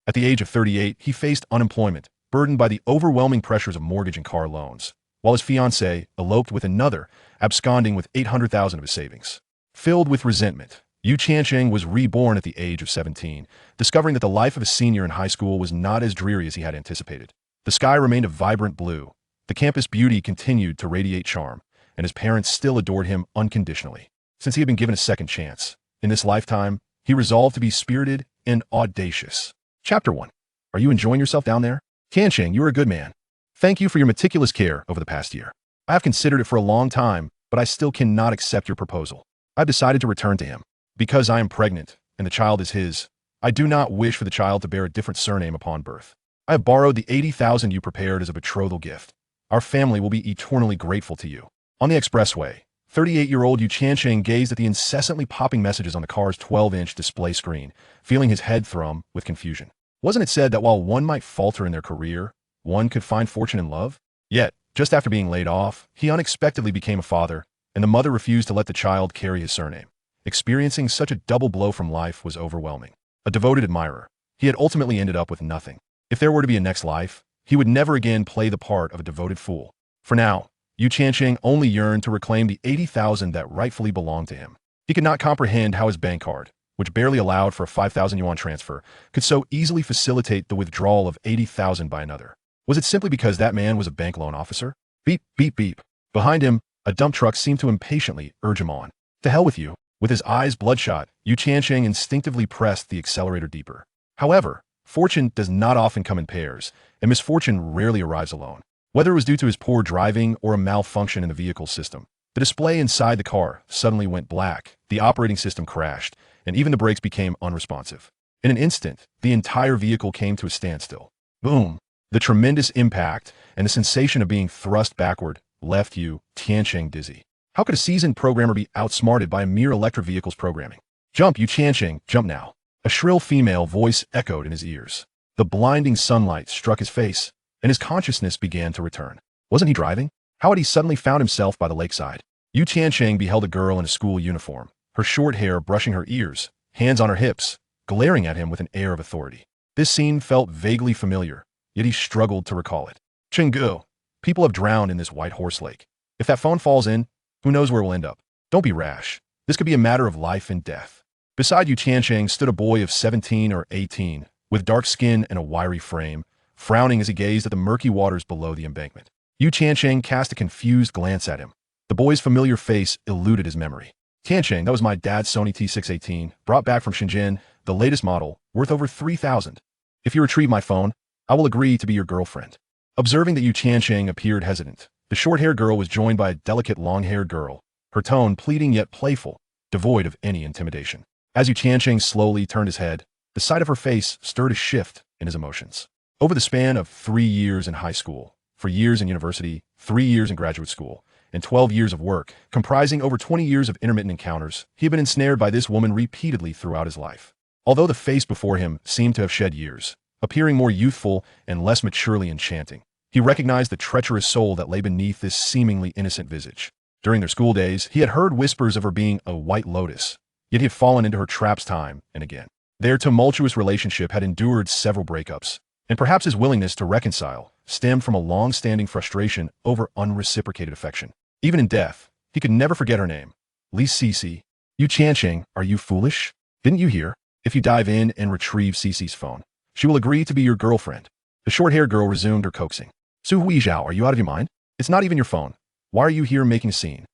At the age of 38, he faced unemployment, burdened by the overwhelming pressures of mortgage and car loans, while his fiancée eloped with another, absconding with 800,000 of his savings. Filled with resentment, Tiancheng was reborn at the age of 17, discovering that the life of a senior in high school was not as dreary as he had anticipated. The sky remained a vibrant blue, the campus beauty continued to radiate charm, and his parents still adored him unconditionally. Since he had been given a second chance, in this lifetime, he resolved to be spirited and audacious. Chapter 1. Are you enjoying yourself down there? Tiancheng, you are a good man. Thank you for your meticulous care over the past year. I have considered it for a long time, but I still cannot accept your proposal. I've decided to return to him. Because I am pregnant, and the child is his, I do not wish for the child to bear a different surname upon birth. I have borrowed the 80,000 you prepared as a betrothal gift. Our family will be eternally grateful to you. On the expressway, 38-year-old Tiancheng gazed at the incessantly popping messages on the car's 12-inch display screen, feeling his head thrum with confusion. Wasn't it said that while one might falter in their career, one could find fortune in love? Yet, just after being laid off, he unexpectedly became a father, and the mother refused to let the child carry his surname. Experiencing such a double blow from life was overwhelming. A devoted admirer, he had ultimately ended up with nothing. If there were to be a next life, he would never again play the part of a devoted fool. For now, Tiancheng only yearned to reclaim the 80,000 that rightfully belonged to him. He could not comprehend how his bank card, which barely allowed for a 5,000 yuan transfer, could so easily facilitate the withdrawal of 80,000 by another. Was it simply because that man was a bank loan officer? Beep, beep, beep. Behind him, a dump truck seemed to impatiently urge him on. To hell with you. With his eyes bloodshot, Tiancheng instinctively pressed the accelerator deeper. However, fortune does not often come in pairs, and misfortune rarely arrives alone. Whether it was due to his poor driving or a malfunction in the vehicle system, the display inside the car suddenly went black, the operating system crashed, and even the brakes became unresponsive. In an instant, the entire vehicle came to a standstill. Boom! The tremendous impact and the sensation of being thrust backward left Tiancheng dizzy. How could a seasoned programmer be outsmarted by a mere electric vehicle's programming? Jump, Tiancheng, jump now. A shrill female voice echoed in his ears. The blinding sunlight struck his face, and his consciousness began to return. Wasn't he driving? How had he suddenly found himself by the lakeside? Tiancheng beheld a girl in a school uniform, her short hair brushing her ears, hands on her hips, glaring at him with an air of authority. This scene felt vaguely familiar, yet he struggled to recall it. Chenggu, people have drowned in this white horse lake. If that phone falls in, who knows where we'll end up? Don't be rash. This could be a matter of life and death. Beside Tiancheng stood a boy of 17 or 18, with dark skin and a wiry frame, frowning as he gazed at the murky waters below the embankment. Tiancheng cast a confused glance at him. The boy's familiar face eluded his memory. Tiancheng, that was my dad's Sony T618, brought back from Shenzhen, the latest model, worth over 3,000. If you retrieve my phone, I will agree to be your girlfriend. Observing that Tiancheng appeared hesitant, the short-haired girl was joined by a delicate long-haired girl, her tone pleading yet playful, devoid of any intimidation. As Tiancheng slowly turned his head, the sight of her face stirred a shift in his emotions. Over the span of 3 years in high school, 4 years in university, 3 years in graduate school, and 12 years of work, comprising over 20 years of intermittent encounters, he had been ensnared by this woman repeatedly throughout his life. Although the face before him seemed to have shed years, appearing more youthful and less maturely enchanting, he recognized the treacherous soul that lay beneath this seemingly innocent visage. During their school days, he had heard whispers of her being a white lotus, yet he had fallen into her traps time and again. Their tumultuous relationship had endured several breakups, and perhaps his willingness to reconcile stemmed from a long-standing frustration over unreciprocated affection. Even in death, he could never forget her name. Li Cici. Tiancheng, are you foolish? Didn't you hear? If you dive in and retrieve Cici's phone, she will agree to be your girlfriend. The short-haired girl resumed her coaxing. Su Huizhao, are you out of your mind? It's not even your phone. Why are you here making a scene?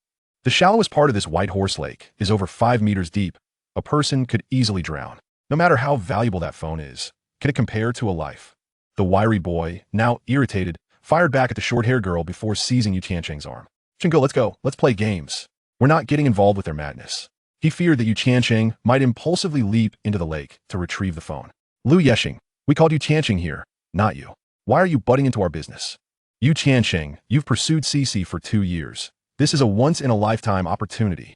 The shallowest part of this white horse lake is over 5 meters deep. A person could easily drown. No matter how valuable that phone is, can it compare to a life? The wiry boy, now irritated, fired back at the short-haired girl before seizing Tiancheng's arm. Chenggu, let's go. Let's play games. We're not getting involved with their madness. He feared that Tiancheng might impulsively leap into the lake to retrieve the phone. Lu Yeshing, we called Tiancheng here, not you. Why are you butting into our business? Tiancheng, you've pursued Cici for 2 years. This is a once-in-a-lifetime opportunity.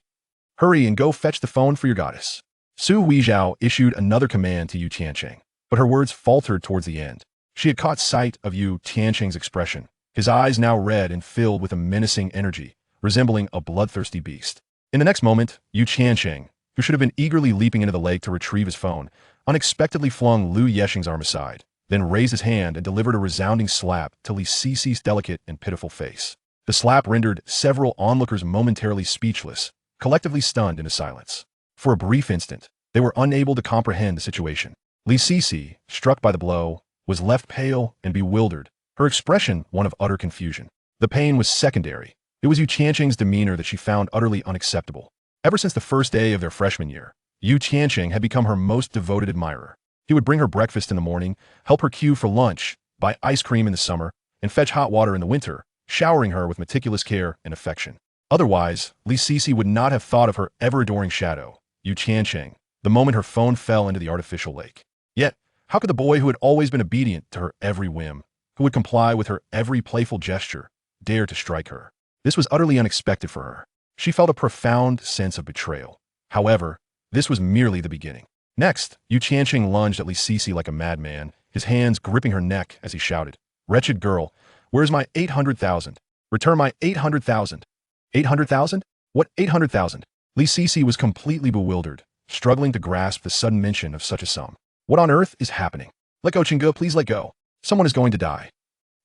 Hurry and go fetch the phone for your goddess. Su Huizhao issued another command to Tiancheng, but her words faltered towards the end. She had caught sight of Tiancheng's expression, his eyes now red and filled with a menacing energy, resembling a bloodthirsty beast. In the next moment, Tiancheng, who should have been eagerly leaping into the lake to retrieve his phone, unexpectedly flung Lu Yexing's arm aside, then raised his hand and delivered a resounding slap to Li Cici's delicate and pitiful face. The slap rendered several onlookers momentarily speechless, collectively stunned into silence. For a brief instant, they were unable to comprehend the situation. Li Cici, struck by the blow, was left pale and bewildered, her expression one of utter confusion. The pain was secondary. It was Yu Tiancheng's demeanor that she found utterly unacceptable. Ever since the first day of their freshman year, Yu Tiancheng had become her most devoted admirer. He would bring her breakfast in the morning, help her queue for lunch, buy ice cream in the summer, and fetch hot water in the winter, showering her with meticulous care and affection. Otherwise, Li Cici would not have thought of her ever-adoring shadow, Yu Tiancheng, the moment her phone fell into the artificial lake. Yet, how could the boy who had always been obedient to her every whim, who would comply with her every playful gesture, dare to strike her? This was utterly unexpected for her. She felt a profound sense of betrayal. However, this was merely the beginning. Next, Yu Tiancheng lunged at Li Cici like a madman, his hands gripping her neck as he shouted, "Wretched girl, where's my 800,000? Return my 800,000. 800,000? What 800,000? Li Cici was completely bewildered, struggling to grasp the sudden mention of such a sum. What on earth is happening? Let go, Chingu, please let go. Someone is going to die.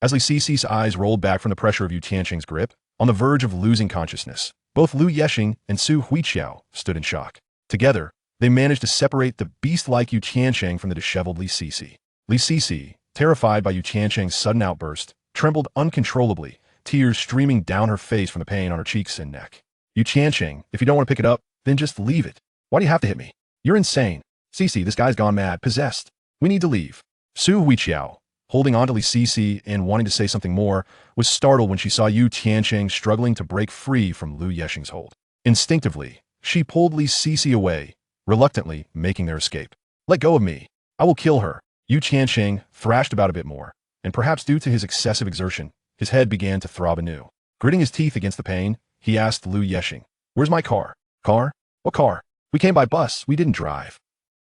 As Li Cici's eyes rolled back from the pressure of Yu Tiancheng's grip, on the verge of losing consciousness, both Lu Yexing and Su Huiqiao stood in shock. Together, they managed to separate the beast-like Yu Tiancheng from the disheveled Li Cici. Li Cici, terrified by Yu Tiancheng's sudden outburst, trembled uncontrollably, tears streaming down her face from the pain on her cheeks and neck. Yu Tiancheng, if you don't want to pick it up, then just leave it. Why do you have to hit me? You're insane. Cici, this guy's gone mad, possessed. We need to leave. Su Huiqiao, holding on to Li Cici and wanting to say something more, was startled when she saw Yu Tiancheng struggling to break free from Lu Yexing's hold. Instinctively, she pulled Li Cici away, reluctantly making their escape. Let go of me. I will kill her. Yu Tiancheng thrashed about a bit more, and perhaps due to his excessive exertion, his head began to throb anew. Gritting his teeth against the pain, he asked Lu Yexing, "Where's my car?" "Car? What car? We came by bus, we didn't drive."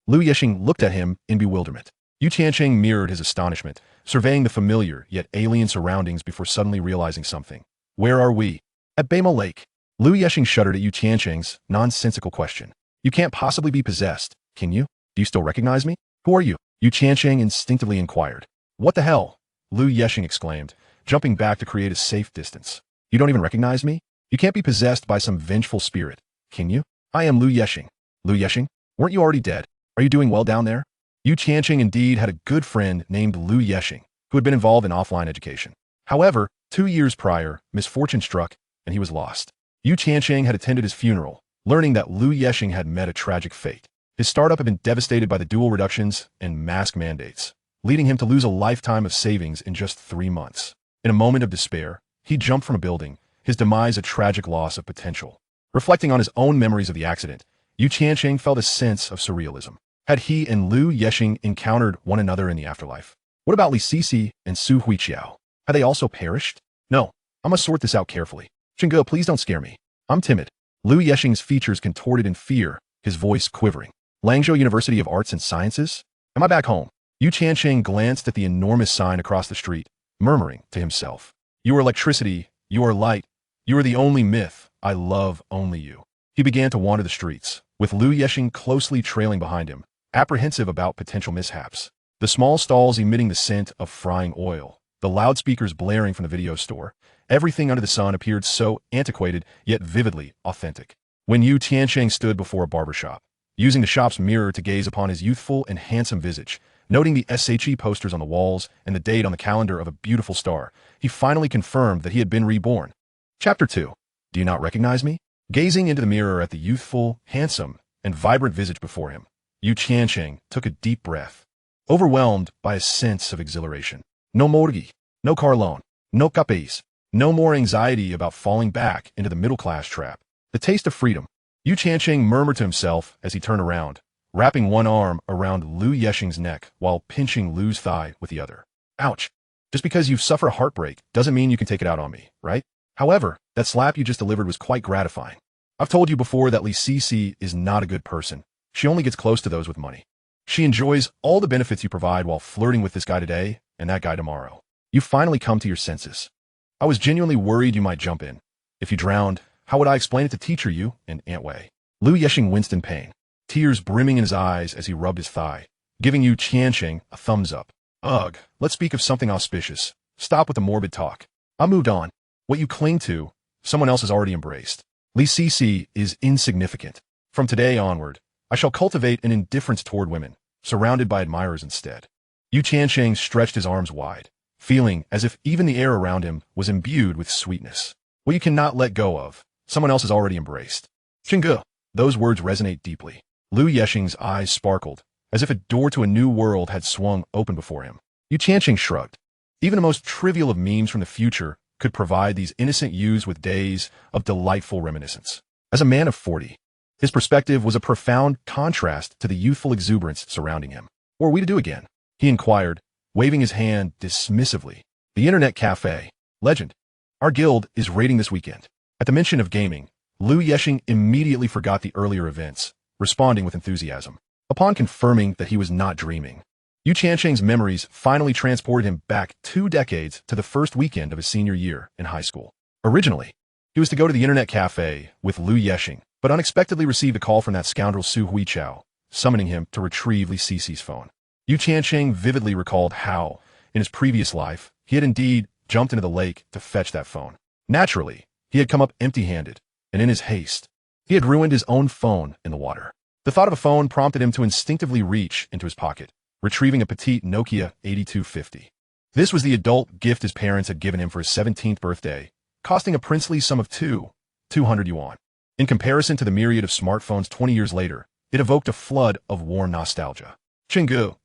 Lu Yexing looked at him in bewilderment. Yu Tiancheng mirrored his astonishment, surveying the familiar yet alien surroundings before suddenly realizing something. "Where are we?" "At Beimo Lake." Lu Yexing shuddered at Yu Tiancheng's nonsensical question. "You can't possibly be possessed, can you? Do you still recognize me? Who are you?" Yu Tiancheng instinctively inquired. "What the hell?" Lu Yexing exclaimed, jumping back to create a safe distance. "You don't even recognize me? You can't be possessed by some vengeful spirit, can you? I am Lu Yexing." "Lu Yexing? Weren't you already dead? Are you doing well down there?" Yu Tiancheng indeed had a good friend named Lu Yexing, who had been involved in offline education. However, 2 years prior, misfortune struck, and he was lost. Yu Tiancheng had attended his funeral, learning that Lu Yexing had met a tragic fate. His startup had been devastated by the dual reductions and mask mandates, leading him to lose a lifetime of savings in just 3 months. In a moment of despair, he jumped from a building, his demise a tragic loss of potential. Reflecting on his own memories of the accident, Yu Tiancheng felt a sense of surrealism. Had he and Lu Yexing encountered one another in the afterlife? What about Li Cici and Su Huiqiao? Had they also perished? No, I must sort this out carefully. Chingu, please don't scare me. I'm timid. Lu Yexing's features contorted in fear, his voice quivering. Langzhou University of Arts and Sciences? Am I back home? Yu Tiancheng glanced at the enormous sign across the street, murmuring to himself. You are electricity, you are light, you are the only myth, I love only you. He began to wander the streets, with Lu Yexing closely trailing behind him, apprehensive about potential mishaps. The small stalls emitting the scent of frying oil, the loudspeakers blaring from the video store, everything under the sun appeared so antiquated yet vividly authentic. When Yu Tiancheng stood before a barbershop, using the shop's mirror to gaze upon his youthful and handsome visage, noting the SHE posters on the walls and the date on the calendar of a beautiful star, he finally confirmed that he had been reborn. Chapter 2. Do you not recognize me? Gazing into the mirror at the youthful, handsome, and vibrant visage before him, Yu Tiancheng took a deep breath, overwhelmed by a sense of exhilaration. No mortgage, no car loan, no capes, no more anxiety about falling back into the middle-class trap. The taste of freedom. Yu Tiancheng murmured to himself as he turned around, wrapping one arm around Lu Yexing's neck while pinching Lu's thigh with the other. Ouch. Just because you've suffered a heartbreak doesn't mean you can take it out on me, right? However, that slap you just delivered was quite gratifying. I've told you before that Li Cici is not a good person. She only gets close to those with money. She enjoys all the benefits you provide while flirting with this guy today and that guy tomorrow. You finally come to your senses. I was genuinely worried you might jump in. If you drowned, how would I explain it to teacher you and Aunt Wei? Lu Yexing winced in pain, tears brimming in his eyes as he rubbed his thigh, giving Yu Tiancheng a thumbs up. Ugh, let's speak of something auspicious. Stop with the morbid talk. I moved on. What you cling to, someone else has already embraced. Li Cici is insignificant. From today onward, I shall cultivate an indifference toward women, surrounded by admirers instead. Yu Tiancheng stretched his arms wide, feeling as if even the air around him was imbued with sweetness. What you cannot let go of, someone else has already embraced. Chengge. Those words resonate deeply. Lu Yexing's eyes sparkled, as if a door to a new world had swung open before him. Yu Tiancheng shrugged. Even the most trivial of memes from the future could provide these innocent youths with days of delightful reminiscence. As a man of 40, his perspective was a profound contrast to the youthful exuberance surrounding him. What are we to do again? He inquired, waving his hand dismissively. The Internet Cafe. Legend. Our guild is raiding this weekend. At the mention of gaming, Lu Yexing immediately forgot the earlier events, responding with enthusiasm. Upon confirming that he was not dreaming, Yu Tiancheng's memories finally transported him back 2 decades to the first weekend of his senior year in high school. Originally, he was to go to the Internet Cafe with Lu Yexing, but unexpectedly received a call from that scoundrel Su Huichao, summoning him to retrieve Li Cici's phone. Yu Tiancheng vividly recalled how, in his previous life, he had indeed jumped into the lake to fetch that phone. Naturally, he had come up empty-handed, and in his haste, he had ruined his own phone in the water. The thought of a phone prompted him to instinctively reach into his pocket, retrieving a petite Nokia 8250. This was the adult gift his parents had given him for his 17th birthday, costing a princely sum of 200 yuan. In comparison to the myriad of smartphones 20 years later, it evoked a flood of warm nostalgia. Chengge,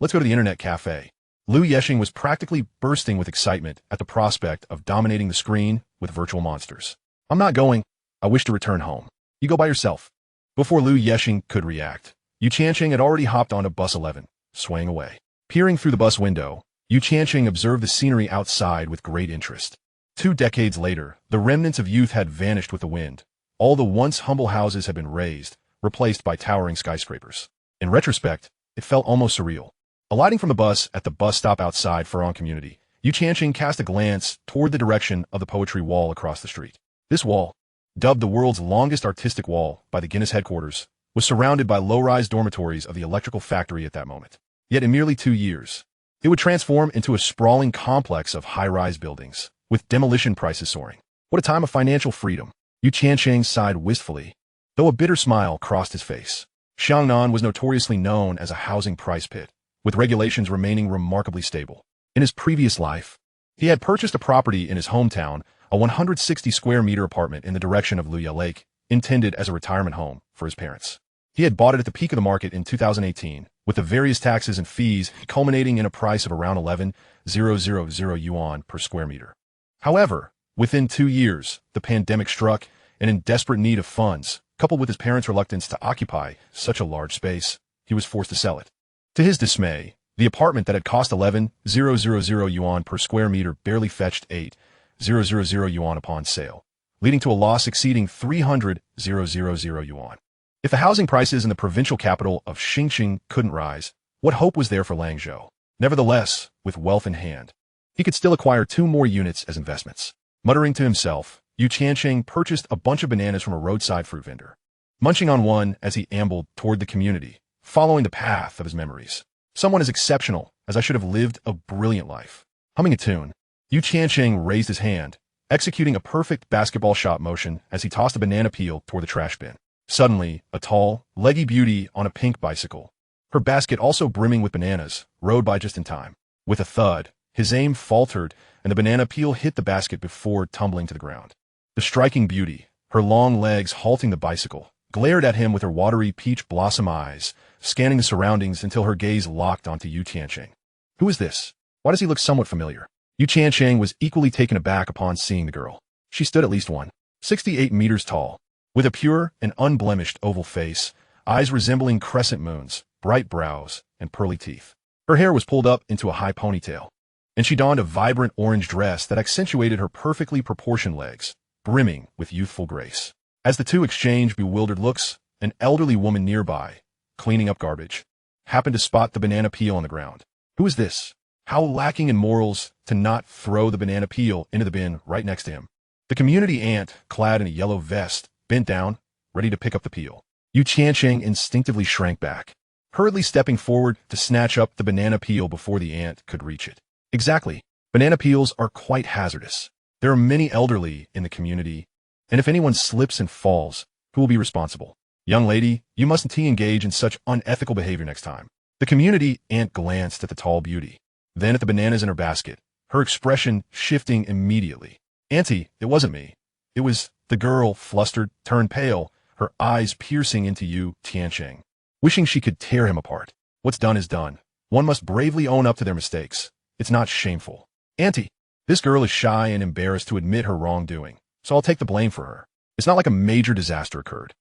let's go to the Internet Cafe. Lu Yexing was practically bursting with excitement at the prospect of dominating the screen with virtual monsters. I'm not going. I wish to return home. You go by yourself. Before Lu Yexing could react, Yu Tiancheng had already hopped onto bus 11, swaying away. Peering through the bus window, Yu Tiancheng observed the scenery outside with great interest. 2 decades later, the remnants of youth had vanished with the wind. All the once humble houses had been razed, replaced by towering skyscrapers. In retrospect, it felt almost surreal. Alighting from the bus at the bus stop outside Furong Community, Yu Tiancheng cast a glance toward the direction of the poetry wall across the street. This wall, dubbed the world's longest artistic wall by the Guinness headquarters, was surrounded by low-rise dormitories of the electrical factory at that moment. Yet in merely 2 years, it would transform into a sprawling complex of high-rise buildings, with demolition prices soaring. What a time of financial freedom! Yu Tiancheng sighed wistfully, though a bitter smile crossed his face. Xiangnan was notoriously known as a housing price pit, with regulations remaining remarkably stable. In his previous life, he had purchased a property in his hometown, a 160-square-meter apartment in the direction of Luya Lake, intended as a retirement home for his parents. He had bought it at the peak of the market in 2018, with the various taxes and fees culminating in a price of around 11,000 yuan per square meter. However, within 2 years, the pandemic struck, and in desperate need of funds, coupled with his parents' reluctance to occupy such a large space, he was forced to sell it. To his dismay, the apartment that had cost 11,000 yuan per square meter barely fetched 8,000 yuan upon sale, leading to a loss exceeding 300,000 yuan. If the housing prices in the provincial capital of Xinjiang couldn't rise, what hope was there for Langzhou? Nevertheless, with wealth in hand, he could still acquire 2 more units as investments. Muttering to himself, Yu Tiancheng purchased a bunch of bananas from a roadside fruit vendor. Munching on one as he ambled toward the community, following the path of his memories. Someone as exceptional as I should have lived a brilliant life. Humming a tune, Yu Tiancheng raised his hand, executing a perfect basketball shot motion as he tossed a banana peel toward the trash bin. Suddenly, a tall, leggy beauty on a pink bicycle, her basket also brimming with bananas, rode by just in time. With a thud, his aim faltered and the banana peel hit the basket before tumbling to the ground. The striking beauty, her long legs halting the bicycle, glared at him with her watery peach blossom eyes, scanning the surroundings until her gaze locked onto Yu Tiancheng. Who is this? Why does he look somewhat familiar? Yu Tiancheng was equally taken aback upon seeing the girl. She stood at least 168 meters tall, with a pure and unblemished oval face, eyes resembling crescent moons, bright brows, and pearly teeth. Her hair was pulled up into a high ponytail, and she donned a vibrant orange dress that accentuated her perfectly proportioned legs, brimming with youthful grace. As the two exchanged bewildered looks, an elderly woman nearby, cleaning up garbage, happened to spot the banana peel on the ground. Who is this? How lacking in morals to not throw the banana peel into the bin right next to him. The community aunt, clad in a yellow vest, bent down, ready to pick up the peel. Yu Tiancheng instinctively shrank back. hurriedly stepping forward to snatch up the banana peel before the aunt could reach it. Exactly. Banana peels are quite hazardous. There are many elderly in the community, and if anyone slips and falls, who will be responsible? Young lady, you mustn't engage in such unethical behavior next time. The community aunt glanced at the tall beauty, then at the bananas in her basket, her expression shifting immediately. Auntie, it wasn't me. It was the girl, flustered, turned pale, her eyes piercing into you, Tiancheng, wishing she could tear him apart. What's done is done. One must bravely own up to their mistakes. It's not shameful. Auntie, this girl is shy and embarrassed to admit her wrongdoing, so I'll take the blame for her. It's not like a major disaster occurred.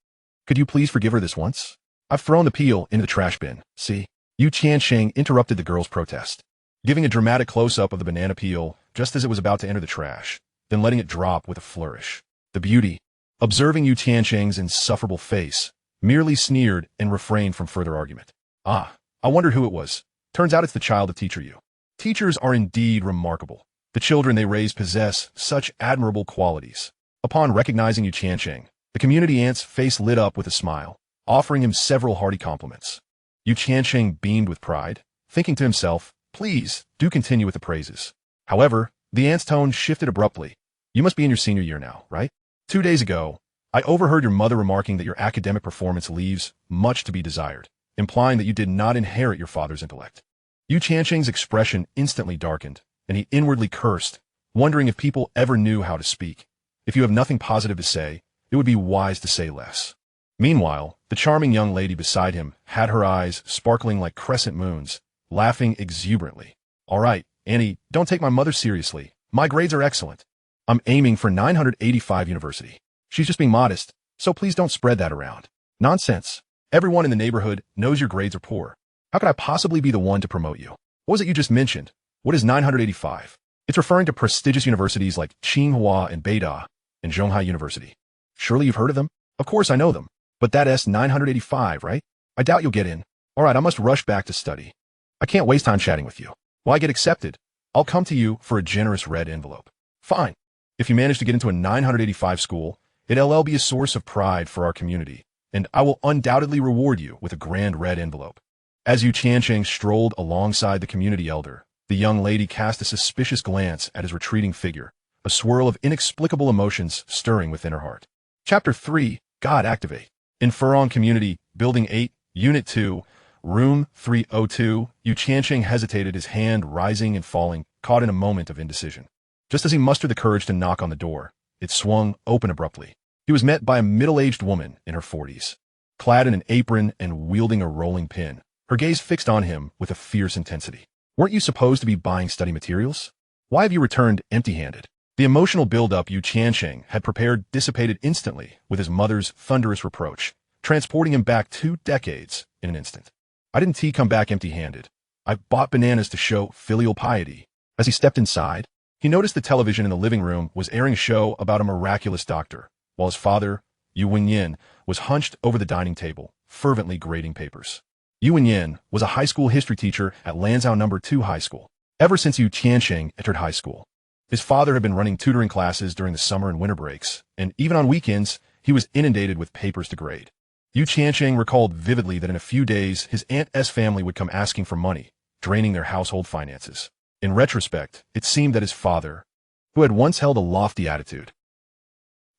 Could you please forgive her this once? I've thrown the peel into the trash bin, see? Yu Tiancheng interrupted the girl's protest, giving a dramatic close-up of the banana peel just as it was about to enter the trash, then letting it drop with a flourish. The beauty, observing Yu Tiancheng's insufferable face, merely sneered and refrained from further argument. Ah, I wondered who it was. Turns out it's the child of Teacher Yu. Teachers are indeed remarkable. The children they raise possess such admirable qualities. Upon recognizing Yu Tiancheng, the community aunt's face lit up with a smile, offering him several hearty compliments. Yu Tiancheng beamed with pride, thinking to himself, please, do continue with the praises. However, the aunt's tone shifted abruptly. You must be in your senior year now, right? 2 days ago, I overheard your mother remarking that your academic performance leaves much to be desired, implying that you did not inherit your father's intellect. Yu Tiancheng's expression instantly darkened, and he inwardly cursed, wondering if people ever knew how to speak. If you have nothing positive to say, it would be wise to say less. Meanwhile, the charming young lady beside him had her eyes sparkling like crescent moons, laughing exuberantly. All right, Annie, don't take my mother seriously. My grades are excellent. I'm aiming for 985 university. She's just being modest, so please don't spread that around. Nonsense. Everyone in the neighborhood knows your grades are poor. How could I possibly be the one to promote you? What was it you just mentioned? What is 985? It's referring to prestigious universities like Tsinghua and Beida and Zhonghai University. Surely you've heard of them? Of course I know them. But that S 985, right? I doubt you'll get in. All right, I must rush back to study. I can't waste time chatting with you. Will I get accepted? I'll come to you for a generous red envelope. Fine. If you manage to get into a 985 school, it'll be a source of pride for our community, and I will undoubtedly reward you with a grand red envelope. As Yu Tiancheng strolled alongside the community elder, the young lady cast a suspicious glance at his retreating figure, a swirl of inexplicable emotions stirring within her heart. Chapter 3, God Activate. In Furong Community, Building 8, Unit 2, Room 302, Yu Tiancheng hesitated, his hand rising and falling, caught in a moment of indecision. Just as he mustered the courage to knock on the door, it swung open abruptly. He was met by a middle-aged woman in her 40s, clad in an apron and wielding a rolling pin, her gaze fixed on him with a fierce intensity. Weren't you supposed to be buying study materials? Why have you returned empty-handed? The emotional build-up Yu Tiancheng had prepared dissipated instantly with his mother's thunderous reproach, transporting him back 2 decades in an instant. I didn't come back empty-handed. I bought bananas to show filial piety. As he stepped inside, he noticed the television in the living room was airing a show about a miraculous doctor, while his father, Yu Wenyin, was hunched over the dining table, fervently grading papers. Yu Wenyin was a high school history teacher at Lanzhou No. 2 High School. Ever since Yu Tiancheng entered high school, his father had been running tutoring classes during the summer and winter breaks, and even on weekends, he was inundated with papers to grade. Yu Tiancheng recalled vividly that in a few days, his aunt's family would come asking for money, draining their household finances. In retrospect, it seemed that his father, who had once held a lofty attitude,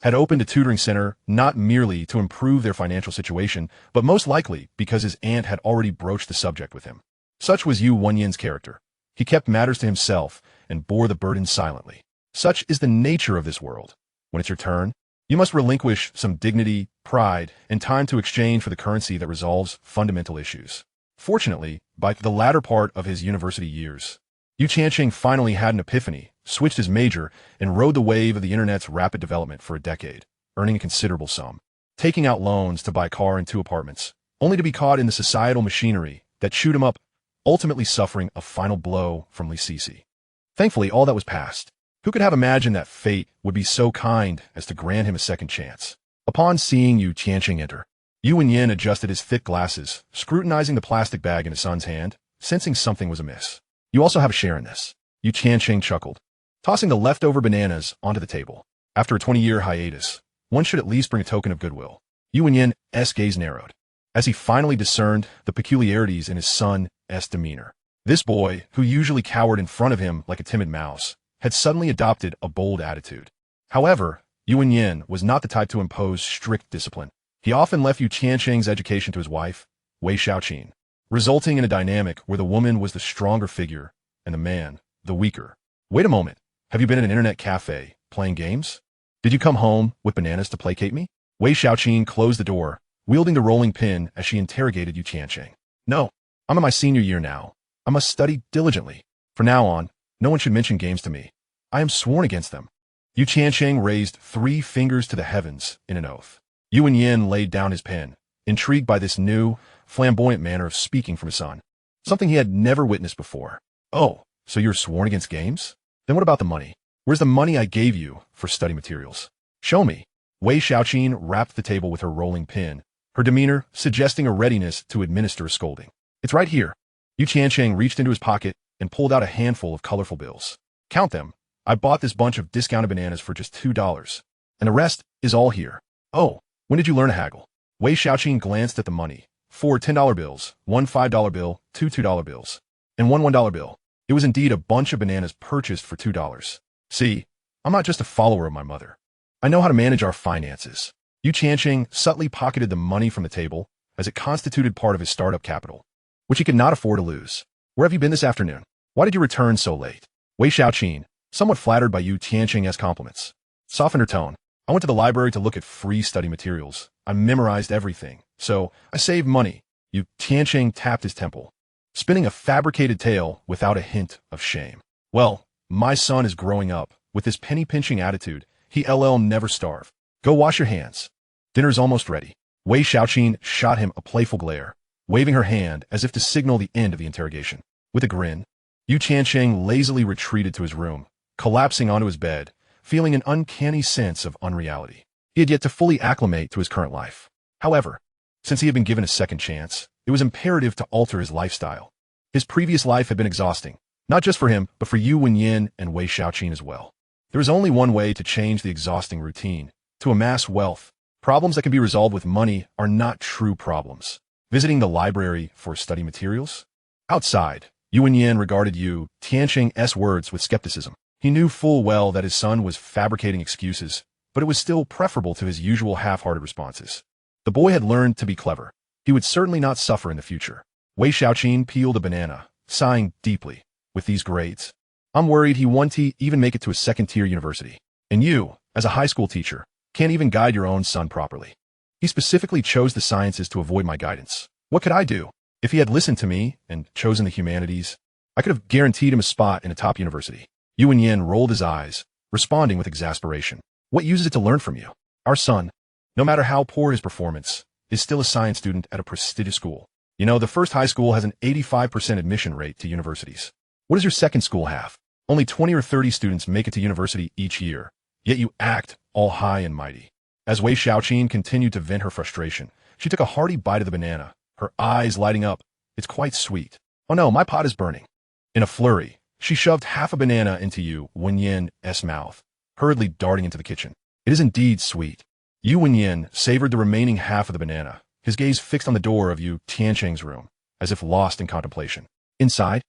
had opened a tutoring center not merely to improve their financial situation, but most likely because his aunt had already broached the subject with him. Such was Yu Wenyin's character. He kept matters to himself and bore the burden silently. Such is the nature of this world. When it's your turn, you must relinquish some dignity, pride, and time to exchange for the currency that resolves fundamental issues. Fortunately, by the latter part of his university years, Yu Tiancheng finally had an epiphany, switched his major, and rode the wave of the internet's rapid development for a decade, earning a considerable sum, taking out loans to buy a car and 2 apartments, only to be caught in the societal machinery that chewed him up, ultimately suffering a final blow from Li Sisi. Thankfully, all that was past. Who could have imagined that fate would be so kind as to grant him a second chance? Upon seeing Yu Tiancheng enter, Yu Wenyin adjusted his thick glasses, scrutinizing the plastic bag in his son's hand, sensing something was amiss. You also have a share in this. Yu Tiancheng chuckled, tossing the leftover bananas onto the table. After a 20-year hiatus, one should at least bring a token of goodwill. Yu Wenyin's gaze narrowed. as he finally discerned the peculiarities in his son's demeanor. This boy, who usually cowered in front of him like a timid mouse, had suddenly adopted a bold attitude. However, Yuan Yin was not the type to impose strict discipline. He often left Tiancheng's education to his wife, Wei Xiaoqin, resulting in a dynamic where the woman was the stronger figure and the man, the weaker. Wait a moment. Have you been at an internet cafe, playing games? Did you come home with bananas to placate me? Wei Xiaoqin closed the door, wielding the rolling pin as she interrogated Yu Tiancheng. No, I'm in my senior year now. I must study diligently. From now on, no one should mention games to me. I am sworn against them. Yu Tiancheng raised 3 fingers to the heavens in an oath. Yuan Yin laid down his pen, intrigued by this new, flamboyant manner of speaking from his son, something he had never witnessed before. Oh, so you're sworn against games? Then what about the money? Where's the money I gave you for study materials? Show me. Wei Xiaoqin rapped the table with her rolling pin, her demeanor suggesting a readiness to administer a scolding. It's right here. Yu Tiancheng reached into his pocket and pulled out a handful of colorful bills. Count them. I bought this bunch of discounted bananas for just $2, and the rest is all here. Oh, when did you learn to haggle? Wei Xiaoqin glanced at the money. 4 $10 bills, 1 $5 bill, 2 $2 bills, and 1 $1 bill. It was indeed a bunch of bananas purchased for $2. See, I'm not just a follower of my mother. I know how to manage our finances. Yu Tiancheng subtly pocketed the money from the table as it constituted part of his startup capital, which he could not afford to lose. Where have you been this afternoon? Why did you return so late? Wei Xiaoqin, somewhat flattered by Yu Tiancheng's compliments, softened her tone. I went to the library to look at free study materials. I memorized everything, so I saved money. Yu Tiancheng tapped his temple, spinning a fabricated tale without a hint of shame. Well, my son is growing up. With his penny-pinching attitude, he'll never starve. Go wash your hands. Dinner's almost ready. Wei Xiaoqin shot him a playful glare, waving her hand as if to signal the end of the interrogation. With a grin, Yu Tiancheng lazily retreated to his room, collapsing onto his bed, feeling an uncanny sense of unreality. He had yet to fully acclimate to his current life. However, since he had been given a second chance, it was imperative to alter his lifestyle. His previous life had been exhausting, not just for him, but for Yuan Yin and Wei Xiaoqin as well. There is only one way to change the exhausting routine, to amass wealth. Problems that can be resolved with money are not true problems. Visiting the library for study materials? Outside, Yuan Yin regarded Yu Tiancheng's words with skepticism. He knew full well that his son was fabricating excuses, but it was still preferable to his usual half-hearted responses. The boy had learned to be clever. He would certainly not suffer in the future. Wei Xiaoqin peeled a banana, sighing deeply. With these grades, I'm worried he won't even make it to a second-tier university. And you, as a high school teacher, can't even guide your own son properly. He specifically chose the sciences to avoid my guidance. What could I do? If he had listened to me and chosen the humanities, I could have guaranteed him a spot in a top university. Yuan Yin rolled his eyes, responding with exasperation. What use is it to learn from you? Our son, no matter how poor his performance, is still a science student at a prestigious school. You know, the first high school has an 85% admission rate to universities. What does your second school have? Only 20 or 30 students make it to university each year, yet you act all high and mighty. As Wei Xiaoqin continued to vent her frustration, she took a hearty bite of the banana, her eyes lighting up. It's quite sweet. Oh no, my pot is burning. In a flurry, she shoved half a banana into Yu Wenyan's mouth, hurriedly darting into the kitchen. It is indeed sweet. Yu Wenyan savored the remaining half of the banana, his gaze fixed on the door of Yu Tiancheng's room, as if lost in contemplation. Inside,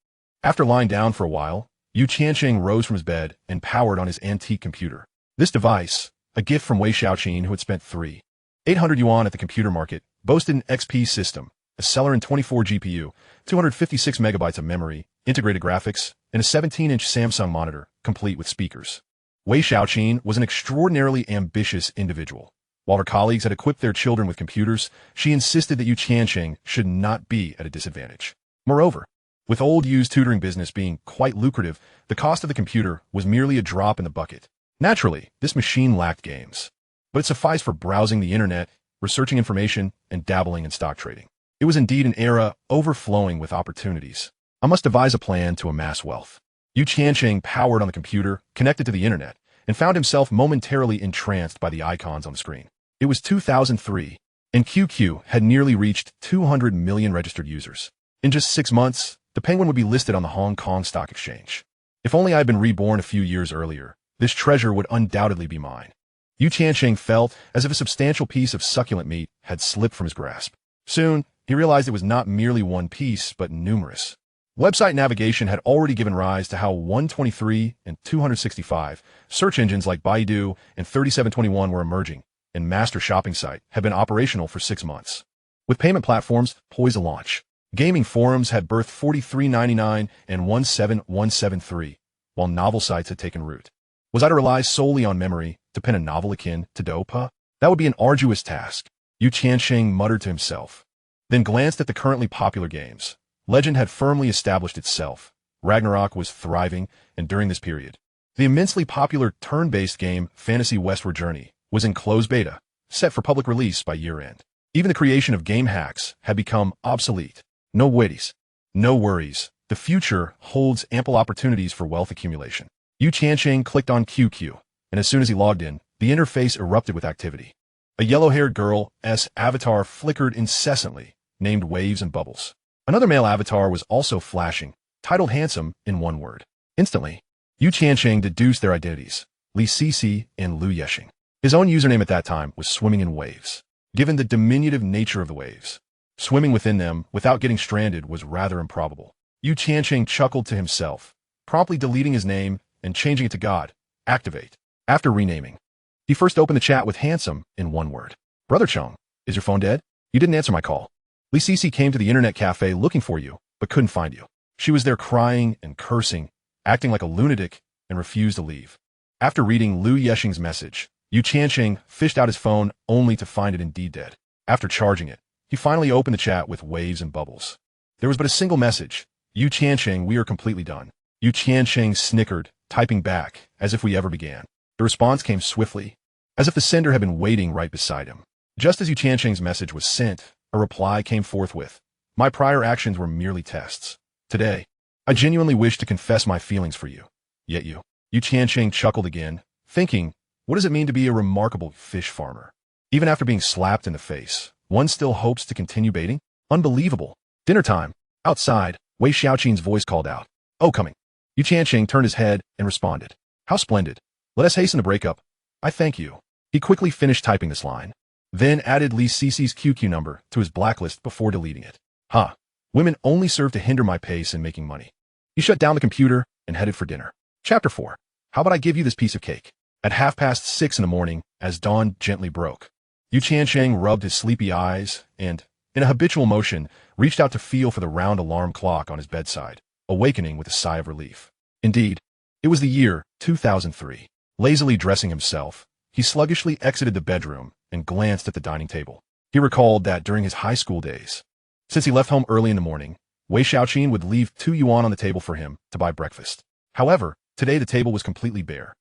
after lying down for a while, Yu Tiancheng rose from his bed and powered on his antique computer. This device, a gift from Wei Xiaoqin, who had spent 800 yuan at the computer market, boasted an XP system, a Celeron 24 GPU, 256 megabytes of memory, integrated graphics, and a 17-inch Samsung monitor, complete with speakers. Wei Xiaoqin was an extraordinarily ambitious individual. While her colleagues had equipped their children with computers, she insisted that Yu Tiancheng should not be at a disadvantage. Moreover, with old Yu's tutoring business being quite lucrative, the cost of the computer was merely a drop in the bucket. Naturally, this machine lacked games, but it sufficed for browsing the internet, researching information, and dabbling in stock trading. It was indeed an era overflowing with opportunities. I must devise a plan to amass wealth. Yu Tiancheng powered on the computer, connected to the internet, and found himself momentarily entranced by the icons on the screen. It was 2003, and QQ had nearly reached 200 million registered users. In just 6 months, the Penguin would be listed on the Hong Kong Stock Exchange. If only I had been reborn a few years earlier, this treasure would undoubtedly be mine. Yu Tiancheng felt as if a substantial piece of succulent meat had slipped from his grasp. Soon, he realized it was not merely one piece, but numerous. Website navigation had already given rise to how 123 and 265 search engines like Baidu and 3721 were emerging, and Master Shopping Site had been operational for 6 months. With payment platforms poised to launch, gaming forums had birthed 4399 and 17173, while novel sites had taken root. Was I to rely solely on memory to pen a novel akin to Dopa? That would be an arduous task, Yu Tiancheng muttered to himself, then glanced at the currently popular games. Legend had firmly established itself. Ragnarok was thriving, and during this period, the immensely popular turn-based game Fantasy Westward Journey was in closed beta, set for public release by year-end. Even the creation of game hacks had become obsolete. No witties, no worries. The future holds ample opportunities for wealth accumulation. Yu Tiancheng clicked on QQ, and as soon as he logged in, the interface erupted with activity. A yellow-haired girl's avatar flickered incessantly, named Waves and Bubbles. Another male avatar was also flashing, titled Handsome in one word. Instantly, Yu Tiancheng deduced their identities, Li Sisi and Lu Yeshing. His own username at that time was Swimming in Waves. Given the diminutive nature of the waves, swimming within them without getting stranded was rather improbable. Yu Tiancheng chuckled to himself, promptly deleting his name and changing it to God. Activate. After renaming, he first opened the chat with Handsome in one word. Brother Chong, is your phone dead? You didn't answer my call. Li Sisi came to the internet cafe looking for you, but couldn't find you. She was there crying and cursing, acting like a lunatic, and refused to leave. After reading Lu Yeshing's message, Yu Tiancheng fished out his phone only to find it indeed dead. After charging it, he finally opened the chat with Waves and Bubbles. There was but a single message. Yu Tiancheng, we are completely done. Yu Tiancheng snickered, typing back, as if we ever began. The response came swiftly, as if the sender had been waiting right beside him. Just as Yu Tiancheng's message was sent, a reply came forthwith. My prior actions were merely tests. Today, I genuinely wish to confess my feelings for you. Yet you. Yu Tiancheng chuckled again, thinking, what does it mean to be a remarkable fish farmer? Even after being slapped in the face, one still hopes to continue baiting? Unbelievable. Dinner time. Outside, Wei Xiaoqin's voice called out. Oh, coming. Yu Tiancheng turned his head and responded. How splendid. Let us hasten the breakup. I thank you. He quickly finished typing this line, then added Li Sisi's QQ number to his blacklist before deleting it. Women only serve to hinder my pace in making money. He shut down the computer and headed for dinner. Chapter 4. How about I give you this piece of cake? At 6:30 in the morning, as dawn gently broke, Yu Tiancheng rubbed his sleepy eyes and, in a habitual motion, reached out to feel for the round alarm clock on his bedside, awakening with a sigh of relief. Indeed, it was the year 2003. Lazily dressing himself, he sluggishly exited the bedroom and glanced at the dining table. He recalled that during his high school days, since he left home early in the morning, Wei Xiaoqin would leave 2 yuan on the table for him to buy breakfast. However, today the table was completely bare.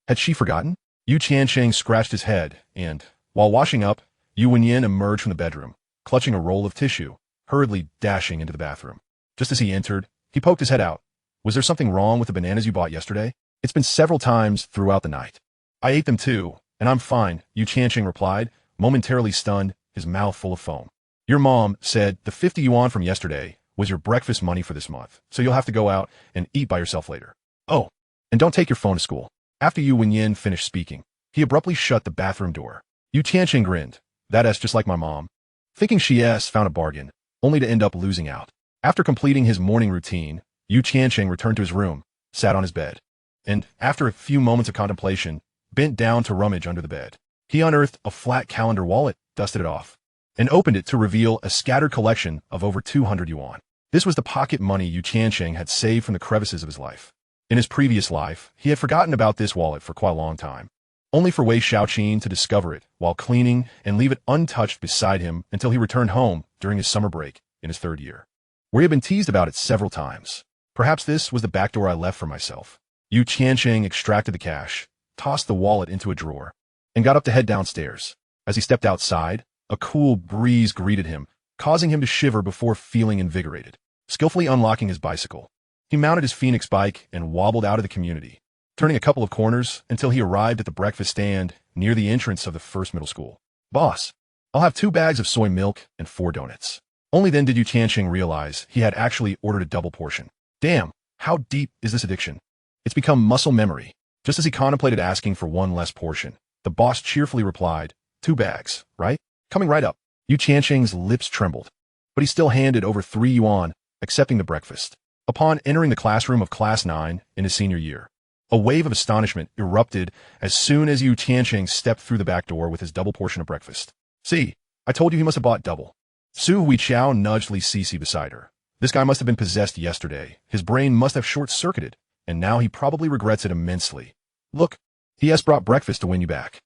Had she forgotten? Yu Tiancheng scratched his head and, while washing up, Yu Wenyan emerged from the bedroom, clutching a roll of tissue, hurriedly dashing into the bathroom. Just as he entered, he poked his head out. Was there something wrong with the bananas you bought yesterday? It's been several times throughout the night. I ate them too, and I'm fine, Yu Tiancheng replied, momentarily stunned, his mouth full of foam. Your mom said the 50 yuan from yesterday was your breakfast money for this month, so you'll have to go out and eat by yourself later. Oh, and don't take your phone to school. After Yu Wenyan finished speaking, he abruptly shut the bathroom door. Yu Tiancheng grinned. That's just like my mom. Thinking she's found a bargain, only to end up losing out. After completing his morning routine, Yu Tiancheng returned to his room, sat on his bed, and, after a few moments of contemplation, bent down to rummage under the bed. He unearthed a flat calendar wallet, dusted it off, and opened it to reveal a scattered collection of over 200 yuan. This was the pocket money Yu Tiancheng had saved from the crevices of his life. In his previous life, he had forgotten about this wallet for quite a long time, only for Wei Xiaoqin to discover it while cleaning and leave it untouched beside him until he returned home during his summer break in his 3rd year, where he had been teased about it several times. Perhaps this was the back door I left for myself. Yu Tiancheng extracted the cash, tossed the wallet into a drawer, and got up to head downstairs. As he stepped outside, a cool breeze greeted him, causing him to shiver before feeling invigorated. Skillfully unlocking his bicycle, he mounted his Phoenix bike and wobbled out of the community, turning a couple of corners until he arrived at the breakfast stand near the entrance of the first middle school. Boss, I'll have 2 bags of soy milk and 4 donuts. Only then did Yu Tiancheng realize he had actually ordered a double portion. Damn, how deep is this addiction? It's become muscle memory. Just as he contemplated asking for 1 less portion, the boss cheerfully replied, 2 bags, right? Coming right up. Yu Tiancheng's lips trembled, but he still handed over 3 yuan, accepting the breakfast. Upon entering the classroom of Class 9 in his senior year, a wave of astonishment erupted as soon as Yu Tiancheng stepped through the back door with his double portion of breakfast. See, I told you he must have bought double. Su Huiqiao nudged Li Sisi beside her. This guy must have been possessed yesterday. His brain must have short-circuited, and now he probably regrets it immensely. Look, he has brought breakfast to win you back.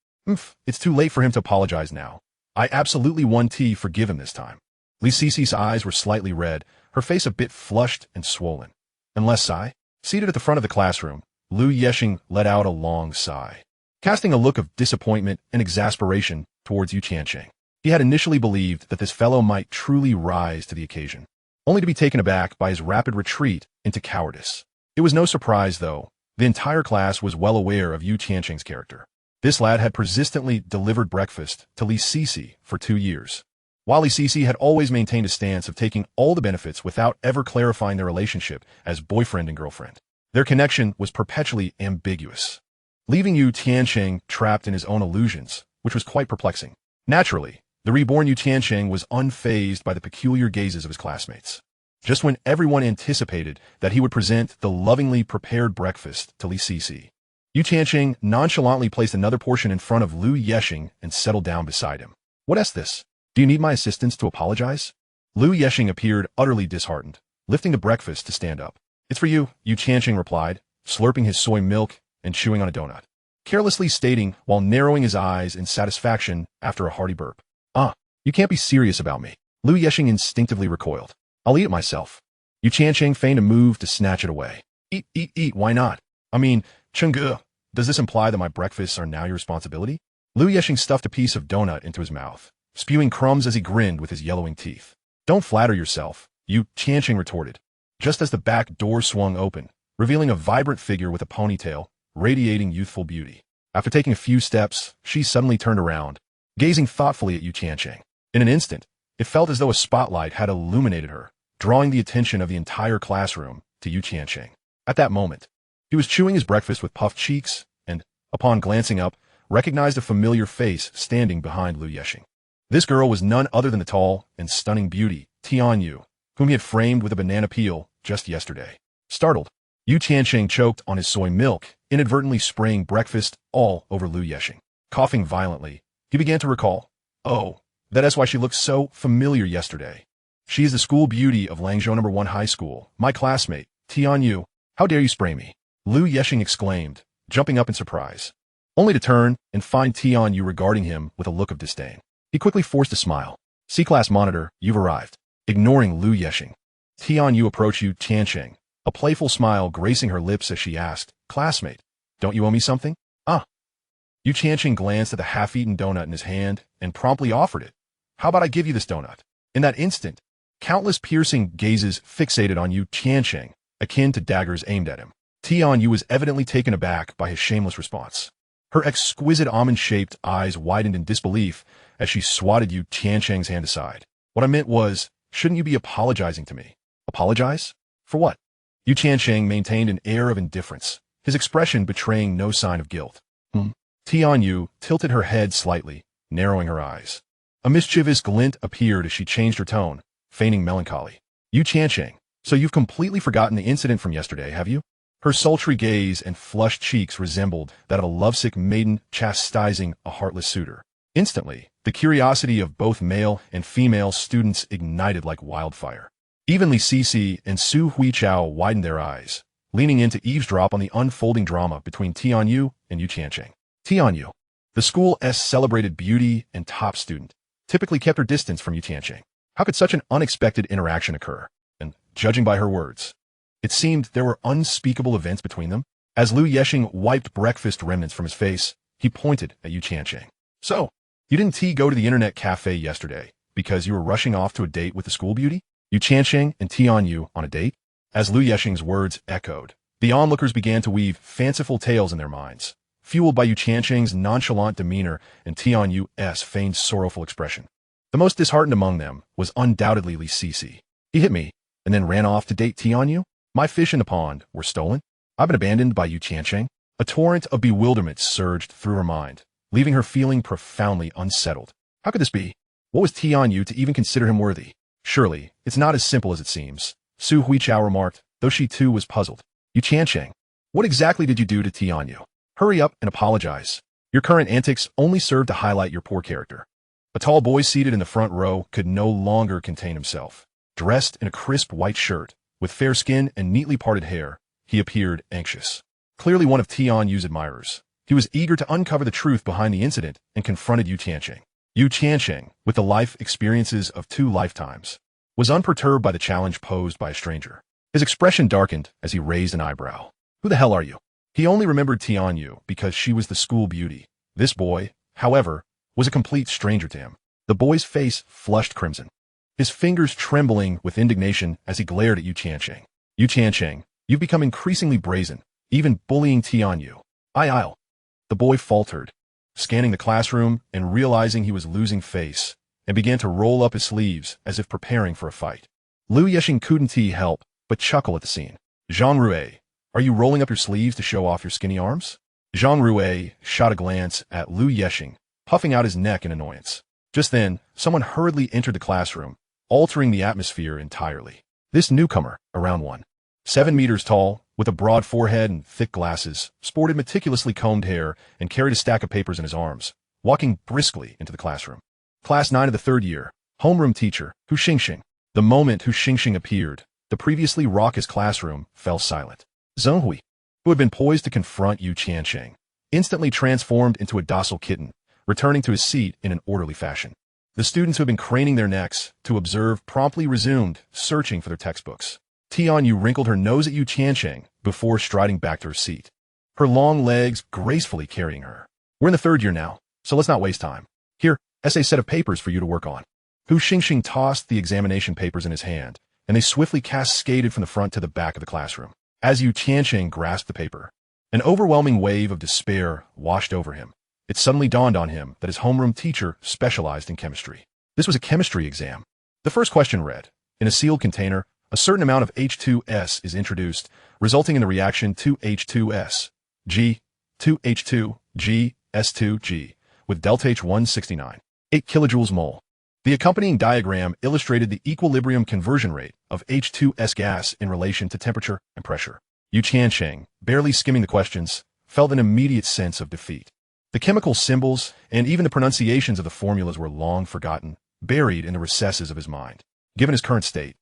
It's too late for him to apologize now. I absolutely won tea, forgive him this time. Li Sisi's eyes were slightly red, her face a bit flushed and swollen. Unless sigh. Seated at the front of the classroom, Lu Yexing let out a long sigh, casting a look of disappointment and exasperation towards Yu Tiancheng. He had initially believed that this fellow might truly rise to the occasion, only to be taken aback by his rapid retreat into cowardice. It was no surprise, though. The entire class was well aware of Yu Tiancheng's character. This lad had persistently delivered breakfast to Li Sisi for 2 years, while Li Sisi had always maintained a stance of taking all the benefits without ever clarifying their relationship as boyfriend and girlfriend. Their connection was perpetually ambiguous, leaving Yu Tiancheng trapped in his own illusions, which was quite perplexing. Naturally, the reborn Yu Tiancheng was unfazed by the peculiar gazes of his classmates. Just when everyone anticipated that he would present the lovingly prepared breakfast to Li Sisi, Yu Tiancheng nonchalantly placed another portion in front of Lu Yexing and settled down beside him. What is this? Do you need my assistance to apologize? Lu Yexing appeared utterly disheartened, lifting the breakfast to stand up. It's for you, Yu Tiancheng replied, slurping his soy milk and chewing on a donut, carelessly stating while narrowing his eyes in satisfaction after a hearty burp. You can't be serious about me. Lu Yexing instinctively recoiled. I'll eat it myself. Yu Tiancheng feigned a move to snatch it away. Eat, why not? I mean, Chengge, does this imply that my breakfasts are now your responsibility? Lu Yexing stuffed a piece of donut into his mouth, spewing crumbs as he grinned with his yellowing teeth. Don't flatter yourself, Yu Tiancheng retorted, just as the back door swung open, revealing a vibrant figure with a ponytail, radiating youthful beauty. After taking a few steps, she suddenly turned around, gazing thoughtfully at Yu Tiancheng. In an instant, it felt as though a spotlight had illuminated her, drawing the attention of the entire classroom to Yu Tiancheng. At that moment, he was chewing his breakfast with puffed cheeks and, upon glancing up, recognized a familiar face standing behind Lu Yexing. This girl was none other than the tall and stunning beauty, Tianyu, whom he had framed with a banana peel just yesterday. Startled, Yu Tiancheng choked on his soy milk, inadvertently spraying breakfast all over Lu Yexing. Coughing violently, he began to recall, that is why she looked so familiar yesterday. She is the school beauty of Langzhou No. 1 High School, my classmate, Tianyu. How dare you spray me? Lu Yexing exclaimed, jumping up in surprise, only to turn and find Tianyu regarding him with a look of disdain. He quickly forced a smile. C-class monitor, you've arrived. Ignoring Lu Yexing, Tianyu approached Yu Tiancheng, a playful smile gracing her lips as she asked, classmate, don't you owe me something? Yu Tiancheng glanced at the half-eaten donut in his hand and promptly offered it. How about I give you this donut? In that instant, countless piercing gazes fixated on Yu Tiancheng, akin to daggers aimed at him. Tianyu was evidently taken aback by his shameless response. Her exquisite almond-shaped eyes widened in disbelief as she swatted Yu Tiancheng's hand aside. What I meant was, shouldn't you be apologizing to me? Apologize? For what? Yu Tiancheng maintained an air of indifference, his expression betraying no sign of guilt. Tianyu tilted her head slightly, narrowing her eyes. A mischievous glint appeared as she changed her tone, feigning melancholy. Yu Tiancheng, so you've completely forgotten the incident from yesterday, have you? Her sultry gaze and flushed cheeks resembled that of a lovesick maiden chastising a heartless suitor. Instantly, the curiosity of both male and female students ignited like wildfire. Even Li Sisi and Su Huiqiao widened their eyes, leaning in to eavesdrop on the unfolding drama between Tianyu and Yu Tiancheng. Tianyu, the school's celebrated beauty and top student, typically kept her distance from Yu Tiancheng. How could such an unexpected interaction occur? And, judging by her words, it seemed there were unspeakable events between them. As Lu Yexing wiped breakfast remnants from his face, he pointed at Yu Tiancheng. So, you didn't go to the internet cafe yesterday because you were rushing off to a date with the school beauty? Yu Tiancheng and Tianyu on a date? As Lu Yexing's words echoed, the onlookers began to weave fanciful tales in their minds, fueled by Yu Tiancheng's nonchalant demeanor and Tianyu's feigned sorrowful expression. The most disheartened among them was undoubtedly Li Sisi. He hit me, and then ran off to date Tianyu? My fish in the pond were stolen? I've been abandoned by Yu Tiancheng? A torrent of bewilderment surged through her mind, leaving her feeling profoundly unsettled. How could this be? What was Tianyu to even consider him worthy? Surely, it's not as simple as it seems, Su Huichao remarked, though she too was puzzled. You Tiancheng, what exactly did you do to Tianyu? Hurry up and apologize. Your current antics only serve to highlight your poor character. A tall boy seated in the front row could no longer contain himself. Dressed in a crisp white shirt, with fair skin and neatly parted hair, he appeared anxious. Clearly one of Tianyu's admirers, he was eager to uncover the truth behind the incident and confronted Yu Tiancheng. Yu Tiancheng, with the life experiences of 2 lifetimes, was unperturbed by the challenge posed by a stranger. His expression darkened as he raised an eyebrow. Who the hell are you? He only remembered Tianyu because she was the school beauty. This boy, however, was a complete stranger to him. The boy's face flushed crimson, his fingers trembling with indignation as he glared at Yu Tiancheng. Yu Tiancheng, you've become increasingly brazen, even bullying Tianyu. I'll. The boy faltered, scanning the classroom and realizing he was losing face, and began to roll up his sleeves as if preparing for a fight. Lu Yexing couldn't help but chuckle at the scene. Zhang Rue, are you rolling up your sleeves to show off your skinny arms? Zhang Rue shot a glance at Lu Yexing, puffing out his neck in annoyance. Just then, someone hurriedly entered the classroom, altering the atmosphere entirely. This newcomer, around 7 meters tall, with a broad forehead and thick glasses, sported meticulously combed hair and carried a stack of papers in his arms, walking briskly into the classroom. Class 9 of the 3rd year, homeroom teacher, Hu Xingxing. The moment Hu Xingxing appeared, the previously raucous classroom fell silent. Zheng Hui, who had been poised to confront Yu Tiancheng, instantly transformed into a docile kitten, returning to his seat in an orderly fashion. The students who had been craning their necks to observe promptly resumed, searching for their textbooks. Tianyu wrinkled her nose at Yu Tiancheng before striding back to her seat, her long legs gracefully carrying her. We're in the 3rd year now, so let's not waste time. Here, essay set of papers for you to work on. Hu Xingxing tossed the examination papers in his hand, and they swiftly cascaded from the front to the back of the classroom. As Yu Tiancheng grasped the paper, an overwhelming wave of despair washed over him. It suddenly dawned on him that his homeroom teacher specialized in chemistry. This was a chemistry exam. The first question read, in a sealed container, a certain amount of H2S is introduced, resulting in the reaction 2H2S, G, 2H2, G, S2G, with delta H169, 8 kilojoules mole. The accompanying diagram illustrated the equilibrium conversion rate of H2S gas in relation to temperature and pressure. Yu Tiancheng, barely skimming the questions, felt an immediate sense of defeat. The chemical symbols and even the pronunciations of the formulas were long forgotten, buried in the recesses of his mind. Given his current state,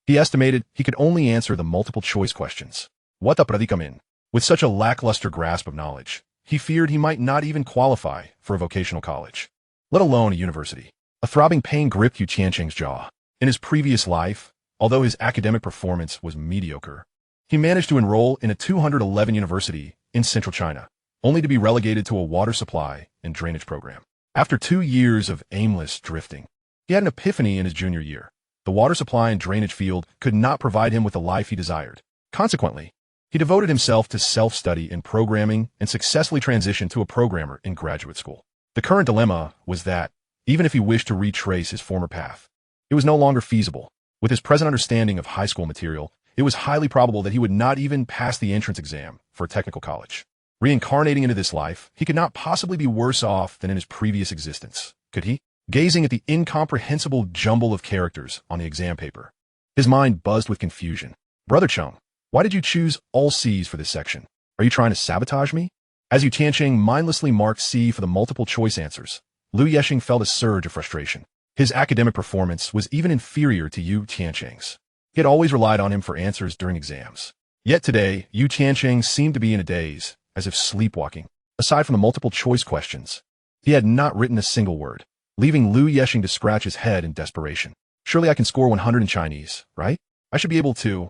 he estimated he could only answer the multiple-choice questions. What the predicamen? With such a lackluster grasp of knowledge, he feared he might not even qualify for a vocational college, let alone a university. A throbbing pain gripped Yu Tiancheng's jaw. In his previous life, although his academic performance was mediocre, he managed to enroll in a 211 university in central China, only to be relegated to a water supply and drainage program. After 2 years of aimless drifting, he had an epiphany in his junior year. The water supply and drainage field could not provide him with the life he desired. Consequently, he devoted himself to self-study in programming and successfully transitioned to a programmer in graduate school. The current dilemma was that, even if he wished to retrace his former path, it was no longer feasible. With his present understanding of high school material, it was highly probable that he would not even pass the entrance exam for a technical college. Reincarnating into this life, he could not possibly be worse off than in his previous existence, could he? Gazing at the incomprehensible jumble of characters on the exam paper, his mind buzzed with confusion. Brother Chung, why did you choose all C's for this section? Are you trying to sabotage me? As Yu Tiancheng mindlessly marked C for the multiple-choice answers, Lu Yexing felt a surge of frustration. His academic performance was even inferior to Yu Tiancheng's. He had always relied on him for answers during exams. Yet today, Yu Tiancheng seemed to be in a daze, as if sleepwalking. Aside from the multiple-choice questions, he had not written a single word, leaving Lu Yexing to scratch his head in desperation. Surely I can score 100 in Chinese, right? I should be able to.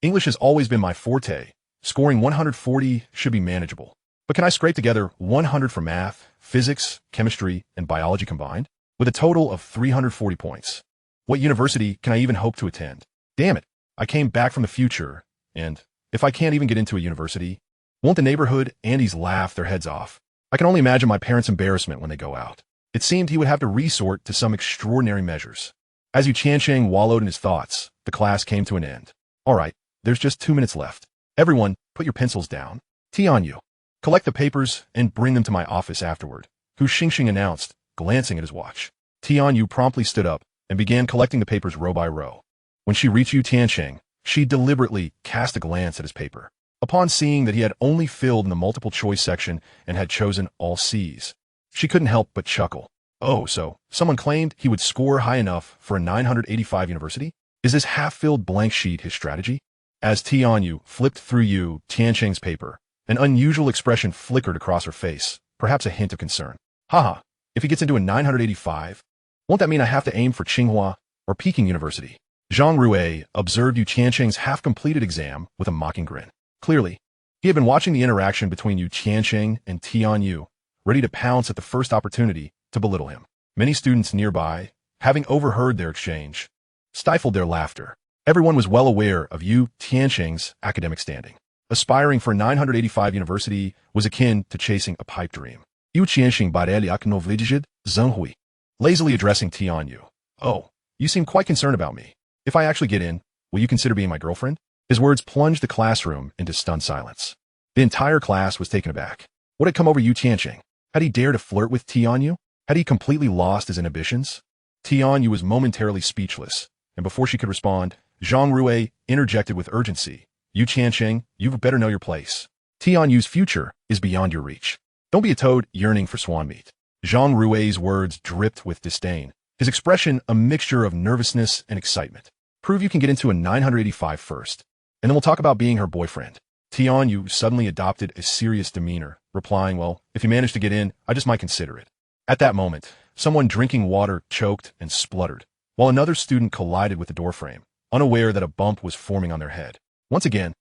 English has always been my forte. Scoring 140 should be manageable. But can I scrape together 100 for math, physics, chemistry, and biology combined? With a total of 340 points. What university can I even hope to attend? Damn it, I came back from the future, and if I can't even get into a university, won't the neighborhood Andes laugh their heads off? I can only imagine my parents' embarrassment when they go out. It seemed he would have to resort to some extraordinary measures. As Yu Tiancheng wallowed in his thoughts, the class came to an end. All right, there's just 2 minutes left. Everyone, put your pencils down. Tianyu, collect the papers and bring them to my office afterward, Hu Xingxing announced, glancing at his watch. Tianyu promptly stood up and began collecting the papers row by row. When she reached Tiancheng, she deliberately cast a glance at his paper. Upon seeing that he had only filled in the multiple choice section and had chosen all C's, she couldn't help but chuckle. Oh, so someone claimed he would score high enough for a 985 university? Is this half-filled blank sheet his strategy? As Tianyu flipped through Tiancheng's paper, an unusual expression flickered across her face, perhaps a hint of concern. Haha, if he gets into a 985, won't that mean I have to aim for Tsinghua or Peking University? Zhang Rui observed Tiancheng's half-completed exam with a mocking grin. Clearly, he had been watching the interaction between Tiancheng and Tianyu, ready to pounce at the first opportunity to belittle him. Many students nearby, having overheard their exchange, stifled their laughter. Everyone was well aware of Tiancheng's academic standing. Aspiring for a 985 university was akin to chasing a pipe dream. Tiancheng barely acknowledged Zheng lazily addressing Tianyu. Oh, you seem quite concerned about me. If I actually get in, will you consider being my girlfriend? His words plunged the classroom into stunned silence. The entire class was taken aback. What had come over Tiancheng? Had he dared to flirt with Tianyu? Had he completely lost his inhibitions? Tianyu was momentarily speechless, and before she could respond, Zhang Rui interjected with urgency. Tiancheng, you better know your place. Tianyu's future is beyond your reach. Don't be a toad yearning for swan meat. Zhang Rui's words dripped with disdain, his expression a mixture of nervousness and excitement. Prove you can get into a 985 first, and then we'll talk about being her boyfriend. Tianyu suddenly adopted a serious demeanor, replying, well, if you manage to get in, I just might consider it. At that moment, someone drinking water choked and spluttered, while another student collided with the doorframe, unaware that a bump was forming on their head. Once again,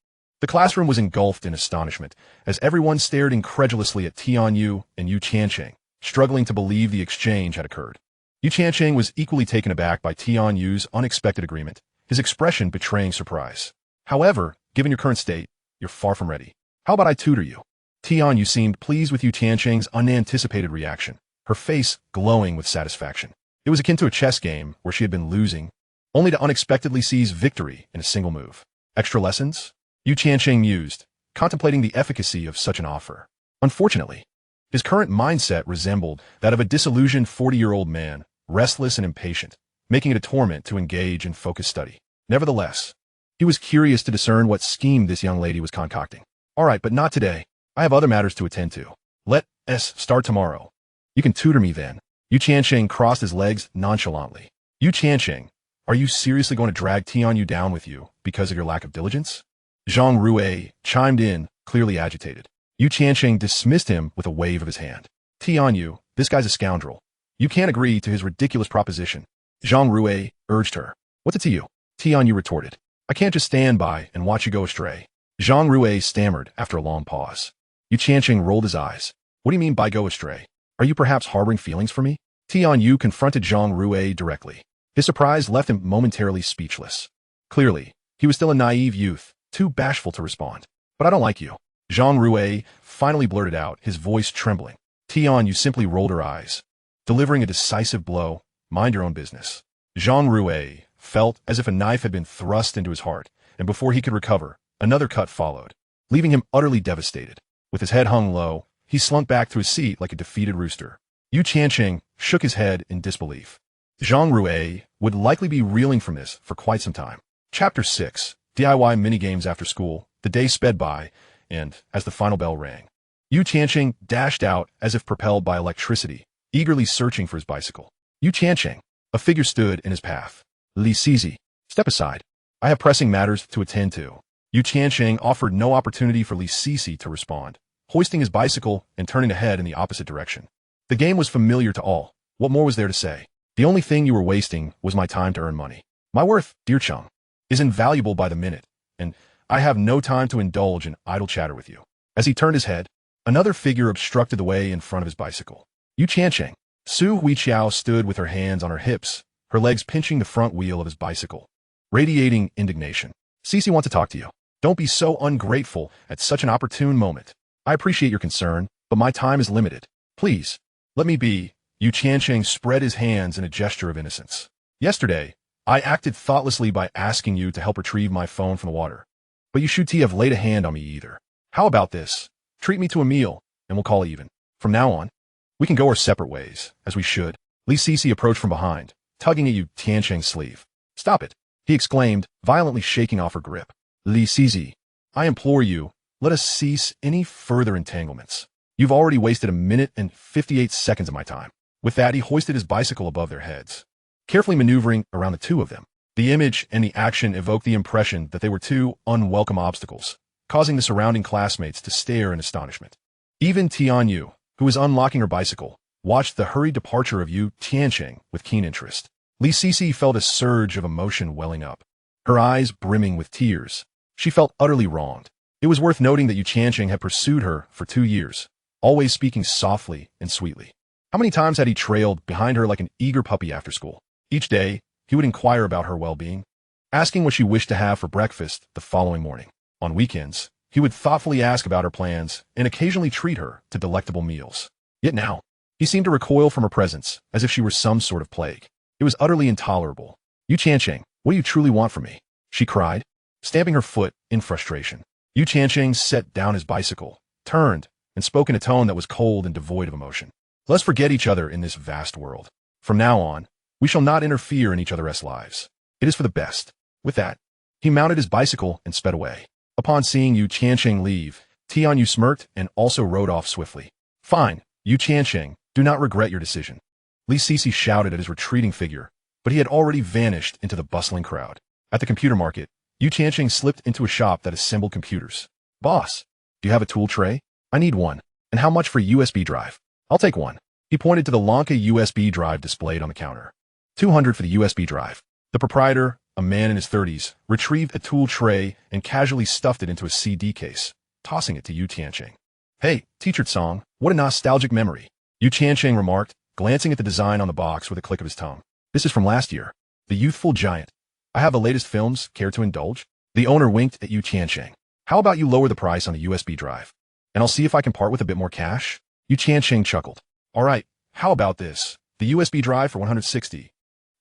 the classroom was engulfed in astonishment as everyone stared incredulously at Tianyu and Tiancheng, struggling to believe the exchange had occurred. Tiancheng was equally taken aback by Tianyu's unexpected agreement, his expression betraying surprise. However, given your current state, you're far from ready. How about I tutor you? Tianyu seemed pleased with Tiancheng's unanticipated reaction, her face glowing with satisfaction. It was akin to a chess game where she had been losing, only to unexpectedly seize victory in a single move. Extra lessons? Tiancheng mused, contemplating the efficacy of such an offer. Unfortunately, his current mindset resembled that of a disillusioned 40-year-old man, restless and impatient, making it a torment to engage in focused study. Nevertheless, he was curious to discern what scheme this young lady was concocting. All right, but not today. I have other matters to attend to. Let us start tomorrow. You can tutor me then. Tiancheng crossed his legs nonchalantly. Tiancheng, are you seriously going to drag Tianyu down with you because of your lack of diligence? Zhang Rui chimed in, clearly agitated. Tiancheng dismissed him with a wave of his hand. Tianyu, this guy's a scoundrel. You can't agree to his ridiculous proposition. Zhang Rui urged her. What's it to you? Tianyu retorted. I can't just stand by and watch you go astray. Zhang Rui stammered after a long pause. Tiancheng rolled his eyes. What do you mean by go astray? Are you perhaps harboring feelings for me? Tianyu confronted Zhang Rui directly. His surprise left him momentarily speechless. Clearly, he was still a naive youth, too bashful to respond. But I don't like you. Zhang Rui finally blurted out, his voice trembling. Tianyu simply rolled her eyes, delivering a decisive blow. Mind your own business. Zhang Rui felt as if a knife had been thrust into his heart, and before he could recover, another cut followed, leaving him utterly devastated. With his head hung low, he slunk back to his seat like a defeated rooster. Tiancheng shook his head in disbelief. Zhang Rui would likely be reeling from this for quite some time. Chapter 6. DIY Minigames After School. The day sped by, and as the final bell rang, Tiancheng dashed out as if propelled by electricity, eagerly searching for his bicycle. Tiancheng, a figure stood in his path. Li Sisi, step aside. I have pressing matters to attend to. Tiancheng offered no opportunity for Li Sisi to respond, hoisting his bicycle and turning to head in the opposite direction. The game was familiar to all. What more was there to say? The only thing you were wasting was my time to earn money. My worth, dear Chung, is invaluable by the minute, and I have no time to indulge in idle chatter with you. As he turned his head, another figure obstructed the way in front of his bicycle. Tiancheng. Su Huiqiao stood with her hands on her hips, her legs pinching the front wheel of his bicycle, radiating indignation. Cece wants to talk to you. Don't be so ungrateful at such an opportune moment. I appreciate your concern, but my time is limited. Please, let me be. Tiancheng spread his hands in a gesture of innocence. Yesterday, I acted thoughtlessly by asking you to help retrieve my phone from the water. But you shouldn't have laid a hand on me either. How about this? Treat me to a meal, and we'll call even. From now on, we can go our separate ways, as we should. Li Sisi approached from behind, tugging at Yu Tiancheng's sleeve. "Stop it," he exclaimed, violently shaking off her grip. "Li Sisi, I implore you, let us cease any further entanglements. You've already wasted 1 minute and 58 seconds of my time." With that, he hoisted his bicycle above their heads, carefully maneuvering around the two of them. The image and the action evoked the impression that they were two unwelcome obstacles, causing the surrounding classmates to stare in astonishment. Even Tianyu, who was unlocking her bicycle, watched the hurried departure of Yu Tiancheng with keen interest. Li Sisi felt a surge of emotion welling up, her eyes brimming with tears. She felt utterly wronged. It was worth noting that Yu Tiancheng had pursued her for 2 years, always speaking softly and sweetly. How many times had he trailed behind her like an eager puppy after school? Each day, he would inquire about her well-being, asking what she wished to have for breakfast the following morning. On weekends, he would thoughtfully ask about her plans and occasionally treat her to delectable meals. Yet now, he seemed to recoil from her presence as if she were some sort of plague. It was utterly intolerable. "Yu Tiancheng, what do you truly want from me?" she cried, stamping her foot in frustration. Yu Tiancheng set down his bicycle, turned, and spoke in a tone that was cold and devoid of emotion. "Let's forget each other in this vast world. From now on, we shall not interfere in each other's lives. It is for the best." With that, he mounted his bicycle and sped away. Upon seeing Yu Tiancheng leave, Tianyu smirked and also rode off swiftly. "Fine, Yu Tiancheng, do not regret your decision." Li Sisi shouted at his retreating figure, but he had already vanished into the bustling crowd. At the computer market, Yu Tiancheng slipped into a shop that assembled computers. "Boss, do you have a tool tray? I need one. And how much for a USB drive?" "I'll take one." He pointed to the Lanka USB drive displayed on the counter. 200 for the USB drive. The proprietor, a man in his 30s, retrieved a tool tray and casually stuffed it into a CD case, tossing it to Yu Tiancheng. "Hey, teacher Song, what a nostalgic memory," Yu Tiancheng remarked, glancing at the design on the box with a click of his tongue. "This is from last year. The Youthful Giant. I have the latest films. Care to indulge?" The owner winked at Yu Tiancheng. "How about you lower the price on the USB drive, and I'll see if I can part with a bit more cash?" Yu Tiancheng chuckled. "All right, how about this? The USB drive for 160.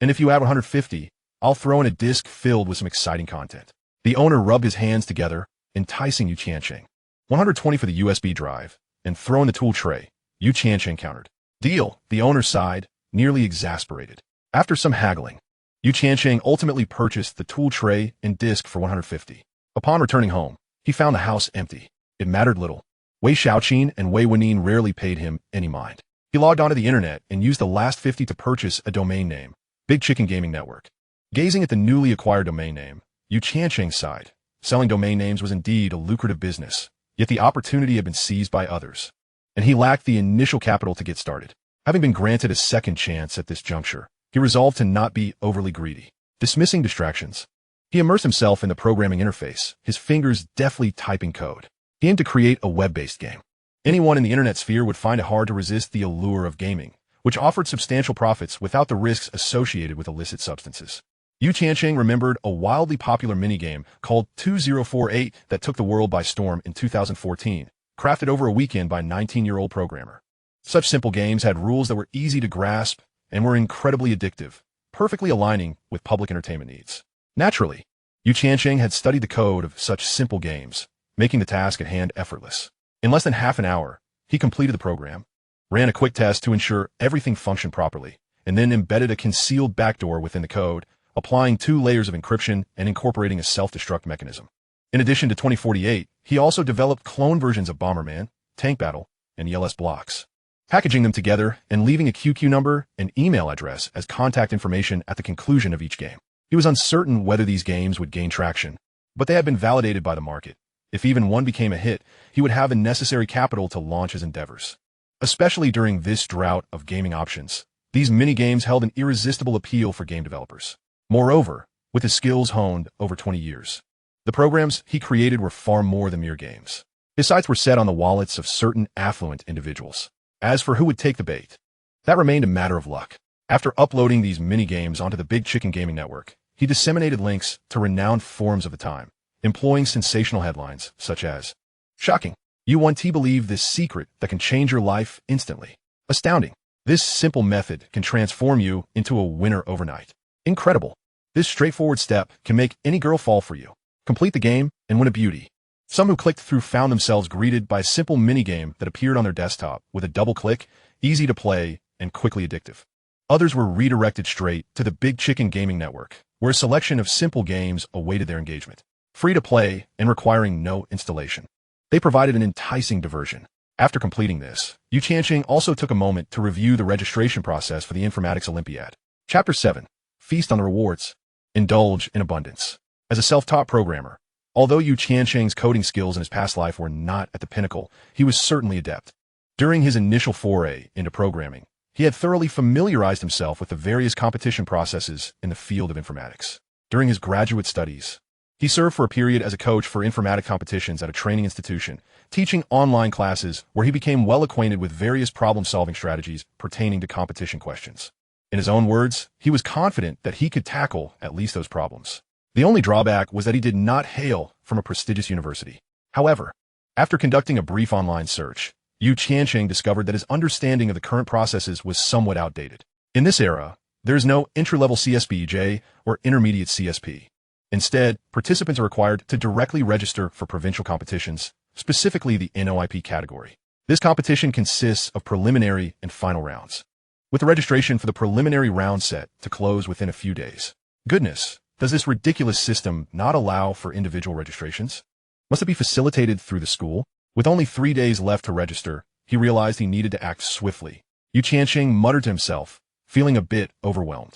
And if you add 150, I'll throw in a disc filled with some exciting content." The owner rubbed his hands together, enticing Yu Tiancheng. 120 for the USB drive, and throw in the tool tray, Yu Tiancheng countered. "Deal," the owner sighed, nearly exasperated. After some haggling, Yu Tiancheng ultimately purchased the tool tray and disc for 150. Upon returning home, he found the house empty. It mattered little. Wei Xiaoqin and Wei Wenin rarely paid him any mind. He logged onto the internet and used the last 50 to purchase a domain name, Big Chicken Gaming Network. Gazing at the newly acquired domain name, Yu Tiancheng sighed. Selling domain names was indeed a lucrative business, yet the opportunity had been seized by others, and he lacked the initial capital to get started. Having been granted a second chance at this juncture, he resolved to not be overly greedy. Dismissing distractions, he immersed himself in the programming interface, his fingers deftly typing code. He aimed to create a web-based game. Anyone in the internet sphere would find it hard to resist the allure of gaming, which offered substantial profits without the risks associated with illicit substances. Yu Tiancheng remembered a wildly popular minigame called 2048 that took the world by storm in 2014, crafted over a weekend by a 19-year-old programmer. Such simple games had rules that were easy to grasp and were incredibly addictive, perfectly aligning with public entertainment needs. Naturally, Yu Tiancheng had studied the code of such simple games, making the task at hand effortless. In less than half an hour, he completed the program, ran a quick test to ensure everything functioned properly, and then embedded a concealed backdoor within the code, applying 2 layers of encryption and incorporating a self-destruct mechanism. In addition to 2048, he also developed clone versions of Bomberman, Tank Battle, and ELS Blocks, packaging them together and leaving a QQ number and email address as contact information at the conclusion of each game. He was uncertain whether these games would gain traction, but they had been validated by the market. If even one became a hit, he would have the necessary capital to launch his endeavors. Especially during this drought of gaming options, these mini-games held an irresistible appeal for game developers. Moreover, with his skills honed over 20 years, the programs he created were far more than mere games. His sights were set on the wallets of certain affluent individuals. As for who would take the bait, that remained a matter of luck. After uploading these mini-games onto the Big Chicken Gaming Network, he disseminated links to renowned forums of the time, employing sensational headlines such as, "Shocking! You 1T believe this secret that can change your life instantly. Astounding! This simple method can transform you into a winner overnight. Incredible! This straightforward step can make any girl fall for you. Complete the game and win a beauty." Some who clicked through found themselves greeted by a simple minigame that appeared on their desktop with a double click, easy to play, and quickly addictive. Others were redirected straight to the Big Chicken Gaming Network, where a selection of simple games awaited their engagement. Free to play and requiring no installation. They provided an enticing diversion. After completing this, Tiancheng also took a moment to review the registration process for the Informatics Olympiad. Chapter 7. Feast on the Rewards. Indulge in abundance. As a self-taught programmer, although Tiancheng's coding skills in his past life were not at the pinnacle, he was certainly adept. During his initial foray into programming, he had thoroughly familiarized himself with the various competition processes in the field of informatics. During his graduate studies, he served for a period as a coach for informatic competitions at a training institution, teaching online classes where he became well acquainted with various problem-solving strategies pertaining to competition questions. In his own words, he was confident that he could tackle at least those problems. The only drawback was that he did not hail from a prestigious university. However, after conducting a brief online search, Tiancheng discovered that his understanding of the current processes was somewhat outdated. In this era, there is no entry-level CSPJ or intermediate CSP. Instead, participants are required to directly register for provincial competitions, specifically the NOIP category. This competition consists of preliminary and final rounds, with the registration for the preliminary round set to close within a few days. Goodness, does this ridiculous system not allow for individual registrations? Must it be facilitated through the school? With only 3 days left to register, he realized he needed to act swiftly. Tiancheng muttered to himself, feeling a bit overwhelmed.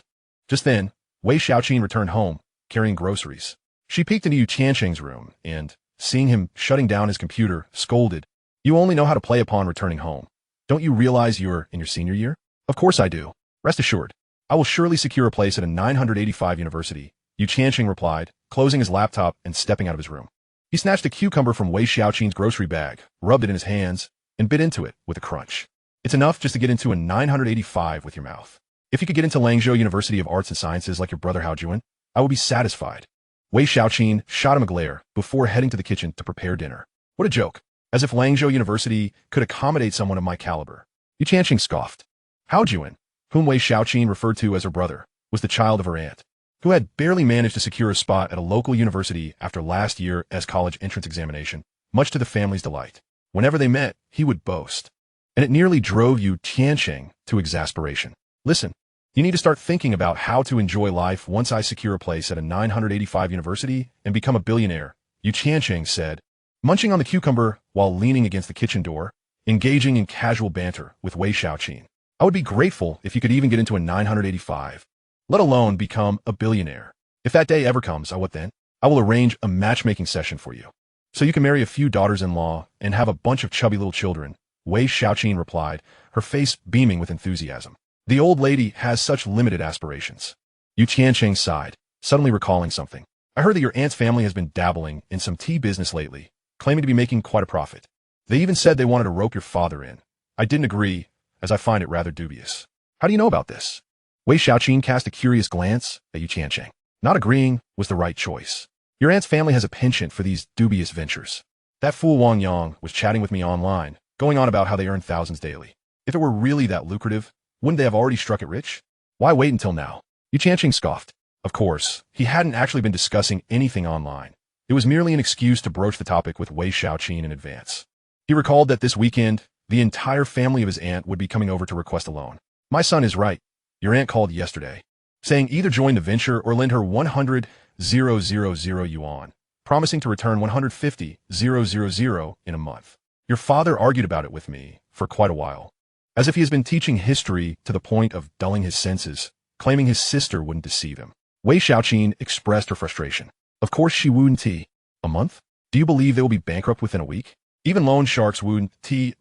Just then, Wei Xiaoqin returned home, carrying groceries. She peeked into Tiancheng's room and, seeing him shutting down his computer, scolded, "You only know how to play upon returning home. Don't you realize you're in your senior year?" "Of course I do. Rest assured, I will surely secure a place at a 985 university," Tiancheng replied, closing his laptop and stepping out of his room. He snatched a cucumber from Wei Xiaoqin's grocery bag, rubbed it in his hands, and bit into it with a crunch. It's enough just to get into a 985 with your mouth. If you could get into Langzhou University of Arts and Sciences like your brother Hao Juan, I would be satisfied. Wei Xiaoqin shot him a glare before heading to the kitchen to prepare dinner. What a joke. As if Langzhou University could accommodate someone of my caliber. Tiancheng scoffed. Hao Juan, whom Wei Xiaoqin referred to as her brother, was the child of her aunt, who had barely managed to secure a spot at a local university after last year's college entrance examination, much to the family's delight. Whenever they met, he would boast. And it nearly drove Tiancheng to exasperation. Listen, you need to start thinking about how to enjoy life once I secure a place at a 985 university and become a billionaire, Tiancheng said, munching on the cucumber while leaning against the kitchen door, engaging in casual banter with Wei Xiaoqin. I would be grateful if you could even get into a 985, let alone become a billionaire. If that day ever comes, what then? I will arrange a matchmaking session for you, so you can marry a few daughters-in-law and have a bunch of chubby little children, Wei Xiaoqin replied, her face beaming with enthusiasm. The old lady has such limited aspirations. Tiancheng sighed, suddenly recalling something. I heard that your aunt's family has been dabbling in some tea business lately, claiming to be making quite a profit. They even said they wanted to rope your father in. I didn't agree, as I find it rather dubious. How do you know about this? Wei Xiaoqin cast a curious glance at Tiancheng. Not agreeing was the right choice. Your aunt's family has a penchant for these dubious ventures. That fool Wang Yang was chatting with me online, going on about how they earn thousands daily. If it were really that lucrative, wouldn't they have already struck it rich? Why wait until now? Tiancheng scoffed. Of course, he hadn't actually been discussing anything online. It was merely an excuse to broach the topic with Wei Xiaoqin in advance. He recalled that this weekend, the entire family of his aunt would be coming over to request a loan. My son is right. Your aunt called yesterday, saying either join the venture or lend her 100,000 yuan, promising to return 150,000 in a month. Your father argued about it with me for quite a while, as if he has been teaching history to the point of dulling his senses, claiming his sister wouldn't deceive him. Wei Xiaoqin expressed her frustration. Of course she wouldn't. A month? Do you believe they will be bankrupt within a week? Even loan sharks wouldn't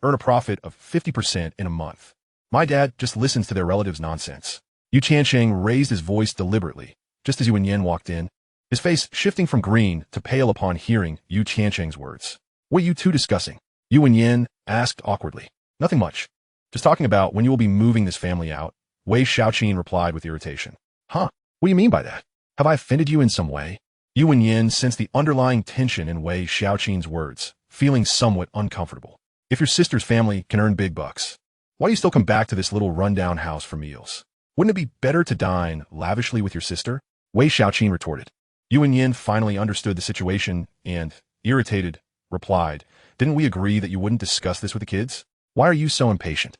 earn a profit of 50% in a month. My dad just listens to their relatives' nonsense. Tiancheng raised his voice deliberately, just as Yuan Yen walked in, his face shifting from green to pale upon hearing Tiancheng's words. What are you two discussing? Yuan Yen asked awkwardly. Nothing much. Just talking about when you will be moving this family out, Wei Xiaoqin replied with irritation. Huh? What do you mean by that? Have I offended you in some way? Yuan Yen sensed the underlying tension in Wei Xiaoqin's words, feeling somewhat uncomfortable. If your sister's family can earn big bucks, why do you still come back to this little rundown house for meals? Wouldn't it be better to dine lavishly with your sister? Wei Xiaoqin retorted. Yuan Yen finally understood the situation and, irritated, replied, Didn't we agree that you wouldn't discuss this with the kids? Why are you so impatient?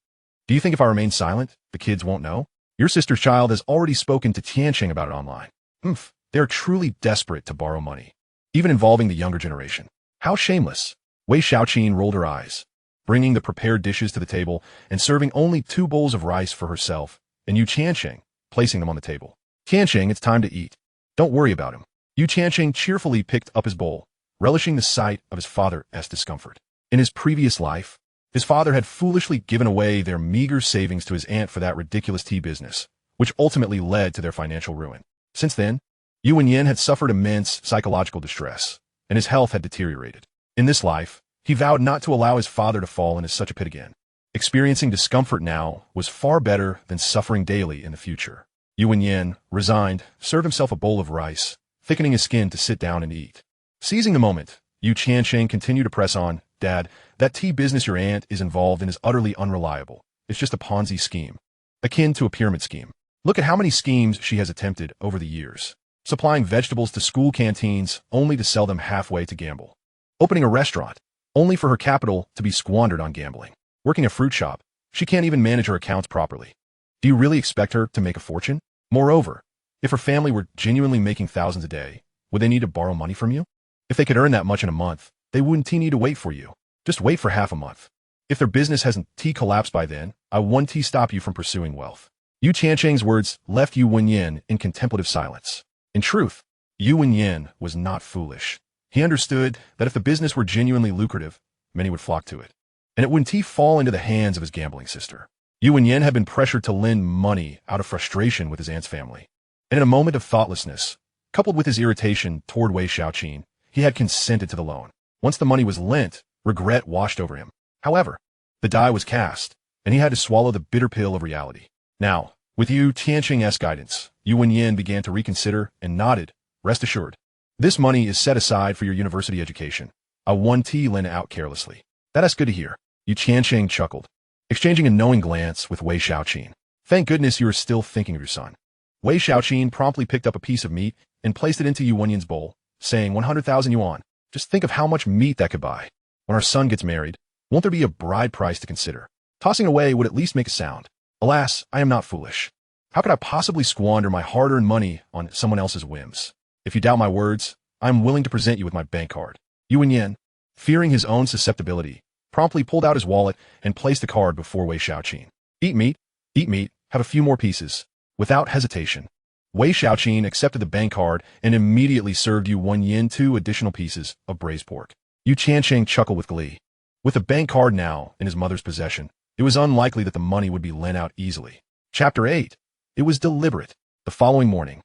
Do you think if I remain silent, the kids won't know? Your sister's child has already spoken to Tiancheng about it online. They are truly desperate to borrow money, even involving the younger generation. How shameless. Wei Xiaoqin rolled her eyes, bringing the prepared dishes to the table and serving only 2 bowls of rice for herself, and Yu Tiancheng placing them on the table. Tiancheng, it's time to eat. Don't worry about him. Yu Tiancheng cheerfully picked up his bowl, relishing the sight of his father's discomfort. In his previous life, his father had foolishly given away their meager savings to his aunt for that ridiculous tea business, which ultimately led to their financial ruin. Since then, Yu Wenyan had suffered immense psychological distress, and his health had deteriorated. In this life, he vowed not to allow his father to fall into such a pit again. Experiencing discomfort now was far better than suffering daily in the future. Yu Wenyan, resigned, served himself a bowl of rice, thickening his skin to sit down and eat. Seizing the moment, Yu Tiancheng continued to press on, "Dad, that tea business your aunt is involved in is utterly unreliable. It's just a Ponzi scheme, akin to a pyramid scheme. Look at how many schemes she has attempted over the years. Supplying vegetables to school canteens only to sell them halfway to gamble. Opening a restaurant, only for her capital to be squandered on gambling. Working a fruit shop, she can't even manage her accounts properly. Do you really expect her to make a fortune? Moreover, if her family were genuinely making thousands a day, would they need to borrow money from you? If they could earn that much in a month, they wouldn't need to wait for you. Just wait for half a month. If their business hasn't collapsed by then, I won't stop you from pursuing wealth." Yu Tiancheng's words left Yu Wenyan in contemplative silence. In truth, Yu Wenyan was not foolish. He understood that if the business were genuinely lucrative, many would flock to it, and it wouldn't fall into the hands of his gambling sister. Yu Wenyan had been pressured to lend money out of frustration with his aunt's family, and in a moment of thoughtlessness, coupled with his irritation toward Wei Xiaoqin, he had consented to the loan. Once the money was lent, regret washed over him. However, the die was cast, and he had to swallow the bitter pill of reality. Now, with Yu Tiancheng's guidance, Yu Wenyan began to reconsider and nodded. "Rest assured, this money is set aside for your university education. I won't lend out carelessly." "That's good to hear." Yu Tiancheng chuckled, exchanging a knowing glance with Wei Xiaoqin. "Thank goodness you are still thinking of your son." Wei Xiaoqin promptly picked up a piece of meat and placed it into Yu Wenyan's bowl, saying, 100,000 yuan. Just think of how much meat that could buy. When our son gets married, won't there be a bride price to consider? Tossing away would at least make a sound. Alas, I am not foolish. How could I possibly squander my hard-earned money on someone else's whims? If you doubt my words, I am willing to present you with my bank card. Yu Wenyan, fearing his own susceptibility, promptly pulled out his wallet and placed the card before Wei Xiaoqin. Eat meat, have a few more pieces." Without hesitation, Wei Xiaoqin accepted the bank card and immediately served Yu Wenyan 2 additional pieces of braised pork. Yu Tiancheng chuckled with glee. With the bank card now in his mother's possession, it was unlikely that the money would be lent out easily. Chapter 8. It was deliberate. The following morning,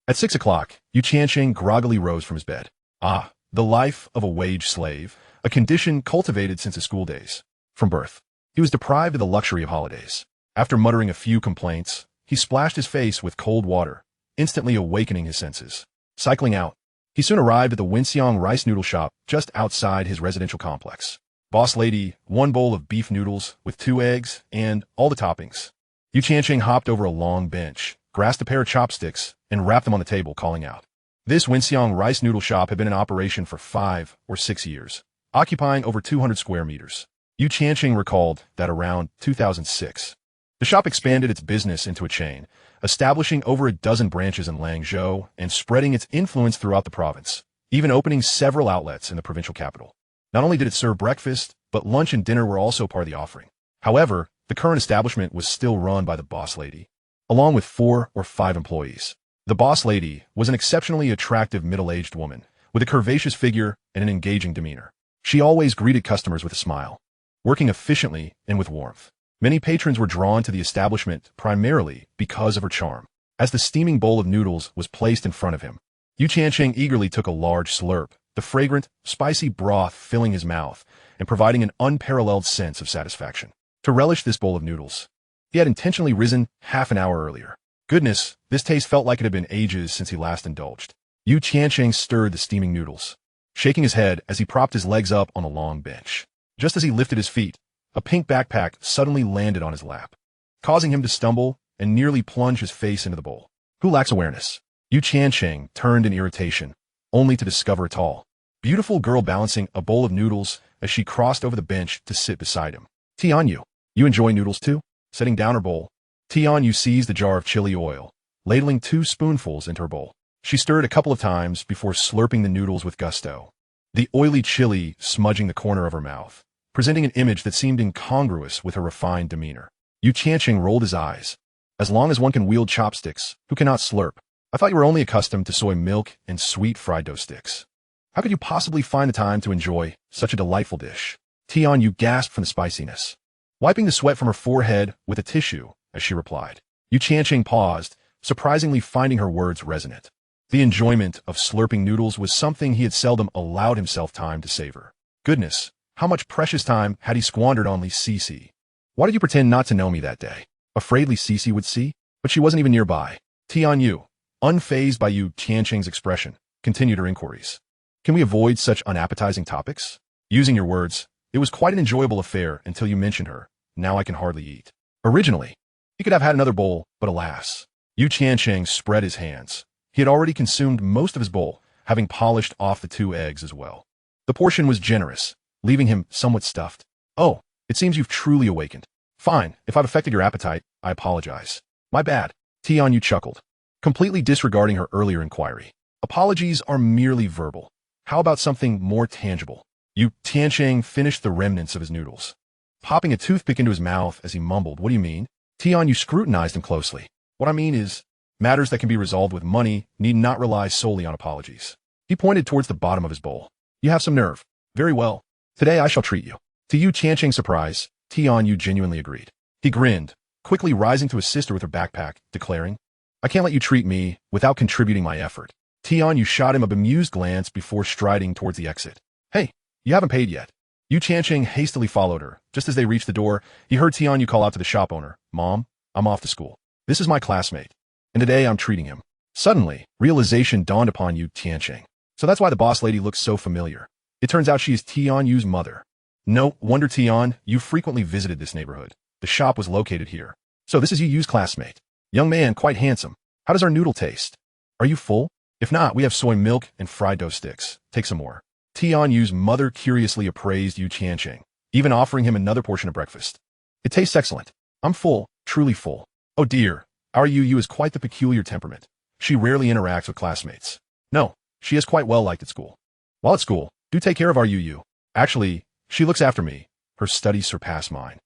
at 6 o'clock, Yu Tiancheng groggily rose from his bed. The life of a wage slave, a condition cultivated since his school days. From birth, he was deprived of the luxury of holidays. After muttering a few complaints, he splashed his face with cold water, instantly awakening his senses. Cycling out, he soon arrived at the Winxiang rice noodle shop just outside his residential complex. "Boss lady, 1 bowl of beef noodles with 2 eggs and all the toppings." Yu Tiancheng hopped over a long bench, grasped a pair of chopsticks, and rapped them on the table, calling out. This Winxiang rice noodle shop had been in operation for 5 or 6 years, occupying over 200 square meters. Yu Tiancheng recalled that around 2006, the shop expanded its business into a chain, establishing over a dozen branches in Langzhou and spreading its influence throughout the province, even opening several outlets in the provincial capital. Not only did it serve breakfast, but lunch and dinner were also part of the offering. However, the current establishment was still run by the boss lady, along with 4 or 5 employees. The boss lady was an exceptionally attractive middle-aged woman, with a curvaceous figure and an engaging demeanor. She always greeted customers with a smile, working efficiently and with warmth. Many patrons were drawn to the establishment primarily because of her charm. As the steaming bowl of noodles was placed in front of him, Yu Tiancheng eagerly took a large slurp, the fragrant, spicy broth filling his mouth and providing an unparalleled sense of satisfaction. To relish this bowl of noodles, he had intentionally risen half an hour earlier. Goodness, this taste felt like it had been ages since he last indulged. Yu Tiancheng stirred the steaming noodles, shaking his head as he propped his legs up on a long bench. Just as he lifted his feet, a pink backpack suddenly landed on his lap, causing him to stumble and nearly plunge his face into the bowl. Who lacks awareness? Yu Tiancheng turned in irritation, only to discover a tall, beautiful girl balancing a bowl of noodles as she crossed over the bench to sit beside him. "Tianyu, you enjoy noodles too?" Setting down her bowl, Tianyu seized the jar of chili oil, ladling 2 spoonfuls into her bowl. She stirred a couple of times before slurping the noodles with gusto, the oily chili smudging the corner of her mouth, presenting an image that seemed incongruous with her refined demeanor. Tiancheng rolled his eyes. As long as one can wield chopsticks, who cannot slurp? I thought you were only accustomed to soy milk and sweet fried dough sticks. How could you possibly find the time to enjoy such a delightful dish? Tianyu gasped from the spiciness, wiping the sweat from her forehead with a tissue as she replied. Tiancheng paused, surprisingly finding her words resonant. The enjoyment of slurping noodles was something he had seldom allowed himself time to savor. Goodness, how much precious time had he squandered on Li Cici? Why did you pretend not to know me that day? Afraid Li Cici would see? But she wasn't even nearby. Tianyu, unfazed by Tiancheng's expression, continued her inquiries. Can we avoid such unappetizing topics? Using your words, it was quite an enjoyable affair until you mentioned her. Now I can hardly eat. Originally, he could have had another bowl, but alas. Tiancheng spread his hands. He had already consumed most of his bowl, having polished off the 2 eggs as well. The portion was generous, leaving him somewhat stuffed. Oh, it seems you've truly awakened. Fine, if I've affected your appetite, I apologize. My bad. Tianyu chuckled, completely disregarding her earlier inquiry. Apologies are merely verbal. How about something more tangible? Tiancheng finished the remnants of his noodles, popping a toothpick into his mouth as he mumbled, "What do you mean?" Tianyu scrutinized him closely. "What I mean is, matters that can be resolved with money need not rely solely on apologies." He pointed towards the bottom of his bowl. "You have some nerve. Very well. Today I shall treat you." To Tiancheng's surprise, Tianyu genuinely agreed. He grinned, quickly rising to assist her with her backpack, declaring, "I can't let you treat me without contributing my effort." Tianyu shot him a bemused glance before striding towards the exit. "Hey, you haven't paid yet." Tiancheng hastily followed her. Just as they reached the door, he heard Tianyu call out to the shop owner, "Mom, I'm off to school. This is my classmate, and today I'm treating him." Suddenly, realization dawned upon Tiancheng. So that's why the boss lady looks so familiar. It turns out she is Tianyu's mother. No wonder, Tian, you frequently visited this neighborhood. The shop was located here. So this is Yu's classmate. Young man, quite handsome. How does our noodle taste? Are you full? If not, we have soy milk and fried dough sticks. Take some more. Tianyu's mother curiously appraised Tiancheng, even offering him another portion of breakfast. "It tastes excellent. I'm full, truly full." "Oh dear, our Yu is quite the peculiar temperament. She rarely interacts with classmates." "No, she is quite well liked at school." "While at school, do take care of our Yu. Actually, she looks after me. Her studies surpass mine."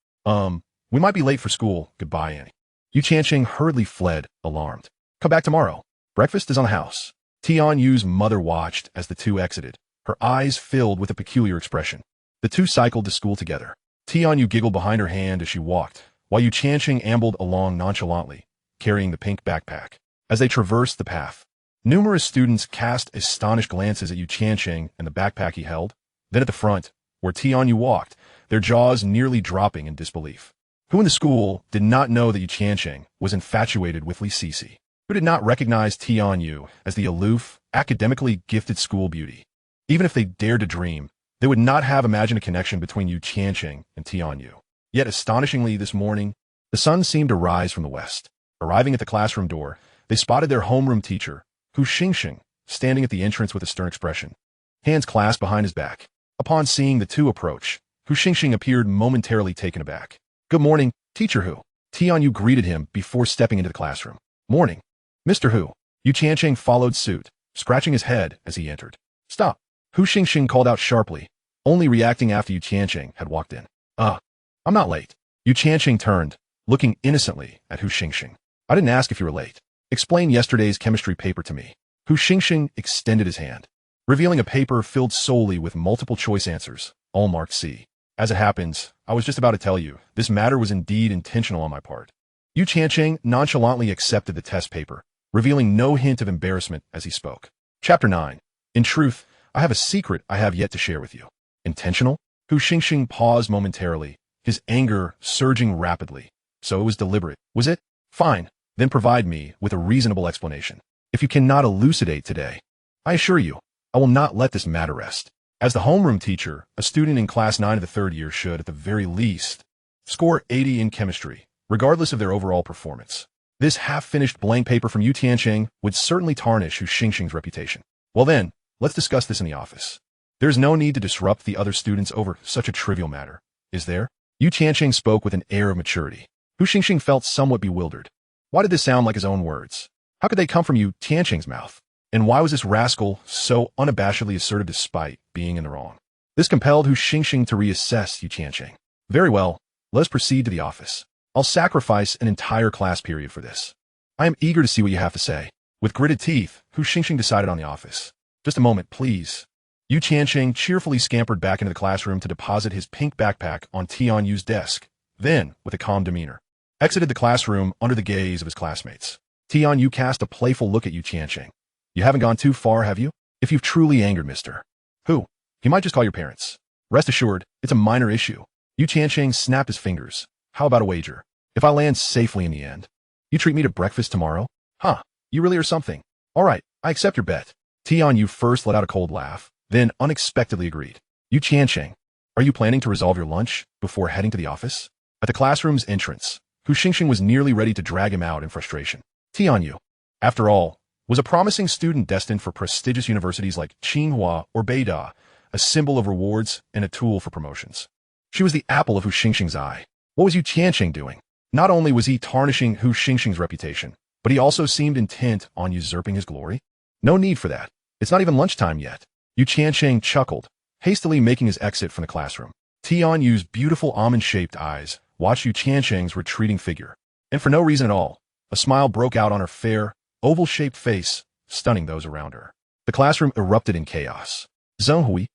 We might be late for school. Goodbye, Annie." Tiancheng hurriedly fled, alarmed. "Come back tomorrow. Breakfast is on the house." Tianyu's mother watched as the two exited, her eyes filled with a peculiar expression. The two cycled to school together. Tianyu giggled behind her hand as she walked, while Tiancheng ambled along nonchalantly, carrying the pink backpack. As they traversed the path, numerous students cast astonished glances at Tiancheng and the backpack he held. Then at the front, where Tianyu walked, their jaws nearly dropping in disbelief. Who in the school did not know that Tiancheng was infatuated with Li Cici? Who did not recognize Tianyu as the aloof, academically gifted school beauty? Even if they dared to dream, they would not have imagined a connection between Tiancheng and Tianyu. Yet astonishingly this morning, the sun seemed to rise from the west. Arriving at the classroom door, they spotted their homeroom teacher, Hu Xingxing, standing at the entrance with a stern expression, hands clasped behind his back. Upon seeing the two approach, Hu Xingxing appeared momentarily taken aback. "Good morning, Teacher Hu." Tianyu greeted him before stepping into the classroom. "Morning, Mr. Hu." Tiancheng followed suit, scratching his head as he entered. "Stop," Hu Xingxing called out sharply, only reacting after Tiancheng had walked in. I'm not late." Tiancheng turned, looking innocently at Hu Xingxing. "I didn't ask if you were late. Explain yesterday's chemistry paper to me." Hu Xingxing extended his hand, revealing a paper filled solely with multiple choice answers, all marked C. "As it happens, I was just about to tell you, this matter was indeed intentional on my part." Tiancheng nonchalantly accepted the test paper, revealing no hint of embarrassment as he spoke. Chapter 9. In truth, I have a secret I have yet to share with you. Intentional? Hu Xingxing paused momentarily, his anger surging rapidly. So it was deliberate, was it? Fine, then provide me with a reasonable explanation. If you cannot elucidate today, I assure you, I will not let this matter rest. As the homeroom teacher, a student in class 9 of the third year should, at the very least, score 80 in chemistry, regardless of their overall performance. This half-finished blank paper from Tiancheng would certainly tarnish Hu Xingxing's reputation. Well then, let's discuss this in the office. There's no need to disrupt the other students over such a trivial matter, is there? Tiancheng spoke with an air of maturity. Hu Xingxing felt somewhat bewildered. Why did this sound like his own words? How could they come from Tiancheng's mouth? And why was this rascal so unabashedly assertive despite being in the wrong? This compelled Hu Xingxing to reassess Tiancheng. Very well, let us proceed to the office. I'll sacrifice an entire class period for this. I am eager to see what you have to say. With gritted teeth, Hu Xingxing decided on the office. Just a moment, please. Tiancheng cheerfully scampered back into the classroom to deposit his pink backpack on Tianyu's desk, then, with a calm demeanor, exited the classroom under the gaze of his classmates. Tianyu cast a playful look at Tiancheng. You haven't gone too far, have you? If you've truly angered Mr. Hu, he might just call your parents. Rest assured, it's a minor issue. Tiancheng snapped his fingers. How about a wager? If I land safely in the end, you treat me to breakfast tomorrow? Huh, you really are something. All right, I accept your bet. Tianyu first let out a cold laugh, then unexpectedly agreed. Tiancheng, are you planning to resolve your lunch before heading to the office? At the classroom's entrance, Hu Xingxing was nearly ready to drag him out in frustration. Tianyu, after all, was a promising student destined for prestigious universities like Tsinghua or Beida, a symbol of rewards and a tool for promotions. She was the apple of Hu Xingxing's eye. What was Tiancheng doing? Not only was he tarnishing Hu Xingxing's reputation, but he also seemed intent on usurping his glory. No need for that. It's not even lunchtime yet. Tiancheng chuckled, hastily making his exit from the classroom. Tianyu's beautiful almond-shaped eyes watched Tiancheng's retreating figure, and for no reason at all, a smile broke out on her fair, oval-shaped face, stunning those around her. The classroom erupted in chaos. Zhenghui,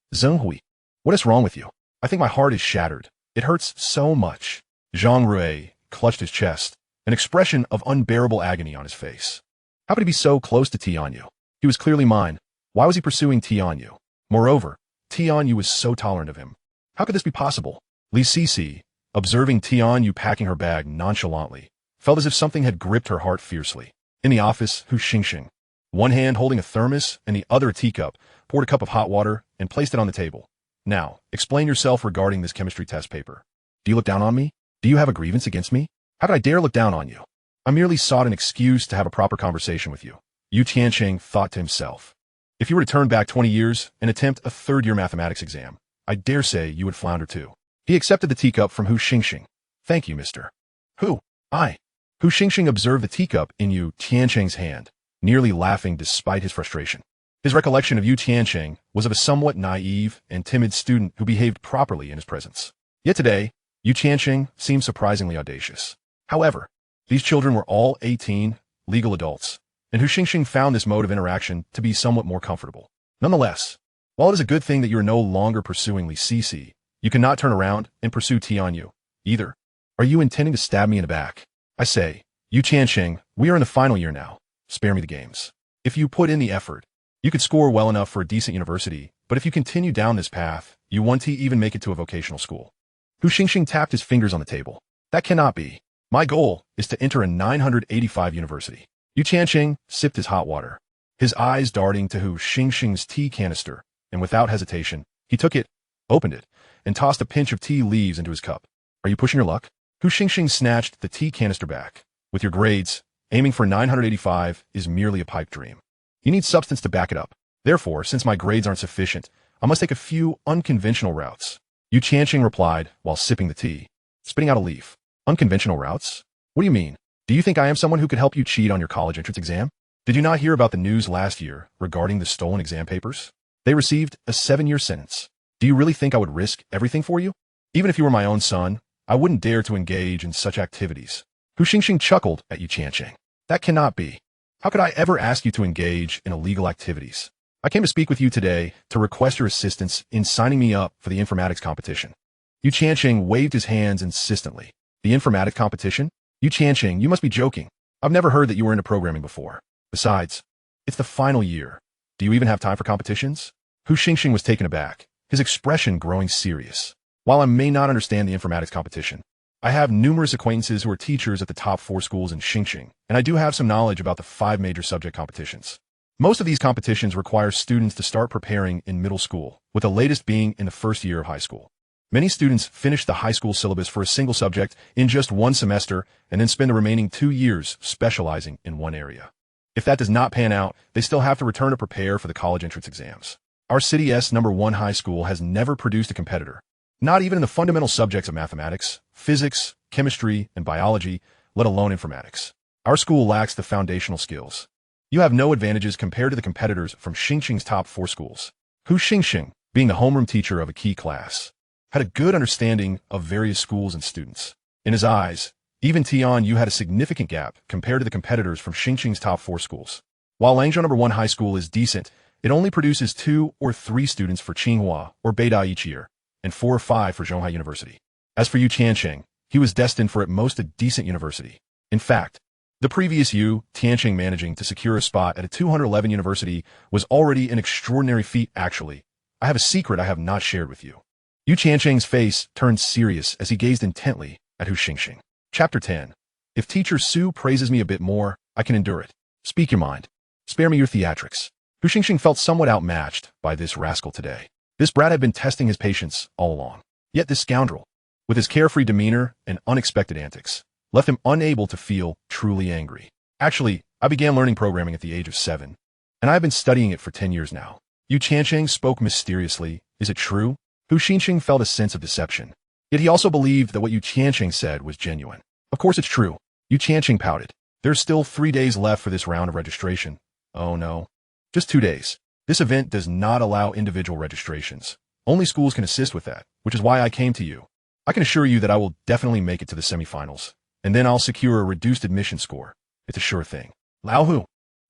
what is wrong with you? I think my heart is shattered. It hurts so much. Zhang Rui clutched his chest, an expression of unbearable agony on his face. How could he be so close to Tianyu? He was clearly mine. Why was he pursuing Tianyu? Moreover, Tianyu was so tolerant of him. How could this be possible? Li Sisi, observing Tianyu packing her bag nonchalantly, felt as if something had gripped her heart fiercely. In the office, Hu Xingxing, one hand holding a thermos and the other a teacup, poured a cup of hot water and placed it on the table. Now, explain yourself regarding this chemistry test paper. Do you look down on me? Do you have a grievance against me? How could I dare look down on you? I merely sought an excuse to have a proper conversation with you. Tiancheng thought to himself. If you were to turn back 20 years and attempt a third-year mathematics exam, I dare say you would flounder too. He accepted the teacup from Hu Xingxing. Thank you, Mr. Hu. Hu Xingxing observed the teacup in Tiancheng's hand, nearly laughing despite his frustration. His recollection of Tiancheng was of a somewhat naive and timid student who behaved properly in his presence. Yet today, Tiancheng seemed surprisingly audacious. However, these children were all 18, legal adults, and Hu Xingxing found this mode of interaction to be somewhat more comfortable. Nonetheless, while it is a good thing that you are no longer pursuing Li Sisi, you cannot turn around and pursue Tianyu, either. Are you intending to stab me in the back? I say, Tiancheng, we are in the final year now. Spare me the games. If you put in the effort, you could score well enough for a decent university, but if you continue down this path, you won't even make it to a vocational school. Hu Xingxing tapped his fingers on the table. That cannot be. My goal is to enter a 985 university. Tiancheng sipped his hot water, his eyes darting to Hu Xingxing's tea canister, and without hesitation, he took it, opened it, and tossed a pinch of tea leaves into his cup. Are you pushing your luck? Hu Xingxing snatched the tea canister back. With your grades, aiming for 985 is merely a pipe dream. You need substance to back it up. Therefore, since my grades aren't sufficient, I must take a few unconventional routes. Tiancheng replied while sipping the tea, spitting out a leaf. Unconventional routes? What do you mean? Do you think I am someone who could help you cheat on your college entrance exam? Did you not hear about the news last year regarding the stolen exam papers? They received a 7-year sentence. Do you really think I would risk everything for you? Even if you were my own son, I wouldn't dare to engage in such activities. Hu Xingxing chuckled at Tiancheng. That cannot be. How could I ever ask you to engage in illegal activities? I came to speak with you today to request your assistance in signing me up for the informatics competition. Tiancheng waved his hands insistently. The informatics competition? Tiancheng, you must be joking. I've never heard that you were into programming before. Besides, it's the final year. Do you even have time for competitions? Hu Xingxing was taken aback, his expression growing serious. While I may not understand the informatics competition, I have numerous acquaintances who are teachers at the top 4 schools in Xingxing, and I do have some knowledge about the 5 major subject competitions. Most of these competitions require students to start preparing in middle school, with the latest being in the first year of high school. Many students finish the high school syllabus for a single subject in just 1 semester and then spend the remaining 2 years specializing in one area. If that does not pan out, they still have to return to prepare for the college entrance exams. Our City S No. 1 high school has never produced a competitor. Not even in the fundamental subjects of mathematics, physics, chemistry, and biology, let alone informatics. Our school lacks the foundational skills. You have no advantages compared to the competitors from Xingqing's top 4 schools. Hu Xingqing, being the homeroom teacher of a key class, had a good understanding of various schools and students. In his eyes, even Tianyu had a significant gap compared to the competitors from Xingqing's top 4 schools. While Langzhou No. 1 High School is decent, it only produces 2 or 3 students for Tsinghua or Beidai each year, and 4 or 5 for Zhonghai University. As for Yu Tiancheng, he was destined for at most a decent university. In fact, the previous Yu Tiancheng managing to secure a spot at a 211 university was already an extraordinary feat. Actually, I have a secret I have not shared with you. Yu Tiancheng's face turned serious as he gazed intently at Hu Xingqing. Chapter 10. If Teacher Su praises me a bit more, I can endure it. Speak your mind. Spare me your theatrics. Hu Xingqing felt somewhat outmatched by this rascal today. This brat had been testing his patience all along. Yet this scoundrel, with his carefree demeanor and unexpected antics, left him unable to feel truly angry. Actually, I began learning programming at the age of 7, and I have been studying it for 10 years now. Yu Tiancheng spoke mysteriously. Is it true? Hu Xingqing felt a sense of deception. Yet he also believed that what Yu Tiancheng said was genuine. Of course it's true. Yu Tiancheng pouted. There's still 3 days left for this round of registration. Oh no. Just 2 days. This event does not allow individual registrations. Only schools can assist with that, which is why I came to you. I can assure you that I will definitely make it to the semifinals, and then I'll secure a reduced admission score. It's a sure thing. Lao Hu,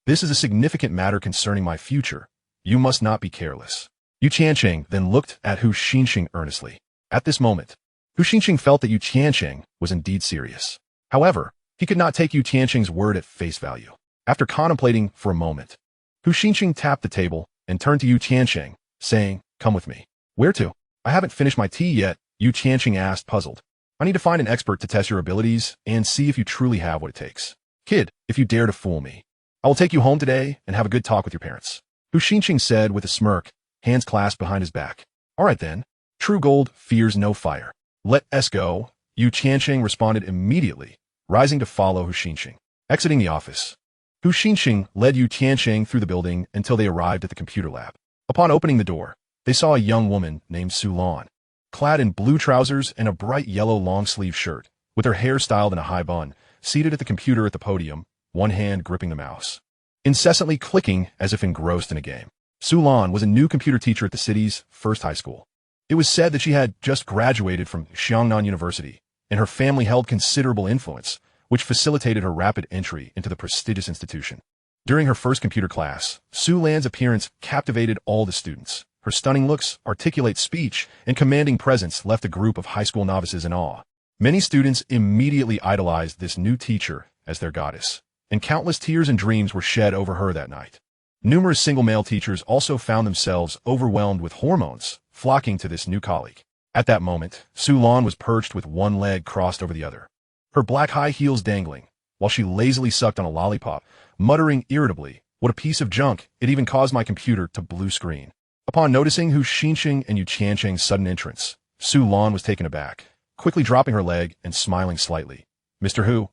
this is a significant matter concerning my future. You must not be careless. Yu Tiancheng then looked at Hu Xingqing earnestly. At this moment, Hu Xingqing felt that Yu Tiancheng was indeed serious. However, he could not take Yu Tiancheng's word at face value. After contemplating for a moment, Hu Xingqing tapped the table and turned to Yu Tiancheng, saying, "Come with me." "Where to?" "I haven't finished my tea yet," Yu Tiancheng asked, puzzled. "I need to find an expert to test your abilities and see if you truly have what it takes. Kid, if you dare to fool me, I will take you home today and have a good talk with your parents," Hu Xingqing said with a smirk, hands clasped behind his back. "All right then. True gold fears no fire. Let us go," Yu Tiancheng responded immediately, rising to follow Hu Xingqing. Exiting the office, Hu Xingqing led Yu Tiancheng through the building until they arrived at the computer lab. Upon opening the door, they saw a young woman named Su Lan, clad in blue trousers and a bright yellow long-sleeve shirt, with her hair styled in a high bun, seated at the computer at the podium, one hand gripping the mouse, incessantly clicking as if engrossed in a game. Su Lan was a new computer teacher at the city's first high school. It was said that she had just graduated from Xiangnan University, and her family held considerable influence, which facilitated her rapid entry into the prestigious institution. During her first computer class, Su Lan's appearance captivated all the students. Her stunning looks, articulate speech, and commanding presence left a group of high school novices in awe. Many students immediately idolized this new teacher as their goddess, and countless tears and dreams were shed over her that night. Numerous single male teachers also found themselves overwhelmed with hormones, flocking to this new colleague. At that moment, Su Lan was perched with one leg crossed over the other, her black high heels dangling, while she lazily sucked on a lollipop, muttering irritably, "What a piece of junk, it even caused my computer to blue screen." Upon noticing Hu Xingqing and Yu Tiancheng's sudden entrance, Su Lan was taken aback, quickly dropping her leg and smiling slightly. "Mr. Hu,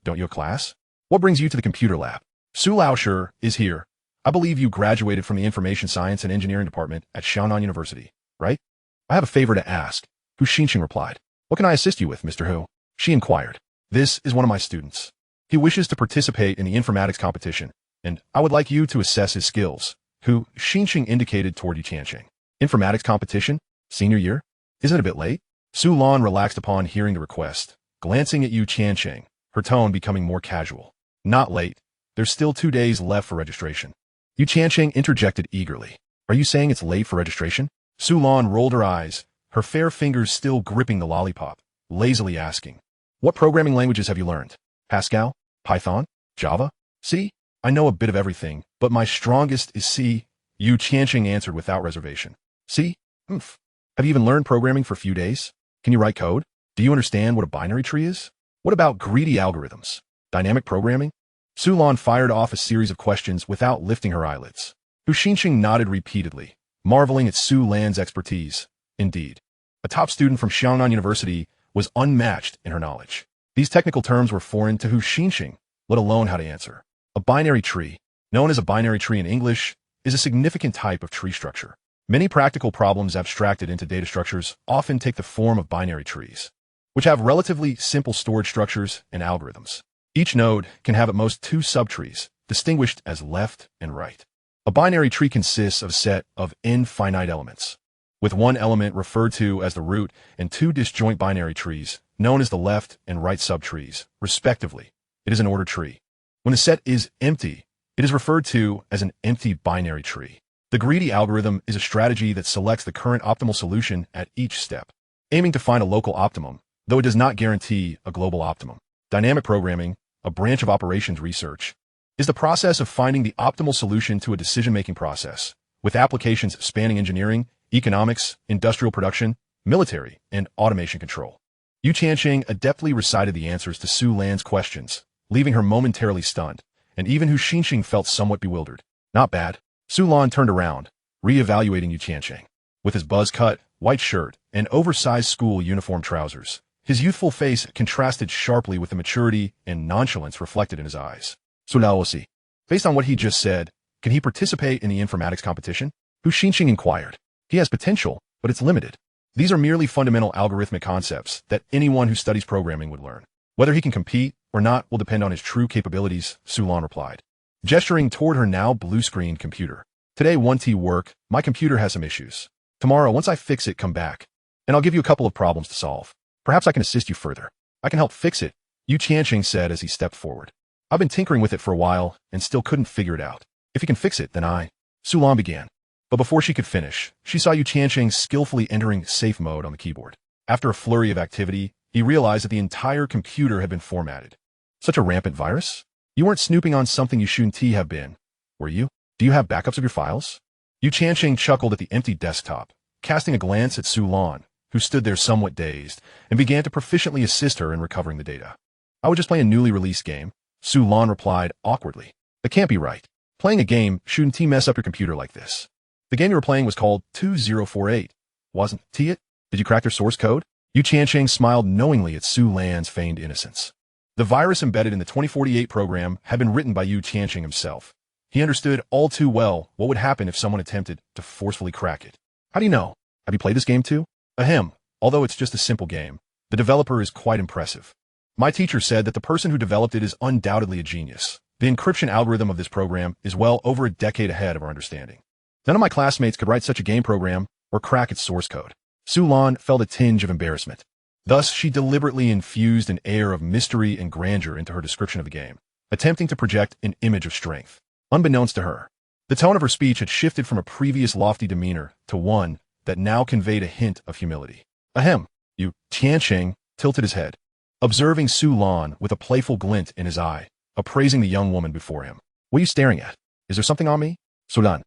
don't you have class? What brings you to the computer lab?" "Su Laoshi is here. I believe you graduated from the Information Science and Engineering Department at Xiangnan University, right?" "I have a favor to ask," Hu Xingqing replied. "What can I assist you with, Mr. Hu?" She inquired. "This is one of my students. He wishes to participate in the informatics competition, and I would like you to assess his skills." Hu Xingqing indicated toward Yu Tiancheng. "Informatics competition? Senior year? Isn't it a bit late?" Su Lan relaxed upon hearing the request, glancing at Yu Tiancheng, her tone becoming more casual. "Not late. There's still 2 days left for registration." Yu Tiancheng interjected eagerly. "Are you saying it's late for registration?" Su Lan rolled her eyes, her fair fingers still gripping the lollipop, lazily asking, "What programming languages have you learned? Pascal? Python? Java? C? I know a bit of everything, but my strongest is C," Yu Tiancheng answered without reservation. "C? Humph. Have you even learned programming for a few days? Can you write code? Do you understand what a binary tree is? What about greedy algorithms? Dynamic programming?" Su Lan fired off a series of questions without lifting her eyelids. Hu Xingqing nodded repeatedly, marveling at Su Lan's expertise. Indeed, a top student from Xiangnan University was unmatched in her knowledge. These technical terms were foreign to Hu Xingqing, let alone how to answer. A binary tree, known as a binary tree in English, is a significant type of tree structure. Many practical problems abstracted into data structures often take the form of binary trees, which have relatively simple storage structures and algorithms. Each node can have at most two subtrees, distinguished as left and right. A binary tree consists of a set of infinite elements, with one element referred to as the root and two disjoint binary trees, known as the left and right subtrees, respectively. It is an ordered tree. When a set is empty, it is referred to as an empty binary tree. The greedy algorithm is a strategy that selects the current optimal solution at each step, aiming to find a local optimum, though it does not guarantee a global optimum. Dynamic programming, a branch of operations research, is the process of finding the optimal solution to a decision-making process, with applications spanning engineering, economics, industrial production, military, and automation control. Yu Tiancheng adeptly recited the answers to Su Lan's questions, leaving her momentarily stunned, and even Hu Xingxing felt somewhat bewildered. Not bad. Su Lan turned around, re-evaluating Yu Tiancheng. With his buzz-cut, white shirt, and oversized school uniform trousers, his youthful face contrasted sharply with the maturity and nonchalance reflected in his eyes. Su Laosi, based on what he just said, can he participate in the informatics competition? Hu Xingxing inquired. He has potential, but it's limited. These are merely fundamental algorithmic concepts that anyone who studies programming would learn. Whether he can compete or not will depend on his true capabilities, Su Lan replied, gesturing toward her now blue-screened computer. Today, 1T work, my computer has some issues. Tomorrow, once I fix it, come back, and I'll give you a couple of problems to solve. Perhaps I can assist you further. I can help fix it, Yu Tiancheng said as he stepped forward. I've been tinkering with it for a while and still couldn't figure it out. If you can fix it, then Su Lan began. But before she could finish, she saw Yu Tiancheng skillfully entering safe mode on the keyboard. After a flurry of activity, he realized that the entire computer had been formatted. Such a rampant virus? You weren't snooping on something you shouldn't have been, were you? Do you have backups of your files? Yu Tiancheng chuckled at the empty desktop, casting a glance at Su Lan, who stood there somewhat dazed, and began to proficiently assist her in recovering the data. I would just play a newly released game, Su Lan replied awkwardly. That can't be right. Playing a game shouldn't mess up your computer like this. The game you were playing was called 2048, wasn't it? Did you crack their source code? Yu Tiancheng smiled knowingly at Su Lan's feigned innocence. The virus embedded in the 2048 program had been written by Yu Tiancheng himself. He understood all too well what would happen if someone attempted to forcefully crack it. How do you know? Have you played this game too? Ahem. Although it's just a simple game, the developer is quite impressive. My teacher said that the person who developed it is undoubtedly a genius. The encryption algorithm of this program is well over a decade ahead of our understanding. None of my classmates could write such a game program or crack its source code. Su Lan felt a tinge of embarrassment. Thus, she deliberately infused an air of mystery and grandeur into her description of the game, attempting to project an image of strength. Unbeknownst to her, the tone of her speech had shifted from a previous lofty demeanor to one that now conveyed a hint of humility. Ahem, Yu Tiancheng tilted his head, observing Su Lan with a playful glint in his eye, appraising the young woman before him. What are you staring at? Is there something on me? Su Lan,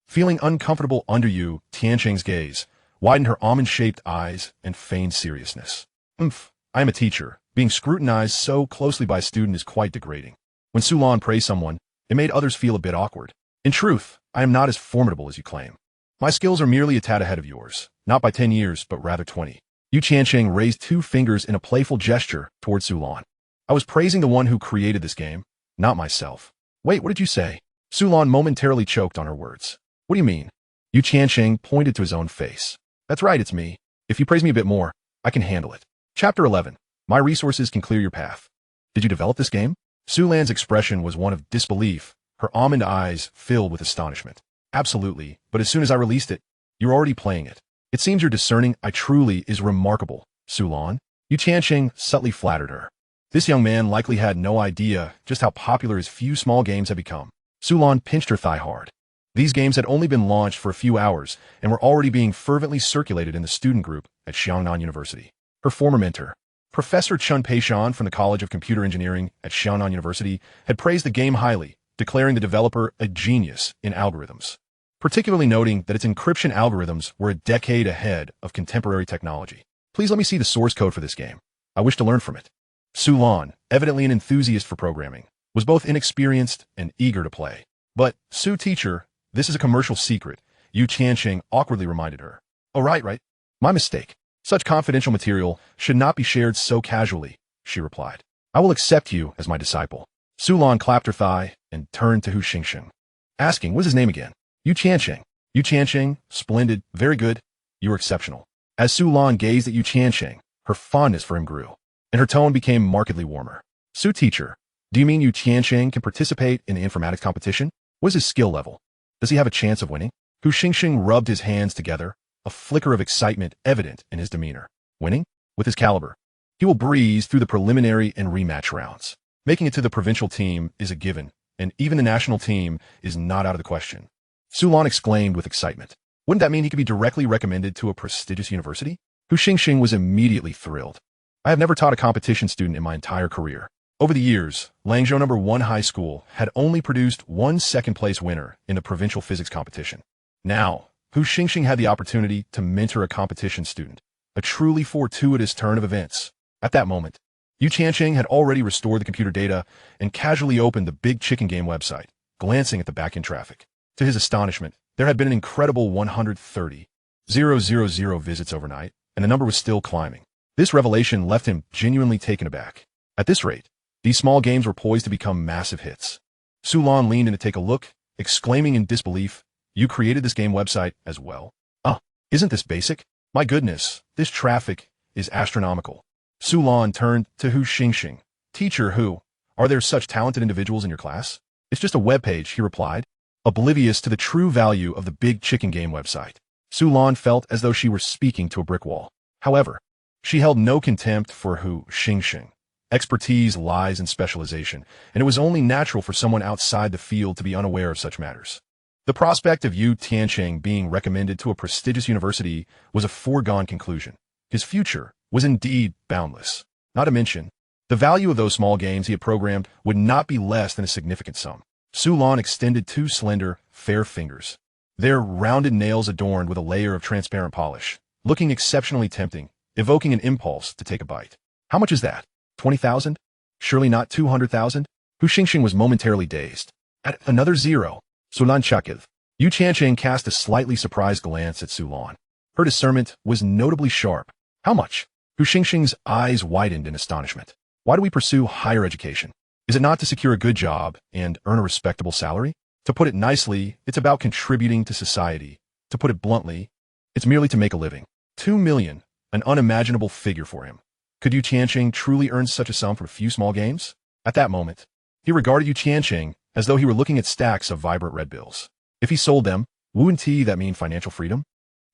feeling uncomfortable under Yu Tiancheng's gaze, widened her almond-shaped eyes and feigned seriousness. I am a teacher. Being scrutinized so closely by a student is quite degrading. When Su Lan praised someone, it made others feel a bit awkward. In truth, I am not as formidable as you claim. My skills are merely a tad ahead of yours, not by 10 years, but rather 20. Yu Tiancheng raised two fingers in a playful gesture toward Su Lan. I was praising the one who created this game, not myself. Wait, what did you say? Su Lan momentarily choked on her words. What do you mean? Yu Tiancheng pointed to his own face. That's right, it's me. If you praise me a bit more, I can handle it. Chapter 11. My resources can clear your path. Did you develop this game? Su Lan's expression was one of disbelief, her almond eyes filled with astonishment. Absolutely, but as soon as I released it, you're already playing it. It seems your discerning eye truly is remarkable, Su Lan. Yu Tiancheng subtly flattered her. This young man likely had no idea just how popular his few small games had become. Su Lan pinched her thigh hard. These games had only been launched for a few hours and were already being fervently circulated in the student group at Xiangnan University. Her former mentor, Professor Chun Peishan from the College of Computer Engineering at Xiangnan University, had praised the game highly, declaring the developer a genius in algorithms, particularly noting that its encryption algorithms were a decade ahead of contemporary technology. Please let me see the source code for this game. I wish to learn from it. Su Lan, evidently an enthusiast for programming, was both inexperienced and eager to play. But, Su teacher, this is a commercial secret, Yu Tiancheng awkwardly reminded her. Oh, right. My mistake. Such confidential material should not be shared so casually, she replied. I will accept you as my disciple. Su Lan clapped her thigh and turned to Hu Xingxing, asking, what's his name again? Yu Tiancheng. Yu Tiancheng, splendid, very good, you are exceptional. As Su Lan gazed at Yu Tiancheng, her fondness for him grew, and her tone became markedly warmer. Su teacher, do you mean Yu Tiancheng can participate in the informatics competition? What is his skill level? Does he have a chance of winning? Hu Xingxing rubbed his hands together, a flicker of excitement evident in his demeanor. Winning? With his caliber, he will breeze through the preliminary and rematch rounds. Making it to the provincial team is a given, and even the national team is not out of the question. Su Lan exclaimed with excitement. Wouldn't that mean he could be directly recommended to a prestigious university? Hu Xingxing was immediately thrilled. I have never taught a competition student in my entire career. Over the years, Langzhou No. 1 High School had only produced one second-place winner in the provincial physics competition. Now, Hu Xingxing had the opportunity to mentor a competition student, a truly fortuitous turn of events. At that moment, Yu Tiancheng had already restored the computer data and casually opened the Big Chicken Game website, glancing at the back-end traffic. To his astonishment, there had been an incredible 130,000 visits overnight, and the number was still climbing. This revelation left him genuinely taken aback. At this rate, these small games were poised to become massive hits. Su Lan leaned in to take a look, exclaiming in disbelief, You created this game website as well? Isn't this basic? My goodness, this traffic is astronomical. Su Lan turned to Hu Xingxing. Teacher Hu, are there such talented individuals in your class? It's just a webpage, he replied, oblivious to the true value of the Big Chicken Game website. Su Lan felt as though she were speaking to a brick wall. However, she held no contempt for Hu Xingxing. Expertise lies in specialization, and it was only natural for someone outside the field to be unaware of such matters. The prospect of Yu Tiancheng being recommended to a prestigious university was a foregone conclusion. His future was indeed boundless. Not to mention, the value of those small games he had programmed would not be less than a significant sum. Su Lan extended two slender, fair fingers, their rounded nails adorned with a layer of transparent polish, looking exceptionally tempting, evoking an impulse to take a bite. How much is that? 20,000? Surely not 200,000? Hu Xingxing was momentarily dazed. At another zero, Su Lan chuckled. Yu Tiancheng cast a slightly surprised glance at Su Lan. Her discernment was notably sharp. How much? Hu Xingxing's eyes widened in astonishment. Why do we pursue higher education? Is it not to secure a good job and earn a respectable salary? To put it nicely, it's about contributing to society. To put it bluntly, it's merely to make a living. 2 million, an unimaginable figure for him. Could Yu Tiancheng truly earn such a sum from a few small games? At that moment, he regarded Yu Tiancheng as though he were looking at stacks of vibrant red bills. If he sold them, wouldn't that mean financial freedom?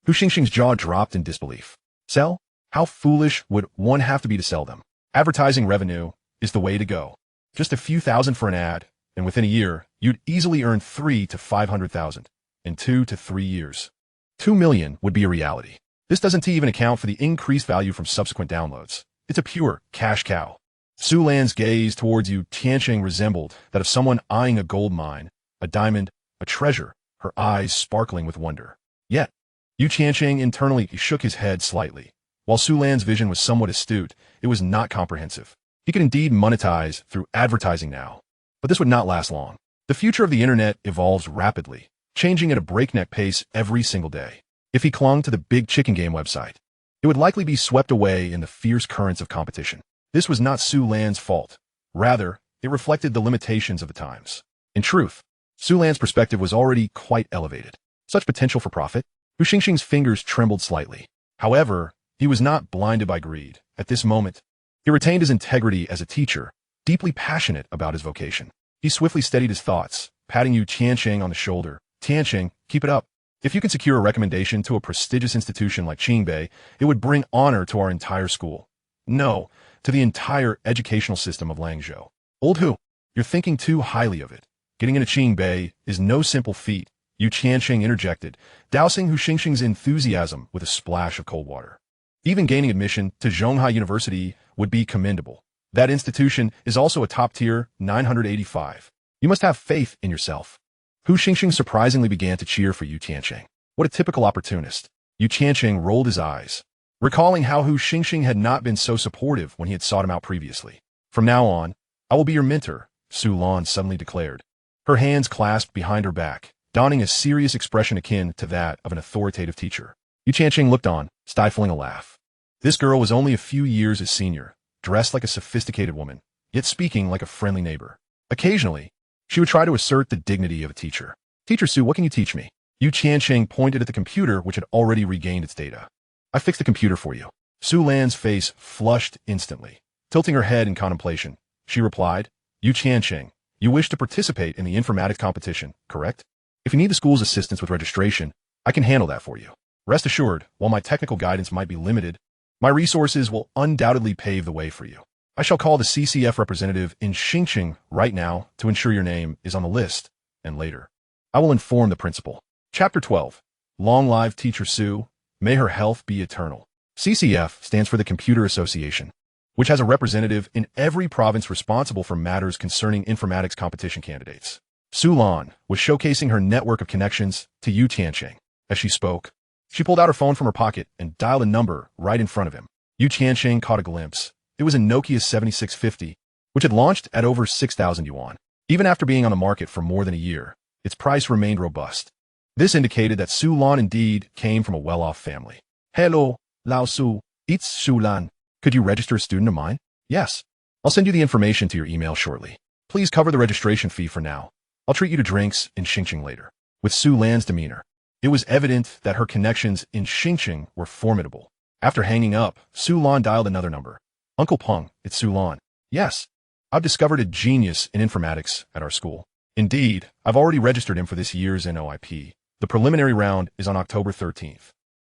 Hu Xingxing's jaw dropped in disbelief. Sell? How foolish would one have to be to sell them? Advertising revenue is the way to go. Just a few thousand for an ad, and within a year, you'd easily earn 300,000 to 500,000. In 2 to 3 years, 2 million would be a reality. This doesn't even account for the increased value from subsequent downloads. It's a pure cash cow. Su Lan's gaze towards Yu Tiancheng resembled that of someone eyeing a gold mine, a diamond, a treasure, her eyes sparkling with wonder. Yet, Yu Tiancheng internally shook his head slightly. While Su Lan's vision was somewhat astute, it was not comprehensive. He could indeed monetize through advertising now, but this would not last long. The future of the internet evolves rapidly, changing at a breakneck pace every single day. If he clung to the Big Chicken Game website, it would likely be swept away in the fierce currents of competition. This was not Su Lan's fault. Rather, it reflected the limitations of the times. In truth, Su Lan's perspective was already quite elevated. Such potential for profit? Hu Xingxing's fingers trembled slightly. However, he was not blinded by greed. At this moment, he retained his integrity as a teacher, deeply passionate about his vocation. He swiftly steadied his thoughts, patting Yu Tiancheng on the shoulder. Tiancheng, keep it up. If you can secure a recommendation to a prestigious institution like Qingbei, it would bring honor to our entire school. No, to the entire educational system of Langzhou. Old Hu, you're thinking too highly of it. Getting into Qingbei is no simple feat, Yu Tiancheng interjected, dousing Hu Xingxing's enthusiasm with a splash of cold water. Even gaining admission to Zhonghai University would be commendable. That institution is also a top-tier 985. You must have faith in yourself. Hu Xingxing surprisingly began to cheer for Yu Tiancheng. What a typical opportunist. Yu Tiancheng rolled his eyes, recalling how Hu Xingxing had not been so supportive when he had sought him out previously. From now on, I will be your mentor, Su Lan suddenly declared, her hands clasped behind her back, donning a serious expression akin to that of an authoritative teacher. Yu Tiancheng looked on, stifling a laugh. This girl was only a few years his senior, dressed like a sophisticated woman, yet speaking like a friendly neighbor. Occasionally, she would try to assert the dignity of a teacher. Teacher Su, what can you teach me? Yu Tiancheng pointed at the computer which had already regained its data. I fixed the computer for you. Su Lan's face flushed instantly. Tilting her head in contemplation, she replied, Yu Tiancheng, you wish to participate in the informatics competition, correct? If you need the school's assistance with registration, I can handle that for you. Rest assured, while my technical guidance might be limited, my resources will undoubtedly pave the way for you. I shall call the CCF representative in Tiancheng right now to ensure your name is on the list, and later, I will inform the principal. Chapter 12. Long live Teacher Su, may her health be eternal. CCF stands for the Computer Association, which has a representative in every province responsible for matters concerning informatics competition candidates. Su Lan was showcasing her network of connections to Yu Tiancheng. As she spoke, she pulled out her phone from her pocket and dialed a number right in front of him. Yu Tiancheng caught a glimpse. It was a Nokia 7650, which had launched at over 6,000 yuan. Even after being on the market for more than a year, its price remained robust. This indicated that Su Lan indeed came from a well-off family. Hello, Lao Su, it's Su Lan. Could you register a student of mine? Yes. I'll send you the information to your email shortly. Please cover the registration fee for now. I'll treat you to drinks in Tiancheng later. With Su Lan's demeanor, it was evident that her connections in Tiancheng were formidable. After hanging up, Su Lan dialed another number. Uncle Peng, it's Su Lan. Yes. I've discovered a genius in informatics at our school. Indeed, I've already registered him for this year's NOIP. The preliminary round is on October 13th.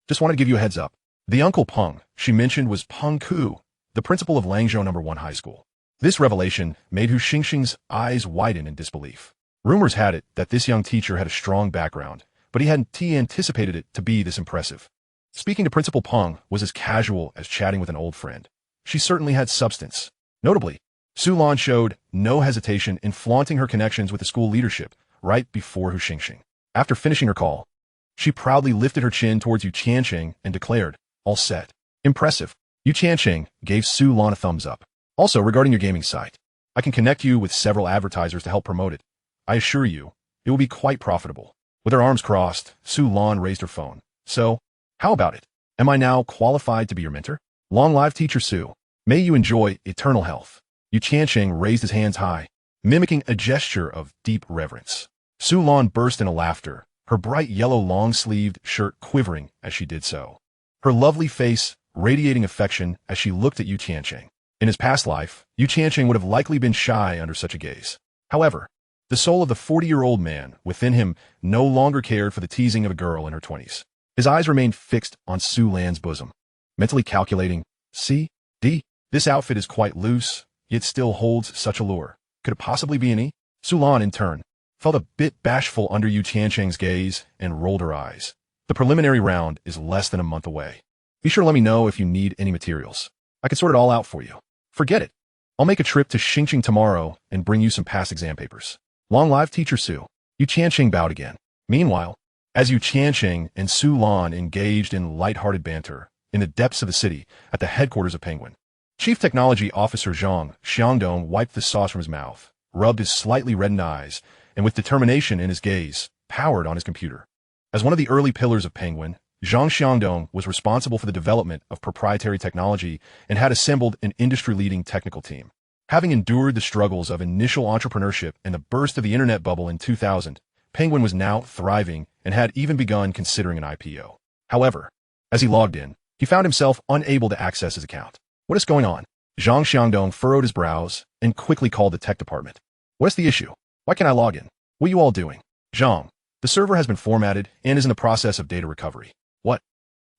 Just wanted to give you a heads up. The Uncle Peng she mentioned was Peng Ku, the principal of Langzhou No. 1 High School. This revelation made Hu Xingxing's eyes widen in disbelief. Rumors had it that this young teacher had a strong background, but he hadn't anticipated it to be this impressive. Speaking to Principal Peng was as casual as chatting with an old friend. She certainly had substance. Notably, Su Lan showed no hesitation in flaunting her connections with the school leadership right before Hu Xingxing. After finishing her call, she proudly lifted her chin towards Yu Tiancheng and declared, all set. Impressive. Yu Tiancheng gave Su Lan a thumbs up. Also, regarding your gaming site, I can connect you with several advertisers to help promote it. I assure you, it will be quite profitable. With her arms crossed, Su Lan raised her phone. So, how about it? Am I now qualified to be your mentor? Long live Teacher Su. May you enjoy eternal health. Yu Tiancheng raised his hands high, mimicking a gesture of deep reverence. Su Lan burst into laughter, her bright yellow long-sleeved shirt quivering as she did so. Her lovely face radiating affection as she looked at Yu Tiancheng. In his past life, Yu Tiancheng would have likely been shy under such a gaze. However, the soul of the 40-year-old man within him no longer cared for the teasing of a girl in her 20s. His eyes remained fixed on Su Lan's bosom, mentally calculating, C.D. This outfit is quite loose, yet still holds such allure. Could it possibly be an E? Su Lan, in turn, felt a bit bashful under Yu Tiancheng's gaze and rolled her eyes. The preliminary round is less than a month away. Be sure to let me know if you need any materials. I can sort it all out for you. Forget it. I'll make a trip to Tiancheng tomorrow and bring you some past exam papers. Long live Teacher Su. Yu Tiancheng bowed again. Meanwhile, as Yu Tiancheng and Su Lan engaged in light-hearted banter in the depths of the city at the headquarters of Penguin, Chief Technology Officer Zhang Xiangdong wiped the sauce from his mouth, rubbed his slightly reddened eyes, and with determination in his gaze, powered on his computer. As one of the early pillars of Penguin, Zhang Xiangdong was responsible for the development of proprietary technology and had assembled an industry-leading technical team. Having endured the struggles of initial entrepreneurship and the burst of the internet bubble in 2000, Penguin was now thriving and had even begun considering an IPO. However, as he logged in, he found himself unable to access his account. What is going on? Zhang Xiangdong furrowed his brows and quickly called the tech department. What is the issue? Why can't I log in? What are you all doing? Zhang, the server has been formatted and is in the process of data recovery. What?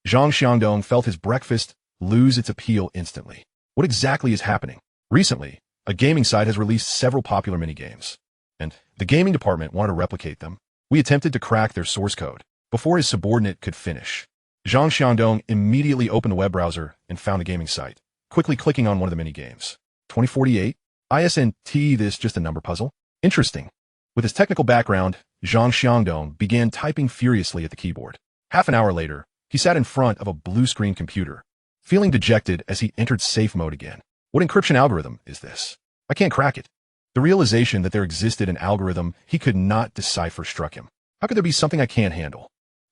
Zhang Xiangdong felt his breakfast lose its appeal instantly. What exactly is happening? Recently, a gaming site has released several popular minigames, and the gaming department wanted to replicate them. We attempted to crack their source code before his subordinate could finish. Zhang Xiangdong immediately opened the web browser and found a gaming site, quickly clicking on one of the minigames. 2048? ISNT, this just a number puzzle? Interesting. With his technical background, Zhang Xiangdong began typing furiously at the keyboard. Half an hour later, he sat in front of a blue-screen computer, feeling dejected as he entered safe mode again. What encryption algorithm is this? I can't crack it. The realization that there existed an algorithm he could not decipher struck him. How could there be something I can't handle?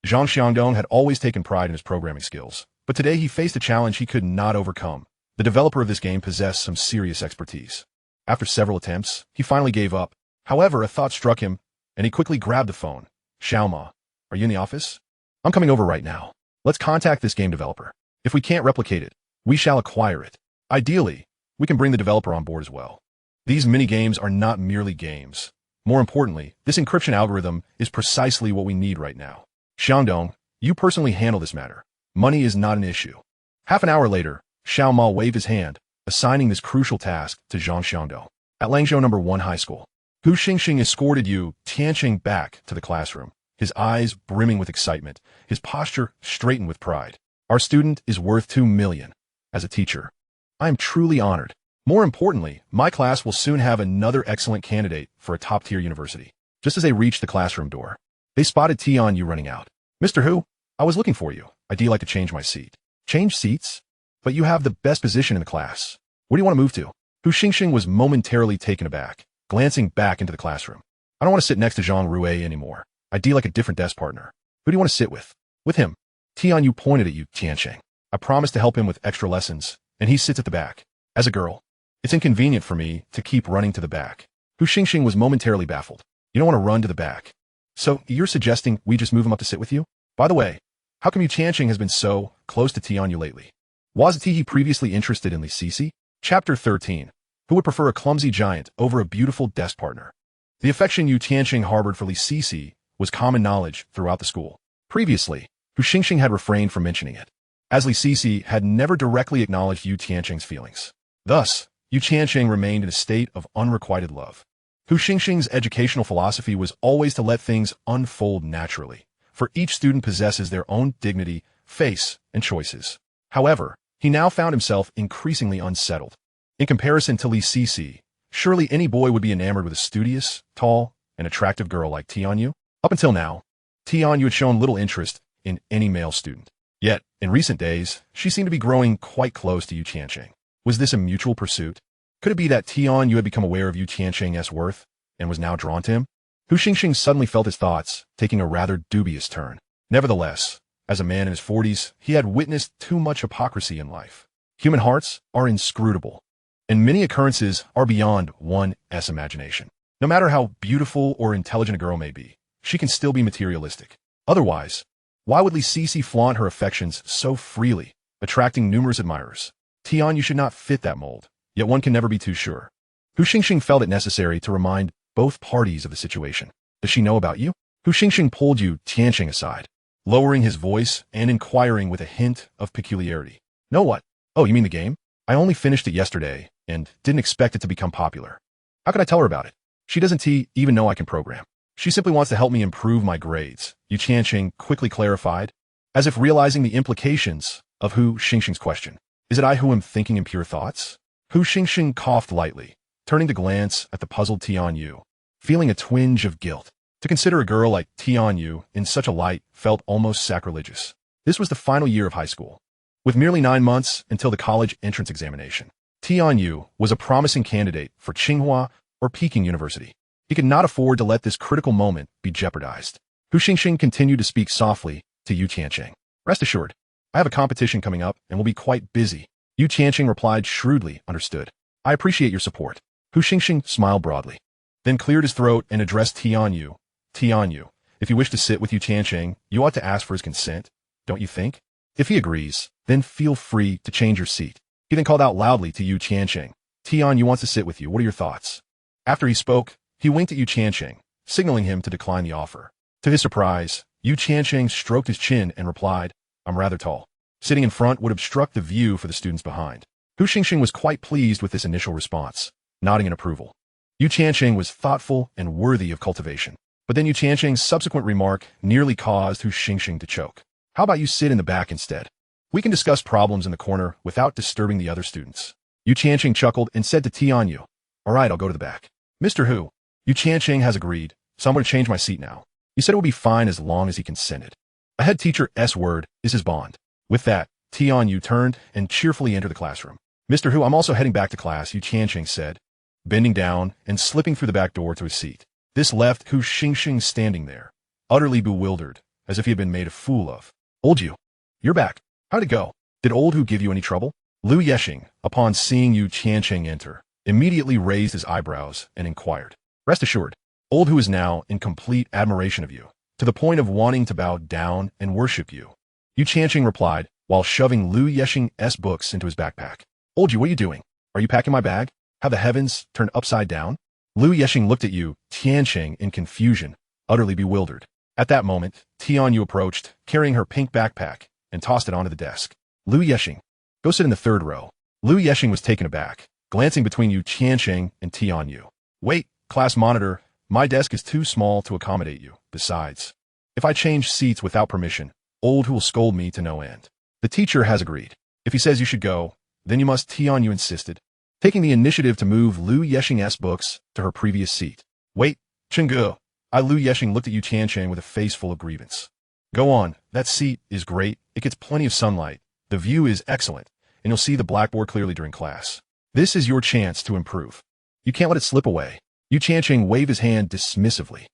Zhang Xiangdong had always taken pride in his programming skills, but today he faced a challenge he could not overcome. The developer of this game possessed some serious expertise. After several attempts, he finally gave up. However, a thought struck him, and he quickly grabbed the phone. Xiaoma, are you in the office? I'm coming over right now. Let's contact this game developer. If we can't replicate it, we shall acquire it. Ideally, we can bring the developer on board as well. These mini-games are not merely games. More importantly, this encryption algorithm is precisely what we need right now. Xiangdong, you personally handle this matter. Money is not an issue. Half an hour later, Xiao Ma waved his hand, assigning this crucial task to Zhang Xiangdong. At Langzhou No. 1 High School, Hu Xingxing escorted Yu Tiancheng back to the classroom, his eyes brimming with excitement, his posture straightened with pride. Our student is worth 2 million. As a teacher, I am truly honored. More importantly, my class will soon have another excellent candidate for a top-tier university. Just as they reached the classroom door, they spotted Tian Yu running out. Mr. Hu, I was looking for you. I'd like to change my seat. Change seats? But you have the best position in the class. Where do you want to move to? Hu Xingxing was momentarily taken aback, glancing back into the classroom. I don't want to sit next to Zhang Rui anymore. I'd like a different desk partner. Who do you want to sit with? With him. Tian Yu pointed at Yu Tiancheng. I promised to help him with extra lessons, and he sits at the back. As a girl, it's inconvenient for me to keep running to the back. Hu Xingxing was momentarily baffled. You don't want to run to the back. So, you're suggesting we just move him up to sit with you? By the way, how come Yu Tiancheng has been so close to Tian Yu lately? Wasn't he previously interested in Li Sisi? Chapter 13. Who would prefer a clumsy giant over a beautiful desk partner? The affection Yu Tiancheng harbored for Li Sisi was common knowledge throughout the school. Previously, Hu Xingxing had refrained from mentioning it, as Li Sisi had never directly acknowledged Yu Tiancheng's feelings. Thus, Yu Tiancheng remained in a state of unrequited love. Hu Xingxing's educational philosophy was always to let things unfold naturally, for each student possesses their own dignity, face, and choices. However, he now found himself increasingly unsettled. In comparison to Li Sisi, surely any boy would be enamored with a studious, tall, and attractive girl like Tian Yu. Up until now, Tian Yu had shown little interest in any male student. Yet, in recent days, she seemed to be growing quite close to Yu Tiancheng. Was this a mutual pursuit? Could it be that Tian Yu had become aware of Yu Tiancheng's worth and was now drawn to him? Hu Xingxing suddenly felt his thoughts taking a rather dubious turn. Nevertheless, as a man in his 40s, he had witnessed too much hypocrisy in life. Human hearts are inscrutable, and many occurrences are beyond one's imagination. No matter how beautiful or intelligent a girl may be, she can still be materialistic. Otherwise, why would Li Sisi flaunt her affections so freely, attracting numerous admirers? Tian Yu should not fit that mold, yet one can never be too sure. Hu Xingxing felt it necessary to remind both parties of the situation. Does she know about you? Hu Xingxing pulled Yu Tiancheng aside, lowering his voice and inquiring with a hint of peculiarity. Know what? Oh, you mean the game? I only finished it yesterday and didn't expect it to become popular. How could I tell her about it? She doesn't even know I can program. She simply wants to help me improve my grades, Yu Tiancheng quickly clarified, as if realizing the implications of Hu Xingxing's question. Is it I who am thinking impure thoughts? Hu Xingxing coughed lightly, turning to glance at the puzzled Tian Yu, feeling a twinge of guilt. To consider a girl like Tian Yu in such a light felt almost sacrilegious. This was the final year of high school. With merely 9 months until the college entrance examination, Tian Yu was a promising candidate for Tsinghua or Peking University. He could not afford to let this critical moment be jeopardized. Hu Xingxing continued to speak softly to Yu Tiancheng. Rest assured, I have a competition coming up and will be quite busy. Yu Tiancheng replied shrewdly, understood. I appreciate your support. Hu Xingxing smiled broadly, then cleared his throat and addressed Tian Yu. Tian Yu, if you wish to sit with Yu Tiancheng, you ought to ask for his consent, don't you think? If he agrees, then feel free to change your seat. He then called out loudly to Yu Tiancheng. Tian Yu wants to sit with you. What are your thoughts? After he spoke, he winked at Yu Tiancheng, signaling him to decline the offer. To his surprise, Yu Tiancheng stroked his chin and replied, I'm rather tall. Sitting in front would obstruct the view for the students behind. Hu Xingxing was quite pleased with this initial response, nodding in approval. Yu Tiancheng was thoughtful and worthy of cultivation. But then Yu Tiancheng's subsequent remark nearly caused Hu Xingxing to choke. How about you sit in the back instead? We can discuss problems in the corner without disturbing the other students. Yu Tiancheng chuckled and said to Tian Yu, all right, I'll go to the back. Mr. Hu, Yu Tiancheng has agreed, so I'm going to change my seat now. He said it would be fine as long as he consented. A head teacher's word is his bond. With that, Tian Yu turned and cheerfully entered the classroom. Mr. Hu, I'm also heading back to class, Yu Tiancheng said, bending down and slipping through the back door to his seat. This left Hu Xingxing standing there, utterly bewildered, as if he had been made a fool of. Old Yu, you're back. How'd it go? Did old Hu give you any trouble? Lu Yexing, upon seeing Yu Tiancheng enter, immediately raised his eyebrows and inquired. Rest assured, old Hu is now in complete admiration of you. to the point of wanting to bow down and worship you. Yu Tiancheng replied, while shoving Lu Yexing's books into his backpack. Old you, what are you doing? Are you packing my bag? Have the heavens turned upside down? Lu Yexing looked at Yu Tiancheng in confusion, utterly bewildered. At that moment, Tianyu approached, carrying her pink backpack, and tossed it onto the desk. Lu Yexing, go sit in the third row. Lu Yexing was taken aback, glancing between Yu Tiancheng and Tianyu. Wait, class monitor, my desk is too small to accommodate you. Besides, if I change seats without permission, old who will scold me to no end. The teacher has agreed. If he says you should go, then you must, Tianyu insisted, taking the initiative to move Lu Yexing's books to her previous seat. Wait, Chengge. Lu Yexing looked at Yu Tiancheng with a face full of grievance. Go on, that seat is great, it gets plenty of sunlight, the view is excellent, and you'll see the blackboard clearly during class. This is your chance to improve. You can't let it slip away. Yu Tiancheng waved his hand dismissively.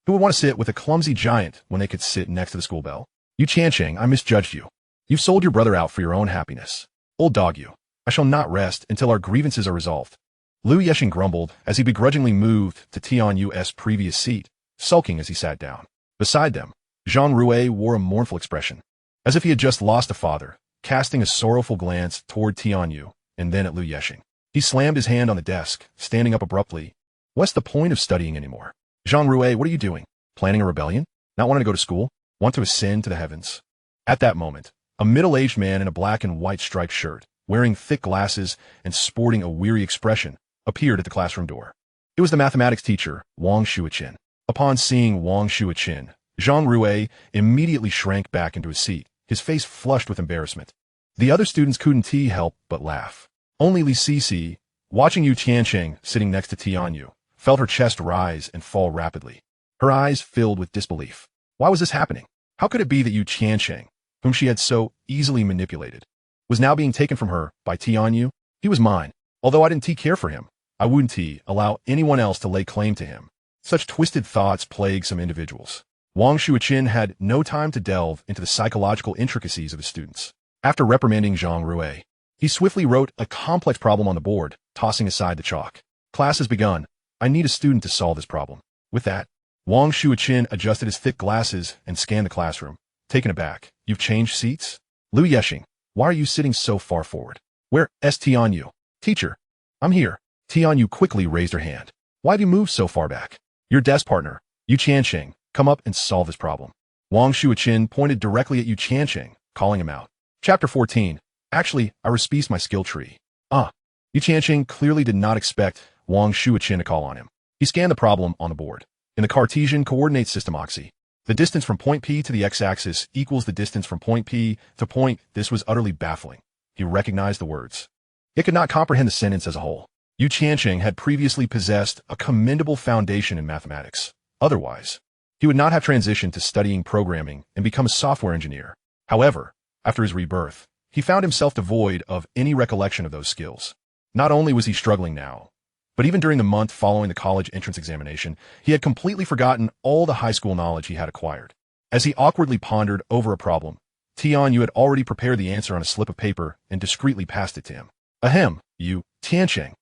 Who would want to sit with a clumsy giant when they could sit next to the school bell? Yu Tiancheng, I misjudged you. You've sold your brother out for your own happiness. Old dog you. I shall not rest until our grievances are resolved. Lu Yexing grumbled as he begrudgingly moved to Tianyu's previous seat, sulking as he sat down. Beside them, Zhang Rui wore a mournful expression, as if he had just lost a father, casting a sorrowful glance toward Tianyu and then at Lu Yexing. He slammed his hand on the desk, standing up abruptly. What's the point of studying anymore? Zhang Rui, what are you doing? Planning a rebellion? Not wanting to go to school? Want to ascend to the heavens? At that moment, a middle-aged man in a black and white striped shirt, wearing thick glasses and sporting a weary expression, appeared at the classroom door. It was the mathematics teacher, Wang Shuoqin. Upon seeing Wang Shuoqin, Zhang Rui immediately shrank back into his seat, his face flushed with embarrassment. The other students couldn't help but laugh. Only Li Sisi, watching Yu Tiancheng sitting next to Tianyu, felt her chest rise and fall rapidly. Her eyes filled with disbelief. Why was this happening? How could it be that Yu Tiancheng, whom she had so easily manipulated, was now being taken from her by Tianyu? He was mine. Although I didn't care for him, I wouldn't allow anyone else to lay claim to him. Such twisted thoughts plague some individuals. Wang Shuoqin had no time to delve into the psychological intricacies of his students. After reprimanding Zhang Rui, he swiftly wrote a complex problem on the board, tossing aside the chalk. Class has begun. I need a student to solve this problem. With that, Wang Shuoqin adjusted his thick glasses and scanned the classroom. Taken aback, you've changed seats? Lu Yexing, why are you sitting so far forward? Where's Tianyu? Teacher, I'm here. Tianyu quickly raised her hand. Why have you moved so far back? Your desk partner, Yu Tiancheng, come up and solve this problem. Wang Shuoqin pointed directly at Yu Tiancheng, calling him out. Chapter 14. Actually, I respected my skill tree. Yu Tiancheng clearly did not expect Wang Shuoqin to call on him. He scanned the problem on the board. In the Cartesian coordinate system oxy, the distance from point P to the x-axis equals the distance from point P to point. This was utterly baffling. He recognized the words. It could not comprehend the sentence as a whole. Yu Tiancheng had previously possessed a commendable foundation in mathematics. Otherwise, he would not have transitioned to studying programming and become a software engineer. However, after his rebirth, he found himself devoid of any recollection of those skills. Not only was he struggling now, but even during the month following the college entrance examination, he had completely forgotten all the high school knowledge he had acquired. As he awkwardly pondered over a problem, Tianyu had already prepared the answer on a slip of paper and discreetly passed it to him. Ahem, Yu Tiancheng,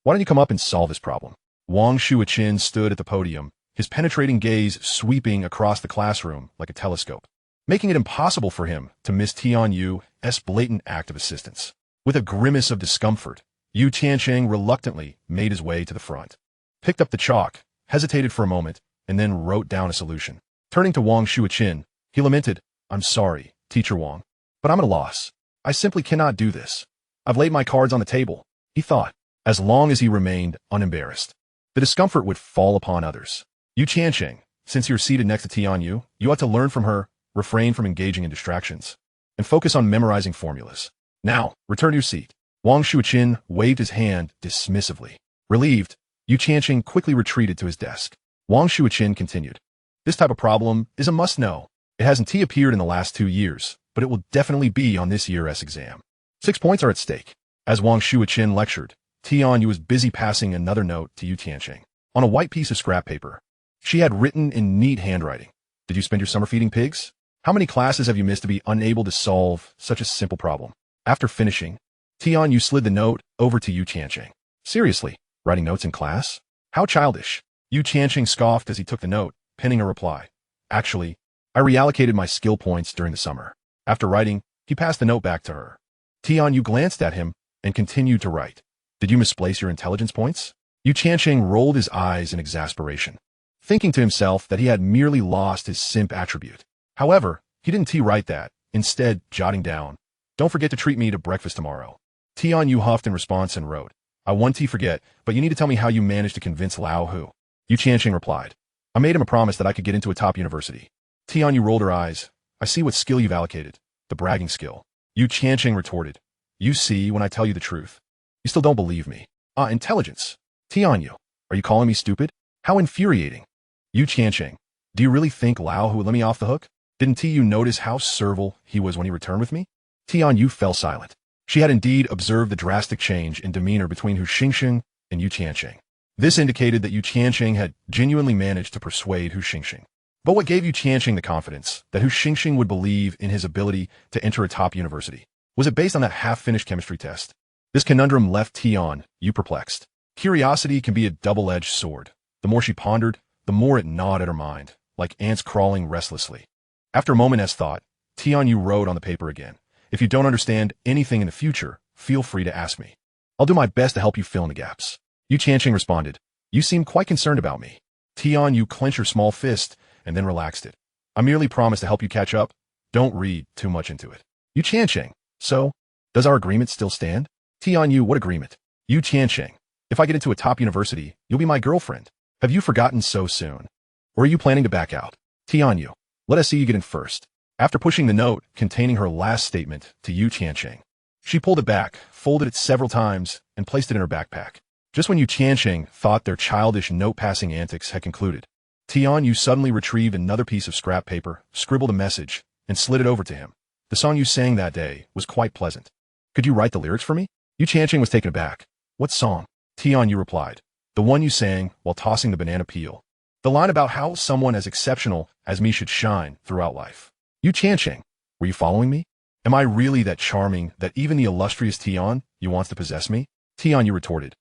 why don't you come up and solve this problem? Wang Shuoqin stood at the podium, his penetrating gaze sweeping across the classroom like a telescope, making it impossible for him to miss Tianyu's blatant act of assistance. With a grimace of discomfort, Yu Tiancheng reluctantly made his way to the front, picked up the chalk, hesitated for a moment, and then wrote down a solution. Turning to Wang Shuoqin, he lamented, I'm sorry, Teacher Wang, but I'm at a loss. I simply cannot do this. I've laid my cards on the table, he thought. As long as he remained unembarrassed, the discomfort would fall upon others. Yu Tiancheng, since you're seated next to Tianyu, you ought to learn from her, refrain from engaging in distractions, and focus on memorizing formulas. Now, return to your seat. Wang Shuoqin waved his hand dismissively. Relieved, Yu Tiancheng quickly retreated to his desk. Wang Shuoqin continued. This type of problem is a must-know. It hasn't appeared in the last 2 years, but it will definitely be on this year's exam. 6 points are at stake. As Wang Shuoqin lectured, Tianyu was busy passing another note to Yu Tiancheng. On a white piece of scrap paper, she had written in neat handwriting. Did you spend your summer feeding pigs? How many classes have you missed to be unable to solve such a simple problem? After finishing, Tianyu slid the note over to Yu Tiancheng. Seriously, writing notes in class? How childish. Yu Tiancheng scoffed as he took the note, penning a reply. Actually, I reallocated my skill points during the summer. After writing, he passed the note back to her. Tianyu glanced at him and continued to write. Did you misplace your intelligence points? Yu Tiancheng rolled his eyes in exasperation, thinking to himself that he had merely lost his simp attribute. However, he didn't write that, instead jotting down, "Don't forget to treat me to breakfast tomorrow." Tianyu huffed in response and wrote, "I won't forget, but you need to tell me how you managed to convince Lao Hu." Yu Tiancheng replied, "I made him a promise that I could get into a top university." Tianyu rolled her eyes. "I see what skill you've allocated, the bragging skill." Yu Tiancheng retorted, "You see when I tell you the truth. You still don't believe me." Intelligence. Tianyu, are you calling me stupid? How infuriating. Yu Tiancheng, do you really think Lao Hu would let me off the hook? Didn't Tianyu notice how servile he was when he returned with me? Tianyu fell silent. She had indeed observed the drastic change in demeanor between Hu Xingxing and Yu Tiancheng. This indicated that Yu Tiancheng had genuinely managed to persuade Hu Xingxing. But what gave Yu Tiancheng the confidence that Hu Xingxing would believe in his ability to enter a top university? Was it based on that half-finished chemistry test? This conundrum left Tianyu perplexed. Curiosity can be a double-edged sword. The more she pondered, the more it gnawed at her mind, like ants crawling restlessly. After a moment's thought, Tianyu wrote on the paper again, "If you don't understand anything in the future, feel free to ask me. I'll do my best to help you fill in the gaps." Yu Tiancheng responded, "You seem quite concerned about me." Tianyu clenched her small fist and then relaxed it. "I merely promise to help you catch up. Don't read too much into it." Yu Tiancheng, "So, does our agreement still stand?" Tianyu, "What agreement?" Yu Tiancheng, "If I get into a top university, you'll be my girlfriend. Have you forgotten so soon? Or are you planning to back out?" Tianyu, "Let us see you get in first." After pushing the note containing her last statement to Yu Tiancheng, she pulled it back, folded it several times, and placed it in her backpack. Just when Yu Tiancheng thought their childish note-passing antics had concluded, Tianyu suddenly retrieved another piece of scrap paper, scribbled a message, and slid it over to him. "The song you sang that day was quite pleasant. Could you write the lyrics for me?" Yu Tiancheng was taken aback. "What song?" Tianyu replied, "The one you sang while tossing the banana peel. The line about how someone as exceptional as me should shine throughout life." Yu Tiancheng, were you following me? Am I really that charming that even the illustrious Tianyu wants to possess me? Tianyu retorted,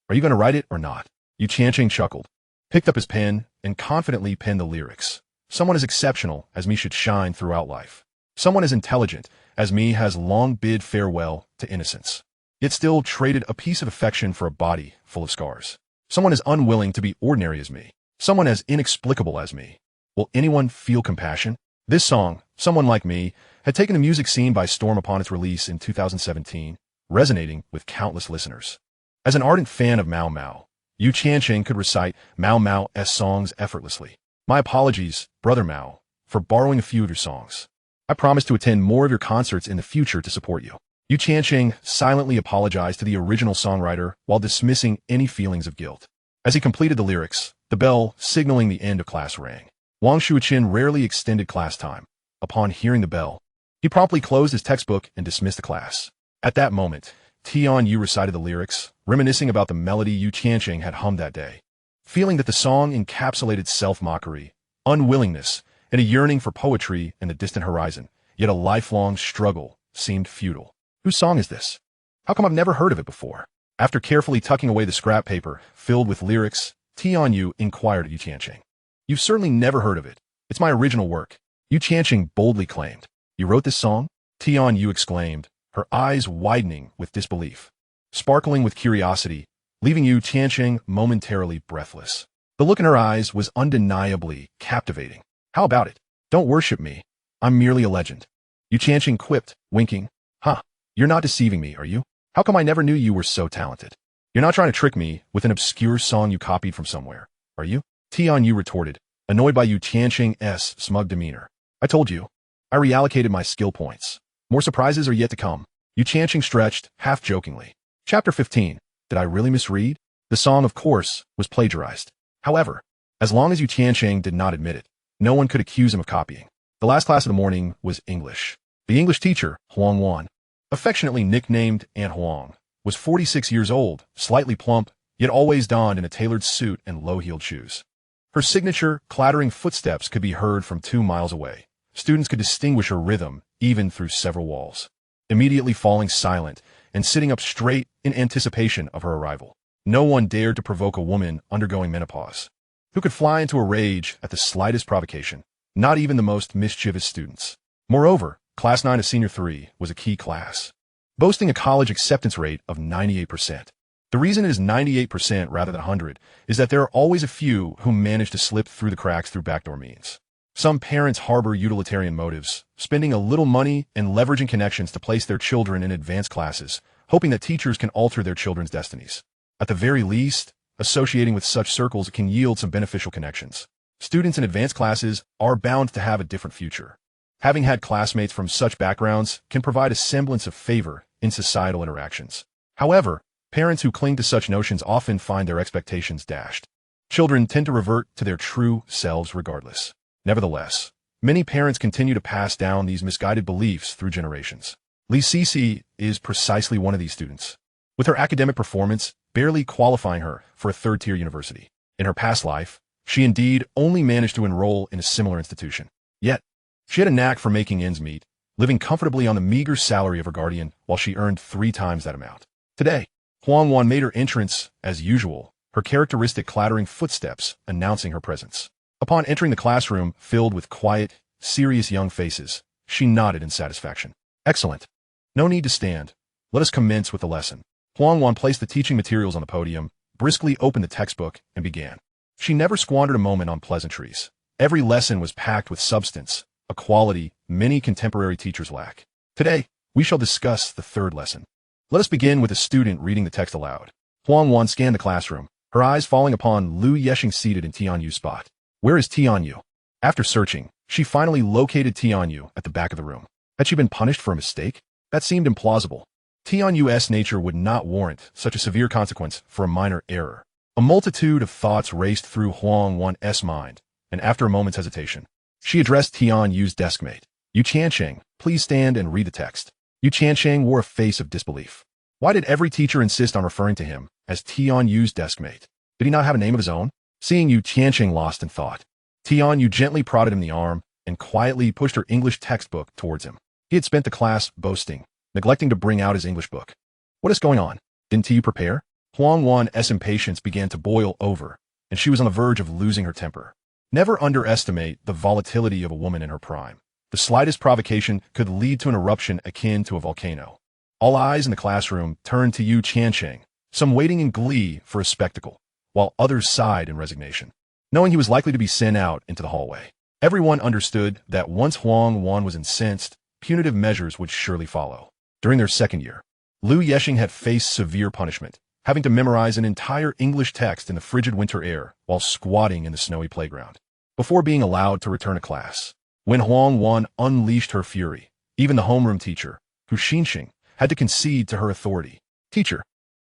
"Are you going to write it or not?" Yu Tiancheng chuckled, picked up his pen, and confidently penned the lyrics. "Someone as exceptional as me should shine throughout life. Someone as intelligent as me has long bid farewell to innocence, yet still traded a piece of affection for a body full of scars. Someone as unwilling to be ordinary as me. Someone as inexplicable as me. Will anyone feel compassion?" This song, Someone Like Me, had taken the music scene by storm upon its release in 2017, resonating with countless listeners. As an ardent fan of Mao Mao, Yu Tiancheng could recite Mao Mao's songs effortlessly. "My apologies, Brother Mao, for borrowing a few of your songs. I promise to attend more of your concerts in the future to support you." Yu Tiancheng silently apologized to the original songwriter while dismissing any feelings of guilt. As he completed the lyrics, the bell signaling the end of class rang. Wang Shuqian rarely extended class time. Upon hearing the bell, he promptly closed his textbook and dismissed the class. At that moment, Tianyu recited the lyrics, reminiscing about the melody Yu Tiancheng had hummed that day. Feeling that the song encapsulated self-mockery, unwillingness, and a yearning for poetry in the distant horizon, yet a lifelong struggle seemed futile. Whose song is this? How come I've never heard of it before? After carefully tucking away the scrap paper filled with lyrics, Tianyu inquired of Yu Tiancheng, "You've certainly never heard of it. It's my original work." Yu Tiancheng boldly claimed, "You wrote this song?" Tianyu exclaimed, her eyes widening with disbelief, sparkling with curiosity, leaving Yu Tiancheng momentarily breathless. The look in her eyes was undeniably captivating. "How about it? Don't worship me. I'm merely a legend." Yu Tiancheng quipped, winking, "Huh, you're not deceiving me, are you? How come I never knew you were so talented? You're not trying to trick me with an obscure song you copied from somewhere, are you?" Tianyu retorted, annoyed by Yu Tiancheng's smug demeanor. "I told you. I reallocated my skill points. More surprises are yet to come." Yu Tiancheng stretched, half-jokingly. Chapter 15. Did I really misread? The song, of course, was plagiarized. However, as long as Yu Tiancheng did not admit it, no one could accuse him of copying. The last class of the morning was English. The English teacher, Huang Wan, affectionately nicknamed Aunt Huang, was 46 years old, slightly plump, yet always donned in a tailored suit and low-heeled shoes. Her signature, clattering footsteps could be heard from 2 miles away. Students could distinguish her rhythm even through several walls. Immediately falling silent and sitting up straight in anticipation of her arrival. No one dared to provoke a woman undergoing menopause, who could fly into a rage at the slightest provocation. not even the most mischievous students. Moreover, Class 9 of Senior 3 was a key class, boasting a college acceptance rate of 98%. The reason it is 98% rather than 100 is that there are always a few who manage to slip through the cracks through backdoor means. Some parents harbor utilitarian motives, spending a little money and leveraging connections to place their children in advanced classes, hoping that teachers can alter their children's destinies. At the very least, associating with such circles can yield some beneficial connections. Students in advanced classes are bound to have a different future. Having had classmates from such backgrounds can provide a semblance of favor in societal interactions. However, parents who cling to such notions often find their expectations dashed. Children tend to revert to their true selves regardless. Nevertheless, many parents continue to pass down these misguided beliefs through generations. Li Cixi is precisely one of these students, with her academic performance barely qualifying her for a third-tier university. In her past life, she indeed only managed to enroll in a similar institution. Yet, she had a knack for making ends meet, living comfortably on the meager salary of her guardian while she earned 3 times that amount. Today, Huang Wan made her entrance as usual, her characteristic clattering footsteps announcing her presence. Upon entering the classroom filled with quiet, serious young faces, she nodded in satisfaction. Excellent. No need to stand. Let us commence with the lesson. Huang Wan placed the teaching materials on the podium, briskly opened the textbook, and began. She never squandered a moment on pleasantries. Every lesson was packed with substance, a quality many contemporary teachers lack. Today, we shall discuss the third lesson. Let us begin with a student reading the text aloud. Huang Wan scanned the classroom, her eyes falling upon Lu Yexing seated in Tianyu's spot. Where is Tianyu? After searching, she finally located Tianyu at the back of the room. Had she been punished for a mistake? That seemed implausible. Tianyu's nature would not warrant such a severe consequence for a minor error. A multitude of thoughts raced through Huang Wan's mind, and after a moment's hesitation, she addressed Tianyu's deskmate. Yu Tiancheng, please stand and read the text. Yu Tiancheng wore a face of disbelief. Why did every teacher insist on referring to him as Tianyu's deskmate? Did he not have a name of his own? Seeing Yu Tiancheng lost in thought, Tianyu gently prodded him in the arm and quietly pushed her English textbook towards him. He had spent the class boasting, neglecting to bring out his English book. What is going on? Didn't you prepare? Huang Wan's impatience began to boil over, and she was on the verge of losing her temper. Never underestimate the volatility of a woman in her prime. The slightest provocation could lead to an eruption akin to a volcano. All eyes in the classroom turned to Yu Tiancheng, some waiting in glee for a spectacle, while others sighed in resignation, knowing he was likely to be sent out into the hallway. Everyone understood that once Huang Wan was incensed, punitive measures would surely follow. During their second year, Lu Yexing had faced severe punishment, having to memorize an entire English text in the frigid winter air while squatting in the snowy playground, before being allowed to return to class. When Huang Wan unleashed her fury, even the homeroom teacher, Hu Xinxing, had to concede to her authority. Teacher,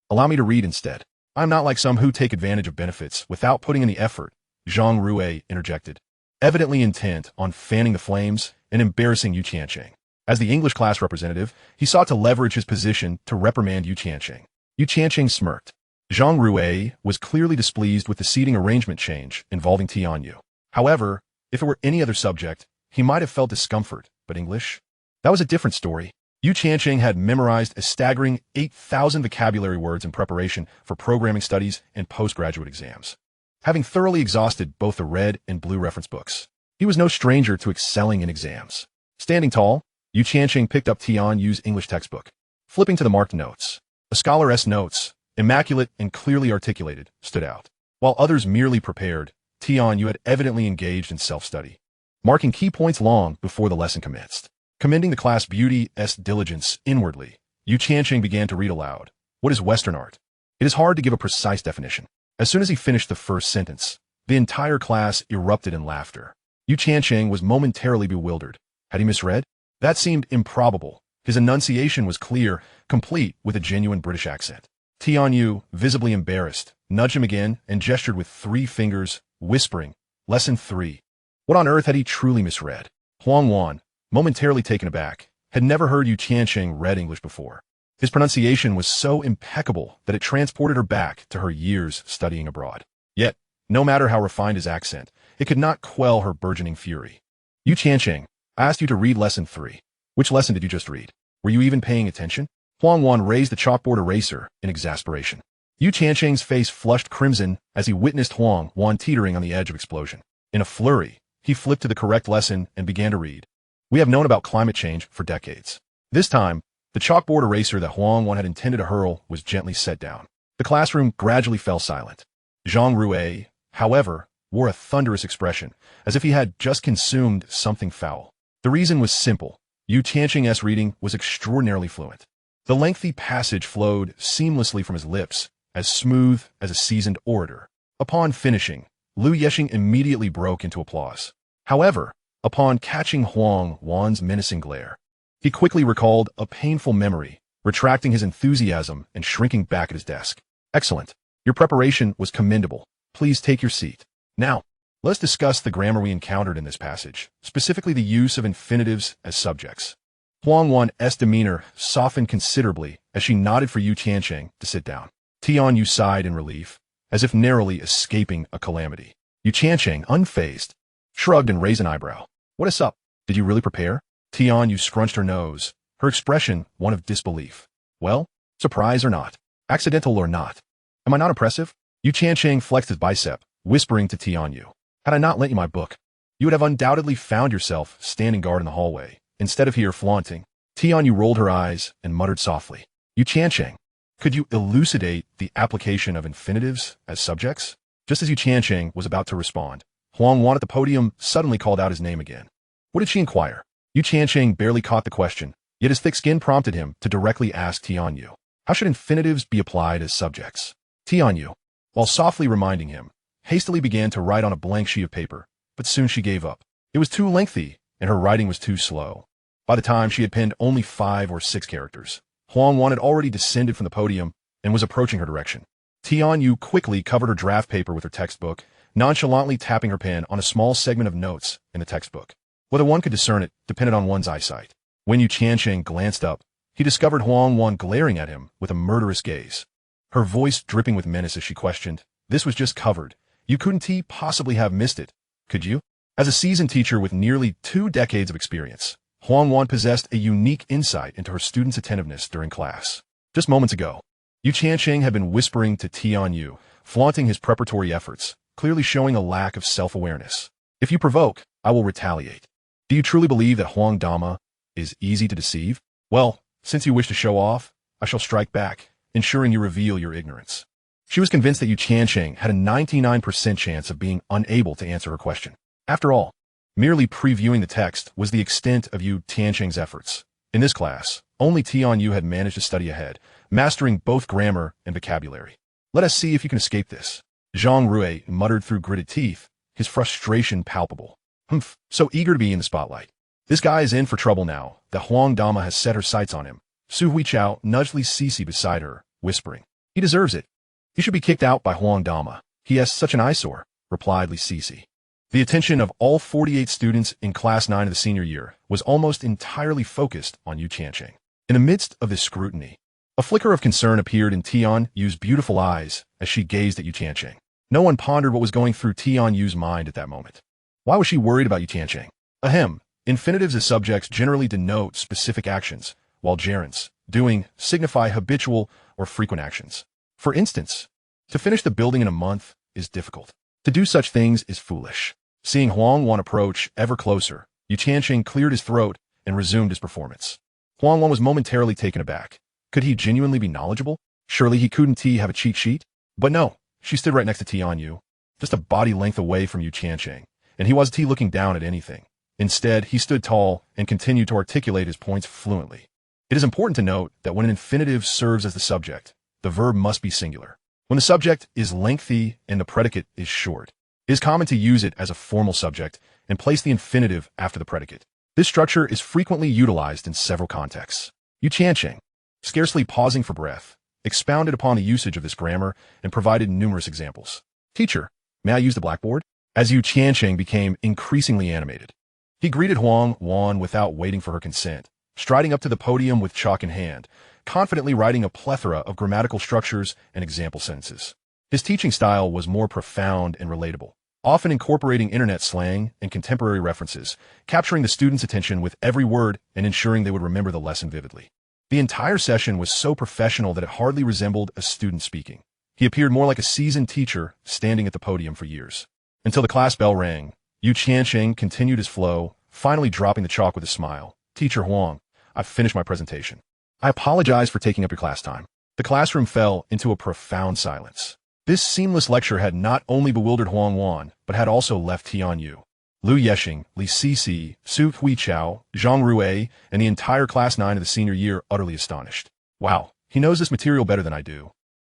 allow me to read instead. I'm not like some who take advantage of benefits without putting in the effort, Zhang Rui interjected, evidently intent on fanning the flames and embarrassing Yu Tiancheng. As the English class representative, he sought to leverage his position to reprimand Yu Tiancheng. Yu Tiancheng smirked. Zhang Rui was clearly displeased with the seating arrangement change involving Tianyu. However, if it were any other subject, he might have felt discomfort, but English? That was a different story. Yu Tiancheng had memorized a staggering 8,000 vocabulary words in preparation for programming studies and postgraduate exams. Having thoroughly exhausted both the red and blue reference books, he was no stranger to excelling in exams. Standing tall, Yu Tiancheng picked up Tianyu's English textbook. Flipping to the marked notes, a scholar's notes, immaculate and clearly articulated, stood out. While others merely prepared, Tianyu had evidently engaged in self-study, marking key points long before the lesson commenced. Commending the class beauty's diligence inwardly, Yu Tiancheng began to read aloud. What is Western art? It is hard to give a precise definition. As soon as he finished the first sentence, the entire class erupted in laughter. Yu Tiancheng was momentarily bewildered. Had he misread? That seemed improbable. His enunciation was clear, complete with a genuine British accent. Tianyu, visibly embarrassed, nudged him again and gestured with 3 fingers, whispering, Lesson 3. What on earth had he truly misread? Huang Wan, momentarily taken aback, had never heard Yu Tiancheng read English before. His pronunciation was so impeccable that it transported her back to her years studying abroad. Yet, no matter how refined his accent, it could not quell her burgeoning fury. Yu Tiancheng, I asked you to read Lesson 3. Which lesson did you just read? Were you even paying attention? Huang Wan raised the chalkboard eraser in exasperation. Yu Tiancheng's face flushed crimson as he witnessed Huang Wan teetering on the edge of explosion. In a flurry, He flipped to the correct lesson and began to read. We have known about climate change for decades. This time, the chalkboard eraser that Huang Wan had intended to hurl was gently set down. The classroom gradually fell silent. Zhang Rui, however, wore a thunderous expression, as if he had just consumed something foul. The reason was simple. Yu Tiancheng's reading was extraordinarily fluent. The lengthy passage flowed seamlessly from his lips, as smooth as a seasoned orator. Upon finishing, Lu Yexing immediately broke into applause. However, upon catching Huang Wan's menacing glare, he quickly recalled a painful memory, retracting his enthusiasm and shrinking back at his desk. Excellent. Your preparation was commendable. Please take your seat. Now, let's discuss the grammar we encountered in this passage, specifically the use of infinitives as subjects. Huang Wan's demeanor softened considerably as she nodded for Yu Tiancheng to sit down. Tianyu sighed in relief, as if narrowly escaping a calamity. Yu Tiancheng, unfazed, shrugged and raised an eyebrow. What is up? Did you really prepare? Tianyu scrunched her nose, her expression one of disbelief. Well, surprise or not, accidental or not. Am I not impressive? Yu Tiancheng flexed his bicep, whispering to Tianyu. Had I not lent you my book, you would have undoubtedly found yourself standing guard in the hallway, instead of here flaunting. Tianyu rolled her eyes and muttered softly. Yu Tiancheng, could you elucidate the application of infinitives as subjects? Just as Yu Tiancheng was about to respond, Huang Wan at the podium suddenly called out his name again. What did she inquire? Yu Tiancheng barely caught the question, yet his thick skin prompted him to directly ask Tianyu. How should infinitives be applied as subjects? Tianyu, while softly reminding him, hastily began to write on a blank sheet of paper, but soon she gave up. It was too lengthy, and her writing was too slow. By the time she had penned only 5 or 6 characters, Huang Wan had already descended from the podium and was approaching her direction. Tianyu quickly covered her draft paper with her textbook, nonchalantly tapping her pen on a small segment of notes in the textbook. Whether one could discern it depended on one's eyesight. When Yu Tiancheng glanced up, he discovered Huang Wan glaring at him with a murderous gaze. Her voice dripping with menace as she questioned, "This was just covered. You couldn't possibly have missed it, could you?" As a seasoned teacher with nearly 2 decades of experience, Huang Wan possessed a unique insight into her students' attentiveness during class. Just moments ago, Yu Tiancheng had been whispering to Tianyu, flaunting his preparatory efforts, clearly showing a lack of self-awareness. If you provoke, I will retaliate. Do you truly believe that Huang Dama is easy to deceive? Well, since you wish to show off, I shall strike back, ensuring you reveal your ignorance. She was convinced that Yu Tiancheng had a 99% chance of being unable to answer her question. After all, merely previewing the text was the extent of Yu Tiancheng's efforts. In this class, only Tianyu had managed to study ahead, mastering both grammar and vocabulary. Let us see if you can escape this. Zhang Rui muttered through gritted teeth, his frustration palpable. Humph, so eager to be in the spotlight. This guy is in for trouble now that Huang Dama has set her sights on him. Su Huichao nudged Li Sisi beside her, whispering, "He deserves it. He should be kicked out by Huang Dama. He has such an eyesore," replied Li Sisi. The attention of all 48 students in Class 9 of the senior year was almost entirely focused on Yu Tiancheng. In the midst of this scrutiny, a flicker of concern appeared in Tianyu's beautiful eyes as she gazed at Yu Tiancheng. No one pondered what was going through Tianyu's mind at that moment. Why was she worried about Yu Tiancheng? Ahem, infinitives as subjects generally denote specific actions, while gerunds, doing, signify habitual or frequent actions. For instance, to finish the building in a month is difficult. To do such things is foolish. Seeing Huang Wan approach ever closer, Yu Tiancheng cleared his throat and resumed his performance. Huang Wan was momentarily taken aback. Could he genuinely be knowledgeable? Surely he couldn't have a cheat sheet? But no, she stood right next to Tianyu, just a body length away from Yu Tiancheng, and he wasn't looking down at anything. Instead, he stood tall and continued to articulate his points fluently. It is important to note that when an infinitive serves as the subject, the verb must be singular. When the subject is lengthy and the predicate is short, it is common to use it as a formal subject and place the infinitive after the predicate. This structure is frequently utilized in several contexts. Yu Tiancheng, scarcely pausing for breath, expounded upon the usage of this grammar and provided numerous examples. "Teacher, may I use the blackboard?" As Yu Tiancheng became increasingly animated, he greeted Huang Wan without waiting for her consent, striding up to the podium with chalk in hand, confidently writing a plethora of grammatical structures and example sentences. His teaching style was more profound and relatable, often incorporating internet slang and contemporary references, capturing the students' attention with every word and ensuring they would remember the lesson vividly. The entire session was so professional that it hardly resembled a student speaking. He appeared more like a seasoned teacher standing at the podium for years. Until the class bell rang, Yu Tiancheng continued his flow, finally dropping the chalk with a smile. Teacher Huang, I've finished my presentation. I apologize for taking up your class time. The classroom fell into a profound silence. This seamless lecture had not only bewildered Huang Wan, but had also left Tian Yu, Lu Yexing, Li Sisi, Su Huichao, Zhang Rue, and the entire class 9 of the senior year utterly astonished. Wow, he knows this material better than I do.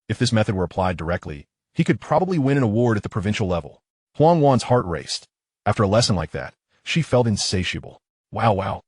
If this method were applied directly, he could probably win an award at the provincial level. Huang Wan's heart raced. After a lesson like that, she felt insatiable. Wow,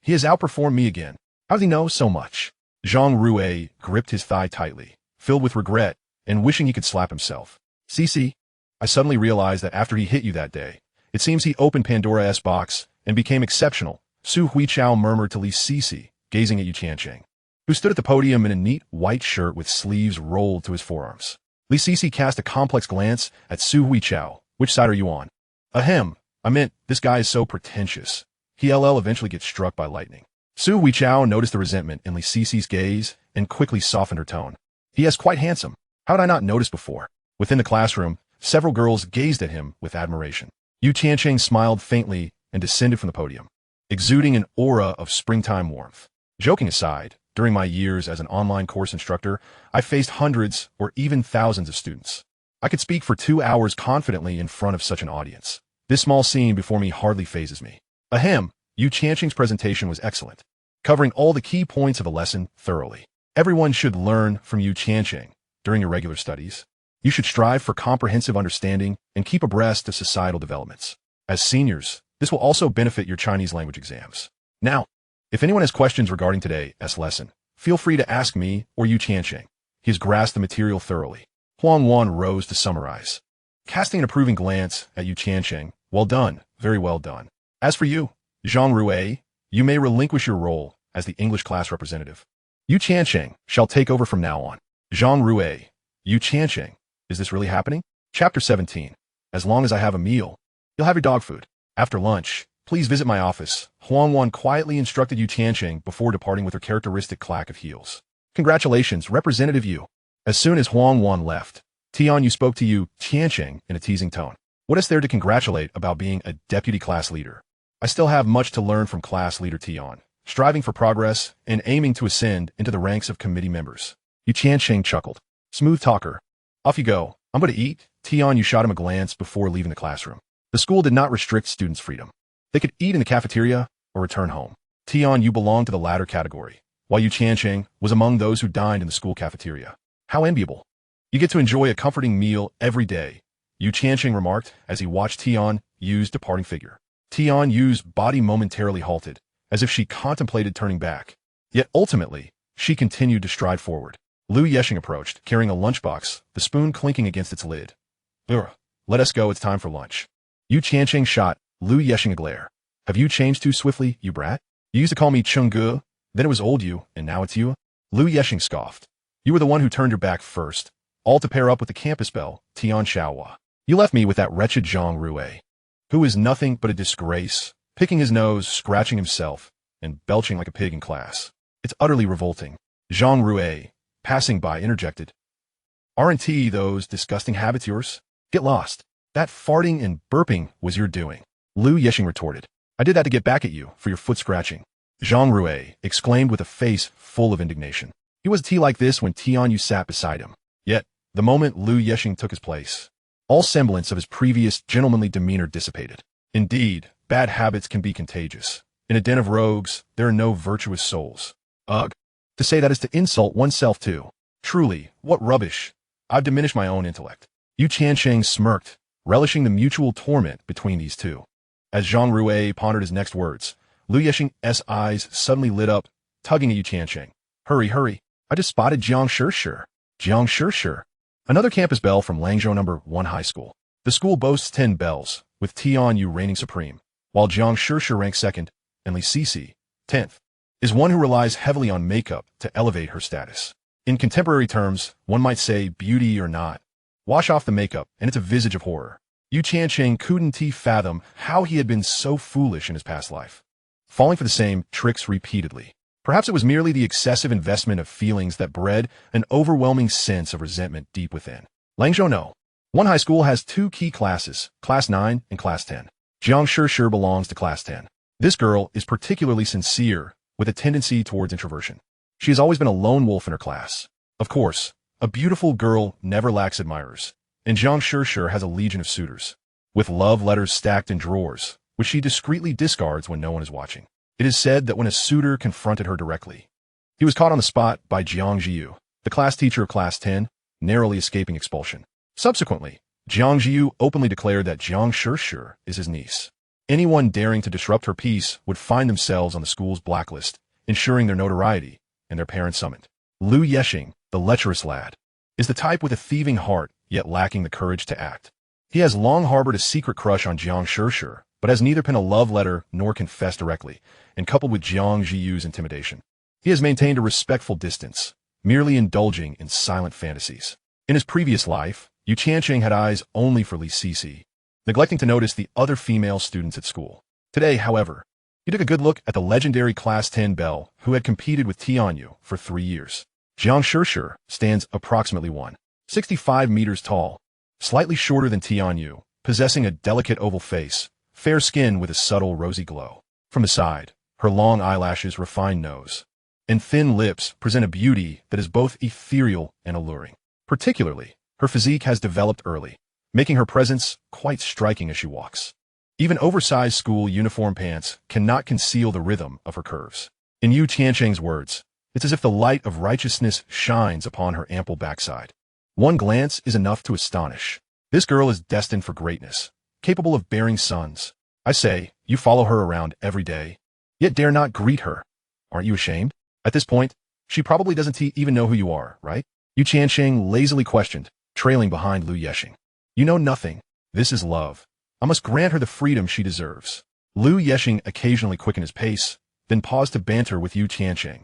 he has outperformed me again. How does he know so much? Zhang Rue gripped his thigh tightly, filled with regret and wishing he could slap himself. Sisi, I suddenly realized that after he hit you that day, it seems he opened Pandora's box and became exceptional, Su Huichao murmured to Li Sisi, gazing at Yu Tiancheng, who stood at the podium in a neat white shirt with sleeves rolled to his forearms. Li Sisi cast a complex glance at Su Huichao. Which side are you on? Ahem, I meant, this guy is so pretentious. He'll eventually get struck by lightning. Su Huichao noticed the resentment in Li Sisi's gaze and quickly softened her tone. He is quite handsome. How did I not notice before? Within the classroom, several girls gazed at him with admiration. Yu Tiancheng smiled faintly and descended from the podium, exuding an aura of springtime warmth. Joking aside, during my years as an online course instructor, I faced hundreds or even thousands of students. I could speak for 2 hours confidently in front of such an audience. This small scene before me hardly phases me. Ahem, Yu Tiancheng's presentation was excellent, covering all the key points of a lesson thoroughly. Everyone should learn from Yu Tiancheng during your regular studies. You should strive for comprehensive understanding and keep abreast of societal developments. As seniors, this will also benefit your Chinese language exams. Now, if anyone has questions regarding today's lesson, feel free to ask me or Yu Tiancheng. He has grasped the material thoroughly. Huang Wan rose to summarize, casting an approving glance at Yu Tiancheng. Well done, very well done. As for you, Zhang Rue, you may relinquish your role as the English class representative. Yu Tiancheng shall take over from now on. Zhang Rue, Yu Tiancheng, is this really happening? Chapter 17. As long as I have a meal, you'll have your dog food. After lunch, please visit my office. Huang Wan quietly instructed Yu Tiancheng before departing with her characteristic clack of heels. Congratulations, Representative Yu. As soon as Huang Wan left, Tian Yu spoke to Yu Tiancheng in a teasing tone. What is there to congratulate about being a deputy class leader? I still have much to learn from class leader Tian, striving for progress and aiming to ascend into the ranks of committee members. Yu Tiancheng chuckled. Smooth talker. Off you go. I'm going to eat. Tian Yu shot him a glance before leaving the classroom. The school did not restrict students' freedom. They could eat in the cafeteria or return home. Tian Yu belonged to the latter category, while Yu Tiancheng was among those who dined in the school cafeteria. How enviable. You get to enjoy a comforting meal every day, Yu Tiancheng remarked as he watched Tian Yu's departing figure. Tian Yu's body momentarily halted, as if she contemplated turning back. Yet ultimately, she continued to stride forward. Lu Yexing approached, carrying a lunchbox, the spoon clinking against its lid. Ugh, let us go, it's time for lunch. Yu Tiancheng shot Lu Yexing a glare. Have you changed too swiftly, you brat? You used to call me Chengge, then it was old you, and now it's you? Lu Yexing scoffed. You were the one who turned your back first, all to pair up with the campus belle, Tian Shaohua. You left me with that wretched Zhang Rue, who is nothing but a disgrace, picking his nose, scratching himself, and belching like a pig in class. It's utterly revolting. Zhang Rue, passing by, interjected. Aren't those disgusting habits yours? Get lost. That farting and burping was your doing. Lu Yexing retorted. I did that to get back at you for your foot scratching. Zhang Rue exclaimed with a face full of indignation. He was tea like this when Tian Yu sat beside him. Yet, the moment Lu Yexing took his place, all semblance of his previous gentlemanly demeanor dissipated. Indeed, bad habits can be contagious. In a den of rogues, there are no virtuous souls. Ugh. To say that is to insult oneself too. Truly, what rubbish. I've diminished my own intellect. Yu Tiancheng smirked, relishing the mutual torment between these two. As Zhang Rue pondered his next words, Lu Yexing's eyes suddenly lit up, tugging at Yu Tiancheng. Hurry. I just spotted Jiang Shishir. Jiang Shishir. Another campus belle from Langzhou No. 1 High School. The school boasts 10 bells, with Tian Yu reigning supreme, while Jiang Shishir ranks second, and Li Sisi, 10th, is one who relies heavily on makeup to elevate her status. In contemporary terms, one might say beauty or not. Wash off the makeup, and it's a visage of horror. Yu Tiancheng couldn't fathom how he had been so foolish in his past life, falling for the same tricks repeatedly. Perhaps it was merely the excessive investment of feelings that bred an overwhelming sense of resentment deep within. Langzhou No. One high school has two key classes, Class 9 and Class 10. Jiang Shishir belongs to Class 10. This girl is particularly sincere, with a tendency towards introversion. She has always been a lone wolf in her class. Of course, a beautiful girl never lacks admirers, and Jiang Shishir has a legion of suitors, with love letters stacked in drawers, which she discreetly discards when no one is watching. It is said that when a suitor confronted her directly, he was caught on the spot by Jiang Jiu, the class teacher of Class 10, narrowly escaping expulsion. Subsequently, Jiang Jiu openly declared that Jiang Shishir is his niece. Anyone daring to disrupt her peace would find themselves on the school's blacklist, ensuring their notoriety and their parents' summit. Lu Yexing, the lecherous lad, is the type with a thieving heart, yet lacking the courage to act. He has long harbored a secret crush on Jiang Shishir, but has neither penned a love letter nor confessed directly, and coupled with Jiang Jiu's intimidation, he has maintained a respectful distance, merely indulging in silent fantasies. In his previous life, Yu Tiancheng had eyes only for Li Sisi, neglecting to notice the other female students at school. Today, however, he took a good look at the legendary Class 10 belle who had competed with Tianyu for 3 years. Jiang Shishir stands approximately 1.65 meters tall, slightly shorter than Tianyu, possessing a delicate oval face, fair skin with a subtle rosy glow. From the side, her long eyelashes, refined nose, and thin lips present a beauty that is both ethereal and alluring. Particularly, her physique has developed early, making her presence quite striking as she walks. Even oversized school uniform pants cannot conceal the rhythm of her curves. In Yu Tiancheng's words, it's as if the light of righteousness shines upon her ample backside. One glance is enough to astonish. This girl is destined for greatness, capable of bearing sons. I say, you follow her around every day, yet dare not greet her. Aren't you ashamed? At this point, she probably doesn't even know who you are, right? Yu Tiancheng lazily questioned, trailing behind Lu Yexing. You know nothing. This is love. I must grant her the freedom she deserves. Lu Yexing occasionally quickened his pace, then paused to banter with Yu Tiancheng,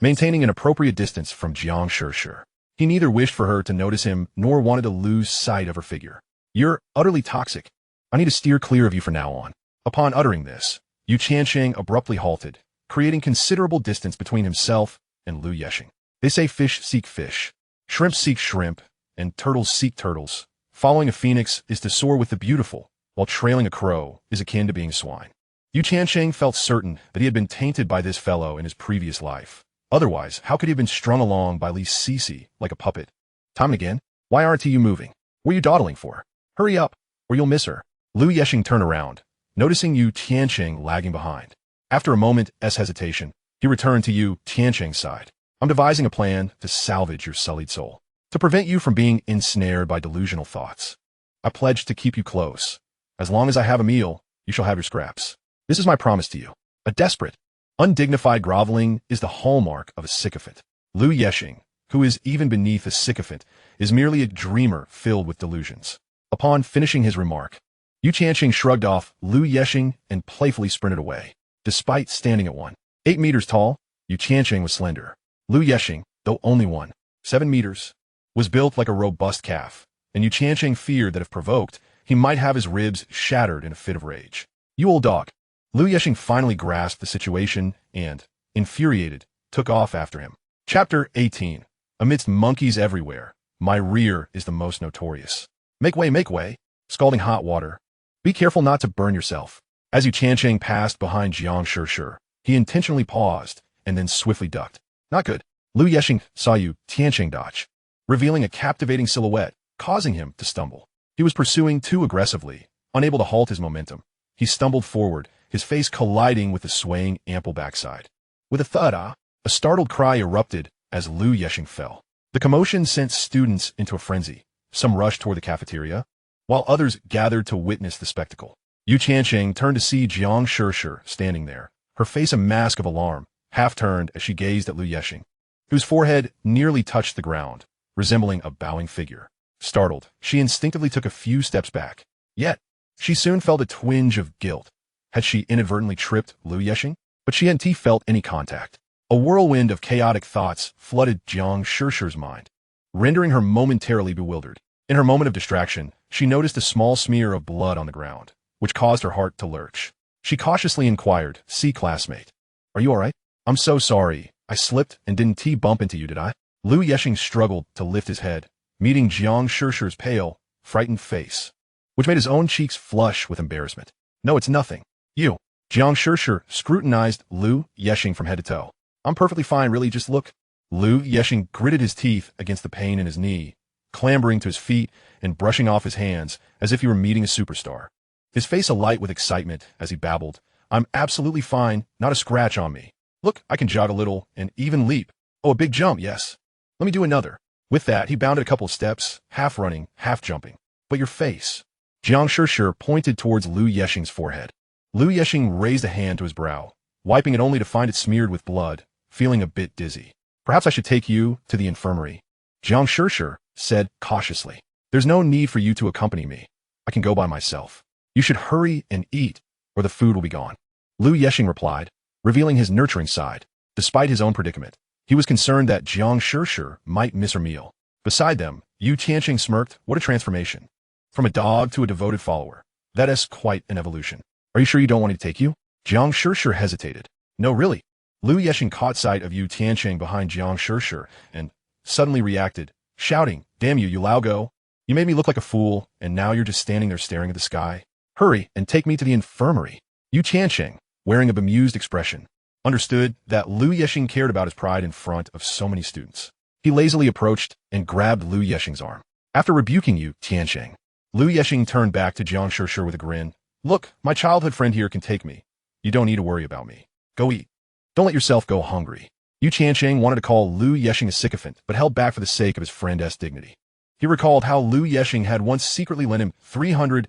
maintaining an appropriate distance from Jiang Shishir. He neither wished for her to notice him nor wanted to lose sight of her figure. You're utterly toxic. I need to steer clear of you from now on. Upon uttering this, Yu Tiancheng abruptly halted, creating considerable distance between himself and Lu Yexing. They say fish seek fish, shrimp seek shrimp, and turtles seek turtles. Following a phoenix is to soar with the beautiful, while trailing a crow is akin to being swine. Yu Tiancheng felt certain that he had been tainted by this fellow in his previous life. Otherwise, how could he have been strung along by Li Sisi like a puppet? Time and again, why aren't you moving? What are you dawdling for? Hurry up, or you'll miss her. Lu Yexing turned around, noticing Yu Tiancheng lagging behind. After a moment's hesitation, he returned to Yu Tiancheng's side. I'm devising a plan to salvage your sullied soul, to prevent you from being ensnared by delusional thoughts. I pledge to keep you close. As long as I have a meal, you shall have your scraps. This is my promise to you. A desperate, undignified groveling is the hallmark of a sycophant. Lu Yexing, who is even beneath a sycophant, is merely a dreamer filled with delusions. Upon finishing his remark, Yu Tiancheng shrugged off Lu Yexing and playfully sprinted away. Despite standing at 1.8 meters tall, Yu Tiancheng was slender. Lu Yexing, though only 1.7 meters, was built like a robust calf, and Yu Tiancheng feared that if provoked, he might have his ribs shattered in a fit of rage. You old dog. Lu Yexing finally grasped the situation and, infuriated, took off after him. Chapter 18. Amidst monkeys everywhere, my rear is the most notorious. Make way, scalding hot water. Be careful not to burn yourself. As Yu Tiancheng passed behind Jiang Shishir, he intentionally paused and then swiftly ducked. Not good. Lu Yexing saw Yu Tiancheng dodge, revealing a captivating silhouette, causing him to stumble. He was pursuing too aggressively, unable to halt his momentum. He stumbled forward, his face colliding with the swaying ample backside. With a thud, a startled cry erupted as Lu Yexing fell. The commotion sent students into a frenzy. Some rushed toward the cafeteria, while others gathered to witness the spectacle. Yu Tiancheng turned to see Jiang Shishir standing there, her face a mask of alarm, half-turned as she gazed at Lu Yexing, whose forehead nearly touched the ground, resembling a bowing figure. Startled, she instinctively took a few steps back. Yet, she soon felt a twinge of guilt. Had she inadvertently tripped Lu Yexing? But she hadn't felt any contact. A whirlwind of chaotic thoughts flooded Jiang Shishir's mind, rendering her momentarily bewildered. In her moment of distraction, she noticed a small smear of blood on the ground, which caused her heart to lurch. She cautiously inquired, "See, classmate. Are you all right?" "I'm so sorry. I slipped and didn't bump into you, did I?" Lu Yexing struggled to lift his head, meeting Jiang Shishir's pale, frightened face, which made his own cheeks flush with embarrassment. No, it's nothing. You. Jiang Shishir scrutinized Liu Yexing from head to toe. I'm perfectly fine, really, just look. Liu Yexing gritted his teeth against the pain in his knee, clambering to his feet and brushing off his hands as if he were meeting a superstar. His face alight with excitement as he babbled, I'm absolutely fine, not a scratch on me. Look, I can jog a little and even leap. Oh, a big jump, yes. Let me do another. With that, he bounded a couple of steps, half running, half jumping. But your face. Jiang Shishir pointed towards Liu Yexing's forehead. Liu Yexing raised a hand to his brow, wiping it only to find it smeared with blood, feeling a bit dizzy. Perhaps I should take you to the infirmary. Jiang Shishir said cautiously. There's no need for you to accompany me. I can go by myself. You should hurry and eat, or the food will be gone. Liu Yexing replied, revealing his nurturing side. Despite his own predicament, he was concerned that Jiang Shishir might miss her meal. Beside them, Yu Tiancheng smirked, what a transformation. From a dog to a devoted follower. That is quite an evolution. Are you sure you don't want me to take you? Jiang Shishir hesitated. No, really. Liu Yexing caught sight of Yu Tiancheng behind Jiang Shishir and suddenly reacted, shouting, damn you, you Laogo. You made me look like a fool, and now you're just standing there staring at the sky. Hurry and take me to the infirmary. Yu Tiancheng, wearing a bemused expression, understood that Liu Yexing cared about his pride in front of so many students. He lazily approached and grabbed Liu Yexing's arm. After rebuking Yu Tiancheng, Liu Yexing turned back to Jiang Shishir with a grin. Look, my childhood friend here can take me. You don't need to worry about me. Go eat. Don't let yourself go hungry. Yu Tiancheng wanted to call Liu Yexing a sycophant, but held back for the sake of his friend's dignity. He recalled how Liu Yexing had once secretly lent him 300,000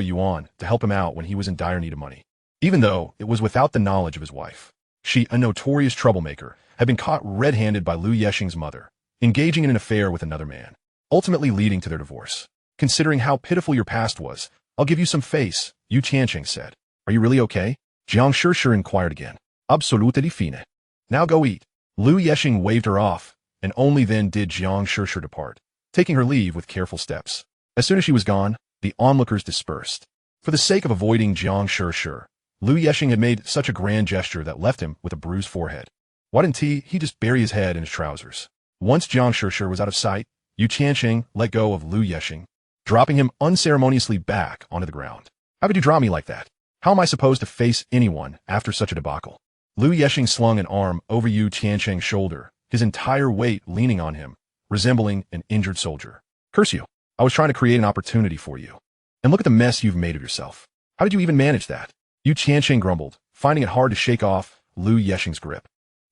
yuan to help him out when he was in dire need of money, even though it was without the knowledge of his wife. She, a notorious troublemaker, had been caught red-handed by Liu Yexing's mother, engaging in an affair with another man, ultimately leading to their divorce. Considering how pitiful your past was, I'll give you some face, Yu Tiancheng said. Are you really okay? Jiang Shishir inquired again. Absolutely fine. Now go eat. Liu Yexing waved her off, and only then did Jiang Shishir depart, taking her leave with careful steps. As soon as she was gone, the onlookers dispersed. For the sake of avoiding Jiang Shishir, Liu Yexing had made such a grand gesture that left him with a bruised forehead. Why didn't he just bury his head in his trousers? Once Jiang Shishir was out of sight, Yu Tiancheng let go of Liu Yexing, dropping him unceremoniously back onto the ground. How could you draw me like that? How am I supposed to face anyone after such a debacle? Liu Yexing slung an arm over Yu Tiancheng's shoulder, his entire weight leaning on him, resembling an injured soldier. Curse you. I was trying to create an opportunity for you. And look at the mess you've made of yourself. How did you even manage that? Yu Tiancheng grumbled, finding it hard to shake off Liu Yexing's grip.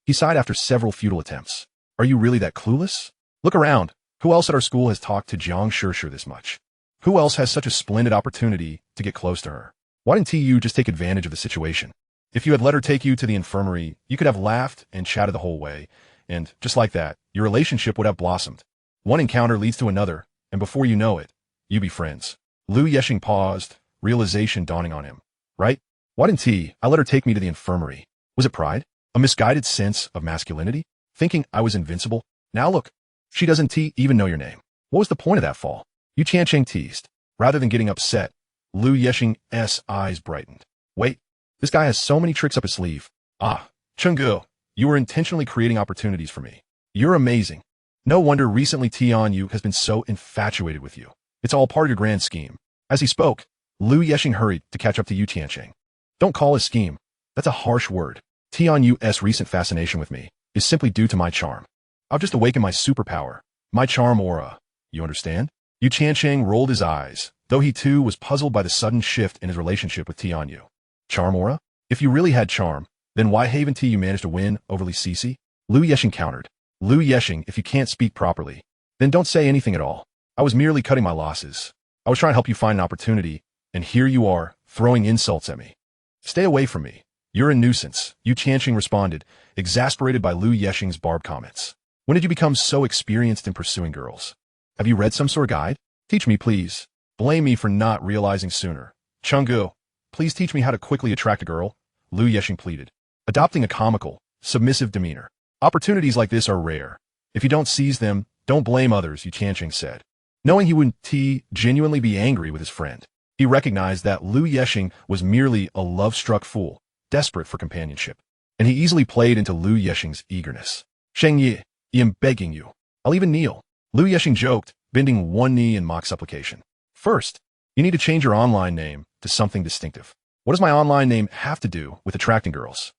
He sighed after several futile attempts. Are you really that clueless? Look around. Who else at our school has talked to Jiang Shishir this much? Who else has such a splendid opportunity to get close to her? Why didn't you just take advantage of the situation? If you had let her take you to the infirmary, you could have laughed and chatted the whole way, and just like that, your relationship would have blossomed. One encounter leads to another, and before you know it, you be friends. Liu Yexing paused, realization dawning on him. Right? Why didn't I let her take me to the infirmary? Was it pride? A misguided sense of masculinity? Thinking I was invincible? Now look, she doesn't even know your name. What was the point of that fall? Yu Tiancheng teased. Rather than getting upset, Liu Yexing's eyes brightened. Wait, this guy has so many tricks up his sleeve. Ah, Chenggu, you were intentionally creating opportunities for me. You're amazing. No wonder recently Tianyu has been so infatuated with you. It's all part of your grand scheme. As he spoke, Liu Yexing hurried to catch up to Yu Tiancheng. Don't call it scheme. That's a harsh word. Tianyu's recent fascination with me is simply due to my charm. I've just awakened my superpower, my charm aura. You understand? Yu Tiancheng rolled his eyes, though he too was puzzled by the sudden shift in his relationship with Tianyu. Charm aura? If you really had charm, then why haven't you managed to win over Li Sisi? Liu Yexing countered. Liu Yexing, if you can't speak properly, then don't say anything at all. I was merely cutting my losses. I was trying to help you find an opportunity, and here you are, throwing insults at me. Stay away from me. You're a nuisance, Yu Tiancheng responded, exasperated by Liu Yexing's barbed comments. When did you become so experienced in pursuing girls? Have you read some sort of guide? Teach me, please. Blame me for not realizing sooner. Chenggu, please teach me how to quickly attract a girl, Liu Yexing pleaded, adopting a comical, submissive demeanor. Opportunities like this are rare. If you don't seize them, don't blame others, Yu Tiancheng said. Knowing he wouldn't genuinely be angry with his friend, he recognized that Liu Yexing was merely a love-struck fool, desperate for companionship, and he easily played into Liu Yexing's eagerness. Sheng Yi, I am begging you. I'll even kneel. Liu Yexing joked, bending one knee in mock supplication. First, you need to change your online name to something distinctive. What does my online name have to do with attracting girls?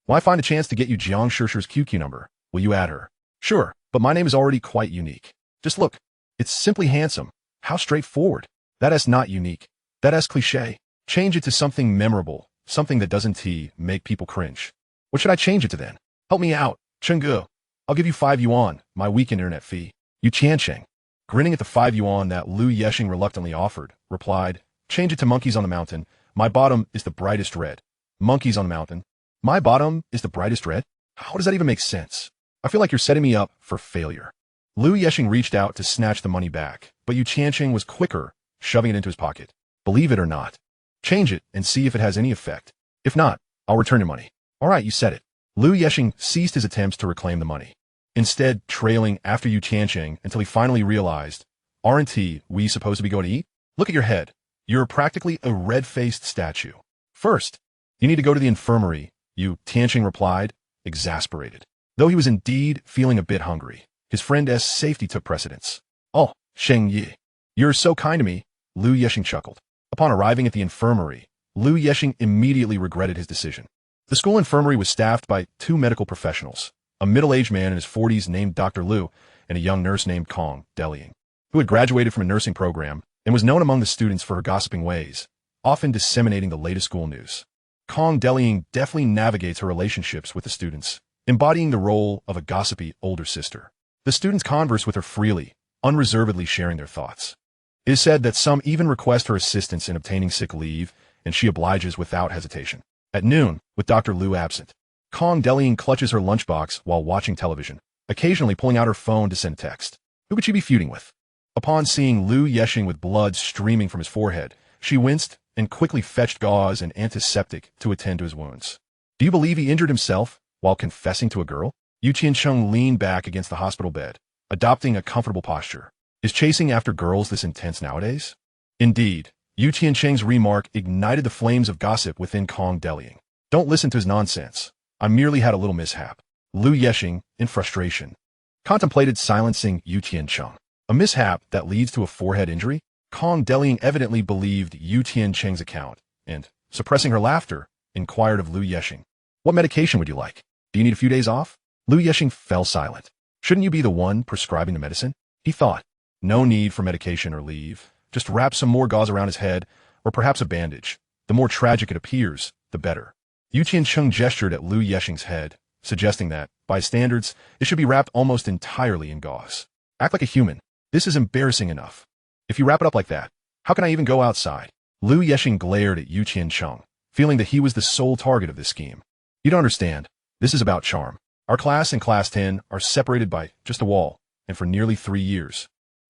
Why find a chance to get you Jiang Shishir's QQ number? Will you add her? Sure, but my name is already quite unique. Just look. It's simply handsome. How straightforward. That is not unique. That is cliché. Change it to something memorable, something that doesn't make people cringe. What should I change it to then? Help me out, Chenggu. I'll give you 5 yuan, my weekend internet fee. You Tiancheng. Grinning at the 5 yuan that Lu Yexing reluctantly offered, replied, change it to monkeys on the mountain. My bottom is the brightest red. Monkeys on the mountain. My bottom is the brightest red? How does that even make sense? I feel like you're setting me up for failure. Lu Yexing reached out to snatch the money back, but Yu Tiancheng was quicker, shoving it into his pocket. Believe it or not. Change it and see if it has any effect. If not, I'll return your money. All right, you said it. Lu Yexing ceased his attempts to reclaim the money, instead trailing after Yu Tiancheng until he finally realized, aren't we supposed to be going to eat? Look at your head. You're practically a red-faced statue. First, you need to go to the infirmary, Yu Tiancheng replied, exasperated. Though he was indeed feeling a bit hungry, his friend's safety took precedence. Oh, Sheng Yi. You're so kind to me, Lu Yexing chuckled. Upon arriving at the infirmary, Lu Yexing immediately regretted his decision. The school infirmary was staffed by 2 medical professionals, a middle-aged man in his 40s named Dr. Lu and a young nurse named Kong Delying, who had graduated from a nursing program and was known among the students for her gossiping ways, often disseminating the latest school news. Kong Delying deftly navigates her relationships with the students, embodying the role of a gossipy older sister. The students converse with her freely, unreservedly sharing their thoughts. It is said that some even request her assistance in obtaining sick leave, and she obliges without hesitation. At noon, with Dr. Lu absent, Kong Delying clutches her lunchbox while watching television, occasionally pulling out her phone to send text. Who could she be feuding with? Upon seeing Lu Yexing with blood streaming from his forehead, she winced and quickly fetched gauze and antiseptic to attend to his wounds. Do you believe he injured himself while confessing to a girl? Yu Tiancheng leaned back against the hospital bed, adopting a comfortable posture. Is chasing after girls this intense nowadays? Indeed, Yu Tiancheng's remark ignited the flames of gossip within Kong Delying. Don't listen to his nonsense. I merely had a little mishap. Lu Yexing, in frustration, contemplated silencing Yu Tiancheng. A mishap that leads to a forehead injury? Kong Delying evidently believed Yu Tiancheng's account, and, suppressing her laughter, inquired of Lu Yexing. What medication would you like? Do you need a few days off? Lu Yexing fell silent. Shouldn't you be the one prescribing the medicine? He thought. No need for medication or leave. Just wrap some more gauze around his head, or perhaps a bandage. The more tragic it appears, the better. Yu Tiancheng gestured at Lu Yexing's head, suggesting that, by standards, it should be wrapped almost entirely in gauze. Act like a human. This is embarrassing enough. If you wrap it up like that, how can I even go outside? Lu Yexing glared at Yu Tiancheng, feeling that he was the sole target of this scheme. You don't understand. This is about charm. Our class and Class 10 are separated by just a wall, and for nearly 3 years.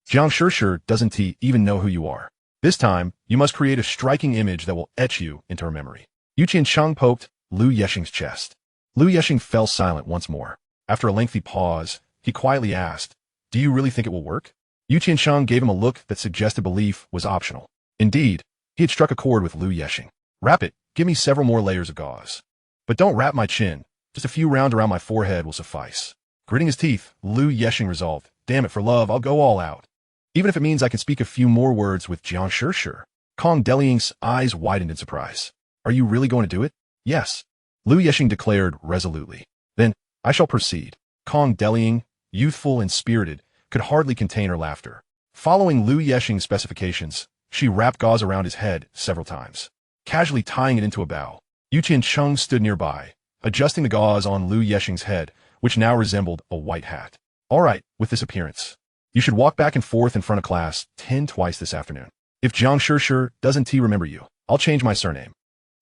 Jiang Shishir doesn't even know who you are. This time, you must create a striking image that will etch you into her memory. Yu Tiancheng poked Lu Yexing's chest. Lu Yexing fell silent once more. After a lengthy pause, he quietly asked, do you really think it will work? Yu Tiancheng gave him a look that suggested belief was optional. Indeed, he had struck a chord with Lu Yexing. Wrap it. Give me several more layers of gauze. But don't wrap my chin. Just a few round around my forehead will suffice. Gritting his teeth, Lu Yexing resolved, damn it, for love, I'll go all out. Even if it means I can speak a few more words with Jiang Shishir. Kong Delying's eyes widened in surprise. Are you really going to do it? Yes. Lu Yexing declared resolutely. Then, I shall proceed. Kong Delying, youthful and spirited, could hardly contain her laughter. Following Lu Yexing's specifications, she wrapped gauze around his head several times, casually tying it into a bow. Yu Tiancheng stood nearby, adjusting the gauze on Lu Yexing's head, which now resembled a white hat. All right, with this appearance. You should walk back and forth in front of class 10 twice this afternoon. If Jiang Shishir doesn't remember you, I'll change my surname.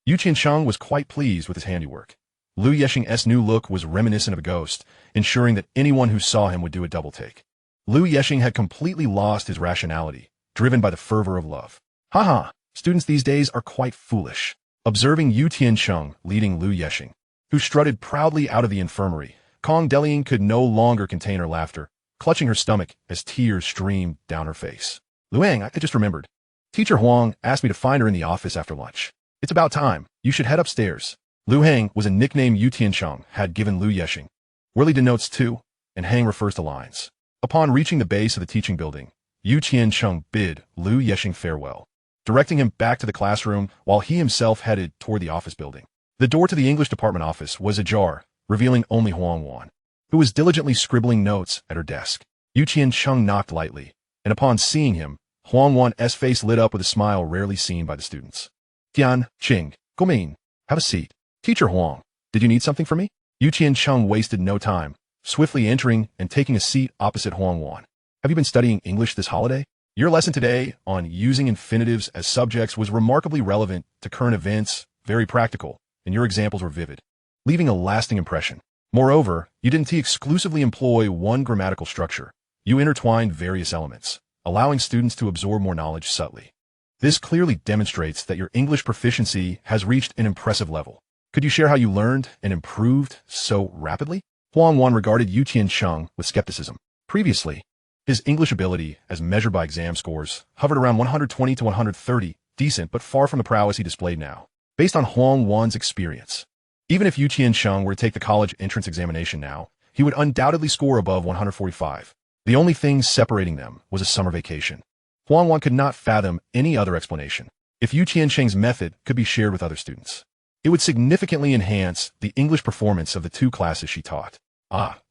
Yu Tiancheng was quite pleased with his handiwork. Lu Yexing's new look was reminiscent of a ghost, ensuring that anyone who saw him would do a double take. Lu Yexing had completely lost his rationality, driven by the fervor of love. Haha, students these days are quite foolish. Observing Yu Tiancheng leading Lu Yexing, who strutted proudly out of the infirmary, Kong Delying could no longer contain her laughter, clutching her stomach as tears streamed down her face. Luang, I just remembered. Teacher Huang asked me to find her in the office after lunch. It's about time. You should head upstairs. Lu Hang was a nickname Yu Tiancheng had given Lu Yexing. Whirly denotes two, and Hang refers to lines. Upon reaching the base of the teaching building, Yu Tiancheng bid Liu Yexing farewell, directing him back to the classroom while he himself headed toward the office building. The door to the English department office was ajar, revealing only Huang Wan, who was diligently scribbling notes at her desk. Yu Tiancheng knocked lightly, and upon seeing him, Huang Wan's face lit up with a smile rarely seen by the students. Tiancheng, come in. Have a seat. Teacher Huang, did you need something from me? Yu Tiancheng wasted no time, swiftly entering and taking a seat opposite Huang Wan. Have you been studying English this holiday? Your lesson today on using infinitives as subjects was remarkably relevant to current events, very practical, and your examples were vivid, leaving a lasting impression. Moreover, you didn't exclusively employ one grammatical structure. You intertwined various elements, allowing students to absorb more knowledge subtly. This clearly demonstrates that your English proficiency has reached an impressive level. Could you share how you learned and improved so rapidly? Huang Wan regarded Yu Tiancheng with skepticism. Previously, his English ability, as measured by exam scores, hovered around 120 to 130, decent but far from the prowess he displayed now. Based on Huang Wan's experience, even if Yu Tiancheng were to take the college entrance examination now, he would undoubtedly score above 145. The only thing separating them was a summer vacation. Huang Wan could not fathom any other explanation. If Yu Tiancheng's method could be shared with other students, it would significantly enhance the English performance of the two classes she taught.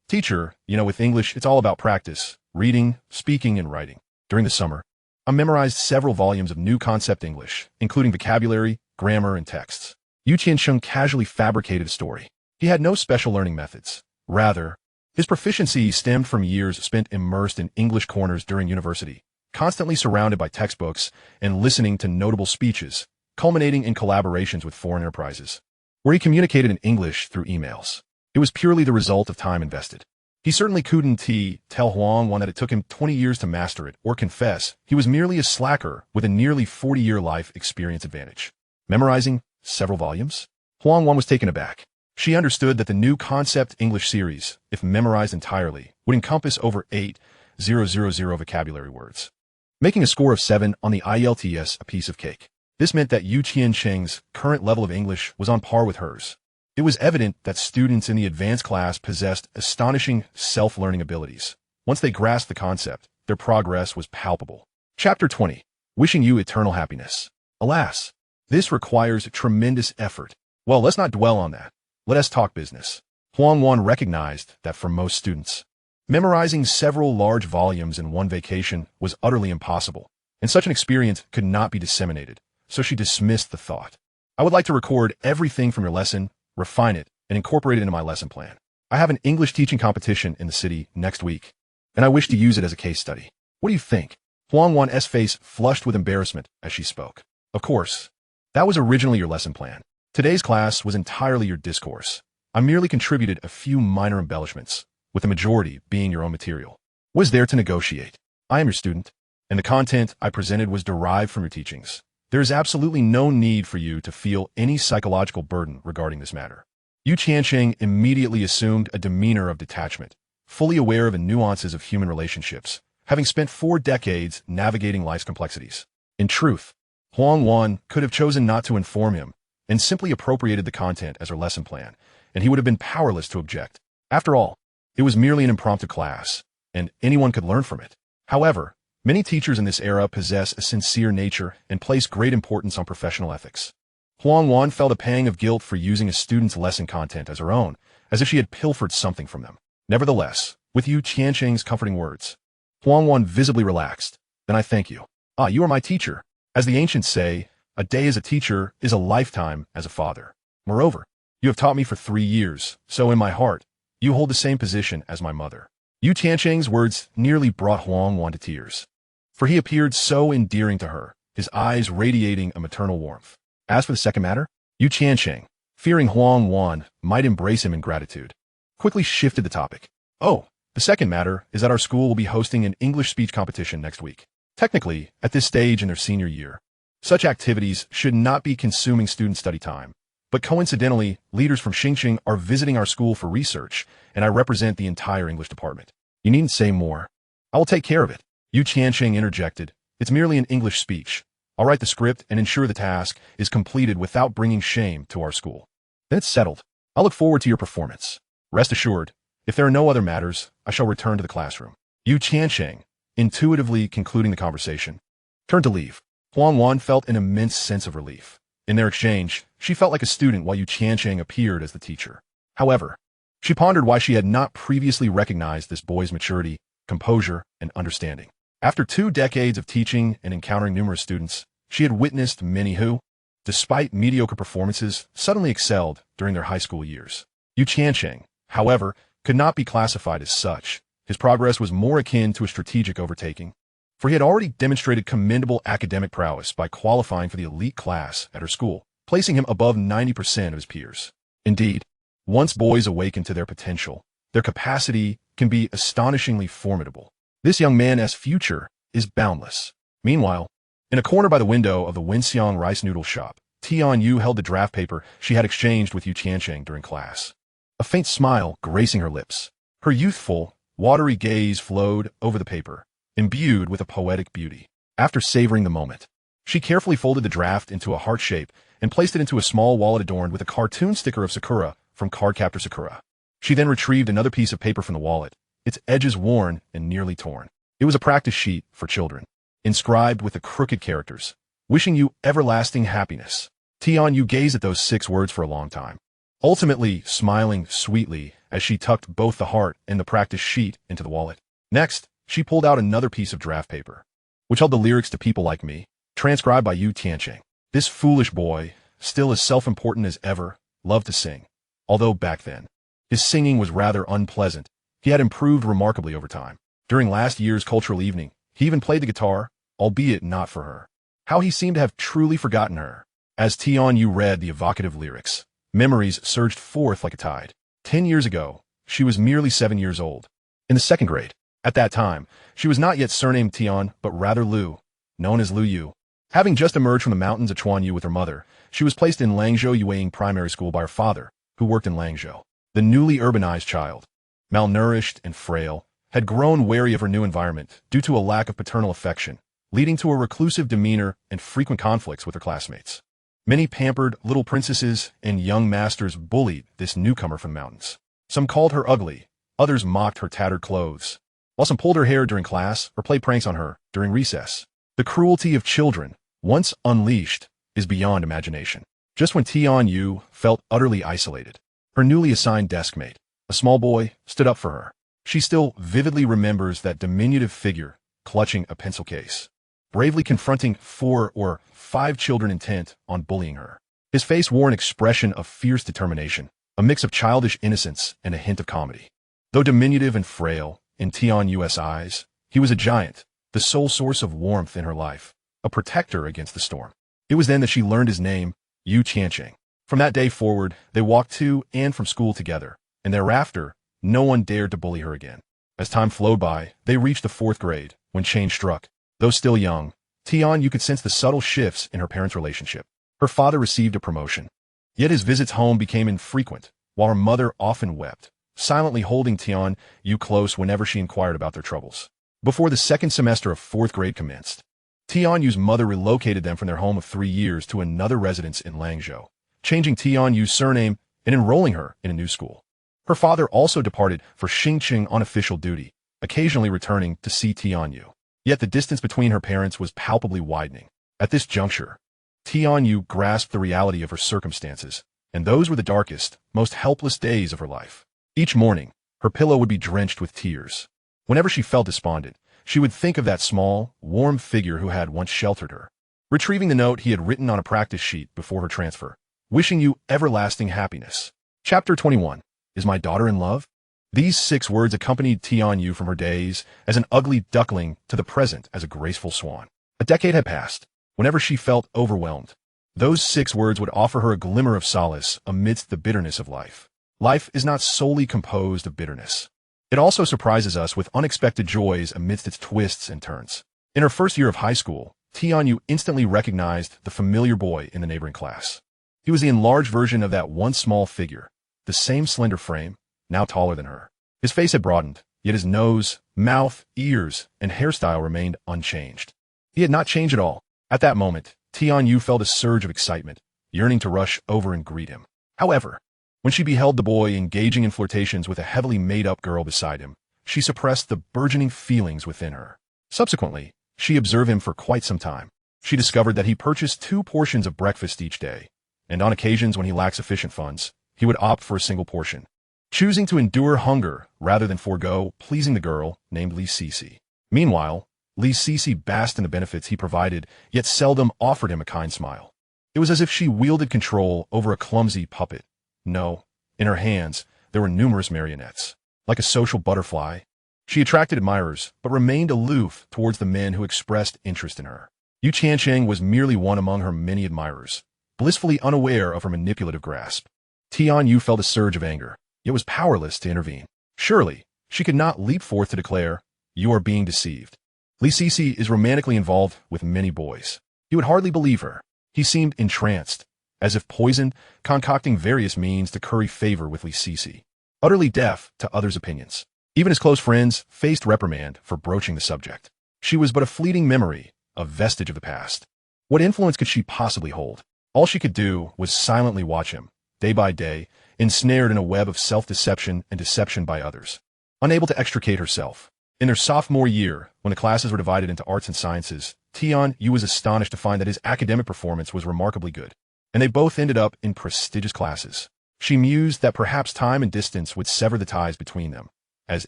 Teacher, with English, it's all about practice, reading, speaking, and writing. During the summer, I memorized several volumes of new concept English, including vocabulary, grammar, and texts. Yu Tiancheng casually fabricated a story. He had no special learning methods. Rather, his proficiency stemmed from years spent immersed in English corners during university, constantly surrounded by textbooks and listening to notable speeches, culminating in collaborations with foreign enterprises, where he communicated in English through emails. It was purely the result of time invested. He certainly couldn't tell Huang Wan that it took him 20 years to master it, or confess he was merely a slacker with a nearly 40-year life experience advantage. Memorizing several volumes? Huang Wan was taken aback. She understood that the new concept English series, if memorized entirely, would encompass over 8,000 vocabulary words, making a score of 7 on the IELTS a piece of cake. This meant that Yu Tiancheng's current level of English was on par with hers. It was evident that students in the advanced class possessed astonishing self-learning abilities. Once they grasped the concept, their progress was palpable. Chapter 20. Wishing you eternal happiness. Alas, this requires tremendous effort. Well, let's not dwell on that. Let us talk business. Huang Wan recognized that for most students, memorizing several large volumes in one vacation was utterly impossible, and such an experience could not be disseminated, so she dismissed the thought. I would like to record everything from your lesson, refine it, and incorporate it into my lesson plan. I have an English teaching competition in the city next week, and I wish to use it as a case study. What do you think? Huang Wan's face flushed with embarrassment as she spoke. Of course, that was originally your lesson plan. Today's class was entirely your discourse. I merely contributed a few minor embellishments, with the majority being your own material. Was there to negotiate? I am your student, and the content I presented was derived from your teachings. There is absolutely no need for you to feel any psychological burden regarding this matter. Yu Tiancheng immediately assumed a demeanor of detachment, fully aware of the nuances of human relationships, having spent 4 decades navigating life's complexities. In truth, Huang Wan could have chosen not to inform him, and simply appropriated the content as her lesson plan, and he would have been powerless to object. After all, it was merely an impromptu class, and anyone could learn from it. However, many teachers in this era possess a sincere nature and place great importance on professional ethics. Huang Wan felt a pang of guilt for using a student's lesson content as her own, as if she had pilfered something from them. Nevertheless, with Yu Tiancheng's comforting words, Huang Wan visibly relaxed. Then I thank you. You are my teacher. As the ancients say, a day as a teacher is a lifetime as a father. Moreover, you have taught me for 3 years, so in my heart, you hold the same position as my mother. Yu Tiancheng's words nearly brought Huang Wan to tears, for he appeared so endearing to her, his eyes radiating a maternal warmth. As for the second matter, Yu Tiancheng, fearing Huang Wan might embrace him in gratitude, quickly shifted the topic. The second matter is that our school will be hosting an English speech competition next week. Technically, at this stage in their senior year, such activities should not be consuming student study time. But coincidentally, leaders from Tiancheng are visiting our school for research, and I represent the entire English department. You needn't say more. I will take care of it. Yu Tiancheng interjected. It's merely an English speech. I'll write the script and ensure the task is completed without bringing shame to our school. Then it's settled. I'll look forward to your performance. Rest assured, if there are no other matters, I shall return to the classroom. Yu Tiancheng, intuitively concluding the conversation. Turned to leave. Huang Wan felt an immense sense of relief. In their exchange, she felt like a student while Tiancheng appeared as the teacher. However, she pondered why she had not previously recognized this boy's maturity, composure, and understanding. After 2 decades of teaching and encountering numerous students, she had witnessed many who, despite mediocre performances, suddenly excelled during their high school years. Yu Tiancheng, however, could not be classified as such. His progress was more akin to a strategic overtaking, for he had already demonstrated commendable academic prowess by qualifying for the elite class at her school, placing him above 90% of his peers. Indeed, once boys awaken to their potential, their capacity can be astonishingly formidable. This young man's future is boundless. Meanwhile, in a corner by the window of the Wenxiang rice noodle shop, Tian Yu held the draft paper she had exchanged with Yu Tiancheng during class. A faint smile gracing her lips. Her youthful, watery gaze flowed over the paper, imbued with a poetic beauty. After savoring the moment, she carefully folded the draft into a heart shape and placed it into a small wallet adorned with a cartoon sticker of Sakura from Cardcaptor Sakura. She then retrieved another piece of paper from the wallet, its edges worn and nearly torn. It was a practice sheet for children, inscribed with the crooked characters, "Wishing you everlasting happiness." Tian Yu gazed at those 6 words for a long time, ultimately smiling sweetly as she tucked both the heart and the practice sheet into the wallet. Next, she pulled out another piece of draft paper, which held the lyrics to People Like Me, transcribed by Yu Tiancheng. This foolish boy, still as self-important as ever, loved to sing. Although back then, his singing was rather unpleasant, he had improved remarkably over time. During last year's cultural evening, he even played the guitar, albeit not for her. How he seemed to have truly forgotten her. As Tian Yu read the evocative lyrics, memories surged forth like a tide. 10 years ago, she was merely 7 years old, in the 2nd grade. At that time, she was not yet surnamed Tian, but rather Lu, known as Lu Yu. Having just emerged from the mountains of Chuanyu with her mother, she was placed in Langzhou Yueying Primary School by her father, who worked in Langzhou. The newly urbanized child, malnourished and frail, had grown wary of her new environment due to a lack of paternal affection, leading to a reclusive demeanor and frequent conflicts with her classmates. Many pampered little princesses and young masters bullied this newcomer from the mountains. Some called her ugly, others mocked her tattered clothes, while some pulled her hair during class or played pranks on her during recess. The cruelty of children, once unleashed, is beyond imagination. Just when Tian Yu felt utterly isolated, her newly assigned deskmate, a small boy, stood up for her. She still vividly remembers that diminutive figure clutching a pencil case, bravely confronting 4 or 5 children intent on bullying her. His face wore an expression of fierce determination, a mix of childish innocence and a hint of comedy. Though diminutive and frail, in Tian Yu's eyes, he was a giant, the sole source of warmth in her life, a protector against the storm. It was then that she learned his name, Yu Tiancheng. From that day forward, they walked to and from school together, and thereafter, no one dared to bully her again. As time flowed by, they reached the 4th grade, when change struck. Though still young, Tian Yu could sense the subtle shifts in her parents' relationship. Her father received a promotion, yet his visits home became infrequent, while her mother often wept, silently holding Tian Yu close whenever she inquired about their troubles. Before the 2nd semester of 4th grade commenced, Tian Yu's mother relocated them from their home of 3 years to another residence in Langzhou, changing Tian Yu's surname and enrolling her in a new school. Her father also departed for Xingqing on official duty, occasionally returning to see Tian Yu. Yet the distance between her parents was palpably widening. At this juncture, Tian Yu grasped the reality of her circumstances, and those were the darkest, most helpless days of her life. Each morning, her pillow would be drenched with tears. Whenever she felt despondent, she would think of that small, warm figure who had once sheltered her. Retrieving the note he had written on a practice sheet before her transfer, "Wishing you everlasting happiness." Chapter 21. Is my daughter in love? These 6 words accompanied Tian Yu from her days as an ugly duckling to the present as a graceful swan. A decade had passed. Whenever she felt overwhelmed, those 6 words would offer her a glimmer of solace amidst the bitterness of life. Life is not solely composed of bitterness. It also surprises us with unexpected joys amidst its twists and turns. In her first year of high school, Tian Yu instantly recognized the familiar boy in the neighboring class. He was the enlarged version of that once small figure, the same slender frame, now taller than her. His face had broadened, yet his nose, mouth, ears, and hairstyle remained unchanged. He had not changed at all. At that moment, Tian Yu felt a surge of excitement, yearning to rush over and greet him. However, when she beheld the boy engaging in flirtations with a heavily made-up girl beside him, she suppressed the burgeoning feelings within her. Subsequently, she observed him for quite some time. She discovered that he purchased 2 portions of breakfast each day, and on occasions when he lacked sufficient funds, he would opt for a single portion, choosing to endure hunger rather than forego pleasing the girl named Li Sisi. Meanwhile, Li Sisi basked in the benefits he provided, yet seldom offered him a kind smile. It was as if she wielded control over a clumsy puppet. No, in her hands, there were numerous marionettes. Like a social butterfly, she attracted admirers, but remained aloof towards the men who expressed interest in her. Tiancheng was merely one among her many admirers, blissfully unaware of her manipulative grasp. Tianyu felt a surge of anger, yet was powerless to intervene. Surely, she could not leap forth to declare, "You are being deceived. Li Sisi is romantically involved with many boys." He would hardly believe her. He seemed entranced, as if poisoned, concocting various means to curry favor with Li Sisi, utterly deaf to others' opinions. Even his close friends faced reprimand for broaching the subject. She was but a fleeting memory, a vestige of the past. What influence could she possibly hold? All she could do was silently watch him, day by day, ensnared in a web of self-deception and deception by others. Unable to extricate herself. In their sophomore year, when the classes were divided into arts and sciences, Tianyu was astonished to find that his academic performance was remarkably good, and they both ended up in prestigious classes. She mused that perhaps time and distance would sever the ties between them, as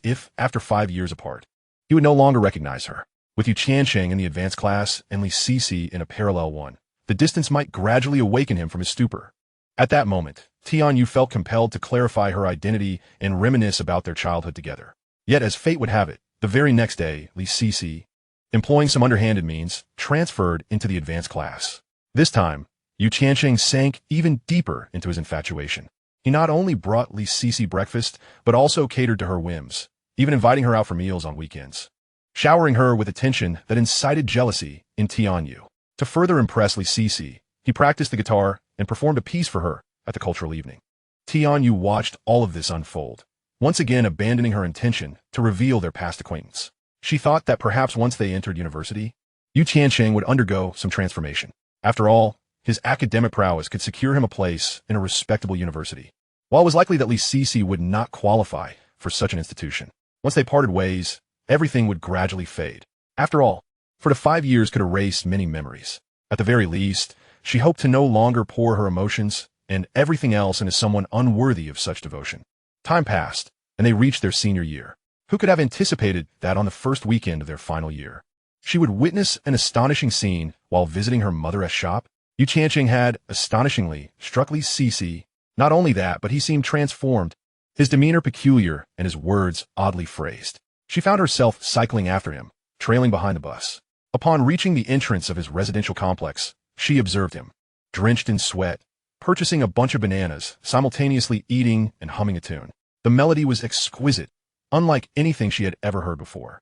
if, after 5 years apart, he would no longer recognize her. With Tiancheng in the advanced class and Li Sisi in a parallel one, the distance might gradually awaken him from his stupor. At that moment, Tianyu felt compelled to clarify her identity and reminisce about their childhood together. Yet, as fate would have it, the very next day, Li Sisi, employing some underhanded means, transferred into the advanced class. This time, Tiancheng sank even deeper into his infatuation. He not only brought Li Sisi breakfast, but also catered to her whims, even inviting her out for meals on weekends, showering her with attention that incited jealousy in Tianyu. To further impress Li Sisi, he practiced the guitar and performed a piece for her at the cultural evening. Tianyu watched all of this unfold, once again abandoning her intention to reveal their past acquaintance. She thought that perhaps once they entered university, Tiancheng would undergo some transformation. After all, his academic prowess could secure him a place in a respectable university. While it was likely that Li Sisi would not qualify for such an institution, once they parted ways, everything would gradually fade. After all, for the 5 years could erase many memories. At the very least, she hoped to no longer pour her emotions and everything else into someone unworthy of such devotion. Time passed, and they reached their senior year. Who could have anticipated that on the first weekend of their final year, she would witness an astonishing scene while visiting her mother's shop? Tiancheng had, astonishingly, struck Li Sisi. Not only that, but he seemed transformed, his demeanor peculiar and his words oddly phrased. She found herself cycling after him, trailing behind the bus. Upon reaching the entrance of his residential complex, she observed him, drenched in sweat, purchasing a bunch of bananas, simultaneously eating and humming a tune. The melody was exquisite, unlike anything she had ever heard before.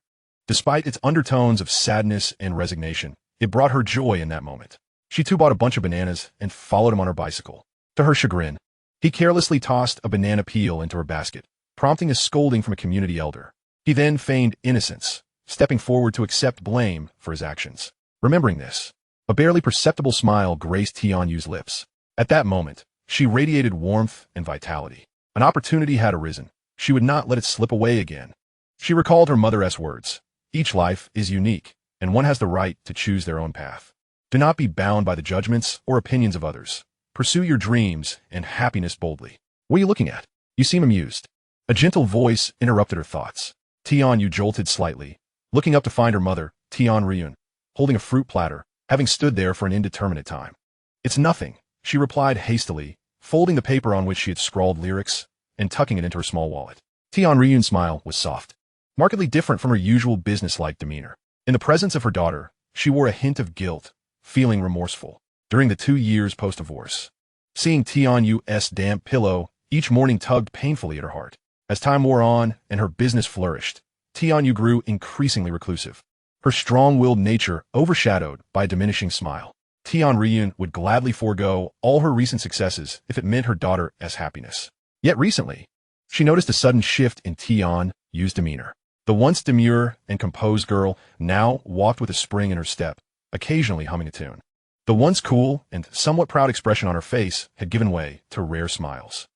Despite its undertones of sadness and resignation, it brought her joy in that moment. She too bought a bunch of bananas and followed him on her bicycle. To her chagrin, he carelessly tossed a banana peel into her basket, prompting a scolding from a community elder. He then feigned innocence, stepping forward to accept blame for his actions. Remembering this, a barely perceptible smile graced Tianyu's lips. At that moment, she radiated warmth and vitality. An opportunity had arisen. She would not let it slip away again. She recalled her mother's words, "Each life is unique, and one has the right to choose their own path. Do not be bound by the judgments or opinions of others. Pursue your dreams and happiness boldly." "What are you looking at? You seem amused." A gentle voice interrupted her thoughts. Tianyu jolted slightly, looking up to find her mother, Tianryun, holding a fruit platter, having stood there for an indeterminate time. "It's nothing," she replied hastily, folding the paper on which she had scrawled lyrics and tucking it into her small wallet. Tianryun's smile was soft, markedly different from her usual businesslike demeanor. In the presence of her daughter, she wore a hint of guilt, feeling remorseful. During the 2 years post-divorce, seeing Tianyu's damp pillow each morning tugged painfully at her heart. As time wore on and her business flourished, Tianyu grew increasingly reclusive, her strong-willed nature overshadowed by a diminishing smile. Tianryun would gladly forego all her recent successes if it meant her daughter's happiness. Yet recently, she noticed a sudden shift in Tianyu's demeanor. The once demure and composed girl now walked with a spring in her step, occasionally humming a tune. The once cool and somewhat proud expression on her face had given way to rare smiles.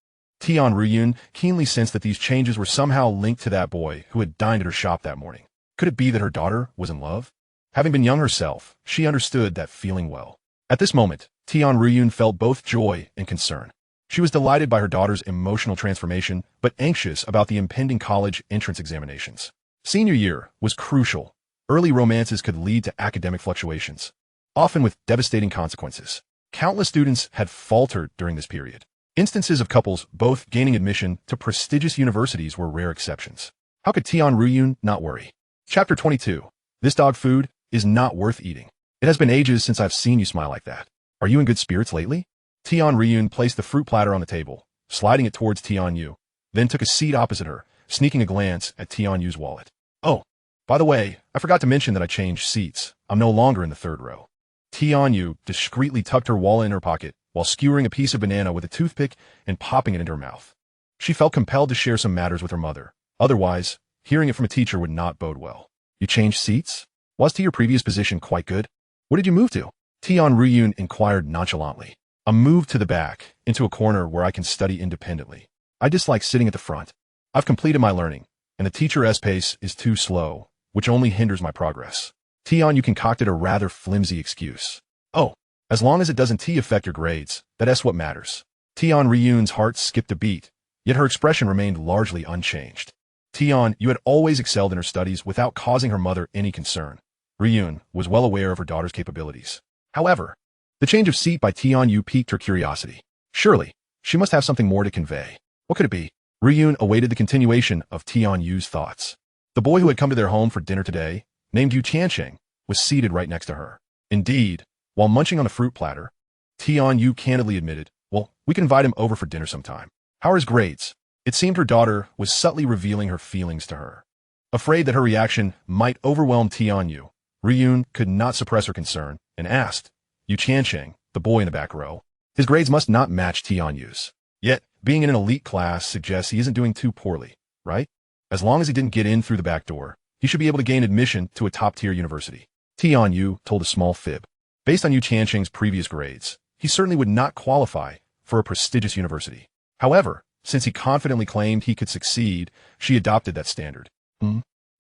Tianryun keenly sensed that these changes were somehow linked to that boy who had dined at her shop that morning. Could it be that her daughter was in love? Having been young herself, she understood that feeling well. At this moment, Tian Ruyun felt both joy and concern. She was delighted by her daughter's emotional transformation, but anxious about the impending college entrance examinations. Senior year was crucial. Early romances could lead to academic fluctuations, often with devastating consequences. Countless students had faltered during this period. Instances of couples both gaining admission to prestigious universities were rare exceptions. How could Tian Ruyun not worry? Chapter 22. This dog food is not worth eating. It has been ages since I've seen you smile like that. Are you in good spirits lately? Tian Ruyun placed the fruit platter on the table, sliding it towards Tian Yu, then took a seat opposite her, sneaking a glance at Tian Yu's wallet. Oh, by the way, I forgot to mention that I changed seats. I'm no longer in the third row. Tian Yu discreetly tucked her wallet in her pocket while skewering a piece of banana with a toothpick and popping it into her mouth. She felt compelled to share some matters with her mother. Otherwise, hearing it from a teacher would not bode well. You changed seats? Was to your previous position quite good? What did you move to? Tian Ruyun inquired nonchalantly. A move to the back, into a corner where I can study independently. I dislike sitting at the front. I've completed my learning, and the teacher's pace is too slow, which only hinders my progress. Tian Yu concocted a rather flimsy excuse. Oh, as long as it doesn't affect your grades, that's what matters. Tian Ruyun's heart skipped a beat, yet her expression remained largely unchanged. Tian Yu had always excelled in her studies without causing her mother any concern. Ruyun was well aware of her daughter's capabilities. However, the change of seat by Tian Yu piqued her curiosity. Surely, she must have something more to convey. What could it be? Ruyun awaited the continuation of Tian Yu's thoughts. The boy who had come to their home for dinner today, named Tiancheng, was seated right next to her. Indeed, while munching on a fruit platter, Tian Yu candidly admitted, well, we can invite him over for dinner sometime. How are his grades? It seemed her daughter was subtly revealing her feelings to her. Afraid that her reaction might overwhelm Tian Yu, Ruyun could not suppress her concern and asked, Tiancheng, the boy in the back row. His grades must not match Tian Yu's. Yet, being in an elite class suggests he isn't doing too poorly, right? As long as he didn't get in through the back door, he should be able to gain admission to a top-tier university. Tian Yu told a small fib. Based on Tiancheng's previous grades, he certainly would not qualify for a prestigious university. However, since he confidently claimed he could succeed, she adopted that standard.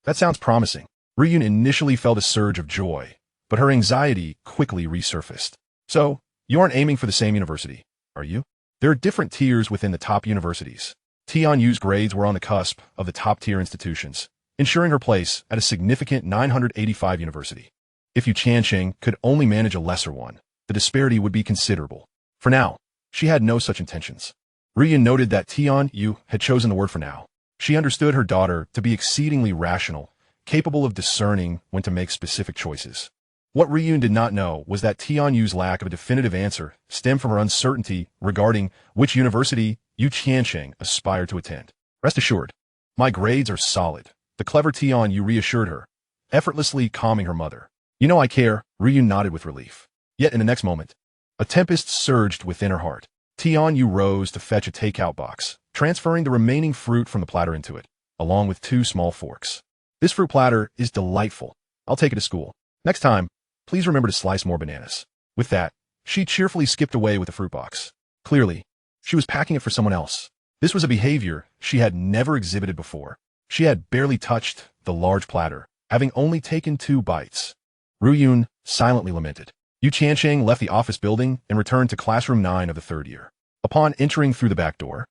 That sounds promising. Ruyun initially felt a surge of joy, but her anxiety quickly resurfaced. So, you aren't aiming for the same university, are you? There are different tiers within the top universities. Tian Yu's grades were on the cusp of the top-tier institutions, ensuring her place at a significant 985 university. If Tiancheng could only manage a lesser one, the disparity would be considerable. For now, she had no such intentions. Ruyun noted that Tian Yu had chosen the word for now. She understood her daughter to be exceedingly rational, capable of discerning when to make specific choices. What Ruyun did not know was that Tian Yu's lack of a definitive answer stemmed from her uncertainty regarding which university Tiancheng aspired to attend. Rest assured, my grades are solid, the clever Tian Yu reassured her, effortlessly calming her mother. You know I care, Ruyun nodded with relief. Yet in the next moment, a tempest surged within her heart. Tian Yu rose to fetch a takeout box, transferring the remaining fruit from the platter into it, along with 2 small forks. This fruit platter is delightful. I'll take it to school. Next time, please remember to slice more bananas. With that, she cheerfully skipped away with the fruit box. Clearly, she was packing it for someone else. This was a behavior she had never exhibited before. She had barely touched the large platter, having only taken 2 bites. Ruyun silently lamented. Tiancheng left the office building and returned to classroom 9 of the 3rd year. Upon entering through the back door,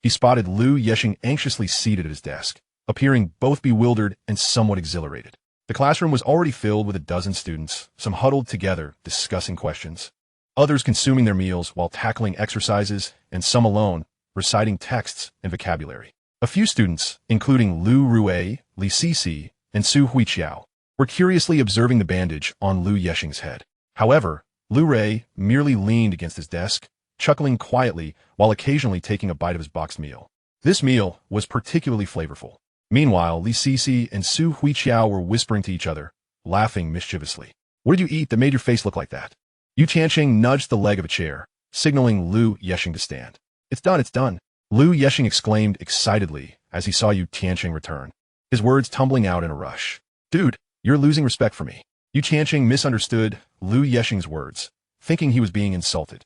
he spotted Lu Yexing anxiously seated at his desk, appearing both bewildered and somewhat exhilarated. The classroom was already filled with a dozen students, some huddled together, discussing questions, others consuming their meals while tackling exercises, and some alone, reciting texts and vocabulary. A few students, including Lu Rui, Li Sisi, and Su Huiqiao, were curiously observing the bandage on Lu Yexing's head. However, Lu Rui merely leaned against his desk, chuckling quietly while occasionally taking a bite of his boxed meal. This meal was particularly flavorful. Meanwhile, Li Sisi and Su Huiqiao were whispering to each other, laughing mischievously. What did you eat that made your face look like that? Tiancheng nudged the leg of a chair, signaling Lu Yexing to stand. It's done, it's done. Lu Yexing exclaimed excitedly as he saw Tiancheng return, his words tumbling out in a rush. Dude, you're losing respect for me. Tiancheng misunderstood Lu Yexing's words, thinking he was being insulted.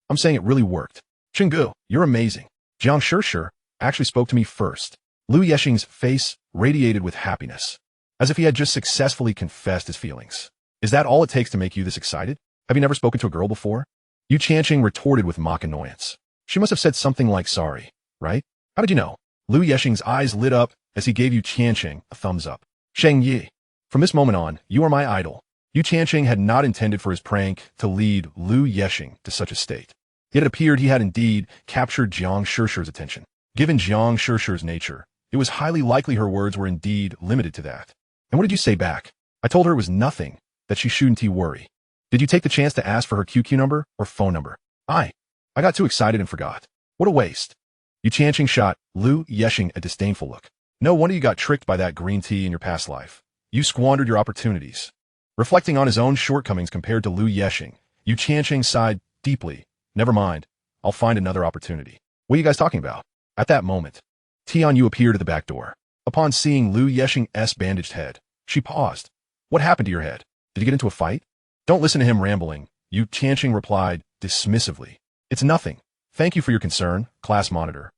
I'm saying it really worked. Chenggu, you're amazing. Jiang Sure actually spoke to me first. Lu Yexing's face radiated with happiness. as if he had just successfully confessed his feelings. Is that all it takes to make you this excited? Have you never spoken to a girl before? Yu Tiancheng retorted with mock annoyance. She must have said something like sorry, right? How did you know? Lu Yexing's eyes lit up as he gave Yu Tiancheng a thumbs up. Sheng Yi. From this moment on, you are my idol. Yu Tiancheng had not intended for his prank to lead Lu Yexing to such a state. Yet it appeared he had indeed captured Jiang Shishir's attention. Given Jiang Shishir's nature, it was highly likely her words were indeed limited to that. And what did you say back? I told her it was nothing, that she shouldn't worry. Did you take the chance to ask for her QQ number or phone number? I got too excited and forgot. What a waste. Yu Tiancheng shot Lu Yexing a disdainful look. No wonder you got tricked by that green tea in your past life. You squandered your opportunities. Reflecting on his own shortcomings compared to Lu Yexing, Yu Tiancheng sighed deeply. Never mind. I'll find another opportunity. What are you guys talking about? At that moment, Tianyu appeared at the back door. Upon seeing Lu Yexing's bandaged head, she paused. What happened to your head? Did you get into a fight? Don't listen to him rambling, Yu Tiancheng replied dismissively. It's nothing. Thank you for your concern, class monitor.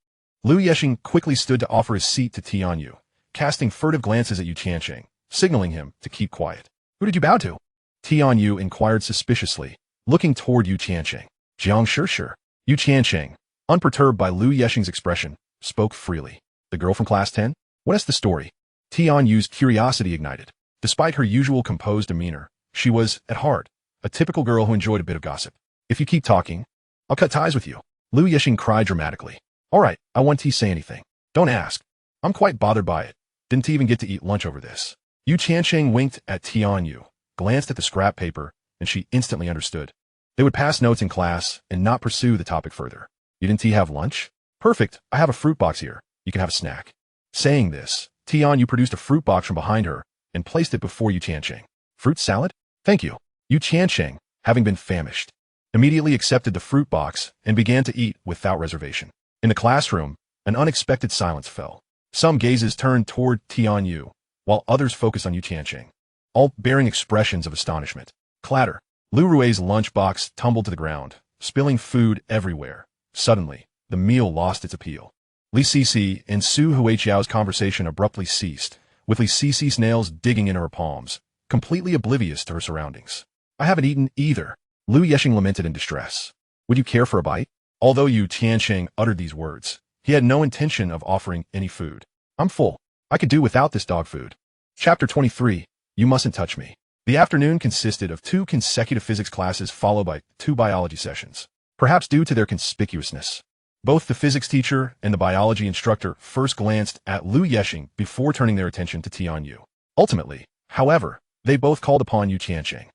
Lu Yexing quickly stood to offer his seat to Tianyu, casting furtive glances at Yu Tiancheng, signaling him to keep quiet. Who did you bow to? Tianyu inquired suspiciously, looking toward Yu Tiancheng. Jiang Shishir. Yu Tiancheng, unperturbed by Lu Yexing's expression, spoke freely. The girl from class 10? What is the story? Tianyu's curiosity ignited. Despite her usual composed demeanor, she was, at heart, a typical girl who enjoyed a bit of gossip. If you keep talking, I'll cut ties with you. Lu Yexing cried dramatically. All right, I won't say anything. Don't ask. I'm quite bothered by it. Didn't even get to eat lunch over this. Yu Tiancheng winked at Tianyu, glanced at the scrap paper, and she instantly understood. They would pass notes in class and not pursue the topic further. You didn't have lunch? Perfect, I have a fruit box here. You can have a snack. Saying this, Tianyu produced a fruit box from behind her and placed it before Yu Tiancheng. Fruit salad? Thank you. Yu Tiancheng, having been famished, immediately accepted the fruit box and began to eat without reservation. In the classroom, an unexpected silence fell. Some gazes turned toward Tianyu, while others focused on Yu Tiancheng, all bearing expressions of astonishment. Clatter. Lu Rui's lunchbox tumbled to the ground, spilling food everywhere. Suddenly, the meal lost its appeal. Li Sisi and Su Huiqiao's conversation abruptly ceased, with Li Sisi's nails digging into her palms, completely oblivious to her surroundings. I haven't eaten either, Lu Yexing lamented in distress. Would you care for a bite? Although Yu Tiancheng uttered these words, he had no intention of offering any food. I'm full. I could do without this dog food. Chapter 23, You Mustn't Touch Me. The afternoon consisted of 2 consecutive physics classes followed by 2 biology sessions. Perhaps due to their conspicuousness, both the physics teacher and the biology instructor first glanced at Lu Yexing before turning their attention to Tianyu. Ultimately, however, they both called upon Yu Tiancheng.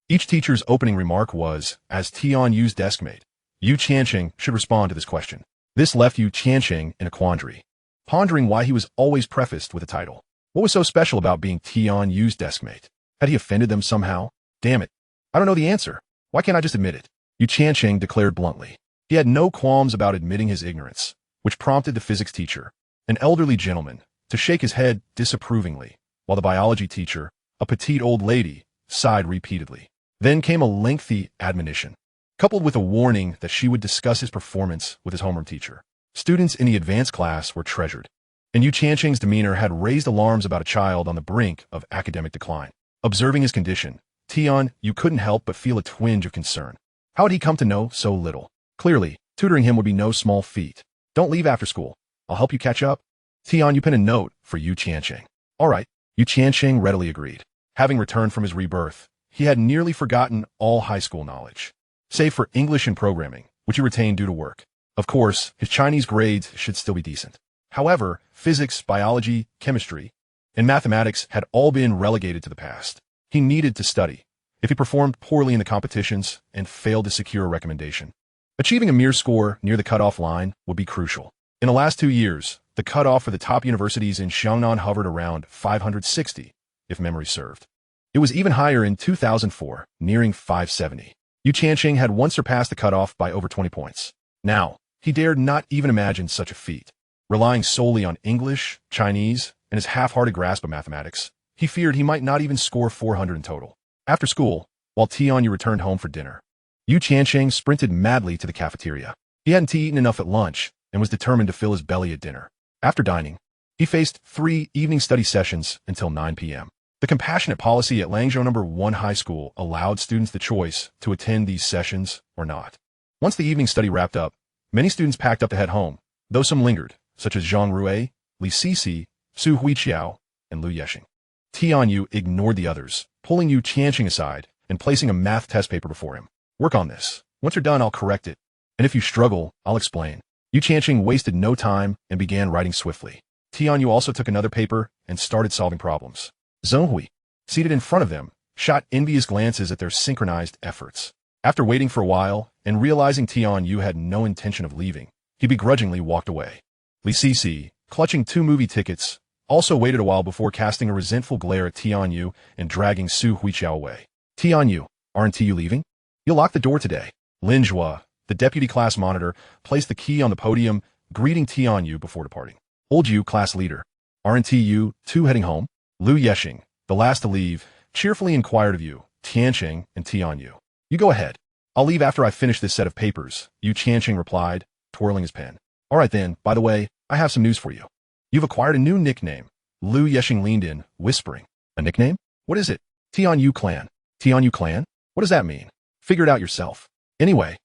Each teacher's opening remark was, as Tianyu's deskmate, Yu Tiancheng should respond to this question. This left Yu Tiancheng in a quandary, pondering why he was always prefaced with a title. What was so special about being Tianyu's deskmate? Had he offended them somehow? Damn it. I don't know the answer. Why can't I just admit it? Yu Tiancheng declared bluntly. He had no qualms about admitting his ignorance, which prompted the physics teacher, an elderly gentleman, to shake his head disapprovingly, while the biology teacher, a petite old lady, sighed repeatedly. Then came a lengthy admonition, coupled with a warning that she would discuss his performance with his homeroom teacher. Students in the advanced class were treasured, and Yu Tiancheng's demeanor had raised alarms about a child on the brink of academic decline. Observing his condition, Tianyu couldn't help but feel a twinge of concern. How had he come to know so little? Clearly, tutoring him would be no small feat. Don't leave after school. I'll help you catch up. Tianyu penned a note for Yu Tiancheng. All right, Yu Tiancheng readily agreed. Having returned from his rebirth, he had nearly forgotten all high school knowledge, save for English and programming, which he retained due to work. Of course, his Chinese grades should still be decent. However, physics, biology, chemistry, and mathematics had all been relegated to the past. He needed to study. If he performed poorly in the competitions and failed to secure a recommendation, achieving a mere score near the cutoff line would be crucial. In the last 2 years, the cutoff for the top universities in Xiangnan hovered around 560, if memory served. It was even higher in 2004, nearing 570. Yu Tiancheng had once surpassed the cutoff by over 20 points. Now, he dared not even imagine such a feat. Relying solely on English, Chinese, and his half-hearted grasp of mathematics, he feared he might not even score 400 in total. After school, while Tianyu returned home for dinner, Yu Tiancheng sprinted madly to the cafeteria. He hadn't eaten enough at lunch and was determined to fill his belly at dinner. After dining, he faced 3 evening study sessions until 9 p.m. The compassionate policy at Langzhou No. 1 High School allowed students the choice to attend these sessions or not. Once the evening study wrapped up, many students packed up to head home, though some lingered, such as Zhang Rui, Li Sisi, Su Huiqiao, and Lu Yexing. Tianyu ignored the others, pulling Yu Tiancheng aside and placing a math test paper before him. Work on this. Once you're done, I'll correct it. And if you struggle, I'll explain. Yu Tiancheng wasted no time and began writing swiftly. Tianyu also took another paper and started solving problems. Zheng Hui, seated in front of them, shot envious glances at their synchronized efforts. After waiting for a while and realizing Tianyu had no intention of leaving, he begrudgingly walked away. Li Sisi, clutching 2 movie tickets, also waited a while before casting a resentful glare at Tianyu and dragging Su Huiqiao away. Tianyu, aren't you leaving? You'll lock the door today. Lin Zhua, the deputy class monitor, placed the key on the podium, greeting Tianyu before departing. Old you, class leader. Aren't you two heading home? Lu Yexing, the last to leave, cheerfully inquired of Yu Tiancheng and Tianyu. You go ahead. I'll leave after I finish this set of papers, Yu Tiancheng replied, twirling his pen. All right then, by the way, I have some news for you. You've acquired a new nickname. Lu Yexing leaned in, whispering. A nickname? What is it? Tianyu Clan. Tianyu Clan? What does that mean? Figure it out yourself. Anyway,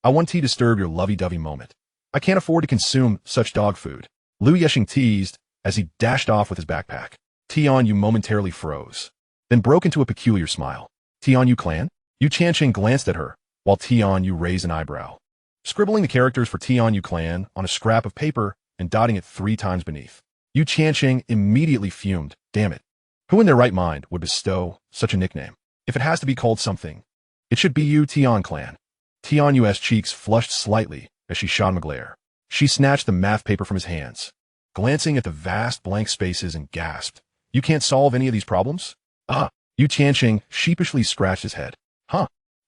I want to disturb your lovey-dovey moment. I can't afford to consume such dog food. Lu Yexing teased as he dashed off with his backpack. Tianyu momentarily froze, then broke into a peculiar smile. Tianyu Clan? Yu Tiancheng glanced at her, while Tianyu raised an eyebrow. Scribbling the characters for Tianyu Clan on a scrap of paper and dotting it 3 times beneath. Yu Tiancheng immediately fumed. Damn it. Who in their right mind would bestow such a nickname? If it has to be called something, it should be Yu Tian Clan. Tianyu's cheeks flushed slightly as she shot him a glare. She snatched the math paper from his hands, glancing at the vast blank spaces and gasped. You can't solve any of these problems? Yu Tiancheng sheepishly scratched his head.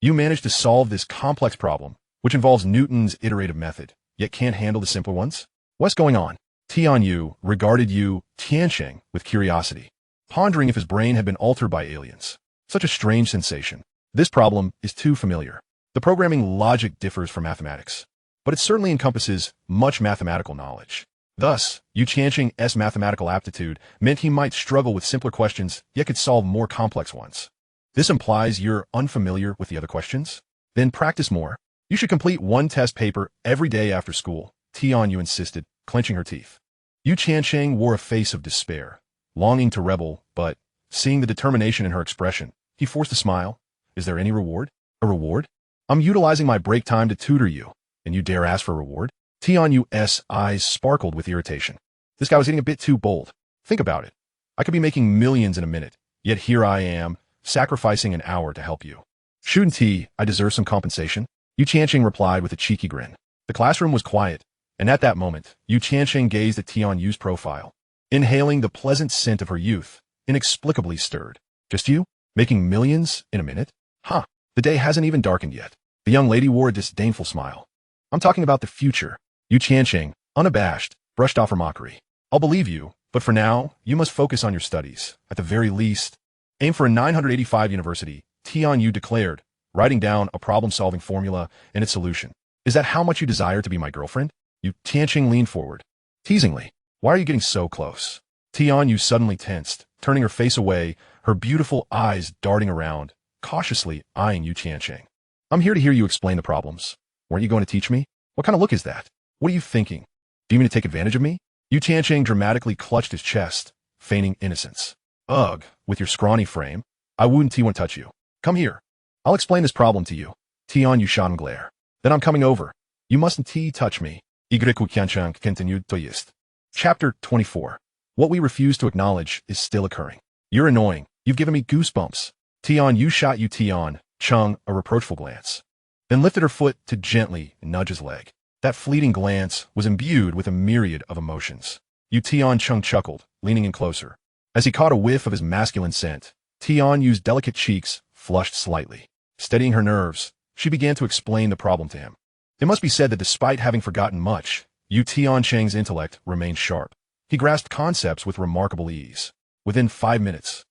You managed to solve this complex problem, which involves Newton's iterative method, yet can't handle the simpler ones? What's going on? Tianyu regarded Yu Tiancheng with curiosity, pondering if his brain had been altered by aliens. Such a strange sensation. This problem is too familiar. The programming logic differs from mathematics, but it certainly encompasses much mathematical knowledge. Thus, Yu Tiancheng's mathematical aptitude meant he might struggle with simpler questions, yet could solve more complex ones. This implies you're unfamiliar with the other questions? Then practice more. You should complete 1 test paper every day after school, Tianyu insisted, clenching her teeth. Yu Tiancheng wore a face of despair, longing to rebel, but, seeing the determination in her expression, he forced a smile. Is there any reward? A reward? I'm utilizing my break time to tutor you, and you dare ask for a reward? Tianyu's eyes sparkled with irritation. This guy was getting a bit too bold. Think about it. I could be making millions in a minute, yet here I am, sacrificing an hour to help you. Shouldn't I deserve some compensation? Yu Tiancheng replied with a cheeky grin. The classroom was quiet, and at that moment, Yu Tiancheng gazed at Tianyu's profile, inhaling the pleasant scent of her youth, inexplicably stirred. Just you? Making millions in a minute? The day hasn't even darkened yet. The young lady wore a disdainful smile. I'm talking about the future. Yu Tiancheng, unabashed, brushed off her mockery. I'll believe you, but for now, you must focus on your studies. At the very least, aim for a 985 university, Tianyu declared, writing down a problem-solving formula and its solution. Is that how much you desire to be my girlfriend? Yu Tiancheng leaned forward. Teasingly, why are you getting so close? Tianyu suddenly tensed, turning her face away, her beautiful eyes darting around, cautiously eyeing Yu Tiancheng. I'm here to hear you explain the problems. Weren't you going to teach me? What kind of look is that? What are you thinking? Do you mean to take advantage of me? Yu Tiancheng dramatically clutched his chest, feigning innocence. Ugh, with your scrawny frame, I wouldn't want to touch you. Come here. I'll explain this problem to you. Tianyu shot him glare. Then I'm coming over. You mustn't touch me. Tiancheng continued to yist. Chapter 24. What we refuse to acknowledge is still occurring. You're annoying. You've given me goosebumps. Tianyu shot Yu Tiancheng a reproachful glance, then lifted her foot to gently nudge his leg. That fleeting glance was imbued with a myriad of emotions. Yu Tiancheng chuckled, leaning in closer. As he caught a whiff of his masculine scent, Tianyu's delicate cheeks flushed slightly. Steadying her nerves, she began to explain the problem to him. It must be said that despite having forgotten much, Yu Tiancheng's intellect remained sharp. He grasped concepts with remarkable ease. Within 5 minutes,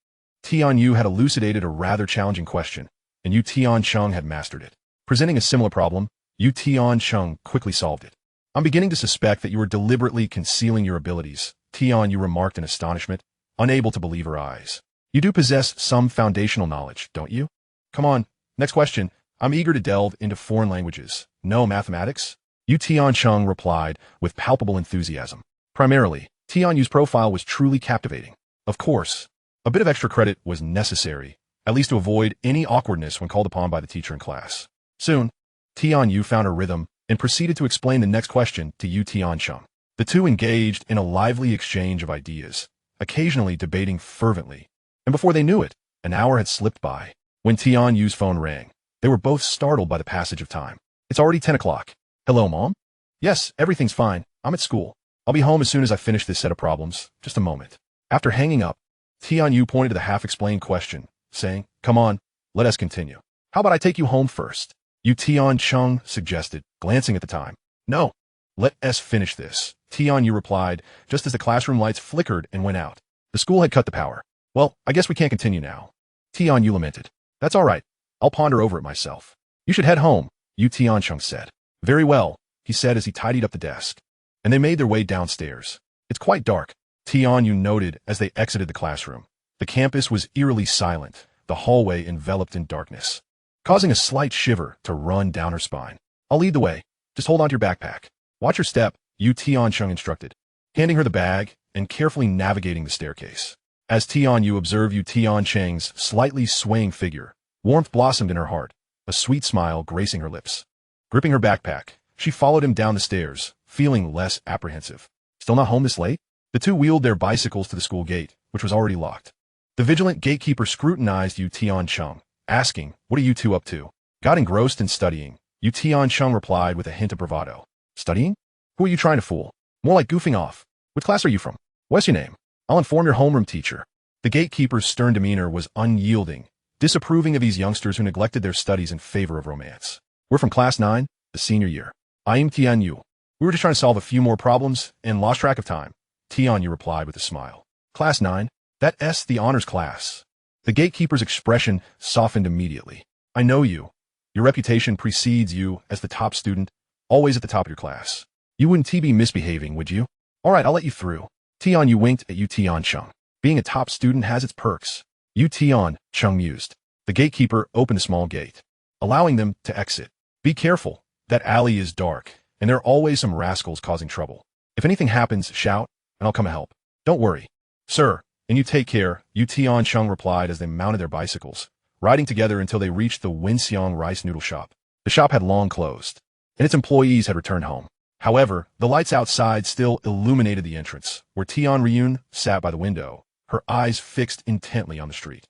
Tianyu had elucidated a rather challenging question, and Yu Tiancheng had mastered it. Presenting a similar problem, Yu Tiancheng quickly solved it. I'm beginning to suspect that you are deliberately concealing your abilities, Tianyu remarked in astonishment, unable to believe her eyes. You do possess some foundational knowledge, don't you? Come on, next question. I'm eager to delve into foreign languages. No mathematics? Yu Tiancheng replied with palpable enthusiasm. Primarily, Tianyu's profile was truly captivating. Of course, a bit of extra credit was necessary, at least to avoid any awkwardness when called upon by the teacher in class. Soon, Tianyu found her rhythm and proceeded to explain the next question to Yu Tiancheng. The two engaged in a lively exchange of ideas, occasionally debating fervently. And before they knew it, an hour had slipped by. When Tianyu's phone rang, they were both startled by the passage of time. It's already 10 o'clock. Hello, Mom? Yes, everything's fine. I'm at school. I'll be home as soon as I finish this set of problems. Just a moment. After hanging up, Tianyu pointed to the half-explained question, saying, Come on, let us continue. How about I take you home first? Yu Tiancheng suggested, glancing at the time. No, let us finish this. Tianyu replied, just as the classroom lights flickered and went out. The school had cut the power. Well, I guess we can't continue now. Tianyu lamented. That's all right. I'll ponder over it myself. You should head home, Yu Tiancheng said. Very well, he said as he tidied up the desk. And they made their way downstairs. It's quite dark, Tianyu noted as they exited the classroom. The campus was eerily silent, the hallway enveloped in darkness, causing a slight shiver to run down her spine. I'll lead the way. Just hold on to your backpack. Watch your step, Yu Tiancheng instructed, handing her the bag and carefully navigating the staircase. As Tianyu observed Yu Tiancheng's slightly swaying figure, warmth blossomed in her heart, a sweet smile gracing her lips. Gripping her backpack, she followed him down the stairs, feeling less apprehensive. Still not home this late? The two wheeled their bicycles to the school gate, which was already locked. The vigilant gatekeeper scrutinized Yu Tiancheng, asking, What are you two up to? Got engrossed in studying, Yu Tiancheng replied with a hint of bravado. Studying? Who are you trying to fool? More like goofing off. What class are you from? What's your name? I'll inform your homeroom teacher. The gatekeeper's stern demeanor was unyielding, disapproving of these youngsters who neglected their studies in favor of romance. We're from class 9, the senior year. I'm Tianyu. We were just trying to solve a few more problems and lost track of time. Tianyu replied with a smile. Class 9? That's the honors class. The gatekeeper's expression softened immediately. I know you. Your reputation precedes you as the top student, always at the top of your class. You wouldn't be misbehaving, would you? All right, I'll let you through. Tianyu winked at Yu Tiancheng. Being a top student has its perks. Yu Tiancheng mused. The gatekeeper opened a small gate, allowing them to exit. Be careful. That alley is dark, and there are always some rascals causing trouble. If anything happens, shout, and I'll come and help. Don't worry. Sir, and you take care, Yu Tiancheng replied as they mounted their bicycles, riding together until they reached the Winxiang rice noodle shop. The shop had long closed, and its employees had returned home. However, the lights outside still illuminated the entrance, where Tianyu sat by the window, her eyes fixed intently on the street.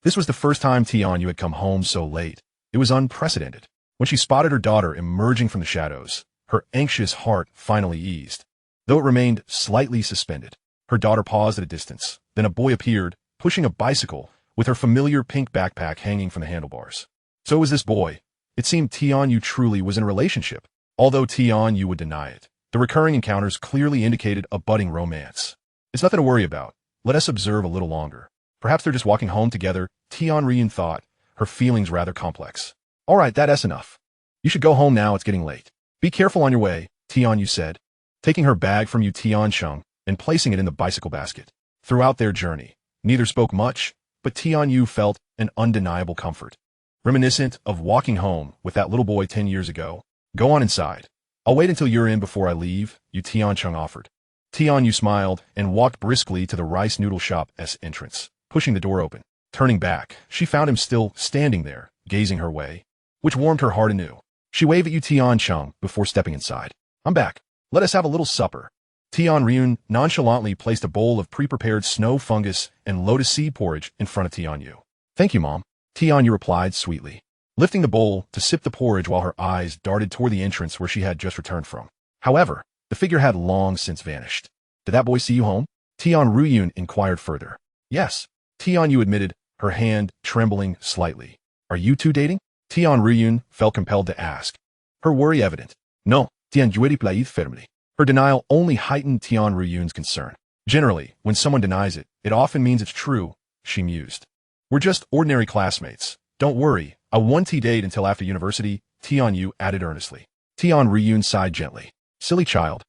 This was the first time Tianyu had come home so late. It was unprecedented. When she spotted her daughter emerging from the shadows, her anxious heart finally eased, though it remained slightly suspended. Her daughter paused at a distance. Then a boy appeared, pushing a bicycle, with her familiar pink backpack hanging from the handlebars. So was this boy. It seemed Tianyu truly was in a relationship. Although Tianyu would deny it, the recurring encounters clearly indicated a budding romance. It's nothing to worry about. Let us observe a little longer. Perhaps they're just walking home together, Tianyu thought, her feelings rather complex. All right, that's enough. You should go home now, it's getting late. Be careful on your way, Tianyu said, taking her bag from Yu Tiancheng and placing it in the bicycle basket. Throughout their journey, neither spoke much, but Tianyu felt an undeniable comfort. Reminiscent of walking home with that little boy 10 years ago. Go on inside. I'll wait until you're in before I leave, Yu Tiancheng offered. Tianyu smiled and walked briskly to the rice noodle shop's entrance, pushing the door open. Turning back, she found him still standing there, gazing her way, which warmed her heart anew. She waved at Yu Tiancheng before stepping inside. I'm back. Let us have a little supper. Tianyu nonchalantly placed a bowl of pre-prepared snow fungus and lotus seed porridge in front of Tianyu. Thank you, Mom. Tianyu replied sweetly, lifting the bowl to sip the porridge while her eyes darted toward the entrance where she had just returned from. However, the figure had long since vanished. Did that boy see you home? Tianyu inquired further. Yes, Tianyu admitted, her hand trembling slightly. Are you two dating? Tianyu felt compelled to ask, her worry evident. No, Tianyu replied firmly. Her denial only heightened Tianyu's concern. Generally, when someone denies it, it often means it's true, she mused. We're just ordinary classmates. Don't worry, I won't date until after university, Tianyu added earnestly. Tianyu sighed gently. Silly child.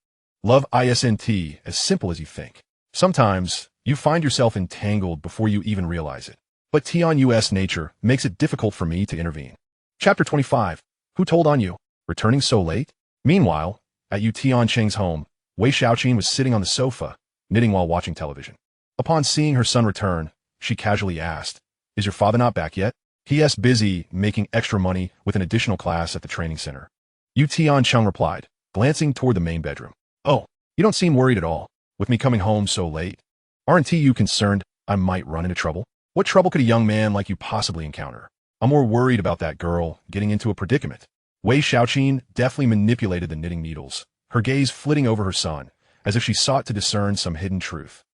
Love isn't as simple as you think. Sometimes, You find yourself entangled before you even realize it. But Tian's nature makes it difficult for me to intervene. Chapter 25. Who told on you? Returning so late? Meanwhile, at Tiancheng's home, Wei Xiaoqin was sitting on the sofa, knitting while watching television. Upon seeing her son return, she casually asked, "Is your father not back yet?" "He is busy making extra money with an additional class at the training center." Tiancheng replied, glancing toward the main bedroom. "Oh, you don't seem worried at all, with me coming home so late. Aren't you concerned I might run into trouble? What trouble could a young man like you possibly encounter? I'm more worried about that girl getting into a predicament." Wei Xiaoqin deftly manipulated the knitting needles, her gaze flitting over her son, as if she sought to discern some hidden truth.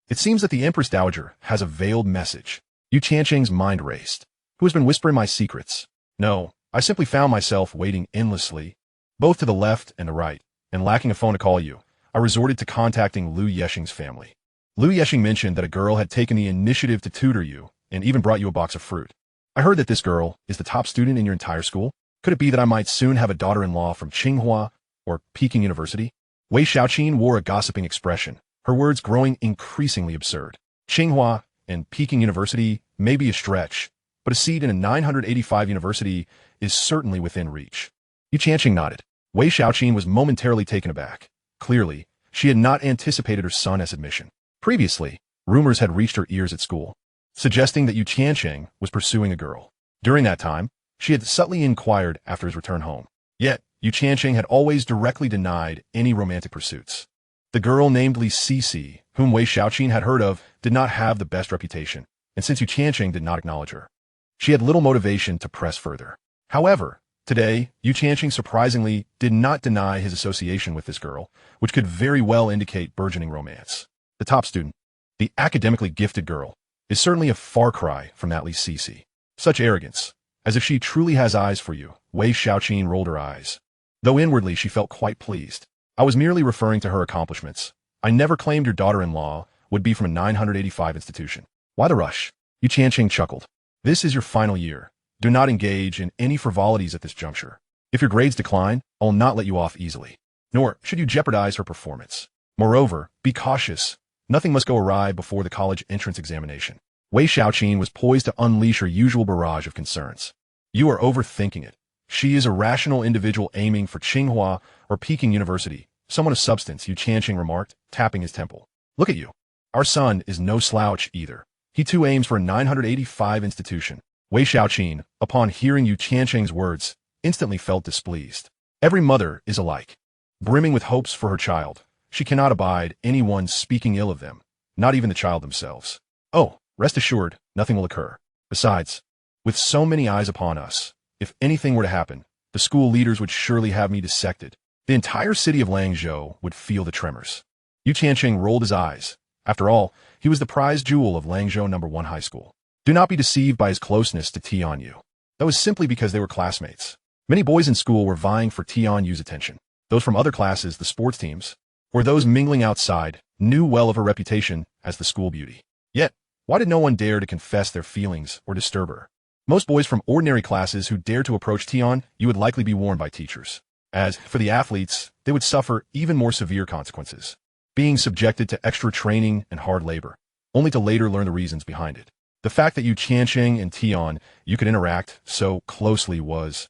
It seems that the Empress Dowager has a veiled message. Tiancheng's mind raced. Who has been whispering my secrets? No, I simply found myself waiting endlessly, both to the left and the right, and lacking a phone to call you, I resorted to contacting Liu Yexing's family. Liu Yexing mentioned that a girl had taken the initiative to tutor you, and even brought you a box of fruit. I heard that this girl is the top student in your entire school. Could it be that I might soon have a daughter-in-law from Tsinghua or Peking University? Wei Xiaoqin wore a gossiping expression, her words growing increasingly absurd. Tsinghua and Peking University may be a stretch, but a seat in a 985 university is certainly within reach. Tiancheng nodded. Wei Xiaoqin was momentarily taken aback. Clearly, she had not anticipated her son as admission. Previously, rumors had reached her ears at school, suggesting that Tiancheng was pursuing a girl. During that time, she had subtly inquired after his return home. Yet, Tiancheng had always directly denied any romantic pursuits. The girl named Li Cici, whom Wei Xiaoqin had heard of, did not have the best reputation, and since Tiancheng did not acknowledge her, she had little motivation to press further. However, today, Tiancheng surprisingly did not deny his association with this girl, which could very well indicate burgeoning romance. The top student, the academically gifted girl, is certainly a far cry from that Li Cici. Such arrogance, as if she truly has eyes for you. Wei Xiaoqin rolled her eyes, though inwardly she felt quite pleased. I was merely referring to her accomplishments. I never claimed your daughter-in-law would be from a 985 institution. Why the rush? Tiancheng chuckled. This is your final year. Do not engage in any frivolities at this juncture. If your grades decline, I'll not let you off easily. Nor should you jeopardize her performance. Moreover, be cautious. Nothing must go awry before the college entrance examination. Wei Xiaoqin was poised to unleash her usual barrage of concerns. You are overthinking it. She is a rational individual aiming for Tsinghua or Peking University. Someone of substance, Tiancheng remarked, tapping his temple. Look at you. Our son is no slouch either. He too aims for a 985 institution. Wei Xiaoqin, upon hearing Tiancheng's words, instantly felt displeased. Every mother is alike, brimming with hopes for her child. She cannot abide anyone speaking ill of them, not even the child themselves. Oh, rest assured, nothing will occur. Besides, with so many eyes upon us, if anything were to happen, the school leaders would surely have me dissected. The entire city of Langzhou would feel the tremors. Tiancheng rolled his eyes. After all, he was the prize jewel of Langzhou No. 1 High School. Do not be deceived by his closeness to Tianyu. That was simply because they were classmates. Many boys in school were vying for Tianyu's attention. Those from other classes, the sports teams, or those mingling outside, knew well of her reputation as the school beauty. Yet, why did no one dare to confess their feelings or disturb her? Most boys from ordinary classes who dared to approach Tian, you would likely be warned by teachers. As for the athletes, they would suffer even more severe consequences, being subjected to extra training and hard labor, only to later learn the reasons behind it. The fact that Tiancheng and Tian you could interact so closely was,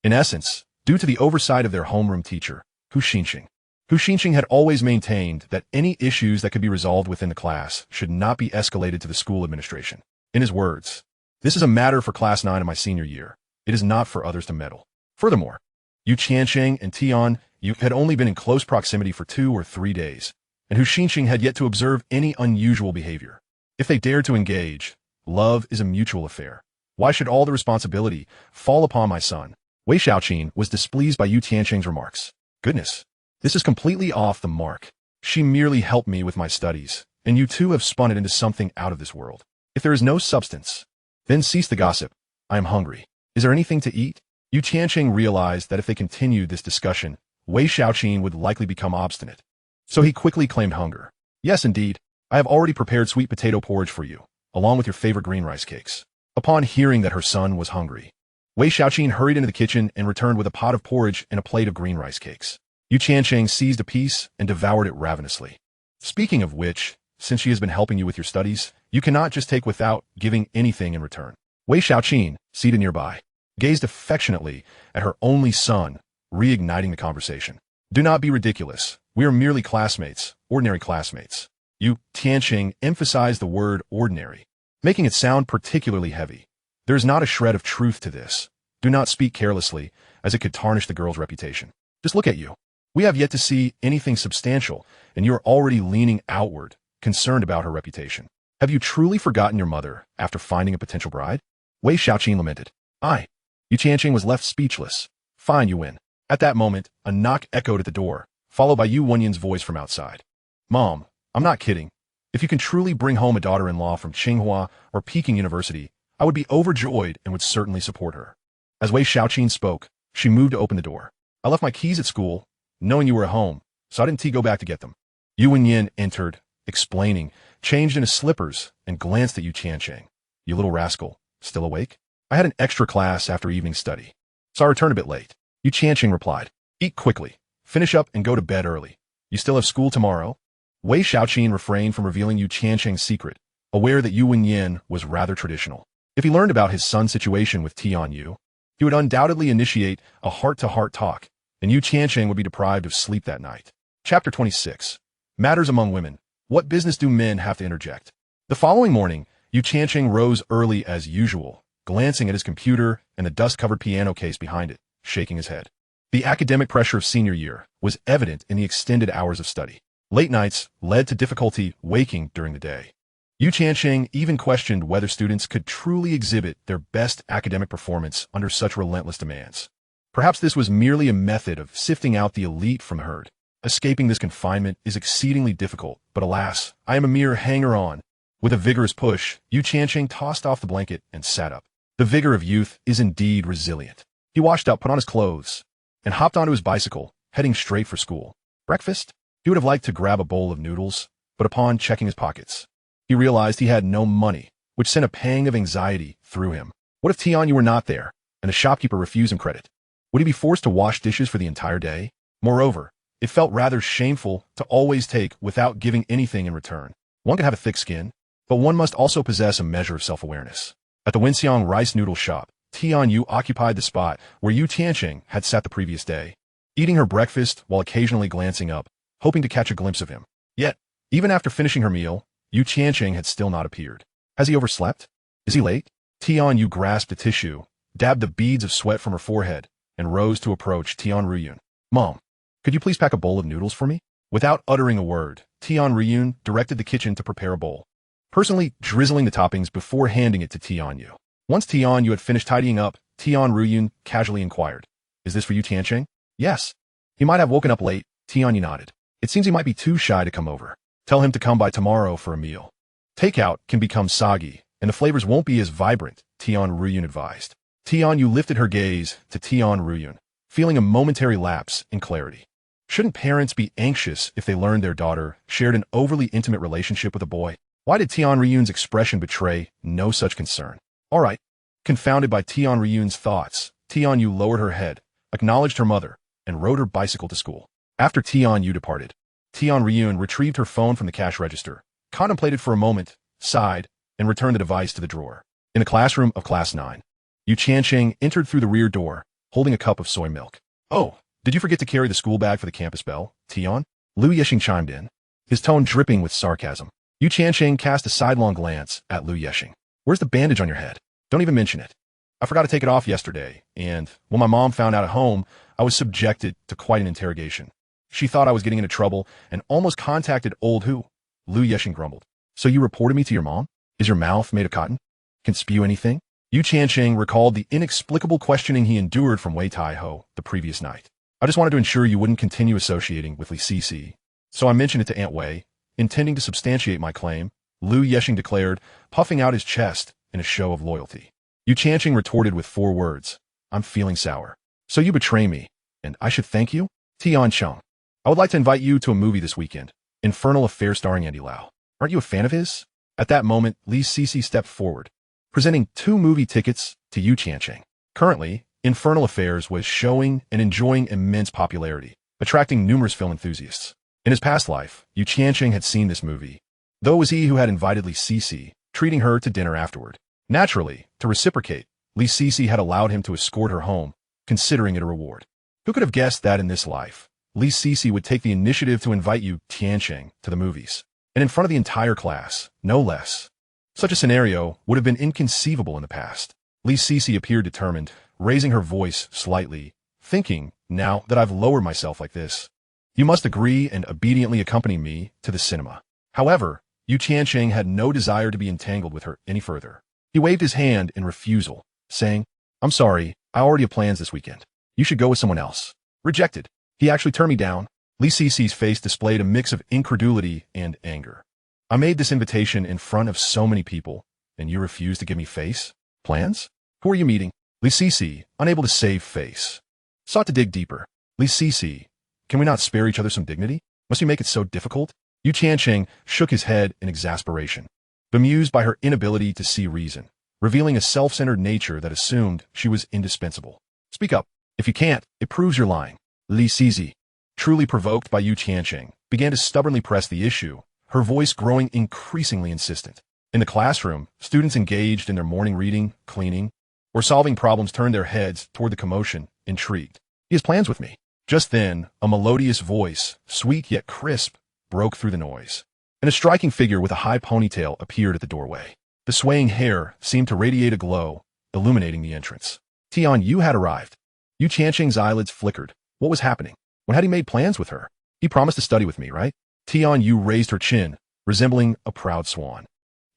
in essence, due to the oversight of their homeroom teacher, Hu Xinxing had always maintained that any issues that could be resolved within the class should not be escalated to the school administration. In his words, "This is a matter for class 9 of my senior year. It is not for others to meddle." Furthermore, Tiancheng and Tian you had only been in close proximity for 2 or 3 days, and Hu Xinxing had yet to observe any unusual behavior. If they dared to engage, love is a mutual affair. Why should all the responsibility fall upon my son? Wei Xiaoqin was displeased by Tiancheng's remarks. Goodness, this is completely off the mark. She merely helped me with my studies, and you two have spun it into something out of this world. If there is no substance, then cease the gossip. I am hungry. Is there anything to eat? Tiancheng realized that if they continued this discussion, Wei Xiaoqin would likely become obstinate. So he quickly claimed hunger. Yes, indeed. I have already prepared sweet potato porridge for you, along with your favorite green rice cakes. Upon hearing that her son was hungry, Wei Xiaoqin hurried into the kitchen and returned with a pot of porridge and a plate of green rice cakes. Tiancheng seized a piece and devoured it ravenously. Speaking of which, since she has been helping you with your studies, you cannot just take without giving anything in return. Wei Xiaoqin, seated nearby, gazed affectionately at her only son, reigniting the conversation. Do not be ridiculous. We are merely classmates, ordinary classmates. You, Tiancheng, emphasized the word ordinary, making it sound particularly heavy. There is not a shred of truth to this. Do not speak carelessly, as it could tarnish the girl's reputation. Just look at you. We have yet to see anything substantial, and you are already leaning outward, concerned about her reputation. Have you truly forgotten your mother after finding a potential bride? Wei Xiaoqin lamented. Yu Tiancheng was left speechless. Fine, you win. At that moment, a knock echoed at the door, followed by Yu Wenyan's voice from outside. Mom, I'm not kidding. If you can truly bring home a daughter-in-law from Tsinghua or Peking University, I would be overjoyed and would certainly support her. As Wei Xiaoqin spoke, she moved to open the door. I left my keys at school, knowing you were at home, so I didn't go back to get them. Yu Wenyan entered, explaining, changed into slippers, and glanced at Yu Tiancheng. You little rascal, still awake? I had an extra class after evening study, so I returned a bit late. Yu Tiancheng replied. Eat quickly, finish up, and go to bed early. You still have school tomorrow? Wei Xiaoqin refrained from revealing Yu Tiancheng's secret, aware that Yu Wenyan was rather traditional. If he learned about his son's situation with Tian Yu, he would undoubtedly initiate a heart-to-heart talk, and Yu Tiancheng would be deprived of sleep that night. Chapter 26. Matters among women. What business do men have to interject? The following morning, Yu Tiancheng rose early as usual, glancing at his computer and the dust-covered piano case behind it, shaking his head. The academic pressure of senior year was evident in the extended hours of study. Late nights led to difficulty waking during the day. Yu Tiancheng even questioned whether students could truly exhibit their best academic performance under such relentless demands. Perhaps this was merely a method of sifting out the elite from the herd. Escaping this confinement is exceedingly difficult, but alas, I am a mere hanger-on. With a vigorous push, Yu Tiancheng tossed off the blanket and sat up. The vigor of youth is indeed resilient. He washed up, put on his clothes, and hopped onto his bicycle, heading straight for school. Breakfast? He would have liked to grab a bowl of noodles, but upon checking his pockets, he realized he had no money, which sent a pang of anxiety through him. What if Tian Yu were not there, and the shopkeeper refused him credit? Would he be forced to wash dishes for the entire day? Moreover, it felt rather shameful to always take without giving anything in return. One can have a thick skin, but one must also possess a measure of self-awareness. At the Wenxiang rice noodle shop, Tian Yu occupied the spot where Yu Tiancheng had sat the previous day, eating her breakfast while occasionally glancing up, hoping to catch a glimpse of him. Yet, even after finishing her meal, Yu Tiancheng had still not appeared. Has he overslept? Is he late? Tian Yu grasped a tissue, dabbed the beads of sweat from her forehead, and rose to approach Tian Ruyun. Mom, could you please pack a bowl of noodles for me? Without uttering a word, Tian Ruyun directed the kitchen to prepare a bowl, personally drizzling the toppings before handing it to Tian Yu. Once Tian Yu had finished tidying up, Tian Ruyun casually inquired, Is this for you, Tiancheng? Yes. He might have woken up late. Tian Yu nodded. It seems he might be too shy to come over. Tell him to come by tomorrow for a meal. Takeout can become soggy, and the flavors won't be as vibrant, Tian Ruyun advised. Tian Yu lifted her gaze to Tian Ruyun, feeling a momentary lapse in clarity. Shouldn't parents be anxious if they learned their daughter shared an overly intimate relationship with a boy? Why did Tian Ruyun's expression betray no such concern? All right. Confounded by Tian Ruyun's thoughts, Tian Yu lowered her head, acknowledged her mother, and rode her bicycle to school. After Tian Yu departed, Tian Ruyun retrieved her phone from the cash register, contemplated for a moment, sighed, and returned the device to the drawer. In the classroom of Class 9, Yu Tiancheng entered through the rear door, holding a cup of soy milk. Oh, did you forget to carry the school bag for the campus bell, Tian? Lu Yexing chimed in, his tone dripping with sarcasm. Yu Tiancheng cast a sidelong glance at Lu Yexing. Where's the bandage on your head? Don't even mention it. I forgot to take it off yesterday, and when my mom found out at home, I was subjected to quite an interrogation. She thought I was getting into trouble and almost contacted old who? Lu Yexing grumbled. So you reported me to your mom? Is your mouth made of cotton? Can spew anything? Yu Tiancheng recalled the inexplicable questioning he endured from Wei Taiho the previous night. I just wanted to ensure you wouldn't continue associating with Li Sisi. So I mentioned it to Aunt Wei, intending to substantiate my claim, Lu Yexing declared, puffing out his chest in a show of loyalty. Yu Tiancheng retorted with 4 words. I'm feeling sour. So you betray me, and I should thank you? Tiancheng, I would like to invite you to a movie this weekend, Infernal Affair starring Andy Lau. Aren't you a fan of his? At that moment, Li Sisi stepped forward, presenting 2 movie tickets to Yu Tiancheng. Currently, Infernal Affairs was showing and enjoying immense popularity, attracting numerous film enthusiasts. In his past life, Yu Tiancheng had seen this movie, though it was he who had invited Li Sisi, treating her to dinner afterward. Naturally, to reciprocate, Li Sisi had allowed him to escort her home, considering it a reward. Who could have guessed that in this life, Li Sisi would take the initiative to invite you, Tiancheng, to the movies, and in front of the entire class, no less. Such a scenario would have been inconceivable in the past. Li Sisi appeared determined, raising her voice slightly, thinking, now that I've lowered myself like this, you must agree and obediently accompany me to the cinema. However, Yu Tiancheng had no desire to be entangled with her any further. He waved his hand in refusal, saying, I'm sorry, I already have plans this weekend. You should go with someone else. Rejected. He actually turned me down. Li Sisi's face displayed a mix of incredulity and anger. I made this invitation in front of so many people, and you refuse to give me face? Plans? Who are you meeting? Li Sisi, unable to save face, sought to dig deeper. Li Sisi, can we not spare each other some dignity? Must we make it so difficult? Yu Tiancheng shook his head in exasperation, bemused by her inability to see reason, revealing a self-centered nature that assumed she was indispensable. Speak up. If you can't, it proves you're lying. Li Sisi, truly provoked by Yu Tiancheng, began to stubbornly press the issue, her voice growing increasingly insistent. In the classroom, students engaged in their morning reading, cleaning, or solving problems turned their heads toward the commotion, intrigued. He has plans with me. Just then, a melodious voice, sweet yet crisp, broke through the noise, and a striking figure with a high ponytail appeared at the doorway. The swaying hair seemed to radiate a glow, illuminating the entrance. Tian Yu had arrived. Yu Tiancheng's eyelids flickered. What was happening? When had he made plans with her? He promised to study with me, right? Tian Yu raised her chin, resembling a proud swan,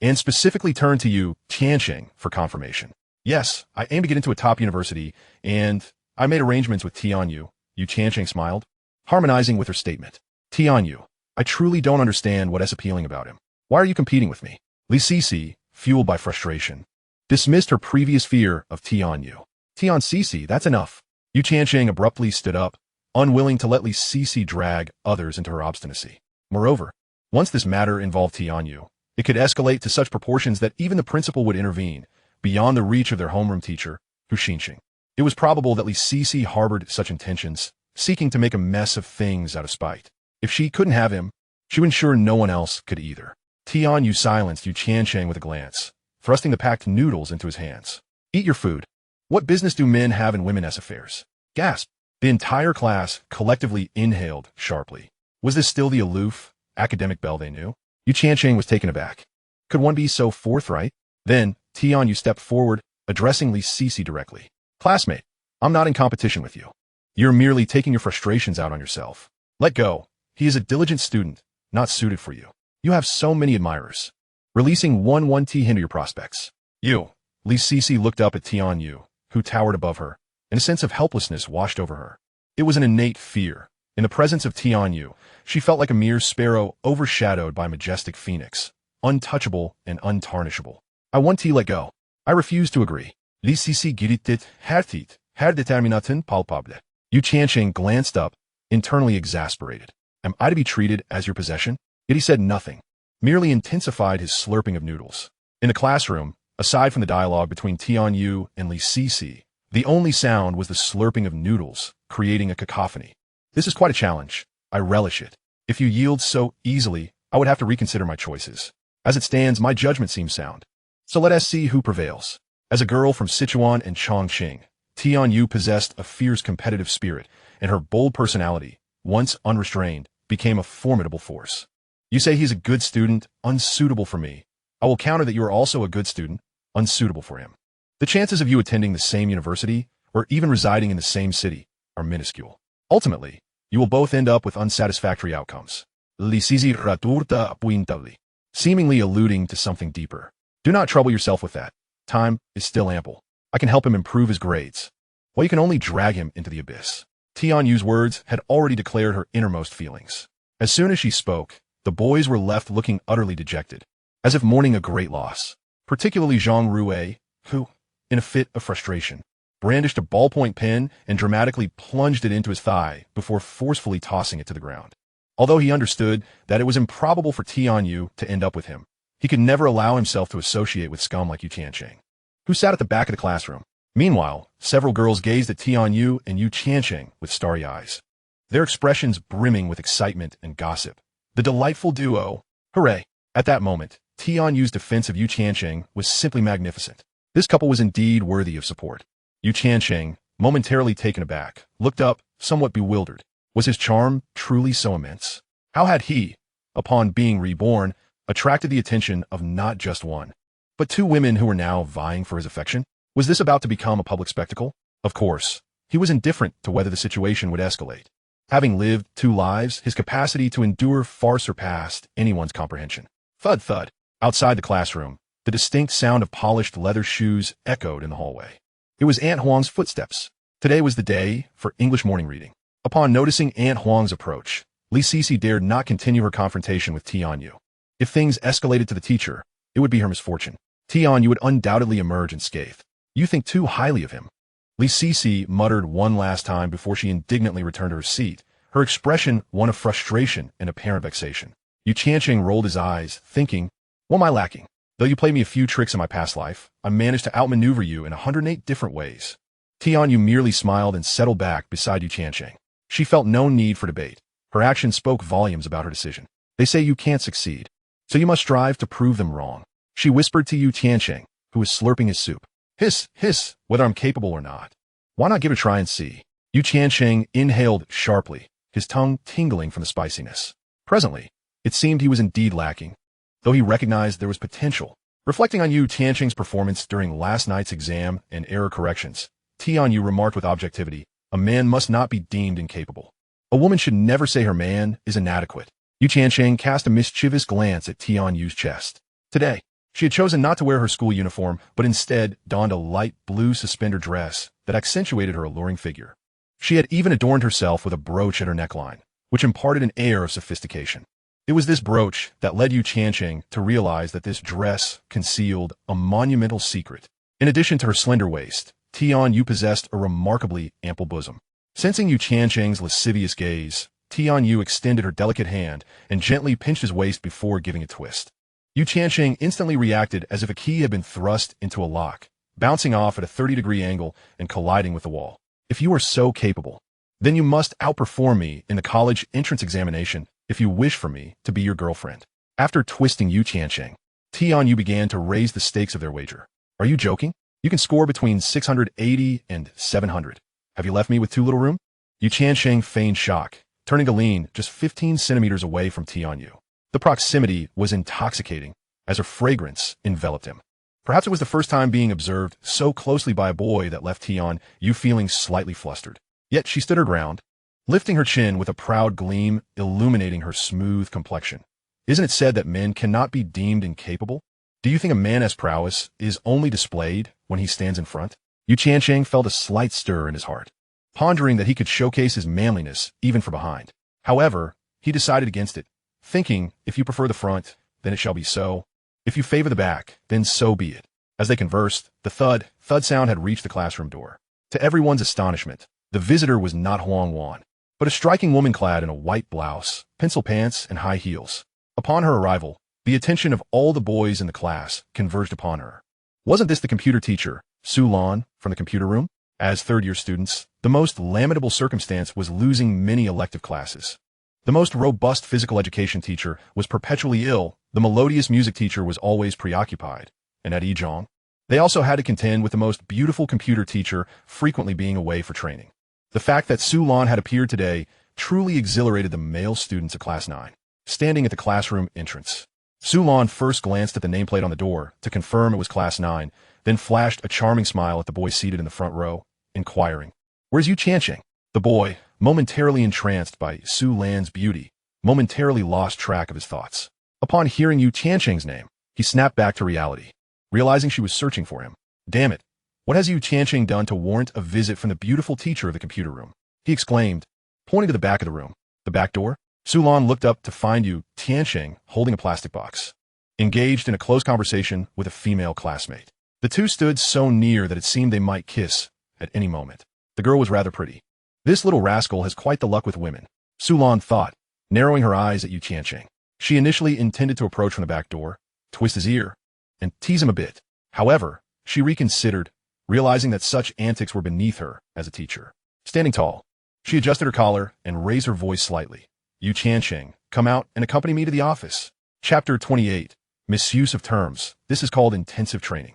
and specifically turned to Yu Tiancheng for confirmation. Yes, I aim to get into a top university, and I made arrangements with Tian Yu. Yu Tiancheng smiled, harmonizing with her statement. Tian Yu, I truly don't understand what is appealing about him. Why are you competing with me? Li Sisi, fueled by frustration, dismissed her previous fear of Tian Yu. Tian Sisi, that's enough. Yu Tiancheng abruptly stood up, unwilling to let Li Sisi drag others into her obstinacy. Moreover, once this matter involved Tian Yu, it could escalate to such proportions that even the principal would intervene, beyond the reach of their homeroom teacher, Hu Xinxing. It was probable that Li Sisi harbored such intentions, seeking to make a mess of things out of spite. If she couldn't have him, she would ensure no one else could either. Tian Yu silenced Yu Tiancheng with a glance, thrusting the packed noodles into his hands. Eat your food. What business do men have in women's affairs? Gasp. The entire class collectively inhaled sharply. Was this still the aloof, academic belle they knew? Yu Tiancheng was taken aback. Could one be so forthright? Then, Tian Yu stepped forward, addressing Li Sisi directly. Classmate, I'm not in competition with you. You're merely taking your frustrations out on yourself. Let go. He is a diligent student, not suited for you. You have so many admirers. Releasing 1-1T hinder your prospects. You. Li Sisi looked up at Tian Yu, who towered above her, and a sense of helplessness washed over her. It was an innate fear. In the presence of Tian Yu, she felt like a mere sparrow overshadowed by a majestic phoenix, untouchable and untarnishable. I want to let go. I refuse to agree. Li Sisi gritted, her determination palpable. Yu Tiancheng glanced up, internally exasperated. Am I to be treated as your possession? Yet he said nothing, merely intensified his slurping of noodles. In the classroom, aside from the dialogue between Tian Yu and Li Sisi, the only sound was the slurping of noodles, creating a cacophony. This is quite a challenge. I relish it. If you yield so easily, I would have to reconsider my choices. As it stands, my judgment seems sound. So let us see who prevails. As a girl from Sichuan and Chongqing, Tian Yu possessed a fierce competitive spirit, and her bold personality, once unrestrained, became a formidable force. You say he's a good student, unsuitable for me. I will counter that you are also a good student, unsuitable for him. The chances of you attending the same university, or even residing in the same city, are minuscule. Ultimately, you will both end up with unsatisfactory outcomes. Li Sisi raturta puintably, seemingly alluding to something deeper. Do not trouble yourself with that. Time is still ample. I can help him improve his grades. Well, you can only drag him into the abyss. Tian Yu's words had already declared her innermost feelings. As soon as she spoke, the boys were left looking utterly dejected, as if mourning a great loss, particularly Zhang Rui, who, in a fit of frustration, brandished a ballpoint pen and dramatically plunged it into his thigh before forcefully tossing it to the ground. Although he understood that it was improbable for Tian Yu to end up with him, he could never allow himself to associate with scum like Yu Tiancheng, who sat at the back of the classroom. Meanwhile, several girls gazed at Tian Yu and Yu Tiancheng with starry eyes, their expressions brimming with excitement and gossip. The delightful duo, hooray! At that moment, Tianyu's defense of Yu Tiancheng was simply magnificent. This couple was indeed worthy of support. Yu Tiancheng, momentarily taken aback, looked up, somewhat bewildered. Was his charm truly so immense? How had he, upon being reborn, attracted the attention of not just one, but two women who were now vying for his affection? Was this about to become a public spectacle? Of course, he was indifferent to whether the situation would escalate. Having lived 2 lives, his capacity to endure far surpassed anyone's comprehension. Thud thud. Outside the classroom, the distinct sound of polished leather shoes echoed in the hallway. It was Aunt Huang's footsteps. Today was the day for English morning reading. Upon noticing Aunt Huang's approach, Li Sisi dared not continue her confrontation with Tianyu. If things escalated to the teacher, it would be her misfortune. Tianyu would undoubtedly emerge unscathed. You think too highly of him. Li Sisi muttered one last time before she indignantly returned to her seat, her expression one of frustration and apparent vexation. Yu Tiancheng rolled his eyes, thinking, what am I lacking? Though you played me a few tricks in my past life, I managed to outmaneuver you in 108 different ways. Tianyu merely smiled and settled back beside Yu Tiancheng. She felt no need for debate. Her actions spoke volumes about her decision. They say you can't succeed, so you must strive to prove them wrong. She whispered to Yu Tiancheng, who was slurping his soup. Hiss, hiss, whether I'm capable or not. Why not give it a try and see? Yu Tiancheng inhaled sharply, his tongue tingling from the spiciness. Presently, it seemed he was indeed lacking, though he recognized there was potential. Reflecting on Yu Tiancheng's performance during last night's exam and error corrections, Tianyu remarked with objectivity, a man must not be deemed incapable. A woman should never say her man is inadequate. Yu Tiancheng cast a mischievous glance at Tianyu's chest. Today, she had chosen not to wear her school uniform, but instead donned a light blue suspender dress that accentuated her alluring figure. She had even adorned herself with a brooch at her neckline, which imparted an air of sophistication. It was this brooch that led Yu Tiancheng to realize that this dress concealed a monumental secret. In addition to her slender waist, Tianyu possessed a remarkably ample bosom. Sensing Yu Tiancheng's lascivious gaze, Tianyu extended her delicate hand and gently pinched his waist before giving a twist. Yu Tiancheng instantly reacted as if a key had been thrust into a lock, bouncing off at a 30-degree angle and colliding with the wall. If you are so capable, then you must outperform me in the college entrance examination if you wish for me to be your girlfriend. After twisting Yu Tiancheng, Tianyu began to raise the stakes of their wager. Are you joking? You can score between 680 and 700. Have you left me with too little room? Yu Tiancheng feigned shock, turning to lean just 15 centimeters away from Tianyu. The proximity was intoxicating, as her fragrance enveloped him. Perhaps it was the first time being observed so closely by a boy that left Tianyu feeling slightly flustered. Yet she stood her ground, lifting her chin with a proud gleam illuminating her smooth complexion. Isn't it said that men cannot be deemed incapable? Do you think a man as prowess is only displayed when he stands in front? Yu Tiancheng felt a slight stir in his heart, pondering that he could showcase his manliness even from behind. However, he decided against it, thinking, if you prefer the front, then it shall be so. If you favor the back, then so be it. As they conversed, the thud sound had reached the classroom door. To everyone's astonishment, the visitor was not Huang Wan, but a striking woman clad in a white blouse, pencil pants, and high heels. Upon her arrival, the attention of all the boys in the class converged upon her. Wasn't this the computer teacher, Su Lan, from the computer room? As third-year students, the most lamentable circumstance was losing many elective classes. The most robust physical education teacher was perpetually ill, the melodious music teacher was always preoccupied, and at Yizhong, they also had to contend with the most beautiful computer teacher frequently being away for training. The fact that Su Lan had appeared today truly exhilarated the male students of Class 9, standing at the classroom entrance. Su Lan first glanced at the nameplate on the door to confirm it was Class 9, then flashed a charming smile at the boy seated in the front row, inquiring, "Where's Yu Tiancheng?" The boy, momentarily entranced by Su Lan's beauty, momentarily lost track of his thoughts. Upon hearing Yu Tiancheng's name, he snapped back to reality, realizing she was searching for him. Damn it, what has Yu Tiancheng done to warrant a visit from the beautiful teacher of the computer room? He exclaimed, pointing to the back of the room. The back door? Su Lan looked up to find Yu Tiancheng holding a plastic box, engaged in a close conversation with a female classmate. The two stood so near that it seemed they might kiss at any moment. The girl was rather pretty. This little rascal has quite the luck with women, Su Lan thought, narrowing her eyes at Yu Tiancheng. She initially intended to approach from the back door, twist his ear, and tease him a bit. However, she reconsidered, realizing that such antics were beneath her as a teacher. Standing tall, she adjusted her collar and raised her voice slightly. Yu Tiancheng, come out and accompany me to the office. Chapter 28. Misuse of terms. This is called intensive training.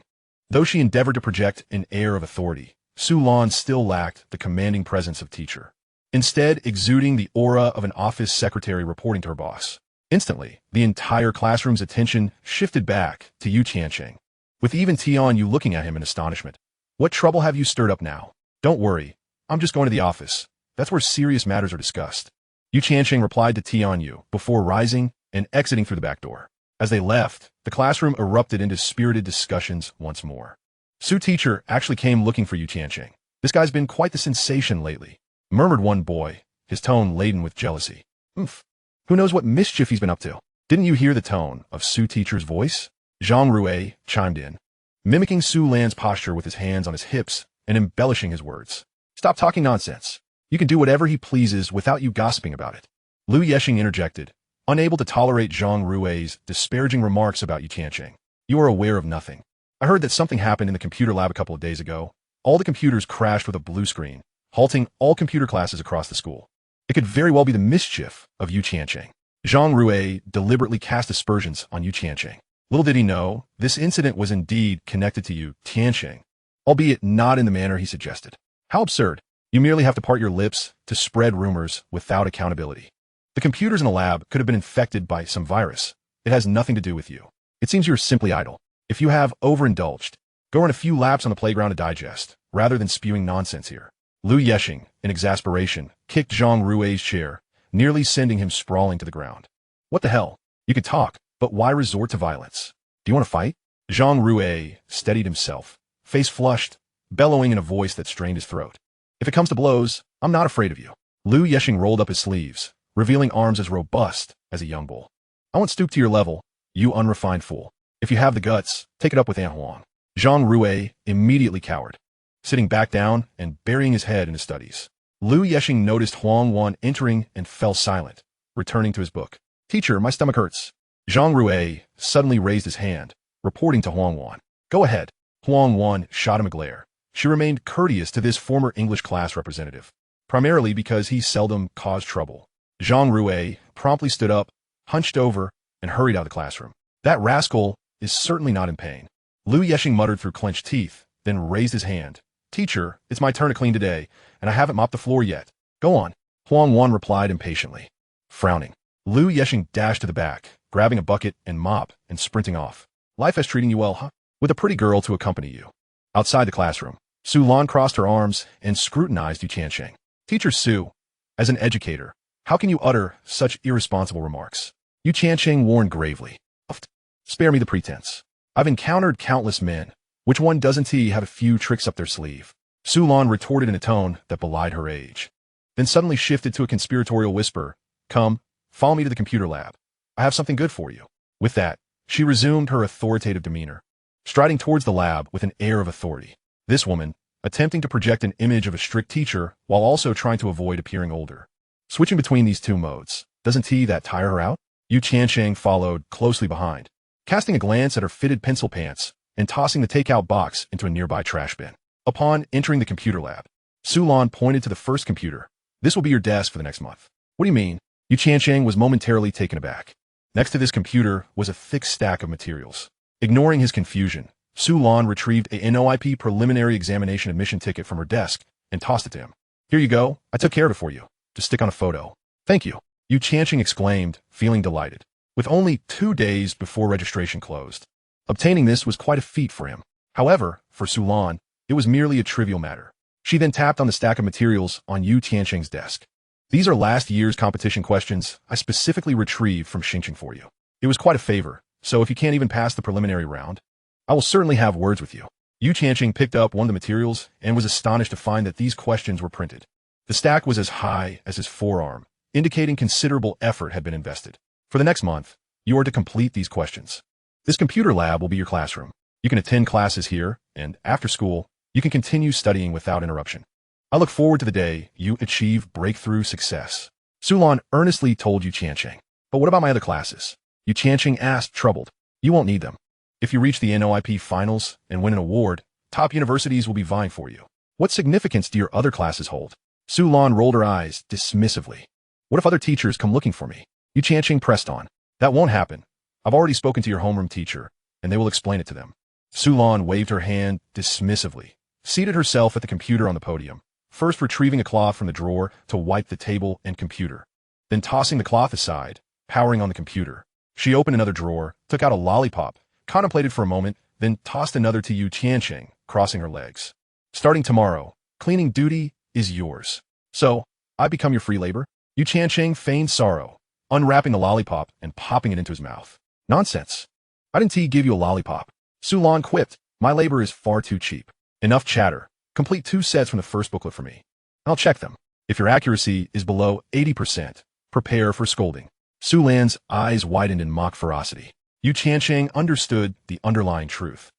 Though she endeavored to project an air of authority, Su Lan still lacked the commanding presence of teacher, instead exuding the aura of an office secretary reporting to her boss. Instantly, the entire classroom's attention shifted back to Yu Tiancheng, with even Tianyu looking at him in astonishment. What trouble have you stirred up now? Don't worry, I'm just going to the office. That's where serious matters are discussed. Yu Tiancheng replied to Tianyu before rising and exiting through the back door. As they left, the classroom erupted into spirited discussions once more. Su teacher actually came looking for Yu Tiancheng. This guy's been quite the sensation lately, murmured one boy, his tone laden with jealousy. Who knows what mischief he's been up to? Didn't you hear the tone of Su teacher's voice? Zhang Rue chimed in, mimicking Su Lan's posture with his hands on his hips and embellishing his words. Stop talking nonsense. You can do whatever he pleases without you gossiping about it. Lu Yexing interjected, unable to tolerate Zhang Rue's disparaging remarks about Yu Tiancheng. You are aware of nothing. I heard that something happened in the computer lab a couple of days ago. All the computers crashed with a blue screen, halting all computer classes across the school. It could very well be the mischief of Yu Tiancheng. Zhang Rue deliberately cast aspersions on Yu Tiancheng. Little did he know, this incident was indeed connected to Yu Tiancheng, albeit not in the manner he suggested. How absurd. You merely have to part your lips to spread rumors without accountability. The computers in the lab could have been infected by some virus. It has nothing to do with you. It seems you're simply idle. If you have overindulged, go run a few laps on the playground to digest, rather than spewing nonsense here. Lu Yexing, in exasperation, kicked Zhang Rue's chair, nearly sending him sprawling to the ground. What the hell? You could talk, but why resort to violence? Do you want to fight? Zhang Rue steadied himself, face flushed, bellowing in a voice that strained his throat. If it comes to blows, I'm not afraid of you. Lu Yexing rolled up his sleeves, revealing arms as robust as a young bull. I won't stoop to your level, you unrefined fool. If you have the guts, take it up with Aunt Huang. Zhang Rue immediately cowered, sitting back down and burying his head in his studies. Lu Yexing noticed Huang Wan entering and fell silent, returning to his book. Teacher, my stomach hurts. Zhang Rue suddenly raised his hand, reporting to Huang Wan. Go ahead. Huang Wan shot him a glare. She remained courteous to this former English class representative, primarily because he seldom caused trouble. Zhang Rue promptly stood up, hunched over, and hurried out of the classroom. That rascal is certainly not in pain. Lu Yexing muttered through clenched teeth, then raised his hand. Teacher, it's my turn to clean today, and I haven't mopped the floor yet. Go on. Huang Wan replied impatiently. Frowning, Lu Yexing dashed to the back, grabbing a bucket and mop and sprinting off. Life has treated you well, huh? With a pretty girl to accompany you. Outside the classroom, Su Lan crossed her arms and scrutinized Yu Tiancheng. Teacher Su, as an educator, how can you utter such irresponsible remarks? Yu Tiancheng warned gravely. Spare me the pretense. I've encountered countless men. Which one doesn't he have a few tricks up their sleeve? Su Lan retorted in a tone that belied her age, then suddenly shifted to a conspiratorial whisper. Come, follow me to the computer lab. I have something good for you. With that, she resumed her authoritative demeanor, striding towards the lab with an air of authority. This woman, attempting to project an image of a strict teacher while also trying to avoid appearing older. Switching between these two modes, doesn't that tire her out? Yu Tiancheng followed closely behind, casting a glance at her fitted pencil pants and tossing the takeout box into a nearby trash bin. Upon entering the computer lab, Su Lan pointed to the first computer. This will be your desk for the next month. What do you mean? Yu Tiancheng was momentarily taken aback. Next to this computer was a thick stack of materials. Ignoring his confusion, Su Lan retrieved a NOIP preliminary examination admission ticket from her desk and tossed it to him. Here you go. I took care of it for you. Just stick on a photo. Thank you. Yu Tiancheng exclaimed, feeling delighted. With only 2 days before registration closed, obtaining this was quite a feat for him. However, for Su Lan, it was merely a trivial matter. She then tapped on the stack of materials on Yu Tiancheng's desk. These are last year's competition questions I specifically retrieved from Xingqing for you. It was quite a favor, so if you can't even pass the preliminary round, I will certainly have words with you. Yu Tiancheng picked up one of the materials and was astonished to find that these questions were printed. The stack was as high as his forearm, indicating considerable effort had been invested. For the next month, you are to complete these questions. This computer lab will be your classroom. You can attend classes here, and after school, you can continue studying without interruption. I look forward to the day you achieve breakthrough success. Su Lan earnestly told Yu Tiancheng. But what about my other classes? Yu Tiancheng asked, troubled. You won't need them. If you reach the NOIP finals and win an award, top universities will be vying for you. What significance do your other classes hold? Su Lan rolled her eyes dismissively. What if other teachers come looking for me? Yu Tiancheng pressed on. That won't happen. I've already spoken to your homeroom teacher, and they will explain it to them. Sulan waved her hand dismissively, seated herself at the computer on the podium, first retrieving a cloth from the drawer to wipe the table and computer, then tossing the cloth aside, powering on the computer. She opened another drawer, took out a lollipop, contemplated for a moment, then tossed another to Tiancheng, crossing her legs. Starting tomorrow, cleaning duty is yours. So, I become your free labor? Tiancheng feigned sorrow, unwrapping the lollipop and popping it into his mouth. Nonsense. I didn't give you a lollipop. Sulan quipped, my labor is far too cheap. Enough chatter. Complete 2 sets from the first booklet for me. I'll check them. If your accuracy is below 80%, prepare for scolding. Sulan's eyes widened in mock ferocity. Tiancheng understood the underlying truth.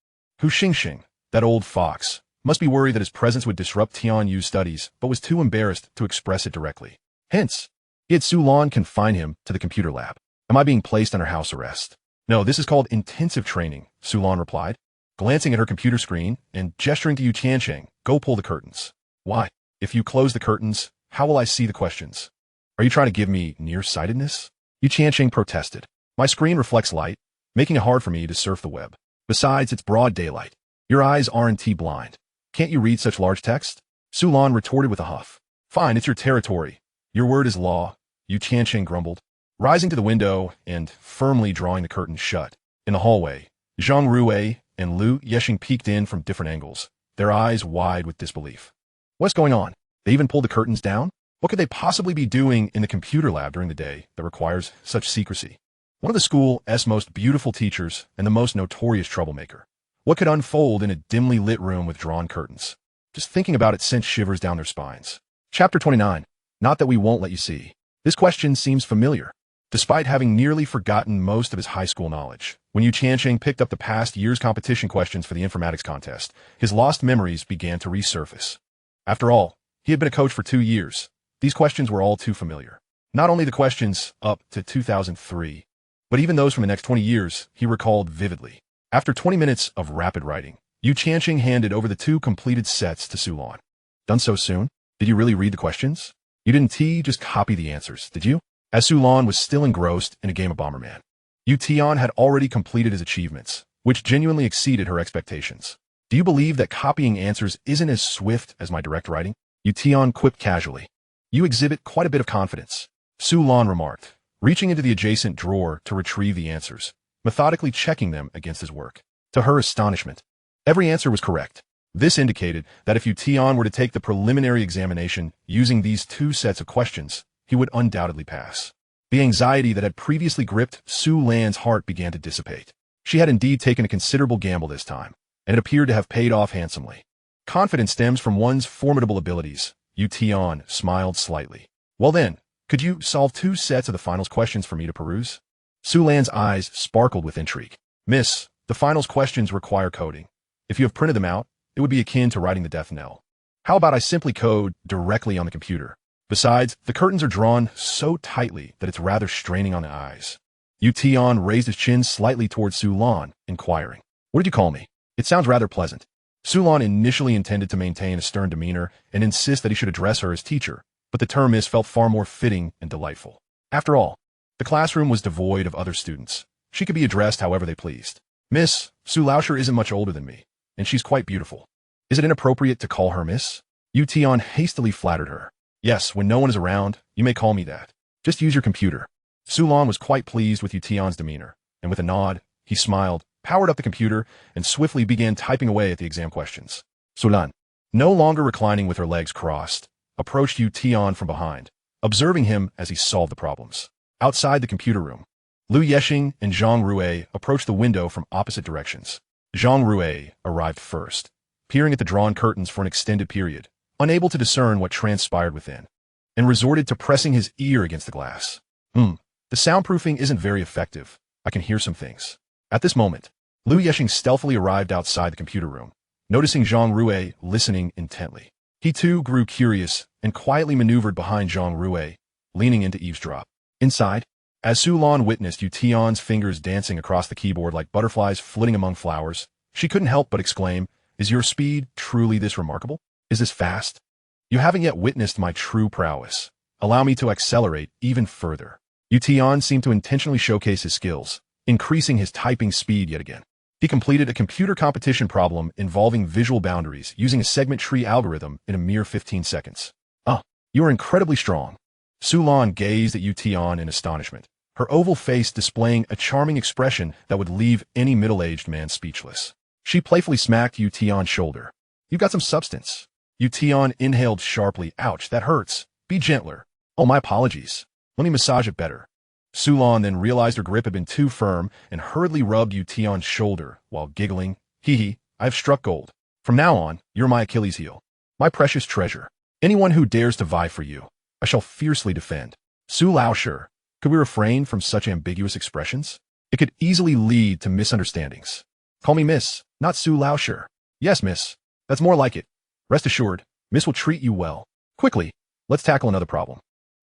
Hu Xingxing, that old fox, must be worried that his presence would disrupt Tian Yu's studies, but was too embarrassed to express it directly. Hence, he had Sulan confine him to the computer lab. Am I being placed under house arrest? No, this is called intensive training, Sulan replied, glancing at her computer screen and gesturing to Tiancheng. Go pull the curtains. Why? If you close the curtains, how will I see the questions? Are you trying to give me nearsightedness? Tiancheng protested. My screen reflects light, making it hard for me to surf the web. Besides, it's broad daylight. Your eyes aren't blind. Can't you read such large text? Sulan retorted with a huff. Fine, it's your territory. Your word is law, Tiancheng grumbled, rising to the window and firmly drawing the curtains shut. In the hallway, Zhang Ruwei and Lu Yexing peeked in from different angles, their eyes wide with disbelief. What's going on? They even pulled the curtains down? What could they possibly be doing in the computer lab during the day that requires such secrecy? One of the school's most beautiful teachers and the most notorious troublemaker. What could unfold in a dimly lit room with drawn curtains? Just thinking about it sent shivers down their spines. Chapter 29. Not that we won't let you see. This question seems familiar. Despite having nearly forgotten most of his high school knowledge, when Tiancheng picked up the past year's competition questions for the informatics contest, his lost memories began to resurface. After all, he had been a coach for 2 years. These questions were all too familiar. Not only the questions up to 2003, but even those from the next 20 years he recalled vividly. After 20 minutes of rapid writing, Tiancheng handed over the 2 completed sets to Sulan. Done so soon? Did you really read the questions? You didn't just copy the answers, did you? As Sulan was still engrossed in a game of Bomberman. Tian had already completed his achievements, which genuinely exceeded her expectations. Do you believe that copying answers isn't as swift as my direct writing? Tian quipped casually. You exhibit quite a bit of confidence, Sulan remarked, reaching into the adjacent drawer to retrieve the answers, methodically checking them against his work. To her astonishment, every answer was correct. This indicated that if Tian were to take the preliminary examination using these 2 sets of questions, he would undoubtedly pass. The anxiety that had previously gripped Sulan's heart began to dissipate. She had indeed taken a considerable gamble this time, and it appeared to have paid off handsomely. Confidence stems from one's formidable abilities. Tian smiled slightly. Well then, could you solve 2 sets of the finals questions for me to peruse? Sulan's eyes sparkled with intrigue. Miss, the finals questions require coding. If you have printed them out, it would be akin to writing the death knell. How about I simply code directly on the computer? Besides, the curtains are drawn so tightly that it's rather straining on the eyes. Tian raised his chin slightly towards Sulan, inquiring, what did you call me? It sounds rather pleasant. Sulan initially intended to maintain a stern demeanor and insist that he should address her as teacher, but the term miss felt far more fitting and delightful. After all, the classroom was devoid of other students. She could be addressed however they pleased. Miss, Su Lauscher isn't much older than me, and she's quite beautiful. Is it inappropriate to call her Miss? Tian hastily flattered her. Yes, when no one is around, you may call me that. Just use your computer. Sulan was quite pleased with Tian's demeanor, and with a nod, he smiled, powered up the computer, and swiftly began typing away at the exam questions. Sulan, no longer reclining with her legs crossed, approached Tian from behind, observing him as he solved the problems. Outside the computer room, Lu Yexing and Zhang Ruwei approached the window from opposite directions. Zhang Ruwei arrived first, peering at the drawn curtains for an extended period, unable to discern what transpired within, and resorted to pressing his ear against the glass. The soundproofing isn't very effective. I can hear some things. At this moment, Lu Yexing stealthily arrived outside the computer room, noticing Zhang Ruwei listening intently. He too grew curious and quietly maneuvered behind Zhang Ruwei, leaning in to eavesdrop. Inside, as Sulan witnessed Tian's fingers dancing across the keyboard like butterflies flitting among flowers, she couldn't help but exclaim, "Is your speed truly this remarkable? Is this fast? You haven't yet witnessed my true prowess. Allow me to accelerate even further." Tian seemed to intentionally showcase his skills, increasing his typing speed yet again. He completed a computer competition problem involving visual boundaries using a segment tree algorithm in a mere 15 seconds. "Oh, you are incredibly strong." Sulan gazed at Yu Tian in astonishment, her oval face displaying a charming expression that would leave any middle-aged man speechless. She playfully smacked Yu Tian's shoulder. "You've got some substance." Yu Tian inhaled sharply. "Ouch, that hurts. Be gentler." "Oh, my apologies. Let me massage it better." Sulan then realized her grip had been too firm and hurriedly rubbed Yu Tian's shoulder while giggling. "Hee hee, I have struck gold. From now on, you're my Achilles heel. My precious treasure. Anyone who dares to vie for you, I shall fiercely defend." Su Laoshi, could we refrain from such ambiguous expressions? It could easily lead to misunderstandings. "Call me Miss, not Su Laoshi." "Yes, Miss. That's more like it. Rest assured, Miss will treat you well." "Quickly, let's tackle another problem."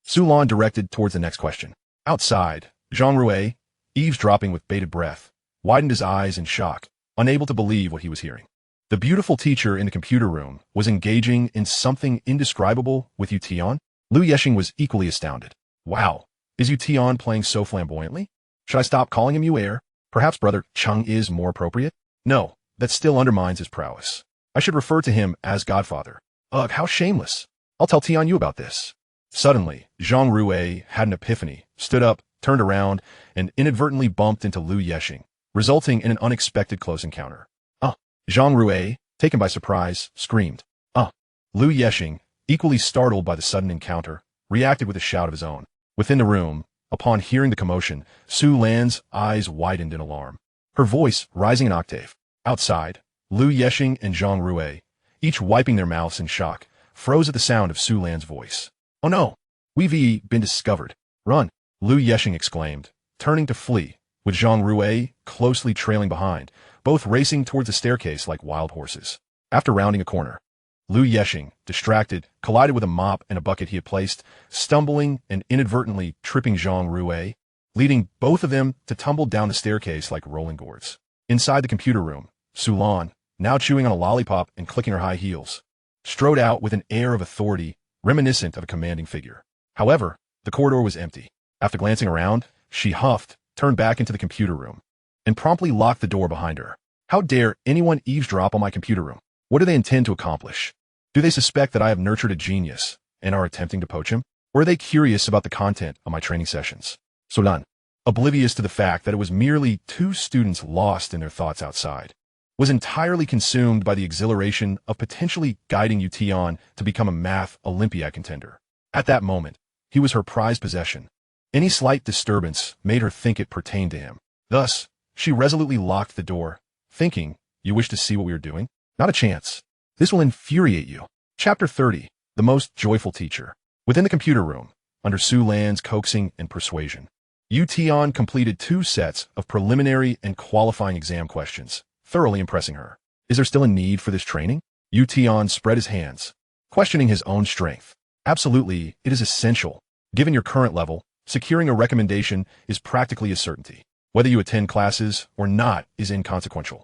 Sulan directed towards the next question. Outside, Zhang Rui, eavesdropping with bated breath, widened his eyes in shock, unable to believe what he was hearing. The beautiful teacher in the computer room was engaging in something indescribable with Yu Tian. Lu Yexing was equally astounded. "Wow, is Yu Tian playing so flamboyantly? Should I stop calling him Yu Air? Perhaps Brother Cheng is more appropriate?" "No, that still undermines his prowess. I should refer to him as Godfather." "Ugh, how shameless. I'll tell Tian Yu about this." Suddenly, Zhang Rui had an epiphany, stood up, turned around, and inadvertently bumped into Lu Yexing, resulting in an unexpected close encounter. "Ah!" Zhang Rui, taken by surprise, screamed. "Ah!" Lu Yexing, equally startled by the sudden encounter, reacted with a shout of his own. Within the room, upon hearing the commotion, Su Lan's eyes widened in alarm, her voice rising an octave. Outside, Lu Yexing and Zhang Rui, each wiping their mouths in shock, froze at the sound of Su Lan's voice. "Oh no! We've been discovered. Run!" Lu Yexing exclaimed, turning to flee, with Zhang Rui closely trailing behind, both racing towards the staircase like wild horses. After rounding a corner, Lu Yexing, distracted, collided with a mop and a bucket he had placed, stumbling and inadvertently tripping Zhang Rui, leading both of them to tumble down the staircase like rolling gourds. Inside the computer room, Sulan, now chewing on a lollipop and clicking her high heels, strode out with an air of authority reminiscent of a commanding figure. However, the corridor was empty. After glancing around, she huffed, turned back into the computer room, and promptly locked the door behind her. "How dare anyone eavesdrop on my computer room? What do they intend to accomplish? Do they suspect that I have nurtured a genius and are attempting to poach him? Or are they curious about the content of my training sessions?" Sulan, oblivious to the fact that it was merely two students lost in their thoughts outside, was entirely consumed by the exhilaration of potentially guiding Yu Tian to become a math Olympiad contender. At that moment, he was her prized possession. Any slight disturbance made her think it pertained to him. Thus, she resolutely locked the door, thinking, "You wish to see what we are doing? Not a chance. This will infuriate you." Chapter 30, The Most Joyful Teacher. Within the computer room, under Su Lan's coaxing and persuasion, Yu Tian completed 2 sets of preliminary and qualifying exam questions, thoroughly impressing her. Is there still a need for this training? Yu Tian spread his hands, questioning his own strength. Absolutely, it is essential. Given your current level, securing a recommendation is practically a certainty. Whether you attend classes or not is inconsequential.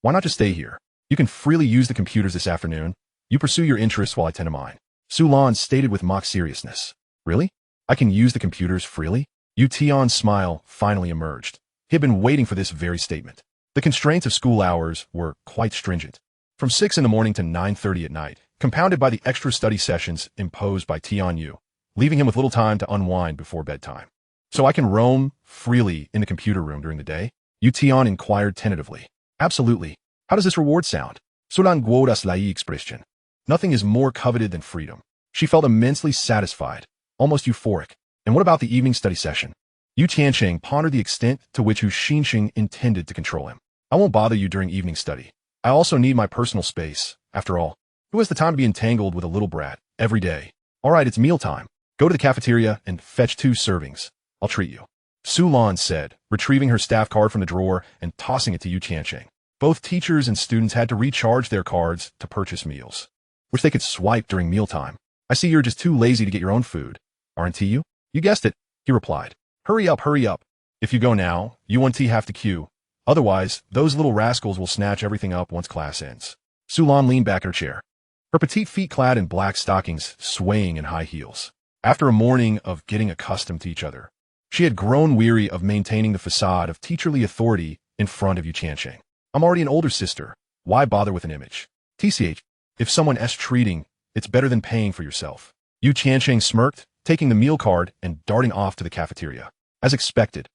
Why not just stay here? You can freely use the computers this afternoon. You pursue your interests while I tend to mine. Sulan stated with mock seriousness. Really? I can use the computers freely? Yu Tian's smile finally emerged. He had been waiting for this very statement. The constraints of school hours were quite stringent. From 6 in the morning to 9:30 at night, compounded by the extra study sessions imposed by Tian Yu, leaving him with little time to unwind before bedtime. "So I can roam freely in the computer room during the day?" Yu Tian inquired tentatively. "Absolutely. How does this reward sound?" Sulan guodas la expression. Nothing is more coveted than freedom. She felt immensely satisfied, almost euphoric. And what about the evening study session? Yu Tiancheng pondered the extent to which Yu Xinxing intended to control him. "I won't bother you during evening study. I also need my personal space. After all, who has the time to be entangled with a little brat every day? All right, it's mealtime. Go to the cafeteria and fetch 2 servings. I'll treat you." Sulan said, retrieving her staff card from the drawer and tossing it to Yu Tiancheng. Both teachers and students had to recharge their cards to purchase meals, which they could swipe during mealtime. "I see you're just too lazy to get your own food, aren't you?" "You guessed it," he replied. Hurry up, hurry up. If you go now, you and T have to queue. Otherwise, those little rascals will snatch everything up once class ends." Sulan leaned back in her chair, her petite feet clad in black stockings swaying in high heels. After a morning of getting accustomed to each other, She had grown weary of maintaining the facade of teacherly authority in front of Tiancheng. I'm already an older sister. Why bother with an image? TCH, if someone is treating, it's better than paying for yourself. Tiancheng smirked, taking the meal card and darting off to the cafeteria. As expected,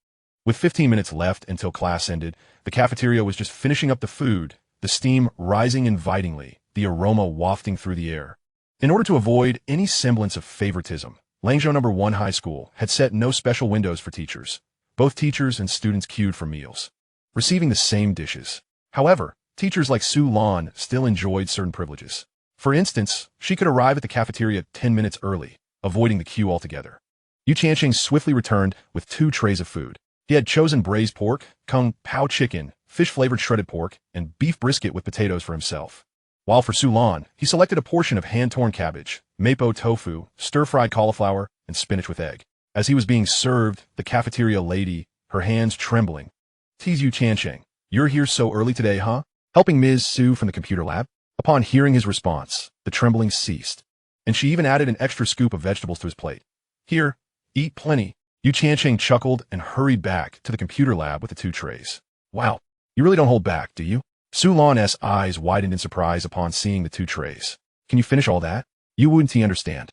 with 15 minutes left until class ended, the cafeteria was just finishing up the food, the steam rising invitingly, the aroma wafting through the air. In order to avoid any semblance of favoritism, Langzhou No. 1 High School had set no special windows for teachers. Both teachers and students queued for meals, receiving the same dishes. However, teachers like Su Lan still enjoyed certain privileges. For instance, she could arrive at the cafeteria 10 minutes early, avoiding the queue altogether. Tiancheng swiftly returned with 2 trays of food. He had chosen braised pork, kung pao chicken, fish-flavored shredded pork, and beef brisket with potatoes for himself. While for Su Lan, he selected a portion of hand-torn cabbage, mapo tofu, stir-fried cauliflower, and spinach with egg. As he was being served, the cafeteria lady, her hands trembling, teased Tiancheng, "You're here so early today, huh? Helping Ms. Su from the computer lab?" Upon hearing his response, the trembling ceased, and she even added an extra scoop of vegetables to his plate. "Here, eat plenty." Tiancheng chuckled and hurried back to the computer lab with the 2 trays. "Wow, you really don't hold back, do you?" Su Lan's eyes widened in surprise upon seeing the 2 trays. "Can you finish all that? You wouldn't understand.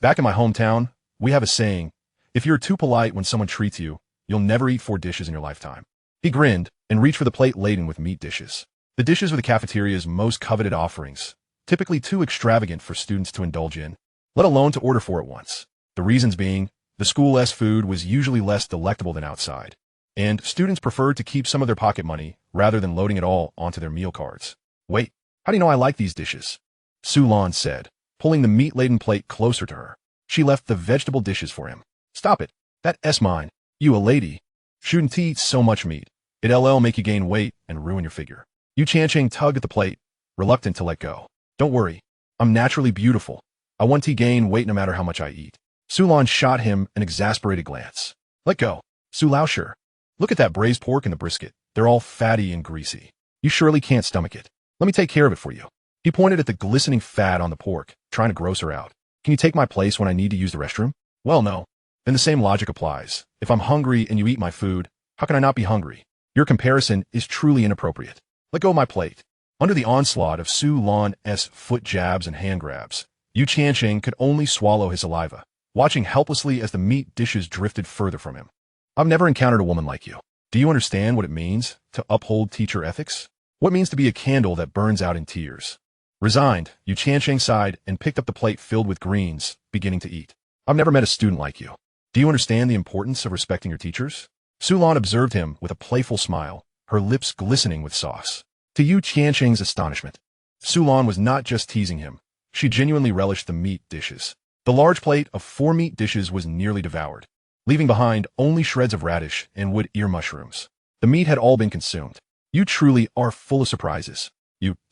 Back in my hometown, we have a saying, if you're too polite when someone treats you, you'll never eat 4 dishes in your lifetime." He grinned and reached for the plate laden with meat dishes. The dishes were the cafeteria's most coveted offerings, typically too extravagant for students to indulge in, let alone to order for at once. The reasons being, the school's food was usually less delectable than outside, and students preferred to keep some of their pocket money rather than loading it all onto their meal cards. "Wait, how do you know I like these dishes?" Su Lan said, pulling the meat-laden plate closer to her. She left the vegetable dishes for him. "Stop it. That's mine. You a lady. Shouldn't eat so much meat. It'll make you gain weight and ruin your figure." Tiancheng tugged at the plate, reluctant to let go. "Don't worry. I'm naturally beautiful. I want to gain weight no matter how much I eat." Su Lan shot him an exasperated glance. "Let go. Su Laosher. Look at that braised pork and the brisket. They're all fatty and greasy. You surely can't stomach it. Let me take care of it for you." He pointed at the glistening fat on the pork, trying to gross her out. "Can you take my place when I need to use the restroom?" "Well, no." "Then the same logic applies. If I'm hungry and you eat my food, how can I not be hungry? Your comparison is truly inappropriate. Let go of my plate." Under the onslaught of Su Lan's foot jabs and hand grabs, Tiancheng could only swallow his saliva, watching helplessly as the meat dishes drifted further from him. "I've never encountered a woman like you. Do you understand what it means to uphold teacher ethics? What it means to be a candle that burns out in tears?" Resigned, Tiancheng sighed and picked up the plate filled with greens, beginning to eat. "I've never met a student like you. Do you understand the importance of respecting your teachers?" Su Lan observed him with a playful smile, her lips glistening with sauce. To Tiancheng's astonishment, Su Lan was not just teasing him. She genuinely relished the meat dishes. The large plate of 4 meat dishes was nearly devoured, leaving behind only shreds of radish and wood ear mushrooms. The meat had all been consumed. "You truly are full of surprises,"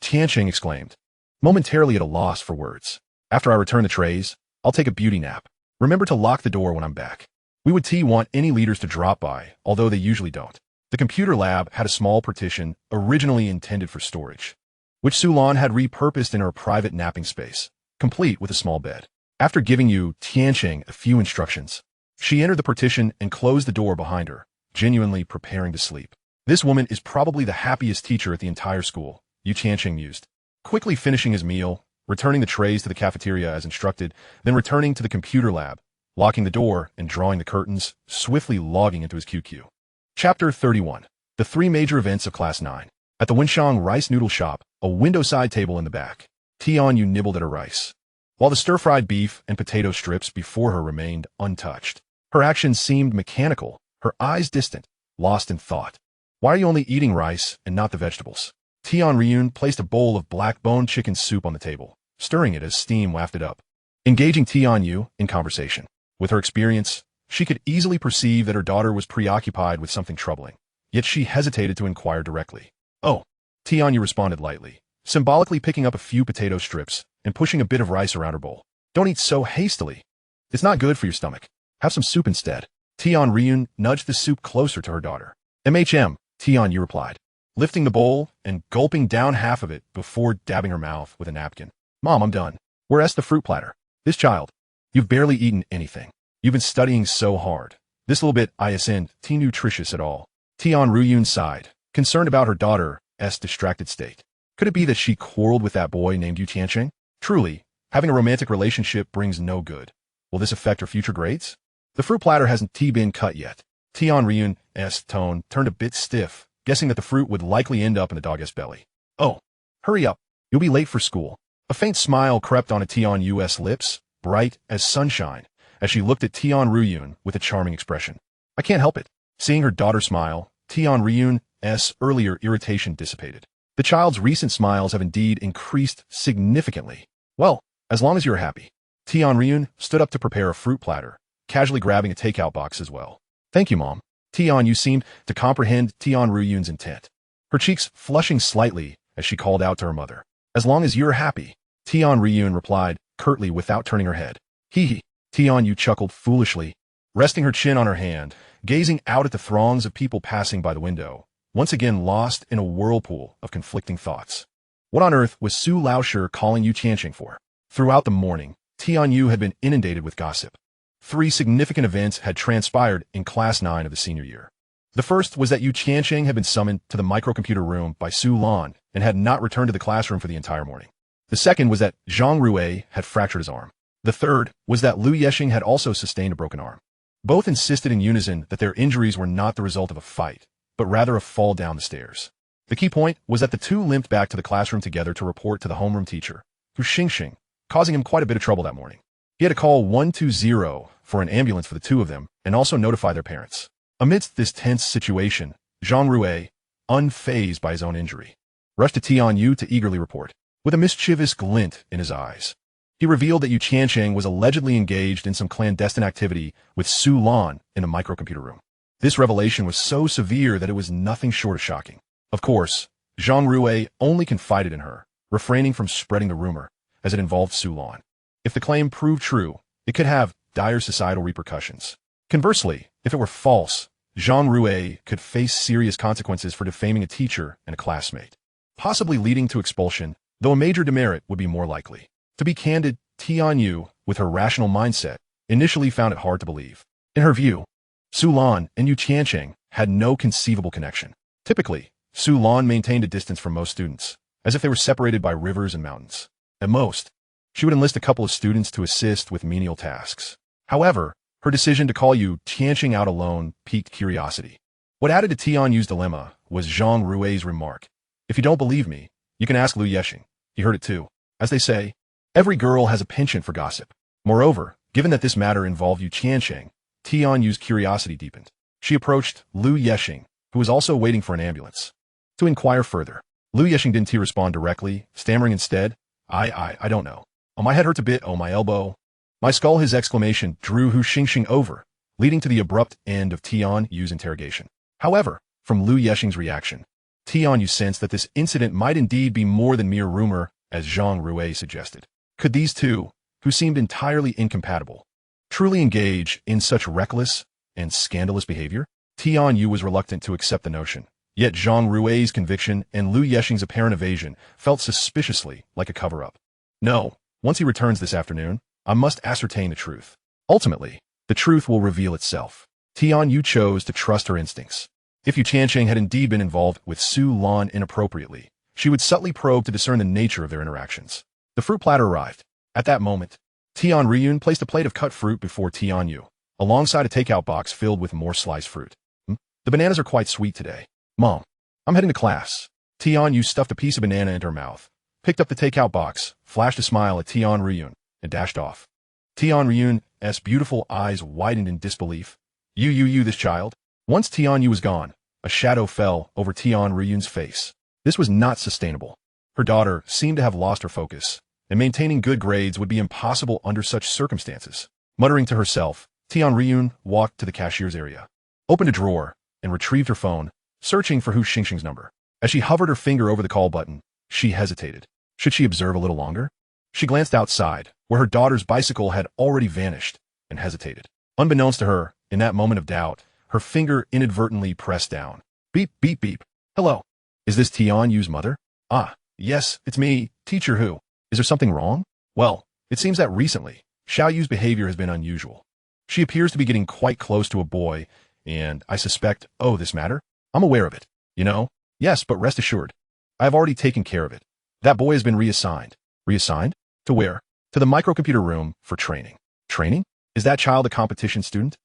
Tiancheng exclaimed, momentarily at a loss for words. "After I return the trays, I'll take a beauty nap. Remember to lock the door when I'm back." We would want any leaders to drop by, although they usually don't. The computer lab had a small partition originally intended for storage, which Su Lan had repurposed in her private napping space, complete with a small bed. After giving Tiancheng a few instructions, she entered the partition and closed the door behind her, genuinely preparing to sleep. "This woman is probably the happiest teacher at the entire school," Tiancheng mused. Quickly finishing his meal, returning the trays to the cafeteria as instructed, then returning to the computer lab, locking the door and drawing the curtains, swiftly logging into his QQ. Chapter 31. The 3 major events of Class 9. At the Wenshang rice noodle shop, a window-side table in the back, Tianyu nibbled at her rice, while the stir-fried beef and potato strips before her remained untouched. Her actions seemed mechanical, her eyes distant, lost in thought. "Why are you only eating rice and not the vegetables?" Tian Ryun placed a bowl of black-boned chicken soup on the table, stirring it as steam wafted up, engaging Tianyu in conversation. With her experience, she could easily perceive that her daughter was preoccupied with something troubling, yet she hesitated to inquire directly. "Oh," Tianyu responded lightly, symbolically picking up a few potato strips and pushing a bit of rice around her bowl. "Don't eat so hastily. It's not good for your stomach. Have some soup instead." Tian Ryun nudged the soup closer to her daughter. Tianyu replied, lifting the bowl and gulping down half of it before dabbing her mouth with a napkin. "Mom, I'm done. Where's the fruit platter? This child, you've barely eaten anything. You've been studying so hard. This little bit isn't too nutritious at all. Tian Ruyun sighed, concerned about her daughter's distracted state. Could it be that she quarreled with that boy named Tiancheng? Truly, having a romantic relationship brings no good. Will this affect her future grades? The fruit platter hasn't been cut yet. Tian Ruyun's tone turned a bit stiff, guessing that the fruit would likely end up in the dog's belly. Oh, hurry up. You'll be late for school. A faint smile crept onto Tian Yu's lips, bright as sunshine, as she looked at Tian Ruyun with a charming expression. I can't help it. Seeing her daughter smile, Tian Ruyun's earlier irritation dissipated. The child's recent smiles have indeed increased significantly. Well, as long as you're happy. Tian Ruyun stood up to prepare a fruit platter, casually grabbing a takeout box as well. Thank you, Mom. Tian Yu seemed to comprehend Tian Ruyun's intent, her cheeks flushing slightly as she called out to her mother. As long as you're happy, Tian Ruyun replied curtly without turning her head. Hee hee. Tian Yu chuckled foolishly, resting her chin on her hand, gazing out at the throngs of people passing by the window, once again lost in a whirlpool of conflicting thoughts. What on earth was Su Laoshi calling Yu Tiancheng for? Throughout the morning, Tian Yu had been inundated with gossip. 3 significant events had transpired in Class 9 of the senior year. The first was that Yu Tiancheng had been summoned to the microcomputer room by Su Lan and had not returned to the classroom for the entire morning. The second was that Zhang Rui had fractured his arm. The third was that Lu Yexing had also sustained a broken arm. Both insisted in unison that their injuries were not the result of a fight, but rather a fall down the stairs. The key point was that the two limped back to the classroom together to report to the homeroom teacher, Hu Xingxing, causing him quite a bit of trouble that morning. He had to call 120 for an ambulance for the two of them and also notify their parents. Amidst this tense situation, Zhang Rui, unfazed by his own injury, rushed to Tian Yu to eagerly report. With a mischievous glint in his eyes, he revealed that Yu Tiancheng was allegedly engaged in some clandestine activity with Su Lan in a microcomputer room. This revelation was so severe that it was nothing short of shocking. Of course, Zhang Rui only confided in her, refraining from spreading the rumor, as it involved Su Lan. If the claim proved true, it could have dire societal repercussions. Conversely, if it were false, Zhang Rui could face serious consequences for defaming a teacher and a classmate, possibly leading to expulsion, though a major demerit would be more likely. To be candid, Tian Yu, with her rational mindset, initially found it hard to believe. In her view, Su Lan and Yu Tiancheng had no conceivable connection. Typically, Su Lan maintained a distance from most students, as if they were separated by rivers and mountains. At most, she would enlist a couple of students to assist with menial tasks. However, her decision to call Yu Tiancheng out alone piqued curiosity. What added to Tian Yu's dilemma was Zhang Rui's remark. If you don't believe me, you can ask Lu Yexing. He heard it too. As they say, every girl has a penchant for gossip. Moreover, given that this matter involved Yu Tiancheng, Tian Yu's curiosity deepened. She approached Lu Yexing, who was also waiting for an ambulance, to inquire further. Lu Yexing didn't respond directly, stammering instead, I don't know. Oh, my head hurts a bit, oh, my elbow. My skull. His exclamation drew Hu Xingxing over, leading to the abrupt end of Tian Yu's interrogation. However, from Lu Yexing's reaction, Tian Yu sensed that this incident might indeed be more than mere rumor, as Zhang Rui suggested. Could these two, who seemed entirely incompatible, truly engage in such reckless and scandalous behavior? Tian Yu was reluctant to accept the notion, yet Zhang Rui's conviction and Lu Yexing's apparent evasion felt suspiciously like a cover-up. No, once he returns this afternoon, I must ascertain the truth. Ultimately, the truth will reveal itself. Tian Yu chose to trust her instincts. If Yu Tiancheng had indeed been involved with Su Lan inappropriately, she would subtly probe to discern the nature of their interactions. The fruit platter arrived. At that moment, Tian Ruyun placed a plate of cut fruit before Tian Yu, alongside a takeout box filled with more sliced fruit. The bananas are quite sweet today. Mom, I'm heading to class. Tian Yu stuffed a piece of banana into her mouth, picked up the takeout box, flashed a smile at Tian Ruyun, and dashed off. Tian Ruyun's beautiful eyes widened in disbelief. You, this child. Once Tian Yu was gone, a shadow fell over Tian Ruyun's face. This was not sustainable. Her daughter seemed to have lost her focus, and maintaining good grades would be impossible under such circumstances. Muttering to herself, Tian Ruyun walked to the cashier's area, opened a drawer, and retrieved her phone, searching for Hu Xingxing's number. As she hovered her finger over the call button, she hesitated. Should she observe a little longer? She glanced outside, where her daughter's bicycle had already vanished, and hesitated. Unbeknownst to her, in that moment of doubt, her finger inadvertently pressed down. Beep, beep, beep. Hello. Is this Tian Yu's mother? Ah, yes, it's me, Teacher Hu. Is there something wrong? Well, it seems that recently, Xiao Yu's behavior has been unusual. She appears to be getting quite close to a boy, and I suspect, oh, this matter? I'm aware of it. You know? Yes, but rest assured. I have already taken care of it. That boy has been reassigned. Reassigned? To where? To the microcomputer room for training. Training? Is that child a competition student?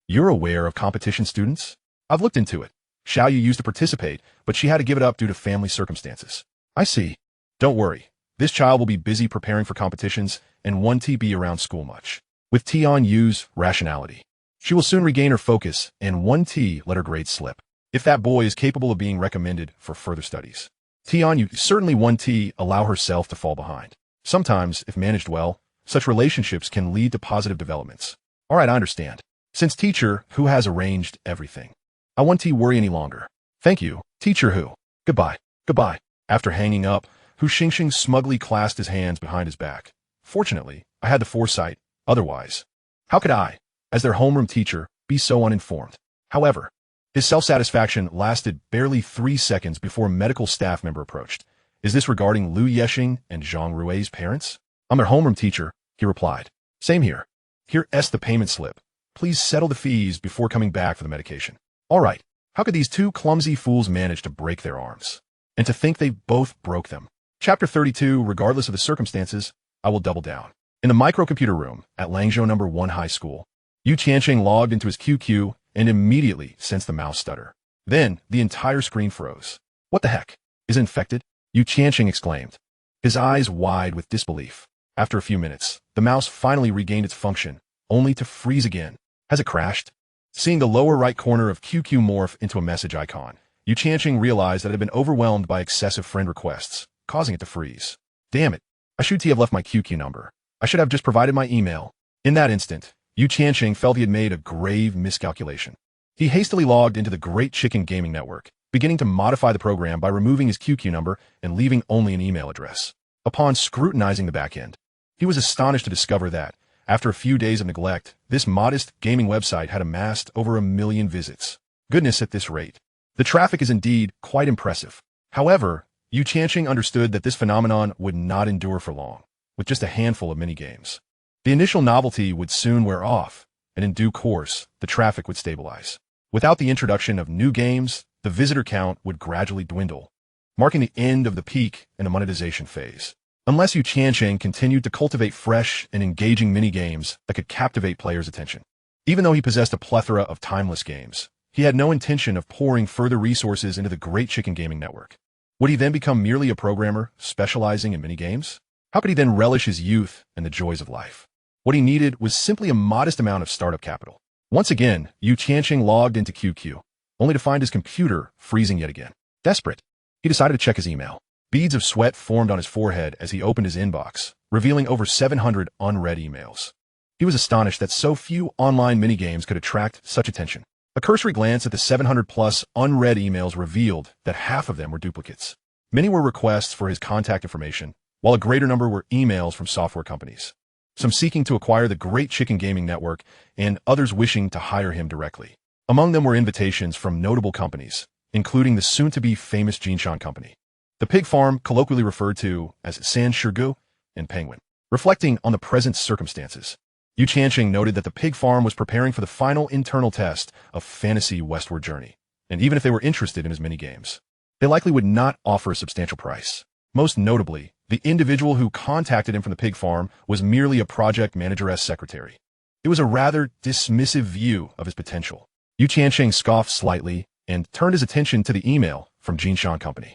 You're aware of competition students? I've looked into it. Xiaoyu used to participate, but she had to give it up due to family circumstances. I see. Don't worry. This child will be busy preparing for competitions and won't be around school much. With Tianyu's rationality, she will soon regain her focus and won't let her grades slip. If that boy is capable of being recommended for further studies, Tianyu certainly won't allow herself to fall behind. Sometimes, if managed well, such relationships can lead to positive developments. All right, I understand. Since teacher who has arranged everything, I won't worry any longer. Thank you, teacher who. Goodbye. Goodbye. After hanging up, Hu Xingxing smugly clasped his hands behind his back. Fortunately, I had the foresight. Otherwise, how could I, as their homeroom teacher, be so uninformed? However, his self-satisfaction lasted barely 3 seconds before a medical staff member approached. Is this regarding Liu Yexing and Zhang Rui's parents? I'm their homeroom teacher, he replied. Same here. Here's the payment slip. Please settle the fees before coming back for the medication. All right. How could these two clumsy fools manage to break their arms? And to think they both broke them. Chapter 32, regardless of the circumstances, I will double down. In the microcomputer room at Langzhou No. 1 High School, Yu Tiancheng logged into his QQ and immediately sensed the mouse stutter. Then, the entire screen froze. What the heck? Is it infected? Yu Tiancheng exclaimed, his eyes wide with disbelief. After a few minutes, the mouse finally regained its function, only to freeze again. Has it crashed? Seeing the lower right corner of QQ morph into a message icon, Yu Tiancheng realized that it had been overwhelmed by excessive friend requests, causing it to freeze. Damn it. I should have left my QQ number. I should have just provided my email. In that instant, Yu Tiancheng felt he had made a grave miscalculation. He hastily logged into the Great Chicken Gaming Network, beginning to modify the program by removing his QQ number and leaving only an email address. Upon scrutinizing the backend, he was astonished to discover that, after a few days of neglect, this modest gaming website had amassed over 1 million visits. Goodness, at this rate. The traffic is indeed quite impressive. However, Yu Tiancheng understood that this phenomenon would not endure for long, with just a handful of mini-games. The initial novelty would soon wear off, and in due course, the traffic would stabilize. Without the introduction of new games, the visitor count would gradually dwindle, marking the end of the peak in the monetization phase. Unless Yu Tiancheng continued to cultivate fresh and engaging mini-games that could captivate players' attention. Even though he possessed a plethora of timeless games, he had no intention of pouring further resources into the Great Chicken Gaming Network. Would he then become merely a programmer specializing in mini-games? How could he then relish his youth and the joys of life? What he needed was simply a modest amount of startup capital. Once again, Yu Tiancheng logged into QQ, only to find his computer freezing yet again. Desperate, he decided to check his email. Beads of sweat formed on his forehead as he opened his inbox, revealing over 700 unread emails. He was astonished that so few online minigames could attract such attention. A cursory glance at the 700-plus unread emails revealed that half of them were duplicates. Many were requests for his contact information, while a greater number were emails from software companies, some seeking to acquire the Great Chicken Gaming Network and others wishing to hire him directly. Among them were invitations from notable companies, including the soon-to-be famous Jinshan Company, the pig farm colloquially referred to as San Shirgu, and Penguin. Reflecting on the present circumstances, Yu Tiancheng noted that the pig farm was preparing for the final internal test of Fantasy Westward Journey, and even if they were interested in his mini-games, they likely would not offer a substantial price. Most notably, the individual who contacted him from the pig farm was merely a project manager's secretary. It was a rather dismissive view of his potential. Yu Tiancheng scoffed slightly and turned his attention to the email from Jinshan Company.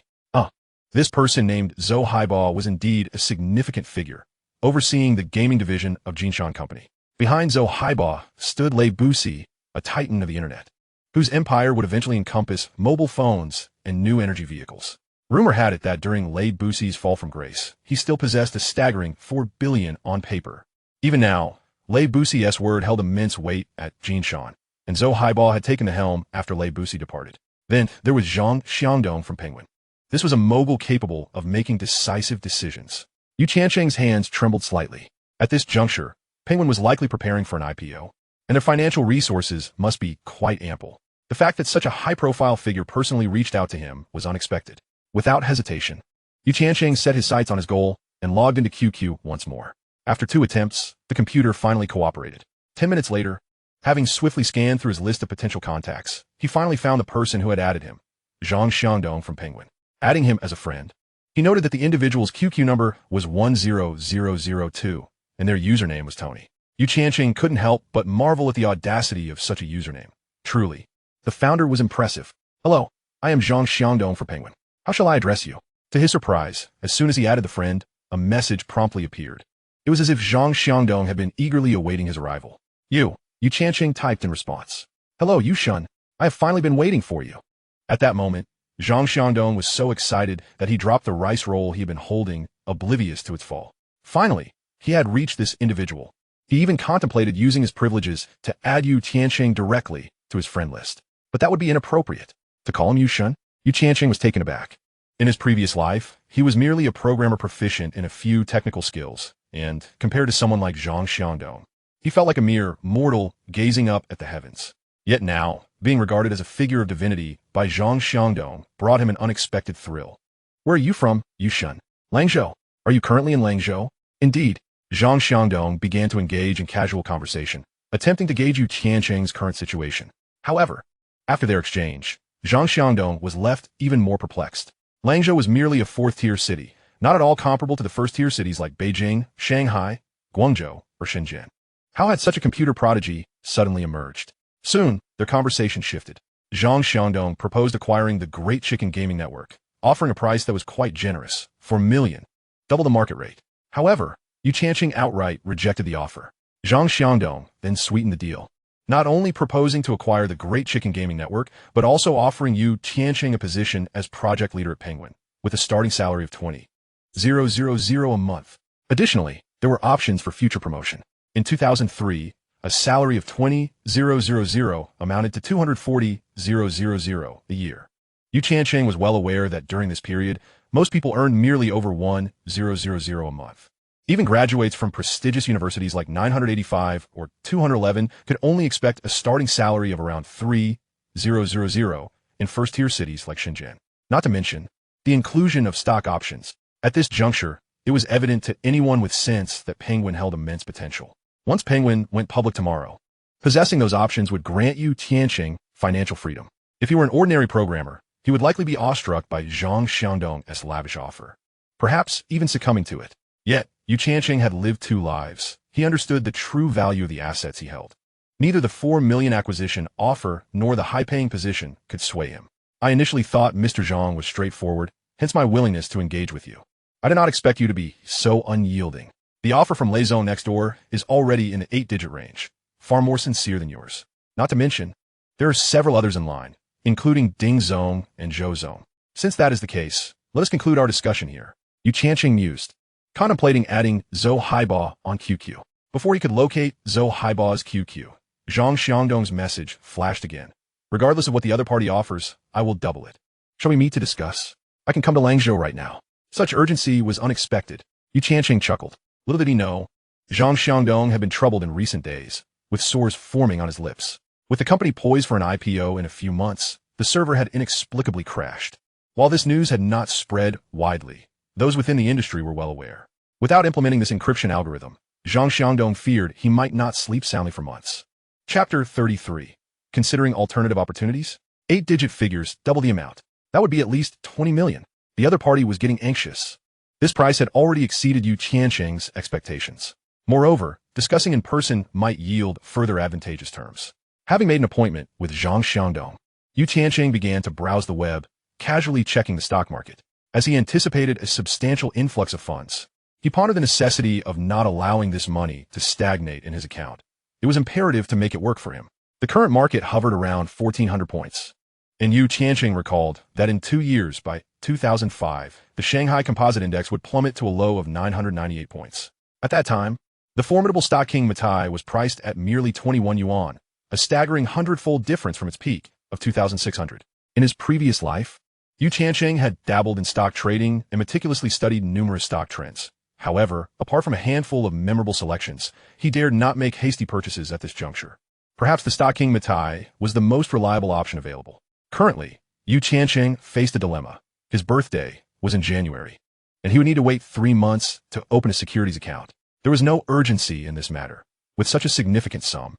This person named Zhou Haiba was indeed a significant figure, overseeing the gaming division of Jinshan Company. Behind Zhou Haiba stood Lei Busi, a titan of the internet, whose empire would eventually encompass mobile phones and new energy vehicles. Rumor had it that during Lei Busi's fall from grace, he still possessed a staggering 4 billion on paper. Even now, Lei Busi's word held immense weight at Jinshan, and Zhou Haiba had taken the helm after Lei Busi departed. Then there was Zhang Xiangdong from Penguin. This was a mogul capable of making decisive decisions. Yu Tiancheng's hands trembled slightly. At this juncture, Penguin was likely preparing for an IPO, and their financial resources must be quite ample. The fact that such a high-profile figure personally reached out to him was unexpected. Without hesitation, Yu Tiancheng set his sights on his goal and logged into QQ once more. After 2 attempts, the computer finally cooperated. 10 minutes later, Having swiftly scanned through his list of potential contacts, he finally found the person who had added him, Zhang Xiangdong from Penguin. Adding him as a friend, he noted that the individual's QQ number was 10002, and their username was Tony. Yu Tiancheng couldn't help but marvel at the audacity of such a username. Truly, the founder was impressive. Hello, I am Zhang Xiangdong for Penguin. How shall I address you? To his surprise, as soon as he added the friend, a message promptly appeared. It was as if Zhang Xiangdong had been eagerly awaiting his arrival. Yu Tiancheng typed in response. Hello, Yu Shun. I have finally been waiting for you. At that moment, Zhang Xiangdong was so excited that he dropped the rice roll he had been holding, oblivious to its fall. Finally, he had reached this individual. He even contemplated using his privileges to add Yu Tiancheng directly to his friend list. But that would be inappropriate. To call him Yu Shun? Yu Tiancheng was taken aback. In his previous life, he was merely a programmer proficient in a few technical skills, and compared to someone like Zhang Xiangdong, he felt like a mere mortal gazing up at the heavens. Yet now, being regarded as a figure of divinity by Zhang Xiangdong brought him an unexpected thrill. Where are you from, Yu Shun? Langzhou. Are you currently in Langzhou? Indeed. Zhang Xiangdong began to engage in casual conversation, attempting to gauge Yu Tiancheng's current situation. However, after their exchange, Zhang Xiangdong was left even more perplexed. Langzhou was merely a fourth-tier city, not at all comparable to the first-tier cities like Beijing, Shanghai, Guangzhou, or Shenzhen. How had such a computer prodigy suddenly emerged? Soon, their conversation shifted. Zhang Xiangdong proposed acquiring the Great Chicken Gaming Network, offering a price that was quite generous, $4 million, double the market rate. However, Yu Tiancheng outright rejected the offer. Zhang Xiangdong then sweetened the deal, not only proposing to acquire the Great Chicken Gaming Network, but also offering Yu Tiancheng a position as project leader at Penguin, with a starting salary of $20,000 a month. Additionally, there were options for future promotion. In 2003, a salary of $20,000 amounted to $240,000 a year. Yu Tiancheng was well aware that during this period, most people earned merely over $1,000 a month. Even graduates from prestigious universities like 985 or 211 could only expect a starting salary of around $3,000 in first-tier cities like Shenzhen. Not to mention the inclusion of stock options. At this juncture, it was evident to anyone with sense that Penguin held immense potential. Once Penguin went public tomorrow, possessing those options would grant Yu Tiancheng financial freedom. If he were an ordinary programmer, he would likely be awestruck by Zhang Xiangdong's lavish offer, perhaps even succumbing to it. Yet, Yu Tiancheng had lived two lives. He understood the true value of the assets he held. Neither the $4 million acquisition offer nor the high-paying position could sway him. I initially thought Mr. Zhang was straightforward, hence my willingness to engage with you. I did not expect you to be so unyielding. The offer from Zone next door is already in the 8-digit range, far more sincere than yours. Not to mention, there are several others in line, including Ding Zong and Zhou Zong. Since that is the case, let us conclude our discussion here. Yu Tiancheng mused, contemplating adding Zhou Haiba on QQ. Before he could locate Zhou Haiba's QQ, Zhang Xiangdong's message flashed again. Regardless of what the other party offers, I will double it. Shall we meet to discuss? I can come to Langzhou right now. Such urgency was unexpected. Yu Tiancheng chuckled. Little did he know, Zhang Xiangdong had been troubled in recent days, with sores forming on his lips. With the company poised for an IPO in a few months, the server had inexplicably crashed. While this news had not spread widely, those within the industry were well aware. Without implementing this encryption algorithm, Zhang Xiangdong feared he might not sleep soundly for months. Chapter 33. Considering alternative opportunities? 8-digit figures double the amount. That would be at least $20 million. The other party was getting anxious. This price had already exceeded Yu Tiancheng's expectations. Moreover, discussing in person might yield further advantageous terms. Having made an appointment with Zhang Xiangdong, Yu Tiancheng began to browse the web, casually checking the stock market. As he anticipated a substantial influx of funds, he pondered the necessity of not allowing this money to stagnate in his account. It was imperative to make it work for him. The current market hovered around 1,400 points. And Yu Tiancheng recalled that in 2 years, by 2005, the Shanghai Composite Index would plummet to a low of 998 points. At that time, the formidable stock king Matai was priced at merely 21 yuan, a staggering 100-fold difference from its peak of 2,600. In his previous life, Yu Tiancheng had dabbled in stock trading and meticulously studied numerous stock trends. However, apart from a handful of memorable selections, he dared not make hasty purchases at this juncture. Perhaps the stock king Matai was the most reliable option available. Currently, Yu Tiancheng faced a dilemma. His birthday was in January, and he would need to wait 3 months to open a securities account. There was no urgency in this matter. With such a significant sum,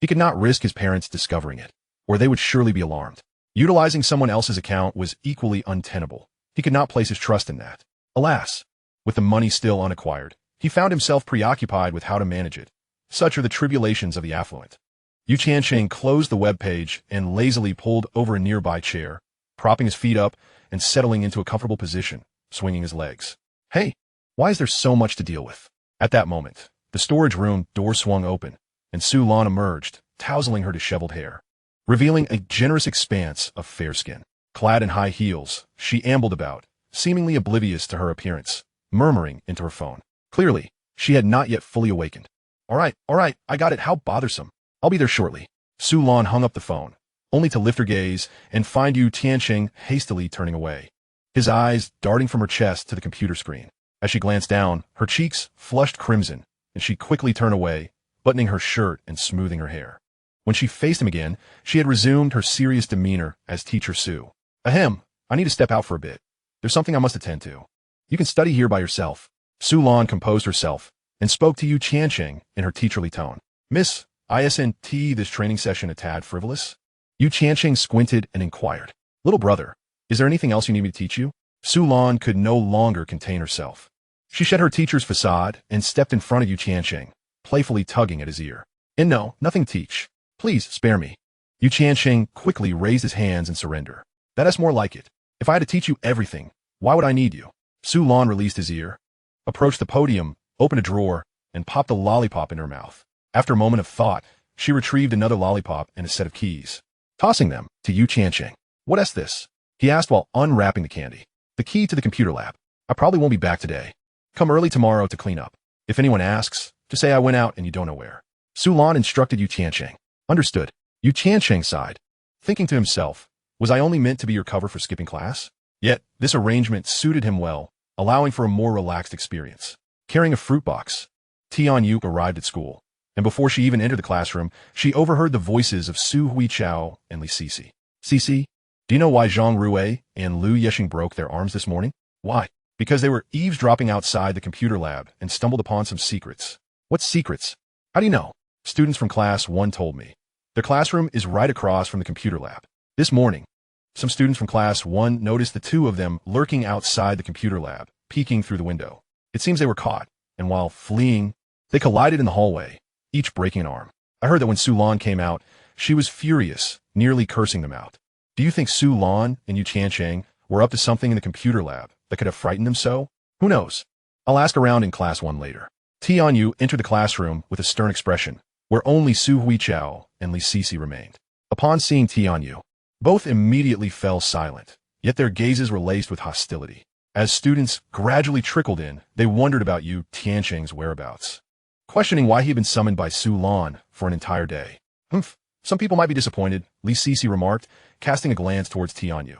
He could not risk his parents discovering it, or they would surely be alarmed. Utilizing someone else's account was equally untenable. He could not place his trust in that. Alas, with the money still unacquired, he found himself preoccupied with how to manage it. Such are the tribulations of the affluent. Tiancheng closed the web page and lazily pulled over a nearby chair, propping his feet up and settling into a comfortable position, swinging his legs. Hey, why is there so much to deal with? At that moment, the storage room door swung open, and Su Lan emerged, tousling her disheveled hair, revealing a generous expanse of fair skin. Clad in high heels, she ambled about, seemingly oblivious to her appearance, murmuring into her phone. Clearly, she had not yet fully awakened. All right, I got it. How bothersome. I'll be there shortly. Su Lan hung up the phone, only to lift her gaze and find Tiancheng hastily turning away, his eyes darting from her chest to the computer screen. As she glanced down, her cheeks flushed crimson, and she quickly turned away, buttoning her shirt and smoothing her hair. When she faced him again, she had resumed her serious demeanor as Teacher Su. Ahem, I need to step out for a bit. There's something I must attend to. You can study here by yourself. Su Lan composed herself and spoke to Tiancheng in her teacherly tone. Miss, isn't this training session a tad frivolous? Tiancheng squinted and inquired. Little brother, is there anything else you need me to teach you? Su Lan could no longer contain herself. She shed her teacher's facade and stepped in front of Tiancheng, playfully tugging at his ear. And no, nothing to teach. Please, spare me. Tiancheng quickly raised his hands in surrender. That's more like it. If I had to teach you everything, why would I need you? Su Lan released his ear, approached the podium, opened a drawer, and popped a lollipop in her mouth. After a moment of thought, she retrieved another lollipop and a set of keys, tossing them to Tiancheng. What's this? He asked while unwrapping the candy. The key to the computer lab. I probably won't be back today. Come early tomorrow to clean up. If anyone asks, just say I went out and you don't know where. Su Lan instructed Tiancheng. Understood. Tiancheng sighed, thinking to himself, was I only meant to be your cover for skipping class? Yet, this arrangement suited him well, allowing for a more relaxed experience. Carrying a fruit box, Tianyu arrived at school, and before she even entered the classroom, she overheard the voices of Su Huichao and Li Sisi. Sisi, do you know why Zhang Rue and Lu Yexing broke their arms this morning? Why? Because they were eavesdropping outside the computer lab and stumbled upon some secrets. What secrets? How do you know? Students from class 1 told me. Their classroom is right across from the computer lab. This morning, some students from class 1 noticed the two of them lurking outside the computer lab, peeking through the window. It seems they were caught, and while fleeing, they collided in the hallway, each breaking an arm. I heard that when Su Lan came out, she was furious, nearly cursing them out. Do you think Su Lan and Tiancheng were up to something in the computer lab that could have frightened them so? Who knows? I'll ask around in class 1 later. Tianyu entered the classroom with a stern expression, where only Su Huichao and Li Sisi remained. Upon seeing Tianyu, both immediately fell silent, yet their gazes were laced with hostility. As students gradually trickled in, they wondered about Tiancheng's whereabouts, questioning why he had been summoned by Su Lan for an entire day. Humph, some people might be disappointed, Li Sisi remarked, casting a glance towards Tianyu.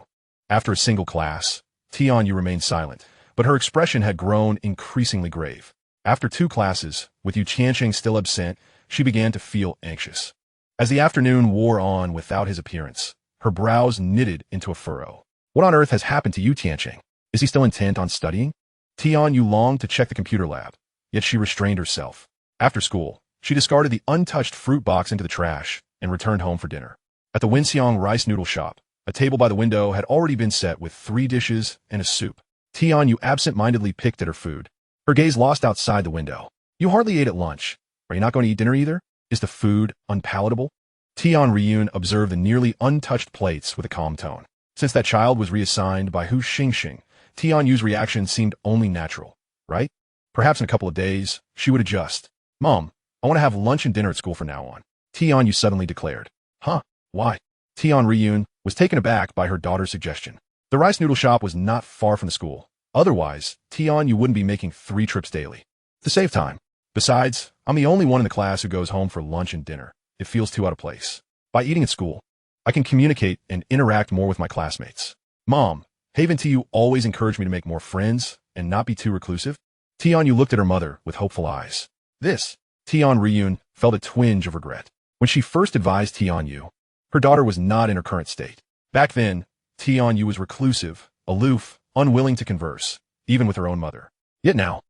After a single class, Tianyu remained silent, but her expression had grown increasingly grave. After 2 classes, with Tiancheng still absent, she began to feel anxious. As the afternoon wore on without his appearance, her brows knitted into a furrow. What on earth has happened to Tiancheng? Is he still intent on studying? Tianyu longed to check the computer lab, yet she restrained herself. After school, she discarded the untouched fruit box into the trash and returned home for dinner. At the Winxiang rice noodle shop, a table by the window had already been set with 3 dishes and a soup. Tianyu absent-mindedly picked at her food, her gaze lost outside the window. You hardly ate at lunch. Are you not going to eat dinner either? Is the food unpalatable? Tian Ryun observed the nearly untouched plates with a calm tone. Since that child was reassigned by Hu Xingxing, Tianyu's reaction seemed only natural, right? Perhaps in a couple of days, she would adjust. Mom, I want to have lunch and dinner at school from now on, Tianyu suddenly declared. Huh? Why? Tian Ryun was taken aback by her daughter's suggestion. The rice noodle shop was not far from the school. Otherwise, Tianyu wouldn't be making 3 trips daily. To save time. Besides, I'm the only one in the class who goes home for lunch and dinner. It feels too out of place. By eating at school, I can communicate and interact more with my classmates. Mom, haven't you always encouraged me to make more friends and not be too reclusive? Tianyu looked at her mother with hopeful eyes. This, Tian Ryun felt a twinge of regret. When she first advised Tianyu, her daughter was not in her current state. Back then, Tianyu was reclusive, aloof, unwilling to converse, even with her own mother. Yet now,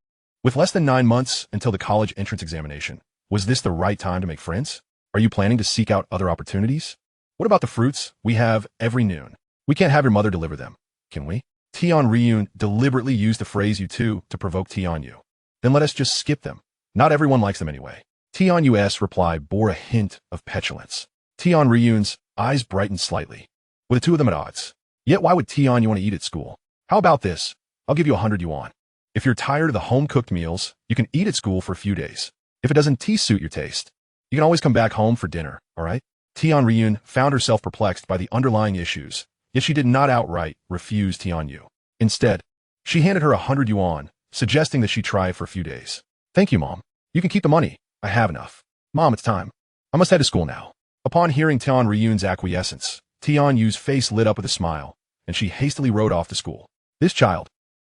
with less than 9 months until the college entrance examination, was this the right time to make friends? Are you planning to seek out other opportunities? What about the fruits we have every noon? We can't have your mother deliver them, can we? Tian Ryun deliberately used the phrase you two to provoke Tian Yu. Then let us just skip them. Not everyone likes them anyway. Tian Yu's reply bore a hint of petulance. Tian Ryun's eyes brightened slightly. Were the two of them at odds? Yet why would Tian Yu want to eat at school? How about this? I'll give you 100 yuan. If you're tired of the home-cooked meals, you can eat at school for a few days. If it doesn't suit your taste, you can always come back home for dinner, all right? Tian Ryun found herself perplexed by the underlying issues, yet she did not outright refuse Tian Yu. Instead, she handed her 100 yuan, suggesting that she try for a few days. Thank you, Mom. You can keep the money. I have enough. Mom, it's time. I must head to school now. Upon hearing Tian Ryun's acquiescence, Tian Yu's face lit up with a smile, and she hastily rode off to school. This child,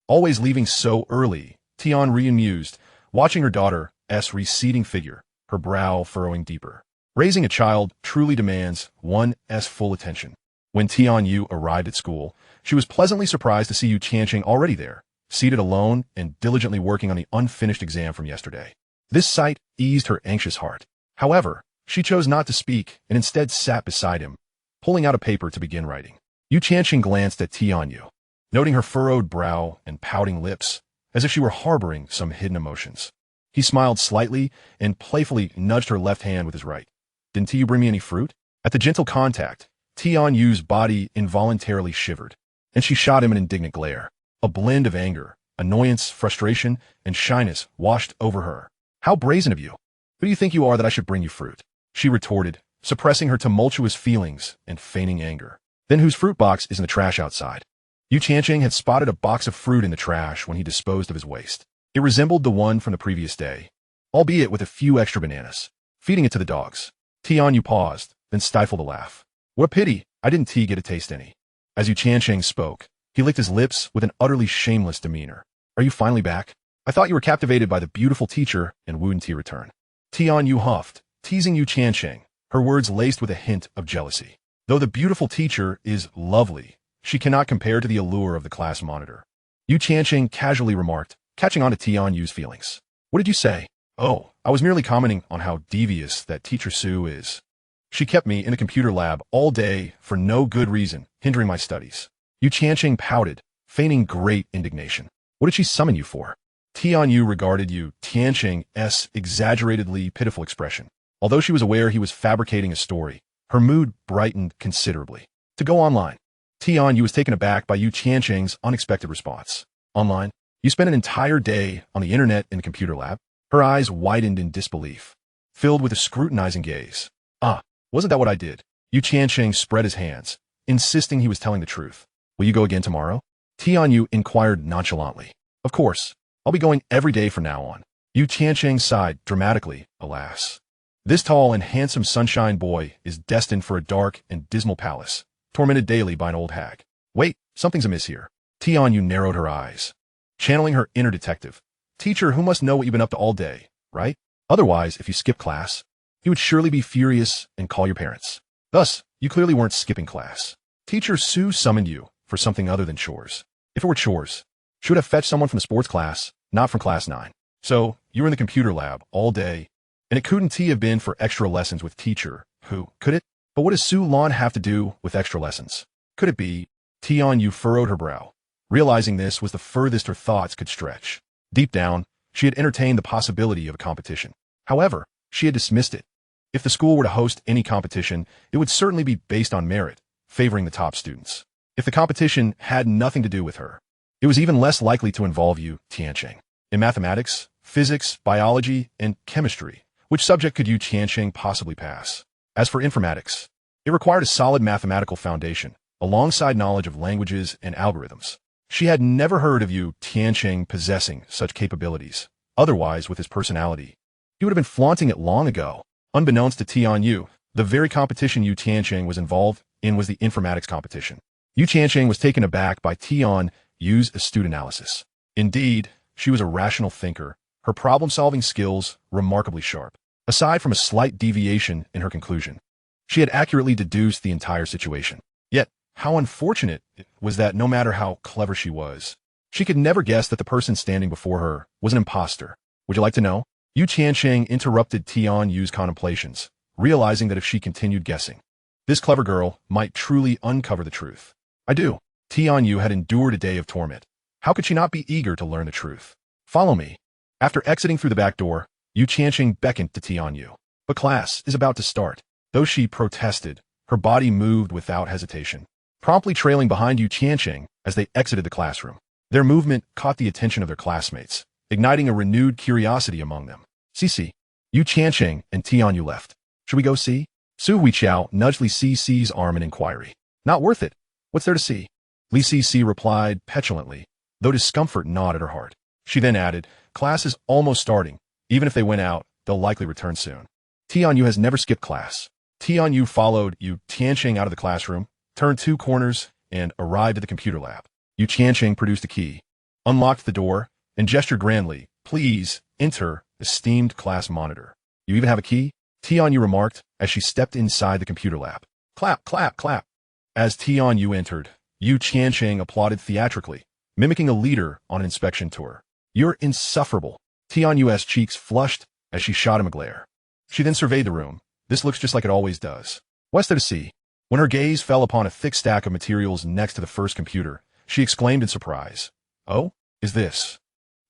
always leaving so early, Tian Ryun mused, watching her daughter's receding figure, her brow furrowing deeper. Raising a child truly demands one's full attention. When Tian Yu arrived at school, she was pleasantly surprised to see Yu Tiancheng already there, seated alone and diligently working on the unfinished exam from yesterday. This sight eased her anxious heart. However, she chose not to speak and instead sat beside him, pulling out a paper to begin writing. Yu Tiancheng glanced at Tian Yu, noting her furrowed brow and pouting lips, as if she were harboring some hidden emotions. He smiled slightly and playfully nudged her left hand with his right. Didn't you bring me any fruit? At the gentle contact, Tian Yu's body involuntarily shivered, and she shot him an indignant glare. A blend of anger, annoyance, frustration, and shyness washed over her. How brazen of you! Who do you think you are that I should bring you fruit? She retorted, suppressing her tumultuous feelings and feigning anger. Then whose fruit box is in the trash outside? Yu Tiancheng had spotted a box of fruit in the trash when he disposed of his waste. It resembled the one from the previous day, albeit with a few extra bananas. Feeding it to the dogs. Tian Yu paused, then stifled a laugh. What a pity, I didn't get to taste any. As Yu Tiancheng spoke, he licked his lips with an utterly shameless demeanor. Are you finally back? I thought you were captivated by the beautiful teacher and wouldn't return. Tian Yu huffed, teasing Yu Tiancheng, her words laced with a hint of jealousy. Though the beautiful teacher is lovely, she cannot compare to the allure of the class monitor. Yu Tiancheng casually remarked, catching on to Tian Yu's feelings. What did you say? Oh, I was merely commenting on how devious that teacher Sue is. She kept me in the computer lab all day for no good reason, hindering my studies. Yu Tiancheng pouted, feigning great indignation. What did she summon you for? Tian Yu regarded Yu Tiancheng's exaggeratedly pitiful expression. Although she was aware he was fabricating a story, her mood brightened considerably. To go online. Tian Yu was taken aback by Yu Tiancheng's unexpected response. Online? You spent an entire day on the internet in the computer lab? Her eyes widened in disbelief, filled with a scrutinizing gaze. Ah, wasn't that what I did? Yu Tiancheng spread his hands, insisting he was telling the truth. Will you go again tomorrow? Tian Yu inquired nonchalantly. Of course. I'll be going every day from now on. Yu Tiancheng sighed dramatically, alas. This tall and handsome sunshine boy is destined for a dark and dismal palace, tormented daily by an old hag. Wait, something's amiss here. Tian Yu narrowed her eyes, channeling her inner detective. Teacher who must know what you've been up to all day, right? Otherwise, if you skip class, you would surely be furious and call your parents. Thus, you clearly weren't skipping class. Teacher Sue summoned you for something other than chores. If it were chores, she would have fetched someone from the sports class, not from class 9. So, you were in the computer lab all day, and it couldn't have been for extra lessons with teacher, who, could it? But what does Sue Lon have to do with extra lessons? Could it be? Tian Yu furrowed her brow, realizing this was the furthest her thoughts could stretch. Deep down, she had entertained the possibility of a competition. However, she had dismissed it. If the school were to host any competition, it would certainly be based on merit, favoring the top students. If the competition had nothing to do with her, it was even less likely to involve Yu Tiancheng. In mathematics, physics, biology, and chemistry, which subject could Yu Tiancheng possibly pass? As for informatics, it required a solid mathematical foundation, alongside knowledge of languages and algorithms. She had never heard of Yu Tiancheng possessing such capabilities. Otherwise, with his personality, he would have been flaunting it long ago. Unbeknownst to Tian Yu, the very competition Yu Tiancheng was involved in was the informatics competition. Yu Tiancheng was taken aback by Tian Yu's astute analysis. Indeed, she was a rational thinker, her problem-solving skills remarkably sharp. Aside from a slight deviation in her conclusion, she had accurately deduced the entire situation. Yet, how unfortunate it was that no matter how clever she was, she could never guess that the person standing before her was an imposter. Would you like to know? Yu Tiancheng interrupted Tian Yu's contemplations, realizing that if she continued guessing, this clever girl might truly uncover the truth. I do. Tianyu had endured a day of torment. How could she not be eager to learn the truth? Follow me. After exiting through the back door, Yu Tiancheng beckoned to Tianyu. But class is about to start. Though she protested, her body moved without hesitation, promptly trailing behind Yu Tiancheng as they exited the classroom. Their movement caught the attention of their classmates, igniting a renewed curiosity among them. Cici, Yu Tiancheng and Tianyu left. Should we go see? Su Huiqiao nudged Li Cici's arm in inquiry. Not worth it. What's there to see? Li Cici replied petulantly, though discomfort gnawed at her heart. She then added, class is almost starting. Even if they went out, they'll likely return soon. Tianyu has never skipped class. Tianyu followed Yu Tiancheng out of the classroom, turned 2 corners, and arrived at the computer lab. Yu Tiancheng produced a key, unlocked the door, and gestured grandly, please enter, esteemed class monitor. You even have a key? Tianyu remarked as she stepped inside the computer lab. Clap, clap, clap. As Tianyu entered, Yu Tiancheng applauded theatrically, mimicking a leader on an inspection tour. You're insufferable. Tianyu's cheeks flushed as she shot him a glare. She then surveyed the room. This looks just like it always does. What's there to see? When her gaze fell upon a thick stack of materials next to the first computer, she exclaimed in surprise. Oh, is this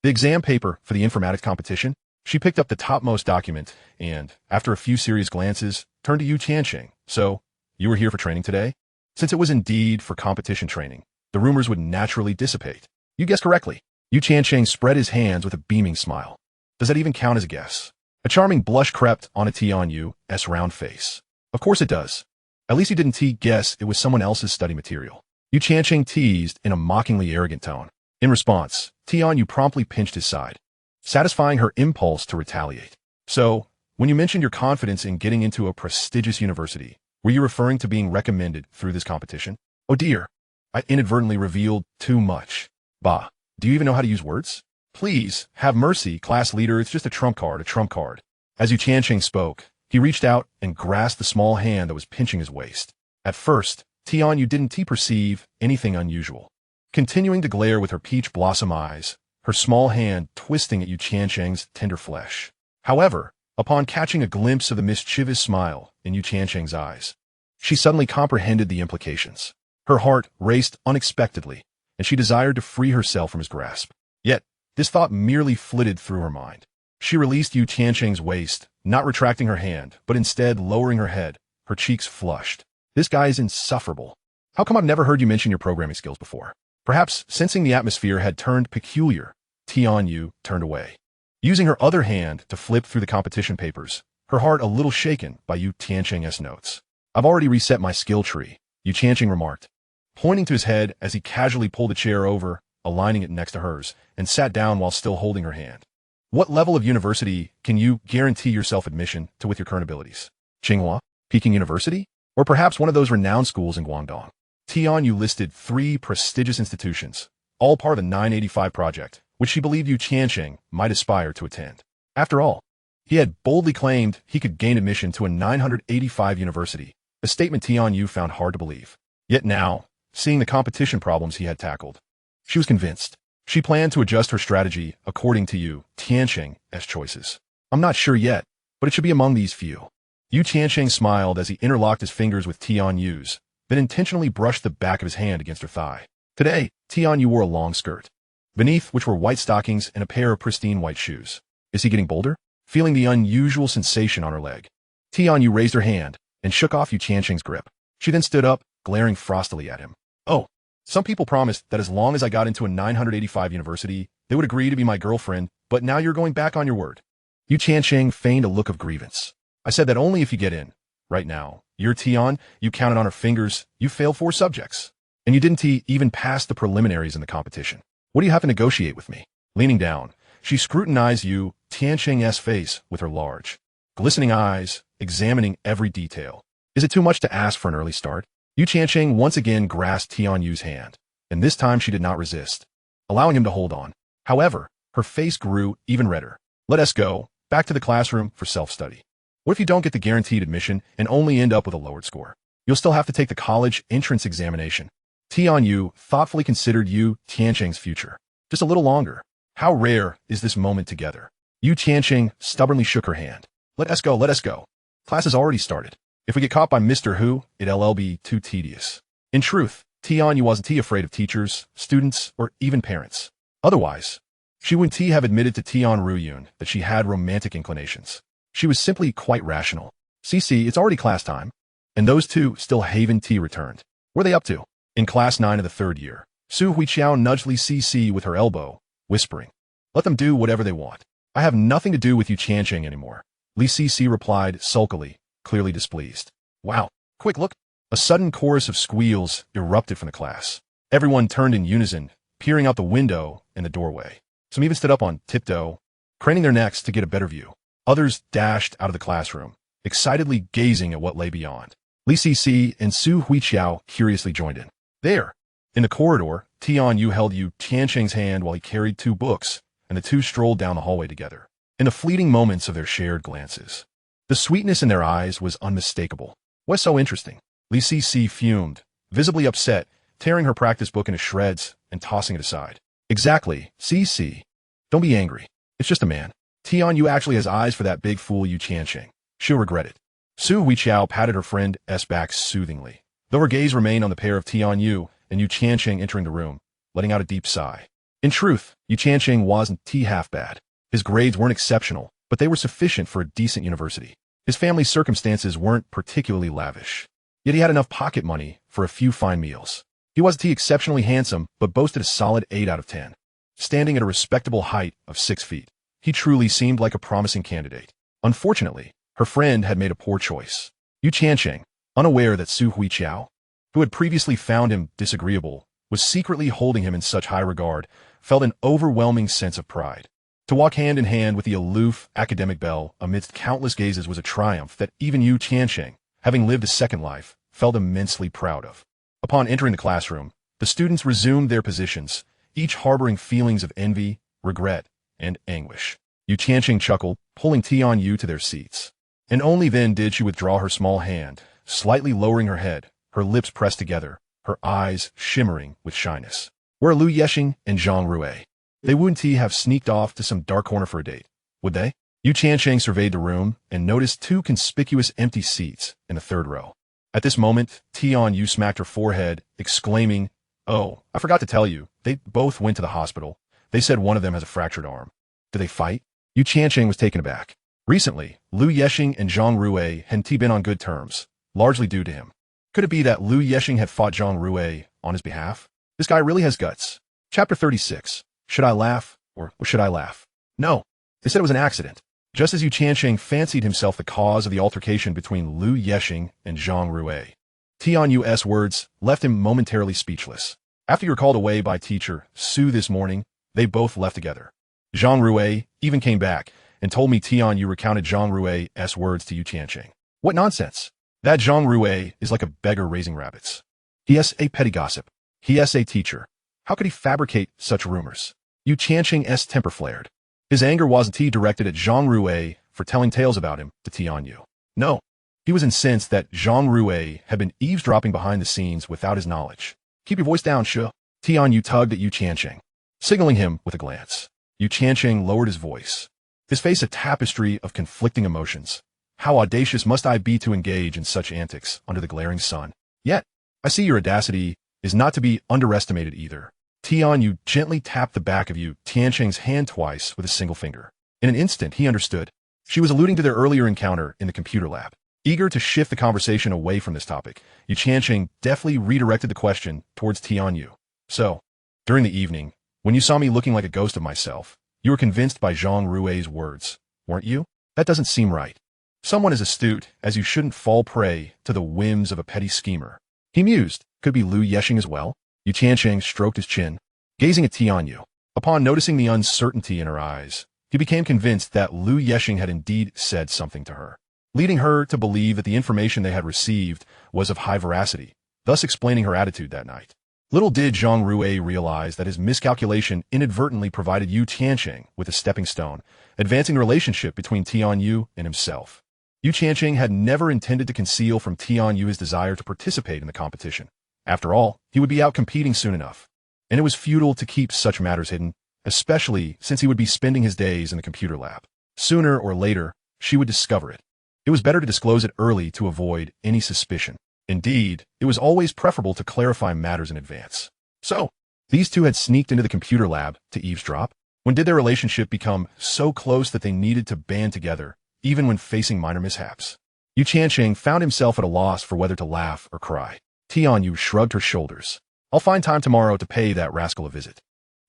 the exam paper for the informatics competition? She picked up the topmost document and, after a few serious glances, turned to Yu Tiancheng. So, you were here for training today? Since it was indeed for competition training, the rumors would naturally dissipate. You guessed correctly. Yu Tiancheng spread his hands with a beaming smile. Does that even count as a guess? A charming blush crept on a Tianyu's round face. Of course it does. At least he didn't guess it was someone else's study material. Yu Tiancheng teased in a mockingly arrogant tone. In response, Tianyu promptly pinched his side, satisfying her impulse to retaliate. So, when you mentioned your confidence in getting into a prestigious university, were you referring to being recommended through this competition? Oh dear, I inadvertently revealed too much. Bah, do you even know how to use words? Please, have mercy, class leader, it's just a trump card, a trump card. As Yu Tiancheng spoke, he reached out and grasped the small hand that was pinching his waist. At first, Tianyu didn't perceive anything unusual. Continuing to glare with her peach blossom eyes, her small hand twisting at Yu Tiancheng's tender flesh. However, upon catching a glimpse of the mischievous smile in Yu Tiancheng's eyes, she suddenly comprehended the implications. Her heart raced unexpectedly, and she desired to free herself from his grasp. Yet, this thought merely flitted through her mind. She released Yu Tiancheng's waist, not retracting her hand, but instead lowering her head, her cheeks flushed. This guy is insufferable. How come I've never heard you mention your programming skills before? Perhaps, sensing the atmosphere had turned peculiar, Tianyu turned away. Using her other hand to flip through the competition papers, her heart a little shaken by Yu Tiancheng's notes. I've already reset my skill tree, Yu Tiancheng remarked, pointing to his head as he casually pulled a chair over, aligning it next to hers, and sat down while still holding her hand. What level of university can you guarantee yourself admission to with your current abilities? Tsinghua? Peking University? Or perhaps one of those renowned schools in Guangdong? Tianyu listed 3 prestigious institutions, all part of the 985 project, which she believed Yu Tiancheng might aspire to attend. After all, he had boldly claimed he could gain admission to a 985 university, a statement Tianyu found hard to believe. Yet now, seeing the competition problems he had tackled, she was convinced. She planned to adjust her strategy according to Yu Tiancheng's choices. I'm not sure yet, but it should be among these few. Yu Tiancheng smiled as he interlocked his fingers with Tianyu's, then intentionally brushed the back of his hand against her thigh. Today, Tianyu wore a long skirt, beneath which were white stockings and a pair of pristine white shoes. Is he getting bolder? Feeling the unusual sensation on her leg, Tianyu raised her hand and shook off Yu Tiancheng's grip. She then stood up, glaring frostily at him. Oh, some people promised that as long as I got into a 985 university, they would agree to be my girlfriend, but now you're going back on your word. Yu Tiancheng feigned a look of grievance. I said that only if you get in. Right now, you're Tian, you counted on her fingers, you failed 4 subjects. And you didn't even pass the preliminaries in the competition. What do you have to negotiate with me? Leaning down, she scrutinized Yu Tiancheng's face with her large, glistening eyes, examining every detail. Is it too much to ask for an early start? Yu Tiancheng once again grasped Tianyu's hand, and this time she did not resist, allowing him to hold on. However, her face grew even redder. Let us go, back to the classroom for self-study. What if you don't get the guaranteed admission and only end up with a lowered score? You'll still have to take the college entrance examination. Tianyu thoughtfully considered Yu Tiancheng's future. Just a little longer. How rare is this moment together? Yu Tiancheng stubbornly shook her hand. Let us go, let us go. Class has already started. If we get caught by Mr. Who, it'll be too tedious. In truth, Tianyu wasn't afraid of teachers, students, or even parents. Otherwise, she wouldn't have admitted to Tian Ruyun that she had romantic inclinations. She was simply quite rational. CC, it's already class time. And those two still Haven T returned. What are they up to? In class 9 of the 3rd year, Su Huiqiao nudged Li CC with her elbow, whispering, "Let them do whatever they want. I have nothing to do with you Tiancheng anymore." Li CC replied sulkily, clearly displeased. Wow, quick look. A sudden chorus of squeals erupted from the class. Everyone turned in unison, peering out the window and the doorway. Some even stood up on tiptoe, craning their necks to get a better view. Others dashed out of the classroom, excitedly gazing at what lay beyond. Li CC and Su Huiqiao curiously joined in. There, in the corridor, Tian Yu held Yu Tiancheng's hand while he carried 2 books, and the two strolled down the hallway together. In the fleeting moments of their shared glances, the sweetness in their eyes was unmistakable. What's so interesting? Li CC fumed, visibly upset, tearing her practice book into shreds and tossing it aside. Exactly, CC. Don't be angry. It's just a man. Tian Yu actually has eyes for that big fool Yu Tiancheng. She'll regret it. Su Huiqiao patted her friend's back soothingly, though her gaze remained on the pair of Tian Yu and Yu Tiancheng entering the room, letting out a deep sigh. In truth, Yu Tiancheng wasn't half bad. His grades weren't exceptional, but they were sufficient for a decent university. His family's circumstances weren't particularly lavish, yet he had enough pocket money for a few fine meals. He wasn't exceptionally handsome, but boasted a solid 8 out of 10. Standing at a respectable height of 6 feet, he truly seemed like a promising candidate. Unfortunately, her friend had made a poor choice. Yu Tiancheng, unaware that Su Huiqiao, who had previously found him disagreeable, was secretly holding him in such high regard, felt an overwhelming sense of pride. To walk hand in hand with the aloof academic belle amidst countless gazes was a triumph that even Yu Tiancheng, having lived a second life, felt immensely proud of. Upon entering the classroom, the students resumed their positions, each harboring feelings of envy, regret, and anguish. Yu Tiancheng chuckled, pulling Tian Yu to their seats. And only then did she withdraw her small hand, slightly lowering her head, her lips pressed together, her eyes shimmering with shyness. Where are Lu Yexing and Zhang Rui? They wouldn't have sneaked off to some dark corner for a date, would they? Yu Tiancheng surveyed the room and noticed 2 conspicuous empty seats in the 3rd row. At this moment, Tian Yu smacked her forehead, exclaiming, "Oh, I forgot to tell you, they both went to the hospital. They said one of them has a fractured arm." Did they fight? Yu Tiancheng was taken aback. Recently, Lu Yexing and Zhang Rui hadn't been on good terms, largely due to him. Could it be that Lu Yexing had fought Zhang Rui on his behalf? This guy really has guts. Chapter 36. Should I laugh, or should I laugh? No. They said it was an accident. Just as Yu Tiancheng fancied himself the cause of the altercation between Lu Yexing and Zhang Rui, Tian Yu's words left him momentarily speechless. After you were called away by teacher Su this morning, they both left together. Zhang Rui even came back and told me Tian Yu recounted Zhang Rui's words to Yu Tiancheng. What nonsense! That Zhang Rui is like a beggar raising rabbits. He is a petty gossip. He is a teacher. How could he fabricate such rumors? Yu Tiancheng's temper flared. His anger wasn't directed at Zhang Rui for telling tales about him to Tian Yu. No, he was incensed that Zhang Rui had been eavesdropping behind the scenes without his knowledge. Keep your voice down, Shu. Tian Yu tugged at Yu Tiancheng, signaling him with a glance. Yu Tiancheng lowered his voice, his face a tapestry of conflicting emotions. How audacious must I be to engage in such antics under the glaring sun? Yet, I see your audacity is not to be underestimated either. Tian Yu gently tapped the back of Yu Tiancheng's hand twice with a single finger. In an instant, he understood. She was alluding to their earlier encounter in the computer lab. Eager to shift the conversation away from this topic, Yu Tiancheng deftly redirected the question towards Tian Yu. So, during the evening, when you saw me looking like a ghost of myself, you were convinced by Zhang Rui's words, weren't you? That doesn't seem right. Someone as astute as you shouldn't fall prey to the whims of a petty schemer. He mused. Could be Lu Yexing as well? Yu Tiancheng stroked his chin, gazing at Tian Yu. Upon noticing the uncertainty in her eyes, he became convinced that Lu Yexing had indeed said something to her, leading her to believe that the information they had received was of high veracity, thus explaining her attitude that night. Little did Zhang Rui realize that his miscalculation inadvertently provided Yu Tiancheng with a stepping stone, advancing the relationship between Tian Yu and himself. Yu Tiancheng had never intended to conceal from Tian Yu his desire to participate in the competition. After all, he would be out competing soon enough, and it was futile to keep such matters hidden, especially since he would be spending his days in the computer lab. Sooner or later, she would discover it. It was better to disclose it early to avoid any suspicion. Indeed, it was always preferable to clarify matters in advance. So, these two had sneaked into the computer lab to eavesdrop. When did their relationship become so close that they needed to band together, even when facing minor mishaps? Tiancheng found himself at a loss for whether to laugh or cry. Tianyu shrugged her shoulders. I'll find time tomorrow to pay that rascal a visit.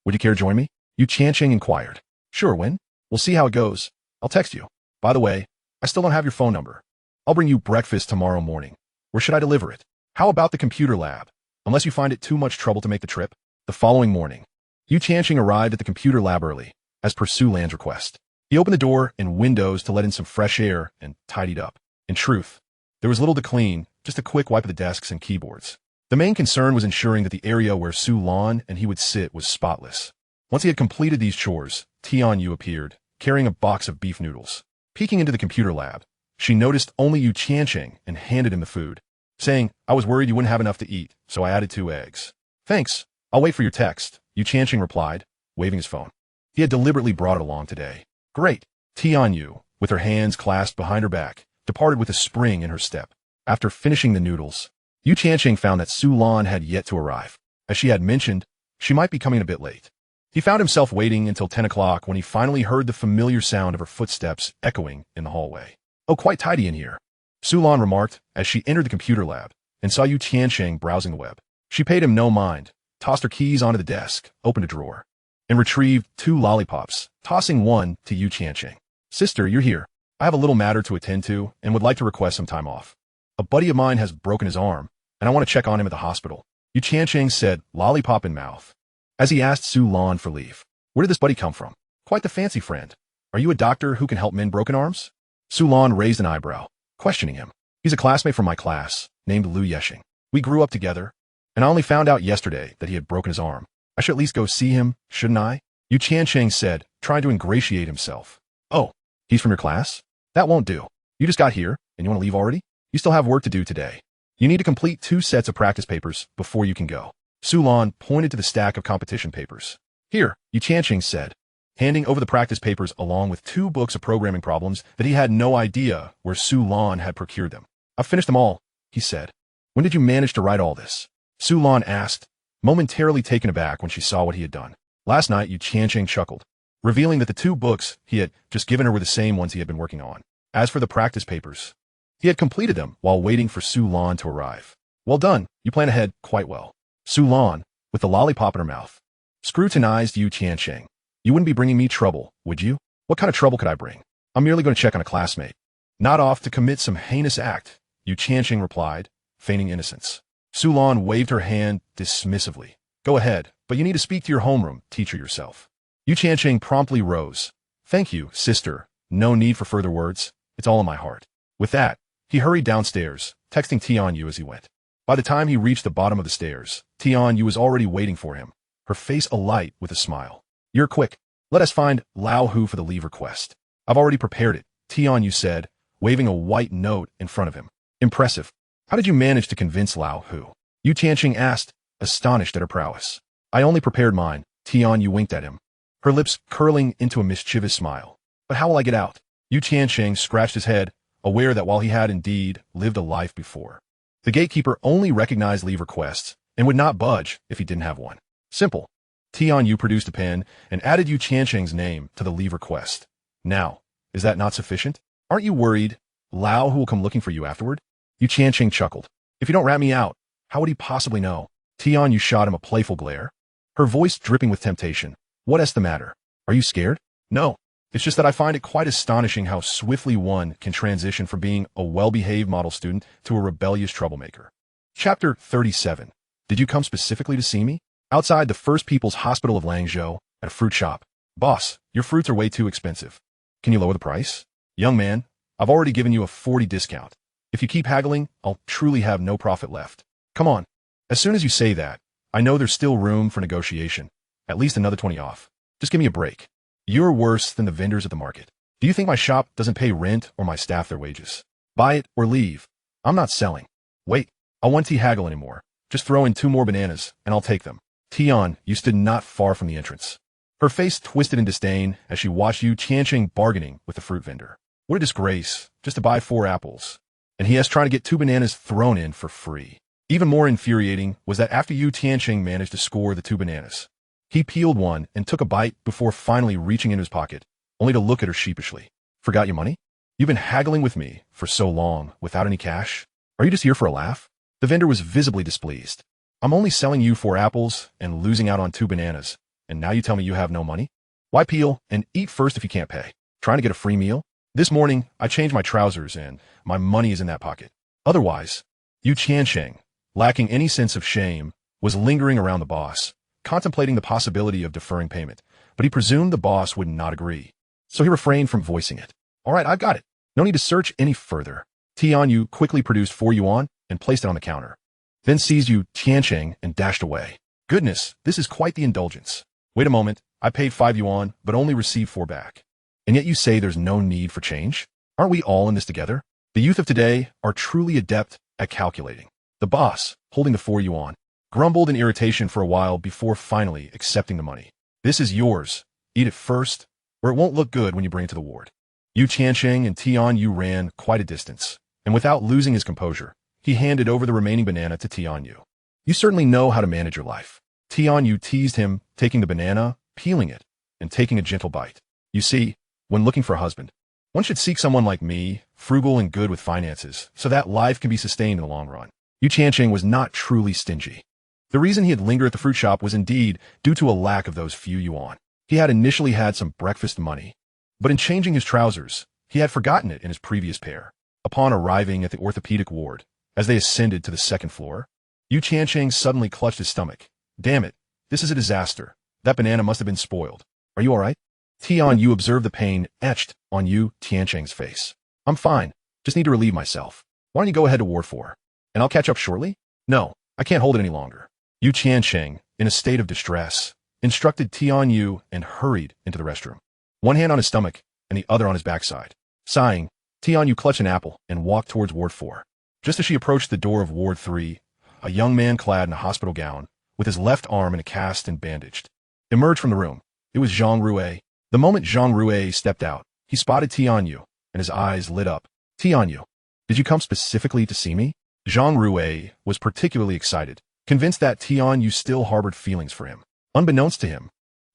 Would you care to join me? Tiancheng inquired. Sure, when? We'll see how it goes. I'll text you. By the way, I still don't have your phone number. I'll bring you breakfast tomorrow morning. Where should I deliver it? How about the computer lab? Unless you find it too much trouble to make the trip. The following morning, Tiancheng arrived at the computer lab early, as per Su Lan's request. He opened the door and windows to let in some fresh air and tidied up. In truth, there was little to clean, just a quick wipe of the desks and keyboards. The main concern was ensuring that the area where Su Lan and he would sit was spotless. Once he had completed these chores, Tianyu appeared, carrying a box of beef noodles. Peeking into the computer lab, she noticed only Tiancheng and handed him the food, saying, I was worried you wouldn't have enough to eat, so I added 2 eggs. Thanks, I'll wait for your text, Tiancheng replied, waving his phone. He had deliberately brought it along today. Great. Tianyu, with her hands clasped behind her back, departed with a spring in her step. After finishing the noodles, Tiancheng found that Su Lan had yet to arrive. As she had mentioned, she might be coming a bit late. He found himself waiting until 10 o'clock when he finally heard the familiar sound of her footsteps echoing in the hallway. Oh, quite tidy in here, Su Lan remarked as she entered the computer lab and saw Tiancheng browsing the web. She paid him no mind, tossed her keys onto the desk, opened a drawer, and retrieved 2 lollipops, tossing one to Tiancheng. Sister, you're here. I have a little matter to attend to and would like to request some time off. A buddy of mine has broken his arm, and I want to check on him at the hospital. Tiancheng said, lollipop in mouth, as he asked Su Lan for leave. Where did this buddy come from? Quite the fancy friend. Are you a doctor who can help men broken arms? Su Lan raised an eyebrow, questioning him. He's a classmate from my class, named Lu Yeshing. We grew up together, and I only found out yesterday that he had broken his arm. I should at least go see him, shouldn't I? Tiancheng said, trying to ingratiate himself. Oh, he's from your class? That won't do. You just got here, and you want to leave already? You still have work to do today. You need to complete 2 sets of practice papers before you can go. Su Lan pointed to the stack of competition papers. Here, Tiancheng said, handing over the practice papers along with 2 books of programming problems that he had no idea where Su Lan had procured them. I've finished them all, he said. When did you manage to write all this? Su Lan asked, momentarily taken aback when she saw what he had done. Last night, Tiancheng chuckled, revealing that the 2 books he had just given her were the same ones he had been working on. As for the practice papers, he had completed them while waiting for Su Lan to arrive. Well done, you plan ahead quite well. Su Lan, with the lollipop in her mouth, scrutinized Tiancheng. You wouldn't be bringing me trouble, would you? What kind of trouble could I bring? I'm merely going to check on a classmate. Not off to commit some heinous act, Tiancheng replied, feigning innocence. Su Lan waved her hand dismissively. Go ahead, but you need to speak to your homeroom teacher yourself. Tiancheng promptly rose. Thank you, sister. No need for further words. It's all in my heart. With that, he hurried downstairs, texting Tianyu as he went. By the time he reached the bottom of the stairs, Tianyu was already waiting for him, her face alight with a smile. You're quick. Let us find Lao Hu for the leave request. I've already prepared it, Tianyu said, waving a white note in front of him. Impressive. How did you manage to convince Lao Hu? Tiancheng asked, astonished at her prowess. I only prepared mine, Tianyu winked at him, her lips curling into a mischievous smile. But how will I get out? Tiancheng scratched his head, aware that while he had indeed lived a life before, the gatekeeper only recognized leave requests and would not budge if he didn't have one. Simple. Tianyu produced a pen and added Tiancheng's name to the leave request. Now, is that not sufficient? Aren't you worried Lao Hu will come looking for you afterward? Tiancheng chuckled. If you don't rat me out, how would he possibly know? Tianyu shot him a playful glare, her voice dripping with temptation. What's the matter? Are you scared? No. It's just that I find it quite astonishing how swiftly one can transition from being a well-behaved model student to a rebellious troublemaker. Chapter 37. Did you come specifically to see me? Outside the First People's Hospital of Langzhou, at a fruit shop. Boss, your fruits are way too expensive. Can you lower the price? Young man, I've already given you a 40% discount. If you keep haggling, I'll truly have no profit left. Come on. As soon as you say that, I know there's still room for negotiation. At least another 20 off. Just give me a break. You're worse than the vendors at the market. Do you think my shop doesn't pay rent or my staff their wages? Buy it or leave. I'm not selling. Wait, I won't haggle anymore. Just throw in 2 more bananas, and I'll take them. Tian, you stood not far from the entrance. Her face twisted in disdain as she watched Tiancheng bargaining with the fruit vendor. What a disgrace, just to buy 4 apples. And he has trying to get 2 bananas thrown in for free. Even more infuriating was that after Tiancheng managed to score the 2 bananas, he peeled one and took a bite before finally reaching into his pocket, only to look at her sheepishly. Forgot your money? You've been haggling with me for so long without any cash? Are you just here for a laugh? The vendor was visibly displeased. I'm only selling you 4 apples and losing out on 2 bananas, and now you tell me you have no money? Why peel and eat first if you can't pay? Trying to get a free meal? This morning, I changed my trousers and my money is in that pocket. Otherwise, Tiancheng, lacking any sense of shame, was lingering around the boss, contemplating the possibility of deferring payment, but he presumed the boss would not agree. So he refrained from voicing it. All right, I've got it. No need to search any further. Tianyu quickly produced 4 yuan and placed it on the counter. Then seized Tiancheng and dashed away. Goodness, this is quite the indulgence. Wait a moment, I paid 5 yuan, but only received 4 back. And yet you say there's no need for change? Aren't we all in this together? The youth of today are truly adept at calculating. The boss, holding the 4 yuan, grumbled in irritation for a while before finally accepting the money. This is yours. Eat it first, or it won't look good when you bring it to the ward. Tiancheng and Tianyu ran quite a distance, and without losing his composure, he handed over the remaining banana to Tianyu. You certainly know how to manage your life. Tianyu teased him, taking the banana, peeling it, and taking a gentle bite. You see, when looking for a husband, one should seek someone like me, frugal and good with finances, so that life can be sustained in the long run. Tiancheng was not truly stingy. The reason he had lingered at the fruit shop was indeed due to a lack of those few yuan. He had initially had some breakfast money, but in changing his trousers, he had forgotten it in his previous pair. Upon arriving at the orthopedic ward, as they ascended to the 2nd floor, Tiancheng suddenly clutched his stomach. Damn it, this is a disaster. That banana must have been spoiled. Are you all right? Tianyu observed the pain etched on Tiancheng's face. I'm fine. Just need to relieve myself. Why don't you go ahead to Ward 4? And I'll catch up shortly? No, I can't hold it any longer. Tiancheng, in a state of distress, instructed Tianyu and hurried into the restroom. One hand on his stomach and the other on his backside. Sighing, Tianyu clutched an apple and walked towards Ward 4. Just as she approached the door of Ward 3, a young man clad in a hospital gown, with his left arm in a cast and bandaged, emerged from the room. It was Zhang Rue. The moment Zhang Rue stepped out, he spotted Tianyu, and his eyes lit up. Tianyu, did you come specifically to see me? Zhang Rue was particularly excited, convinced that Tianyu still harbored feelings for him. Unbeknownst to him,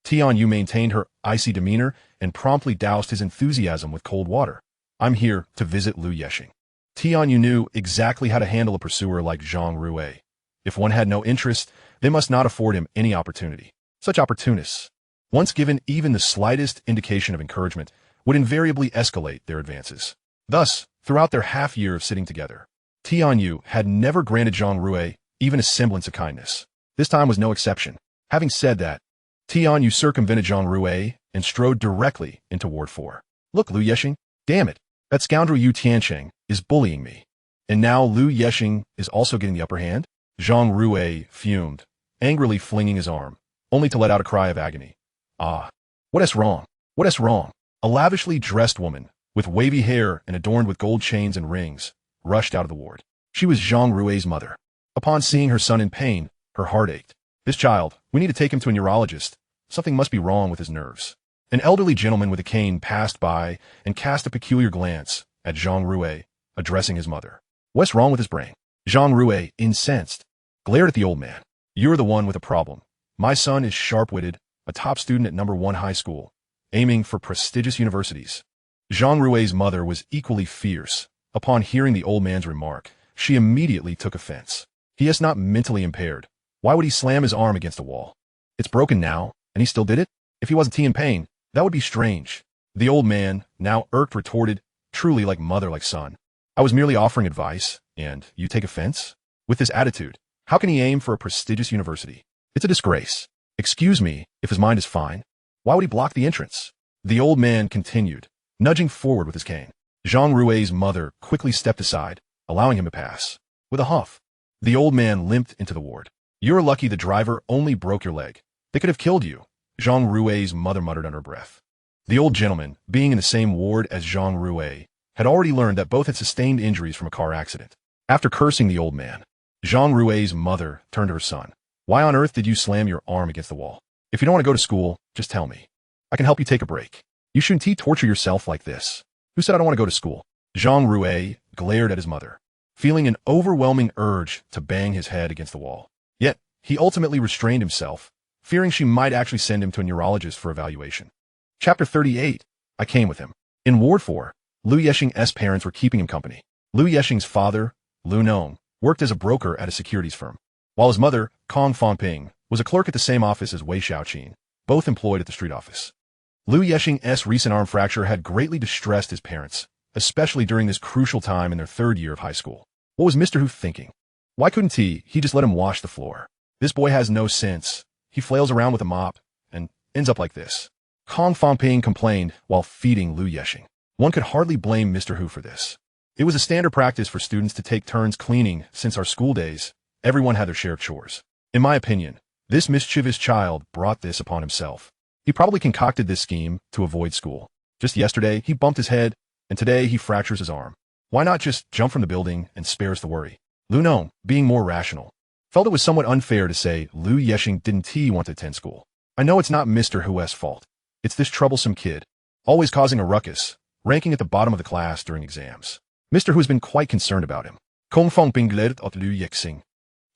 Tianyu maintained her icy demeanor and promptly doused his enthusiasm with cold water. I'm here to visit Lu Yexing. Tianyu knew exactly how to handle a pursuer like Zhang Rue. If one had no interest, they must not afford him any opportunity. Such opportunists, once given even the slightest indication of encouragement, would invariably escalate their advances. Thus, throughout their half-year of sitting together, Tianyu had never granted Zhang Rue even a semblance of kindness. This time was no exception. Having said that, Tianyu circumvented Zhang Rue and strode directly into Ward 4. Look, Lu Yexing, damn it, that scoundrel Tiancheng is bullying me. And now Lu Yexing is also getting the upper hand? Zhang Rue fumed, angrily flinging his arm, only to let out a cry of agony. Ah, what is wrong? What is wrong? A lavishly dressed woman, with wavy hair and adorned with gold chains and rings, rushed out of the ward. She was Zhang Rue's mother. Upon seeing her son in pain, her heart ached. This child, we need to take him to a neurologist. Something must be wrong with his nerves. An elderly gentleman with a cane passed by and cast a peculiar glance at Zhang Rue, addressing his mother. What's wrong with his brain? Zhang Rue, incensed, glared at the old man. You're the one with a problem. My son is sharp-witted, a top student at number 1 high school, aiming for prestigious universities. Zhang Rue's mother was equally fierce. Upon hearing the old man's remark, she immediately took offense. He is not mentally impaired. Why would he slam his arm against a wall? It's broken now, and he still did it? If he wasn't in pain, that would be strange. The old man, now irked, retorted, truly like mother like son. I was merely offering advice, and you take offense? With this attitude, how can he aim for a prestigious university? It's a disgrace. Excuse me, if his mind is fine. Why would he block the entrance? The old man continued, nudging forward with his cane. Zhang Rue's mother quickly stepped aside, allowing him to pass. With a huff, the old man limped into the ward. You're lucky the driver only broke your leg. They could have killed you, Zhang Rue's mother muttered under her breath. The old gentleman, being in the same ward as Zhang Rue, had already learned that both had sustained injuries from a car accident. After cursing the old man, Zhang Rue's mother turned to her son. Why on earth did you slam your arm against the wall? If you don't want to go to school, just tell me. I can help you take a break. You shouldn't torture yourself like this. Who said I don't want to go to school? Zhang Rue glared at his mother, feeling an overwhelming urge to bang his head against the wall. Yet, he ultimately restrained himself, fearing she might actually send him to a neurologist for evaluation. Chapter 38. I came with him. In Ward 4, Lu Yexing's parents were keeping him company. Lu Yexing's father, Lu Nong, worked as a broker at a securities firm, while his mother, Kong Fangping, was a clerk at the same office as Wei Xiaoqin, both employed at the street office. Lu Yexing's recent arm fracture had greatly distressed his parents, especially during this crucial time in their third year of high school. What was Mr. Hu thinking? Why couldn't he just let him wash the floor? This boy has no sense. He flails around with a mop and ends up like this. Kong Fangping complained while feeding Lu Yexing. One could hardly blame Mr. Hu for this. It was a standard practice for students to take turns cleaning since our school days. Everyone had their share of chores. In my opinion, this mischievous child brought this upon himself. He probably concocted this scheme to avoid school. Just yesterday, he bumped his head, and today he fractures his arm. Why not just jump from the building and spare us the worry? Lu Nong, being more rational, felt it was somewhat unfair to say Lu Yexing didn't want to attend school. I know it's not Mr. Hu's fault. It's this troublesome kid, always causing a ruckus, ranking at the bottom of the class during exams. Mr. Hu has been quite concerned about him. Kong Fangping glared at Lu Yexing,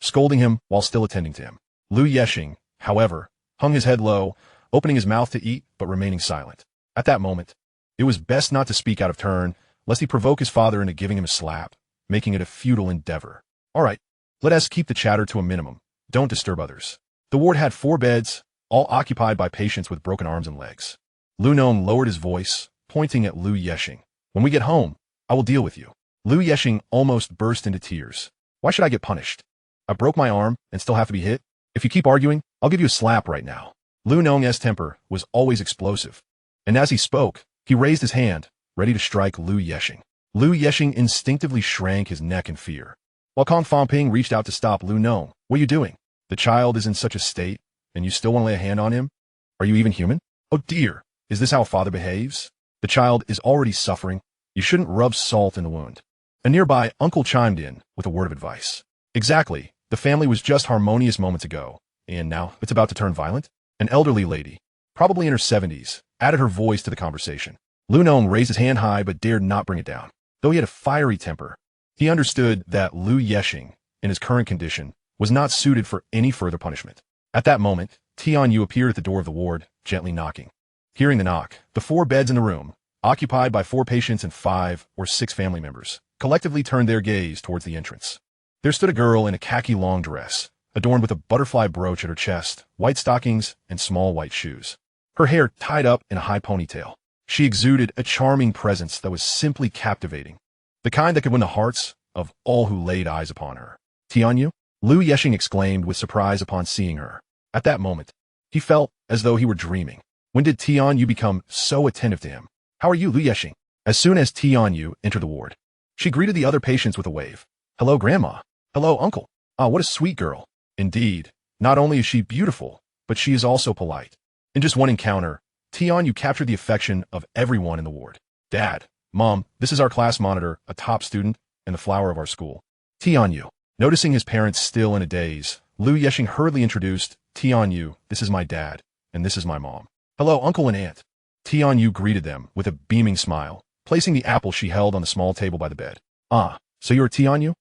scolding him while still attending to him. Lu Yexing, however, hung his head low, opening his mouth to eat but remaining silent. At that moment, it was best not to speak out of turn, lest he provoke his father into giving him a slap, making it a futile endeavor. All right, let us keep the chatter to a minimum. Don't disturb others. The ward had 4 beds, all occupied by patients with broken arms and legs. Lu Nong lowered his voice, pointing at Lu Yexing. When we get home, I will deal with you. Lu Yexing almost burst into tears. Why should I get punished? I broke my arm and still have to be hit? If you keep arguing, I'll give you a slap right now. Lu Nong's temper was always explosive, and as he spoke, he raised his hand, ready to strike Lu Yexing. Lu Yexing instinctively shrank his neck in fear, while Kong Fangping reached out to stop Lu Nong. What are you doing? The child is in such a state, and you still want to lay a hand on him? Are you even human? Oh dear, is this how a father behaves? The child is already suffering. You shouldn't rub salt in the wound. A nearby uncle chimed in with a word of advice. Exactly, the family was just harmonious moments ago, and now it's about to turn violent? An elderly lady, probably in her 70s, added her voice to the conversation. Lu Nong raised his hand high but dared not bring it down. Though he had a fiery temper, he understood that Lu Yexing, in his current condition, was not suited for any further punishment. At that moment, Tianyu appeared at the door of the ward, gently knocking. Hearing the knock, the 4 beds in the room, occupied by 4 patients and 5 or 6 family members, collectively turned their gaze towards the entrance. There stood a girl in a khaki long dress, adorned with a butterfly brooch at her chest, white stockings, and small white shoes. Her hair tied up in a high ponytail. She exuded a charming presence that was simply captivating, the kind that could win the hearts of all who laid eyes upon her. Tianyu? Lu Yexing exclaimed with surprise upon seeing her. At that moment, he felt as though he were dreaming. When did Tianyu become so attentive to him? How are you, Lu Yexing? As soon as Tianyu entered the ward, she greeted the other patients with a wave. Hello, Grandma. Hello, Uncle. Ah, what a sweet girl. Indeed, not only is she beautiful, but she is also polite. In just one encounter, Tianyu captured the affection of everyone in the ward. Dad, Mom, this is our class monitor, a top student, and the flower of our school. Tianyu. Noticing his parents still in a daze, Lu Yexing hurriedly introduced, Tianyu, this is my dad, and this is my mom. Hello, Uncle and Aunt. Tianyu greeted them with a beaming smile, placing the apple she held on the small table by the bed. Ah, so you're Tianyu?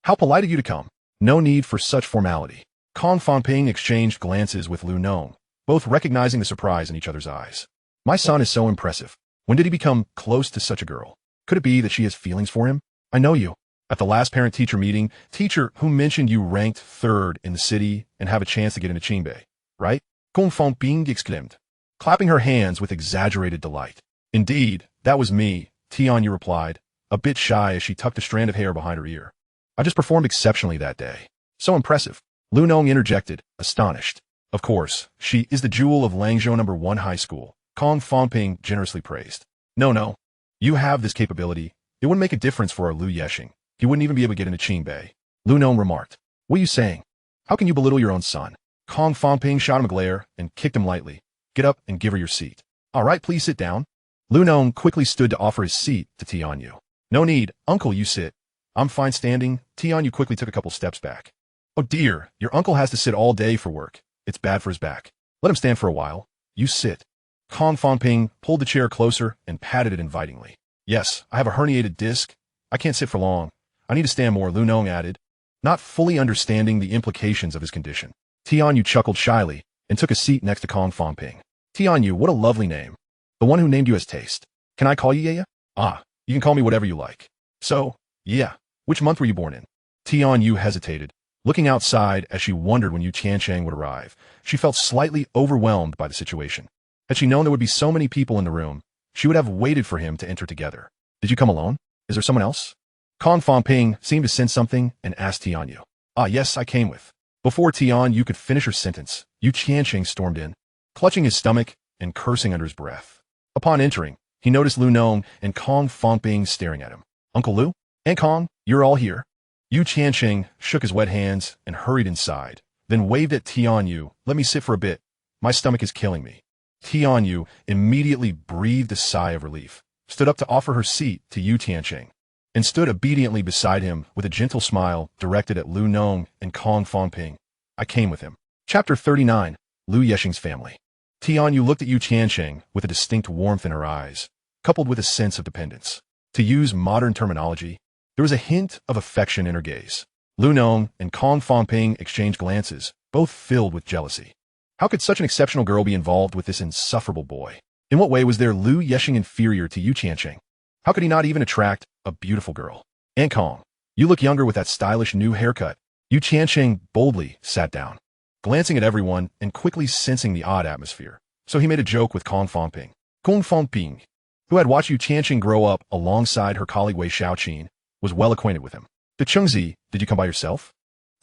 How polite of you to come. No need for such formality. Kong Fangping exchanged glances with Lu Nong, both recognizing the surprise in each other's eyes. My son is so impressive. When did he become close to such a girl? Could it be that she has feelings for him? I know you. At the last parent-teacher meeting, teacher who mentioned you ranked 3rd in the city and have a chance to get into Qingbei, right? Kong Fangping exclaimed, clapping her hands with exaggerated delight. Indeed, that was me, Tianyu replied, a bit shy as she tucked a strand of hair behind her ear. I just performed exceptionally that day. So impressive. Lu Nong interjected, astonished. Of course, she is the jewel of Langzhou No. 1 High School, Kong Fangping generously praised. No. You have this capability. It wouldn't make a difference for our Lu Yexing. He wouldn't even be able to get into Qingbei. Lu Nong remarked. What are you saying? How can you belittle your own son? Kong Fangping shot him a glare and kicked him lightly. Get up and give her your seat. All right, please sit down. Lu Nong quickly stood to offer his seat to Tianyu. No need, Uncle, you sit. I'm fine standing. Tianyu quickly took a couple steps back. Oh dear, your uncle has to sit all day for work. It's bad for his back. Let him stand for a while. You sit. Kong Fangping pulled the chair closer and patted it invitingly. Yes, I have a herniated disc. I can't sit for long. I need to stand more, Lu Nong added, not fully understanding the implications of his condition. Tianyu chuckled shyly and took a seat next to Kong Fangping. Tianyu, what a lovely name. The one who named you has taste. Can I call you Yaya? Ah, you can call me whatever you like. So, yeah, which month were you born in? Tianyu hesitated, looking outside as she wondered when Yu Tiancheng would arrive. She felt slightly overwhelmed by the situation. Had she known there would be so many people in the room, she would have waited for him to enter together. Did you come alone? Is there someone else? Kong Fangping seemed to sense something and asked Tianyu. Ah, yes, I came with. Before Tianyu could finish her sentence, Yu Tiancheng stormed in, clutching his stomach and cursing under his breath. Upon entering, he noticed Lu Nong and Kong Fangping staring at him. Uncle Lu? Aunt Kong, you're all here. Yu Tiancheng shook his wet hands and hurried inside, then waved at Tianyu. Let me sit for a bit. My stomach is killing me. Tianyu immediately breathed a sigh of relief, stood up to offer her seat to Yu Tiancheng, and stood obediently beside him with a gentle smile directed at Lu Nong and Kong Fangping. I came with him. Chapter 39, Lu Yexing's Family. Tianyu looked at Yu Tiancheng with a distinct warmth in her eyes, coupled with a sense of dependence. To use modern terminology, there was a hint of affection in her gaze. Lu Nong and Kong Fangping exchanged glances, both filled with jealousy. How could such an exceptional girl be involved with this insufferable boy? In what way was their Lu Yexing inferior to Yu Tiancheng? How could he not even attract a beautiful girl? Aunt Kong, you look younger with that stylish new haircut. Yu Tiancheng boldly sat down, glancing at everyone and quickly sensing the odd atmosphere. So he made a joke with Kong Fangping. Kong Fangping, who had watched Yu Tiancheng grow up alongside her colleague Wei Xiaoqin, was well acquainted with him. To Chengzi, did you come by yourself?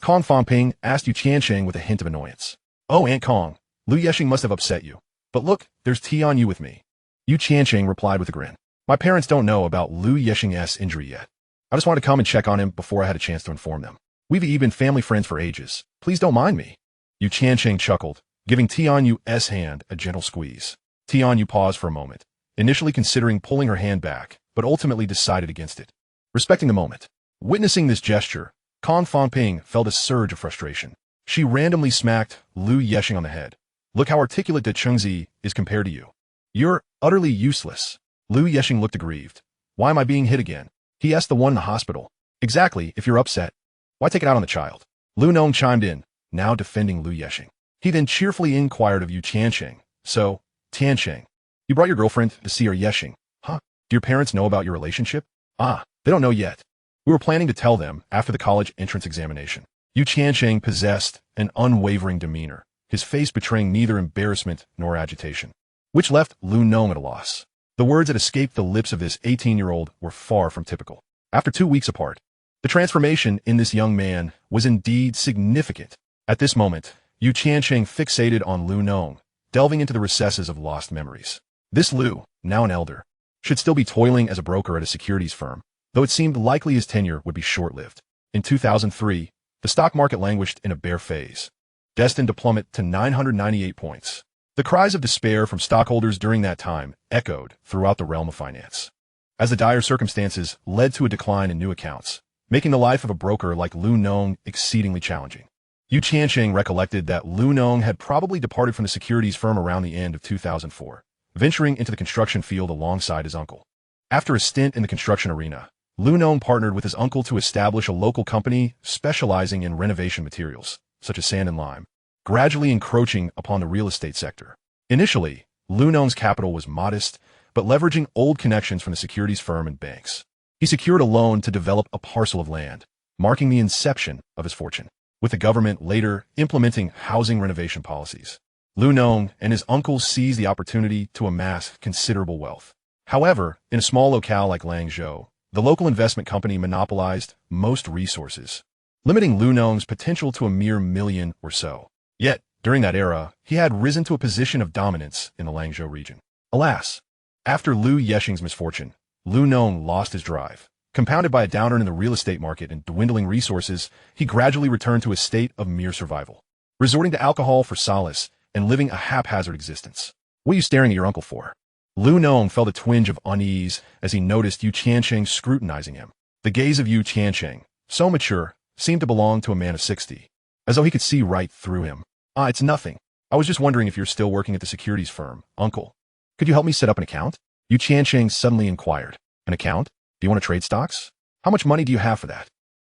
Kong Fangping asked Yu Tiancheng with a hint of annoyance. Oh, Aunt Kong, Lu Yexing must have upset you. But look, there's Tianyu with me. Yu Tiancheng replied with a grin. My parents don't know about Lu Yexing's injury yet. I just wanted to come and check on him before I had a chance to inform them. We've even been family friends for ages. Please don't mind me. Yu Tiancheng chuckled, giving Tianyu's hand a gentle squeeze. Tianyu paused for a moment, initially considering pulling her hand back, but ultimately decided against it. Respecting the moment. Witnessing this gesture, Kong Fangping felt a surge of frustration. She randomly smacked Lu Yexing on the head. Look how articulate De Chengzi is compared to you. You're utterly useless. Lu Yexing looked aggrieved. Why am I being hit again? He asked the one in the hospital. Exactly, if you're upset. Why take it out on the child? Lu Nong chimed in, now defending Lu Yexing. He then cheerfully inquired of Yu Tiancheng. So, Tiancheng, you brought your girlfriend to see her Yexing, huh? Do your parents know about your relationship? Ah, they don't know yet. We were planning to tell them after the college entrance examination. Yu Tiancheng possessed an unwavering demeanor, his face betraying neither embarrassment nor agitation, which left Lu Nong at a loss. The words that escaped the lips of this 18-year-old were far from typical. After 2 weeks apart, the transformation in this young man was indeed significant. At this moment, Yu Tiancheng fixated on Lu Nong, delving into the recesses of lost memories. This Lu, now an elder, should still be toiling as a broker at a securities firm, though it seemed likely his tenure would be short-lived. In 2003, the stock market languished in a bear phase, destined to plummet to 998 points. The cries of despair from stockholders during that time echoed throughout the realm of finance, as the dire circumstances led to a decline in new accounts, making the life of a broker like Lu Nong exceedingly challenging. Yu Tiancheng recollected that Lu Nong had probably departed from the securities firm around the end of 2004, venturing into the construction field alongside his uncle. After a stint in the construction arena, Lu Nong partnered with his uncle to establish a local company specializing in renovation materials, such as sand and lime, gradually encroaching upon the real estate sector. Initially, Lu Nong's capital was modest, but leveraging old connections from the securities firm and banks, he secured a loan to develop a parcel of land, marking the inception of his fortune. With the government later implementing housing renovation policies, Lu Nong and his uncle seized the opportunity to amass considerable wealth. However, in a small locale like Langzhou, the local investment company monopolized most resources, limiting Lu Nong's potential to a mere million or so. Yet, during that era, he had risen to a position of dominance in the Langzhou region. Alas, after Lu Yexing's misfortune, Lu Nong lost his drive. Compounded by a downturn in the real estate market and dwindling resources, he gradually returned to a state of mere survival, resorting to alcohol for solace and living a haphazard existence. What are you staring at your uncle for? Lu Nong felt a twinge of unease as he noticed Yu Tiancheng scrutinizing him. The gaze of Yu Tiancheng, so mature, seemed to belong to a man of 60, as though he could see right through him. Ah, it's nothing. I was just wondering if you're still working at the securities firm, uncle. Could you help me set up an account? Yu Tiancheng suddenly inquired. An account? Do you want to trade stocks? How much money do you have for that?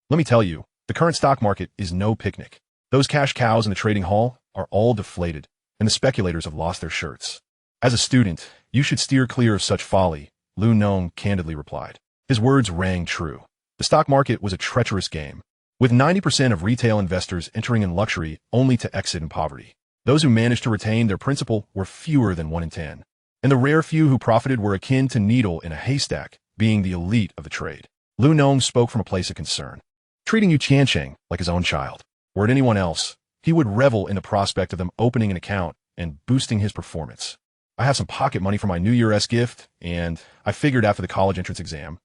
Let me tell you, the current stock market is no picnic. Those cash cows in the trading hall are all deflated, and the speculators have lost their shirts. As a student, you should steer clear of such folly, Lu Nong candidly replied. His words rang true. The stock market was a treacherous game, with 90% of retail investors entering in luxury only to exit in poverty. Those who managed to retain their principal were fewer than 1 in 10, and the rare few who profited were akin to needle in a haystack, being the elite of the trade. Lu Nong spoke from a place of concern, treating Yu Tiancheng like his own child. Were it anyone else, he would revel in the prospect of them opening an account and boosting his performance. I have some pocket money for my New Year's gift, and I figured after the college entrance exam,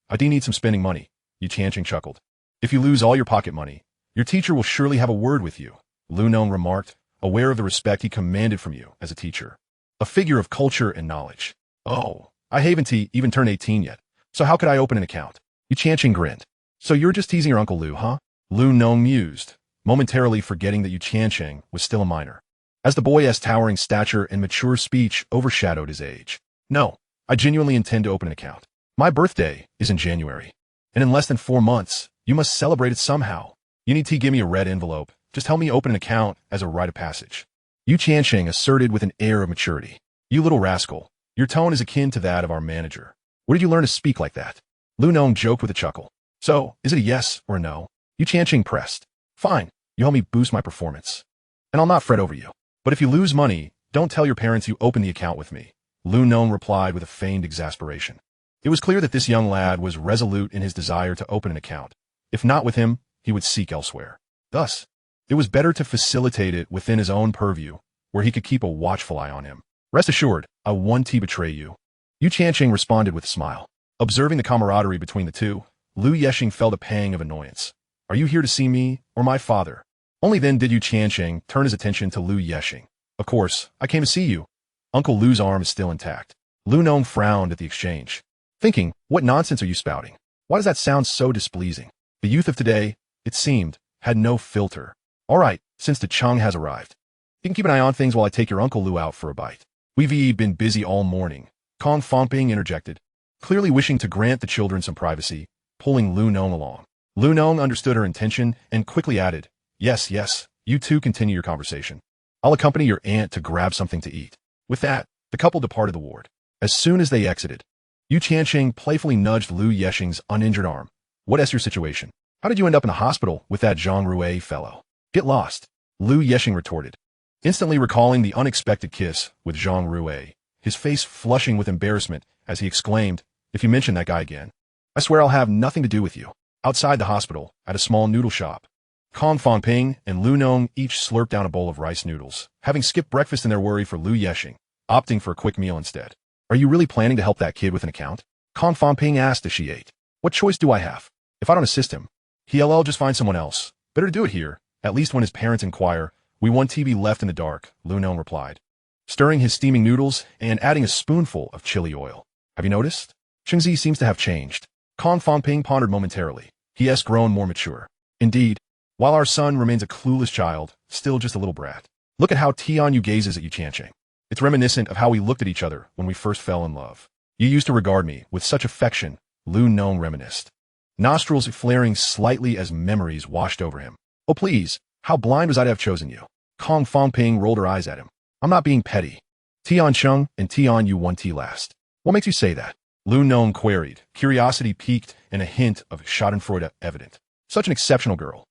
I do need some spending money, Yu Tiancheng chuckled. If you lose all your pocket money, your teacher will surely have a word with you, Lu Nong remarked, aware of the respect he commanded from you as a teacher. A figure of culture and knowledge. Oh, I haven't even turned 18 yet, so how could I open an account? Yu Tiancheng grinned. So you're just teasing your Uncle Lu, huh? Lu Nong mused, momentarily forgetting that Yu Tiancheng was still a minor, as the boy's towering stature and mature speech overshadowed his age. No, I genuinely intend to open an account. My birthday is in January, and in less than 4 months, you must celebrate it somehow. You need to give me a red envelope. Just help me open an account as a rite of passage. Yu Tiancheng asserted with an air of maturity. You little rascal, your tone is akin to that of our manager. Where did you learn to speak like that? Lu Nong joked with a chuckle. So, is it a yes or a no? Yu Tiancheng pressed. Fine, you help me boost my performance, and I'll not fret over you. But if you lose money, don't tell your parents you opened the account with me, Lu Nong replied with a feigned exasperation. It was clear that this young lad was resolute in his desire to open an account. If not with him, he would seek elsewhere. Thus, it was better to facilitate it within his own purview, where he could keep a watchful eye on him. Rest assured, I won't betray you. Yu Tiancheng responded with a smile. Observing the camaraderie between the two, Lu Yeshing felt a pang of annoyance. Are you here to see me or my father? Only then did Yu Tiancheng turn his attention to Lu Yeshing. Of course, I came to see you. Uncle Lu's arm is still intact. Lu Nong frowned at the exchange, thinking, what nonsense are you spouting? Why does that sound so displeasing? The youth of today, it seemed, had no filter. All right, since the Chang has arrived, you can keep an eye on things while I take your Uncle Lu out for a bite. We've been busy all morning, Kong Fongping interjected, clearly wishing to grant the children some privacy, pulling Lu Nong along. Lu Nong understood her intention and quickly added, Yes, you two continue your conversation. I'll accompany your aunt to grab something to eat. With that, the couple departed the ward. As soon as they exited, Yu Tiancheng playfully nudged Lu Yeshing's uninjured arm. What's your situation? How did you end up in a hospital with that Zhang Rui fellow? Get lost, Lu Yeshing retorted, instantly recalling the unexpected kiss with Zhang Rui, his face flushing with embarrassment as he exclaimed, If you mention that guy again, I swear I'll have nothing to do with you. Outside the hospital, at a small noodle shop, Kong Fongping and Lu Nong each slurped down a bowl of rice noodles, having skipped breakfast in their worry for Lu Yeshing, opting for a quick meal instead. Are you really planning to help that kid with an account? Kong Fongping asked as she ate. What choice do I have? If I don't assist him, he'll just find someone else. Better to do it here, at least when his parents inquire. We want to be left in the dark, Lu Nong replied, stirring his steaming noodles and adding a spoonful of chili oil. Have you noticed? Chengzi seems to have changed. Kong Fongping pondered momentarily. He has grown more mature. Indeed, while our son remains a clueless child, still just a little brat. Look at how Tianyu gazes at Yu Tiancheng. It's reminiscent of how we looked at each other when we first fell in love. You used to regard me with such affection, Lu Nong reminisced, nostrils flaring slightly as memories washed over him. Oh please, how blind was I to have chosen you? Kong Fongping rolled her eyes at him. I'm not being petty. Tiancheng and Tianyu won tea last. What makes you say that? Lu Nong queried, curiosity piqued and a hint of schadenfreude evident. Such an exceptional girl.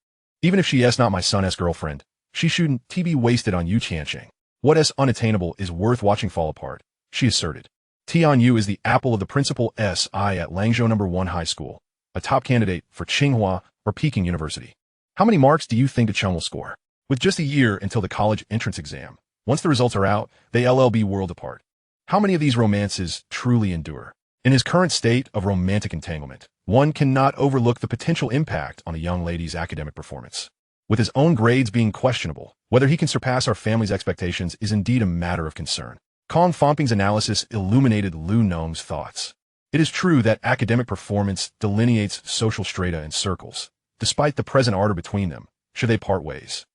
Even if she is not my son's girlfriend, she shouldn't be wasted on Yu Tiancheng. What is unattainable is worth watching fall apart, she asserted. Tianyu is the apple of the principal's eye at Langzhou No. 1 High School, a top candidate for Tsinghua or Peking University. How many marks do you think the Cheng will score? With just a year until the college entrance exam, once the results are out, they'll be world apart. How many of these romances truly endure? In his current state of romantic entanglement, one cannot overlook the potential impact on a young lady's academic performance. With his own grades being questionable, whether he can surpass our family's expectations is indeed a matter of concern. Kong Fongping's analysis illuminated Lu Nong's thoughts. It is true that academic performance delineates social strata and circles, despite the present ardor between them, should they part ways.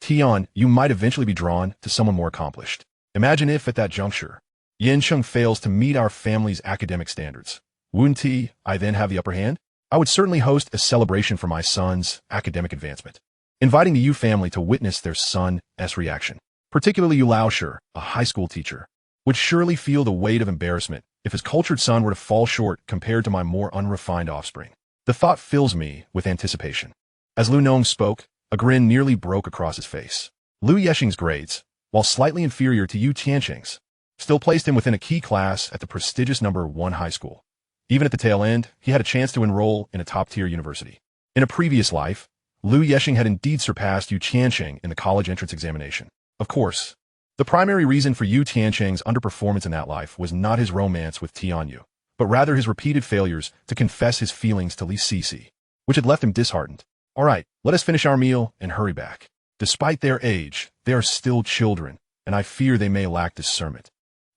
Tian, you might eventually be drawn to someone more accomplished. Imagine if, at that juncture, Yancheng fails to meet our family's academic standards. Wouldn't I then have the upper hand? I would certainly host a celebration for my son's academic advancement, inviting the Yu family to witness their son's reaction. Particularly Yu Laosher, a high school teacher, would surely feel the weight of embarrassment if his cultured son were to fall short compared to my more unrefined offspring. The thought fills me with anticipation. As Lu Nong spoke, a grin nearly broke across his face. Lu Yexing's grades, while slightly inferior to Yu Tiancheng's, still placed him within a key class at the prestigious number 1 high school. Even at the tail end, he had a chance to enroll in a top-tier university. In a previous life, Lu Yexing had indeed surpassed Yu Tiancheng in the college entrance examination. Of course, the primary reason for Yu Tiancheng's underperformance in that life was not his romance with Tianyu, but rather his repeated failures to confess his feelings to Li Sisi, which had left him disheartened. All right, let us finish our meal and hurry back. Despite their age, they are still children, and I fear they may lack discernment.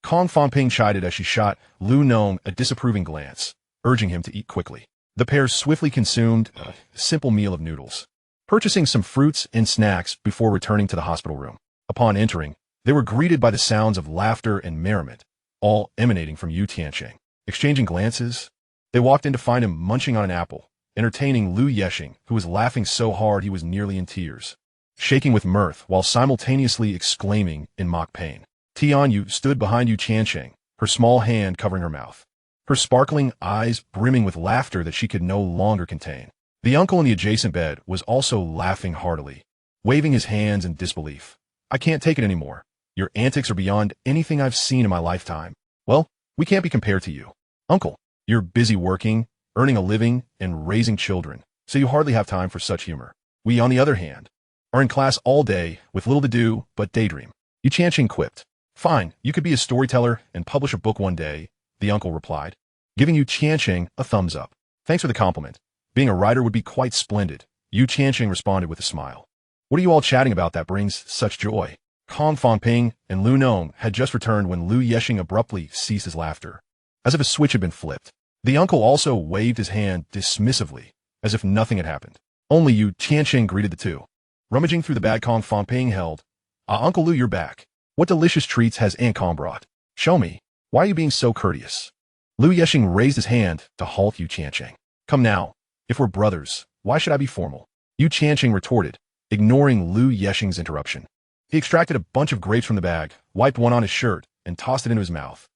Kong Fangping chided as she shot Lu Nong a disapproving glance, urging him to eat quickly. The pair swiftly consumed a simple meal of noodles, purchasing some fruits and snacks before returning to the hospital room. Upon entering, they were greeted by the sounds of laughter and merriment, all emanating from Yu Tiancheng. Exchanging glances, they walked in to find him munching on an apple, entertaining Lu Yexing, who was laughing so hard he was nearly in tears, shaking with mirth while simultaneously exclaiming in mock pain. Tianyu stood behind Yu Tiancheng, her small hand covering her mouth, her sparkling eyes brimming with laughter that she could no longer contain. The uncle in the adjacent bed was also laughing heartily, waving his hands in disbelief. I can't take it anymore. Your antics are beyond anything I've seen in my lifetime. Well, we can't be compared to you. Uncle, you're busy working, earning a living, and raising children, so you hardly have time for such humor. We, on the other hand, are in class all day with little to do but daydream. Yu Tiancheng quipped. Fine, you could be a storyteller and publish a book one day, the uncle replied, giving Yu Tiancheng a thumbs up. Thanks for the compliment. Being a writer would be quite splendid, Yu Tiancheng responded with a smile. What are you all chatting about that brings such joy? Kong Fangping and Lu Nong had just returned when Lu Yexing abruptly ceased his laughter, as if a switch had been flipped. The uncle also waved his hand dismissively, as if nothing had happened. Only Yu Tiancheng greeted the two. Rummaging through the bag Kong Fangping held. Uncle Lu, you're back. What delicious treats has Aunt Kong brought? Show me. Why are you being so courteous? Lu Yexing raised his hand to halt Yu Tiancheng. Come now. If we're brothers, why should I be formal? Yu Tiancheng retorted, ignoring Lu Yexing's interruption. He extracted a bunch of grapes from the bag, wiped one on his shirt, and tossed it into his mouth.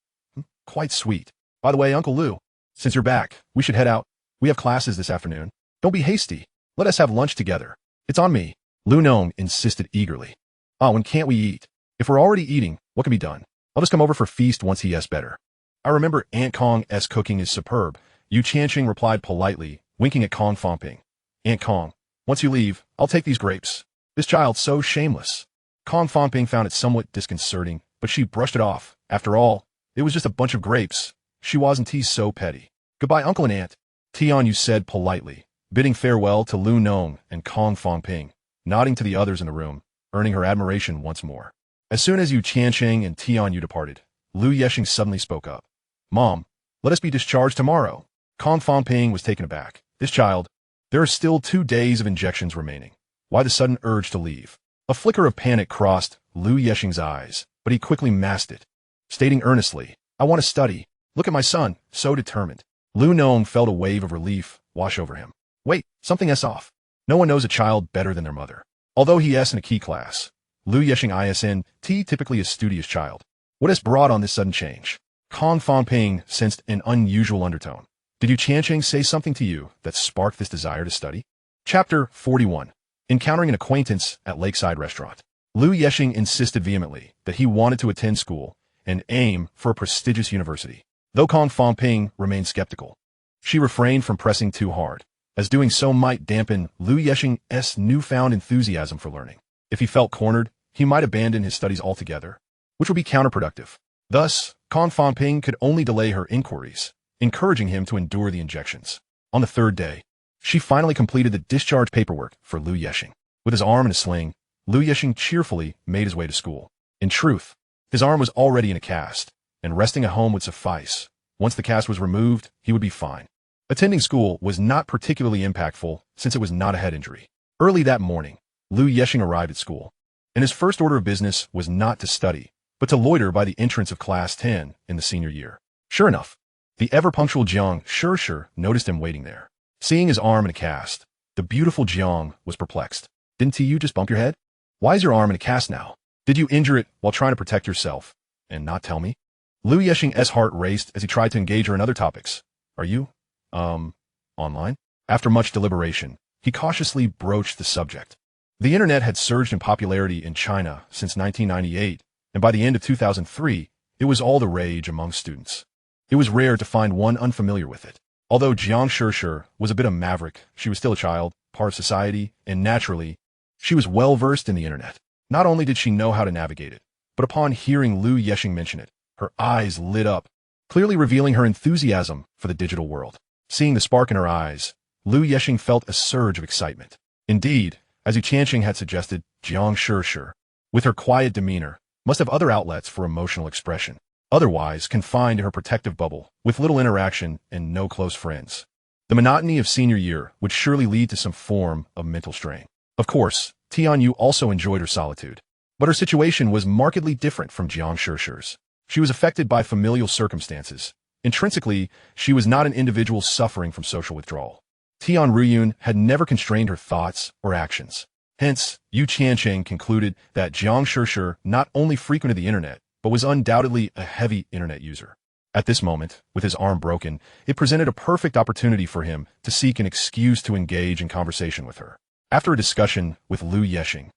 Quite sweet. By the way, Uncle Lu, since you're back, we should head out. We have classes this afternoon. Don't be hasty. Let us have lunch together. It's on me. Lu Nong insisted eagerly. When can't we eat? If we're already eating, what can be done? I'll just come over for feast once he eats better. I remember Aunt Kong's cooking is superb, Yu Tiancheng replied politely, winking at Kong Fangping. Aunt Kong, once you leave, I'll take these grapes. This child's so shameless. Kong Fangping found it somewhat disconcerting, but she brushed it off. After all, it was just a bunch of grapes. She wasn't so petty. Goodbye, Uncle and Aunt, Tianyu said politely, bidding farewell to Lu Nong and Kong Fangping, nodding to the others in the room, earning her admiration once more. As soon as Yu Tiancheng and Tianyu departed, Lu Yexing suddenly spoke up. Mom, let us be discharged tomorrow. Kong Fangping was taken aback. This child, there are still 2 days of injections remaining. Why the sudden urge to leave? A flicker of panic crossed Lu Yexing's eyes, but he quickly masked it, stating earnestly, I want to study. Look at my son, so determined. Lu Nong felt a wave of relief wash over him. Wait, something's off. No one knows a child better than their mother. Although he is in a key class, Lu Yexing ISN, typically a studious child. What has brought on this sudden change? Kong Fangping sensed an unusual undertone. Did Yu Tiancheng say something to you that sparked this desire to study? Chapter 41. Encountering an acquaintance at Lakeside Restaurant. Lu Yexing insisted vehemently that he wanted to attend school and aim for a prestigious university. Though Kong Fangping remained skeptical, she refrained from pressing too hard, as doing so might dampen Lu Yexing's newfound enthusiasm for learning. If he felt cornered, he might abandon his studies altogether, which would be counterproductive. Thus, Kong Fangping could only delay her inquiries, encouraging him to endure the injections. On the 3rd day, she finally completed the discharge paperwork for Lu Yexing. With his arm in a sling, Lu Yexing cheerfully made his way to school. In truth, his arm was already in a cast, and resting at home would suffice. Once the cast was removed, he would be fine. Attending school was not particularly impactful since it was not a head injury. Early that morning, Lu Yexing arrived at school, and his first order of business was not to study, but to loiter by the entrance of Class 10 in the senior year. Sure enough, The ever-punctual Jiang Sure noticed him waiting there. Seeing his arm in a cast, the beautiful Jiang was perplexed. Didn't you just bump your head? Why is your arm in a cast now? Did you injure it while trying to protect yourself and not tell me? Liu Yexing's heart raced as he tried to engage her in other topics. Are you, online? After much deliberation, he cautiously broached the subject. The internet had surged in popularity in China since 1998, and by the end of 2003, it was all the rage among students. It was rare to find one unfamiliar with it. Although Jiang Sure was a bit of a maverick, she was still a child, part of society, and naturally, she was well-versed in the internet. Not only did she know how to navigate it, but upon hearing Liu Yexing mention it, her eyes lit up, clearly revealing her enthusiasm for the digital world. Seeing the spark in her eyes, Liu Yexing felt a surge of excitement. Indeed, as Tiancheng had suggested, Jiang Sure, with her quiet demeanor, must have other outlets for emotional expression. Otherwise, confined to her protective bubble, with little interaction and no close friends. The monotony of senior year would surely lead to some form of mental strain. Of course, Tianyu also enjoyed her solitude. But her situation was markedly different from Jiang Sure's. She was affected by familial circumstances. Intrinsically, she was not an individual suffering from social withdrawal. Tian Ruyun had never constrained her thoughts or actions. Hence, Yu Tiancheng concluded that Jiang Sure not only frequented the internet, but was undoubtedly a heavy internet user. At this moment, with his arm broken, it presented a perfect opportunity for him to seek an excuse to engage in conversation with her. After a discussion with Liu Yexing,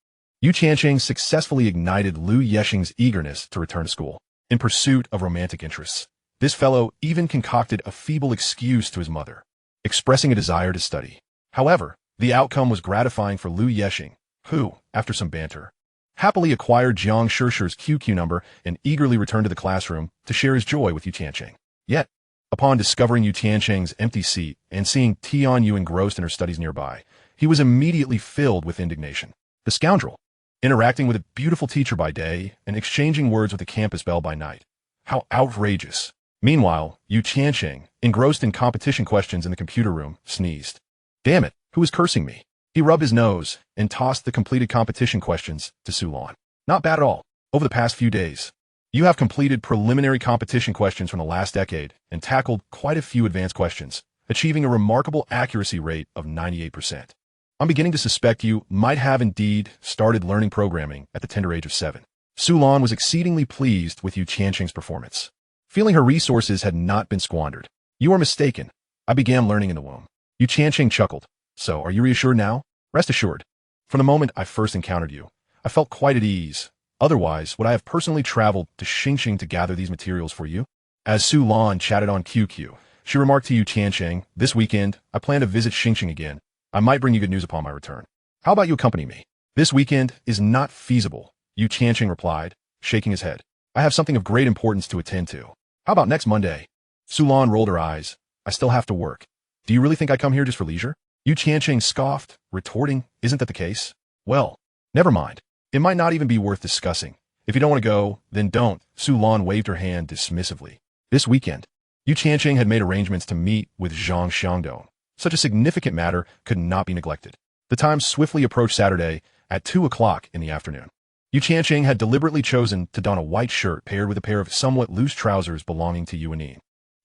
Yu Tiancheng successfully ignited Liu Yexing's eagerness to return to school. In pursuit of romantic interests, this fellow even concocted a feeble excuse to his mother, expressing a desire to study. However, the outcome was gratifying for Liu Yexing, who, after some banter, happily acquired Jiang Sure's QQ number and eagerly returned to the classroom to share his joy with Yu Tiancheng. Yet, upon discovering Yu Tiancheng's empty seat and seeing Tianyu engrossed in her studies nearby, he was immediately filled with indignation. The scoundrel, interacting with a beautiful teacher by day and exchanging words with a campus belle by night. How outrageous. Meanwhile, Yu Tiancheng, engrossed in competition questions in the computer room, sneezed. Damn it, who is cursing me? He rubbed his nose and tossed the completed competition questions to Sulan. Not bad at all. Over the past few days, you have completed preliminary competition questions from the last decade and tackled quite a few advanced questions, achieving a remarkable accuracy rate of 98%. I'm beginning to suspect you might have indeed started learning programming at the tender age of 7. Sulan was exceedingly pleased with Yu Tiancheng's performance, feeling her resources had not been squandered. You are mistaken. I began learning in the womb. Yu Tiancheng chuckled. So, are you reassured now? Rest assured. From the moment I first encountered you, I felt quite at ease. Otherwise, would I have personally traveled to Xingqing to gather these materials for you? As Sulan chatted on QQ, she remarked to Yu Tiancheng, this weekend, I plan to visit Xingqing again. I might bring you good news upon my return. How about you accompany me? This weekend is not feasible, Yu Tiancheng replied, shaking his head. I have something of great importance to attend to. How about next Monday? Sulan rolled her eyes. I still have to work. Do you really think I come here just for leisure? Yu Tiancheng scoffed, retorting, isn't that the case? Well, never mind. It might not even be worth discussing. If you don't want to go, then don't. Sulan waved her hand dismissively. This weekend, Yu Tiancheng had made arrangements to meet with Zhang Xiangdong. Such a significant matter could not be neglected. The time swiftly approached Saturday at 2 o'clock in the afternoon. Yu Tiancheng had deliberately chosen to don a white shirt paired with a pair of somewhat loose trousers belonging to Yu Wenin.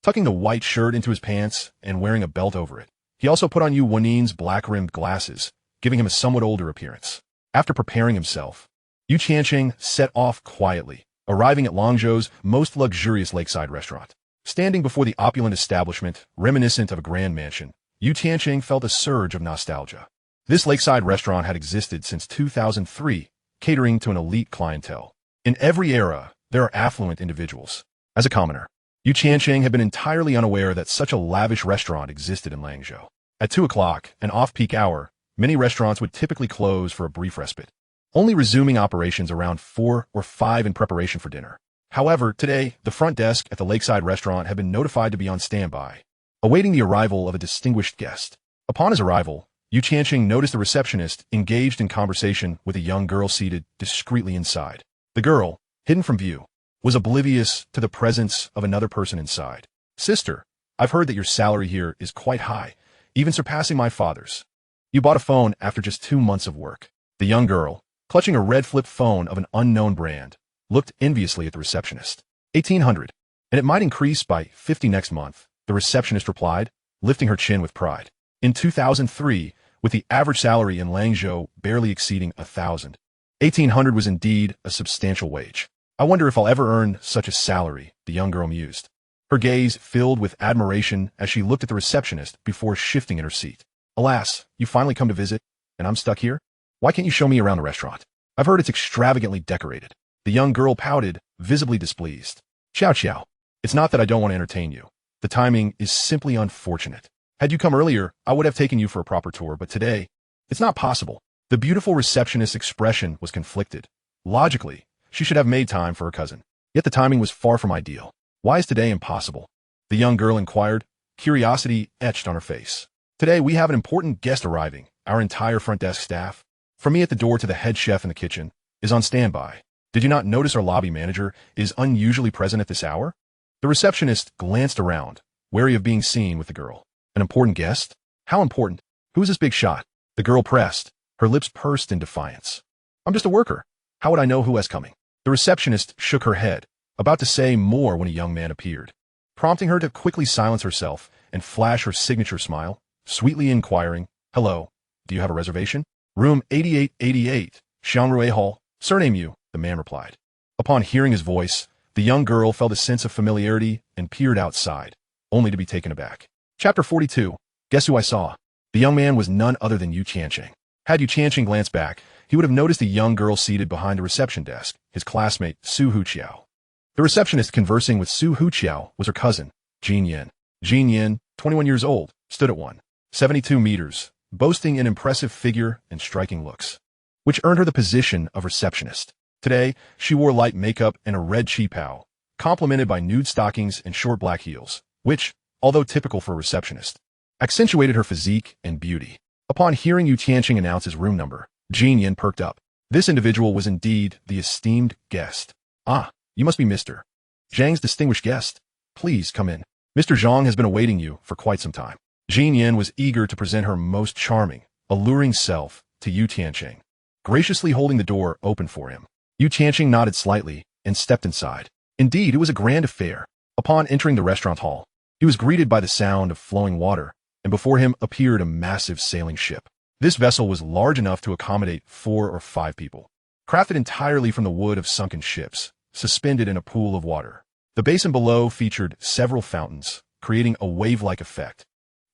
Tucking the white shirt into his pants and wearing a belt over it, he also put on Yu Wenin's black-rimmed glasses, giving him a somewhat older appearance. After preparing himself, Yu Tiancheng set off quietly, arriving at Langzhou's most luxurious lakeside restaurant. Standing before the opulent establishment, reminiscent of a grand mansion, Yu Tiancheng felt a surge of nostalgia. This lakeside restaurant had existed since 2003, catering to an elite clientele. In every era, there are affluent individuals. As a commoner, Yu Tiancheng had been entirely unaware that such a lavish restaurant existed in Langzhou. At 2 o'clock, an off-peak hour, many restaurants would typically close for a brief respite, only resuming operations around 4 or 5 in preparation for dinner. However, today, the front desk at the lakeside restaurant had been notified to be on standby, awaiting the arrival of a distinguished guest. Upon his arrival, Yu Tiancheng noticed the receptionist engaged in conversation with a young girl seated discreetly inside. The girl, hidden from view, was oblivious to the presence of another person inside. Sister, I've heard that your salary here is quite high, even surpassing my father's. You bought a phone after just 2 months of work. The young girl, clutching a red flip phone of an unknown brand, looked enviously at the receptionist. 1800. and it might increase by 50 next month, the receptionist replied, lifting her chin with pride. In 2003, with the average salary in Langzhou barely exceeding 1,800 was indeed a substantial wage. I wonder if I'll ever earn such a salary, the young girl mused. Her gaze filled with admiration as she looked at the receptionist before shifting in her seat. Alas, you finally come to visit, and I'm stuck here? Why can't you show me around the restaurant? I've heard it's extravagantly decorated. The young girl pouted, visibly displeased. Chow. It's not that I don't want to entertain you. The timing is simply unfortunate. Had you come earlier, I would have taken you for a proper tour, but today, it's not possible. The beautiful receptionist's expression was conflicted. Logically, she should have made time for her cousin. Yet the timing was far from ideal. Why is today impossible? The young girl inquired, curiosity etched on her face. Today we have an important guest arriving. Our entire front desk staff, from me at the door to the head chef in the kitchen, is on standby. Did you not notice our lobby manager is unusually present at this hour? The receptionist glanced around, wary of being seen with the girl. An important guest? How important? Who is this big shot? The girl pressed, her lips pursed in defiance. I'm just a worker. How would I know who is coming? The receptionist shook her head, about to say more when a young man appeared, prompting her to quickly silence herself and flash her signature smile, sweetly inquiring, "Hello, do you have a reservation?" "Room 8888, Xiangrui Hall, surname Yu," the man replied. Upon hearing his voice, the young girl felt a sense of familiarity and peered outside, only to be taken aback. Chapter 42. Guess who I saw? The young man was none other than Yu Tiancheng. Had Yu Tiancheng glanced back, he would have noticed a young girl seated behind the reception desk, his classmate, Su Huqiao. The receptionist conversing with Su Huqiao was her cousin, Jin Yin. Jin Yin, 21 years old, stood at 172 meters, boasting an impressive figure and striking looks, which earned her the position of receptionist. Today, she wore light makeup and a red qipao, complemented by nude stockings and short black heels, which, although typical for a receptionist, accentuated her physique and beauty. Upon hearing Yu Tiancheng announce his room number, Jin Yin perked up. This individual was indeed the esteemed guest. "Ah, you must be Mr. Zhang's distinguished guest. Please come in. Mr. Zhang has been awaiting you for quite some time." Jin Yin was eager to present her most charming, alluring self to Yu Tiancheng, graciously holding the door open for him. Yu Tiancheng nodded slightly and stepped inside. Indeed, it was a grand affair. Upon entering the restaurant hall, he was greeted by the sound of flowing water, and before him appeared a massive sailing ship. This vessel was large enough to accommodate 4 or 5 people. Crafted entirely from the wood of sunken ships, suspended in a pool of water. The basin below featured several fountains, creating a wave-like effect,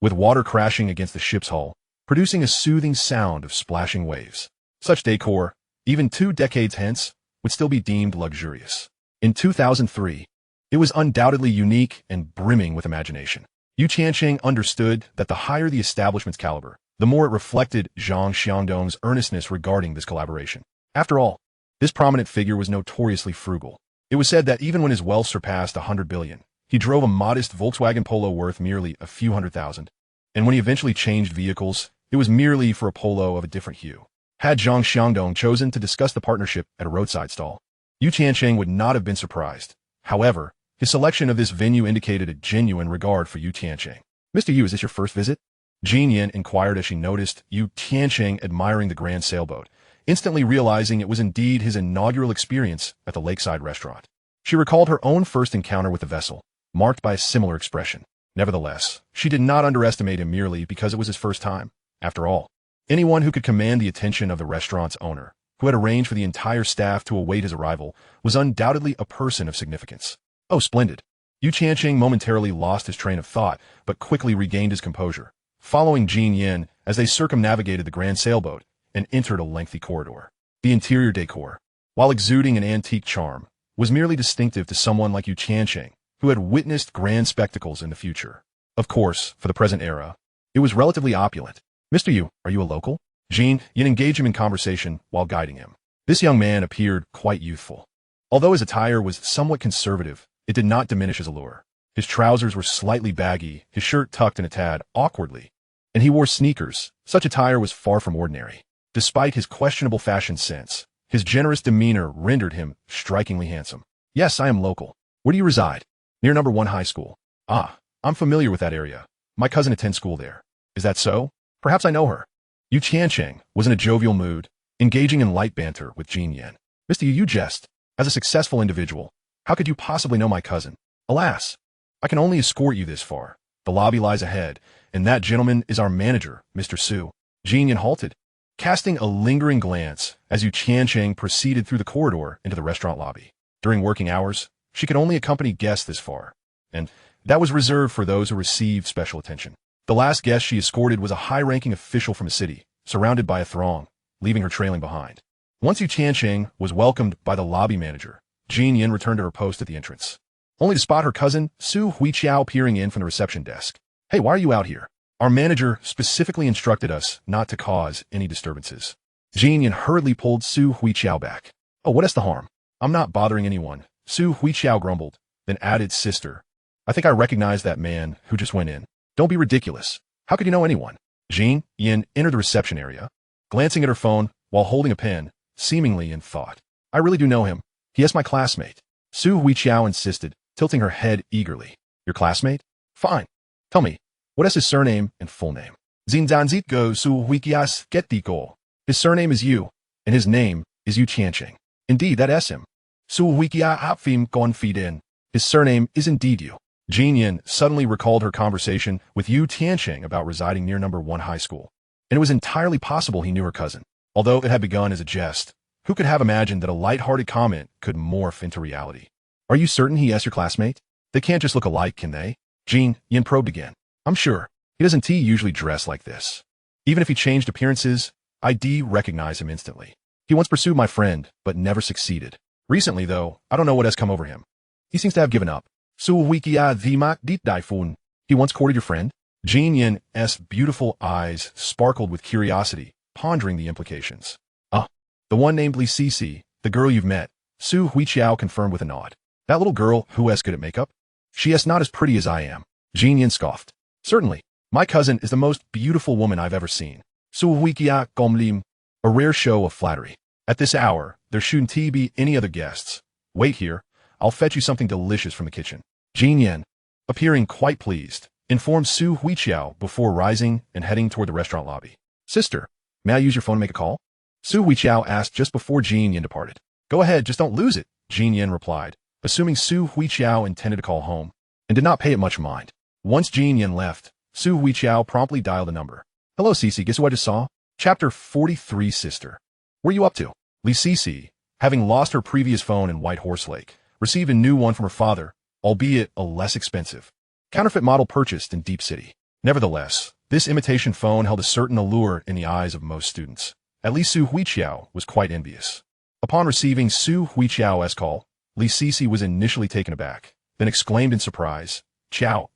with water crashing against the ship's hull, producing a soothing sound of splashing waves. Such decor, even 2 decades hence, would still be deemed luxurious. In 2003, it was undoubtedly unique and brimming with imagination. Yu Tiancheng understood that the higher the establishment's caliber, the more it reflected Zhang Xiangdong's earnestness regarding this collaboration. After all, this prominent figure was notoriously frugal. It was said that even when his wealth surpassed 100 billion, he drove a modest Volkswagen Polo worth merely a few $100,000, and when he eventually changed vehicles, it was merely for a Polo of a different hue. Had Zhang Xiangdong chosen to discuss the partnership at a roadside stall, Yu Tiancheng would not have been surprised. However, his selection of this venue indicated a genuine regard for Yu Tiancheng. "Mr. Yu, is this your first visit?" Jin Yin inquired as she noticed Yu Tiancheng admiring the grand sailboat, instantly realizing it was indeed his inaugural experience at the lakeside restaurant. She recalled her own first encounter with the vessel, marked by a similar expression. Nevertheless, she did not underestimate him merely because it was his first time. After all, anyone who could command the attention of the restaurant's owner, who had arranged for the entire staff to await his arrival, was undoubtedly a person of significance. "Oh, splendid." Yu Tiancheng momentarily lost his train of thought, but quickly regained his composure, following Jin Yin as they circumnavigated the grand sailboat and entered a lengthy corridor. The interior decor, while exuding an antique charm, was merely distinctive to someone like Yu Tiancheng, who had witnessed grand spectacles in the future. Of course, for the present era, it was relatively opulent. "Mr. Yu, are you a local?" Jin Yin engaged him in conversation while guiding him. This young man appeared quite youthful. Although his attire was somewhat conservative, it did not diminish his allure. His trousers were slightly baggy, his shirt tucked in a tad awkwardly, and he wore sneakers. Such attire was far from ordinary. Despite his questionable fashion sense, his generous demeanor rendered him strikingly handsome. "Yes, I am local. Where do you reside?" "Near number 1 high school." "Ah, I'm familiar with that area. My cousin attends school there." "Is that so? Perhaps I know her." Yu Tiancheng was in a jovial mood, engaging in light banter with Jin Yin. "Mr. Yu, you jest. As a successful individual, how could you possibly know my cousin?" Alas, I can only escort you this far. The lobby lies ahead, and that gentleman is our manager, Mr. Su. Jin Yan halted, casting a lingering glance as Yu Tiancheng proceeded through the corridor into the restaurant lobby. During working hours, she could only accompany guests this far, and that was reserved for those who received special attention. The last guest she escorted was a high-ranking official from the city, surrounded by a throng, leaving her trailing behind. Once Yu Tiancheng was welcomed by the lobby manager, Jin Yan returned to her post at the entrance, only to spot her cousin, Su Huiqiao, peering in from the reception desk. Hey, why are you out here? Our manager specifically instructed us not to cause any disturbances. Jin Yan hurriedly pulled Su Huiqiao back. Oh, what is the harm? I'm not bothering anyone, Su Huiqiao grumbled, then added, sister. I think I recognize that man who just went in. Don't be ridiculous. How could you know anyone? Jin Yan entered the reception area, glancing at her phone while holding a pen, seemingly in thought. I really do know him. He is my classmate. Su Huiqiao insisted, tilting her head eagerly. Your classmate? Fine. Tell me, what is his surname and full name? Zindanzitgo Su Huiqias Getdiko. His surname is Yu, and his name is Yu Tiancheng. Indeed, that is him. Su Huiqia Hapfim Gonfiden. His surname is indeed Yu. Jin Yan suddenly recalled her conversation with Yu Tiancheng about residing near number 1 high school, and it was entirely possible he knew her cousin. Although it had begun as a jest, who could have imagined that a light-hearted comment could morph into reality? Are you certain he is your classmate? They can't just look alike, can they? Jin Yan probed again. I'm sure. He doesn't usually dress like this. Even if he changed appearances, I'd recognize him instantly. He once pursued my friend, but never succeeded. Recently, though, I don't know what has come over him. He seems to have given up. Su Wikia Dhimak Dit Daifun. He once courted your friend? Jin Yan's beautiful eyes sparkled with curiosity, pondering the implications. The one named Li Cici, the girl you've met. Su Huiqiao confirmed with a nod. That little girl who is good at makeup? She is not as pretty as I am. Jin Yan scoffed. Certainly. My cousin is the most beautiful woman I've ever seen. Su Huiqia Gomlim. A rare show of flattery. At this hour, there shouldn't be any other guests. Wait here. I'll fetch you something delicious from the kitchen. Jin Yan, appearing quite pleased, informed Su Huiqiao before rising and heading toward the restaurant lobby. Sister, may I use your phone to make a call? Su Huiqiao asked just before Jin Yan departed. Go ahead, just don't lose it, Jin Yan replied, assuming Su Huiqiao intended to call home, and did not pay it much mind. Once Jin Yan left, Su Huiqiao promptly dialed a number. Hello, Cici, guess who I just saw? Chapter 43, Sister. Where are you up to? Li Cici, having lost her previous phone in White Horse Lake, received a new one from her father, albeit a less expensive counterfeit model purchased in Deep City. Nevertheless, this imitation phone held a certain allure in the eyes of most students. At least Su Huiqiao was quite envious. Upon receiving Su Huiqiao's call, Li Cici was initially taken aback, then exclaimed in surprise, Chow,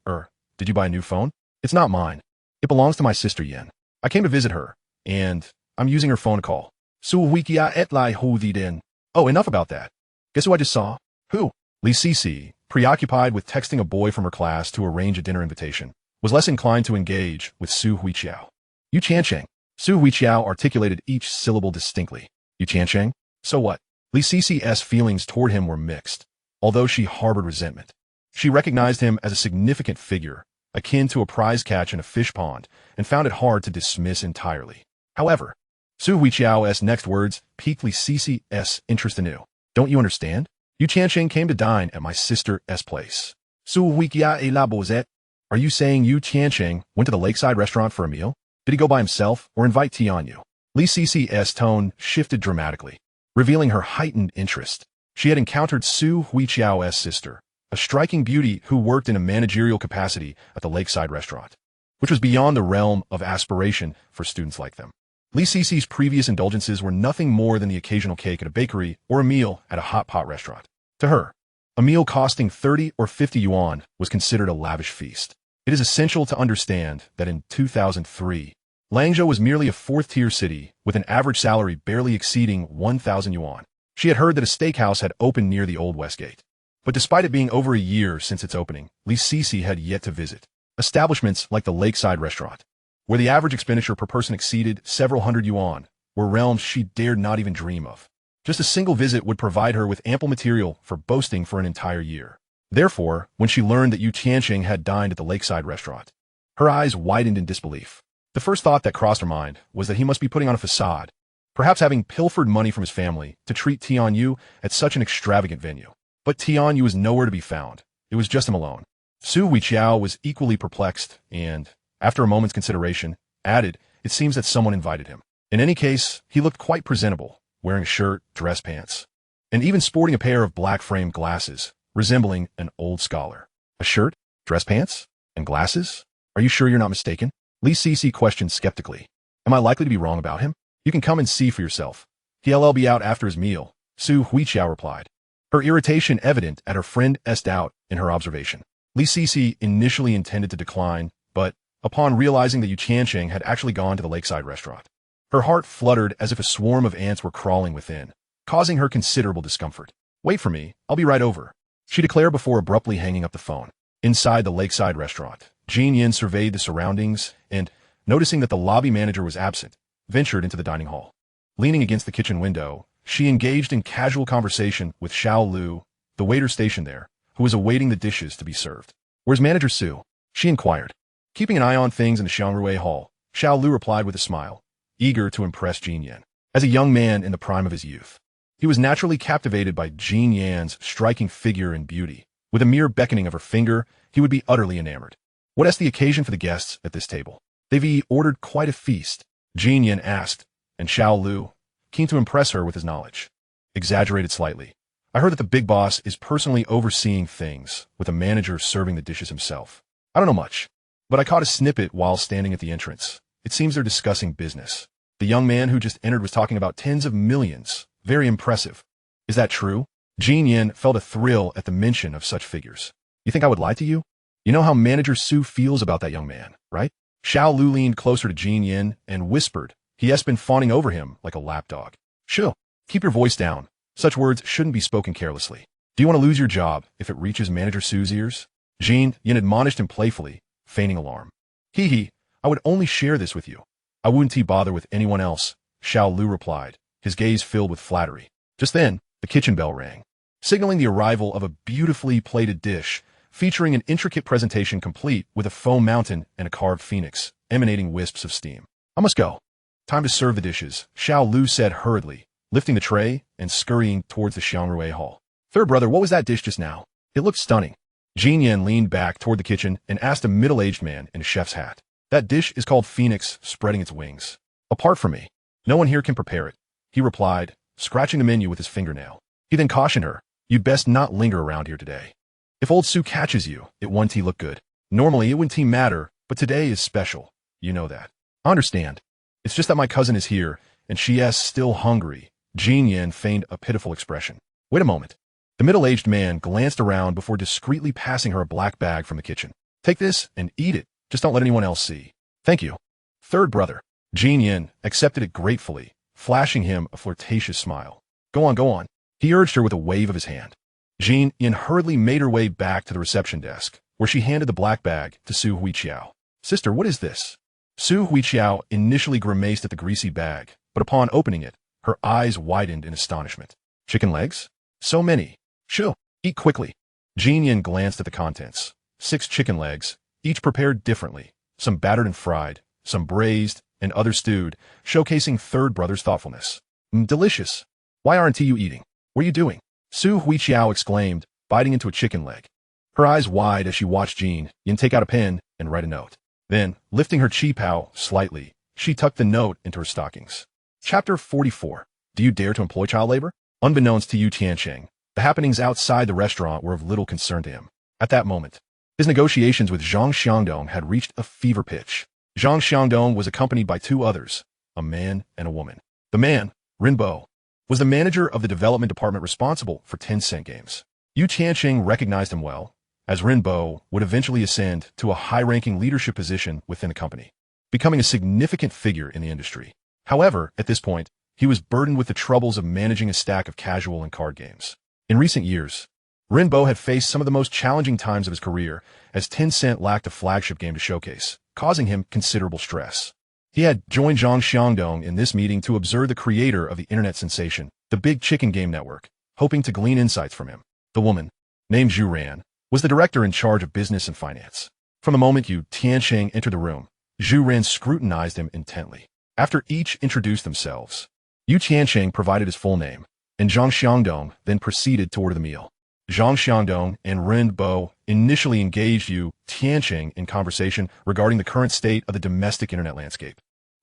did you buy a new phone? It's not mine. It belongs to my sister Yen. I came to visit her, and I'm using her phone to call. Su Huiqia et lai hu din. Oh, enough about that. Guess who I just saw? Who? Li Cici, preoccupied with texting a boy from her class to arrange a dinner invitation, was less inclined to engage with Su Huiqiao. Yu Tiancheng. Su Huiqiao articulated each syllable distinctly. Yu Tiancheng? So what? Li Cici's feelings toward him were mixed, although she harbored resentment. She recognized him as a significant figure, akin to a prize catch in a fish pond, and found it hard to dismiss entirely. However, Su Huiqiao's next words piqued Li Cici's interest anew. Don't you understand? Yu Tiancheng came to dine at my sister's place. Su Huiqia et la Bozette. Are you saying Yu Tiancheng went to the lakeside restaurant for a meal? Did he go by himself or invite Tianyu? Li Cici's tone shifted dramatically, revealing her heightened interest. She had encountered Su Huiqiao's sister, a striking beauty who worked in a managerial capacity at the lakeside restaurant, which was beyond the realm of aspiration for students like them. Li Cici's previous indulgences were nothing more than the occasional cake at a bakery or a meal at a hot pot restaurant. To her, a meal costing 30 or 50 yuan was considered a lavish feast. It is essential to understand that in 2003, Langzhou was merely a fourth-tier city with an average salary barely exceeding 1,000 yuan. She had heard that a steakhouse had opened near the old Westgate. But despite it being over a year since its opening, Li Cici had yet to visit establishments like the lakeside restaurant, where the average expenditure per person exceeded several hundred yuan, were realms she dared not even dream of. Just a single visit would provide her with ample material for boasting for an entire year. Therefore, when she learned that Yu Tiancheng had dined at the lakeside restaurant, her eyes widened in disbelief. The first thought that crossed her mind was that he must be putting on a facade, perhaps having pilfered money from his family to treat Tianyu at such an extravagant venue. But Tianyu was nowhere to be found. it was just him alone. Su Huiqiao was equally perplexed and, after a moment's consideration, added, "It seems that someone invited him." In any case, he looked quite presentable, wearing a shirt, dress pants, and even sporting a pair of black-framed glasses, resembling an old scholar. "A shirt, dress pants, and glasses? Are you sure you're not mistaken?" Li Sisi questioned skeptically. "Am I likely to be wrong about him? You can come and see for yourself. He'll be out after his meal," Su Huiqiao replied, her irritation evident at her friend's doubt in her observation. Li Sisi initially intended to decline, but, upon realizing that Tiancheng had actually gone to the lakeside restaurant, her heart fluttered as if a swarm of ants were crawling within, causing her considerable discomfort. "Wait for me, I'll be right over," she declared before abruptly hanging up the phone. Inside the lakeside restaurant, Jin Yin surveyed the surroundings and, noticing that the lobby manager was absent, ventured into the dining hall. Leaning against the kitchen window, she engaged in casual conversation with Xiao Lu, the waiter stationed there, who was awaiting the dishes to be served. "Where's Manager Su?" she inquired. Keeping an eye on things in the Xiangrui Hall, Xiao Lu replied with a smile, eager to impress Jin Yan. As a young man in the prime of his youth, he was naturally captivated by Jin Yan's striking figure and beauty. With a mere beckoning of her finger, he would be utterly enamored. "What's the occasion for the guests at this table? They've ordered quite a feast," Jin Yan asked, and Xiao Lu, keen to impress her with his knowledge, exaggerated slightly. "I heard that the big boss is personally overseeing things, with a manager serving the dishes himself. I don't know much, but I caught a snippet while standing at the entrance. It seems they're discussing business. The young man who just entered was talking about tens of millions. Very impressive. Is that true?" Jin Yan felt a thrill at the mention of such figures. "You think I would lie to you? You know how Manager Su feels about that young man, right?" Xiao Lu leaned closer to Jin Yan and whispered, "He has been fawning over him like a lapdog." "Shoo, keep your voice down. Such words shouldn't be spoken carelessly. Do you want to lose your job if it reaches Manager Su's ears?" Jin Yan admonished him playfully, feigning alarm. "Hee, I would only share this with you. I wouldn't bother with anyone else," Xiao Lu replied, his gaze filled with flattery. Just then, the kitchen bell rang, signaling the arrival of a beautifully plated dish featuring an intricate presentation complete with a foam mountain and a carved phoenix, emanating wisps of steam. "I must go. Time to serve the dishes," Xiao Lu said hurriedly, lifting the tray and scurrying towards the Xiangrui Hall. "Third brother, what was that dish just now? It looked stunning." Jin Yan leaned back toward the kitchen and asked a middle-aged man in a chef's hat. "That dish is called Phoenix Spreading Its Wings. Apart from me, no one here can prepare it," he replied, scratching the menu with his fingernail. He then cautioned her, "You'd best not linger around here today. If old Su catches you, it wouldn't look good. Normally it wouldn't matter, but today is special. You know that." "I understand. It's just that my cousin is here, and she's still hungry." Jin Yan feigned a pitiful expression. "Wait a moment." The middle-aged man glanced around before discreetly passing her a black bag from the kitchen. "Take this and eat it. Just don't let anyone else see." "Thank you." Third brother. Jin Yan accepted it gratefully, flashing him a flirtatious smile. Go on," he urged her with a wave of his hand. Jin Yan hurriedly made her way back to the reception desk, where she handed the black bag to Su Huiqiao. "Sister, what is this?" Su Huiqiao initially grimaced at the greasy bag, but upon opening it, her eyes widened in astonishment. "Chicken legs? So many. Shoo, eat quickly." Jin Yan glanced at the contents. 6 chicken legs, each prepared differently, some battered and fried, some braised, and others stewed, showcasing third brother's thoughtfulness. Delicious. Why aren't you eating? What are you doing?" Su Huiqiao exclaimed, biting into a chicken leg, her eyes wide as she watched Jin Yan take out a pen and write a note. Then, lifting her qipao slightly, she tucked the note into her stockings. Chapter 44. Do you dare to employ child labor? Unbeknownst to Tiancheng, the happenings outside the restaurant were of little concern to him. At that moment, his negotiations with Zhang Xiangdong had reached a fever pitch. Zhang Xiangdong was accompanied by 2 others, a man and a woman. The man, Rinbo, was the manager of the development department responsible for Tencent games. Tiancheng recognized him well, as Rinbo would eventually ascend to a high-ranking leadership position within the company, becoming a significant figure in the industry. However, at this point, he was burdened with the troubles of managing a stack of casual and card games. In recent years, Rinbo had faced some of the most challenging times of his career, as Tencent lacked a flagship game to showcase, causing him considerable stress. He had joined Zhang Xiangdong in this meeting to observe the creator of the internet sensation, the Big Chicken Game Network, hoping to glean insights from him. The woman, named Zhu Ran, was the director in charge of business and finance. From the moment Tiancheng entered the room, Zhu Ran scrutinized him intently. After each introduced themselves, Tiancheng provided his full name, and Zhang Xiangdong then proceeded to order the meal. Zhang Xiangdong and Rinbo initially engaged Yu Tiancheng in conversation regarding the current state of the domestic internet landscape.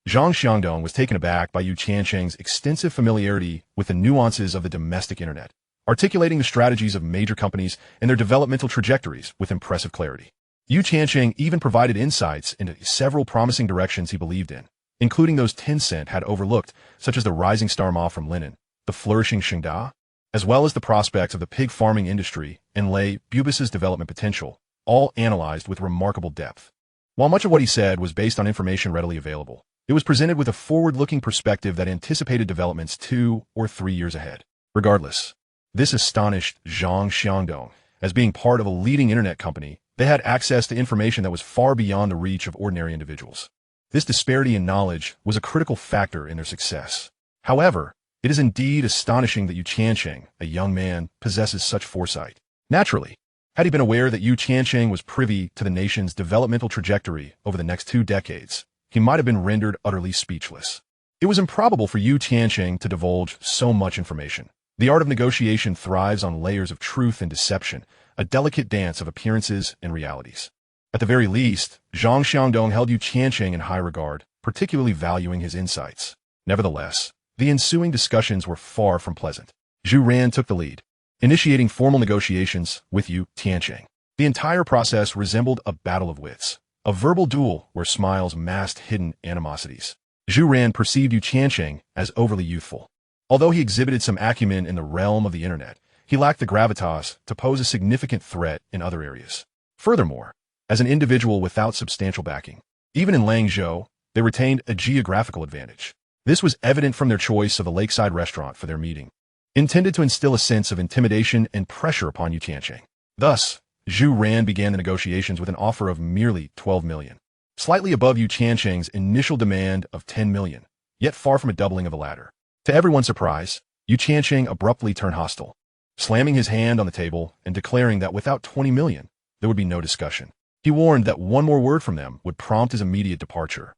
Zhang Xiangdong was taken aback by Yu Tiancheng's extensive familiarity with the nuances of the domestic internet, articulating the strategies of major companies and their developmental trajectories with impressive clarity. Yu Tiancheng even provided insights into several promising directions he believed in, including those Tencent had overlooked, such as the rising star ma from linen, the flourishing Shengda, as well as the prospects of the pig farming industry and Lei Bubis's development potential, all analyzed with remarkable depth. While much of what he said was based on information readily available, it was presented with a forward-looking perspective that anticipated developments 2 or 3 years ahead. Regardless, this astonished Zhang Xiangdong. As being part of a leading internet company, they had access to information that was far beyond the reach of ordinary individuals. This disparity in knowledge was a critical factor in their success. However, it is indeed astonishing that Yu Tiancheng, a young man, possesses such foresight. Naturally, had he been aware that Yu Tiancheng was privy to the nation's developmental trajectory over the next 2 decades, he might have been rendered utterly speechless. It was improbable for Yu Tiancheng to divulge so much information. The art of negotiation thrives on layers of truth and deception, a delicate dance of appearances and realities. At the very least, Zhang Xiangdong held Yu Tiancheng in high regard, particularly valuing his insights. Nevertheless, the ensuing discussions were far from pleasant. Zhu Ran took the lead, initiating formal negotiations with Yu Tiancheng. The entire process resembled a battle of wits, a verbal duel where smiles masked hidden animosities. Zhu Ran perceived Yu Tiancheng as overly youthful. Although he exhibited some acumen in the realm of the internet, he lacked the gravitas to pose a significant threat in other areas. Furthermore, as an individual without substantial backing, even in Langzhou, they retained a geographical advantage. This was evident from their choice of a lakeside restaurant for their meeting, intended to instill a sense of intimidation and pressure upon Yu Tiancheng. Thus, Zhu Ran began the negotiations with an offer of merely 12 million, slightly above Yu Tiancheng's initial demand of 10 million, yet far from a doubling of the latter. To everyone's surprise, Yu Tiancheng abruptly turned hostile, slamming his hand on the table and declaring that without 20 million, there would be no discussion. He warned that one more word from them would prompt his immediate departure,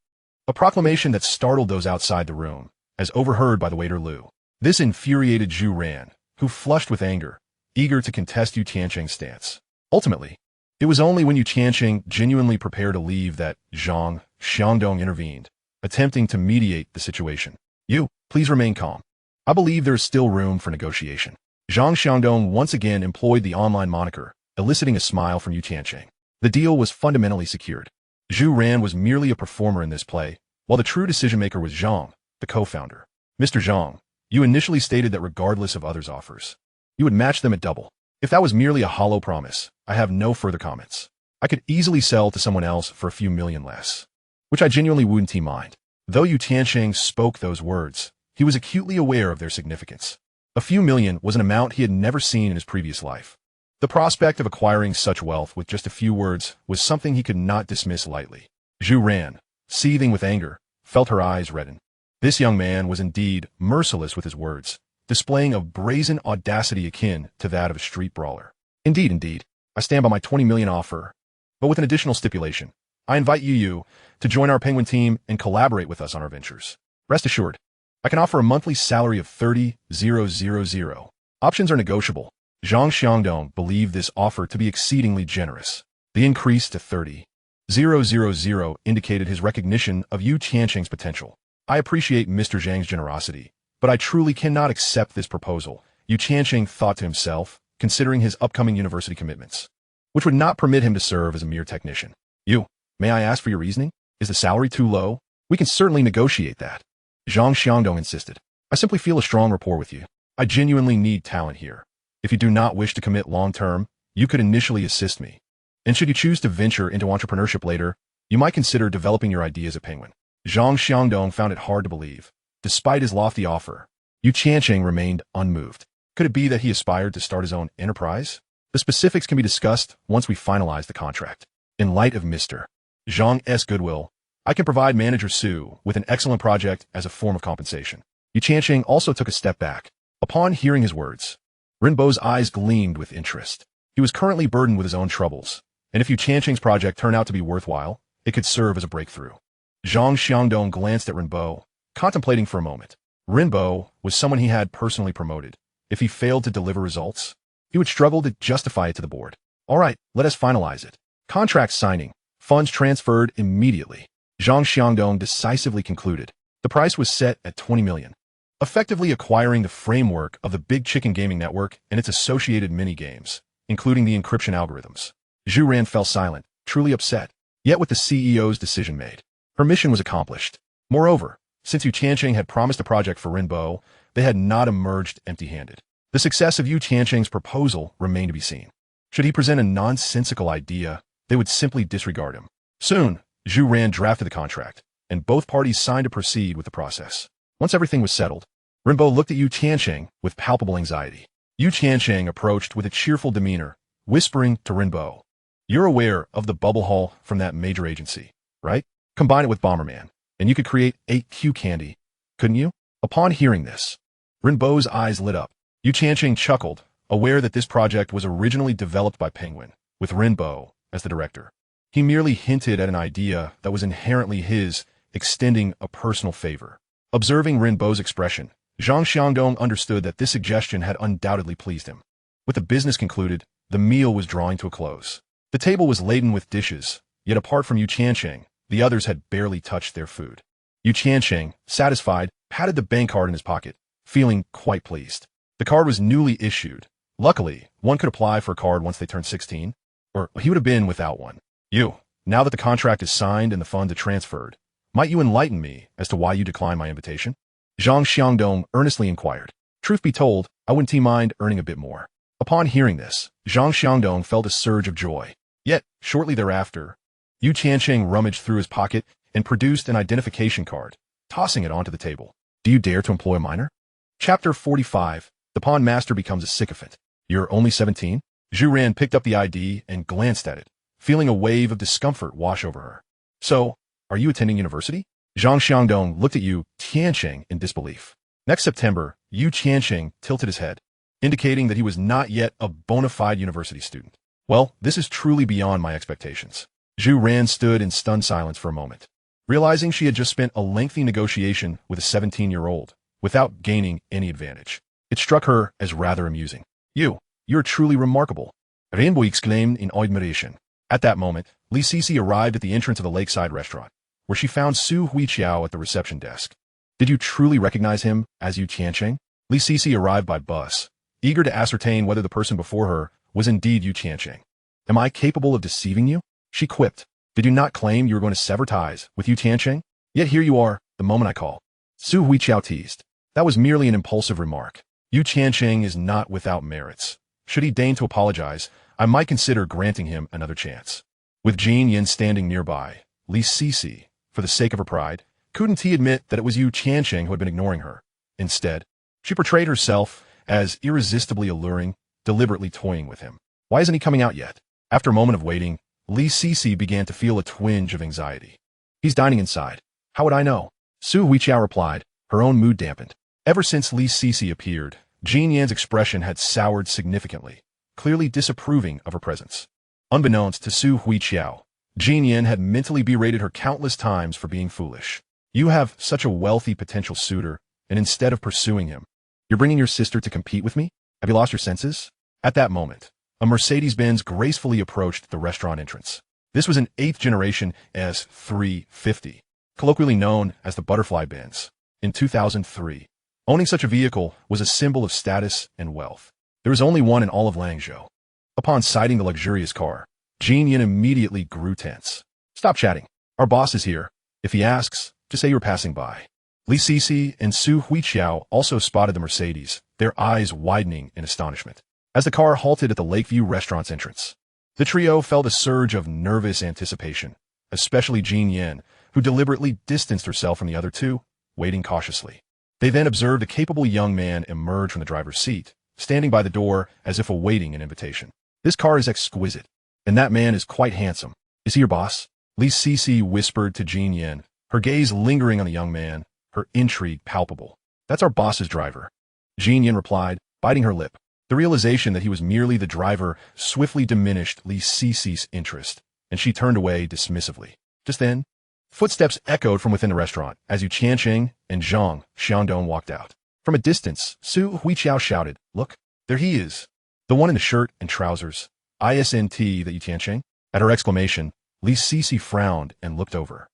a proclamation that startled those outside the room, as overheard by the waiter Lu. This infuriated Zhu Ran, who flushed with anger, eager to contest Yu Tiancheng's stance. Ultimately, it was only when Yu Tiancheng genuinely prepared to leave that Zhang Xiangdong intervened, attempting to mediate the situation. "You, please remain calm. I believe there is still room for negotiation." Zhang Xiangdong once again employed the online moniker, eliciting a smile from Yu Tiancheng. The deal was fundamentally secured. Zhu Ran was merely a performer in this play, while the true decision-maker was Zhang, the co-founder. "Mr. Zhang, you initially stated that regardless of others' offers, you would match them at double. If that was merely a hollow promise, I have no further comments. I could easily sell to someone else for a few million less, which I genuinely wouldn't mind." Though Yu Tiancheng spoke those words, he was acutely aware of their significance. A few million was an amount he had never seen in his previous life. The prospect of acquiring such wealth with just a few words was something he could not dismiss lightly. Zhu Ran, seething with anger, felt her eyes redden. This young man was indeed merciless with his words, displaying a brazen audacity akin to that of a street brawler. Indeed, I stand by my 20 million offer, but with an additional stipulation. I invite you to join our Penguin team and collaborate with us on our ventures. Rest assured, I can offer a monthly salary of 30,000. Options are negotiable. Zhang Xiangdong believed this offer to be exceedingly generous. The increase to 30,000 indicated his recognition of Yu Tiancheng's potential. "I appreciate Mr. Zhang's generosity, but I truly cannot accept this proposal," Yu Tiancheng thought to himself, considering his upcoming university commitments, which would not permit him to serve as a mere technician. "You, may I ask for your reasoning? Is the salary too low? We can certainly negotiate that," Zhang Xiangdong insisted. "I simply feel a strong rapport with you. I genuinely need talent here. If you do not wish to commit long-term, you could initially assist me. And should you choose to venture into entrepreneurship later, you might consider developing your ideas at Penguin." Zhang Xiangdong found it hard to believe. Despite his lofty offer, Yu Tiancheng remained unmoved. Could it be that he aspired to start his own enterprise? The specifics can be discussed once we finalize the contract. In light of Mr. Zhang's goodwill, I can provide Manager Su with an excellent project as a form of compensation. Yu Tiancheng also took a step back. Upon hearing his words, Rinbo's eyes gleamed with interest. He was currently burdened with his own troubles, and if Yu Tiancheng's project turned out to be worthwhile, it could serve as a breakthrough. Zhang Xiangdong glanced at Rinbo, contemplating for a moment. Rinbo was someone he had personally promoted. If he failed to deliver results, he would struggle to justify it to the board. All right, let us finalize it. Contract signing. Funds transferred immediately. Zhang Xiangdong decisively concluded. The price was set at 20 million. Effectively acquiring the framework of the Big Chicken Gaming Network and its associated mini-games, including the encryption algorithms. Zhu Ran fell silent, truly upset. Yet with the CEO's decision made, her mission was accomplished. Moreover, since Yu Tiancheng had promised a project for Rinbo, they had not emerged empty-handed. The success of Yu Tiancheng's proposal remained to be seen. Should he present a nonsensical idea, they would simply disregard him. Soon, Zhu Ran drafted the contract, and both parties signed to proceed with the process. Once everything was settled, Rinbo looked at Yu Tiancheng with palpable anxiety. Yu Tiancheng approached with a cheerful demeanor, whispering to Rinbo, "You're aware of the bubble haul from that major agency, right? Combine it with Bomberman, and you could create 8Q candy, couldn't you?" Upon hearing this, Rinbo's eyes lit up. Yu Tiancheng chuckled, aware that this project was originally developed by Penguin, with Rinbo as the director. He merely hinted at an idea that was inherently his, extending a personal favor. Observing Rinbo's expression, Zhang Xiangdong understood that this suggestion had undoubtedly pleased him. With the business concluded, the meal was drawing to a close. The table was laden with dishes, yet apart from Yu Tiancheng, the others had barely touched their food. Yu Tiancheng, satisfied, patted the bank card in his pocket, feeling quite pleased. The card was newly issued. Luckily, one could apply for a card once they turned 16, or he would have been without one. Now that the contract is signed and the funds are transferred, might you enlighten me as to why you declined my invitation? Zhang Xiangdong earnestly inquired. Truth be told, I wouldn't mind earning a bit more. Upon hearing this, Zhang Xiangdong felt a surge of joy. Yet, shortly thereafter, Yu Tiancheng rummaged through his pocket and produced an identification card, tossing it onto the table. Do you dare to employ a minor? Chapter 45. The Pawn Master becomes a sycophant. You're only 17? Zhu Ran picked up the ID and glanced at it, feeling a wave of discomfort wash over her. So, are you attending university? Zhang Xiangdong looked at Yu Tiancheng in disbelief. Next September, Yu Tiancheng tilted his head, indicating that he was not yet a bona fide university student. Well, this is truly beyond my expectations. Zhu Ran stood in stunned silence for a moment, realizing she had just spent a lengthy negotiation with a 17-year-old without gaining any advantage. It struck her as rather amusing. You're truly remarkable, Rinbo exclaimed in admiration. At that moment, Li Sisi arrived at the entrance of the lakeside restaurant, where she found Su Huiqiao at the reception desk. Did you truly recognize him as Yu Tiancheng? Li Sisi arrived by bus, eager to ascertain whether the person before her was indeed Yu Tiancheng. Am I capable of deceiving you? She quipped. Did you not claim you were going to sever ties with Yu Tiancheng? Yet here you are, the moment I call. Su Huiqiao teased. That was merely an impulsive remark. Yu Tiancheng is not without merits. Should he deign to apologize, I might consider granting him another chance. With Jin Yin standing nearby, Li Sisi, for the sake of her pride, couldn't he admit that it was Yu Tiancheng who had been ignoring her. Instead, she portrayed herself as irresistibly alluring, deliberately toying with him. Why isn't he coming out yet? After a moment of waiting, Li Sisi began to feel a twinge of anxiety. He's dining inside. How would I know? Su Huiqiao replied, her own mood dampened. Ever since Li Sisi appeared, Jin Yan's expression had soured significantly, clearly disapproving of her presence. Unbeknownst to Su Huiqiao, Jin Yan had mentally berated her countless times for being foolish. You have such a wealthy potential suitor, and instead of pursuing him, you're bringing your sister to compete with me? Have you lost your senses? At that moment, a Mercedes-Benz gracefully approached the restaurant entrance. This was an 8th-generation S350, colloquially known as the Butterfly Benz. In 2003, owning such a vehicle was a symbol of status and wealth. There was only one in all of Langzhou. Upon sighting the luxurious car, Jin Yin immediately grew tense. Stop chatting. Our boss is here. If he asks, just say you were passing by. Li Sisi and Su Huiqiao also spotted the Mercedes, their eyes widening in astonishment. As the car halted at the Lakeview restaurant's entrance, the trio felt a surge of nervous anticipation, especially Jin Yin, who deliberately distanced herself from the other two, waiting cautiously. They then observed a capable young man emerge from the driver's seat, standing by the door as if awaiting an invitation. This car is exquisite, and that man is quite handsome. Is he your boss? Li Sisi whispered to Jin Yin, her gaze lingering on the young man, her intrigue palpable. That's our boss's driver. Jin Yin replied, biting her lip. The realization that he was merely the driver swiftly diminished Li Sisi's interest, and she turned away dismissively. Just then, footsteps echoed from within the restaurant as Yu Tiancheng and Zhang Xiangdong walked out. From a distance, Su Huiqiao shouted, Look, there he is. The one in the shirt and trousers. Isn't that you Tiancheng? At her exclamation, Li Sisi frowned and looked over.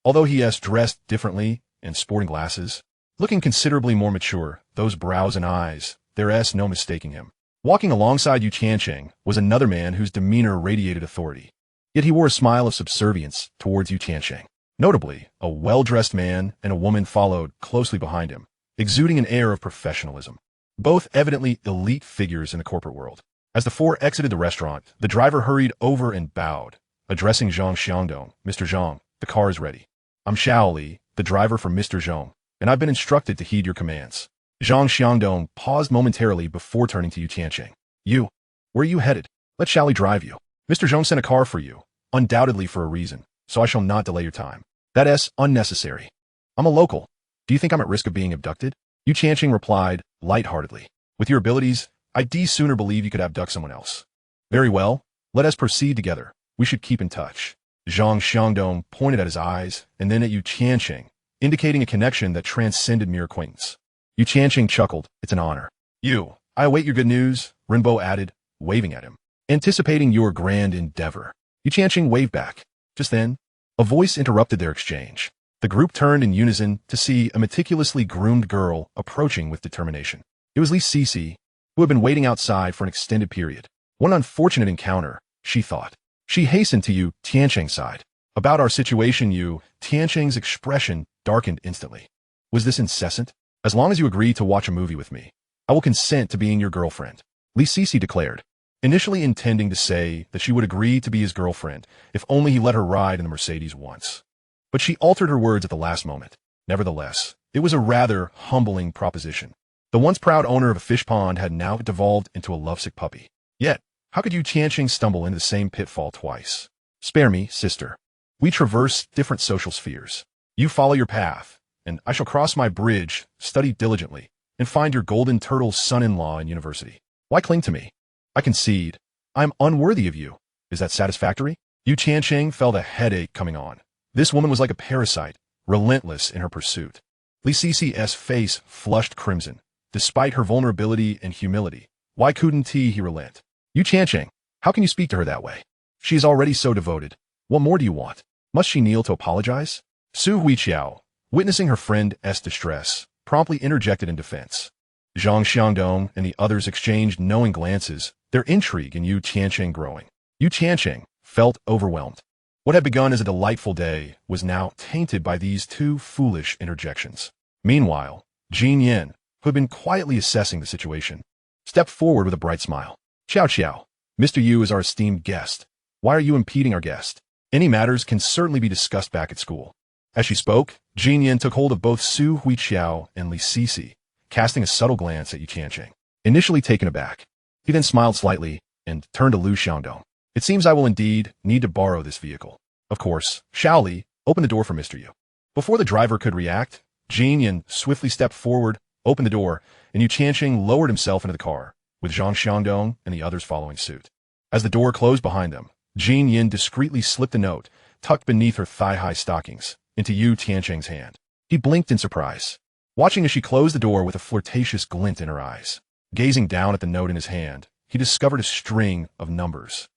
Although he is dressed differently and sporting glasses, looking considerably more mature, those brows and eyes, there is no mistaking him. Walking alongside Yu Tiancheng was another man whose demeanor radiated authority. Yet he wore a smile of subservience towards Yu Tiancheng. Notably, a well-dressed man and a woman followed closely behind him, exuding an air of professionalism. Both evidently elite figures in the corporate world. As the four exited the restaurant, the driver hurried over and bowed, addressing Zhang Xiangdong. Mr. Zhang, the car is ready. I'm Xiao Li, the driver for Mr. Zhang, and I've been instructed to heed your commands. Zhang Xiangdong paused momentarily before turning to Yu Tiancheng. You, where are you headed? Let Xiao Li drive you. Mr. Zhang sent a car for you, undoubtedly for a reason, so I shall not delay your time. That is unnecessary. I'm a local. Do you think I'm at risk of being abducted? Yu Tiancheng replied, lightheartedly. With your abilities, I'd sooner believe you could abduct someone else. Very well, let us proceed together. We should keep in touch. Zhang Xiangdong pointed at his eyes and then at Yu Tiancheng, indicating a connection that transcended mere acquaintance. Yu Tiancheng chuckled. It's an honor. I await your good news, Rinbo added, waving at him. Anticipating your grand endeavor. Yu Tiancheng waved back. Just then, a voice interrupted their exchange. The group turned in unison to see a meticulously groomed girl approaching with determination. It was Li Sisi, who had been waiting outside for an extended period. What an unfortunate encounter, she thought. She hastened to Yu Tiancheng's side. About our situation, Yu Tiancheng's expression darkened instantly. Was this incessant? As long as you agree to watch a movie with me, I will consent to being your girlfriend, Li Sisi declared, initially intending to say that she would agree to be his girlfriend if only he let her ride in the Mercedes once. But she altered her words at the last moment. Nevertheless, it was a rather humbling proposition. The once proud owner of a fish pond had now devolved into a lovesick puppy. Yet, how could Yu Tiancheng stumble into the same pitfall twice? Spare me, sister. We traverse different social spheres. You follow your path, and I shall cross my bridge, study diligently, and find your golden turtle's son-in-law in university. Why cling to me? I concede. I am unworthy of you. Is that satisfactory? Yu Tiancheng felt a headache coming on. This woman was like a parasite, relentless in her pursuit. Li Sisi's face flushed crimson. Despite her vulnerability and humility, why couldn't he relent? Yu Tiancheng, how can you speak to her that way? She is already so devoted. What more do you want? Must she kneel to apologize? Su Huiqiao, witnessing her friend's distress, promptly interjected in defense. Zhang Xiangdong and the others exchanged knowing glances, their intrigue in Yu Tiancheng growing. Yu Tiancheng felt overwhelmed. What had begun as a delightful day was now tainted by these two foolish interjections. Meanwhile, Jin Yin, who had been quietly assessing the situation, stepped forward with a bright smile. Xiao, Mr. Yu is our esteemed guest. Why are you impeding our guest? Any matters can certainly be discussed back at school. As she spoke, Jin Yin took hold of both Su Huiqiao and Li Sisi, casting a subtle glance at Yu Tiancheng. Initially taken aback, he then smiled slightly and turned to Lu Xiaodong. It seems I will indeed need to borrow this vehicle. Of course, Xiao Li, open the door for Mr. Yu. Before the driver could react, Jin Yin swiftly stepped forward, opened the door, and Yu Tiancheng lowered himself into the car, with Zhang Xiangdong and the others following suit. As the door closed behind them, Jin Yin discreetly slipped a note, tucked beneath her thigh-high stockings, into Yu Tiancheng's hand. He blinked in surprise, watching as she closed the door with a flirtatious glint in her eyes. Gazing down at the note in his hand, he discovered a string of numbers.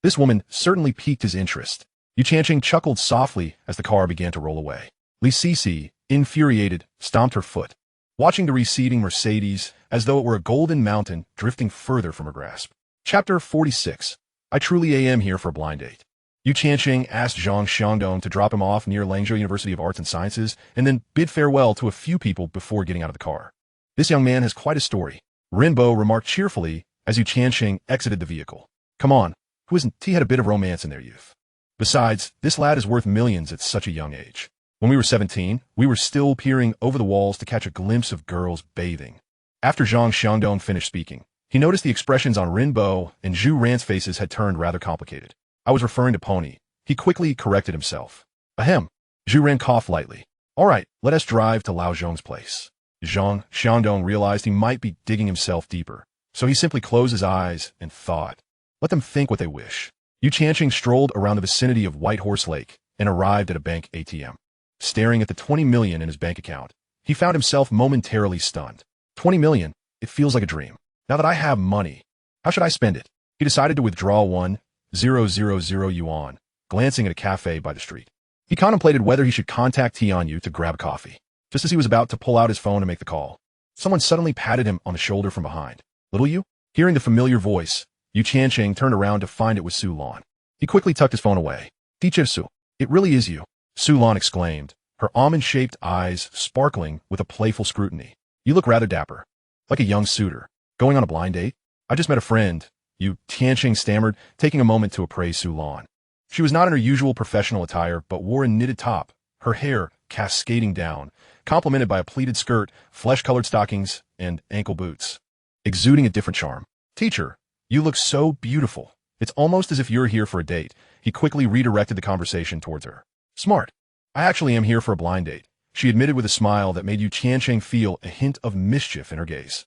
This woman certainly piqued his interest. Yu Tiancheng chuckled softly as the car began to roll away. Li Sisi, infuriated, stomped her foot, watching the receding Mercedes as though it were a golden mountain drifting further from her grasp. Chapter 46. I truly am here for a blind date. Yu Tiancheng asked Zhang Xiangdong to drop him off near Langzhou University of Arts and Sciences and then bid farewell to a few people before getting out of the car. This young man has quite a story, Rinbo remarked cheerfully as Yu Tiancheng exited the vehicle. Come on, who isn't he had a bit of romance in their youth? Besides, this lad is worth millions at such a young age. When we were 17, we were still peering over the walls to catch a glimpse of girls bathing. After Zhang Xiangdong finished speaking, he noticed the expressions on Rinbo and Zhu Ran's faces had turned rather complicated. I was referring to Pony. He quickly corrected himself. Ahem. Zhu Ran coughed lightly. All right, let us drive to Lao Zhong's place. Zhang Xiangdong realized he might be digging himself deeper, so he simply closed his eyes and thought. Let them think what they wish. Yu Tiancheng strolled around the vicinity of White Horse Lake and arrived at a bank ATM. Staring at the 20 million in his bank account, he found himself momentarily stunned. 20 million? It feels like a dream. Now that I have money, How should I spend it? He decided to withdraw 1,000 yuan, glancing at a cafe by the street. He contemplated whether he should contact Tianyu to grab a coffee. Just as he was about to pull out his phone to make the call, someone suddenly patted him on the shoulder from behind. Little Yu? Hearing the familiar voice, Yu Tiancheng turned around to find it was Su Lan. He quickly tucked his phone away. Teacher Su, it really is you, Su Lan exclaimed, her almond-shaped eyes sparkling with a playful scrutiny. You look rather dapper. Like a young suitor. Going on a blind date? I just met a friend, Yu Tiancheng stammered, taking a moment to appraise Su Lan. She was not in her usual professional attire, but wore a knitted top, her hair cascading down, complemented by a pleated skirt, flesh-colored stockings, and ankle boots, exuding a different charm. Teacher, you look so beautiful. It's almost as if you're here for a date. He quickly redirected the conversation towards her. Smart. I actually am here for a blind date, she admitted with a smile that made Yu Tiancheng feel a hint of mischief in her gaze.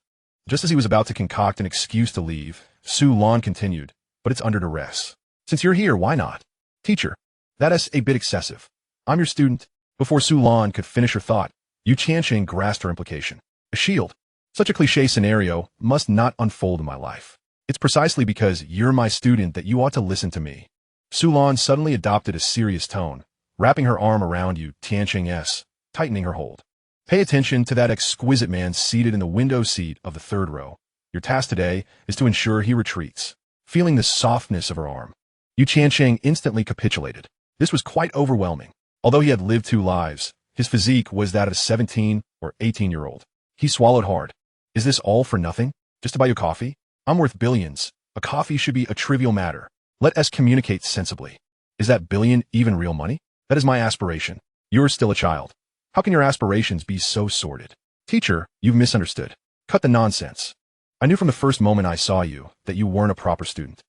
Just as he was about to concoct an excuse to leave, Su Lan continued, but it's under duress. Since you're here, why not? Teacher, that is a bit excessive. I'm your student. Before Su Lan could finish her thought, Yu Tiancheng grasped her implication. A shield. Such a cliché scenario must not unfold in my life. It's precisely because you're my student that you ought to listen to me. Su Lan suddenly adopted a serious tone, wrapping her arm around Yu Tiancheng's, tightening her hold. Pay attention to that exquisite man seated in the window seat of the third row. Your task today is to ensure he retreats. Feeling the softness of her arm, Yu Tiancheng instantly capitulated. This was quite overwhelming. Although he had lived 2 lives, his physique was that of a 17 or 18-year-old. He swallowed hard. Is this all for nothing? Just to buy you coffee? I'm worth billions. A coffee should be a trivial matter. Let us communicate sensibly. Is that billion even real money? That is my aspiration. You're still a child. How can your aspirations be so sordid? Teacher, you've misunderstood. Cut the nonsense. I knew from the first moment I saw you that you weren't a proper student.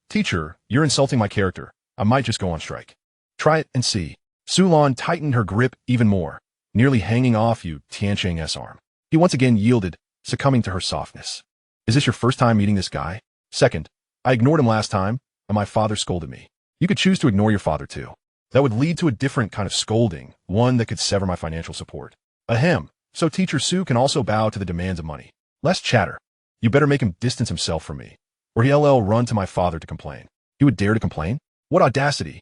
Teacher, you're insulting my character. I might just go on strike. Try it and see. Su Lan tightened her grip even more, nearly hanging off Yu Tiancheng's arm. He once again yielded, succumbing to her softness. Is this your first time meeting this guy? Second, I ignored him last time, and my father scolded me. You could choose to ignore your father too. That would lead to a different kind of scolding, one that could sever my financial support. Ahem. So Teacher Su can also bow to the demands of money. Less chatter. You better make him distance himself from me, or he'll run to my father to complain. He would dare to complain? What audacity!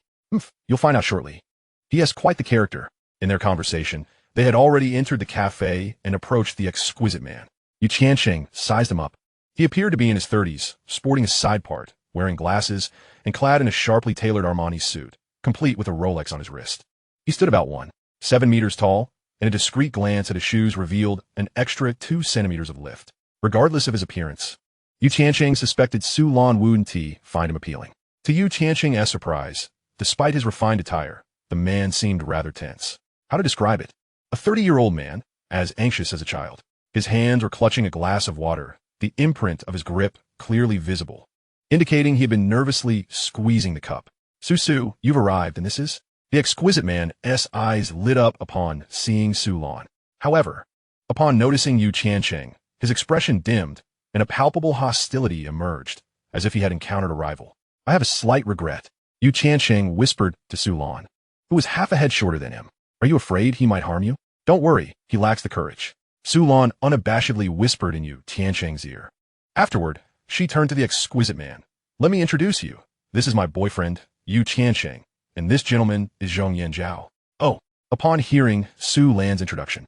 You'll find out shortly. He has quite the character. In their conversation, they had already entered the cafe and approached the exquisite man. Yu Tiancheng sized him up. He appeared to be in his 30s, sporting a side part, wearing glasses, and clad in a sharply tailored Armani suit, complete with a Rolex on his wrist. He stood about 1.7 meters tall, and a discreet glance at his shoes revealed an extra 2 centimeters of lift. Regardless of his appearance, Yu Tiancheng suspected Su Lan wouldn't find him appealing. To Yu Tiancheng's surprise, despite his refined attire, the man seemed rather tense. How to describe it? A 30-year-old man, as anxious as a child. His hands were clutching a glass of water, the imprint of his grip clearly visible, indicating he had been nervously squeezing the cup. Su, you've arrived, and this is? The exquisite man's eyes lit up upon seeing Su Lan. However, upon noticing Yu Tiancheng, his expression dimmed, and a palpable hostility emerged, as if he had encountered a rival. I have a slight regret, Yu Tiancheng whispered to Su Lan, who was half a head shorter than him. Are you afraid he might harm you? Don't worry, he lacks the courage. Su Lan unabashedly whispered in Yu Tiancheng's ear. Afterward, she turned to the exquisite man. Let me introduce you. This is my boyfriend, Yu Tiancheng, and this gentleman is Zhong Yanzhao. Oh, upon hearing Su Lan's introduction,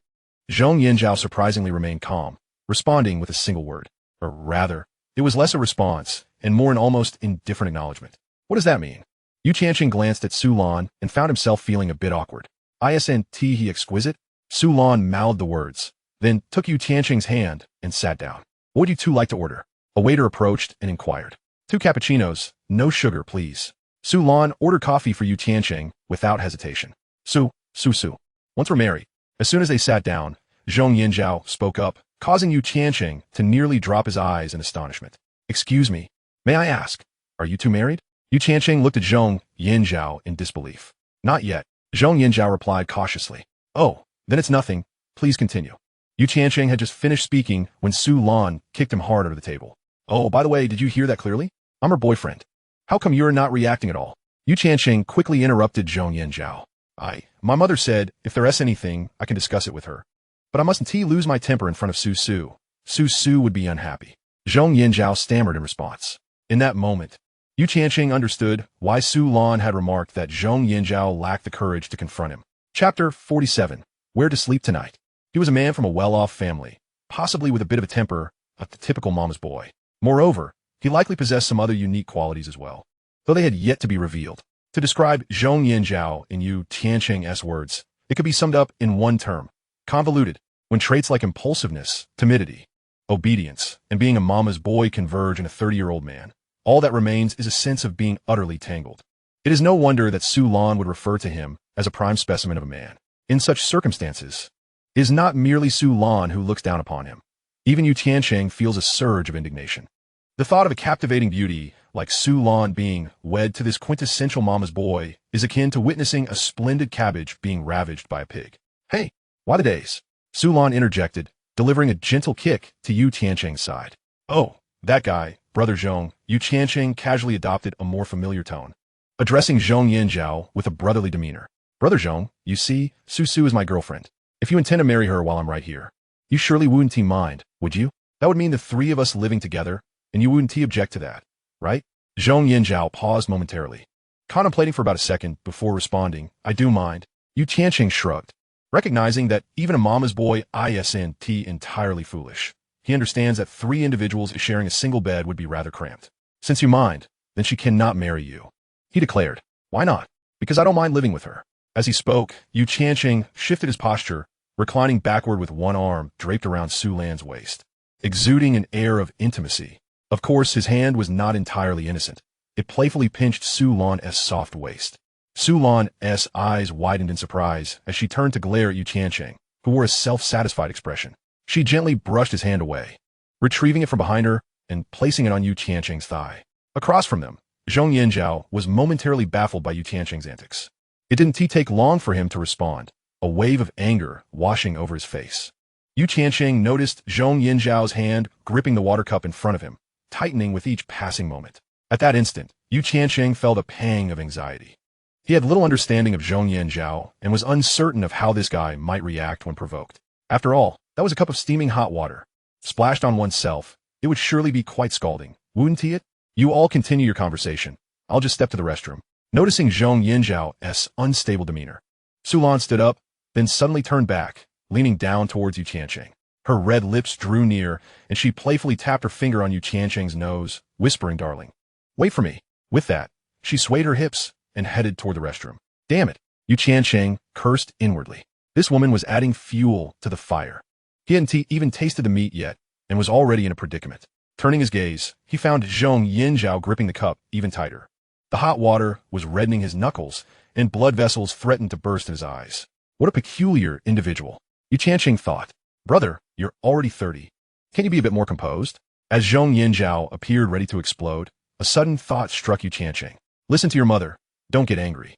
Zhong Yanzhao surprisingly remained calm, responding with a single word. Or rather, it was less a response and more an almost indifferent acknowledgement. What does that mean? Yu Tiancheng glanced at Su Lan and found himself feeling a bit awkward. Isn't he exquisite? Su Lan mouthed the words, then took Yu Tiancheng's hand and sat down. What would you two like to order? A waiter approached and inquired. 2 cappuccinos, no sugar, please. Su Lan ordered coffee for Yu Tiancheng without hesitation. Su. Once we're married. As soon as they sat down, Zhong Yanzhao spoke up, causing Yu Tiancheng to nearly drop his eyes in astonishment. Excuse me, may I ask, are you two married? Yu Tiancheng looked at Zhong Yanzhao in disbelief. Not yet, Zhong Yanzhao replied cautiously. Oh, then it's nothing, please continue. Yu Tiancheng had just finished speaking when Su Lan kicked him hard under the table. Oh, by the way, did you hear that clearly? I'm her boyfriend. How come you're not reacting at all? Yu Tiancheng quickly interrupted Zhong Yanzhao. My mother said if there's anything, I can discuss it with her. But I mustn't lose my temper in front of Su. Su would be unhappy. Zhong Yinzhao stammered in response. In that moment, Yu Tiancheng understood why Su Lan had remarked that Zhong Yinzhao lacked the courage to confront him. Chapter 47. Where to Sleep Tonight. He was a man from a well-off family, possibly with a bit of a temper, a typical mama's boy. Moreover, he likely possessed some other unique qualities as well, though they had yet to be revealed. To describe Zhong Yinzhao in Yu Tiancheng's words, it could be summed up in one term: convoluted. When traits like impulsiveness, timidity, obedience, and being a mama's boy converge in a 30-year-old man, all that remains is a sense of being utterly tangled. It is no wonder that Su Lan would refer to him as a prime specimen of a man. In such circumstances, it is not merely Su Lan who looks down upon him. Even Yu Tiancheng feels a surge of indignation. The thought of a captivating beauty like Su Lan being wed to this quintessential mama's boy is akin to witnessing a splendid cabbage being ravaged by a pig. Hey, why the days? Su Lan interjected, delivering a gentle kick to Yu Tiancheng's side. Oh, that guy, Brother Zhong. Yu Tiancheng casually adopted a more familiar tone, addressing Zhong Yinzhao with a brotherly demeanor. Brother Zhong, you see, Su is my girlfriend. If you intend to marry her while I'm right here, you surely wouldn't mind, would you? That would mean the three of us living together, and you wouldn't object to that, right? Zhong Yinzhao paused momentarily, contemplating for about a second before responding. I do mind. Yu Tiancheng shrugged, recognizing that even a mama's boy isn't entirely foolish. He understands that three individuals sharing a single bed would be rather cramped. Since you mind, then she cannot marry you, he declared. Why not? Because I don't mind living with her. As he spoke, Yu Tiancheng shifted his posture, reclining backward with one arm draped around Su Lan's waist, exuding an air of intimacy. Of course, his hand was not entirely innocent. It playfully pinched Su Lan's soft waist. Su Lan's eyes widened in surprise as she turned to glare at Yu Tiancheng, who wore a self-satisfied expression. She gently brushed his hand away, retrieving it from behind her and placing it on Yu Tiancheng's thigh. Across from them, Zhong Yinzhao was momentarily baffled by Yu Tiancheng's antics. It didn't take long for him to respond, a wave of anger washing over his face. Yu Tiancheng noticed Zhong Yinzhao's hand gripping the water cup in front of him, tightening with each passing moment. At that instant, Yu Tiancheng felt a pang of anxiety. He had little understanding of Zhong Yinzhao and was uncertain of how this guy might react when provoked. After all, that was a cup of steaming hot water. Splashed on oneself, it would surely be quite scalding, wouldn't it? You all continue your conversation. I'll just step to the restroom. Noticing Zhong Yinzhao's unstable demeanor, Su Lan stood up, then suddenly turned back, leaning down towards Yu Tiancheng. Her red lips drew near, and she playfully tapped her finger on Yu Tiancheng's nose, whispering, "Darling, wait for me." With that, she swayed her hips and headed toward the restroom. Damn it, Yu Tiancheng cursed inwardly. This woman was adding fuel to the fire. He hadn't even tasted the meat yet, and was already in a predicament. Turning his gaze, he found Zhong Yinzhao gripping the cup even tighter. The hot water was reddening his knuckles, and blood vessels threatened to burst in his eyes. What a peculiar individual, Yu Tiancheng thought. Brother, you're already 30. Can you be a bit more composed? As Zhong Yinzhao appeared ready to explode, a sudden thought struck Yu Tiancheng. Listen to your mother. Don't get angry.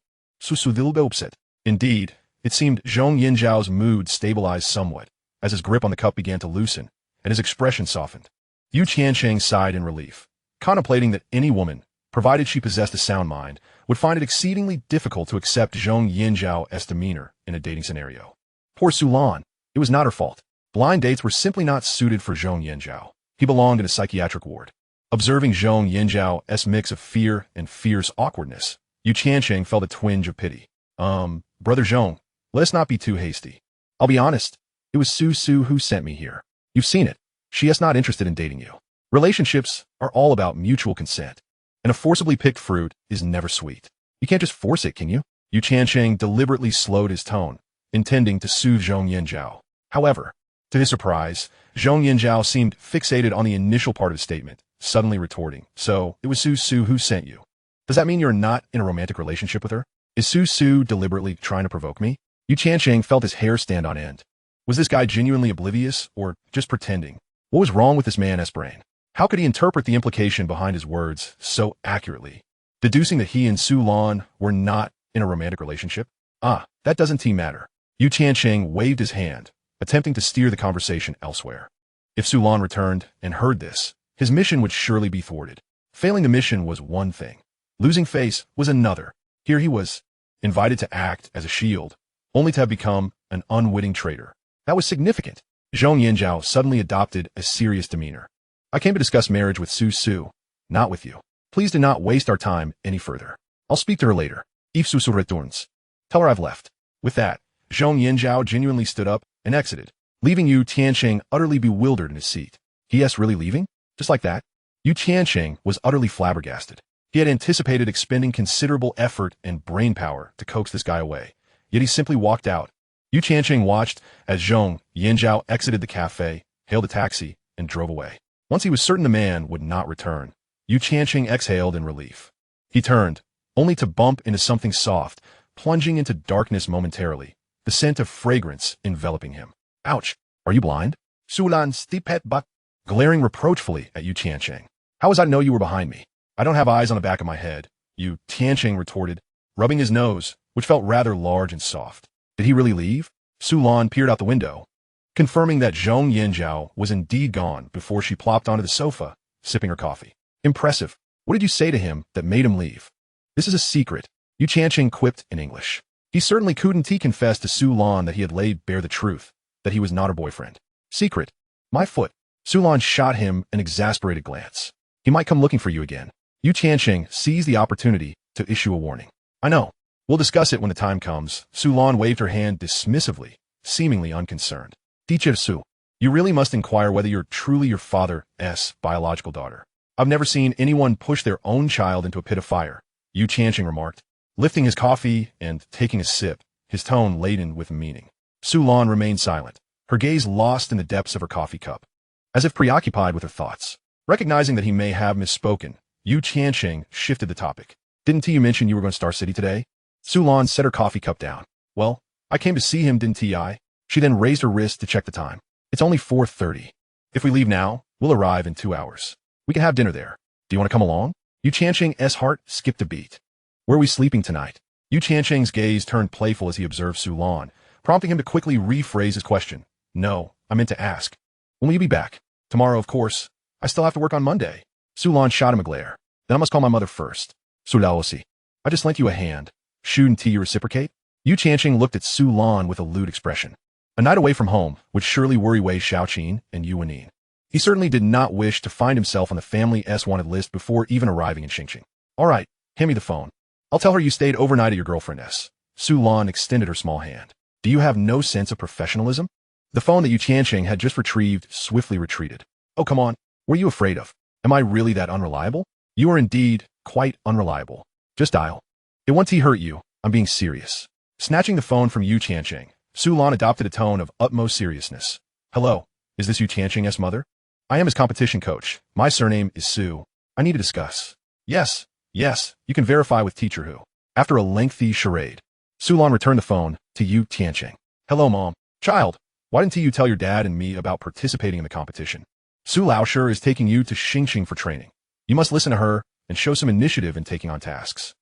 Indeed, it seemed Zhong Yinzhao's mood stabilized somewhat, as his grip on the cup began to loosen, and his expression softened. Yu Tiancheng sighed in relief, contemplating that any woman, provided she possessed a sound mind, would find it exceedingly difficult to accept Zhong Yinzhao's demeanor in a dating scenario. Poor Su Lan. It was not her fault. Blind dates were simply not suited for Zhong Yinzhao. He belonged in a psychiatric ward. Observing Zhong Yinzhao's mix of fear and fierce awkwardness, Yu Tiancheng felt a twinge of pity. Brother Zhong, let us not be too hasty. I'll be honest, it was Su who sent me here. You've seen it. She is not interested in dating you. Relationships are all about mutual consent, and a forcibly picked fruit is never sweet. You can't just force it, can you? Yu Tiancheng deliberately slowed his tone, intending to soothe Zhong Yinzhao. However, to his surprise, Zhong Yinzhao seemed fixated on the initial part of the statement, suddenly retorting, "So, it was Su who sent you. Does that mean you're not in a romantic relationship with her? Is Su deliberately trying to provoke me?" Yu Tiancheng felt his hair stand on end. Was this guy genuinely oblivious, or just pretending? What was wrong with this man's brain? How could he interpret the implication behind his words so accurately, deducing that he and Su Lan were not in a romantic relationship? That doesn't matter. Yu Tiancheng waved his hand, attempting to steer the conversation elsewhere. If Su Lan returned and heard this, his mission would surely be thwarted. Failing the mission was one thing. Losing face was another. Here he was, invited to act as a shield, only to have become an unwitting traitor. That was significant. Zhong Yinzhao suddenly adopted a serious demeanor. I came to discuss marriage with Su, not with you. Please do not waste our time any further. I'll speak to her later. If Su returns, tell her I've left. With that, Zhong Yinzhao genuinely stood up and exited, leaving Yu Tiancheng utterly bewildered in his seat. He really leaving? Just like that? Yu Tiancheng was utterly flabbergasted. He had anticipated expending considerable effort and brainpower to coax this guy away, yet he simply walked out. Yu Tiancheng watched as Zhong Yinzhao exited the cafe, hailed a taxi, and drove away. Once he was certain the man would not return, Yu Tiancheng exhaled in relief. He turned, only to bump into something soft, plunging into darkness momentarily, the scent of fragrance enveloping him. Ouch! Are you blind? Su Lan stipet but glaring reproachfully at Yu Tiancheng. How was I to know you were behind me? I don't have eyes on the back of my head, Yu Tiancheng retorted, rubbing his nose, which felt rather large and soft. Did he really leave? Su Lan peered out the window, confirming that Zhong Yinzhao was indeed gone before she plopped onto the sofa, sipping her coffee. Impressive. What did you say to him that made him leave? This is a secret, Yu Tiancheng quipped in English. He certainly couldn't confess to Su Lan that he had laid bare the truth, that he was not her boyfriend. Secret. My foot. Su Lan shot him an exasperated glance. He might come looking for you again. Yu Tiancheng seized the opportunity to issue a warning. I know. We'll discuss it when the time comes. Su Lan waved her hand dismissively, seemingly unconcerned. Teacher Su, you really must inquire whether you're truly your father's biological daughter. I've never seen anyone push their own child into a pit of fire, Yu Tiancheng remarked, lifting his coffee and taking a sip, his tone laden with meaning. Su Lan remained silent, her gaze lost in the depths of her coffee cup, as if preoccupied with her thoughts. Recognizing that he may have misspoken, Yu Tiancheng shifted the topic. Didn't you mention you were going to Star City today? Su Lan set her coffee cup down. Well, I came to see him, didn't I? She then raised her wrist to check the time. It's only 4:30. If we leave now, we'll arrive in 2 hours. We can have dinner there. Do you want to come along? Yu Tiancheng's heart skipped a beat. Where are we sleeping tonight? Yu Tiancheng's gaze turned playful as he observed Su Lan, prompting him to quickly rephrase his question. No, I meant to ask. When will you be back? Tomorrow, of course. I still have to work on Monday. Su Lan shot him a glare. Then I must call my mother first. Su Laosi. I just lent you a hand. Shouldn't you reciprocate? Yu Tiancheng looked at Su Lan with a lewd expression. A night away from home would surely worry Wei Xiaoqin and Yu Wenin. He certainly did not wish to find himself on the family's wanted list before even arriving in Tiancheng. All right, hand me the phone. I'll tell her you stayed overnight at your girlfriend's. Su Lan extended her small hand. Do you have no sense of professionalism? The phone that Yu Tiancheng had just retrieved swiftly retreated. Oh, come on. What are you afraid of? Am I really that unreliable? You are indeed quite unreliable. Just dial. It won't hurt you. I'm being serious. Snatching the phone from Yu Tiancheng, Su Lan adopted a tone of utmost seriousness. Hello, is this Yu Tiancheng's mother? I am his competition coach. My surname is Su. I need to discuss. Yes, you can verify with Teacher Hu. After a lengthy charade, Su Lan returned the phone to Yu Tiancheng. Hello, Mom. Child, why didn't you tell your dad and me about participating in the competition? Su Laoshi is taking you to Xingqing for training. You must listen to her and show some initiative in taking on tasks.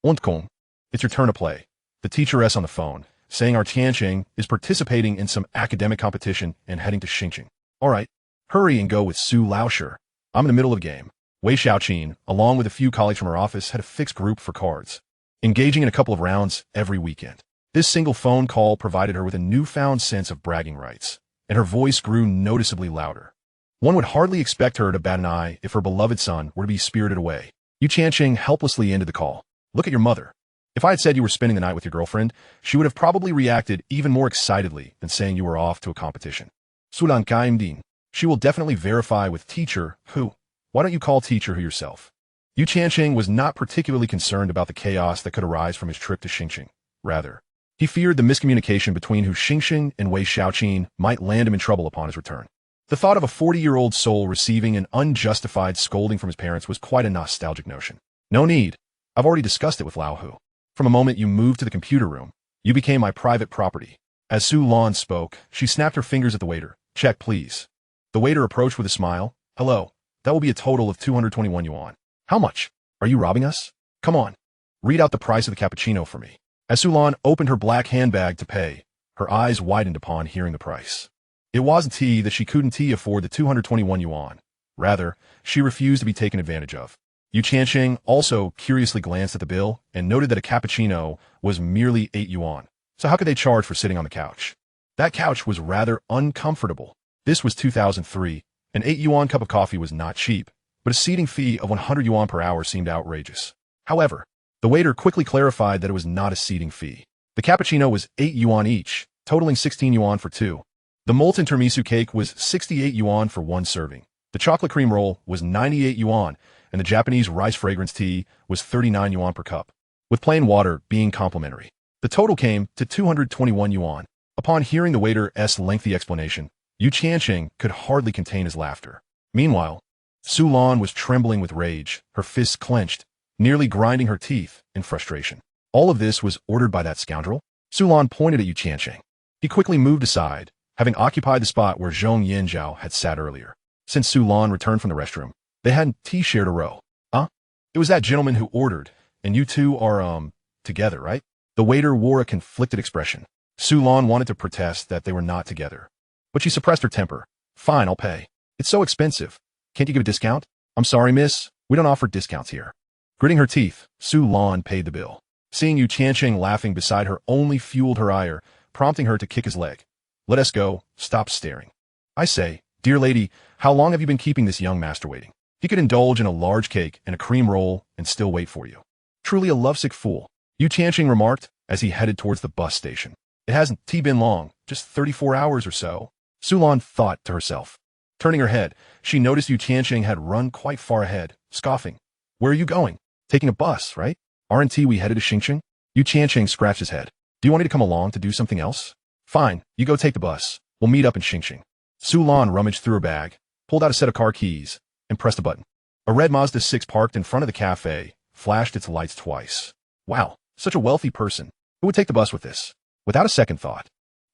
Und Kong. It's your turn to play. The teacheress on the phone, saying our Tiancheng is participating in some academic competition and heading to Xingqing. All right, hurry and go with Su Laoshi. I'm in the middle of the game. Wei Xiaoqin, along with a few colleagues from her office, had a fixed group for cards, engaging in a couple of rounds every weekend. This single phone call provided her with a newfound sense of bragging rights, and her voice grew noticeably louder. One would hardly expect her to bat an eye if her beloved son were to be spirited away. Yu Tiancheng helplessly ended the call. Look at your mother. If I had said you were spending the night with your girlfriend, she would have probably reacted even more excitedly than saying you were off to a competition. Sulan Kaimdin. She will definitely verify with Teacher Hu. Why don't you call Teacher Hu yourself? Yu Tiancheng was not particularly concerned about the chaos that could arise from his trip to Xingqing. Rather, he feared the miscommunication between Hu Xingqing and Wei Xiaoqin might land him in trouble upon his return. The thought of a 40-year-old soul receiving an unjustified scolding from his parents was quite a nostalgic notion. No need. I've already discussed it with Lao Hu. From the moment you moved to the computer room, you became my private property. As Su Lan spoke, she snapped her fingers at the waiter. Check, please. The waiter approached with a smile. Hello. That will be a total of 221 yuan. How much? Are you robbing us? Come on. Read out the price of the cappuccino for me. As Su Lan opened her black handbag to pay, her eyes widened upon hearing the price. It wasn't that she couldn't afford the 221 yuan. Rather, she refused to be taken advantage of. Yu Tiancheng also curiously glanced at the bill and noted that a cappuccino was merely 8 yuan. So how could they charge for sitting on the couch? That couch was rather uncomfortable. This was 2003, An 8 yuan cup of coffee was not cheap, but a seating fee of 100 yuan per hour seemed outrageous. However, the waiter quickly clarified that it was not a seating fee. The cappuccino was 8 yuan each, totaling 16 yuan for two. The molten tiramisu cake was 68 yuan for one serving. The chocolate cream roll was 98 yuan, and the Japanese rice fragrance tea was 39 yuan per cup, with plain water being complimentary. The total came to 221 yuan. Upon hearing the waiter's lengthy explanation, Tiancheng could hardly contain his laughter. Meanwhile, Su Lan was trembling with rage, her fists clenched, nearly grinding her teeth in frustration. All of this was ordered by that scoundrel? Su Lan pointed at Tiancheng. He quickly moved aside, having occupied the spot where Zhong Yanzhao had sat earlier. Since Su Lan returned from the restroom, they hadn't shared a row. It was that gentleman who ordered, and you two are, together, right? The waiter wore a conflicted expression. Su Lan wanted to protest that they were not together, but she suppressed her temper. Fine, I'll pay. It's so expensive. Can't you give a discount? I'm sorry, miss. We don't offer discounts here. Gritting her teeth, Su Lan paid the bill. Seeing Tiancheng laughing beside her only fueled her ire, prompting her to kick his leg. Let us go. Stop staring. I say, dear lady, how long have you been keeping this young master waiting? He could indulge in a large cake and a cream roll and still wait for you. Truly a lovesick fool, Tiancheng remarked as he headed towards the bus station. It hasn't been long, just 34 hours or so, Su Lan thought to herself. Turning her head, she noticed Tiancheng had run quite far ahead, scoffing. Where are you going? Taking a bus, right? Aren't we headed to Xingcheng? Tiancheng scratched his head. Do you want me to come along to do something else? Fine, you go take the bus. We'll meet up in Xingcheng. Su Lan rummaged through her bag, pulled out a set of car keys, and pressed a button. A red Mazda 6 parked in front of the cafe, flashed its lights twice. Wow, such a wealthy person. Who would take the bus with this? Without a second thought,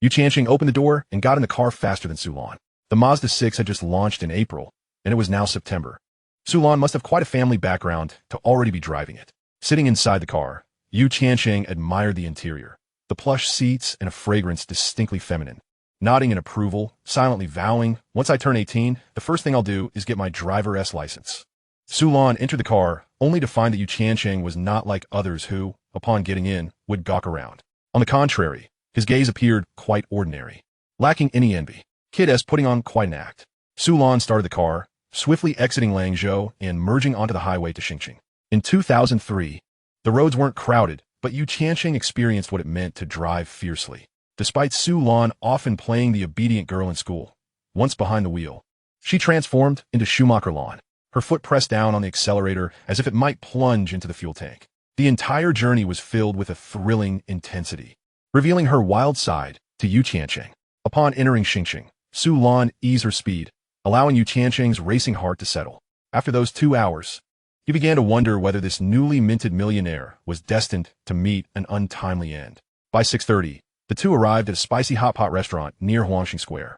Tiancheng opened the door and got in the car faster than Su Lan. The Mazda 6 had just launched in April, and it was now September. Su Lan must have quite a family background to already be driving it. Sitting inside the car, Tiancheng admired the interior, the plush seats and a fragrance distinctly feminine. Nodding in approval, silently vowing, once I turn 18, the first thing I'll do is get my driver's license. Su Lan entered the car, only to find that Tiancheng was not like others who, upon getting in, would gawk around. On the contrary, his gaze appeared quite ordinary, lacking any envy. Kid-s putting on quite an act. Su Lan started the car, swiftly exiting Langzhou and merging onto the highway to Xingcheng. In 2003, the roads weren't crowded, but Tiancheng experienced what it meant to drive fiercely. Despite Su Lan often playing the obedient girl in school, once behind the wheel, she transformed into Schumacher Lan, her foot pressed down on the accelerator as if it might plunge into the fuel tank. The entire journey was filled with a thrilling intensity, revealing her wild side to Tiancheng. Upon entering Xingcheng, Su Lan eased her speed, allowing Tiancheng's racing heart to settle. After those 2 hours, he began to wonder whether this newly minted millionaire was destined to meet an untimely end. By 6:30, the two arrived at a spicy hot pot restaurant near Huangxing Square.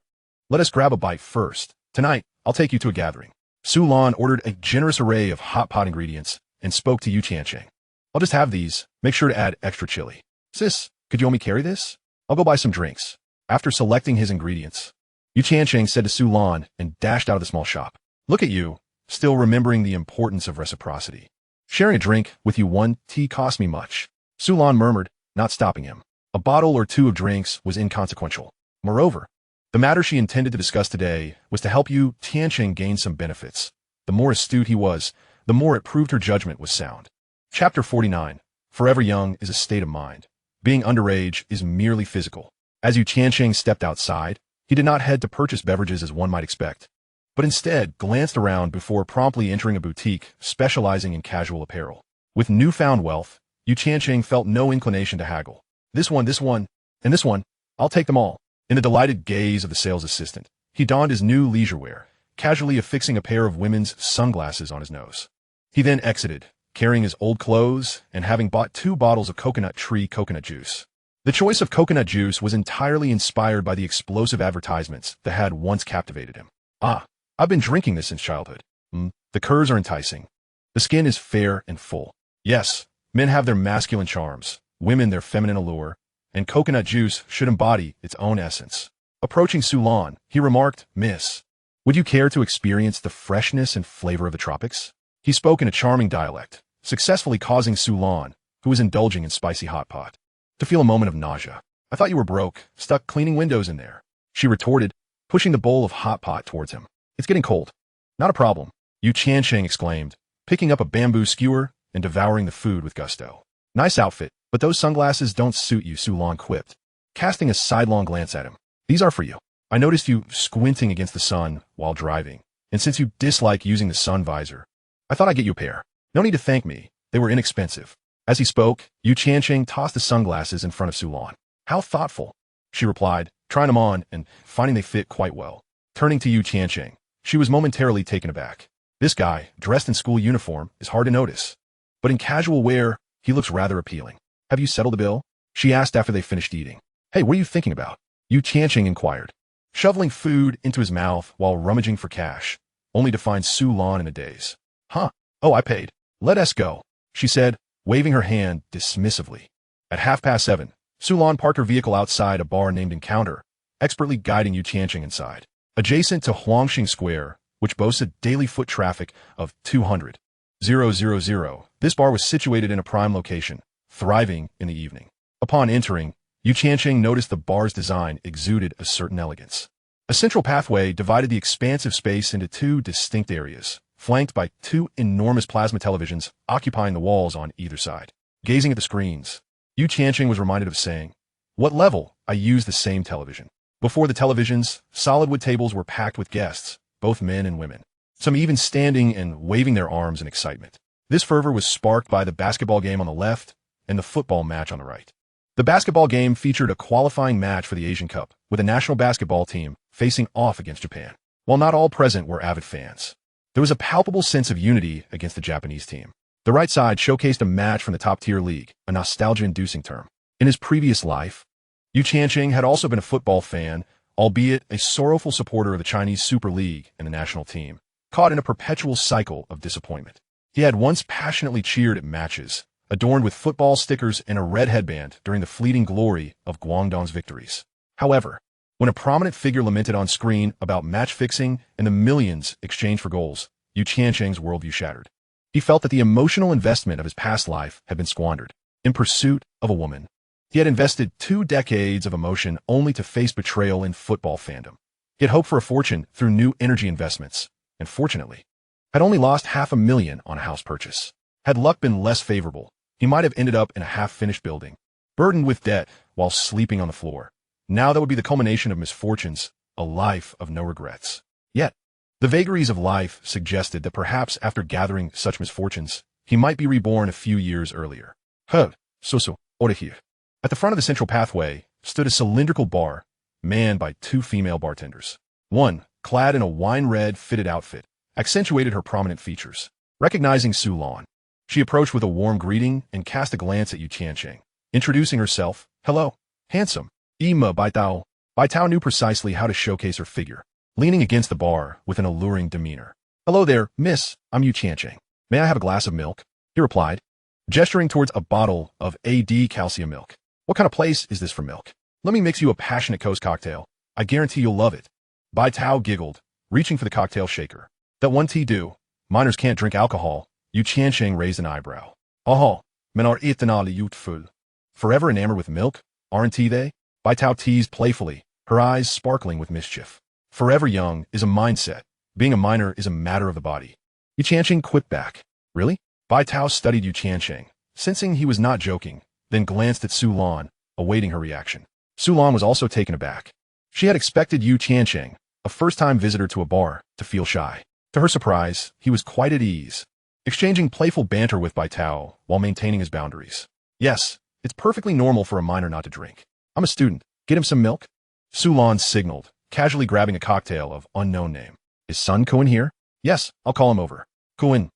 Let us grab a bite first. Tonight, I'll take you to a gathering. Su Lan ordered a generous array of hot pot ingredients and spoke to Tiancheng. I'll just have these. Make sure to add extra chili. Sis, could you help me carry this? I'll go buy some drinks. After selecting his ingredients, Tiancheng said to Su Lan and dashed out of the small shop. Look at you, still remembering the importance of reciprocity. Sharing a drink with you one tea cost me much. Su Lan murmured, not stopping him. A bottle or two of drinks was inconsequential. Moreover, the matter she intended to discuss today was to help Tiancheng gain some benefits. The more astute he was, the more it proved her judgment was sound. Chapter 49. Forever young is a state of mind. Being underage is merely physical. As Tiancheng stepped outside, he did not head to purchase beverages as one might expect, but instead glanced around before promptly entering a boutique specializing in casual apparel. With newfound wealth, Tiancheng felt no inclination to haggle. This one, and this one, I'll take them all. In the delighted gaze of the sales assistant, he donned his new leisure wear, casually affixing a pair of women's sunglasses on his nose. He then exited, carrying his old clothes and having bought 2 bottles of coconut tree coconut juice. The choice of coconut juice was entirely inspired by the explosive advertisements that had once captivated him. I've been drinking this since childhood. The curves are enticing. The skin is fair and full. Yes, men have their masculine charms, women their feminine allure, and coconut juice should embody its own essence. Approaching Su Lan, he remarked, Miss, would you care to experience the freshness and flavor of the tropics? He spoke in a charming dialect, successfully causing Su Lan, who was indulging in spicy hot pot, to feel a moment of nausea. I thought you were broke, stuck cleaning windows in there, she retorted, pushing the bowl of hot pot towards him. It's getting cold. Not a problem, Yu Tiancheng exclaimed, picking up a bamboo skewer and devouring the food with gusto. Nice outfit, but those sunglasses don't suit you, Su Lan quipped, casting a sidelong glance at him. These are for you. I noticed you squinting against the sun while driving, and since you dislike using the sun visor, I thought I'd get you a pair. No need to thank me. They were inexpensive. As he spoke, Yu Tiancheng tossed the sunglasses in front of Su Lan. How thoughtful, she replied, trying them on and finding they fit quite well. Turning to Yu Tiancheng, she was momentarily taken aback. This guy, dressed in school uniform, is hard to notice. But in casual wear, he looks rather appealing. Have you settled the bill? She asked after they finished eating. Hey, what are you thinking about? Yu Tiancheng inquired, shoveling food into his mouth while rummaging for cash, only to find Su Lan in a daze. Huh? Oh, I paid. Let us go, she said, waving her hand dismissively. At 7:30, Su Lan parked her vehicle outside a bar named Encounter, expertly guiding Yu Tiancheng inside. Adjacent to Huangxing Square, which boasts a daily foot traffic of 200,000, this bar was situated in a prime location, thriving in the evening. Upon entering, Yu Tiancheng noticed the bar's design exuded a certain elegance. A central pathway divided the expansive space into two distinct areas, flanked by two enormous plasma televisions occupying the walls on either side. Gazing at the screens, Yu Tiancheng was reminded of saying, "What level? I use the same television." Before the televisions, solid wood tables were packed with guests, both men and women, some even standing and waving their arms in excitement. This fervor was sparked by the basketball game on the left and the football match on the right. The basketball game featured a qualifying match for the Asian Cup, with the national basketball team facing off against Japan. While not all present were avid fans, there was a palpable sense of unity against the Japanese team. The right side showcased a match from the top-tier league, a nostalgia-inducing term. In his previous life, Yu Tiancheng had also been a football fan, albeit a sorrowful supporter of the Chinese Super League and the national team, caught in a perpetual cycle of disappointment. He had once passionately cheered at matches, adorned with football stickers and a red headband during the fleeting glory of Guangdong's victories. However, when a prominent figure lamented on screen about match fixing and the millions exchanged for goals, Yu Tiancheng's worldview shattered. He felt that the emotional investment of his past life had been squandered in pursuit of a woman. He had invested 2 decades of emotion only to face betrayal in football fandom. He had hoped for a fortune through new energy investments, and fortunately, had only lost $500,000 on a house purchase. Had luck been less favorable, he might have ended up in a half-finished building, burdened with debt while sleeping on the floor. Now that would be the culmination of misfortunes, a life of no regrets. Yet, the vagaries of life suggested that perhaps after gathering such misfortunes, he might be reborn a few years earlier. Order here. At the front of the central pathway stood a cylindrical bar, manned by 2 female bartenders. One, clad in a wine-red fitted outfit, accentuated her prominent features. Recognizing Su Lan, she approached with a warm greeting and cast a glance at Yu Tiancheng, introducing herself. "Hello, handsome." Ima Bai Tao. Bai Tao knew precisely how to showcase her figure, leaning against the bar with an alluring demeanor. "Hello there, miss. I'm Yu Tiancheng. May I have a glass of milk?" he replied, gesturing towards a bottle of AD calcium milk. "What kind of place is this for milk? Let me mix you a passionate coast cocktail. I guarantee you'll love it." Bai Tao giggled, reaching for the cocktail shaker. "That one tea do. Minors can't drink alcohol." Yu Tiancheng raised an eyebrow. "Oh, men are eternally youthful. Forever enamored with milk, aren't they?" Bai Tao teased playfully, her eyes sparkling with mischief. "Forever young is a mindset. Being a minor is a matter of the body." Yu Tiancheng quipped back. "Really?" Bai Tao studied Yu Tiancheng, sensing he was not joking, then glanced at Su Lan, awaiting her reaction. Su Lan was also taken aback. She had expected Yu Tiancheng, a first-time visitor to a bar, to feel shy. To her surprise, he was quite at ease, exchanging playful banter with Bai Tao while maintaining his boundaries. "Yes, it's perfectly normal for a minor not to drink. I'm a student. Get him some milk?" Su Lan signaled, casually grabbing a cocktail of unknown name. "Is Sun Cohen here?" "Yes, I'll call him over." "Cohen,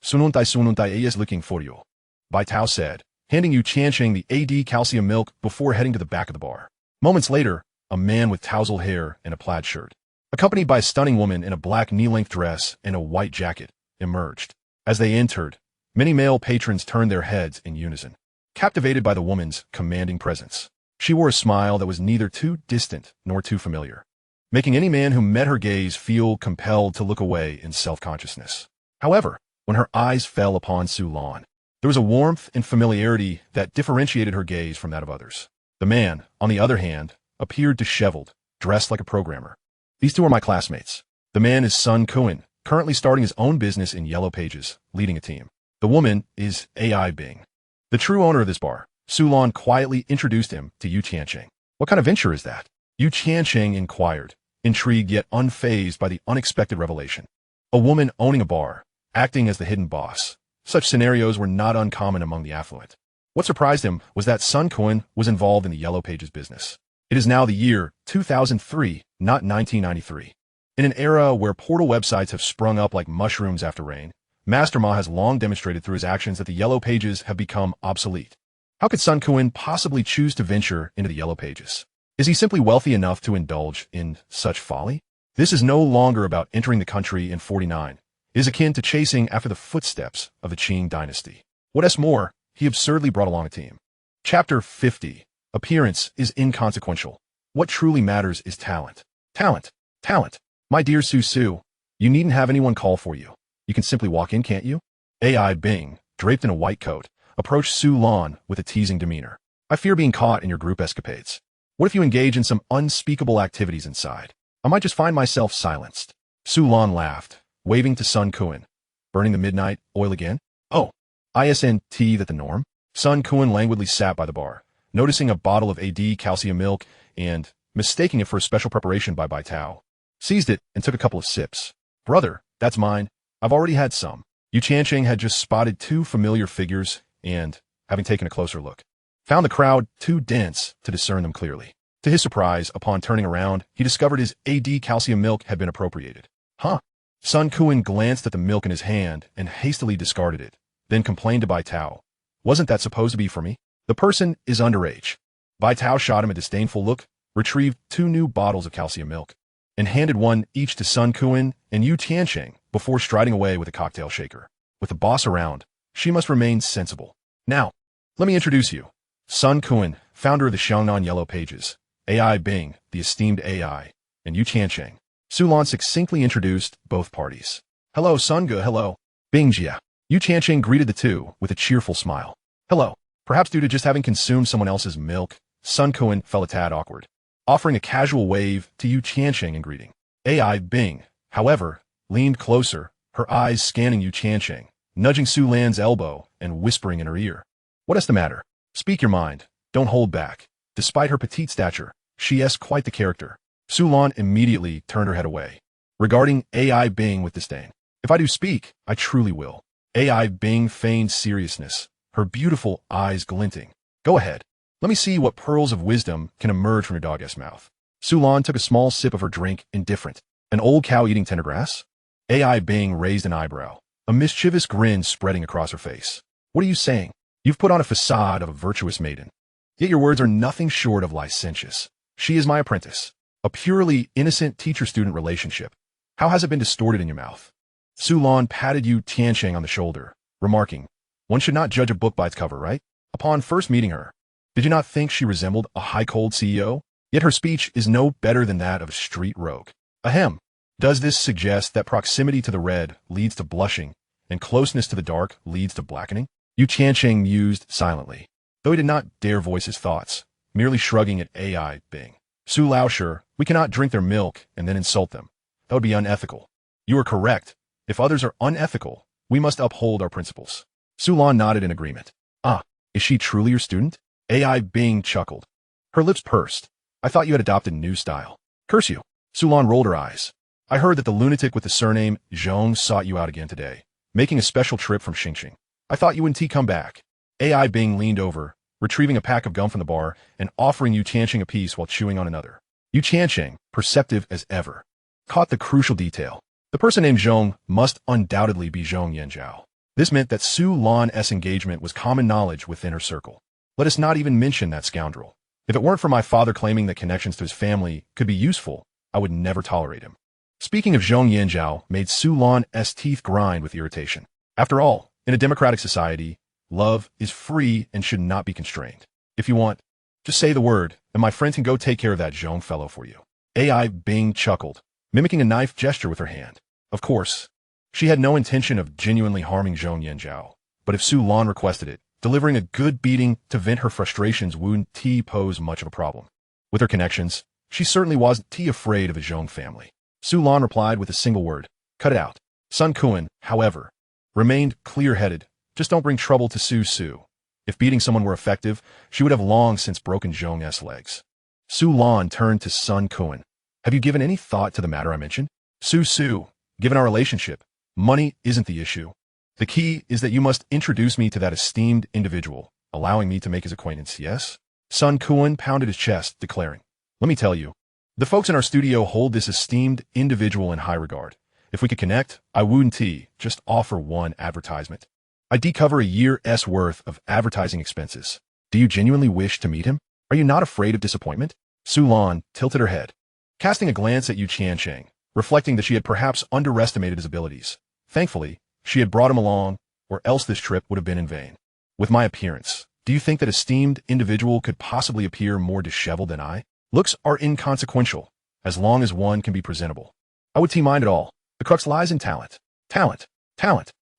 sununtai is looking for you," Bai Tao said, handing Yu Tiancheng the AD calcium milk before heading to the back of the bar. Moments later, a man with tousled hair and a plaid shirt, accompanied by a stunning woman in a black knee-length dress and a white jacket, emerged. As they entered, many male patrons turned their heads in unison, captivated by the woman's commanding presence. She wore a smile that was neither too distant nor too familiar, making any man who met her gaze feel compelled to look away in self-consciousness. However, when her eyes fell upon Su Lan, there was a warmth and familiarity that differentiated her gaze from that of others. The man, on the other hand, appeared disheveled, dressed like a programmer. "These two are my classmates. The man is Sun Kuan, currently starting his own business in Yellow Pages, leading a team. The woman is AI Bing. The true owner of this bar, Su Lan, quietly introduced him to Yu Tiancheng. What kind of venture is that? Yu Tiancheng inquired, intrigued yet unfazed by the unexpected revelation. A woman owning a bar, acting as the hidden boss. Such scenarios were not uncommon among the affluent. What surprised him was that Sun Kuan was involved in the Yellow Pages business. It is now the year 2003, not 1993. In an era where portal websites have sprung up like mushrooms after rain, Master Ma has long demonstrated through his actions that the Yellow Pages have become obsolete. How could Sun Kuan possibly choose to venture into the Yellow Pages? Is he simply wealthy enough to indulge in such folly? This is no longer about entering the country in 49. It is akin to chasing after the footsteps of the Qing dynasty. What's more, he absurdly brought along a team. Chapter 50. Appearance is inconsequential. What truly matters is talent. Talent. Talent. My dear Su, you needn't have anyone call for you. You can simply walk in, can't you? AI Bing, draped in a white coat, approached Su Lan with a teasing demeanor. I fear being caught in your group escapades. What if you engage in some unspeakable activities inside? I might just find myself silenced. Su Lan laughed, waving to Sun Kuan. Burning the midnight oil again? Oh, isn't that the norm? Sun Kuan languidly sat by the bar, noticing a bottle of AD calcium milk and mistaking it for a special preparation by Bai Tao. Seized it and took a couple of sips. Brother, that's mine. I've already had some. Yu Tiancheng had just spotted two familiar figures and, having taken a closer look, found the crowd too dense to discern them clearly. To his surprise, upon turning around, he discovered his AD calcium milk had been appropriated. Huh? Sun Kuan glanced at the milk in his hand and hastily discarded it, then complained to Bai Tao. Wasn't that supposed to be for me? The person is underage. Bai Tao shot him a disdainful look, retrieved two new bottles of calcium milk, and handed one each to Sun Kuan and Yu Tiancheng before striding away with a cocktail shaker. With the boss around, she must remain sensible. Now, let me introduce you. Sun Kuan, founder of the Xiangnan Yellow Pages, AI Bing, the esteemed AI, and Yu Tiancheng. Su Lan succinctly introduced both parties. Hello, Sun Ge, hello. Bing Jia. Yu Tiancheng greeted the two with a cheerful smile. Hello. Perhaps due to just having consumed someone else's milk, Sun Kuan felt a tad awkward, offering a casual wave to Yu Tiancheng in greeting. AI Bing, however, leaned closer, her eyes scanning Yu Tiancheng, nudging Su Lan's elbow and whispering in her ear. What is the matter? Speak your mind. Don't hold back. Despite her petite stature, she is quite the character. Su Lan immediately turned her head away, regarding AI Bing with disdain. If I do speak, I truly will. AI Bing feigned seriousness, her beautiful eyes glinting. Go ahead. Let me see what pearls of wisdom can emerge from your dog-ass mouth. Su Lan took a small sip of her drink, indifferent. An old cow eating tender grass? AI Bing raised an eyebrow, a mischievous grin spreading across her face. What are you saying? You've put on a facade of a virtuous maiden. Yet your words are nothing short of licentious. She is my apprentice. A purely innocent teacher-student relationship. How has it been distorted in your mouth? Su Lan patted Yu Tiancheng on the shoulder, remarking, one should not judge a book by its cover, right? Upon first meeting her, did you not think she resembled a high-cold CEO? Yet her speech is no better than that of a street rogue. Ahem. Does this suggest that proximity to the red leads to blushing, and closeness to the dark leads to blackening? Yu Tiancheng mused silently, though he did not dare voice his thoughts, merely shrugging at AI Bing. Su Laosher, we cannot drink their milk and then insult them. That would be unethical. You are correct. If others are unethical, we must uphold our principles. Su Lan nodded in agreement. Ah, is she truly your student? AI Bing chuckled. Her lips pursed. I thought you had adopted a new style. Curse you. Su Lan rolled her eyes. I heard that the lunatic with the surname Zhong sought you out again today, making a special trip from Xingqing. I thought you wouldn't come back. AI Bing leaned over, retrieving a pack of gum from the bar and offering Yu Tiancheng a piece while chewing on another. Yu Tiancheng, perceptive as ever, caught the crucial detail. The person named Zhong must undoubtedly be Zhong Yanzhao. This meant that Su Lan's engagement was common knowledge within her circle. Let us not even mention that scoundrel. If it weren't for my father claiming that connections to his family could be useful, I would never tolerate him. Speaking of Zhong Yanzhao made Su Lan's teeth grind with irritation. After all, in a democratic society, love is free and should not be constrained. If you want, just say the word, and my friend can go take care of that Zhong fellow for you. AI Bing chuckled, mimicking a knife gesture with her hand. Of course, she had no intention of genuinely harming Zhong Yanzhao, but if Su Lan requested it, delivering a good beating to vent her frustrations wouldn't pose much of a problem. With her connections, she certainly wasn't afraid of the Zhong family. Su Lan replied with a single word. Cut it out. Sun Kuan, however, remained clear-headed. Just don't bring trouble to Su Su. If beating someone were effective, she would have long since broken Zhong's legs. Su Lan turned to Sun Kuan. Have you given any thought to the matter I mentioned? Su Su, given our relationship, money isn't the issue. The key is that you must introduce me to that esteemed individual, allowing me to make his acquaintance, yes? Sun Kuan pounded his chest, declaring, Let me tell you, the folks in our studio hold this esteemed individual in high regard. If we could connect, I wouldn't just offer one advertisement. I'd cover a year's worth of advertising expenses. Do you genuinely wish to meet him? Are you not afraid of disappointment? Su Lan tilted her head, casting a glance at Tiancheng, reflecting that she had perhaps underestimated his abilities. Thankfully, she had brought him along, or else this trip would have been in vain. With my appearance, do you think that esteemed individual could possibly appear more disheveled than I? Looks are inconsequential, as long as one can be presentable. I would mind it all. The crux lies in talent. Talent.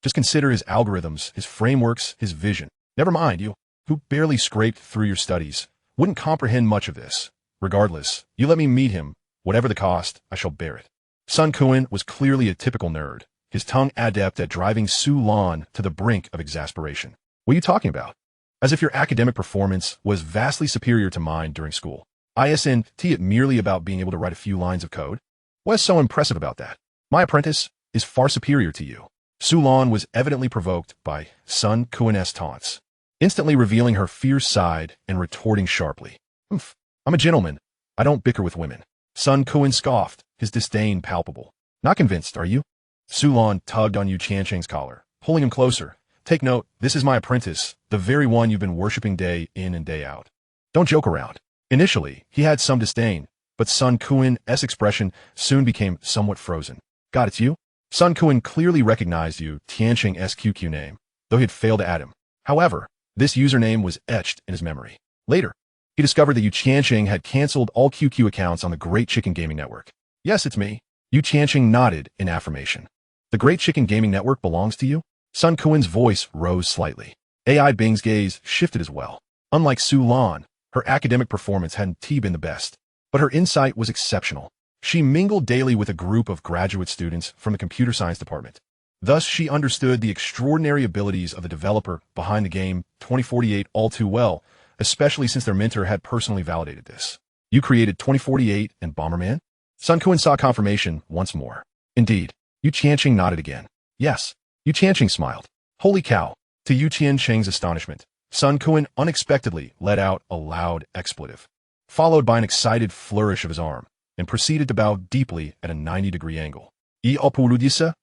Just consider his algorithms, his frameworks, his vision. Never mind you, who barely scraped through your studies, wouldn't comprehend much of this. Regardless, you let me meet him. Whatever the cost, I shall bear it. Sun Kuan was clearly a typical nerd, his tongue adept at driving Su Lan to the brink of exasperation. What are you talking about? As if your academic performance was vastly superior to mine during school. Isn't it merely about being able to write a few lines of code? What's so impressive about that? My apprentice is far superior to you. Su Lan was evidently provoked by Sun Kuan's taunts, instantly revealing her fierce side and retorting sharply. I'm a gentleman. I don't bicker with women. Sun Kuan scoffed, his disdain palpable. Not convinced, are you? Su Lan tugged on Tiancheng's collar, pulling him closer. Take note, this is my apprentice, the very one you've been worshipping day in and day out. Don't joke around. Initially, he had some disdain, but Sun Kuan's expression soon became somewhat frozen. God, it's you? Sun Kuan clearly recognized Tiancheng's QQ name, though he had failed to add him. However, this username was etched in his memory. Later, he discovered that Tiancheng had canceled all QQ accounts on the Great Chicken Gaming Network. Yes, it's me. Tiancheng nodded in affirmation. The Great Chicken Gaming Network belongs to you? Sun Kuan's voice rose slightly. AI Bing's gaze shifted as well. Unlike Su Lan, her academic performance hadn't been the best, but her insight was exceptional. She mingled daily with a group of graduate students from the computer science department. Thus, she understood the extraordinary abilities of the developer behind the game 2048 all too well, especially since their mentor had personally validated this. You created 2048 and Bomberman? Sun Kuan saw confirmation once more. Indeed. Tiancheng nodded again. Yes. Tiancheng smiled. Holy cow. To Tiancheng's astonishment, Sun Kuan unexpectedly let out a loud expletive, followed by an excited flourish of his arm, and proceeded to bow deeply at a 90-degree angle. I apoludisa.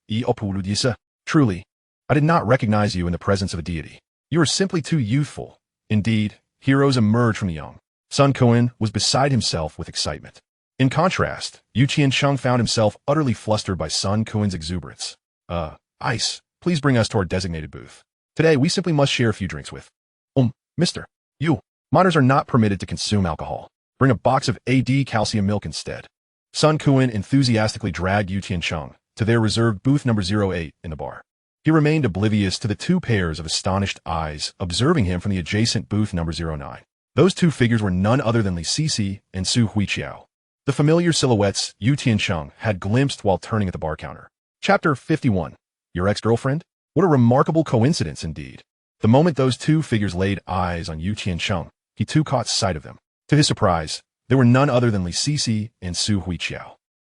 Truly, I did not recognize you in the presence of a deity. You are simply too youthful. Indeed, heroes emerge from the young. Sun Kuan was beside himself with excitement. In contrast, Tiancheng found himself utterly flustered by Sun Kuan's exuberance. Ice, please bring us to our designated booth. Today, we simply must share a few drinks with. Mister. Minors are not permitted to consume alcohol. Bring a box of AD calcium milk instead. Sun Kuan enthusiastically dragged Tiancheng to their reserved booth number 08 in the bar. He remained oblivious to the two pairs of astonished eyes observing him from the adjacent booth number 09. Those two figures were none other than Li Sisi and Su Huiqiao. The familiar silhouettes Tiancheng had glimpsed while turning at the bar counter. Chapter 51. Your ex-girlfriend? What a remarkable coincidence indeed. The moment those two figures laid eyes on Tiancheng, he too caught sight of them. To his surprise, they were none other than Li Sisi and Su Huiqiao.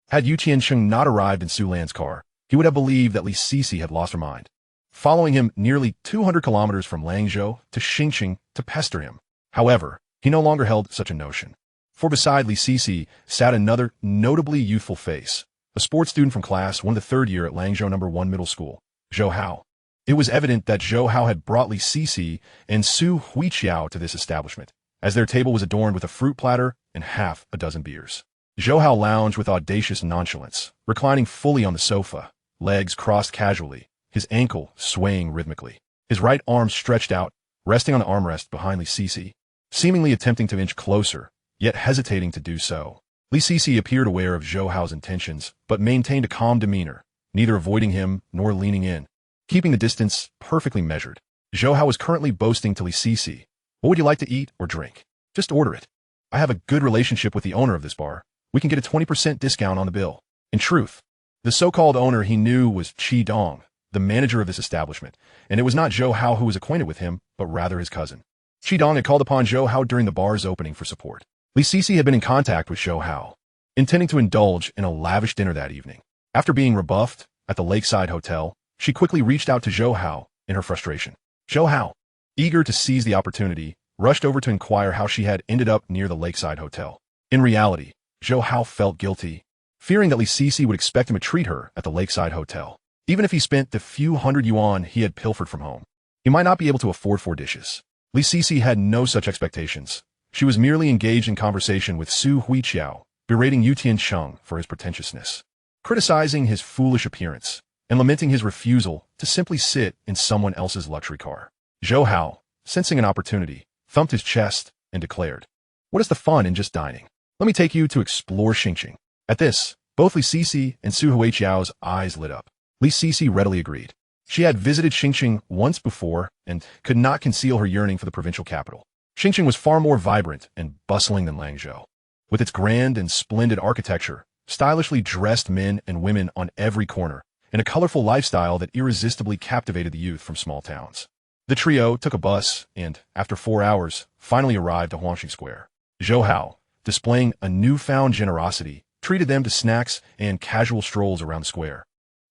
Had Tiancheng not arrived in Su Lan's car, he would have believed that Li Sisi had lost her mind, following him nearly 200 kilometers from Langzhou to Xingqing to pester him. However, he no longer held such a notion. For beside Li Sisi sat another notably youthful face, a sports student from class 1 of the third year at Langzhou No. 1 Middle School, Zhou Hao. It was evident that Zhou Hao had brought Li Sisi and Su Huiqiao to this establishment, as their table was adorned with a fruit platter and half a dozen beers. Zhou Hao lounged with audacious nonchalance, reclining fully on the sofa, legs crossed casually, his ankle swaying rhythmically. His right arm stretched out, resting on the armrest behind Li Sisi, seemingly attempting to inch closer, yet hesitating to do so. Li Sisi appeared aware of Zhou Hao's intentions, but maintained a calm demeanor, neither avoiding him nor leaning in, keeping the distance perfectly measured. Zhou Hao was currently boasting to Li Sisi, "What would you like to eat or drink? Just order it. I have a good relationship with the owner of this bar. We can get a 20% discount on the bill." In truth, the so-called owner he knew was Qi Dong, the manager of this establishment, and it was not Zhou Hao who was acquainted with him, but rather his cousin. Qi Dong had called upon Zhou Hao during the bar's opening for support. Li Sisi had been in contact with Zhou Hao, intending to indulge in a lavish dinner that evening. After being rebuffed at the lakeside hotel, she quickly reached out to Zhou Hao in her frustration. Zhou Hao, eager to seize the opportunity, rushed over to inquire how she had ended up near the lakeside hotel. In reality, Zhou Hao felt guilty, fearing that Li Sisi would expect him to treat her at the lakeside hotel. Even if he spent the few hundred yuan he had pilfered from home, he might not be able to afford 4 dishes. Li Sisi had no such expectations. She was merely engaged in conversation with Su Huiqiao, berating Tiancheng for his pretentiousness, criticizing his foolish appearance, and lamenting his refusal to simply sit in someone else's luxury car. Zhou Hao, sensing an opportunity, thumped his chest and declared, "What is the fun in just dining? Let me take you to explore Tiancheng." At this, both Li Sisi and Su Huiqiao's eyes lit up. Li Sisi readily agreed. She had visited Tiancheng once before and could not conceal her yearning for the provincial capital. Tiancheng was far more vibrant and bustling than Langzhou. With its grand and splendid architecture, stylishly dressed men and women on every corner, and a colorful lifestyle that irresistibly captivated the youth from small towns. The trio took a bus and, after 4 hours, finally arrived at Huangxing Square. Zhou Hao, displaying a newfound generosity, treated them to snacks and casual strolls around the square,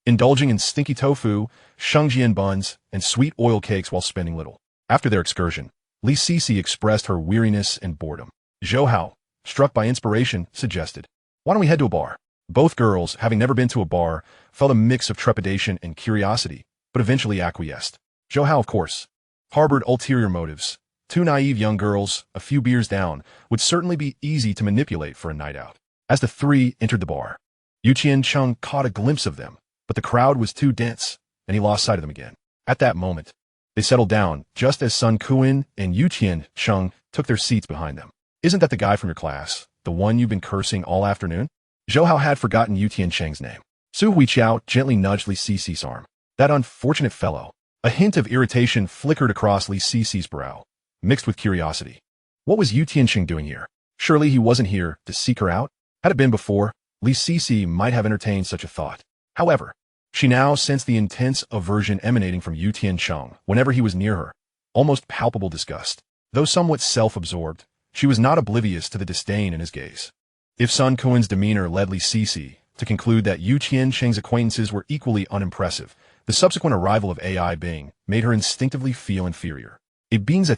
indulging in stinky tofu, shengjian buns, and sweet oil cakes while spending little. After their excursion, Li Sisi expressed her weariness and boredom. Zhou Hao, struck by inspiration, suggested, "Why don't we head to a bar?" Both girls, having never been to a bar, felt a mix of trepidation and curiosity, but eventually acquiesced. Zhou Hao, of course, harbored ulterior motives. 2 naive young girls, a few beers down, would certainly be easy to manipulate for a night out. As the 3 entered the bar, Tiancheng caught a glimpse of them, but the crowd was too dense, and he lost sight of them again. At that moment, they settled down, just as Sun Kuan and Tiancheng took their seats behind them. "Isn't that the guy from your class, the one you've been cursing all afternoon?" Zhou Hao had forgotten Tiancheng's name. Su Huiqiao gently nudged Li Sisi's arm. "That unfortunate fellow." A hint of irritation flickered across Li Sisi's brow, mixed with curiosity. What was Tiancheng doing here? Surely he wasn't here to seek her out? Had it been before, Li Sisi might have entertained such a thought. However, she now sensed the intense aversion emanating from Tiancheng whenever he was near her, almost palpable disgust. Though somewhat self-absorbed, she was not oblivious to the disdain in his gaze. If Sun Kuan's demeanor led Li Sisi to conclude that Tiancheng's acquaintances were equally unimpressive, the subsequent arrival of AI Bing made her instinctively feel inferior. A Bing's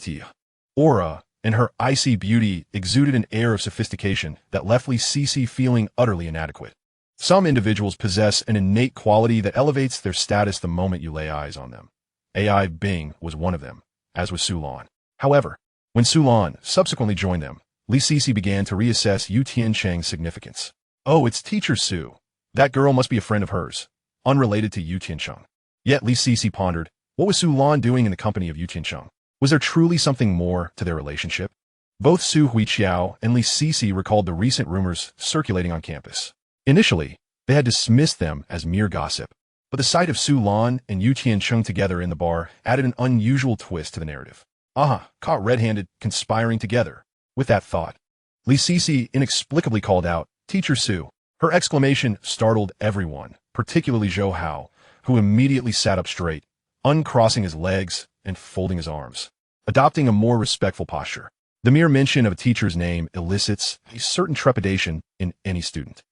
aura and her icy beauty exuded an air of sophistication that left Li Sisi feeling utterly inadequate. Some individuals possess an innate quality that elevates their status the moment you lay eyes on them. AI Bing was one of them, as was Su Lan. However, when Su Lan subsequently joined them, Li Sisi began to reassess Tiancheng's significance. "Oh, it's Teacher Su. That girl must be a friend of hers, unrelated to Tiancheng." Yet Li Sisi pondered, what was Su Lan doing in the company of Tiancheng? Was there truly something more to their relationship? Both Su Huiqiao and Li Sisi recalled the recent rumors circulating on campus. Initially, they had dismissed them as mere gossip, but the sight of Su Lan and Tiancheng together in the bar added an unusual twist to the narrative. Caught red-handed, conspiring together. With that thought, Li Sisi inexplicably called out, "Teacher Su." Her exclamation startled everyone, particularly Zhou Hao, who immediately sat up straight, uncrossing his legs and folding his arms, adopting a more respectful posture. The mere mention of a teacher's name elicits a certain trepidation in any student.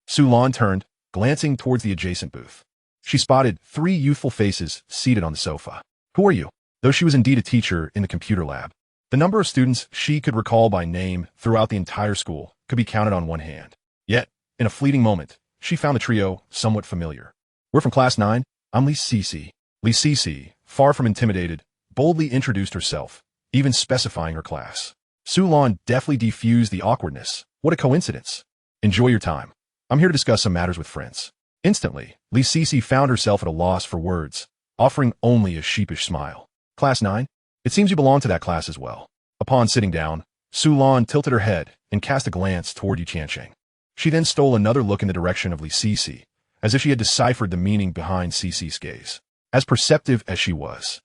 Su Lan turned, glancing towards the adjacent booth. She spotted 3 youthful faces seated on the sofa. "Who are you?" Though she was indeed a teacher in the computer lab, the number of students she could recall by name throughout the entire school could be counted on one hand. Yet, in a fleeting moment, she found the trio somewhat familiar. "We're from Class 9. I'm Li Sisi." Li Sisi, far from intimidated, boldly introduced herself, even specifying her class. Su Lan deftly defused the awkwardness. "What a coincidence. Enjoy your time. I'm here to discuss some matters with friends." Instantly, Li Sisi found herself at a loss for words, offering only a sheepish smile. "Class 9? It seems you belong to that class as well." Upon sitting down, Su Lan tilted her head and cast a glance toward Tiancheng. She then stole another look in the direction of Li Sisi, as if she had deciphered the meaning behind Sisi's gaze. As perceptive as she was,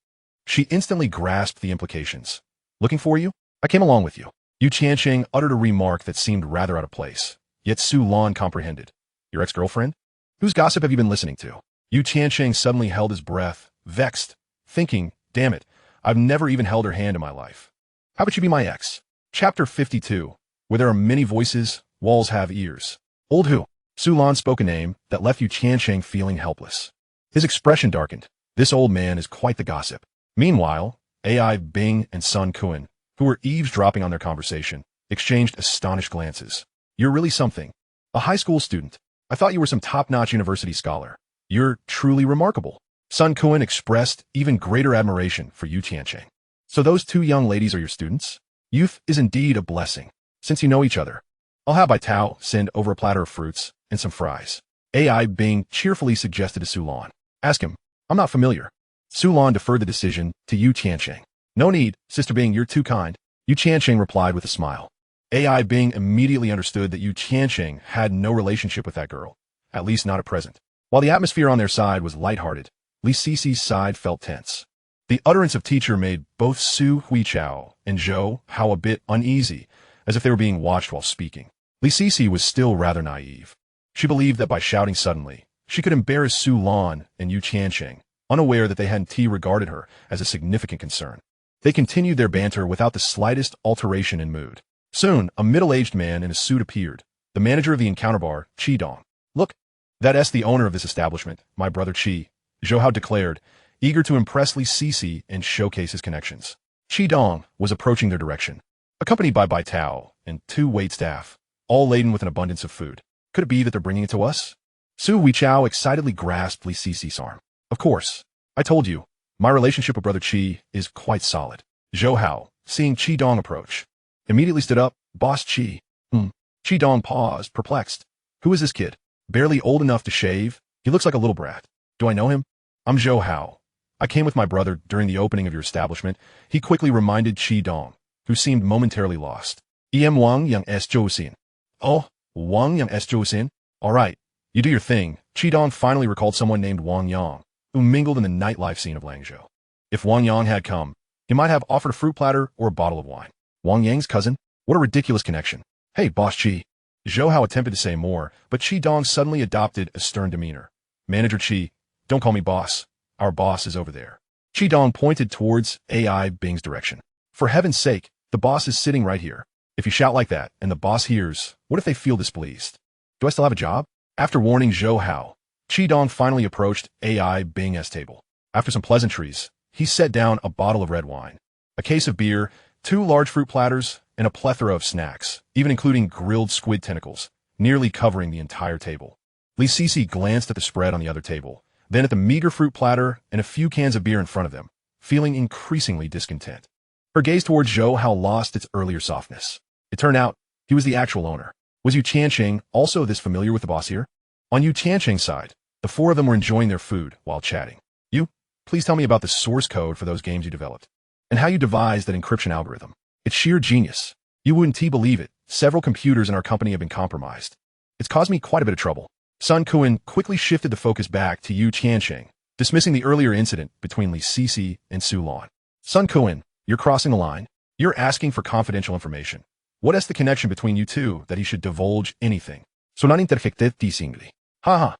she instantly grasped the implications. "Looking for you? I came along with you." Tiancheng uttered a remark that seemed rather out of place, yet Su Lan comprehended. Your ex-girlfriend? Whose gossip have you been listening to? Yu Tiancheng suddenly held his breath, vexed, thinking, damn it, I've never even held her hand in my life. How about you be my ex? Chapter 52. Where there are many voices, walls have ears. Old who? Su Lan spoke a name that left Yu Tiancheng feeling helpless. His expression darkened. This old man is quite the gossip. Meanwhile, AI Bing and Sun Kuan, who were eavesdropping on their conversation, exchanged astonished glances. You're really something. A high school student. I thought you were some top-notch university scholar. You're truly remarkable. Sun Kuan expressed even greater admiration for Yu Tiancheng. So those two young ladies are your students? Youth is indeed a blessing. Since you know each other, I'll have Bai Tao send over a platter of fruits and some fries. AI Bing cheerfully suggested to Su Lan. Ask him. I'm not familiar. Su Lan deferred the decision to Yu Tiancheng. No need, Sister Bing, you're too kind. Yu Tiancheng replied with a smile. AI Bing immediately understood that Yu Tiancheng had no relationship with that girl, at least not at present. While the atmosphere on their side was lighthearted, Li Sisi's side felt tense. The utterance of teacher made both Su Huichao and Zhou Hao a bit uneasy, as if they were being watched while speaking. Li Sisi was still rather naive. She believed that by shouting suddenly, she could embarrass Su Lan and Yu Tiancheng, unaware that they hadn't regarded her as a significant concern. They continued their banter without the slightest alteration in mood. Soon, a middle-aged man in a suit appeared, the manager of the encounter bar, Qi Dong. Look, that's the owner of this establishment, my brother Qi, Zhou Hao declared, eager to impress Li Sisi and showcase his connections. Qi Dong was approaching their direction, accompanied by Bai Tao and two waitstaff, all laden with an abundance of food. Could it be that they're bringing it to us? Su Huichao excitedly grasped Li Sisi's arm. Of course. I told you, my relationship with brother Qi is quite solid. Zhou Hao, seeing Qi Dong approach, immediately stood up. Boss Qi. Qi Dong paused, perplexed. Who is this kid? Barely old enough to shave? He looks like a little brat. Do I know him? I'm Zhou Hao. I came with my brother during the opening of your establishment. He quickly reminded Qi Dong, who seemed momentarily lost. Wang Yang S. Zhouxin. Oh, Wang Yang S. Zhouxin? All right, you do your thing. Qi Dong finally recalled someone named Wang Yang, who mingled in the nightlife scene of Langzhou. If Wang Yang had come, he might have offered a fruit platter or a bottle of wine. Wang Yang's cousin? What a ridiculous connection. Hey, Boss Qi. Zhou Hao attempted to say more, but Qi Dong suddenly adopted a stern demeanor. Manager Qi, don't call me boss. Our boss is over there. Qi Dong pointed towards AI Bing's direction. For heaven's sake, the boss is sitting right here. If you shout like that and the boss hears, what if they feel displeased? Do I still have a job? After warning Zhou Hao, Qi Dong finally approached AI Bing's table. After some pleasantries, he set down a bottle of red wine, a case of beer, 2 large fruit platters, and a plethora of snacks, even including grilled squid tentacles, nearly covering the entire table. Li Sisi glanced at the spread on the other table, then at the meager fruit platter and a few cans of beer in front of them, feeling increasingly discontent. Her gaze towards Zhou Hao lost its earlier softness. It turned out he was the actual owner. Was Yu Tiancheng also this familiar with the boss here? On Yu Tiancheng's side, the 4 of them were enjoying their food while chatting. You, please tell me about the source code for those games you developed, and how you devised that encryption algorithm. It's sheer genius. You wouldn't believe it. Several computers in our company have been compromised. It's caused me quite a bit of trouble. Sun Kuan quickly shifted the focus back to Yu Tiancheng, dismissing the earlier incident between Li Sisi and Su Lan. Sun Kuan, you're crossing the line. You're asking for confidential information. What is the connection between you two that he should divulge anything? Sonan interfected disingly. Haha.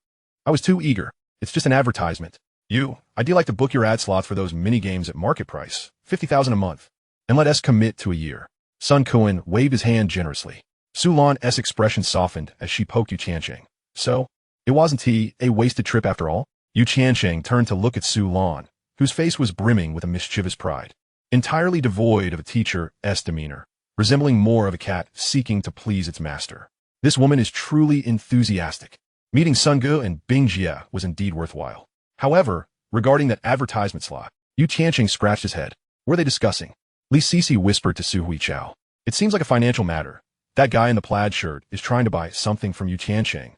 I was too eager. It's just an advertisement. I'd like to book your ad slots for those mini-games at market price, 50,000 a month, and let us commit to a year. Sun Kuan waved his hand generously. Su Lan's expression softened as she poked Yu Tiancheng. So, it wasn't a wasted trip after all? Yu Tiancheng turned to look at Su Lan, whose face was brimming with a mischievous pride, entirely devoid of a teacher's demeanor, resembling more of a cat seeking to please its master. This woman is truly enthusiastic. Meeting Sun Gu and Bing Jie was indeed worthwhile. However, regarding that advertisement slot, Yu Tiancheng scratched his head. Were they discussing? Li Sisi whispered to Su Huichao. It seems like a financial matter. That guy in the plaid shirt is trying to buy something from Yu Tiancheng.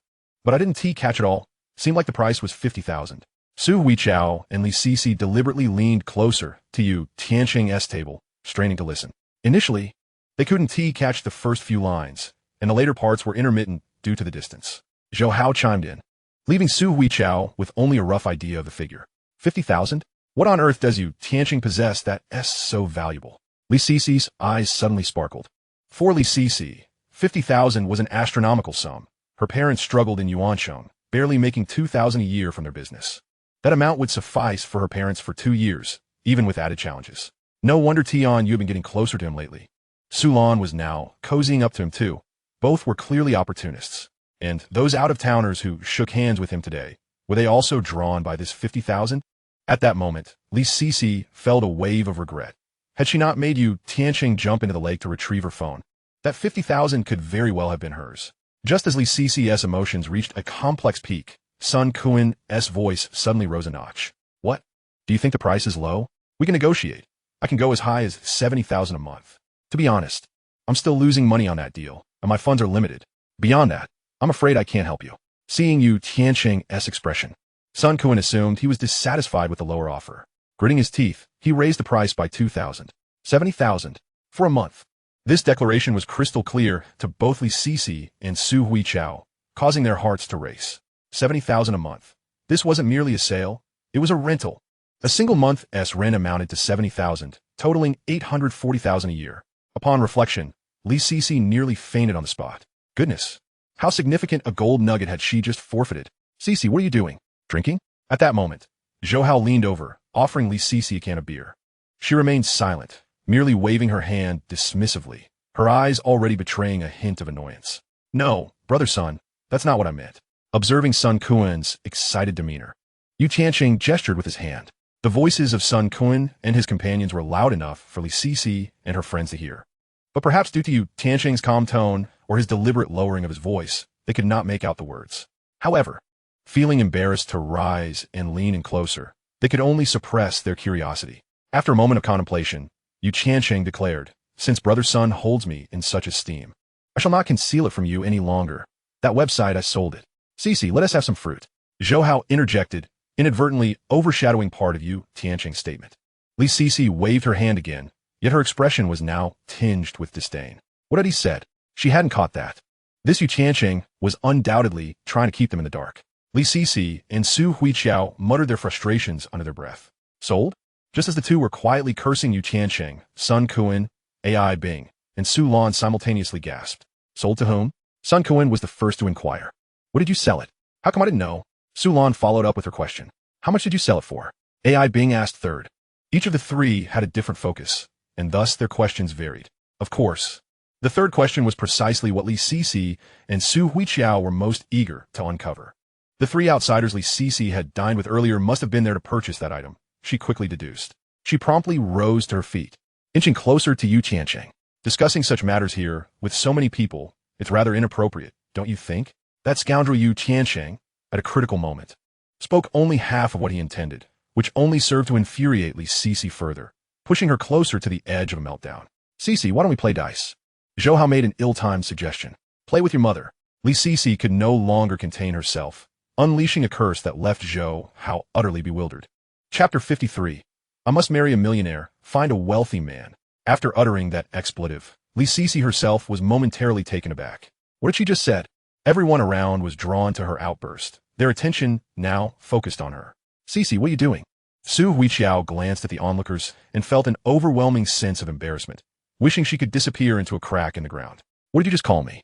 But I didn't catch it all. Seemed like the price was 50,000. Su Huichao and Li Sisi deliberately leaned closer to Yu Tiancheng's table, straining to listen. Initially, they couldn't catch the first few lines, and the later parts were intermittent due to the distance. Zhou Hao chimed in, leaving Su Huichao with only a rough idea of the figure. 50,000? What on earth does Yu Tiancheng possess that's so valuable? Li Sisi's eyes suddenly sparkled. For Li Sisi, 50,000 was an astronomical sum, Her parents struggled in Yuancheng, barely making 2,000 a year from their business. That amount would suffice for her parents for 2 years, even with added challenges. No wonder Tian, you've been getting closer to him lately. Sulan was now cozying up to him too. Both were clearly opportunists. And those out-of-towners who shook hands with him today, were they also drawn by this 50,000? At that moment, Li Sisi felt a wave of regret. Had she not made Tiancheng jump into the lake to retrieve her phone, that 50,000 could very well have been hers. Just as Li Sisi's emotions reached a complex peak, Sun Kuan's voice suddenly rose a notch. What? Do you think the price is low? We can negotiate. I can go as high as 70,000 a month. To be honest, I'm still losing money on that deal, and my funds are limited. Beyond that, I'm afraid I can't help you. Seeing Tiancheng's expression, Sun Kuan assumed he was dissatisfied with the lower offer. Gritting his teeth, he raised the price by 2,000. 70,000 for a month. This declaration was crystal clear to both Li Sisi and Su Huiqiao, causing their hearts to race. 70,000 a month. This wasn't merely a sale, it was a rental. A single month's rent amounted to 70,000, totaling 840,000 a year. Upon reflection, Li Sisi nearly fainted on the spot. Goodness, how significant a gold nugget had she just forfeited? Sisi, what are you doing? Drinking? At that moment, Zhou Hao leaned over, offering Li Sisi a can of beer. She remained silent, merely waving her hand dismissively, her eyes already betraying a hint of annoyance. No, brother Sun, that's not what I meant. Observing Sun Kuan's excited demeanor, Tiancheng gestured with his hand. The voices of Sun Kuan and his companions were loud enough for Li Sisi and her friends to hear. But perhaps due to Tiancheng's calm tone or his deliberate lowering of his voice, they could not make out the words. However, feeling embarrassed to rise and lean in closer, they could only suppress their curiosity. After a moment of contemplation, Tiancheng declared, "Since brother Sun holds me in such esteem, I shall not conceal it from you any longer. That website, I sold it. Sisi, let us have some fruit." Zhou Hao interjected, inadvertently overshadowing part of Tiancheng's statement. Li Sisi waved her hand again, yet her expression was now tinged with disdain. What had he said? She hadn't caught that. This Tiancheng was undoubtedly trying to keep them in the dark. Li Sisi and Su Huiqiao muttered their frustrations under their breath. Sold? Just as the two were quietly cursing Tiancheng, Sun Kuan, AI Bing, and Su Lan simultaneously gasped. Sold to whom? Sun Kuan was the first to inquire. What did you sell it? How come I didn't know? Su Lan followed up with her question. How much did you sell it for? AI Bing asked third. Each of the three had a different focus, and thus their questions varied. Of course, the third question was precisely what Li Sisi and Su Huiqiao were most eager to uncover. The three outsiders Li Sisi had dined with earlier must have been there to purchase that item, she quickly deduced. She promptly rose to her feet, inching closer to Tiancheng. Discussing such matters here, with so many people, it's rather inappropriate, don't you think? That scoundrel Tiancheng, at a critical moment, spoke only half of what he intended, which only served to infuriate Li Sisi further, pushing her closer to the edge of a meltdown. Sisi, why don't we play dice? Zhou Hao made an ill-timed suggestion. Play with your mother. Li Sisi could no longer contain herself, unleashing a curse that left Zhou Hao utterly bewildered. Chapter 53. I must marry a millionaire, find a wealthy man. After uttering that expletive, Li Sisi herself was momentarily taken aback. What had she just said? Everyone around was drawn to her outburst, their attention now focused on her. Sisi, what are you doing? Su Huiqiao glanced at the onlookers and felt an overwhelming sense of embarrassment, wishing she could disappear into a crack in the ground. What did you just call me?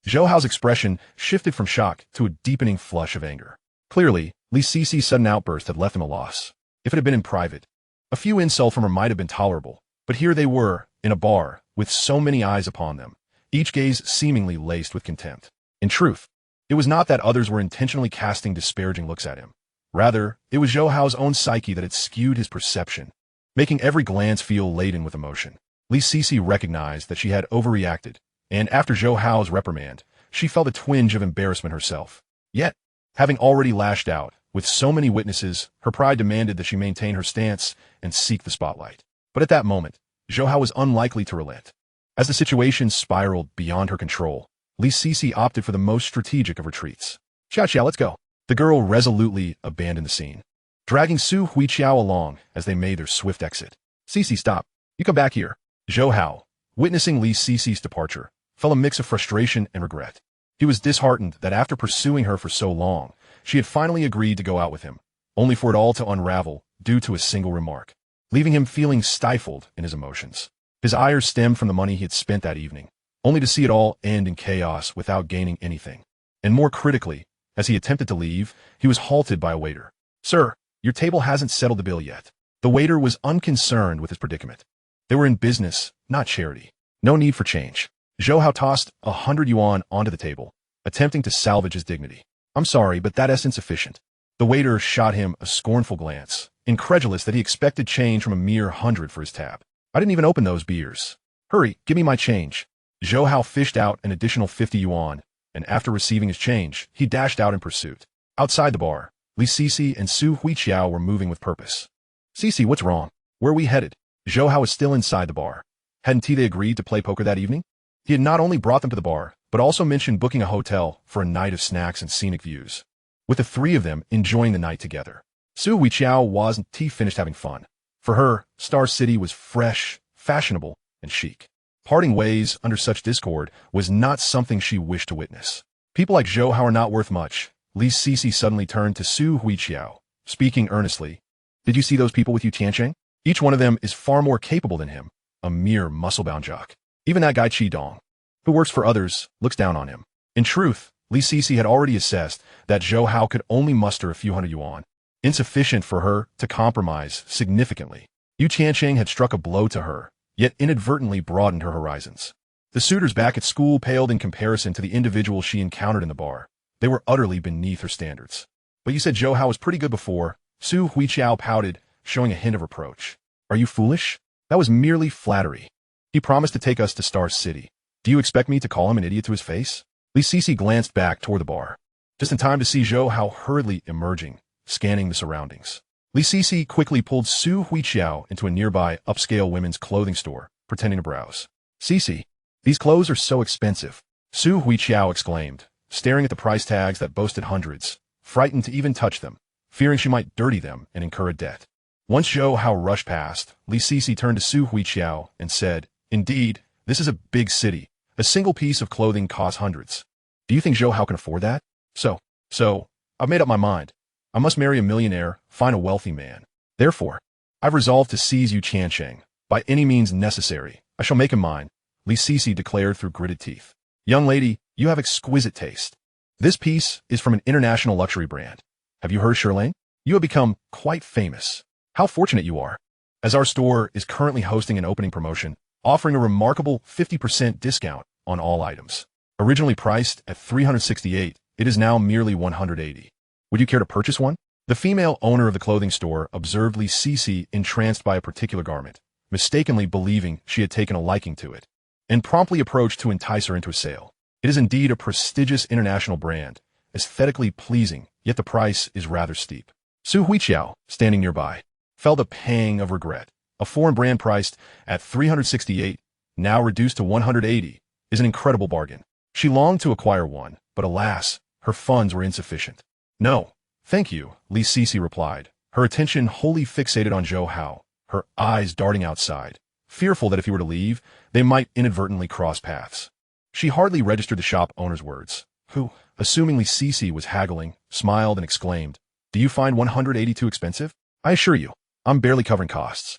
Zhou Hao's expression shifted from shock to a deepening flush of anger. Clearly, Li Sisi's sudden outburst had left him a loss. If it had been in private, a few insults from her might have been tolerable, but here they were, in a bar, with so many eyes upon them, each gaze seemingly laced with contempt. In truth, it was not that others were intentionally casting disparaging looks at him. Rather, it was Zhou Hao's own psyche that had skewed his perception, making every glance feel laden with emotion. Li Sisi recognized that she had overreacted, and after Zhou Hao's reprimand, she felt a twinge of embarrassment herself. Yet, having already lashed out, with so many witnesses, her pride demanded that she maintain her stance and seek the spotlight. But at that moment, Zhou Hao was unlikely to relent. As the situation spiraled beyond her control, Li Sisi opted for the most strategic of retreats. Xiao, let's go. The girl resolutely abandoned the scene, dragging Su Huiqiao along as they made their swift exit. Sisi, stop. You come back here. Zhou Hao, witnessing Li Sisi's departure, felt a mix of frustration and regret. He was disheartened that after pursuing her for so long, she had finally agreed to go out with him, only for it all to unravel due to a single remark, leaving him feeling stifled in his emotions. His ire stemmed from the money he had spent that evening, only to see it all end in chaos without gaining anything. And more critically, as he attempted to leave, he was halted by a waiter. "Sir, your table hasn't settled the bill yet." The waiter was unconcerned with his predicament. They were in business, not charity. No need for change. Zhou Hao tossed 100 yuan onto the table, attempting to salvage his dignity. "I'm sorry, but that's insufficient." The waiter shot him a scornful glance, incredulous that he expected change from a mere 100 for his tab. "I didn't even open those beers. Hurry, give me my change." Zhou Hao fished out an additional 50 yuan, and after receiving his change, he dashed out in pursuit. Outside the bar, Li Sisi and Su Huiqiao were moving with purpose. "Sisi, what's wrong? Where are we headed?" Zhou Hao was still inside the bar. Hadn't they agreed to play poker that evening? He had not only brought them to the bar, but also mentioned booking a hotel for a night of snacks and scenic views, with the three of them enjoying the night together. Su Huiqiao wasn't finished having fun. For her, Star City was fresh, fashionable, and chic. Parting ways under such discord was not something she wished to witness. "People like Zhou Hao are not worth much." Li Sisi suddenly turned to Su Huiqiao, speaking earnestly. "Did you see those people with you, Tiancheng? Each one of them is far more capable than him, a mere muscle-bound jock. Even that guy Qidong, who works for others, looks down on him." In truth, Li Sisi had already assessed that Zhou Hao could only muster a few hundred yuan, insufficient for her to compromise significantly. Yu Tiancheng had struck a blow to her, yet inadvertently broadened her horizons. The suitors back at school paled in comparison to the individuals she encountered in the bar. They were utterly beneath her standards. "But you said Zhou Hao was pretty good before." Su Huiqiao pouted, showing a hint of reproach. "Are you foolish? That was merely flattery. He promised to take us to Star City. Do you expect me to call him an idiot to his face?" Li Sisi glanced back toward the bar, just in time to see Zhou Hao hurriedly emerging, scanning the surroundings. Li Sisi quickly pulled Su Huiqiao into a nearby upscale women's clothing store, pretending to browse. "Sisi, these clothes are so expensive," Su Huiqiao exclaimed, staring at the price tags that boasted hundreds, frightened to even touch them, fearing she might dirty them and incur a debt. Once Zhou Hao rushed past, Li Sisi turned to Su Huiqiao and said, "Indeed, this is a big city. A single piece of clothing costs hundreds. Do you think Zhou Hao can afford that? So, I've made up my mind. I must marry a millionaire, find a wealthy man. Therefore, I've resolved to seize Yu Tiancheng. By any means necessary, I shall make him mine," Li Sisi declared through gritted teeth. "Young lady, you have exquisite taste. This piece is from an international luxury brand. Have you heard of Shirlane? You have become quite famous. How fortunate you are. As our store is currently hosting an opening promotion, offering a remarkable 50% discount on all items. Originally priced at 368, it is now merely 180. Would you care to purchase one?" The female owner of the clothing store observed Li Sisi entranced by a particular garment, mistakenly believing she had taken a liking to it, and promptly approached to entice her into a sale. It is indeed a prestigious international brand, aesthetically pleasing, yet the price is rather steep. Su Huiqiao, standing nearby, felt a pang of regret. A foreign brand priced at 368, now reduced to 180, is an incredible bargain. She longed to acquire one, but alas, her funds were insufficient. "No, thank you," Li Sisi replied, her attention wholly fixated on Zhou Hao, her eyes darting outside, fearful that if he were to leave, they might inadvertently cross paths. She hardly registered the shop owner's words, who, assuming Li Sisi was haggling, smiled and exclaimed, "Do you find 180 too expensive? I assure you, I'm barely covering costs.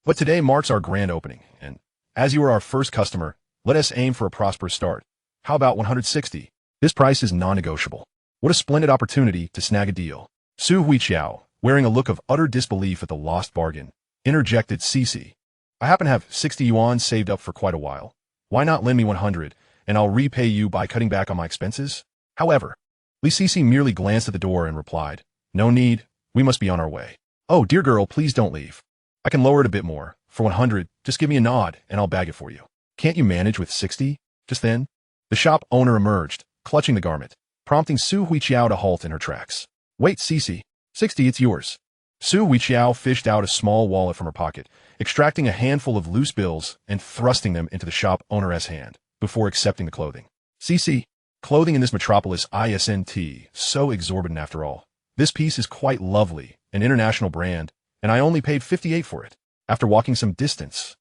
But today marks our grand opening, and as you are our first customer, let us aim for a prosperous start. How about 160? This price is non-negotiable." What a splendid opportunity to snag a deal. Su Huiqiao, wearing a look of utter disbelief at the lost bargain, interjected, "Sisi, I happen to have 60 yuan saved up for quite a while. Why not lend me 100, and I'll repay you by cutting back on my expenses?" However, Li Sisi merely glanced at the door and replied, "No need, we must be on our way." "Oh, dear girl, please don't leave. I can lower it a bit more. For 100, just give me a nod, and I'll bag it for you. Can't you manage with 60? Just then, the shop owner emerged, clutching the garment, prompting Su Huiqiao to halt in her tracks. "Wait, Sisi. 60, it's yours." Su Huiqiao fished out a small wallet from her pocket, extracting a handful of loose bills and thrusting them into the shop owner's hand, before accepting the clothing. "Sisi, clothing in this metropolis isn't so exorbitant after all. This piece is quite lovely, an international brand, and I only paid 58 for it." After walking some distance,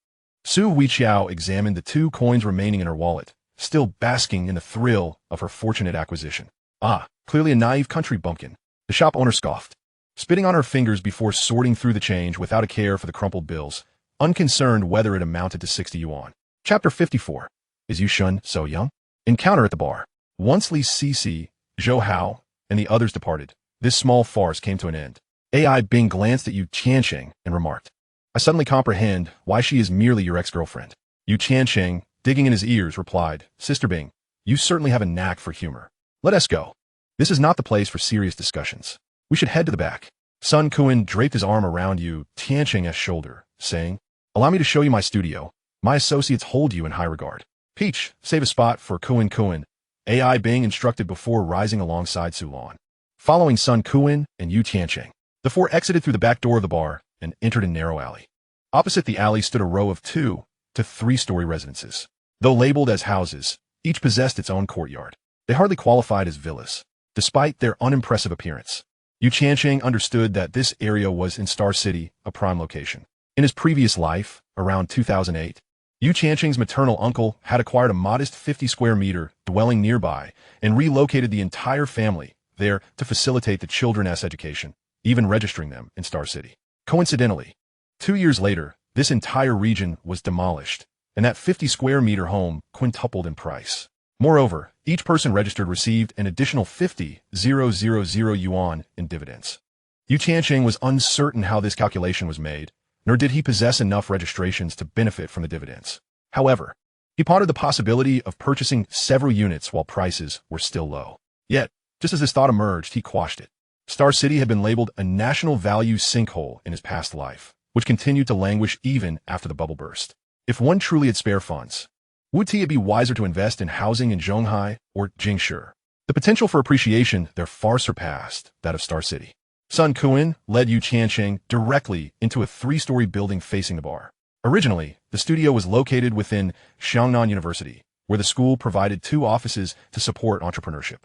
Su Huiqiao examined the 2 coins remaining in her wallet, still basking in the thrill of her fortunate acquisition. "Ah, clearly a naive country bumpkin," the shop owner scoffed, spitting on her fingers before sorting through the change without a care for the crumpled bills, unconcerned whether it amounted to 60 yuan. Chapter 54. Is Yu Shun so young? Encounter at the bar. Once Li Sisi Zhou Hao, and the others departed. This small farce came to an end. AI Bing glanced at Yu Tiancheng and remarked, I suddenly comprehend why she is merely your ex-girlfriend. Yu Tiancheng, digging in his ears, replied, Sister Bing, you certainly have a knack for humor. Let us go. This is not the place for serious discussions. We should head to the back. Sun Kuan draped his arm around Yu Tiancheng's shoulder, saying, Allow me to show you my studio. My associates hold you in high regard. Peach, save a spot for Kuan Kuan, AI Bing instructed before rising alongside Sulan. Following Sun Kuan and Yu Tiancheng, the four exited through the back door of the bar and entered a narrow alley. Opposite the alley stood a row of 2 to 3-story residences. Though labeled as houses, each possessed its own courtyard. They hardly qualified as villas, despite their unimpressive appearance. Yu Tiancheng understood that this area was in Star City, a prime location. In his previous life, around 2008, Yu Tiancheng's maternal uncle had acquired a modest 50-square-meter dwelling nearby and relocated the entire family there to facilitate the children's education, even registering them in Star City. Coincidentally, 2 years later, this entire region was demolished, and that 50-square-meter home quintupled in price. Moreover, each person registered received an additional 50,000 yuan in dividends. Yu Tiancheng was uncertain how this calculation was made, nor did he possess enough registrations to benefit from the dividends. However, he pondered the possibility of purchasing several units while prices were still low. Yet, just as this thought emerged, he quashed it. Star City had been labeled a national value sinkhole in his past life, which continued to languish even after the bubble burst. If one truly had spare funds, would it be wiser to invest in housing in Zhonghai or Jingshi? The potential for appreciation there far surpassed that of Star City. Sun Kuan led Yu Tiancheng directly into a 3-story building facing the bar. Originally, the studio was located within Xiangnan University, where the school provided 2 offices to support entrepreneurship.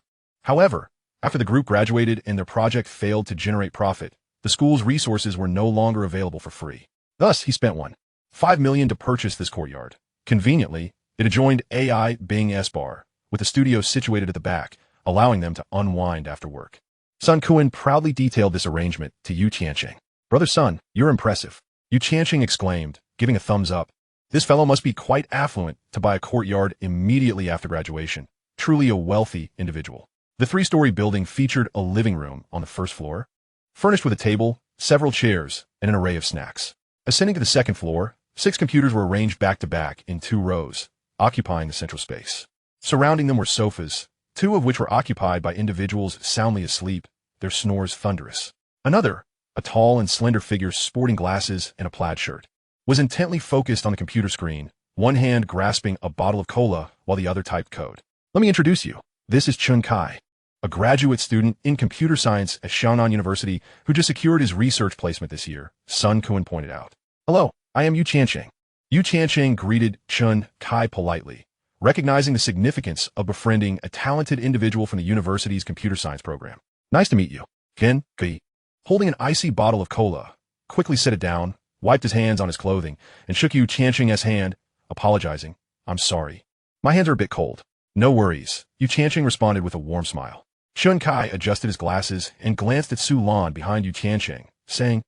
However, after the group graduated and their project failed to generate profit, the school's resources were no longer available for free. Thus, he spent $5 million to purchase this courtyard. Conveniently, it adjoined AI Bing's bar, with the studio situated at the back, allowing them to unwind after work. Sun Kuan proudly detailed this arrangement to Yu Tiancheng. Brother Sun, you're impressive. Yu Tiancheng exclaimed, giving a thumbs up. This fellow must be quite affluent to buy a courtyard immediately after graduation. Truly a wealthy individual. The 3-story building featured a living room on the first floor, furnished with a table, several chairs, and an array of snacks. Ascending to the second floor, 6 computers were arranged back-to-back in 2 rows, occupying the central space. Surrounding them were sofas, 2 of which were occupied by individuals soundly asleep, their snores thunderous. Another, a tall and slender figure sporting glasses and a plaid shirt, was intently focused on the computer screen, one hand grasping a bottle of cola while the other typed code. Let me introduce you. This is Chun Kai, a graduate student in computer science at Xiangnan University who just secured his research placement this year, Sun Kuan pointed out. Hello, I am Yu Tiancheng. Yu Tiancheng greeted Chun Kai politely, recognizing the significance of befriending a talented individual from the university's computer science program. Nice to meet you. Ken, Kui, holding an icy bottle of cola, quickly set it down, wiped his hands on his clothing, and shook Yu Tiancheng's hand, apologizing. I'm sorry. My hands are a bit cold. No worries, Yu Tiancheng responded with a warm smile. Chun Kai adjusted his glasses and glanced at Su Lan behind Yu Tiancheng, saying,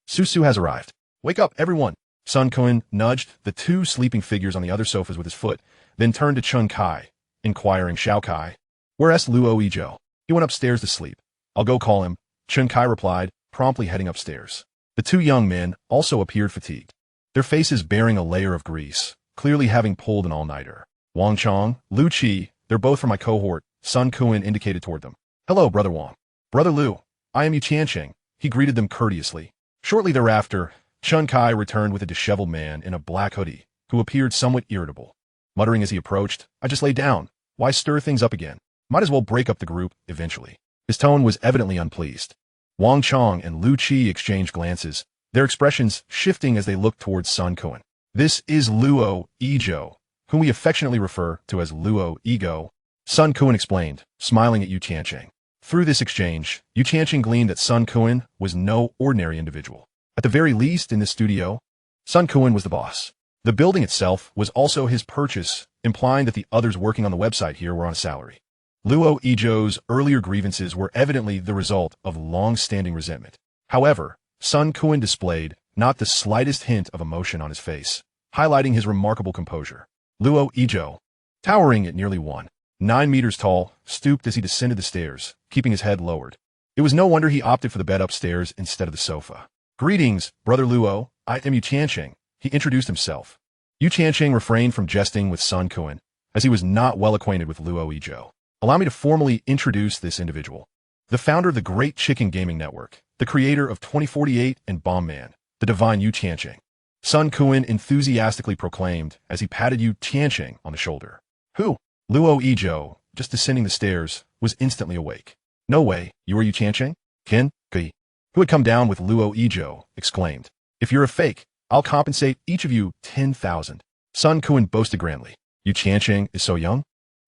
Su has arrived. Wake up, everyone. Sun Kuan nudged the 2 sleeping figures on the other sofas with his foot, then turned to Chun Kai, inquiring, Xiao Kai, where's Luo Yizhou? He went upstairs to sleep. I'll go call him, Chun Kai replied, promptly heading upstairs. The 2 young men also appeared fatigued, their faces bearing a layer of grease, clearly having pulled an all-nighter. Wang Chong, Lu Qi, they're both from my cohort, Sun Kuan indicated toward them. Hello, Brother Wang. Brother Lu, I am Yu Tiancheng. He greeted them courteously. Shortly thereafter, Chun Kai returned with a disheveled man in a black hoodie, who appeared somewhat irritable. Muttering as he approached, I just lay down. Why stir things up again? Might as well break up the group eventually. His tone was evidently unpleased. Wang Chong and Lu Qi exchanged glances, their expressions shifting as they looked towards Sun Kuan. This is Luo Yizhou, whom we affectionately refer to as Luo Ego, Sun Kuan explained, smiling at Yu Tiancheng. Through this exchange, Yu Tiancheng gleaned that Sun Kuan was no ordinary individual. At the very least in this studio, Sun Kuan was the boss. The building itself was also his purchase, implying that the others working on the website here were on a salary. Luo Yizhou's earlier grievances were evidently the result of long-standing resentment. However, Sun Kuan displayed not the slightest hint of emotion on his face, highlighting his remarkable composure. Luo Yizhou, towering at nearly 1 9 meters tall, stooped as he descended the stairs, keeping his head lowered. It was no wonder he opted for the bed upstairs instead of the sofa. "Greetings, Brother Luo. I am Yu Tiancheng," he introduced himself. Yu Tiancheng refrained from jesting with Sun Kuan, as he was not well acquainted with Luo Izhou. "Allow me to formally introduce this individual. The founder of the Great Chicken Gaming Network, the creator of 2048 and Bomb Man, the divine Yu Tiancheng," Sun Kuan enthusiastically proclaimed as he patted Yu Tiancheng on the shoulder. "Who?" Luo Izhou, just descending the stairs, was instantly awake. "No way, you are Yu Tiancheng?" Ken, Gui, who had come down with Luo Izhou, exclaimed. "If you're a fake, I'll compensate each of you 10,000. Sun Kuan boasted grandly. "Yu Tiancheng is so young?"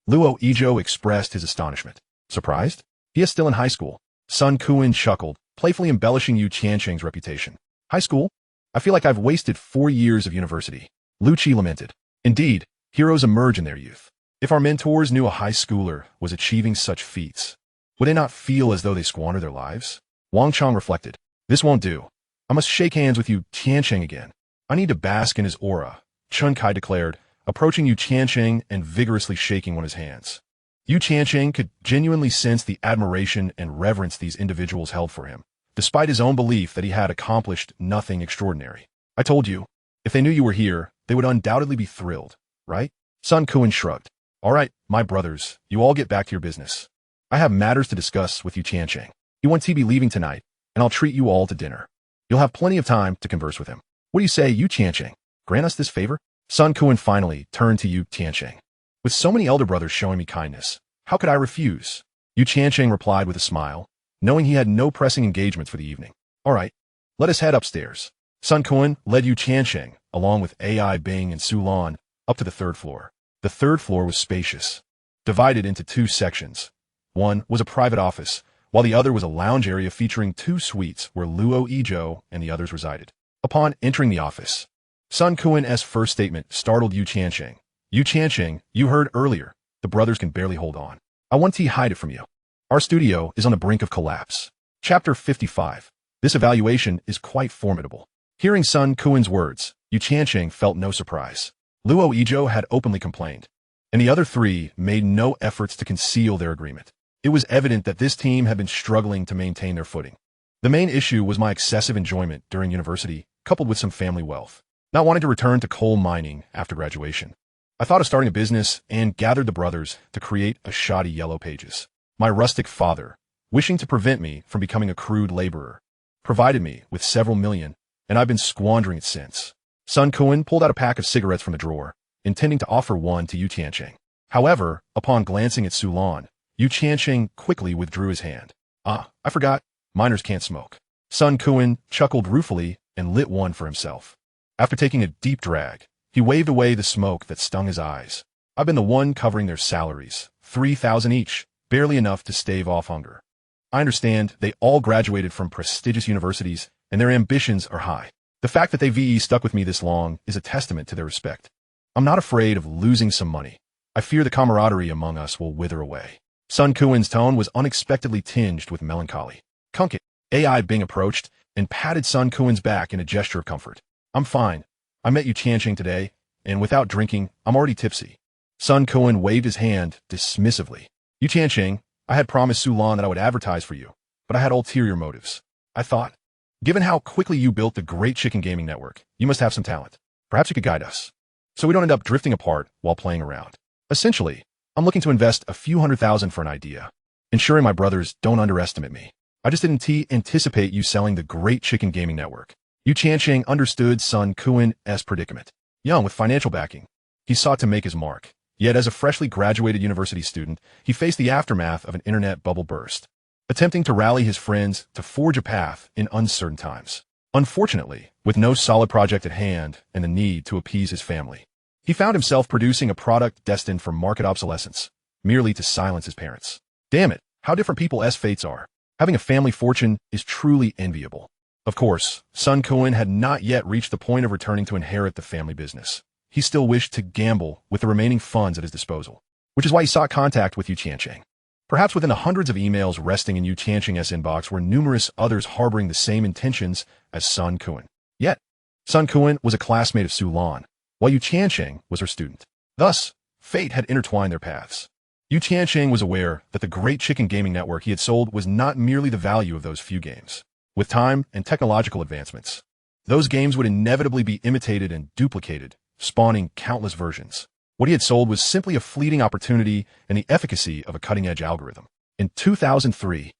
Luo Izhou expressed his astonishment. "Surprised? He is still in high school." Sun Kuan chuckled, playfully embellishing Yu Tiancheng's reputation. "High school? I feel like I've wasted 4 years of university." Lu Qi lamented. "Indeed, heroes emerge in their youth. If our mentors knew a high schooler was achieving such feats, would they not feel as though they squander their lives?" Wang Chang reflected. "This won't do. I must shake hands with Yu Tiancheng again. I need to bask in his aura," Chun Kai declared, approaching Yu Tiancheng and vigorously shaking one of his hands. Yu Tiancheng could genuinely sense the admiration and reverence these individuals held for him, despite his own belief that he had accomplished nothing extraordinary. "I told you, if they knew you were here, they would undoubtedly be thrilled, right?" Sun Kuan shrugged. "All right, my brothers, you all get back to your business. I have matters to discuss with Yu Tiancheng. He wants to be leaving tonight, and I'll treat you all to dinner. You'll have plenty of time to converse with him. What do you say, Yu Tiancheng? Grant us this favor?" Sun Kuan finally turned to Yu Tiancheng. "With so many elder brothers showing me kindness, how could I refuse?" Yu Tiancheng replied with a smile, knowing he had no pressing engagements for the evening. "All right, let us head upstairs." Sun Kuan led Yu Tiancheng, along with AI Bing and Su Lan, up to the 3rd floor. The 3rd floor was spacious, divided into 2 sections. One was a private office, while the other was a lounge area featuring 2 suites where Luo Izhou and the others resided. Upon entering the office, Sun Kuan's first statement startled Yu Tiancheng. "Yu Tiancheng, you heard earlier, the brothers can barely hold on. I want to hide it from you. Our studio is on the brink of collapse." Chapter 55. This evaluation is quite formidable. Hearing Sun Kuan's words, Yu Tiancheng felt no surprise. Luo Izhou had openly complained, and the other 3 made no efforts to conceal their agreement. It was evident that this team had been struggling to maintain their footing. The main issue was my excessive enjoyment during university, coupled with some family wealth. Not wanting to return to coal mining after graduation, I thought of starting a business and gathered the brothers to create a shoddy Yellow Pages. My rustic father, wishing to prevent me from becoming a crude laborer, provided me with several million, and I've been squandering it since. Sun Kuan pulled out a pack of cigarettes from the drawer, intending to offer one to Yu Tiancheng. However, upon glancing at Su Lan, Yu Tiancheng quickly withdrew his hand. "Ah, I forgot. Minors can't smoke." Sun Kuan chuckled ruefully and lit one for himself. After taking a deep drag, he waved away the smoke that stung his eyes. "I've been the one covering their salaries, 3,000 each, barely enough to stave off hunger. I understand they all graduated from prestigious universities and their ambitions are high. The fact that they've stuck with me this long is a testament to their respect. I'm not afraid of losing some money. I fear the camaraderie among us will wither away." Sun Kuan's tone was unexpectedly tinged with melancholy. "Kunkit," AI Bing approached and patted Sun Kuan's back in a gesture of comfort. "I'm fine. I met Yu Tiancheng today, and without drinking, I'm already tipsy." Sun Kuan waved his hand dismissively. "Yu Tiancheng, I had promised Su Lan that I would advertise for you, but I had ulterior motives. I thought, given how quickly you built the Great Chicken Gaming Network, you must have some talent. Perhaps you could guide us, so we don't end up drifting apart while playing around. Essentially, I'm looking to invest a few $100,000 for an idea, ensuring my brothers don't underestimate me. I just didn't anticipate you selling the Great Chicken Gaming Network." Yu Tiancheng understood Sun Kuan's predicament. Young with financial backing, he sought to make his mark. Yet as a freshly graduated university student, he faced the aftermath of an internet bubble burst, attempting to rally his friends to forge a path in uncertain times. Unfortunately, with no solid project at hand and the need to appease his family, he found himself producing a product destined for market obsolescence, merely to silence his parents. Damn it, how different people's fates are. Having a family fortune is truly enviable. Of course, Sun Kuan had not yet reached the point of returning to inherit the family business. He still wished to gamble with the remaining funds at his disposal, which is why he sought contact with Yu Tiancheng. Perhaps within the hundreds of emails resting in Yu Tiancheng's inbox were numerous others harboring the same intentions as Sun Kuan. Yet, Sun Kuan was a classmate of Su Lan, while Yu Tiancheng was her student. Thus, fate had intertwined their paths. Yu Tiancheng was aware that the great chicken gaming network he had sold was not merely the value of those few games. With time and technological advancements, those games would inevitably be imitated and duplicated, spawning countless versions. What he had sold was simply a fleeting opportunity and the efficacy of a cutting-edge algorithm. In 2003,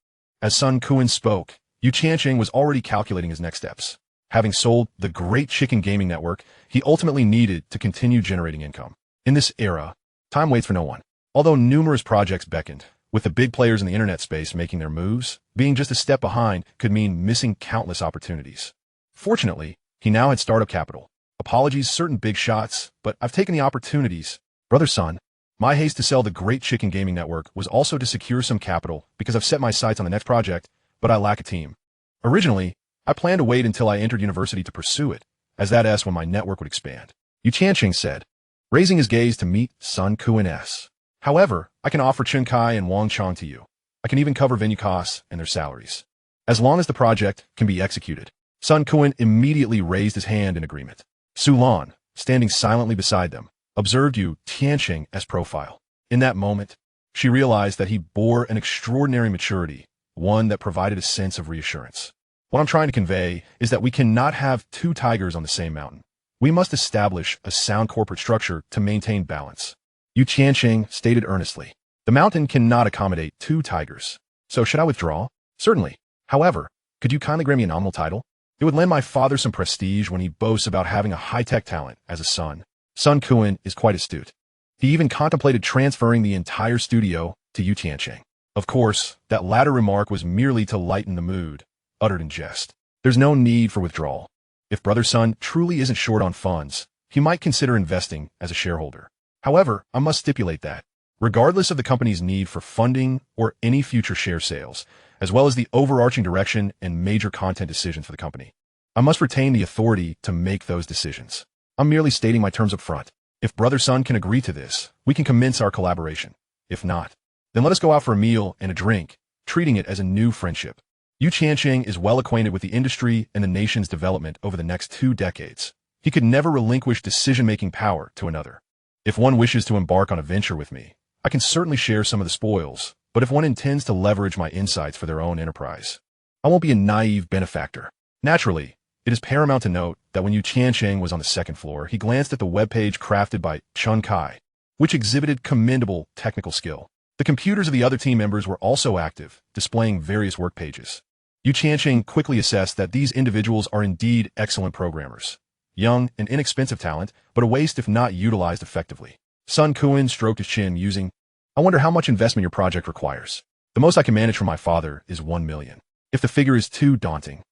as Sun Kuan spoke, Yu Tiancheng was already calculating his next steps. Having sold the great chicken gaming network, he ultimately needed to continue generating income. In this era, time waits for no one. Although numerous projects beckoned, with the big players in the internet space making their moves, being just a step behind could mean missing countless opportunities. Fortunately, he now had startup capital. Apologies, certain big shots, but I've taken the opportunities. Brother Sun, my haste to sell the great chicken gaming network was also to secure some capital because I've set my sights on the next project, but I lack a team. Originally, I planned to wait until I entered university to pursue it, as that is when my network would expand. Yu Tiancheng said, raising his gaze to meet Sun Kuan-s. However, I can offer Chen Kai and Wang Chong to you. I can even cover venue costs and their salaries. As long as the project can be executed. Sun Kuan immediately raised his hand in agreement. Su Lan, standing silently beside them, observed Yu Tiancheng's profile. In that moment, she realized that he bore an extraordinary maturity, one that provided a sense of reassurance. What I'm trying to convey is that we cannot have two tigers on the same mountain. We must establish a sound corporate structure to maintain balance. Yu Tiancheng stated earnestly, the mountain cannot accommodate two tigers. So should I withdraw? Certainly. However, could you kindly grant me a nominal title? It would lend my father some prestige when he boasts about having a high-tech talent as a son. Sun Kuan is quite astute. He even contemplated transferring the entire studio to Yu Tiancheng. Of course, that latter remark was merely to lighten the mood, uttered in jest. There's no need for withdrawal. If Brother Sun truly isn't short on funds, he might consider investing as a shareholder. However, I must stipulate that, regardless of the company's need for funding or any future share sales, as well as the overarching direction and major content decisions for the company, I must retain the authority to make those decisions. I'm merely stating my terms up front. If Brother Sun can agree to this, we can commence our collaboration. If not, then let us go out for a meal and a drink, treating it as a new friendship. Yu Tiancheng is well acquainted with the industry and the nation's development over the next 2 decades. He could never relinquish decision-making power to another. If one wishes to embark on a venture with me, I can certainly share some of the spoils, but if one intends to leverage my insights for their own enterprise, I won't be a naive benefactor. Naturally, it is paramount to note that when Yu Tiancheng was on the second floor, he glanced at the webpage crafted by Chen Kai, which exhibited commendable technical skill. The computers of the other team members were also active, displaying various work pages. Yu Tiancheng quickly assessed that these individuals are indeed excellent programmers. Young and inexpensive talent, but a waste if not utilized effectively. Sun Kuan stroked his chin musing, I wonder how much investment your project requires. The most I can manage from my father is 1 million. If the figure is too daunting,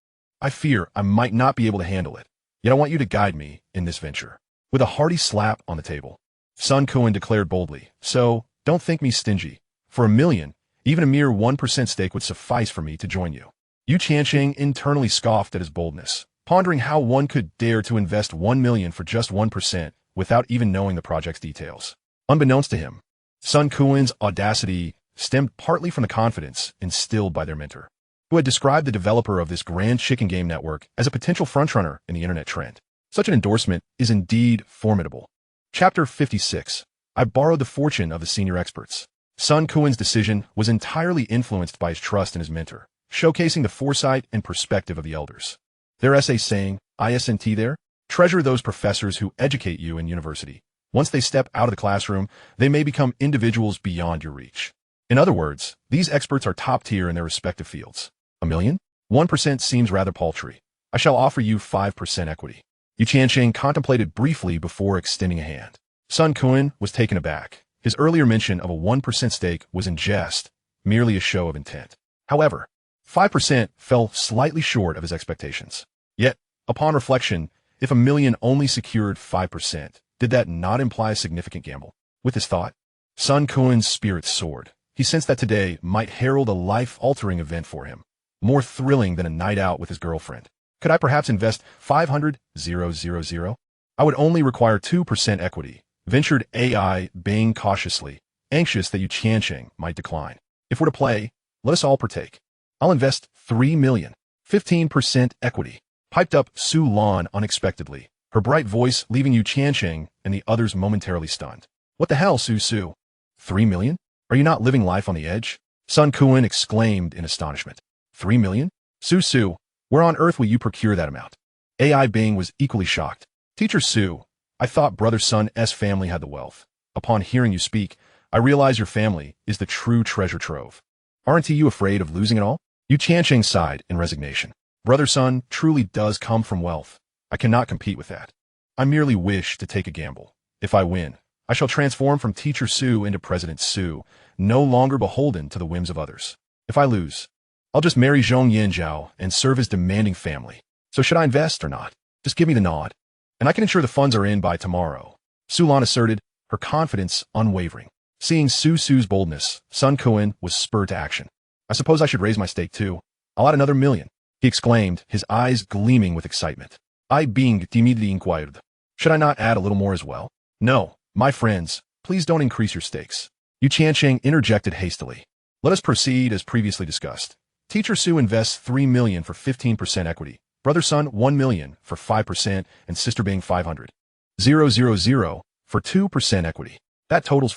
I fear I might not be able to handle it. Yet I want you to guide me in this venture. With a hearty slap on the table, Sun Kuan declared boldly, so, don't think me stingy. For 1 million, even a mere 1% stake would suffice for me to join you. Yu Tiancheng internally scoffed at his boldness, pondering how one could dare to invest 1 million for just 1% without even knowing the project's details. Unbeknownst to him, Sun Kuan's audacity stemmed partly from the confidence instilled by their mentor, who had described the developer of this grand chicken game network as a potential frontrunner in the internet trend. Such an endorsement is indeed formidable. Chapter 56. I borrowed the fortune of the senior experts. Sun Kuan's decision was entirely influenced by his trust in his mentor, showcasing the foresight and perspective of the elders. Their essay saying, ISNT there, treasure those professors who educate you in university. Once they step out of the classroom, they may become individuals beyond your reach. In other words, these experts are top tier in their respective fields. 1 million? 1% seems rather paltry. I shall offer you 5% equity. Yu Tiancheng contemplated briefly before extending a hand. Sun Kuan was taken aback. His earlier mention of a 1% stake was in jest, merely a show of intent. However, 5% fell slightly short of his expectations. Yet, upon reflection, if 1 million only secured 5%, did that not imply a significant gamble? With this thought, Sun Kuan's spirits soared. He sensed that today might herald a life-altering event for him, more thrilling than a night out with his girlfriend. Could I perhaps invest 500,000? I would only require 2% equity, ventured AI, being cautiously, anxious that Yu Tiancheng might decline. If we're to play, let us all partake. I'll invest 3 million, 15% equity, piped up Su Lan unexpectedly, her bright voice leaving Yu Tiancheng and the others momentarily stunned. What the hell, Su? 3 million? Are you not living life on the edge? Sun Kuan exclaimed in astonishment. 3 million? Su, where on earth will you procure that amount? AI Bing was equally shocked. Teacher Su, I thought Brother Sun's family had the wealth. Upon hearing you speak, I realize your family is the true treasure trove. Aren't you afraid of losing it all? Tiancheng sighed in resignation. Brother Sun truly does come from wealth. I cannot compete with that. I merely wish to take a gamble. If I win, I shall transform from Teacher Su into President Su, no longer beholden to the whims of others. If I lose, I'll just marry Zhong Yanjiao and serve his demanding family. So should I invest or not? Just give me the nod, and I can ensure the funds are in by tomorrow. Su Lan asserted, her confidence unwavering. Seeing Su's boldness, Sun Kuan was spurred to action. I suppose I should raise my stake too. I'll add another 1 million, he exclaimed, his eyes gleaming with excitement. I being timidly inquired, should I not add a little more as well? No, my friends, please don't increase your stakes. Tiancheng interjected hastily. Let us proceed as previously discussed. Teacher Su invests 3 million for 15% equity, Brother Sun 1 million for 5%, and Sister Bing 500,000 for 2% equity. That totals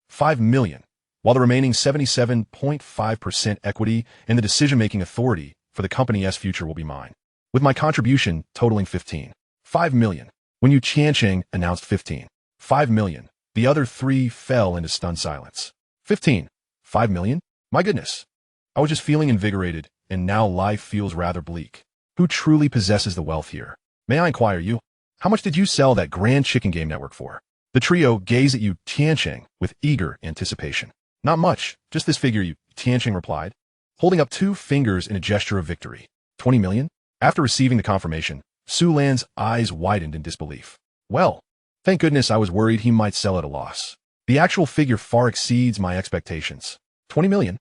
5 million, while the remaining 77.5% equity and the decision-making authority for the company's future will be mine, with my contribution totaling 5 million. When Tiancheng announced 5 million, the other three fell into stunned silence. 5 million? My goodness. I was just feeling invigorated, and now life feels rather bleak. Who truly possesses the wealth here? May I inquire you? How much did you sell that grand chicken game network for? The trio gazed at Tiancheng with eager anticipation. Not much, just this figure, Tiancheng replied, holding up 2 fingers in a gesture of victory. 20 million? After receiving the confirmation, Su Lan's eyes widened in disbelief. Well, thank goodness I was worried he might sell at a loss. The actual figure far exceeds my expectations. 20 million?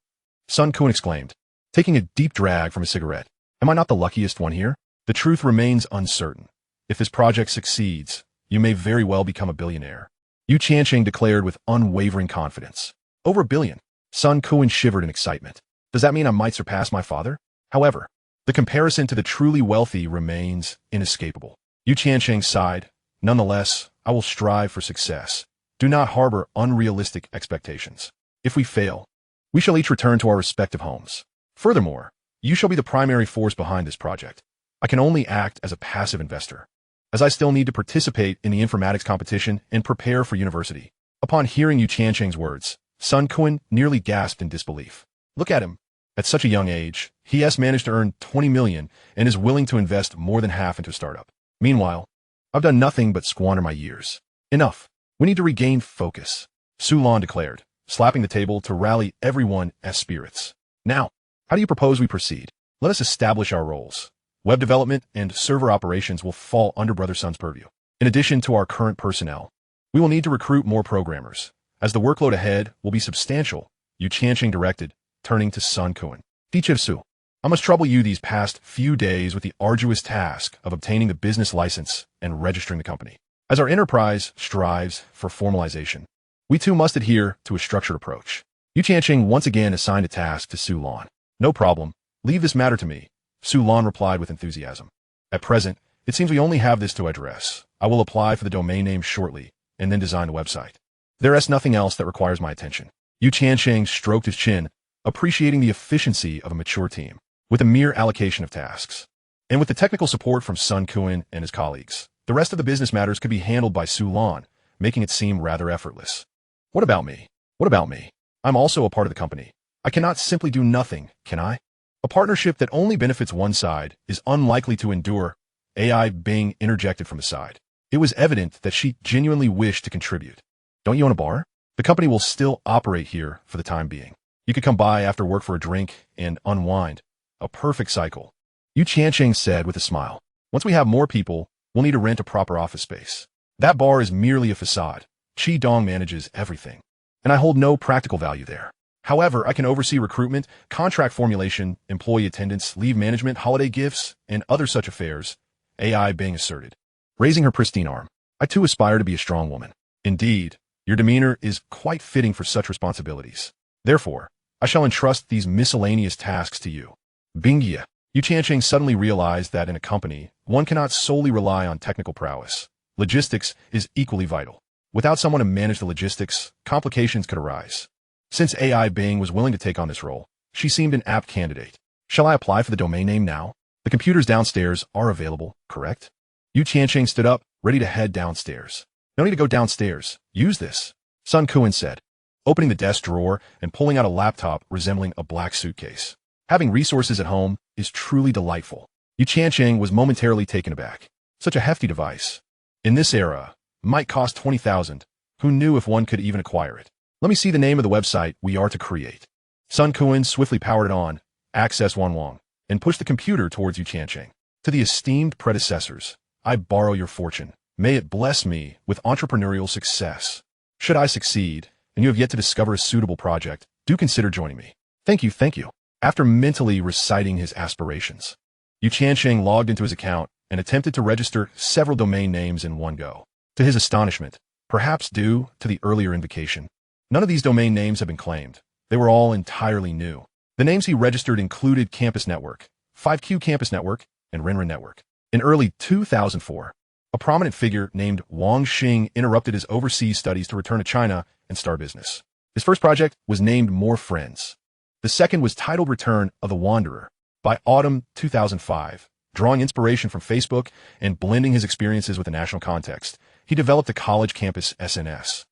Sun Kuan exclaimed, taking a deep drag from his cigarette. Am I not the luckiest one here? The truth remains uncertain. If this project succeeds, you may very well become a billionaire. Tiancheng declared with unwavering confidence. Over 1 billion. Sun Kuan shivered in excitement. Does that mean I might surpass my father? However, the comparison to the truly wealthy remains inescapable. Tiancheng sighed. Nonetheless, I will strive for success. Do not harbor unrealistic expectations. If we fail, we shall each return to our respective homes. Furthermore, you shall be the primary force behind this project. I can only act as a passive investor, as I still need to participate in the informatics competition and prepare for university. Upon hearing Tiancheng's words, Sun Kuan nearly gasped in disbelief. Look at him. At such a young age, he has managed to earn 20 million and is willing to invest more than half into a startup. Meanwhile, I've done nothing but squander my years. Enough. We need to regain focus, Su Lan declared, slapping the table to rally everyone's spirits. Now, how do you propose we proceed? Let us establish our roles. Web development and server operations will fall under Brother Sun's purview. In addition to our current personnel, we will need to recruit more programmers, as the workload ahead will be substantial, Tiancheng directed, turning to Sun Kuan. Teacher Su, I must trouble you these past few days with the arduous task of obtaining the business license and registering the company. As our enterprise strives for formalization, we too must adhere to a structured approach. Tiancheng once again assigned a task to Su Lan. No problem. Leave this matter to me, Su Lan replied with enthusiasm. At present, it seems we only have this to address. I will apply for the domain name shortly, and then design the website. There is nothing else that requires my attention. Tiancheng stroked his chin, appreciating the efficiency of a mature team, with a mere allocation of tasks. And with the technical support from Sun Kuan and his colleagues, the rest of the business matters could be handled by Su Lan, making it seem rather effortless. What about me? What about me? I'm also a part of the company. I cannot simply do nothing, can I? A partnership that only benefits one side is unlikely to endure, AI Bing interjected from the side. It was evident that she genuinely wished to contribute. Don't you own a bar? The company will still operate here for the time being. You could come by after work for a drink and unwind. A perfect cycle. Tiancheng said with a smile. Once we have more people, we'll need to rent a proper office space. That bar is merely a facade. Qi Dong manages everything, and I hold no practical value there. However, I can oversee recruitment, contract formulation, employee attendance, leave management, holiday gifts, and other such affairs, AI Bing asserted, raising her pristine arm. I too aspire to be a strong woman. Indeed, your demeanor is quite fitting for such responsibilities. Therefore, I shall entrust these miscellaneous tasks to you. Bingya. Tiancheng suddenly realized that in a company, one cannot solely rely on technical prowess. Logistics is equally vital. Without someone to manage the logistics, complications could arise. Since AI Bing was willing to take on this role, she seemed an apt candidate. Shall I apply for the domain name now? The computers downstairs are available, correct? Yu Tiancheng stood up, ready to head downstairs. No need to go downstairs. Use this, Sun Kuan said, opening the desk drawer and pulling out a laptop resembling a black suitcase. Having resources at home is truly delightful. Yu Tiancheng was momentarily taken aback. Such a hefty device. In this era, might cost 20,000. Who knew if one could even acquire it? Let me see the name of the website we are to create. Sun Kuan swiftly powered it on, access Wan Wang, and pushed the computer towards Yu Tiancheng. To the esteemed predecessors, I borrow your fortune. May it bless me with entrepreneurial success. Should I succeed, and you have yet to discover a suitable project, do consider joining me. Thank you, thank you. After mentally reciting his aspirations, Yu Tiancheng logged into his account and attempted to register several domain names in one go. To his astonishment, perhaps due to the earlier invocation, none of these domain names have been claimed. They were all entirely new. The names he registered included Campus Network, 5Q Campus Network, and Renren Network. In early 2004, a prominent figure named Wang Xing interrupted his overseas studies to return to China and start business. His first project was named More Friends. The second was titled Return of the Wanderer. By autumn 2005, drawing inspiration from Facebook and blending his experiences with the national context, he developed a college campus SNS,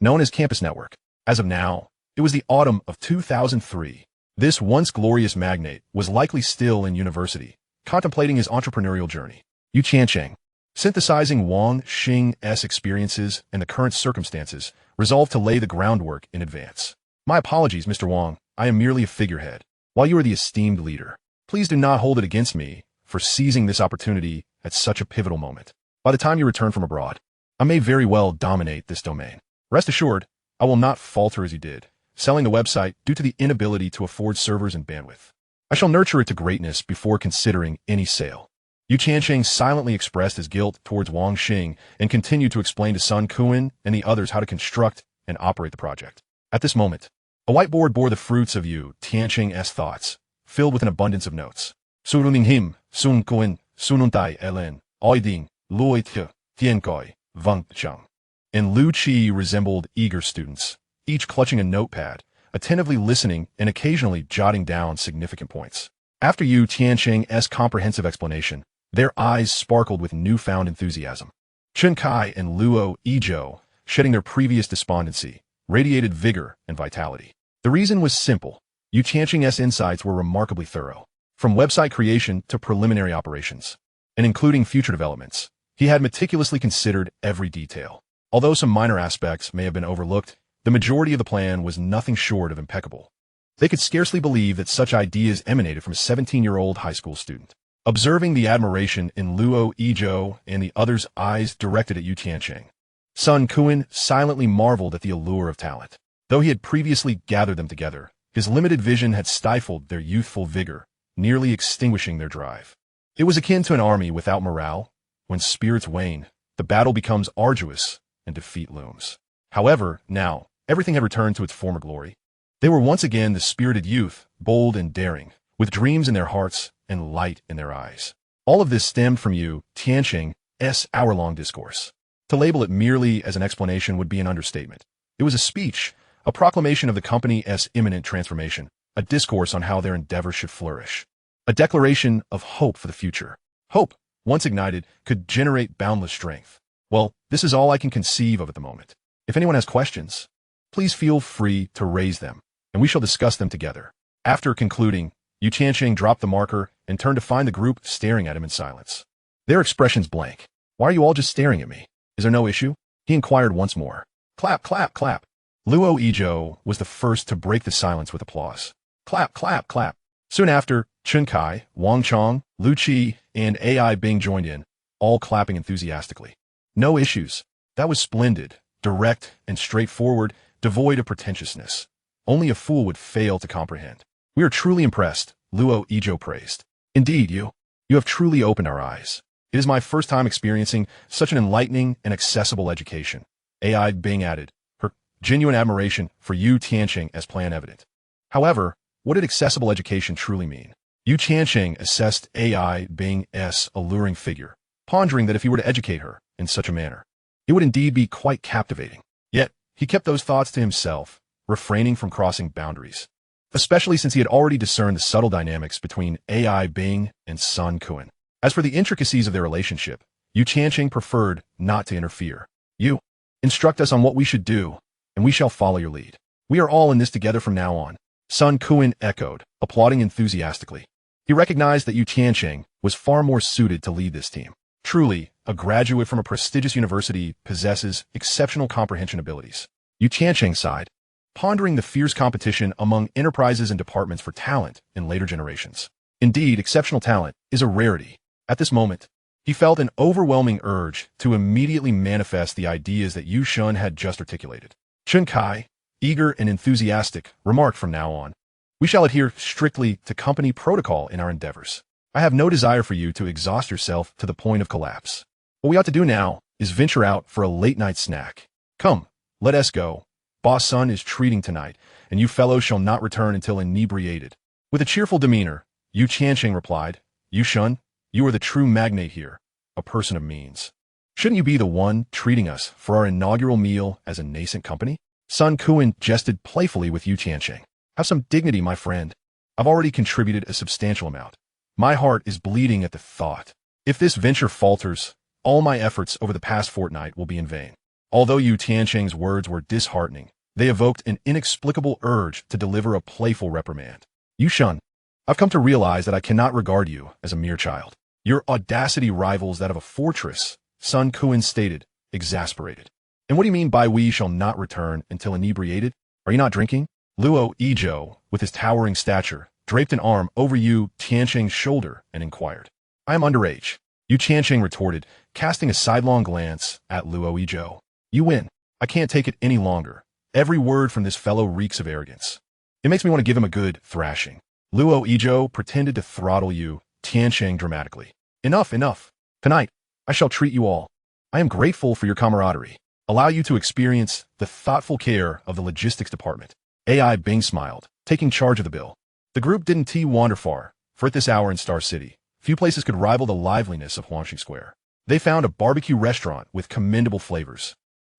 known as Campus Network. As of now, it was the autumn of 2003. This once glorious magnate was likely still in university, contemplating his entrepreneurial journey. Yu Tiancheng, synthesizing Wang Xing's experiences and the current circumstances, resolved to lay the groundwork in advance. My apologies, Mr. Wang. I am merely a figurehead. While you are the esteemed leader, please do not hold it against me for seizing this opportunity at such a pivotal moment. By the time you return from abroad, I may very well dominate this domain. Rest assured, I will not falter as you did, selling the website due to the inability to afford servers and bandwidth. I shall nurture it to greatness before considering any sale. Yu Tiancheng silently expressed his guilt towards Wang Xing and continued to explain to Sun Kuan and the others how to construct and operate the project. At this moment, a whiteboard bore the fruits of Yu Tiancheng's thoughts, filled with an abundance of notes. Suruning him, Sun Kuan, Sununtai Elen, Oiding, Luoithe, Tienkoi, Vung Cheng. And Lu Qi resembled eager students, each clutching a notepad, attentively listening and occasionally jotting down significant points. After Yu Tiancheng's comprehensive explanation, their eyes sparkled with newfound enthusiasm. Chen Kai and Luo Yizhou, shedding their previous despondency, radiated vigor and vitality. The reason was simple. Yu Tiancheng's insights were remarkably thorough. From website creation to preliminary operations, and including future developments, he had meticulously considered every detail. Although some minor aspects may have been overlooked, the majority of the plan was nothing short of impeccable. They could scarcely believe that such ideas emanated from a 17-year-old high school student. Observing the admiration in Luo Yizhou and the others' eyes directed at Yu Tiancheng, Sun Kuan silently marveled at the allure of talent. Though he had previously gathered them together, his limited vision had stifled their youthful vigor, nearly extinguishing their drive. It was akin to an army without morale. When spirits wane, the battle becomes arduous and defeat looms. However, now, everything had returned to its former glory. They were once again the spirited youth, bold and daring, with dreams in their hearts and light in their eyes. All of this stemmed from Yu Tiancheng's hour-long discourse. To label it merely as an explanation would be an understatement. It was a speech, a proclamation of the company's imminent transformation, a discourse on how their endeavors should flourish, a declaration of hope for the future. Hope, once ignited, could generate boundless strength. Well, this is all I can conceive of at the moment. If anyone has questions, please feel free to raise them, and we shall discuss them together. After concluding, Yu Tiancheng dropped the marker and turned to find the group staring at him in silence. Their expressions blank. Why are you all just staring at me? Is there no issue? He inquired once more. Clap, clap, clap. Luo Yizhou was the first to break the silence with applause. Clap, clap, clap. Soon after, Chen Kai, Wang Chong, Lu Qi, and AI Bing joined in, all clapping enthusiastically. No issues. That was splendid, direct, and straightforward, devoid of pretentiousness. Only a fool would fail to comprehend. We are truly impressed, Luo Yizhou praised. Indeed, you have truly opened our eyes. It is my first time experiencing such an enlightening and accessible education. AI Bing added, her genuine admiration for Yu Tiancheng as plan evident. However, what did accessible education truly mean? Yu Tiancheng assessed AI Bing's alluring figure, pondering that if he were to educate her in such a manner, it would indeed be quite captivating. Yet, he kept those thoughts to himself, refraining from crossing boundaries, especially since he had already discerned the subtle dynamics between AI Bing and Sun Kuan. As for the intricacies of their relationship, Yu Tiancheng preferred not to interfere. You instruct us on what we should do, and we shall follow your lead. We are all in this together from now on, Sun Kuan echoed, applauding enthusiastically. He recognized that Yu Tiancheng was far more suited to lead this team. Truly, a graduate from a prestigious university possesses exceptional comprehension abilities. Yu Tiancheng sighed, pondering the fierce competition among enterprises and departments for talent in later generations. Indeed, exceptional talent is a rarity. At this moment, he felt an overwhelming urge to immediately manifest the ideas that Yu Shun had just articulated. Chun Kai, eager and enthusiastic, remarked, from now on, we shall adhere strictly to company protocol in our endeavors. I have no desire for you to exhaust yourself to the point of collapse. What we ought to do now is venture out for a late-night snack. Come, let us go. Boss Sun is treating tonight, and you fellows shall not return until inebriated. With a cheerful demeanor, Yu Tiancheng replied, Yu Shun, you are the true magnate here, a person of means. Shouldn't you be the one treating us for our inaugural meal as a nascent company? Sun Kuan jested playfully with Yu Tiancheng. Have some dignity, my friend. I've already contributed a substantial amount. My heart is bleeding at the thought. If this venture falters, all my efforts over the past fortnight will be in vain. Although Yu Tiancheng's words were disheartening, they evoked an inexplicable urge to deliver a playful reprimand. Yu Shun, I've come to realize that I cannot regard you as a mere child. Your audacity rivals that of a fortress, Sun Kuan stated, exasperated. And what do you mean by we shall not return until inebriated? Are you not drinking? Luo Yizhou, with his towering stature, draped an arm over Yu Tiancheng's shoulder and inquired. I am underage. Yu Tiancheng retorted, casting a sidelong glance at Luo Yizhou. You win. I can't take it any longer. Every word from this fellow reeks of arrogance. It makes me want to give him a good thrashing. Luo Yizhou pretended to throttle Yu Tiancheng dramatically. Enough, enough. Tonight, I shall treat you all. I am grateful for your camaraderie. Allow you to experience the thoughtful care of the logistics department. AI Bing smiled, taking charge of the bill. The group didn't wander far, for at this hour in Star City, few places could rival the liveliness of Huangxi Square. They found a barbecue restaurant with commendable flavors,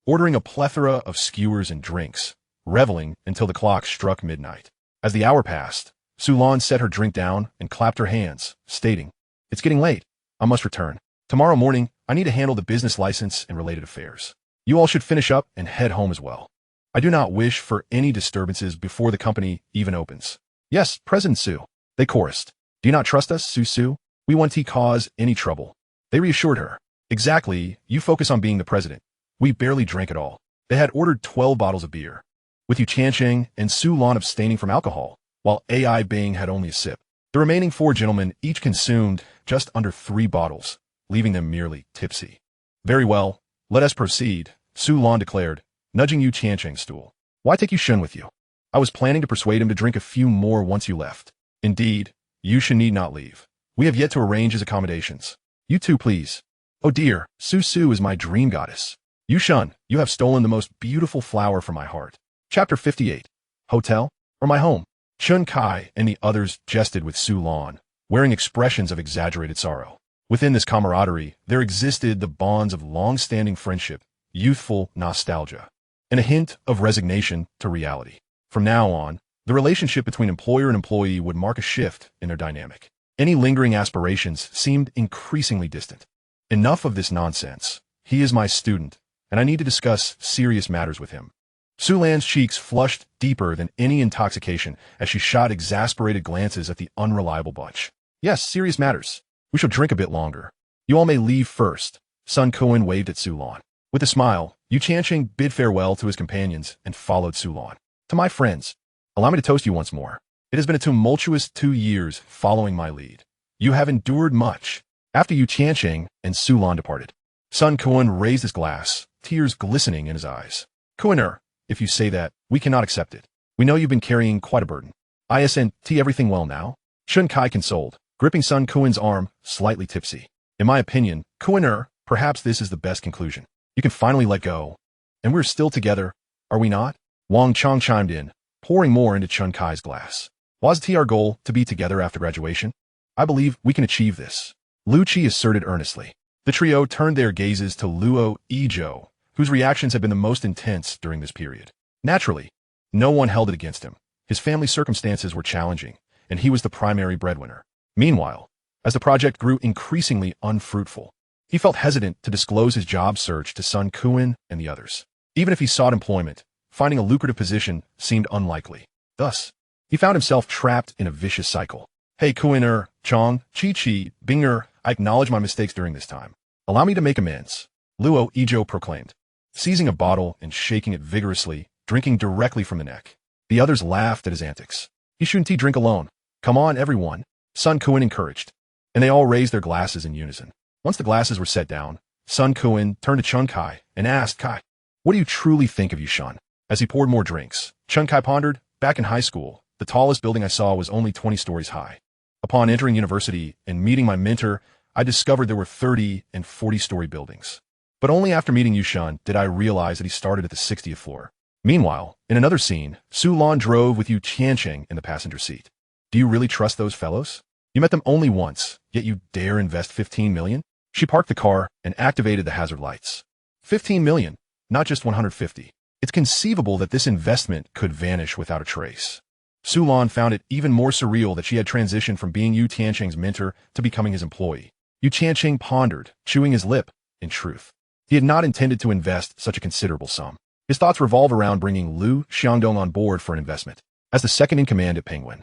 ordering a plethora of skewers and drinks, reveling until the clock struck midnight. As the hour passed, Sulan set her drink down and clapped her hands, stating, It's getting late. I must return. Tomorrow morning, I need to handle the business license and related affairs. You all should finish up and head home as well. I do not wish for any disturbances before the company even opens. Yes, President Su. They chorused. Do you not trust us, Su? We won't cause any trouble. They reassured her. Exactly, you focus on being the president. We barely drank at all. They had ordered 12 bottles of beer, with Yu Tiancheng and Su Lan abstaining from alcohol, while AI Bing had only a sip. The remaining 4 gentlemen each consumed just under 3 bottles, leaving them merely tipsy. Very well, let us proceed, Su Lan declared, nudging Yu Tiancheng's stool. Why take Yu Shun with you? I was planning to persuade him to drink a few more once you left. Indeed, Yu Shun need not leave. We have yet to arrange his accommodations. You too, please. Oh dear, Su is my dream goddess. Yu Shun, you have stolen the most beautiful flower from my heart. Chapter 58. Hotel or my home? Chun Kai and the others jested with Su Lan, wearing expressions of exaggerated sorrow. Within this camaraderie, there existed the bonds of long-standing friendship, youthful nostalgia, and a hint of resignation to reality. From now on, the relationship between employer and employee would mark a shift in their dynamic. Any lingering aspirations seemed increasingly distant. Enough of this nonsense. He is my student, and I need to discuss serious matters with him. Su Lan's cheeks flushed deeper than any intoxication as she shot exasperated glances at the unreliable bunch. Yes, serious matters. We shall drink a bit longer. You all may leave first. Sun Kuan waved at Su Lan. With a smile, Yu Tiancheng bid farewell to his companions and followed Su Lan. To my friends, allow me to toast you once more. It has been a tumultuous 2 years following my lead. You have endured much. After Yu Tiancheng and Su Lan departed, Sun Kuan raised his glass, tears glistening in his eyes. Kuan-er, if you say that, we cannot accept it. We know you've been carrying quite a burden. ISNT, everything well now? Chun Kai consoled, gripping Sun Kuan's arm, slightly tipsy. In my opinion, Kuan-er, perhaps this is the best conclusion. You can finally let go. And we're still together, are we not? Wang Chong chimed in, pouring more into Chun Kai's glass. Was it our goal to be together after graduation? I believe we can achieve this. Lu Qi asserted earnestly. The trio turned their gazes to Luo Yizhou, whose reactions had been the most intense during this period. Naturally, No one held it against him. His family circumstances were challenging, and he was the primary breadwinner. Meanwhile, as the project grew increasingly unfruitful, he felt hesitant to disclose his job search to Sun Kuan and the others. Even if he sought employment, finding a lucrative position seemed unlikely. Thus, he found himself trapped in a vicious cycle. Hey Kuan Chong, Chi, Binger, I acknowledge my mistakes during this time. Allow me to make amends, Luo Ijo proclaimed, seizing a bottle and shaking it vigorously, drinking directly from the neck. The others laughed at his antics. He shouldn't drink alone. Come on, everyone, Sun Kuan encouraged, and they all raised their glasses in unison. Once the glasses were set down, Sun Kuan turned to Chun Kai and asked Kai, what do you truly think of Yushan? As he poured more drinks, Chun Kai pondered, back in high school, the tallest building I saw was only 20 stories high. Upon entering university and meeting my mentor, I discovered there were 30 and 40-story buildings. But only after meeting Yushan did I realize that he started at the 60th floor. Meanwhile, in another scene, Su Lan drove with Tiancheng in the passenger seat. Do you really trust those fellows? You met them only once, yet you dare invest 15 million? She parked the car and activated the hazard lights. 15 million, not just 150. It's conceivable that this investment could vanish without a trace. Su Lan found it even more surreal that she had transitioned from being Yu Tiancheng's mentor to becoming his employee. Yu Tiancheng pondered, chewing his lip. In truth, he had not intended to invest such a considerable sum. His thoughts revolved around bringing Lu Xiangdong on board for an investment. As the second in command at Penguin,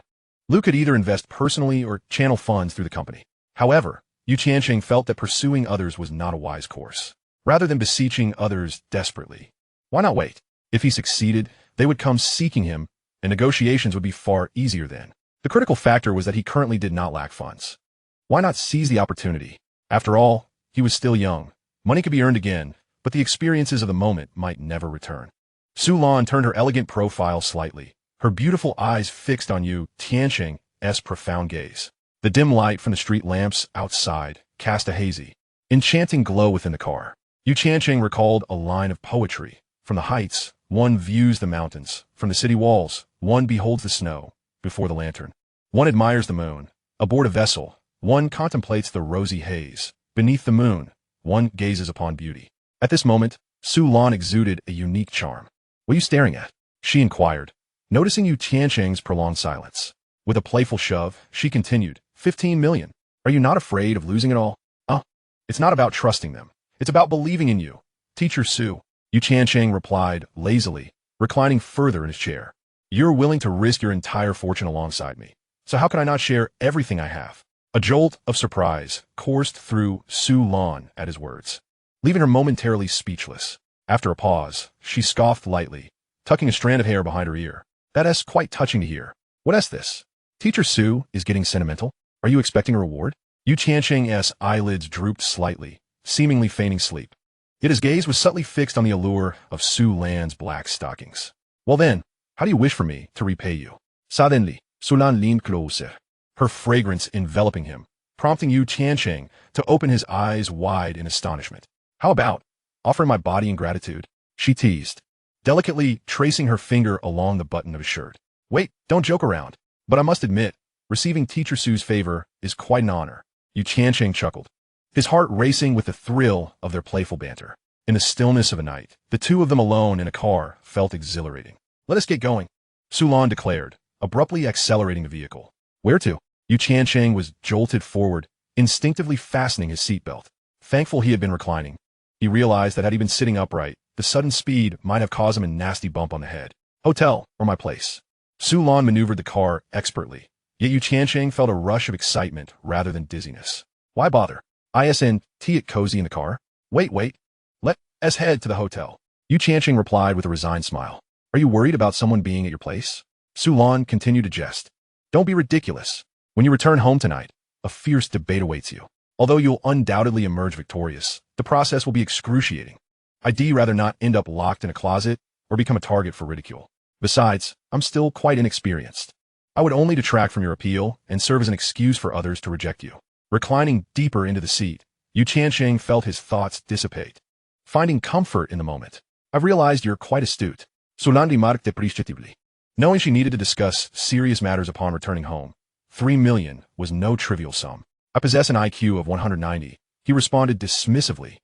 Lu could either invest personally or channel funds through the company. However, Yu Tiancheng felt that pursuing others was not a wise course. Rather than beseeching others desperately, why not wait? If he succeeded, they would come seeking him, and negotiations would be far easier then. The critical factor was that he currently did not lack funds. Why not seize the opportunity? After all, he was still young. Money could be earned again, but the experiences of the moment might never return. Su Lan turned her elegant profile slightly, her beautiful eyes fixed on Yu Tiancheng's profound gaze. The dim light from the street lamps outside cast a hazy, enchanting glow within the car. Yu Tiancheng recalled a line of poetry. From the heights, one views the mountains. From the city walls, one beholds the snow. Before the lantern, one admires the moon. Aboard a vessel, one contemplates the rosy haze. Beneath the moon, one gazes upon beauty. At this moment, Su Lan exuded a unique charm. What are you staring at? She inquired, noticing Yu Tiancheng's prolonged silence. With a playful shove, she continued, 15 million. Are you not afraid of losing it all? It's not about trusting them. It's about believing in you. Teacher Su, Yu Tiancheng replied lazily, reclining further in his chair. You're willing to risk your entire fortune alongside me. So how can I not share everything I have? A jolt of surprise coursed through Su Lan at his words, leaving her momentarily speechless. After a pause, she scoffed lightly, tucking a strand of hair behind her ear. That's quite touching to hear. What's this? Teacher Su is getting sentimental? Are you expecting a reward? Yu Tiancheng's eyelids drooped slightly, seemingly feigning sleep. Yet his gaze was subtly fixed on the allure of Su Lan's black stockings. Well then, how do you wish for me to repay you? Suddenly, Su Lan leaned closer, her fragrance enveloping him, prompting Yu Tiancheng to open his eyes wide in astonishment. How about offering my body in gratitude? She teased, delicately tracing her finger along the button of his shirt. Wait, don't joke around. But I must admit, receiving Teacher Su's favor is quite an honor. Yu Tiancheng chuckled, his heart racing with the thrill of their playful banter. In the stillness of a night, the two of them alone in a car felt exhilarating. Let us get going, Su Lan declared, abruptly accelerating the vehicle. Where to? Yu Tiancheng was jolted forward, instinctively fastening his seatbelt. Thankful he had been reclining, he realized that had he been sitting upright, the sudden speed might have caused him a nasty bump on the head. Hotel, or my place? Su Lan maneuvered the car expertly, yet Yu Tiancheng felt a rush of excitement rather than dizziness. Why bother? Isn't it cozy in the car? Wait. Let's head to the hotel. Yu Tiancheng replied with a resigned smile. Are you worried about someone being at your place? Su Lan continued to jest. Don't be ridiculous. When you return home tonight, a fierce debate awaits you. Although you'll undoubtedly emerge victorious, the process will be excruciating. I'd rather not end up locked in a closet or become a target for ridicule. Besides, I'm still quite inexperienced. I would only detract from your appeal and serve as an excuse for others to reject you. Reclining deeper into the seat, Yu Tiancheng felt his thoughts dissipate, finding comfort in the moment. I've realized you're quite astute. Su Lan remarked appreciatively. Knowing she needed to discuss serious matters upon returning home, 3 million was no trivial sum. I possess an IQ of 190, he responded dismissively,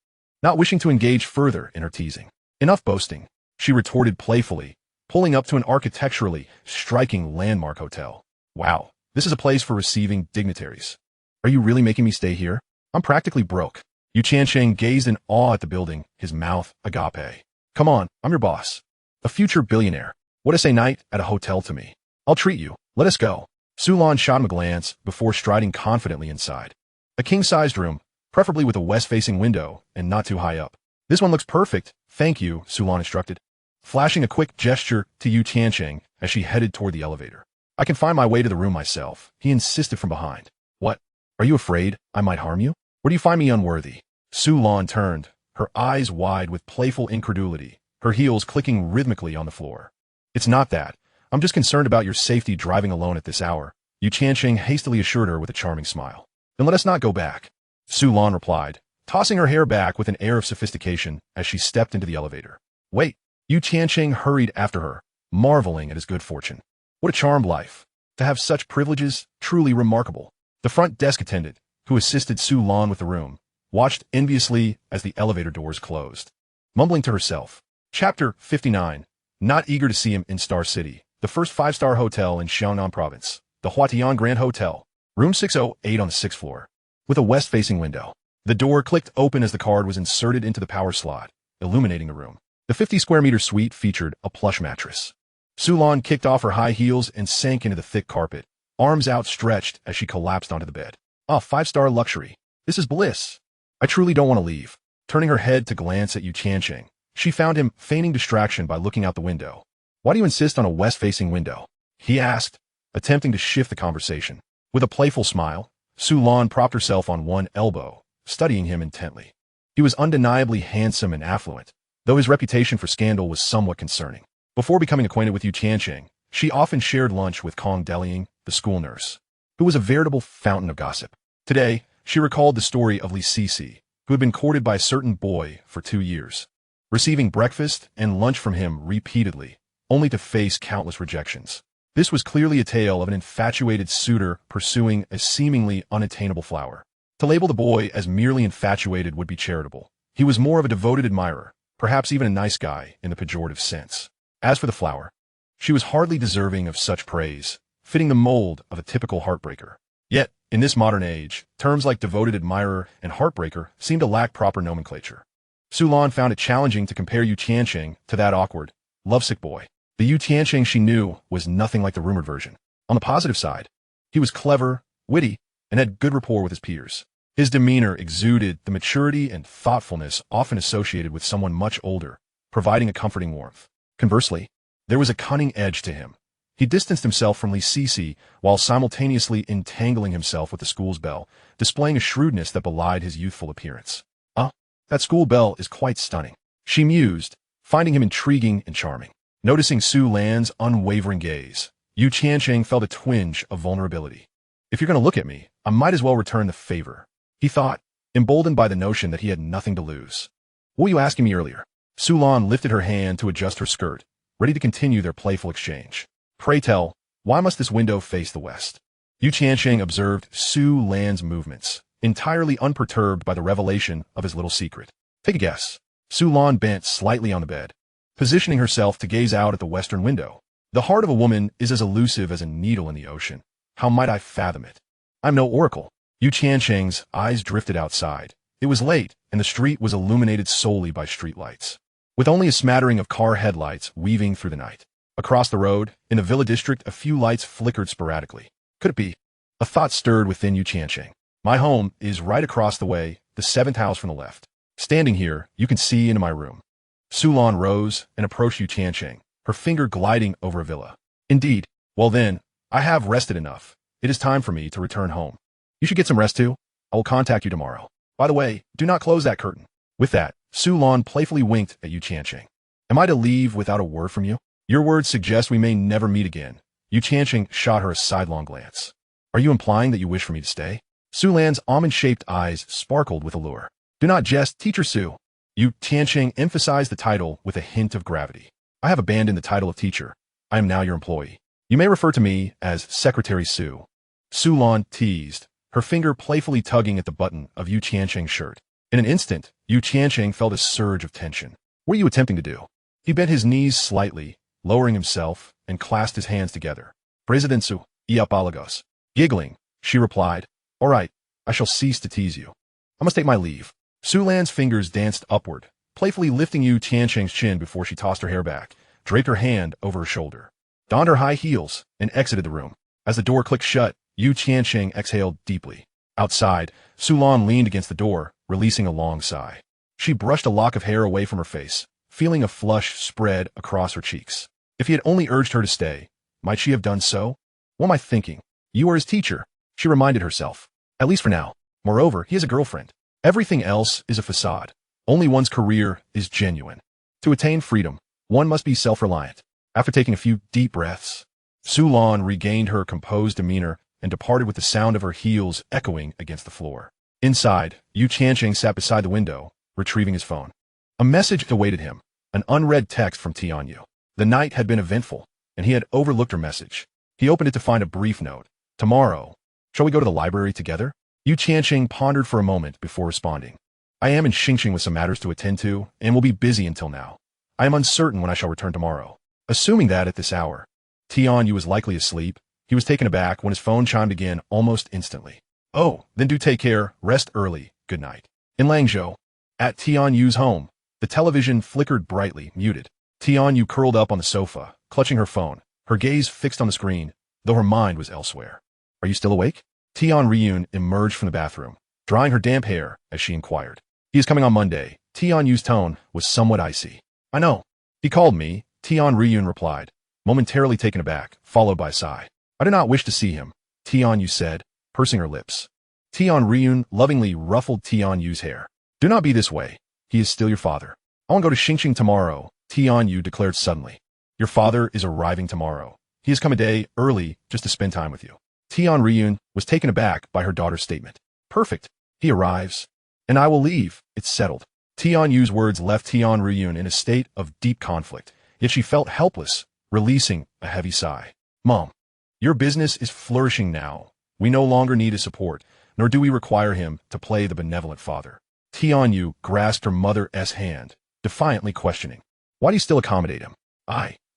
not wishing to engage further in her teasing. Enough boasting, she retorted playfully, pulling up to an architecturally striking landmark hotel. Wow, this is a place for receiving dignitaries. Are you really making me stay here? I'm practically broke. Tiancheng gazed in awe at the building, his mouth agape. Come on, I'm your boss. A future billionaire. What a say night at a hotel to me. I'll treat you. Let us go. Sulan shot him a glance before striding confidently inside. A king-sized room, preferably with a west-facing window and not too high up. This one looks perfect, thank you, Sulan instructed, flashing a quick gesture to Tiancheng as she headed toward the elevator. I can find my way to the room myself, he insisted from behind. What? Are you afraid I might harm you? Or do you find me unworthy? Sulan turned, her eyes wide with playful incredulity, her heels clicking rhythmically on the floor. It's not that. I'm just concerned about your safety driving alone at this hour, Tiancheng hastily assured her with a charming smile. Then let us not go back, Sulan replied, tossing her hair back with an air of sophistication as she stepped into the elevator. Wait, Tiancheng hurried after her, marveling at his good fortune. What a charmed life. To have such privileges, truly remarkable. The front desk attendant, who assisted Sulan with the room, watched enviously as the elevator doors closed. Mumbling to herself. Chapter 59. Not eager to see him in Star City, the first five-star hotel in Xiangnan Province, the Huatian Grand Hotel, room 608 on the 6th floor, with a west-facing window. The door clicked open as the card was inserted into the power slot, illuminating the room. The 50-square-meter suite featured a plush mattress. Sulan kicked off her high heels and sank into the thick carpet, arms outstretched as she collapsed onto the bed. Ah, five-star luxury. This is bliss. I truly don't want to leave. Turning her head to glance at Tiancheng, she found him feigning distraction by looking out the window. Why do you insist on a west-facing window? He asked, attempting to shift the conversation. With a playful smile, Sulan propped herself on one elbow, studying him intently. He was undeniably handsome and affluent, though his reputation for scandal was somewhat concerning. Before becoming acquainted with Tiancheng, she often shared lunch with Kong Deliang, the school nurse, who was a veritable fountain of gossip. Today, she recalled the story of Li Sisi, who had been courted by a certain boy for 2 years, receiving breakfast and lunch from him repeatedly, only to face countless rejections. This was clearly a tale of an infatuated suitor pursuing a seemingly unattainable flower. To label the boy as merely infatuated would be charitable. He was more of a devoted admirer, perhaps even a nice guy in the pejorative sense. As for the flower, she was hardly deserving of such praise, fitting the mold of a typical heartbreaker. Yet, in this modern age, terms like devoted admirer and heartbreaker seem to lack proper nomenclature. Sulan found it challenging to compare Tiancheng to that awkward, lovesick boy. The Tiancheng she knew was nothing like the rumored version. On the positive side, he was clever, witty, and had good rapport with his peers. His demeanor exuded the maturity and thoughtfulness often associated with someone much older, providing a comforting warmth. Conversely, there was a cunning edge to him. He distanced himself from Li Sisi while simultaneously entangling himself with the school's belle, displaying a shrewdness that belied his youthful appearance. That school belle is quite stunning, she mused, finding him intriguing and charming. Noticing Sulan's unwavering gaze, Tiancheng felt a twinge of vulnerability. If you're going to look at me, I might as well return the favor, he thought, emboldened by the notion that he had nothing to lose. What were you asking me earlier? Sulan lifted her hand to adjust her skirt, ready to continue their playful exchange. Pray tell, why must this window face the west? Tiancheng observed Sulan's movements, entirely unperturbed by the revelation of his little secret. Take a guess. Sulan bent slightly on the bed, positioning herself to gaze out at the western window. The heart of a woman is as elusive as a needle in the ocean. How might I fathom it? I'm no oracle. Tiancheng's eyes drifted outside. It was late, and the street was illuminated solely by streetlights, with only a smattering of car headlights weaving through the night. Across the road, in the villa district, a few lights flickered sporadically. Could it be? A thought stirred within Tiancheng. My home is right across the way, the 7th house from the left. Standing here, you can see into my room. Sulan rose and approached Tiancheng, her finger gliding over a villa. Indeed. Well then, I have rested enough. It is time for me to return home. You should get some rest too. I will contact you tomorrow. By the way, do not close that curtain. With that, Sulan playfully winked at Tiancheng. Am I to leave without a word from you? Your words suggest we may never meet again. Tiancheng shot her a sidelong glance. Are you implying that you wish for me to stay? Sulan's almond-shaped eyes sparkled with allure. Do not jest, Teacher Su. Tiancheng emphasized the title with a hint of gravity. I have abandoned the title of teacher. I am now your employee. You may refer to me as Secretary Su. Sulan teased, her finger playfully tugging at the button of Tiancheng's shirt. In an instant, Tiancheng felt a surge of tension. What are you attempting to do? He bent his knees slightly, lowering himself, and clasped his hands together. Presidensu, Iapalagos. Giggling, she replied, "All right, I shall cease to tease you. I must take my leave." Sulan's fingers danced upward, playfully lifting Yu Tiancheng's chin before she tossed her hair back, draped her hand over her shoulder, donned her high heels, and exited the room. As the door clicked shut, Yu Tiancheng exhaled deeply. Outside, Sulan leaned against the door, releasing a long sigh. She brushed a lock of hair away from her face, feeling a flush spread across her cheeks. If he had only urged her to stay, might she have done so? What am I thinking? You are his teacher, she reminded herself. At least for now. Moreover, he has a girlfriend. Everything else is a facade. Only one's career is genuine. To attain freedom, one must be self-reliant. After taking a few deep breaths, Sulan regained her composed demeanor and departed with the sound of her heels echoing against the floor. Inside, Yu Tiancheng sat beside the window, retrieving his phone. A message awaited him, an unread text from Tianyu. The night had been eventful, and he had overlooked her message. He opened it to find a brief note. "Tomorrow, shall we go to the library together?" Yu Tiancheng pondered for a moment before responding. "I am in Xingqing with some matters to attend to, and will be busy until now. I am uncertain when I shall return tomorrow." Assuming that at this hour, Tianyu was likely asleep, he was taken aback when his phone chimed again almost instantly. "Oh, then do take care, rest early, good night." In Langzhou, at Tianyu's home, the television flickered brightly, muted. Tianyu curled up on the sofa, clutching her phone, her gaze fixed on the screen, though her mind was elsewhere. "Are you still awake?" Tian Ryun emerged from the bathroom, drying her damp hair as she inquired. "He is coming on Monday." Tianyu's tone was somewhat icy. "I know. He called me," Tian Ryun replied, momentarily taken aback, followed by a sigh. "I do not wish to see him," Tianyu said, pursing her lips. Tian Ryun lovingly ruffled Tianyu's hair. "Do not be this way. He is still your father." "I want to go to Xingqing tomorrow," Tianyu declared suddenly. "Your father is arriving tomorrow. He has come a day early just to spend time with you." Tian Ryun was taken aback by her daughter's statement. "Perfect. He arrives, and I will leave. It's settled." Tianyu's words left Tian Ryun in a state of deep conflict, yet she felt helpless, releasing a heavy sigh. "Mom, your business is flourishing now. We no longer need his support, nor do we require him to play the benevolent father." Tianyu grasped her mother's hand, defiantly questioning. "Why do you still accommodate him?"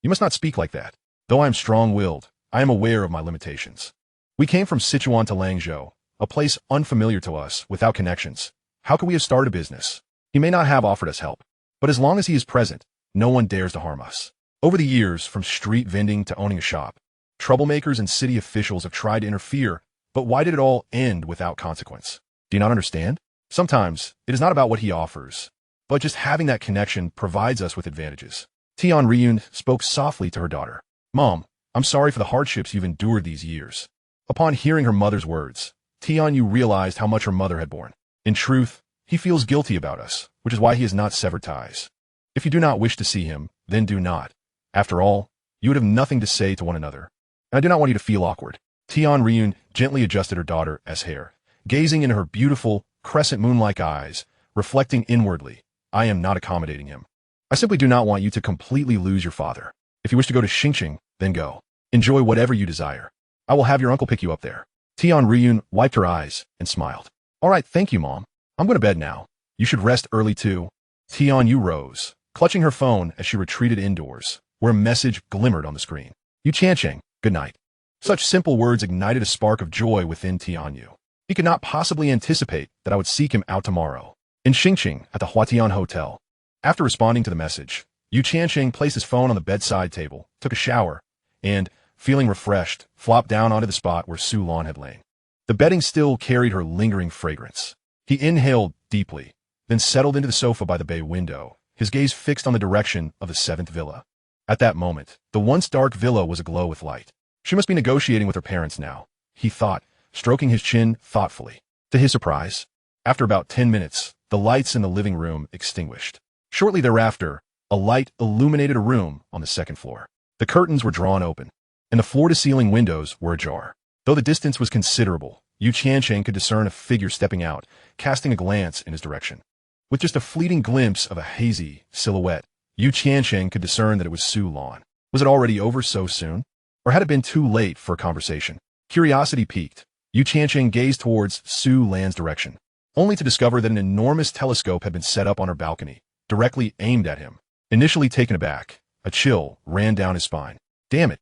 You must not speak like that. Though I am strong-willed, I am aware of my limitations. We came from Sichuan to Langzhou, a place unfamiliar to us, without connections. How could we have started a business? He may not have offered us help, but as long as he is present, no one dares to harm us. Over the years, from street vending to owning a shop, troublemakers and city officials have tried to interfere, but why did it all end without consequence? Do you not understand? Sometimes, it is not about what he offers, but just having that connection provides us with advantages. Tian Ryun spoke softly to her daughter. "Mom, I'm sorry for the hardships you've endured these years." Upon hearing her mother's words, Tianyu realized how much her mother had borne. In truth, he feels guilty about us, which is why he has not severed ties. If you do not wish to see him, then do not. After all, you would have nothing to say to one another. And I do not want you to feel awkward. Tian Ryun gently adjusted her daughter's hair, gazing into her beautiful, crescent moon-like eyes, reflecting inwardly, "I am not accommodating him. I simply do not want you to completely lose your father. If you wish to go to Xingqing, then go. Enjoy whatever you desire. I will have your uncle pick you up there." Tian Ryun wiped her eyes and smiled. "All right, thank you, Mom. I'm going to bed now. You should rest early too." Tianyu rose, clutching her phone as she retreated indoors, where a message glimmered on the screen. "Yu Tiancheng, good night." Such simple words ignited a spark of joy within Tianyu. He could not possibly anticipate that I would seek him out tomorrow. In Xingqing, at the Huatian Hotel. After responding to the message, Yu Tiancheng placed his phone on the bedside table, took a shower, and, feeling refreshed, flopped down onto the spot where Su Lan had lain. The bedding still carried her lingering fragrance. He inhaled deeply, then settled into the sofa by the bay window, his gaze fixed on the direction of the 7th villa. At that moment, the once dark villa was aglow with light. She must be negotiating with her parents now, he thought, stroking his chin thoughtfully. To his surprise, after about 10 minutes, the lights in the living room extinguished. Shortly thereafter, a light illuminated a room on the 2nd floor. The curtains were drawn open, and the floor-to-ceiling windows were ajar. Though the distance was considerable, Yu Tiancheng could discern a figure stepping out, casting a glance in his direction. With just a fleeting glimpse of a hazy silhouette, Yu Tiancheng could discern that it was Su Lan. Was it already over so soon? Or had it been too late for a conversation? Curiosity piqued. Yu Tiancheng gazed towards Su Lan's direction, only to discover that an enormous telescope had been set up on her balcony, directly aimed at him. Initially taken aback, A chill ran down his spine. Damn it.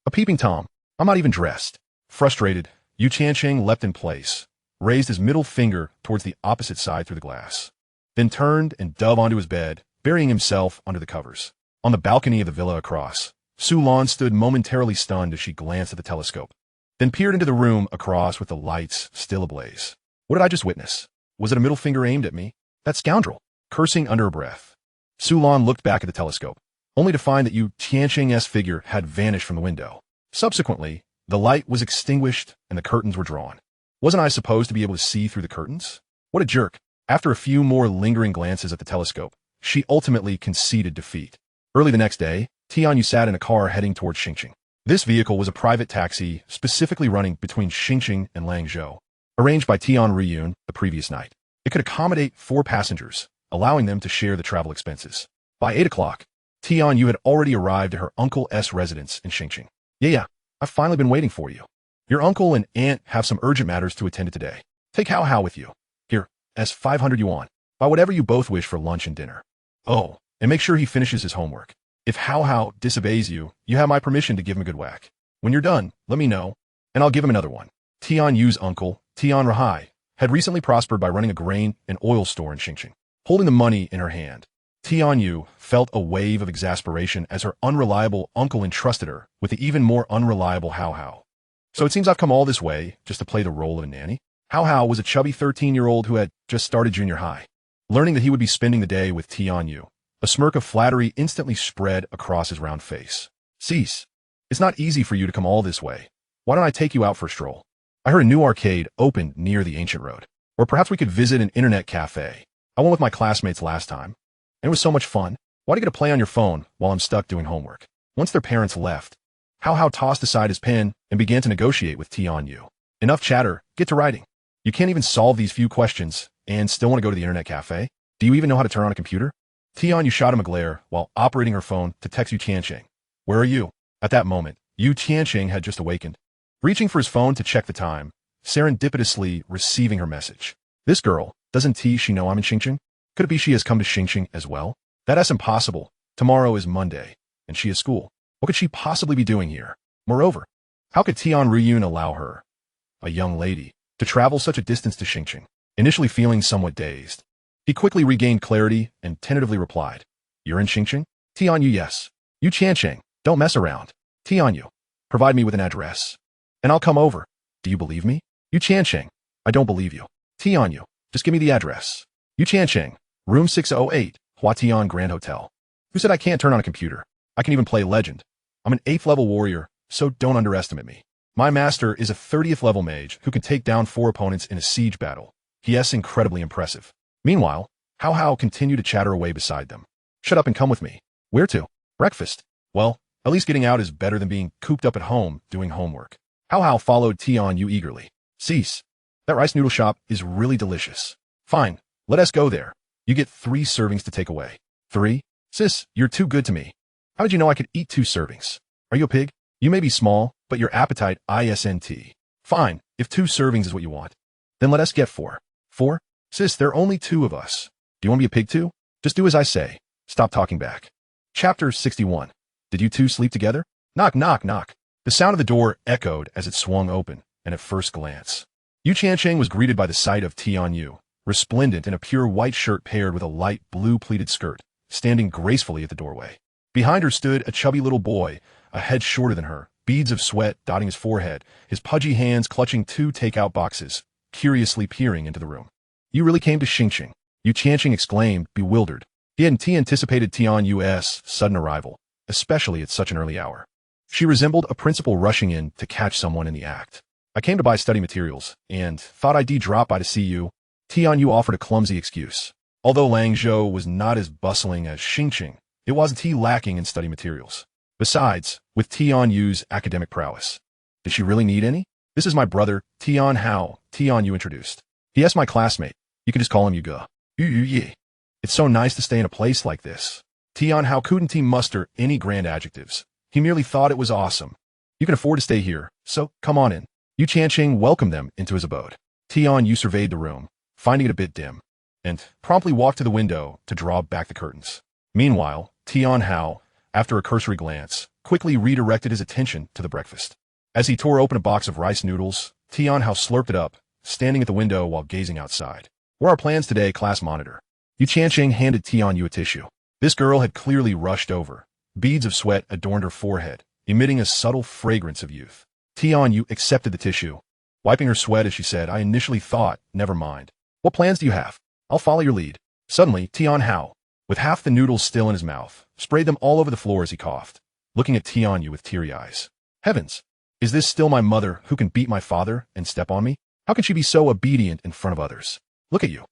A peeping Tom. I'm not even dressed. Frustrated, Tiancheng leapt in place, raised his middle finger towards the opposite side through the glass, then turned and dove onto his bed, burying himself under the covers. On the balcony of the villa across, Su Lan stood momentarily stunned as she glanced at the telescope, then peered into the room across with the lights still ablaze. What did I just witness? Was it a middle finger aimed at me? That scoundrel! Cursing under her breath, Su Lan looked back at the telescope, only to find that Tiancheng's figure had vanished from the window. Subsequently, the light was extinguished and the curtains were drawn. Wasn't I supposed to be able to see through the curtains? What a jerk. After a few more lingering glances at the telescope, she ultimately conceded defeat. Early the next day, Tianyu sat in a car heading toward Xingqing. This vehicle was a private taxi specifically running between Xingqing and Langzhou, arranged by Tian Riyun the previous night. It could accommodate 4 passengers, allowing them to share the travel expenses. By 8 o'clock, Tianyu had already arrived at her uncle's residence in Xingqing. Yeah, I've finally been waiting for you. Your uncle and aunt have some urgent matters to attend to today. Take Hao Hao with you. Here, as 500 yuan. Buy whatever you both wish for lunch and dinner. Oh, and make sure he finishes his homework. If Hao Hao disobeys you, you have my permission to give him a good whack. When you're done, let me know, and I'll give him another one. Tianyu's uncle, Tian Rahai, had recently prospered by running a grain and oil store in Xingqing. Holding the money in her hand, Tianyu felt a wave of exasperation as her unreliable uncle entrusted her with the even more unreliable Hao Hao. So it seems I've come all this way just to play the role of a nanny? Hao Hao was a chubby 13-year-old who had just started junior high. Learning that he would be spending the day with Tianyu, a smirk of flattery instantly spread across his round face. Cease. It's not easy for you to come all this way. Why don't I take you out for a stroll? I heard a new arcade opened near the ancient road. Or perhaps we could visit an internet cafe. I went with my classmates last time, and it was so much fun. Why do you get to play on your phone while I'm stuck doing homework? Once their parents left, Hao Hao tossed aside his pen and began to negotiate with Tianyu. Enough chatter, get to writing. You can't even solve these few questions and still want to go to the internet cafe? Do you even know how to turn on a computer? Tianyu shot him a glare while operating her phone to text Tiancheng. Where are you? At that moment, Tiancheng had just awakened. Reaching for his phone to check the time, serendipitously receiving her message. This girl, doesn't she know I'm in Xingqing? Could it be she has come to Xingqing as well? That's impossible. Tomorrow is Monday, and she is school. What could she possibly be doing here? Moreover, how could Tian Riyun allow her, a young lady, to travel such a distance to Xingqing? Initially feeling somewhat dazed, he quickly regained clarity and tentatively replied, You're in Xingqing? Tianyu, yes. Tiancheng, don't mess around. Tianyu, provide me with an address, and I'll come over. Do you believe me? Tiancheng, I don't believe you. Tianyu, just give me the address. Tiancheng, room 608, Huatian Grand Hotel. Who said I can't turn on a computer? I can even play Legend. I'm an 8th level warrior, so don't underestimate me. My master is a 30th level mage who can take down 4 opponents in a siege battle. He is incredibly impressive. Meanwhile, Hao Hao continued to chatter away beside them. Shut up and come with me. Where to? Breakfast. Well, at least getting out is better than being cooped up at home doing homework. Hao Hao followed Tianyu eagerly. Cease. That rice noodle shop is really delicious. Fine, let us go there. You get 3 servings to take away. 3? Sis, you're too good to me. How did you know I could eat 2 servings? Are you a pig? You may be small, but your appetite isn't. Fine, if 2 servings is what you want, then let us get 4. 4? Sis, there are only 2 of us. Do you want to be a pig too? Just do as I say. Stop talking back. Chapter 61. Did you 2 sleep together? Knock, knock, knock. The sound of the door echoed as it swung open, and at first glance, Tiancheng was greeted by the sight of Tianyu, resplendent in a pure white shirt paired with a light blue pleated skirt, standing gracefully at the doorway. Behind her stood a chubby little boy, a head shorter than her, beads of sweat dotting his forehead, his pudgy hands clutching 2 takeout boxes, curiously peering into the room. You really came to Xingqing? Tiancheng exclaimed, bewildered. He hadn't anticipated Tianyu's sudden arrival, especially at such an early hour. She resembled a principal rushing in to catch someone in the act. I came to buy study materials, and thought I'd drop by to see you. Tianyu offered a clumsy excuse. Although Langzhou was not as bustling as Xingqing, it wasn't lacking in study materials. Besides, with Tianyu's academic prowess, did she really need any? This is my brother, Tian Hao, Tianyu introduced. He is my classmate. You can just call him Yuge. Yu. It's so nice to stay in a place like this. Tian Hao couldn't muster any grand adjectives. He merely thought it was awesome. You can afford to stay here, so come on in. Tiancheng welcomed them into his abode. Tianyu surveyed the room, finding it a bit dim, and promptly walked to the window to draw back the curtains. Meanwhile, Tian Hao, after a cursory glance, quickly redirected his attention to the breakfast. As he tore open a box of rice noodles, Tianhao slurped it up, standing at the window while gazing outside. "What are our plans today, class monitor?" Tiancheng handed Tianyu a tissue. This girl had clearly rushed over. Beads of sweat adorned her forehead, emitting a subtle fragrance of youth. Tianyu accepted the tissue, wiping her sweat as she said, "I initially thought, never mind. What plans do you have? I'll follow your lead." Suddenly, Tianhao, with half the noodles still in his mouth, sprayed them all over the floor as he coughed, looking at Tianyu with teary eyes. "Heavens! Is this still my mother who can beat my father and step on me? How can she be so obedient in front of others? Look at you.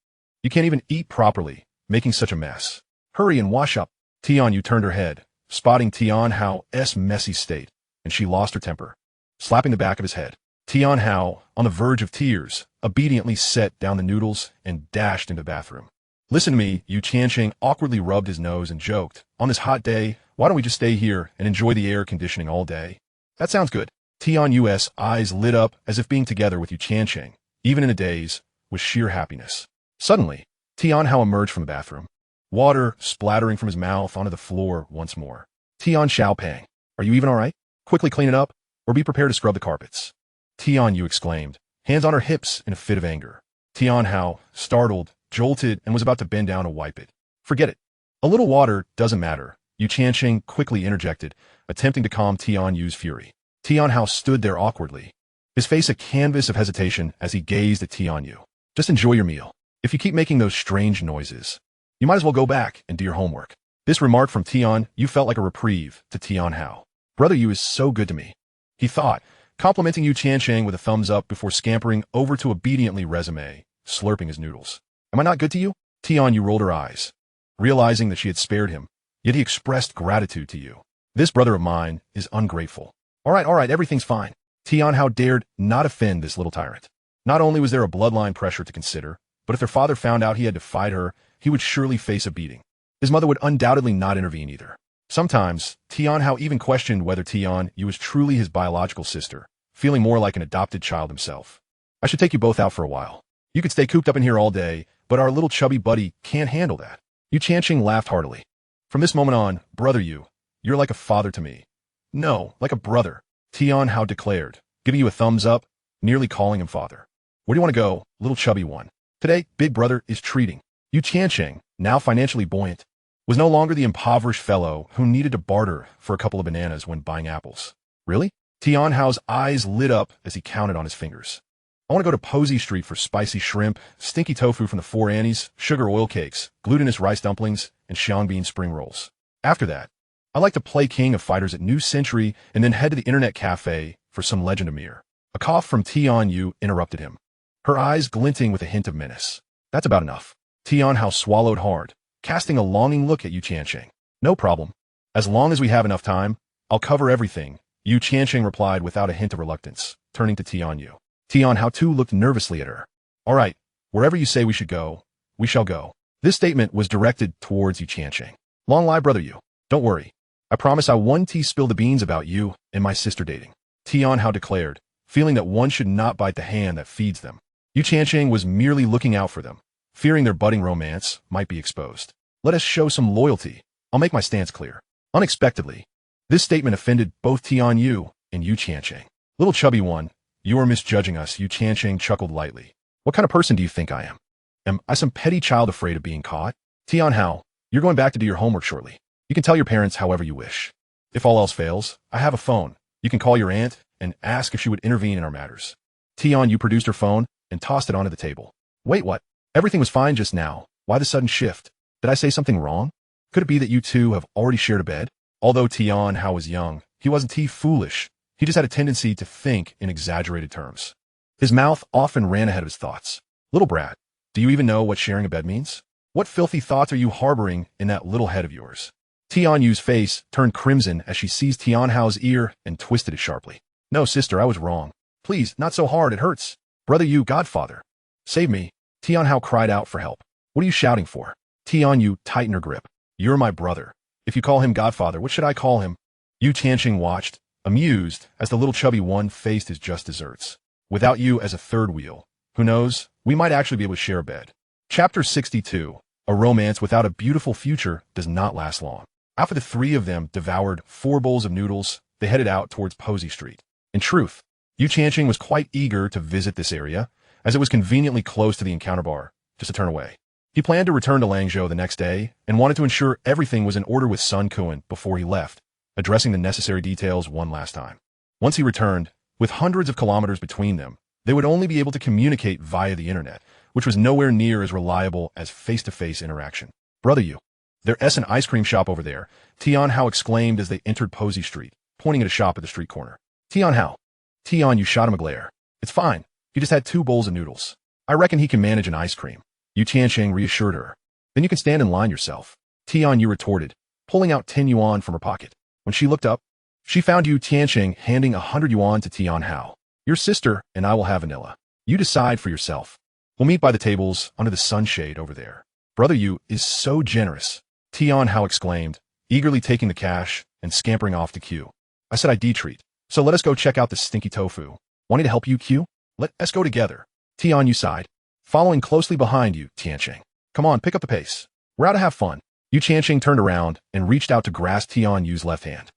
You can't even eat properly, making such a mess. Hurry and wash up." Tianyu turned her head, spotting Tianhao's messy state, and she lost her temper, slapping the back of his head. Tianhao, on the verge of tears, obediently set down the noodles and dashed into the bathroom. "Listen to me," Tiancheng awkwardly rubbed his nose and joked. "On this hot day, why don't we just stay here and enjoy the air conditioning all day?" "That sounds good." Tianyu's eyes lit up as if being together with Tiancheng, even in a daze, was sheer happiness. Suddenly, Tianhao emerged from the bathroom, water splattering from his mouth onto the floor once more. "Tian Xiaopeng, are you even all right? Quickly clean it up, or be prepared to scrub the carpets." Tianyu exclaimed, hands on her hips in a fit of anger. Tianhao, startled, jolted, and was about to bend down to wipe it. "Forget it. A little water doesn't matter," Tiancheng quickly interjected, attempting to calm Tianyu's fury. Tianhao stood there awkwardly, his face a canvas of hesitation as he gazed at Tianyu. "Just enjoy your meal. If you keep making those strange noises, you might as well go back and do your homework." This remark from Tianyu felt like a reprieve to Tianhao. "Brother Yu is so good to me," he thought, complimenting Tiancheng with a thumbs up before scampering over to obediently resume, slurping his noodles. "Am I not good to you?" Tianyu rolled her eyes, realizing that she had spared him, yet he expressed gratitude to you. "This brother of mine is ungrateful." All right, everything's fine." Tianhao dared not offend this little tyrant. Not only was there a bloodline pressure to consider, but if their father found out he had to fight her, he would surely face a beating. His mother would undoubtedly not intervene either. Sometimes, Tianhao even questioned whether Tianyu was truly his biological sister, feeling more like an adopted child himself. "I should take you both out for a while. You could stay cooped up in here all day, but our little chubby buddy can't handle that." Tiancheng laughed heartily. "From this moment on, brother Yu, you're like a father to me." "No, like a brother," Tianhao declared, giving you a thumbs up, nearly calling him father. "Where do you want to go, little chubby one?" Today, big brother is treating. Tiancheng, now financially buoyant, was no longer the impoverished fellow who needed to barter for a couple of bananas when buying apples. "Really?" Tianhao's eyes lit up as he counted on his fingers. "I want to go to Posey Street for spicy shrimp, stinky tofu from the Four Annies, sugar oil cakes, glutinous rice dumplings, and xiangbean spring rolls. After that, I like to play King of Fighters at New Century and then head to the internet cafe for some Legend of Mir." A cough from Tianyu interrupted him, her eyes glinting with a hint of menace. "That's about enough." Tianhao swallowed hard, casting a longing look at Tiancheng. "No problem. As long as we have enough time, I'll cover everything," Tiancheng replied without a hint of reluctance, turning to Tianyu. Tianhao too looked nervously at her. "All right, wherever you say we should go, we shall go." This statement was directed towards Tiancheng. "Long live brother Yu. Don't worry. I promise I won't spill the beans about you and my sister dating," Tianhao declared, feeling that one should not bite the hand that feeds them. Tiancheng was merely looking out for them, fearing their budding romance might be exposed. "Let us show some loyalty. I'll make my stance clear." Unexpectedly, this statement offended both Tianyu and Tiancheng. "Little chubby one, you are misjudging us," Tiancheng chuckled lightly. "What kind of person do you think I am? Am I some petty child afraid of being caught?" "Tianhao, you're going back to do your homework shortly. You can tell your parents however you wish. If all else fails, I have a phone. You can call your aunt and ask if she would intervene in our matters." Tianyu produced her phone and tossed it onto the table. "Wait, what? Everything was fine just now. Why the sudden shift? Did I say something wrong? Could it be that you two have already shared a bed?" Although Tianhao was young, he wasn't foolish. He just had a tendency to think in exaggerated terms. His mouth often ran ahead of his thoughts. "Little brat, do you even know what sharing a bed means? What filthy thoughts are you harboring in that little head of yours?" Tianyu's face turned crimson as she seized Tianhao's ear and twisted it sharply. "No, sister, I was wrong. Please, not so hard, it hurts. Brother Yu, godfather. Save me." Tianhao cried out for help. "What are you shouting for?" Tianyu tightened her grip. "You're my brother. If you call him godfather, what should I call him?" Tiancheng watched, amused, as the little chubby one faced his just desserts. "Without you as a third wheel, who knows, we might actually be able to share a bed." Chapter 62. A romance without a beautiful future does not last long. After the three of them devoured 4 bowls of noodles, they headed out towards Posey Street. In truth, Yu Tiancheng was quite eager to visit this area, as it was conveniently close to the encounter bar, just a turn away. He planned to return to Langzhou the next day and wanted to ensure everything was in order with Sun Kuan before he left, addressing the necessary details one last time. Once he returned, with hundreds of kilometers between them, they would only be able to communicate via the internet, which was nowhere near as reliable as face-to-face interaction. Brother Yu, there's an ice cream shop over there, Tian Hao exclaimed as they entered Posey Street, pointing at a shop at the street corner. Tian Hao. Tian, you shot him a glare. It's fine. He just had 2 bowls of noodles. I reckon he can manage an ice cream. Yu Tiancheng reassured her. Then you can stand in line yourself. Tian Yu retorted, pulling out 10 yuan from her pocket. When she looked up, she found Yu Tiancheng handing 100 yuan to Tian Hao. Your sister and I will have vanilla. You decide for yourself. We'll meet by the tables under the sunshade over there. Brother Yu is so generous, Tian Hao exclaimed, eagerly taking the cash and scampering off to Q. I said I'd treat, so let us go check out the stinky tofu. Want me to help you, Q? Let us go together. Tian Yu sighed, following closely behind Yu Tiancheng. Come on, pick up the pace. We're out to have fun. Yu Tiancheng turned around and reached out to grasp Tian Yu's left hand.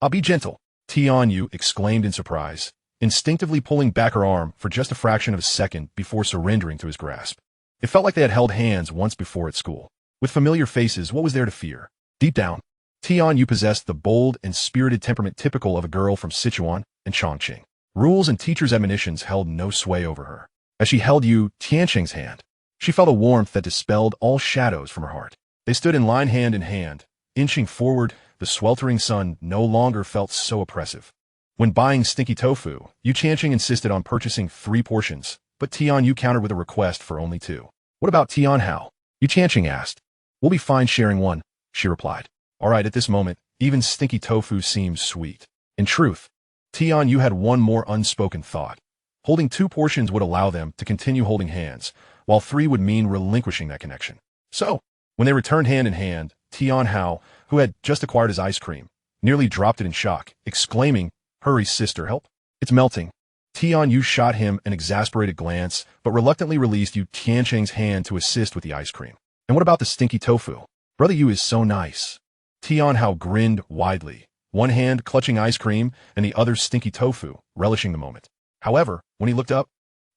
I'll be gentle, Tian Yu exclaimed in surprise, instinctively pulling back her arm for just a fraction of a second before surrendering to his grasp. It felt like they had held hands once before at school. With familiar faces, what was there to fear? Deep down, Tian Yu possessed the bold and spirited temperament typical of a girl from Sichuan and Chongqing. Rules and teachers' admonitions held no sway over her. As she held Yu Tiancheng's hand, she felt a warmth that dispelled all shadows from her heart. They stood in line hand in hand, inching forward. The sweltering sun no longer felt so oppressive. When buying stinky tofu, Yu Tiancheng insisted on purchasing 3 portions, but Tian Yu countered with a request for only 2. What about Tian Hao? Yu Tiancheng asked. We'll be fine sharing 1, she replied. All right, at this moment, even stinky tofu seemed sweet. In truth, Tian Yu had one more unspoken thought. Holding 2 portions would allow them to continue holding hands, while 3 would mean relinquishing that connection. So, when they returned hand in hand, Tian Hao, who had just acquired his ice cream, nearly dropped it in shock, exclaiming, Hurry, sister, help. It's melting. Tian Yu shot him an exasperated glance, but reluctantly released Yu Tiancheng's hand to assist with the ice cream. And what about the stinky tofu? Brother Yu is so nice. Tian Hao grinned widely, one hand clutching ice cream and the other stinky tofu, relishing the moment. However, when he looked up,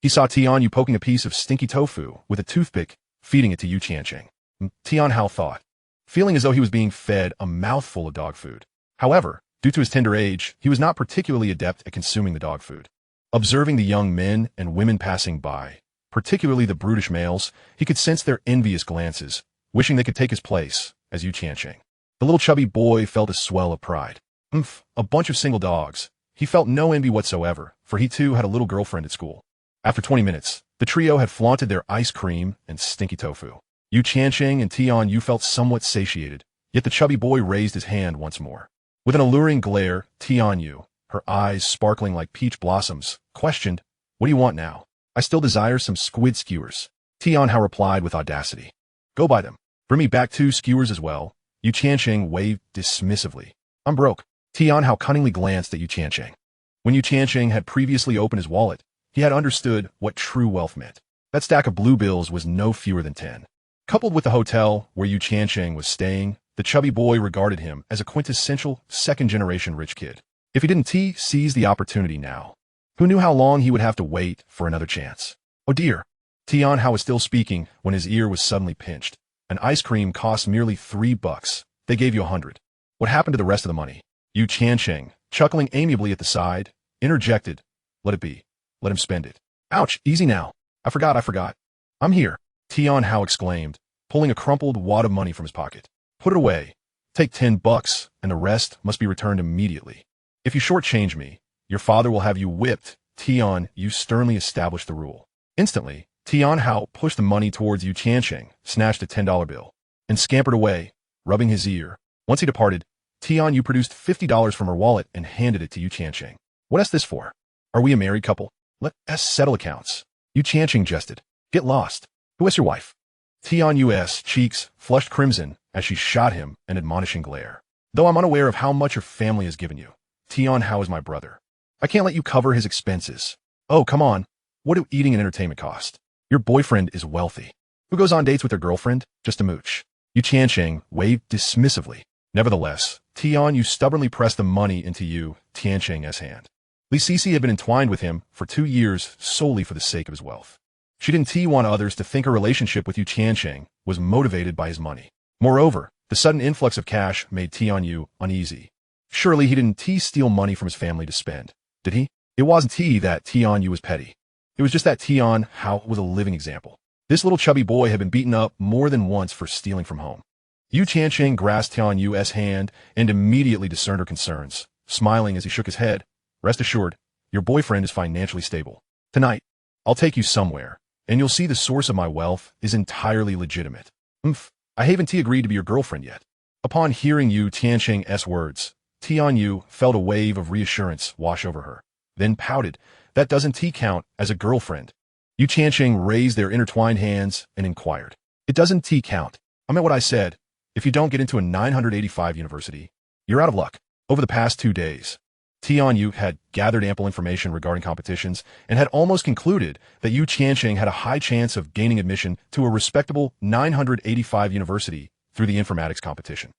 he saw Tian Yu poking a piece of stinky tofu with a toothpick, feeding it to Yu Tiancheng. Tian Hao thought, feeling as though he was being fed a mouthful of dog food. However, due to his tender age, he was not particularly adept at consuming the dog food. Observing the young men and women passing by, particularly the brutish males, he could sense their envious glances, wishing they could take his place as Yu Tiancheng. The little chubby boy felt a swell of pride. A bunch of single dogs. He felt no envy whatsoever, for he too had a little girlfriend at school. After 20 minutes, the trio had flaunted their ice cream and stinky tofu. Yu Tiancheng and Tian Yu felt somewhat satiated, yet the chubby boy raised his hand once more. With an alluring glare, Tian Yu, her eyes sparkling like peach blossoms, questioned, What do you want now? I still desire some squid skewers. Tian Hao replied with audacity. Go buy them. Bring me back 2 skewers as well. Yu Tiancheng waved dismissively. I'm broke. Tian Hao cunningly glanced at Yu Tiancheng. When Yu Tiancheng had previously opened his wallet, he had understood what true wealth meant. That stack of blue bills was no fewer than 10. Coupled with the hotel where Yu Tiancheng was staying, the chubby boy regarded him as a quintessential second-generation rich kid. If he didn't seize the opportunity now, who knew how long he would have to wait for another chance? Oh dear. Tian Hao was still speaking when his ear was suddenly pinched. An ice cream cost merely $3. They gave you 100. What happened to the rest of the money? Yu Tiancheng, chuckling amiably at the side, interjected. Let it be. Let him spend it. Ouch, easy now. I forgot. I'm here. Tian Hao exclaimed, pulling a crumpled wad of money from his pocket. Put it away. Take $10, and the rest must be returned immediately. If you shortchange me, your father will have you whipped. Tian Yu sternly established the rule. Instantly, Tian Hao pushed the money towards Yu Tiancheng, snatched a $10 bill, and scampered away, rubbing his ear. Once he departed, Tian Yu produced $50 from her wallet and handed it to Yu Tiancheng. What is this for? Are we a married couple? Let us settle accounts. Yu Tiancheng jested. Get lost. Who is your wife? Tian Yu's cheeks flushed crimson as she shot him an admonishing glare. Though I'm unaware of how much your family has given you, Tian Hao is my brother. I can't let you cover his expenses. Oh, come on. What do eating and entertainment cost? Your boyfriend is wealthy. Who goes on dates with their girlfriend? Just a mooch. Yu Tiancheng waved dismissively. Nevertheless, Tianyu stubbornly pressed the money into Yu Tiancheng's hand. Li Sisi had been entwined with him for 2 years solely for the sake of his wealth. She didn't want others to think her relationship with Yu Tiancheng was motivated by his money. Moreover, the sudden influx of cash made Tianyu uneasy. Surely he didn't steal money from his family to spend, did he? It wasn't that Tianyu was petty. It was just that Tianyu was a living example. This little chubby boy had been beaten up more than once for stealing from home. Yu Tiancheng grasped Tianyu's hand and immediately discerned her concerns, smiling as he shook his head. Rest assured, your boyfriend is financially stable. Tonight, I'll take you somewhere, and you'll see the source of my wealth is entirely legitimate. I haven't agreed to be your girlfriend yet. Upon hearing Yu Tiancheng's words, Tianyu felt a wave of reassurance wash over her, then pouted. That doesn't count as a girlfriend. Yu Tiancheng raised their intertwined hands and inquired. It doesn't count. I meant what I said. If you don't get into a 985 university, you're out of luck. Over the past 2 days, Tianyu had gathered ample information regarding competitions and had almost concluded that Yu Tiancheng had a high chance of gaining admission to a respectable 985 university through the informatics competition.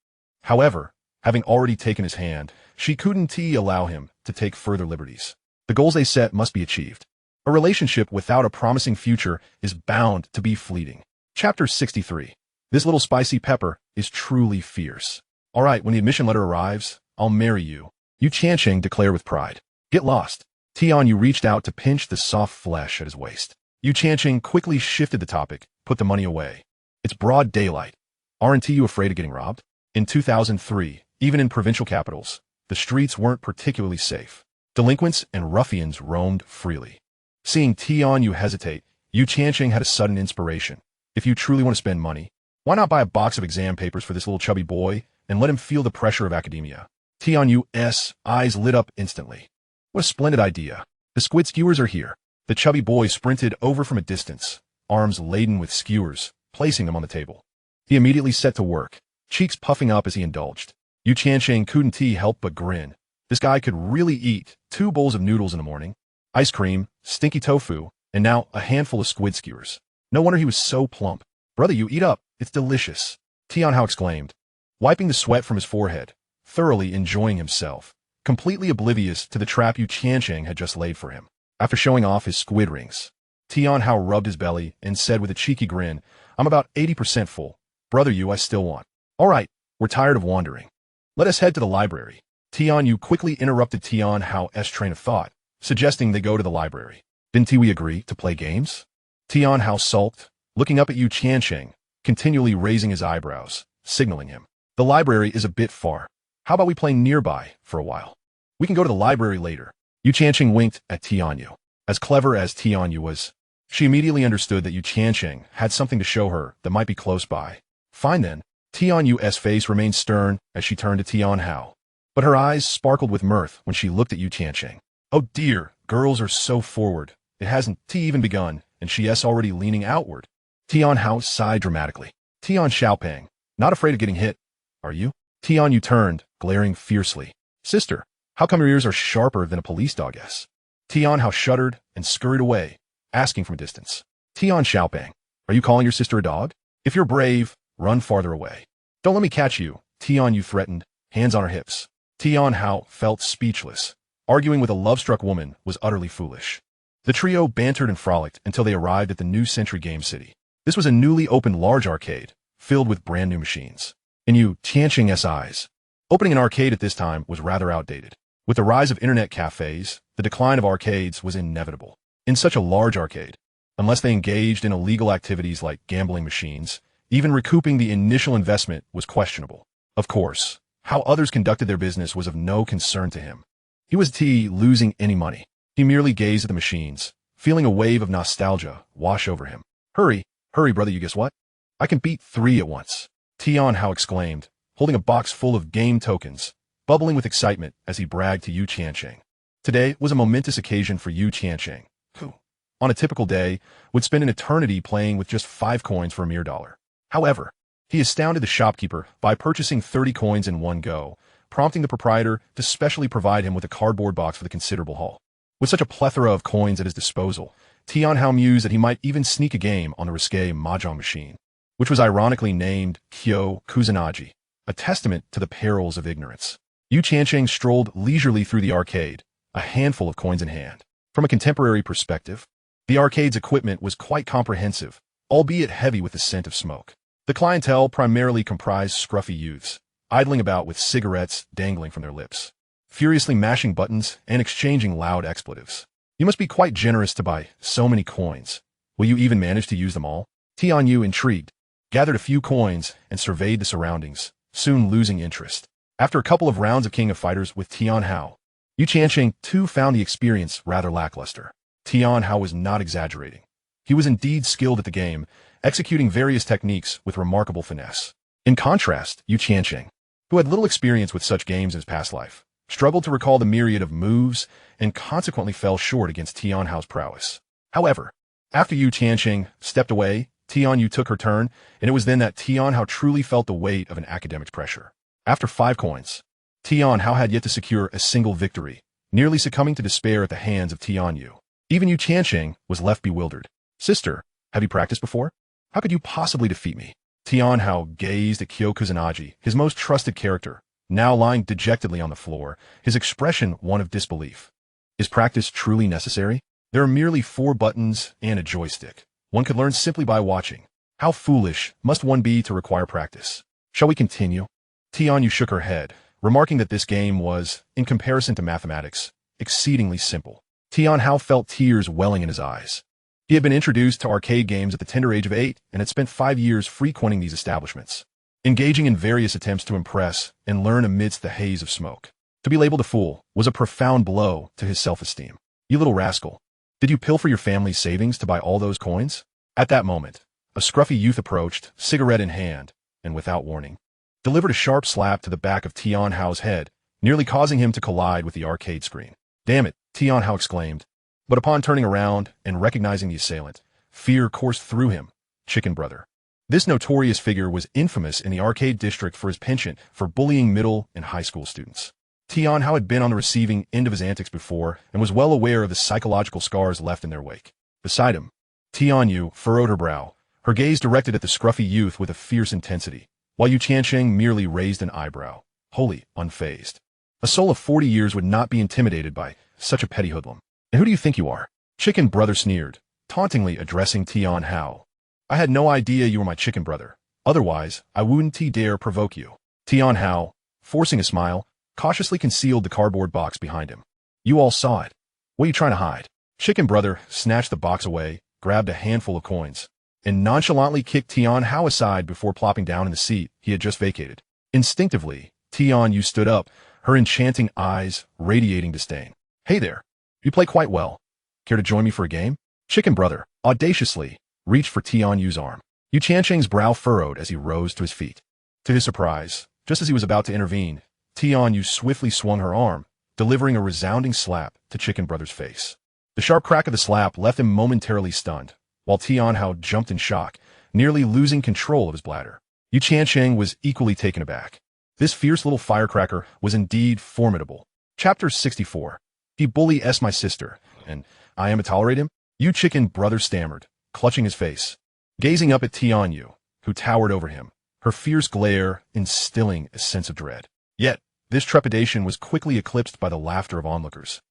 However, having already taken his hand, she couldn't allow him to take further liberties. The goals they set must be achieved. A relationship without a promising future is bound to be fleeting. Chapter 63. This little spicy pepper is truly fierce. All right, when the admission letter arrives, I'll marry you, Yu Tiancheng declared with pride. Get lost. Tianyu reached out to pinch the soft flesh at his waist. Yu Tiancheng quickly shifted the topic, put the money away. It's broad daylight. Aren't you afraid of getting robbed? In 2003, even in provincial capitals, the streets weren't particularly safe. Delinquents and ruffians roamed freely. Seeing Tianyu hesitate, Yu Tiancheng had a sudden inspiration. If you truly want to spend money, why not buy a box of exam papers for this little chubby boy and let him feel the pressure of academia? Tianyu's eyes lit up instantly. What a splendid idea. The squid skewers are here. The chubby boy sprinted over from a distance, arms laden with skewers, placing them on the table. He immediately set to work, cheeks puffing up as he indulged. Yu Tiancheng couldn't help but grin. This guy could really eat 2 bowls of noodles in the morning, ice cream, stinky tofu, and now a handful of squid skewers. No wonder he was so plump. Brother, you eat up. It's delicious, Tianyu exclaimed, wiping the sweat from his forehead, thoroughly enjoying himself, completely oblivious to the trap Yu Tiancheng had just laid for him. After showing off his squid rings, Tianyu rubbed his belly and said with a cheeky grin, I'm about 80% full. Brother Yu, I still want. All right, we're tired of wandering. Let us head to the library. Tianyu quickly interrupted Tianyu's train of thought, suggesting they go to the library. Didn't we agree to play games? Tianyu sulked, looking up at Yu Tiancheng, continually raising his eyebrows, signaling him. The library is a bit far. How about we play nearby for a while? We can go to the library later. Yu Tiancheng winked at Tianyu. As clever as Tianyu was, she immediately understood that Yu Tiancheng had something to show her that might be close by. Fine then. Tianyu's face remained stern as she turned to Tianyu, but her eyes sparkled with mirth when she looked at Yu Tiancheng. Oh dear, girls are so forward. It hasn't even begun, and she's already leaning outward. Tianyu sighed dramatically. Tian Xiaopeng, not afraid of getting hit, are you? Tianyu turned, glaring fiercely. Sister, how come your ears are sharper than a police dog's? Tianyu shuddered and scurried away, asking from a distance. Tian Xiaopeng, are you calling your sister a dog? If you're brave, run farther away. Don't let me catch you, Tianyu threatened, hands on her hips. Tianyu felt speechless. Arguing with a love-struck woman was utterly foolish. The trio bantered and frolicked until they arrived at the New Century Game City. This was a newly opened large arcade, filled with brand new machines. In Yu Tiancheng's eyes, opening an arcade at this time was rather outdated. With the rise of internet cafes, the decline of arcades was inevitable. In such a large arcade, unless they engaged in illegal activities like gambling machines, even recouping the initial investment was questionable. Of course, how others conducted their business was of no concern to him. He was losing any money. He merely gazed at the machines, feeling a wave of nostalgia wash over him. Hurry, brother, you guess what? I can beat 3 at once. Tianyu exclaimed, holding a box full of game tokens, bubbling with excitement as he bragged to Yu Tiancheng. Today was a momentous occasion for Yu Tiancheng, who, on a typical day, would spend an eternity playing with just 5 coins for a mere $1. However, he astounded the shopkeeper by purchasing 30 coins in one go, prompting the proprietor to specially provide him with a cardboard box for the considerable haul. With such a plethora of coins at his disposal, Tianyu mused that he might even sneak a game on the risque mahjong machine, which was ironically named Kyo Kusanagi, a testament to the perils of ignorance. Yu Tiancheng strolled leisurely through the arcade, a handful of coins in hand. From a contemporary perspective, the arcade's equipment was quite comprehensive, albeit heavy with the scent of smoke. The clientele primarily comprised scruffy youths, idling about with cigarettes dangling from their lips, furiously mashing buttons and exchanging loud expletives. You must be quite generous to buy so many coins. Will you even manage to use them all? Tianyu, intrigued, gathered a few coins and surveyed the surroundings, soon losing interest. After a couple of rounds of King of Fighters with Tian Hao, Yu Tiancheng too found the experience rather lackluster. Tian Hao was not exaggerating. He was indeed skilled at the game, executing various techniques with remarkable finesse. In contrast, Yu Tiancheng, who had little experience with such games in his past life, struggled to recall the myriad of moves and consequently fell short against Tian Hao's prowess. However, after Yu Tiancheng stepped away, Tian Yu took her turn, and it was then that Tian Hao truly felt the weight of an academic's pressure. After 5 coins, Tian Hao had yet to secure a single victory, nearly succumbing to despair at the hands of Tian Yu. Even Yu Tiancheng was left bewildered. Sister, have you practiced before? How could you possibly defeat me? Tian Hao gazed at Kyo Kuzunaji, his most trusted character, now lying dejectedly on the floor, his expression one of disbelief. Is practice truly necessary? There are merely 4 buttons and a joystick. One could learn simply by watching. How foolish must one be to require practice? Shall we continue? Tian Yu shook her head, remarking that this game was, in comparison to mathematics, exceedingly simple. Tian Hao felt tears welling in his eyes. He had been introduced to arcade games at the tender age of 8 and had spent 5 years frequenting these establishments, engaging in various attempts to impress and learn amidst the haze of smoke. To be labeled a fool was a profound blow to his self-esteem. You little rascal. Did you pilfer your family's savings to buy all those coins? At that moment, a scruffy youth approached, cigarette in hand, and without warning, delivered a sharp slap to the back of Tian Hao's head, nearly causing him to collide with the arcade screen. Damn it, Tian Hao exclaimed. But upon turning around and recognizing the assailant, fear coursed through him. Chicken Brother. This notorious figure was infamous in the arcade district for his penchant for bullying middle and high school students. Tian Hao had been on the receiving end of his antics before and was well aware of the psychological scars left in their wake. Beside him, Tian Yu furrowed her brow, her gaze directed at the scruffy youth with a fierce intensity, while Yu Tiancheng merely raised an eyebrow, wholly unfazed. A soul of 40 years would not be intimidated by such a petty hoodlum. And who do you think you are? Chicken Brother sneered, tauntingly addressing Tian Hao. I had no idea you were my chicken brother. Otherwise, I wouldn't dare provoke you. Tian Hao, forcing a smile, cautiously concealed the cardboard box behind him. You all saw it. What are you trying to hide? Chicken Brother snatched the box away, grabbed a handful of coins, and nonchalantly kicked Tian Hao aside before plopping down in the seat he had just vacated. Instinctively, Tian Yu stood up, her enchanting eyes radiating disdain. Hey there. You play quite well. Care to join me for a game? Chicken Brother, audaciously, reached for Tian Yu's arm. Yu Tiancheng's brow furrowed as he rose to his feet. To his surprise, just as he was about to intervene, Tian Yu swiftly swung her arm, delivering a resounding slap to Chicken Brother's face. The sharp crack of the slap left him momentarily stunned, while Tian Hao jumped in shock, nearly losing control of his bladder. Yu Tiancheng was equally taken aback. This fierce little firecracker was indeed formidable. Chapter 64. He bully my sister, and I am to tolerate him? Yu Chicken Brother stammered, clutching his face, gazing up at Tian Yu, who towered over him, her fierce glare instilling a sense of dread. Yet, this trepidation was quickly eclipsed by the laughter of onlookers,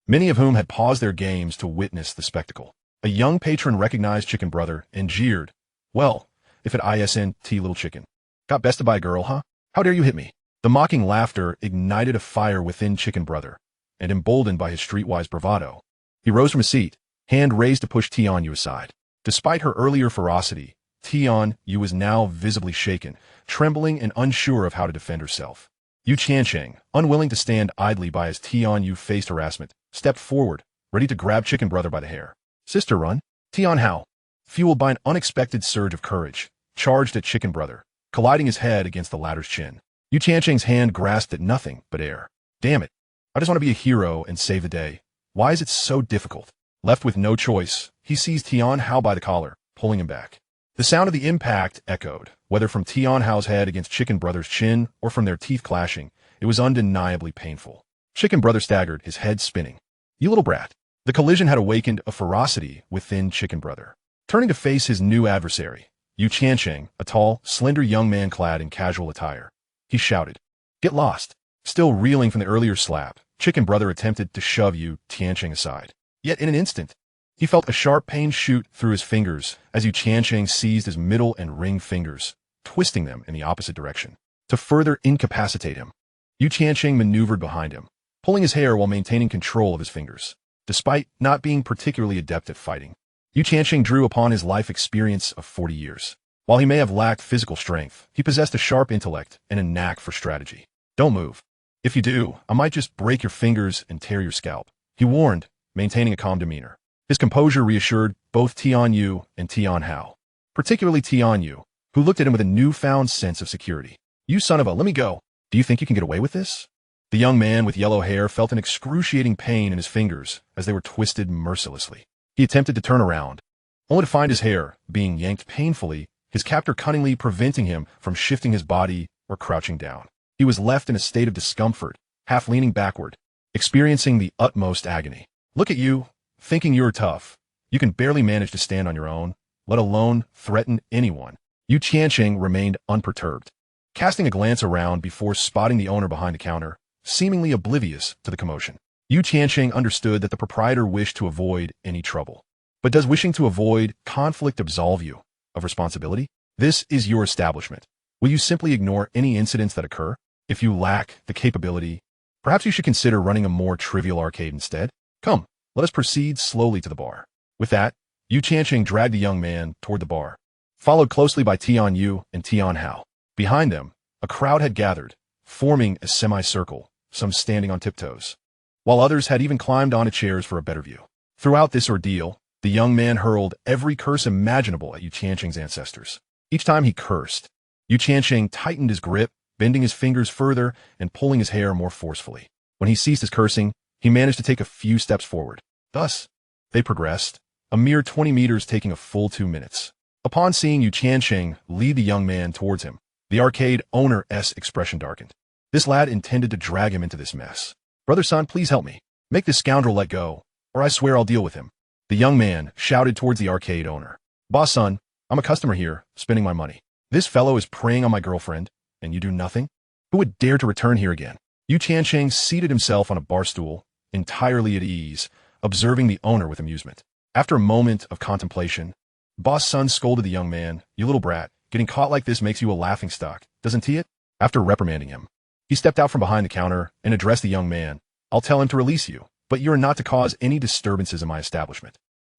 many of whom had paused their games to witness the spectacle. A young patron recognized Chicken Brother and jeered, Well, if it isn't little chicken. Got bested by a girl, huh? How dare you hit me? The mocking laughter ignited a fire within Chicken Brother, and emboldened by his streetwise bravado, he rose from his seat, hand raised to push Tian Yu aside. Despite her earlier ferocity, Tian Yu was now visibly shaken, trembling and unsure of how to defend herself. Yu Tiancheng, unwilling to stand idly by as Tian Yu faced harassment, stepped forward, ready to grab Chicken Brother by the hair. Sister run. Tian Hao, fueled by an unexpected surge of courage, charged at Chicken Brother, colliding his head against the latter's chin. Yu Tiancheng's hand grasped at nothing but air. Damn it. I just want to be a hero and save the day. Why is it so difficult? Left with no choice, he seized Tian Hao by the collar, pulling him back. The sound of the impact echoed, whether from Tian Hao's head against Chicken Brother's chin or from their teeth clashing. It was undeniably painful. Chicken Brother staggered, his head spinning. You little brat. The collision had awakened a ferocity within Chicken Brother. Turning to face his new adversary, Yu Tiancheng, a tall, slender young man clad in casual attire, he shouted. Get lost. Still reeling from the earlier slap, Chicken Brother attempted to shove Tiancheng aside. Yet in an instant, he felt a sharp pain shoot through his fingers as Tiancheng seized his middle and ring fingers, twisting them in the opposite direction. To further incapacitate him, Tiancheng maneuvered behind him, pulling his hair while maintaining control of his fingers. Despite not being particularly adept at fighting, Tiancheng drew upon his life experience of 40 years. While he may have lacked physical strength, he possessed a sharp intellect and a knack for strategy. Don't move. If you do, I might just break your fingers and tear your scalp, he warned, maintaining a calm demeanor. His composure reassured both Tian Yu and Tian Hao, particularly Tian Yu, who looked at him with a newfound sense of security. You son of a, let me go. Do you think you can get away with this? The young man with yellow hair felt an excruciating pain in his fingers as they were twisted mercilessly. He attempted to turn around, only to find his hair being yanked painfully, his captor cunningly preventing him from shifting his body or crouching down. He was left in a state of discomfort, half leaning backward, experiencing the utmost agony. Look at you, thinking you're tough. You can barely manage to stand on your own, let alone threaten anyone. Tiancheng remained unperturbed, casting a glance around before spotting the owner behind the counter, seemingly oblivious to the commotion. Tiancheng understood that the proprietor wished to avoid any trouble. But does wishing to avoid conflict absolve you of responsibility? This is your establishment. Will you simply ignore any incidents that occur? If you lack the capability, perhaps you should consider running a more trivial arcade instead. Come, let us proceed slowly to the bar. With that, Tiancheng dragged the young man toward the bar, followed closely by Tian Yu and Tian Hao. Behind them, a crowd had gathered, forming a semicircle, some standing on tiptoes, while others had even climbed onto chairs for a better view. Throughout this ordeal, the young man hurled every curse imaginable at Tiancheng's ancestors. Each time he cursed, Tiancheng tightened his grip, bending his fingers further and pulling his hair more forcefully. When he ceased his cursing, he managed to take a few steps forward. Thus, they progressed, a mere 20 meters taking a full 2 minutes. Upon seeing Tiancheng lead the young man towards him, the arcade owner's expression darkened. This lad intended to drag him into this mess. Brother son, please help me. Make this scoundrel let go, or I swear I'll deal with him. The young man shouted towards the arcade owner. Boss son, I'm a customer here, spending my money. This fellow is preying on my girlfriend, and you do nothing? Who would dare to return here again? Tiancheng seated himself on a bar stool, entirely at ease, observing the owner with amusement. After a moment of contemplation, Boss son scolded the young man. You little brat, getting caught like this makes you a laughingstock, doesn't it? After reprimanding him, he stepped out from behind the counter and addressed the young man. I'll tell him to release you, but you are not to cause any disturbances in my establishment.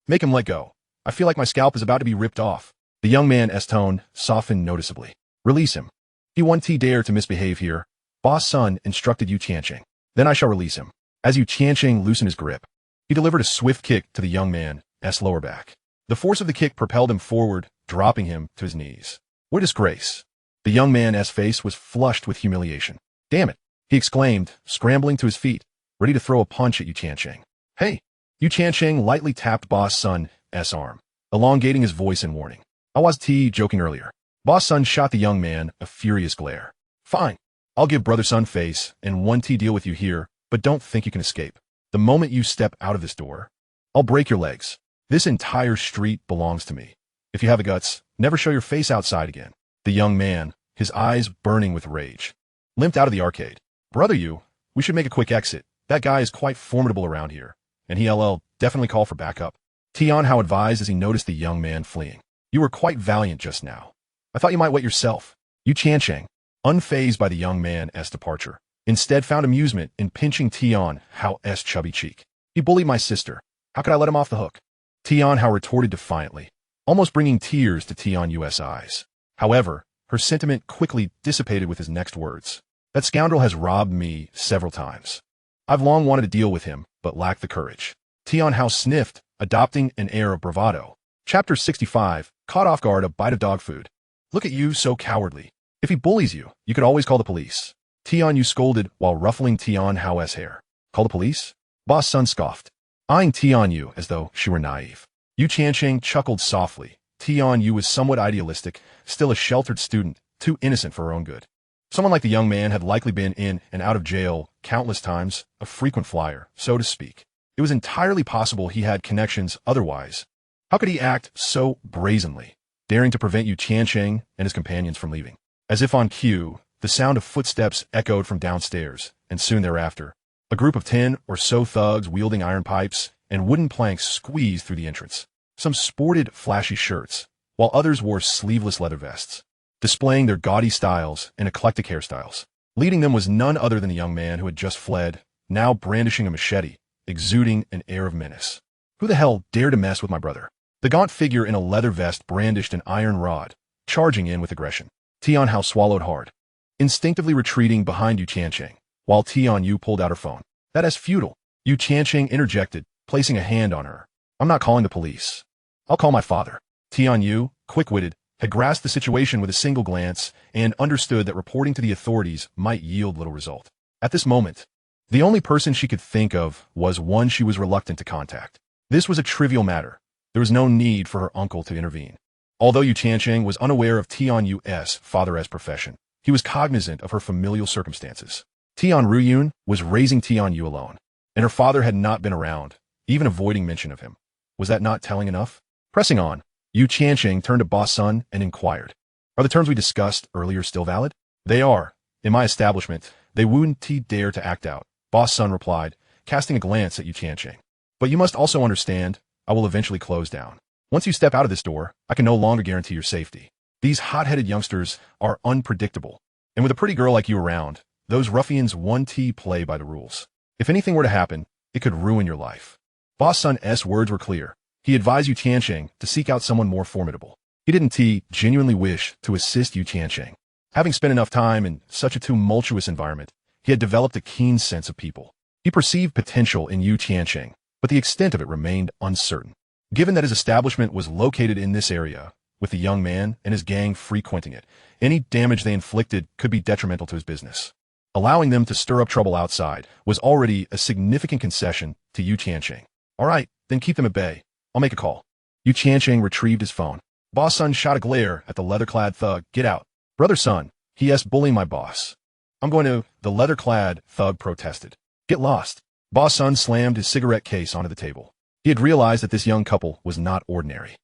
Make him let go. I feel like my scalp is about to be ripped off. The young man's tone softened noticeably. Release him. He won't dare to misbehave here. Boss son instructed Tiancheng. Then I shall release him. As Tiancheng loosened his grip, he delivered a swift kick to the young man's lower back. The force of the kick propelled him forward, dropping him to his knees. What a disgrace. The young man's face was flushed with humiliation. Damn it, he exclaimed, scrambling to his feet, ready to throw a punch at Tiancheng. Hey! Tiancheng lightly tapped Boss son's arm, elongating his voice in warning. I was joking earlier. Boss son shot the young man a furious glare. Fine. I'll give brother son face and 1T deal with you here, but don't think you can escape. The moment you step out of this door, I'll break your legs. This entire street belongs to me. If you have the guts, never show your face outside again. The young man, his eyes burning with rage, limped out of the arcade. Brother you, we should make a quick exit. That guy is quite formidable around here, and he'll definitely call for backup. Tian Hao advised as he noticed the young man fleeing. You were quite valiant just now. I thought you might wet yourself. Tiancheng, unfazed by the young man's departure, instead found amusement in pinching Tian Hao's chubby cheek. He bullied my sister. How could I let him off the hook? Tian Hao retorted defiantly, almost bringing tears to Tian Yu's eyes. However, her sentiment quickly dissipated with his next words. That scoundrel has robbed me several times. I've long wanted to deal with him, but lacked the courage. Tian Hao sniffed, adopting an air of bravado. Chapter 65, Caught off guard, a bite of dog food. Look at you, so cowardly. If he bullies you, you could always call the police. Tian Yu scolded while ruffling Tian Hao's hair. Call the police? Boss son scoffed, eyeing Tian Yu as though she were naive. Tiancheng chuckled softly. Tian Yu was somewhat idealistic, still a sheltered student, too innocent for her own good. Someone like the young man had likely been in and out of jail countless times, a frequent flyer, so to speak. It was entirely possible he had connections otherwise. How could he act so brazenly, daring to prevent Tiancheng and his companions from leaving? As if on cue, The sound of footsteps echoed from downstairs, and soon thereafter, a group of 10 or so thugs wielding iron pipes and wooden planks squeezed through the entrance. Some sported flashy shirts, while others wore sleeveless leather vests, displaying their gaudy styles and eclectic hairstyles. Leading them was none other than the young man who had just fled, now brandishing a machete, exuding an air of menace. Who the hell dared to mess with my brother? The gaunt figure in a leather vest brandished an iron rod, charging in with aggression. Tianhao swallowed hard, instinctively retreating behind Tiancheng, while Tianyu pulled out her phone. That is futile. Tiancheng interjected, placing a hand on her. I'm not calling the police. I'll call my father. Tianyu, quick-witted, had grasped the situation with a single glance and understood that reporting to the authorities might yield little result. At this moment, the only person she could think of was one she was reluctant to contact. This was a trivial matter. There was no need for her uncle to intervene. Although Tiancheng was unaware of Tianyu's father's profession, he was cognizant of her familial circumstances. Tian Ruyun was raising Tianyu alone, and her father had not been around, even avoiding mention of him. Was that not telling enough? Pressing on, Tiancheng turned to Boss Sun and inquired, "Are the terms we discussed earlier still valid?" "They are. In my establishment, they wouldn't dare to act out," Boss Sun replied, casting a glance at Tiancheng. "But you must also understand, I will eventually close down. Once you step out of this door, I can no longer guarantee your safety. These hot-headed youngsters are unpredictable, and with a pretty girl like you around, those ruffians won't play by the rules. If anything were to happen, it could ruin your life." Boss Sun's words were clear. He advised Tiancheng to seek out someone more formidable. He didn't genuinely wish to assist Tiancheng. Having spent enough time in such a tumultuous environment, he had developed a keen sense of people. He perceived potential in Tiancheng, but the extent of it remained uncertain. Given that his establishment was located in this area, with the young man and his gang frequenting it, any damage they inflicted could be detrimental to his business. Allowing them to stir up trouble outside was already a significant concession to Tiancheng. "All right, then keep them at bay. I'll make a call." Tiancheng retrieved his phone. Boss Sun shot a glare at the leather-clad thug. "Get out." "Brother Sun, he bullying my boss." "I'm going to," the leather-clad thug protested. "Get lost." Boss Sun slammed his cigarette case onto the table. He had realized that this young couple was not ordinary.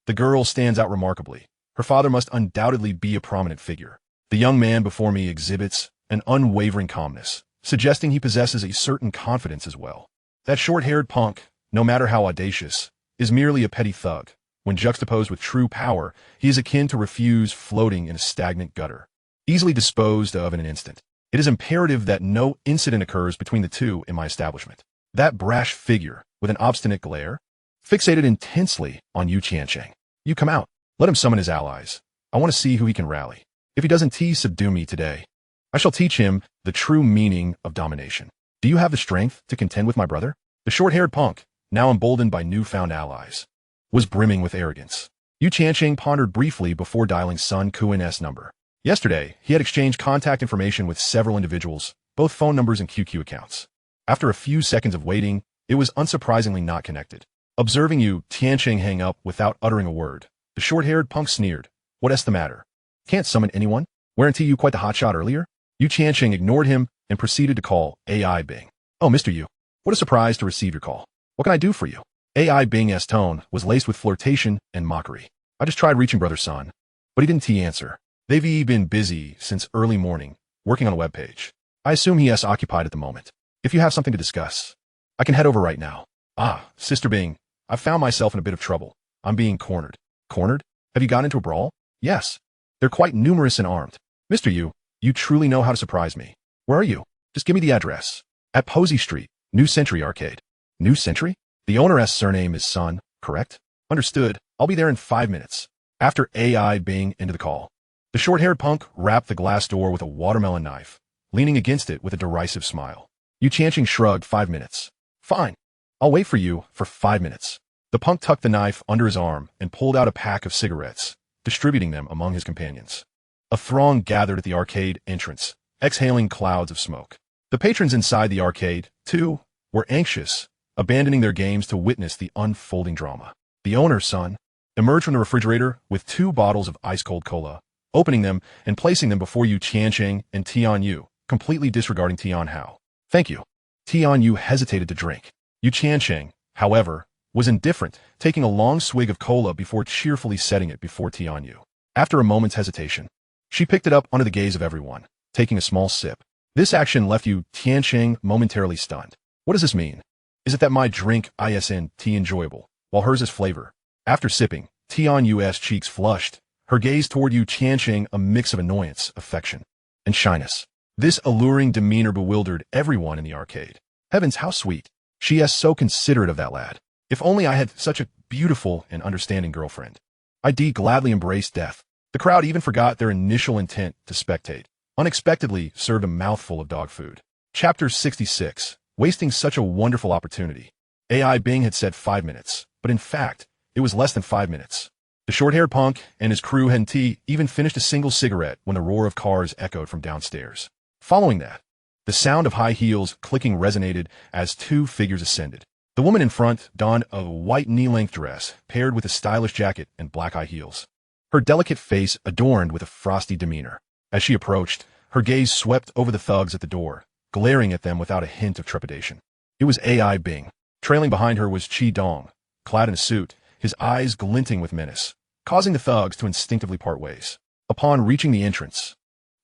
The girl stands out remarkably. Her father must undoubtedly be a prominent figure. The young man before me exhibits an unwavering calmness, suggesting he possesses a certain confidence as well. That short-haired punk, no matter how audacious, is merely a petty thug. When juxtaposed with true power, he is akin to refuse floating in a stagnant gutter, easily disposed of in an instant. It is imperative that no incident occurs between the two in my establishment. That brash figure, with an obstinate glare, fixated intensely on Tiancheng. "You come out. Let him summon his allies. I want to see who he can rally. If he doesn't subdue me today, I shall teach him the true meaning of domination. Do you have the strength to contend with my brother?" The short-haired punk, now emboldened by newfound allies, was brimming with arrogance. Tiancheng pondered briefly before dialing Sun Kuin's number. Yesterday, he had exchanged contact information with several individuals, both phone numbers and QQ accounts. After a few seconds of waiting, it was unsurprisingly not connected. Observing Tiancheng hang up without uttering a word, the short-haired punk sneered. "What's the matter? Can't summon anyone? Weren't you quite the hotshot earlier?" Tiancheng ignored him and proceeded to call AI Bing. "Oh, Mr. Yu, what a surprise to receive your call. What can I do for you?" AI Bing's tone was laced with flirtation and mockery. "I just tried reaching Brother Sun, but he didn't answer. They've been busy since early morning, working on a webpage. I assume he is occupied at the moment. If you have something to discuss, I can head over right now." "Ah, Sister Bing, I've found myself in a bit of trouble. I'm being cornered." "Cornered? Have you gotten into a brawl?" "Yes. They're quite numerous and armed." "Mr. Yu, you truly know how to surprise me. Where are you? Just give me the address." "At Posey Street, New Century Arcade." "New Century? The owner's surname is Sun, correct?" "Understood. I'll be there in 5 minutes." After AI Bing into the call, the short-haired punk rapped the glass door with a watermelon knife, leaning against it with a derisive smile. Tiancheng shrugged. 5 minutes. "Fine. I'll wait for you for 5 minutes." The punk tucked the knife under his arm and pulled out a pack of cigarettes, distributing them among his companions. A throng gathered at the arcade entrance, exhaling clouds of smoke. The patrons inside the arcade, too, were anxious, abandoning their games to witness the unfolding drama. The owner's son emerged from the refrigerator with 2 bottles of ice-cold cola, opening them and placing them before Tiancheng and Tianyu, completely disregarding Tianhao. "Thank you." Tianyu hesitated to drink. Tiancheng, however, was indifferent, taking a long swig of cola before cheerfully setting it before Tianyu. After a moment's hesitation, she picked it up under the gaze of everyone. taking a small sip. This action left you Tiancheng momentarily stunned. What does this mean? Is it that my drink isn't enjoyable, while hers is flavor? After sipping, Tianyu's cheeks flushed, her gaze toward you Tiancheng a mix of annoyance, affection, and shyness. This alluring demeanor bewildered everyone in the arcade. Heavens, how sweet. She is so considerate of that lad. If only I had such a beautiful and understanding girlfriend. I'd gladly embrace death. The crowd even forgot their initial intent to spectate. Unexpectedly served a mouthful of dog food. Chapter 66. Wasting such a wonderful opportunity. AI Bing had said 5 minutes, but in fact, it was less than 5 minutes. The short-haired punk and his crew hadn't even finished a single cigarette when the roar of cars echoed from downstairs. Following that, the sound of high heels clicking resonated as two figures ascended. The woman in front donned a white knee-length dress paired with a stylish jacket and black high heels. Her delicate face adorned with a frosty demeanor. As she approached, her gaze swept over the thugs at the door, glaring at them without a hint of trepidation. It was AI Bing. Trailing behind her was Chi Dong, clad in a suit, his eyes glinting with menace, causing the thugs to instinctively part ways. Upon reaching the entrance,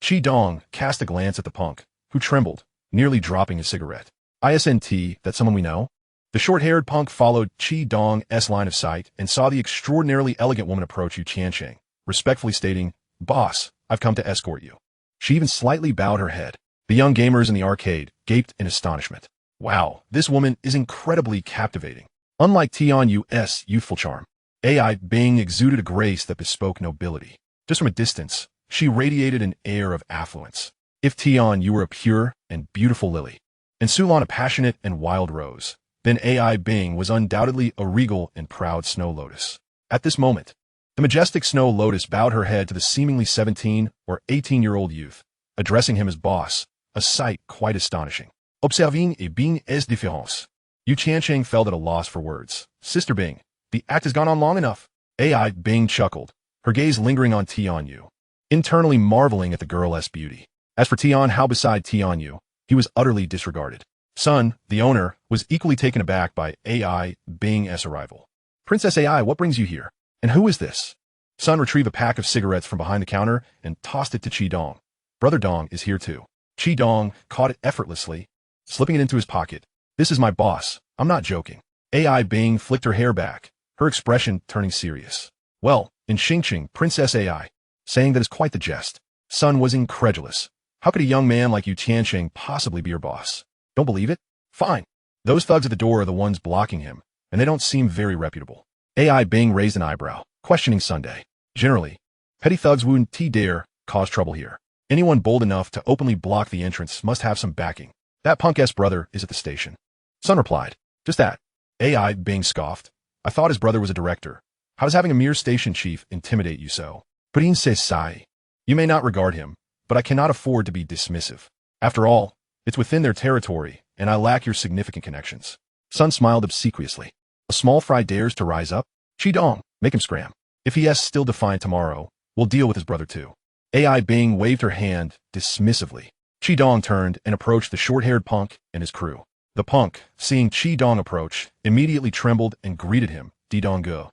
Chi Dong cast a glance at the punk, who trembled, nearly dropping his cigarette. Isn't that someone we know? The short-haired punk followed Chi Dong's line of sight and saw the extraordinarily elegant woman approach Yu Tiancheng, respectfully stating, "Boss, I've come to escort you." She even slightly bowed her head. The young gamers in the arcade gaped in astonishment. Wow, this woman is incredibly captivating. Unlike Tianyu's youthful charm, AI Bing exuded a grace that bespoke nobility. Just from a distance, she radiated an air of affluence. If Tianyu were a pure and beautiful lily, and Sulan a passionate and wild rose, then AI Bing was undoubtedly a regal and proud snow lotus. At this moment, the majestic snow lotus bowed her head to the seemingly 17 or 18-year-old youth, addressing him as boss, a sight quite astonishing. Observing et bien es différence. Yu Tiancheng felt at a loss for words. Sister Bing, the act has gone on long enough. AI Bing chuckled, her gaze lingering on Tianyu, internally marveling at the girl's beauty. As for Tian Hao beside Tianyu, he was utterly disregarded. Sun, the owner, was equally taken aback by AI Bing's arrival. Princess AI, what brings you here? And who is this? Sun retrieved a pack of cigarettes from behind the counter and tossed it to Chi Dong. Brother Dong is here too. Chi Dong caught it effortlessly, slipping it into his pocket. This is my boss. I'm not joking. AI Bing flicked her hair back, her expression turning serious. Well, in Xingqing, Princess AI, saying that is quite the jest. Sun was incredulous. How could a young man like Yu Tiancheng possibly be your boss? Don't believe it? Fine. Those thugs at the door are the ones blocking him, and they don't seem very reputable. AI Bing raised an eyebrow, questioning Sunday. Generally, petty thugs wouldn't dare cause trouble here. Anyone bold enough to openly block the entrance must have some backing. That punk-ass brother is at the station. Sun replied, just that. AI Bing scoffed. I thought his brother was a director. How does having a mere station chief intimidate you so? Princess Sai. You may not regard him, but I cannot afford to be dismissive. After all, it's within their territory, and I lack your significant connections. Sun smiled obsequiously. A small fry dares to rise up? Chi Dong, make him scram. If he is still defiant tomorrow, we'll deal with his brother too. AI Bing waved her hand dismissively. Chi Dong turned and approached the short-haired punk and his crew. The punk, seeing Chi Dong approach, immediately trembled and greeted him. Di Dong Ge.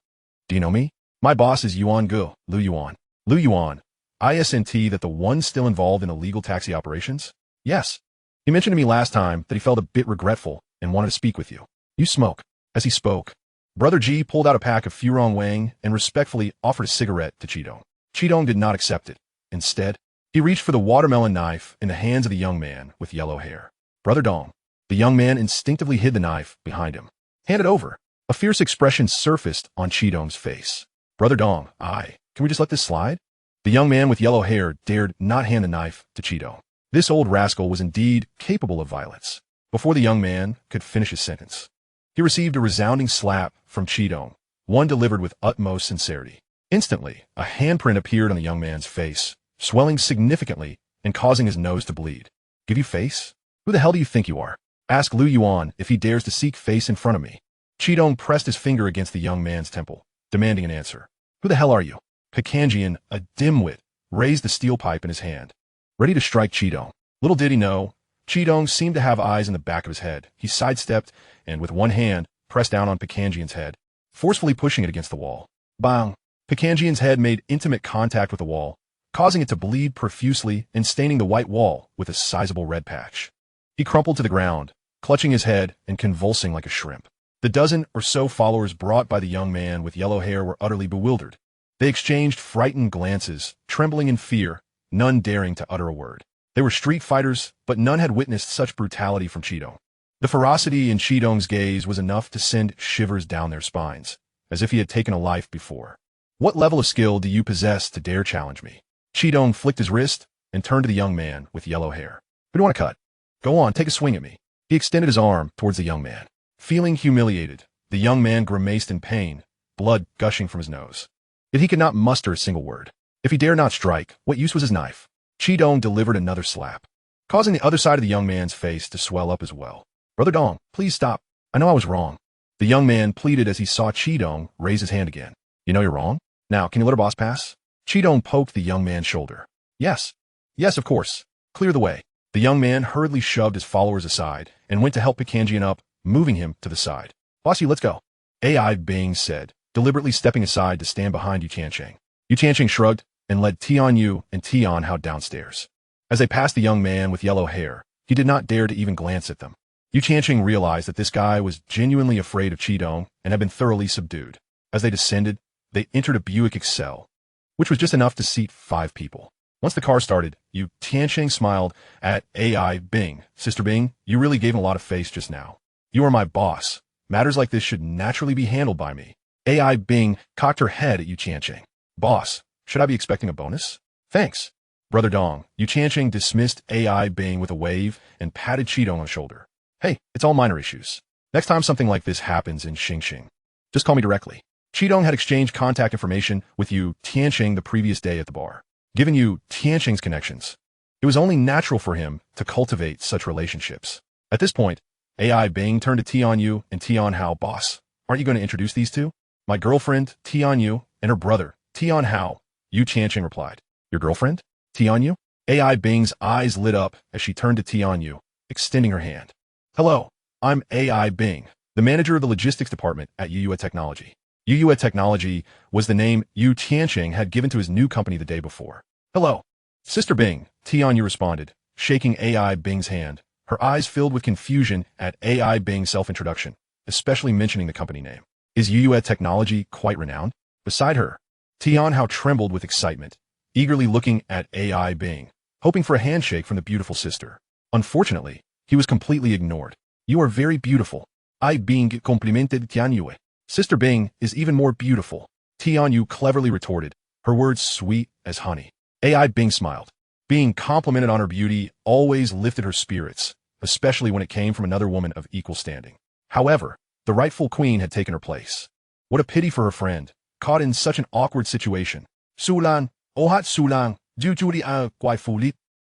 Do you know me? My boss is Yuan Ge, Lu Yuan. Lu Yuan. Isn't that the one still involved in illegal taxi operations? Yes. He mentioned to me last time that he felt a bit regretful and wanted to speak with you. You smoke. As he spoke, Brother G pulled out a pack of Furong Wang and respectfully offered a cigarette to Chi Dong. Chi Dong did not accept it. Instead, he reached for the watermelon knife in the hands of the young man with yellow hair. Brother Dong. The young man instinctively hid the knife behind him. Hand it over. A fierce expression surfaced on Chi Dong's face. Brother Dong, can we just let this slide? The young man with yellow hair dared not hand the knife to Chi Dong. This old rascal was indeed capable of violence. Before the young man could finish his sentence, he received a resounding slap from Chi Dong, one delivered with utmost sincerity. Instantly, a handprint appeared on the young man's face, swelling significantly and causing his nose to bleed. Give you face? Who the hell do you think you are? Ask Lu Yuan if he dares to seek face in front of me. Chi Dong pressed his finger against the young man's temple, demanding an answer. Who the hell are you? Pekanjian, a dimwit, raised the steel pipe in his hand, ready to strike Chi Dong. Little did he know, Chi Dong seemed to have eyes in the back of his head. He sidestepped and with one hand pressed down on Pekanjian's head, forcefully pushing it against the wall. Bang! Pekanjian's head made intimate contact with the wall, causing it to bleed profusely and staining the white wall with a sizable red patch. He crumpled to the ground, clutching his head and convulsing like a shrimp. The dozen or so followers brought by the young man with yellow hair were utterly bewildered. They exchanged frightened glances, trembling in fear, none daring to utter a word. They were street fighters, but none had witnessed such brutality from Chidong. The ferocity in Chidong's gaze was enough to send shivers down their spines, as if he had taken a life before. What level of skill do you possess to dare challenge me? Chidong flicked his wrist and turned to the young man with yellow hair. Who do you want to cut? Go on, take a swing at me. He extended his arm towards the young man. Feeling humiliated, the young man grimaced in pain, blood gushing from his nose. Yet he could not muster a single word. If he dared not strike, what use was his knife? Chidong delivered another slap, causing the other side of the young man's face to swell up as well. Brother Dong, please stop. I know I was wrong. The young man pleaded as he saw Chidong raise his hand again. You know you're wrong? Now, can you let our boss pass? Chidong poked the young man's shoulder. Yes. Yes, of course. Clear the way. The young man hurriedly shoved his followers aside and went to help Pekanjian up, moving him to the side. Bossy, let's go. AI Bing said, deliberately stepping aside to stand behind Yu Tiancheng. Yu Tiancheng shrugged and led Tian Yu and Tian Hao downstairs. As they passed the young man with yellow hair, he did not dare to even glance at them. Yu Tiancheng realized that this guy was genuinely afraid of Chidong and had been thoroughly subdued. As they descended, they entered a Buick Excel, which was just enough to seat 5 people. Once the car started, Yu Tiancheng smiled at AI Bing. Sister Bing, you really gave him a lot of face just now. You are my boss. Matters like this should naturally be handled by me. AI Bing cocked her head at Yu Tiancheng. Boss, should I be expecting a bonus? Thanks. Brother Dong, Yu Tiancheng dismissed AI Bing with a wave and patted Chidong on the shoulder. Hey, it's all minor issues. Next time something like this happens in Xingxing, just call me directly. Chidong had exchanged contact information with Yu Tiancheng the previous day at the bar. Given Yu Tiancheng's connections, it was only natural for him to cultivate such relationships. At this point, AI Bing turned to Tian Yu and Tian Hao. Boss, aren't you going to introduce these two? My girlfriend, Tian Yu, and her brother, Tian Hao. Yu Tiancheng replied. Your girlfriend? Tian Yu? AI Bing's eyes lit up as she turned to Tian Yu, extending her hand. Hello, I'm AI Bing, the manager of the logistics department at Yuyue Technology. Yuyue Technology was the name Yu Tiancheng had given to his new company the day before. Hello. Sister Bing, Tian Yu responded, shaking AI Bing's hand, her eyes filled with confusion at AI Bing's self-introduction, especially mentioning the company name. Is Yuyue Technology quite renowned? Beside her, Tian Hao trembled with excitement, eagerly looking at AI Bing, hoping for a handshake from the beautiful sister. Unfortunately, he was completely ignored. You are very beautiful. I Bing complimented Tian Yu. Sister Bing is even more beautiful. Tian Yu cleverly retorted, her words sweet as honey. AI Bing smiled. Being complimented on her beauty always lifted her spirits, especially when it came from another woman of equal standing. However, the rightful queen had taken her place. What a pity for her friend, caught in such an awkward situation. Sulan, ohat Sulang, jujuri a guai.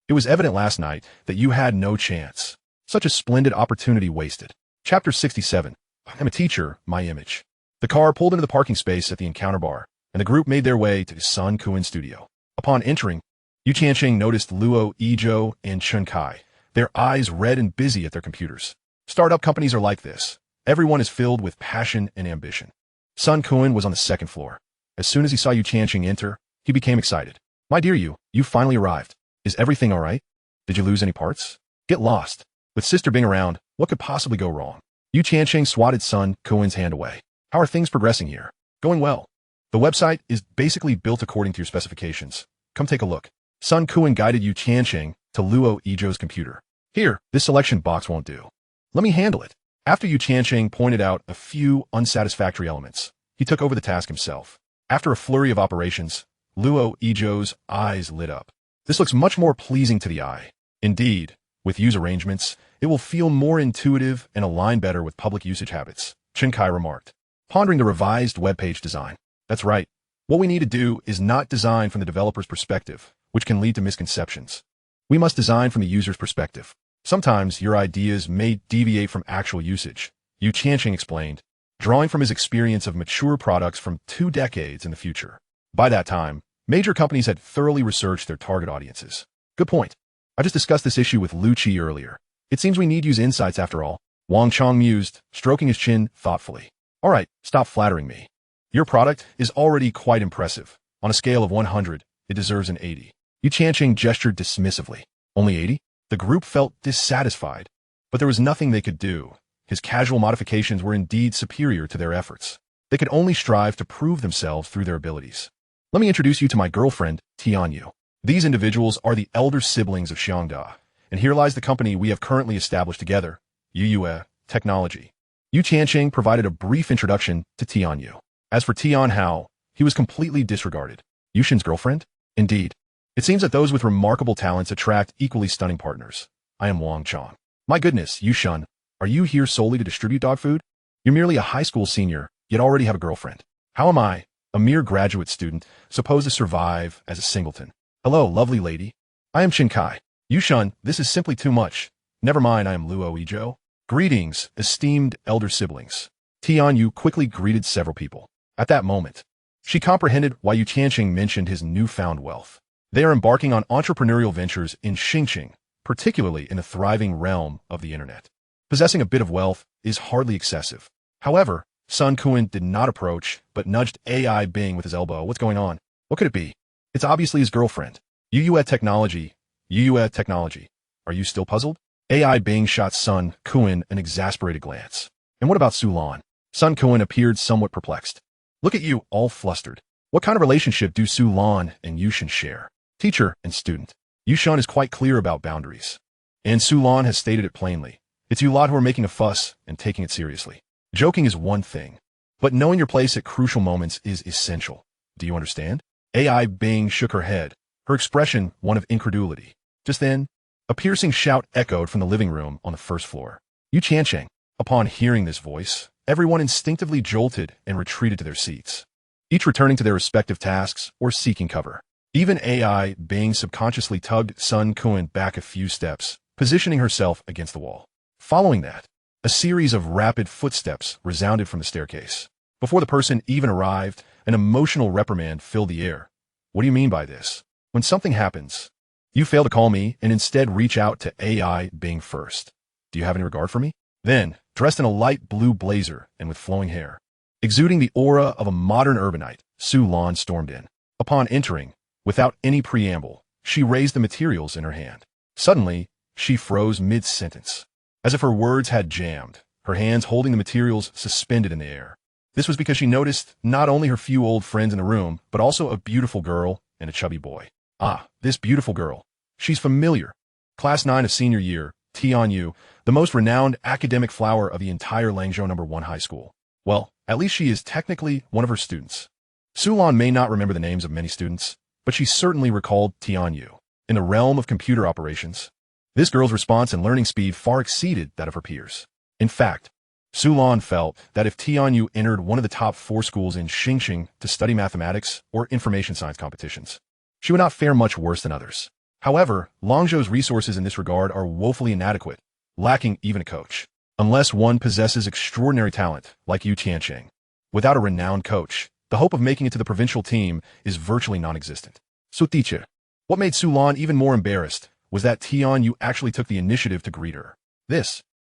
It was evident last night that you had no chance. Such a splendid opportunity wasted. Chapter 67. I'm a teacher, my image. The car pulled into the parking space at the encounter bar, and the group made their way to Sun Kuin's studio. Upon entering, Yu Tiancheng noticed Luo, Izhou, and Chun Kai, their eyes red and busy at their computers. Startup companies are like this. Everyone is filled with passion and ambition. Sun Kuin was on the 2nd floor. As soon as he saw Yu Tiancheng enter, he became excited. My dear Yu, you finally arrived. Is everything all right? Did you lose any parts? Get lost. With Sister Bing around, what could possibly go wrong? Yu Tiancheng swatted Sun Kuin's hand away. How are things progressing here? Going well. The website is basically built according to your specifications. Come take a look. Sun Kuin guided Yu Tiancheng to Luo Izhou's computer. Here, this selection box won't do. Let me handle it. After Yu Tiancheng pointed out a few unsatisfactory elements, he took over the task himself. After a flurry of operations, Luo Izhou's eyes lit up. This looks much more pleasing to the eye. Indeed, with Yu's arrangements, it will feel more intuitive and align better with public usage habits, Chun Kai remarked, pondering the revised web page design. That's right. What we need to do is not design from the developer's perspective, which can lead to misconceptions. We must design from the user's perspective. Sometimes your ideas may deviate from actual usage, Yu Tiancheng explained, drawing from his experience of mature products from 2 decades in the future. By that time, major companies had thoroughly researched their target audiences. Good point. I just discussed this issue with Lu Qi earlier. It seems we need Yu's insights after all. Wang Chong mused, stroking his chin thoughtfully. All right, stop flattering me. Your product is already quite impressive. On a scale of 100, It deserves an 80. Yu Tiancheng gestured dismissively. Only 80? The group felt dissatisfied, but there was nothing they could do. His casual modifications were indeed superior to their efforts. They could only strive to prove themselves through their abilities. Let me introduce you to my girlfriend, Tianyu. These individuals are the elder siblings of Xiangda, and here lies the company we have currently established together, Yuyue Technology. Yu Tiancheng provided a brief introduction to Tianyu. As for Tian Hao, he was completely disregarded. Yushin's girlfriend? Indeed. It seems that those with remarkable talents attract equally stunning partners. I am Wang Chong. My goodness, Yushin, are you here solely to distribute dog food? You're merely a high school senior, yet already have a girlfriend. How am I, a mere graduate student, supposed to survive as a singleton? Hello, lovely lady. I am Shinkai. Yushin, this is simply too much. Never mind, I am Luo Ijo. Greetings, esteemed elder siblings. Tianyu quickly greeted several people. At that moment, she comprehended why Yu Tiancheng mentioned his newfound wealth. They are embarking on entrepreneurial ventures in Xingqing, particularly in the thriving realm of the internet. Possessing a bit of wealth is hardly excessive. However, Sun Kuan did not approach, but nudged AI Bing with his elbow. What's going on? What could it be? It's obviously his girlfriend. Yuyue Technology. Yuyue Technology. Are you still puzzled? AI Bing shot Sun Kuan an exasperated glance. And what about Sulan? Sun Kuan appeared somewhat perplexed. Look at you, all flustered. What kind of relationship do Sulan and Yushin share? Teacher and student. Yushin is quite clear about boundaries. And Sulan has stated it plainly. It's you lot who are making a fuss and taking it seriously. Joking is one thing, but knowing your place at crucial moments is essential. Do you understand? AI Bing shook her head, her expression one of incredulity. Just then, a piercing shout echoed from the living room on the first floor. Yu Tiancheng. Upon hearing this voice, everyone instinctively jolted and retreated to their seats, each returning to their respective tasks or seeking cover. Even AI Bing subconsciously tugged Sun Kuan back a few steps, positioning herself against the wall. Following that, a series of rapid footsteps resounded from the staircase. Before the person even arrived, an emotional reprimand filled the air. What do you mean by this? When something happens, you fail to call me and instead reach out to AI Bing first. Do you have any regard for me? Then, dressed in a light blue blazer and with flowing hair, exuding the aura of a modern urbanite, Su Lan stormed in. Upon entering, without any preamble, she raised the materials in her hand. Suddenly, she froze mid-sentence, as if her words had jammed, her hands holding the materials suspended in the air. This was because she noticed not only her few old friends in the room, but also a beautiful girl and a chubby boy. Ah, this beautiful girl. She's familiar. Class 9 of senior year, Tianyu, the most renowned academic flower of the entire Langzhou No. 1 high school. Well, at least she is technically one of her students. Sulan may not remember the names of many students, but she certainly recalled Tianyu. In the realm of computer operations, this girl's response and learning speed far exceeded that of her peers. In fact, Sulan felt that if Tianyu entered one of the top 4 schools in Xingqing to study mathematics or information science competitions, she would not fare much worse than others. However, Langzhou's resources in this regard are woefully inadequate, lacking even a coach, unless one possesses extraordinary talent like Yu Tiancheng. Without a renowned coach, the hope of making it to the provincial team is virtually non-existent. So teacher, what made Sulan even more embarrassed was that Tianyu actually took the initiative to greet her.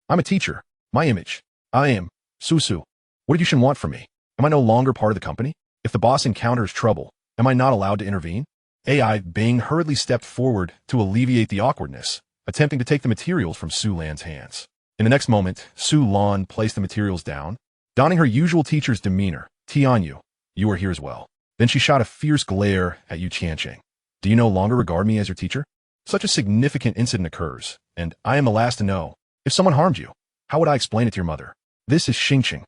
I'm a teacher. My image. I am Susu. What did Yushin want from me? Am I no longer part of the company? If the boss encounters trouble, am I not allowed to intervene? AI Bing hurriedly stepped forward to alleviate the awkwardness, attempting to take the materials from Su Lan's hands. In the next moment, Su Lan placed the materials down, donning her usual teacher's demeanor. Tianyu, you are here as well. Then she shot a fierce glare at Yu Tiancheng. Do you no longer regard me as your teacher? Such a significant incident occurs, and I am the last to know. If someone harmed you, how would I explain it to your mother? This is Xingqing.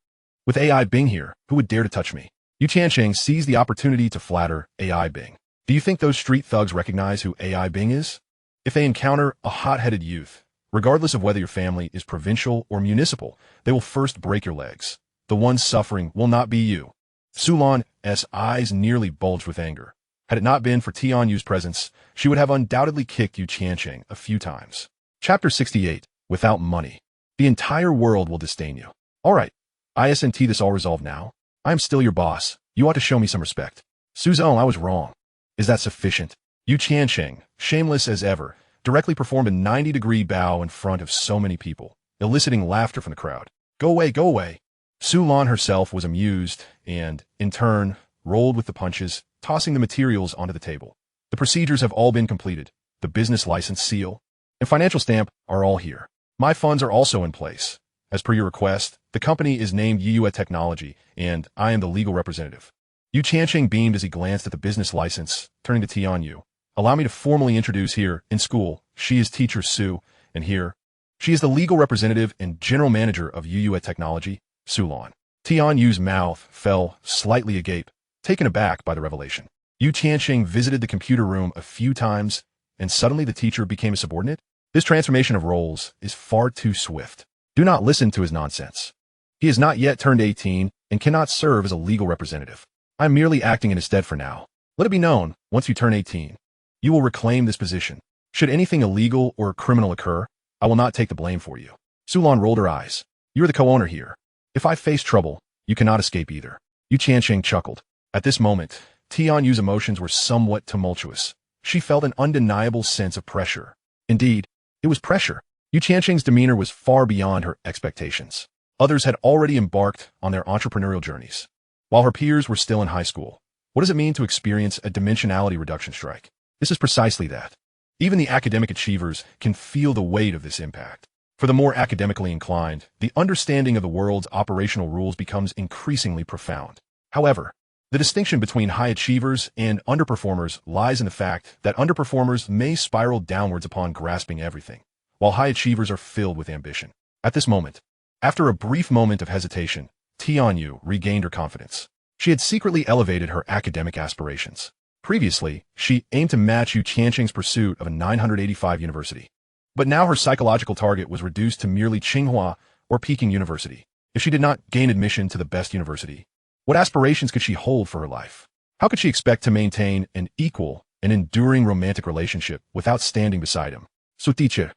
With AI Bing here, who would dare to touch me? Yu Tiancheng seized the opportunity to flatter AI Bing. Do you think those street thugs recognize who AI Bing is? If they encounter a hot-headed youth, regardless of whether your family is provincial or municipal, they will first break your legs. The one suffering will not be you. Sulan's eyes nearly bulged with anger. Had it not been for Tianyu's presence, she would have undoubtedly kicked Yu Tiancheng a few times. Chapter 68. Without money. The entire world will disdain you. All right. ISNT this all resolved now. I am still your boss. You ought to show me some respect. Suzong, I was wrong. Is that sufficient? Yu Tiancheng, shameless as ever, directly performed a 90-degree bow in front of so many people, eliciting laughter from the crowd. Go away, go away. Su Lan herself was amused and, in turn, rolled with the punches, tossing the materials onto the table. The procedures have all been completed. The business license seal and financial stamp are all here. My funds are also in place. As per your request, the company is named Yuyue Technology, and I am the legal representative. Yu Tiancheng beamed as he glanced at the business license, turning to Tianyu. Allow me to formally introduce here, in school, she is teacher Su, and here, she is the legal representative and general manager of Yuyue Technology, Su Lan. Tianyu's mouth fell slightly agape, taken aback by the revelation. Yu Tiancheng visited the computer room a few times, and suddenly the teacher became a subordinate? This transformation of roles is far too swift. Do not listen to his nonsense. He has not yet turned 18 and cannot serve as a legal representative. I am merely acting in his stead for now. Let it be known, once you turn 18, you will reclaim this position. Should anything illegal or criminal occur, I will not take the blame for you. Sulan rolled her eyes. You are the co-owner here. If I face trouble, you cannot escape either. Yu Tiancheng chuckled. At this moment, Tianyu's emotions were somewhat tumultuous. She felt an undeniable sense of pressure. Indeed, it was pressure. Yu Tiancheng's demeanor was far beyond her expectations. Others had already embarked on their entrepreneurial journeys, while her peers were still in high school. What does it mean to experience a dimensionality reduction strike? This is precisely that. Even the academic achievers can feel the weight of this impact. For the more academically inclined, the understanding of the world's operational rules becomes increasingly profound. However, the distinction between high achievers and underperformers lies in the fact that underperformers may spiral downwards upon grasping everything, while high achievers are filled with ambition. At this moment, after a brief moment of hesitation, Tianyu regained her confidence. She had secretly elevated her academic aspirations. Previously, she aimed to match Yu Tiancheng's pursuit of a 985 university. But now her psychological target was reduced to merely Tsinghua or Peking University. If she did not gain admission to the best university, what aspirations could she hold for her life? How could she expect to maintain an equal and enduring romantic relationship without standing beside him? So teacher,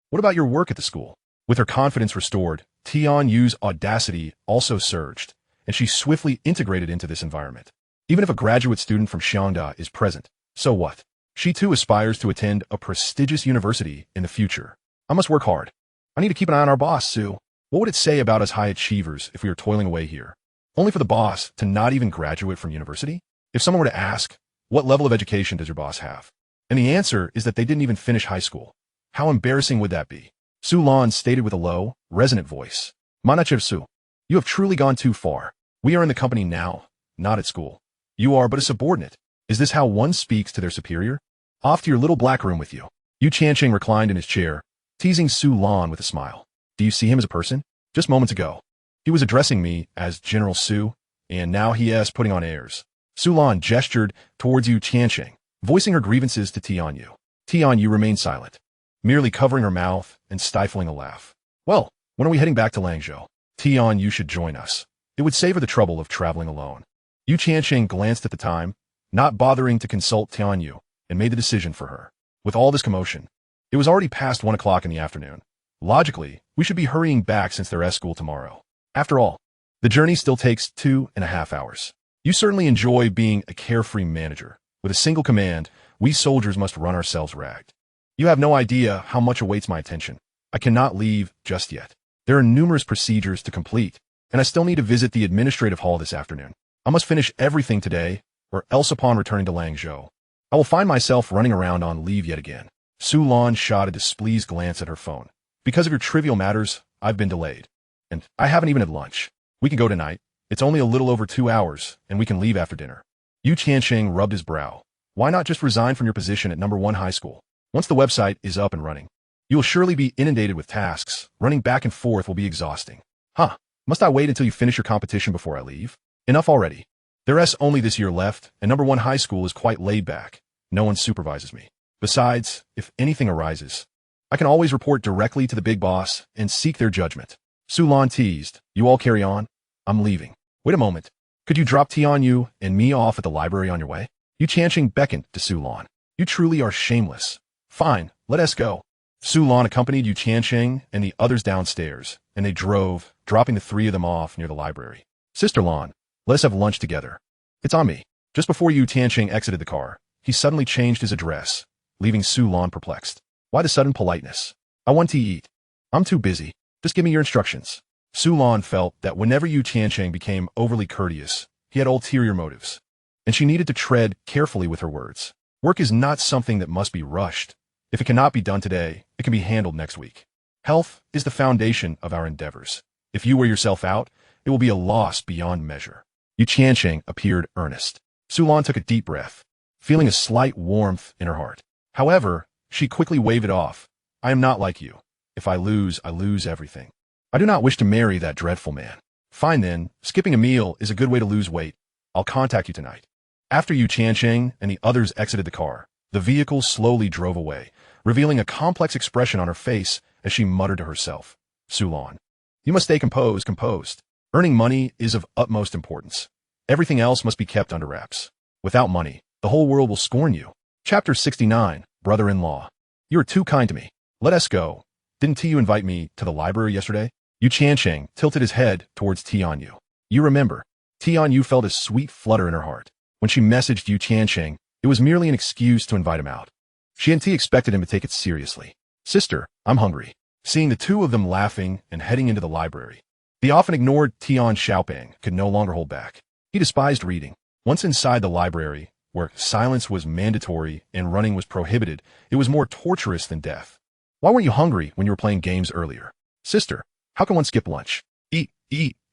what about your work at the school? With her confidence restored, Tianyu's audacity also surged, and she swiftly integrated into this environment. Even if a graduate student from Xiangda is present, so what? She too aspires to attend a prestigious university in the future. I must work hard. I need to keep an eye on our boss, Sue. What would it say about us high achievers if we were toiling away here, only for the boss to not even graduate from university? If someone were to ask, what level of education does your boss have? And the answer is that they didn't even finish high school. How embarrassing would that be? Su Lan stated with a low, resonant voice. Manacher Su, you have truly gone too far. We are in the company now, not at school. You are but a subordinate. Is this how one speaks to their superior? Off to your little black room with you. Yu Tiancheng reclined in his chair, teasing Su Lan with a smile. Do you see him as a person? Just moments ago, he was addressing me as General Su, and now he is putting on airs. Su Lan gestured towards Yu Tiancheng, voicing her grievances to Tianyu. Tianyu remained silent, merely covering her mouth and stifling a laugh. Well, when are we heading back to Langzhou? Tianyu should join us. It would save her the trouble of traveling alone. Yu Tiancheng glanced at the time, not bothering to consult Tianyu, and made the decision for her. With all this commotion, it was already past 1 o'clock in the afternoon. Logically, we should be hurrying back since they're at school tomorrow. After all, the journey still takes 2.5 hours. You certainly enjoy being a carefree manager. With a single command, we soldiers must run ourselves ragged. You have no idea how much awaits my attention. I cannot leave just yet. There are numerous procedures to complete, and I still need to visit the administrative hall this afternoon. I must finish everything today, or else upon returning to Langzhou, I will find myself running around on leave yet again. Su Lan shot a displeased glance at her phone. Because of your trivial matters, I've been delayed. And I haven't even had lunch. We can go tonight. It's only a little over 2 hours, and we can leave after dinner. Yu Tiancheng rubbed his brow. Why not just resign from your position at number 1 high school? Once the website is up and running, you will surely be inundated with tasks. Running back and forth will be exhausting. Huh, must I wait until you finish your competition before I leave? Enough already. There's only this year left, and number 1 high school is quite laid back. No one supervises me. Besides, if anything arises, I can always report directly to the big boss and seek their judgment. Su Lan teased. You all carry on. I'm leaving. Wait a moment. Could you drop Tianyu and me off at the library on your way? Yu Tiancheng beckoned to Su Lan. You truly are shameless. Fine, let us go. Su Lan accompanied Yu Tiancheng and the others downstairs, and they drove, dropping the 3 of them off near the library. Sister Lan, let us have lunch together. It's on me. Just before Yu Tiancheng exited the car, he suddenly changed his address, leaving Su Lan perplexed. Why the sudden politeness? I want to eat. I'm too busy. Just give me your instructions. Su Lan felt that whenever Yu Tiancheng became overly courteous, he had ulterior motives, and she needed to tread carefully with her words. Work is not something that must be rushed. If it cannot be done today, it can be handled next week. Health is the foundation of our endeavors. If you wear yourself out, it will be a loss beyond measure. Tiancheng appeared earnest. Sulan took a deep breath, feeling a slight warmth in her heart. However, she quickly waved it off. I am not like you. If I lose everything. I do not wish to marry that dreadful man. Fine then, skipping a meal is a good way to lose weight. I'll contact you tonight. After Tiancheng and the others exited the car, the vehicle slowly drove away, revealing a complex expression on her face as she muttered to herself. Sulan, you must stay composed. Earning money is of utmost importance. Everything else must be kept under wraps. Without money, the whole world will scorn you. Chapter 69, Brother-in-Law. You are too kind to me. Let us go. Didn't you invite me to the library yesterday? Tiancheng tilted his head towards Tianyu. You remember. Tianyu felt a sweet flutter in her heart. When she messaged Tiancheng, it was merely an excuse to invite him out. She and T expected him to take it seriously. Sister, I'm hungry. Seeing the two of them laughing and heading into the library, the often ignored Tian Xiaoping could no longer hold back. He despised reading. Once inside the library, where silence was mandatory and running was prohibited, it was more torturous than death. Why weren't you hungry when you were playing games earlier? Sister, how can one skip lunch? Eat.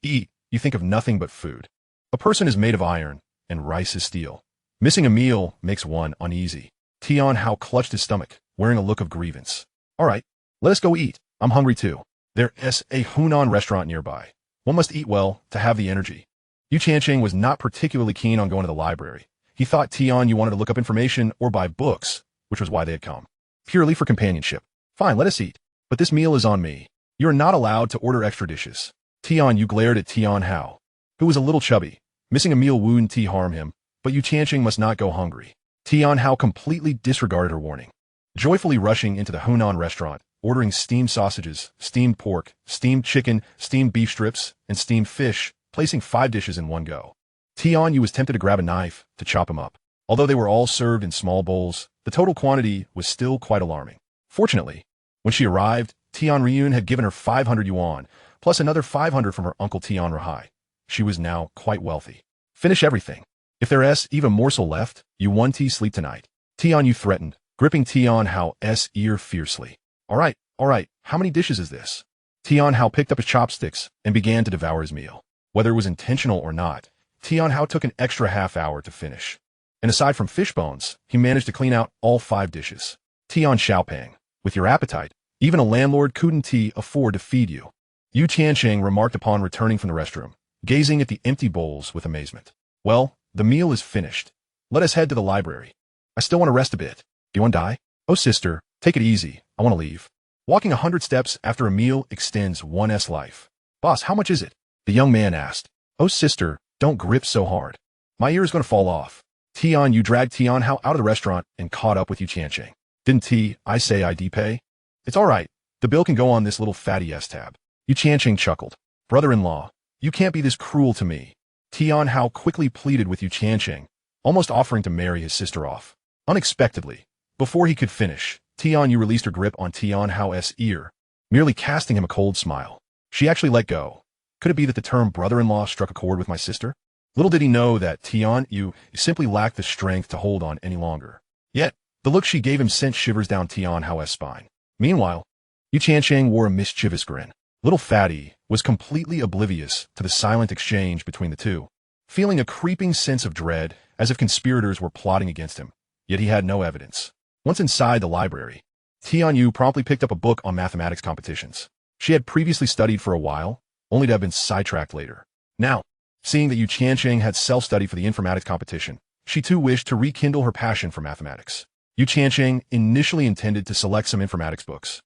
You think of nothing but food. A person is made of iron, and rice is steel. Missing a meal makes one uneasy. Tian Hao clutched his stomach, wearing a look of grievance. All right, let us go eat. I'm hungry too. There is a Hunan restaurant nearby. One must eat well to have the energy. Tiancheng was not particularly keen on going to the library. He thought Tianyu wanted to look up information or buy books, which was why they had come. Purely for companionship. Fine, let us eat. But this meal is on me. You are not allowed to order extra dishes. Tianyu glared at Tian Hao, who was a little chubby. Missing a meal wouldn't harm him, but Tiancheng must not go hungry. Tian Hao completely disregarded her warning, joyfully rushing into the Hunan restaurant, ordering steamed sausages, steamed pork, steamed chicken, steamed beef strips, and steamed fish, placing 5 dishes in one go. Tianyu was tempted to grab a knife to chop them up. Although they were all served in small bowls, the total quantity was still quite alarming. Fortunately, when she arrived, Tian Ryun had given her 500 yuan, plus another 500 from her uncle Tian Rahai. She was now quite wealthy. Finish everything. If there's even a morsel left, you won't sleep tonight. Tianyu threatened, gripping Tian Hao's ear fiercely. All right, how many dishes is this? Tian Hao picked up his chopsticks and began to devour his meal. Whether it was intentional or not, Tian Hao took an extra half hour to finish. And aside from fish bones, he managed to clean out all 5 dishes. Tian Xiaoping, with your appetite, even a landlord couldn't afford to feed you. Tiancheng remarked upon returning from the restroom, gazing at the empty bowls with amazement. Well, the meal is finished. Let us head to the library. I still want to rest a bit. Do you want to die? Oh, sister, take it easy. I want to leave. Walking 100 steps after a meal extends one's life. Boss, how much is it? The young man asked. Oh, sister, don't grip so hard. My ear is going to fall off. Tianyu dragged Tian Hao out of the restaurant and caught up with Tiancheng. Didn't I say I'd pay? It's all right. The bill can go on this little fatty tab. Tiancheng chuckled. Brother-in-law, you can't be this cruel to me. Tian Hao quickly pleaded with Tiancheng, almost offering to marry his sister off. Unexpectedly, before he could finish, Tianyu released her grip on Tian Hao's ear, merely casting him a cold smile. She actually let go. Could it be that the term brother-in-law struck a chord with my sister? Little did he know that Tianyu simply lacked the strength to hold on any longer. Yet, the look she gave him sent shivers down Tian Hao's spine. Meanwhile, Tiancheng wore a mischievous grin. Little Fatty was completely oblivious to the silent exchange between the two, feeling a creeping sense of dread as if conspirators were plotting against him. Yet he had no evidence. Once inside the library, Tianyu promptly picked up a book on mathematics competitions. She had previously studied for a while, only to have been sidetracked later. Now, seeing that Tiancheng had self-study for the informatics competition, she too wished to rekindle her passion for mathematics. Tiancheng initially intended to select some informatics books,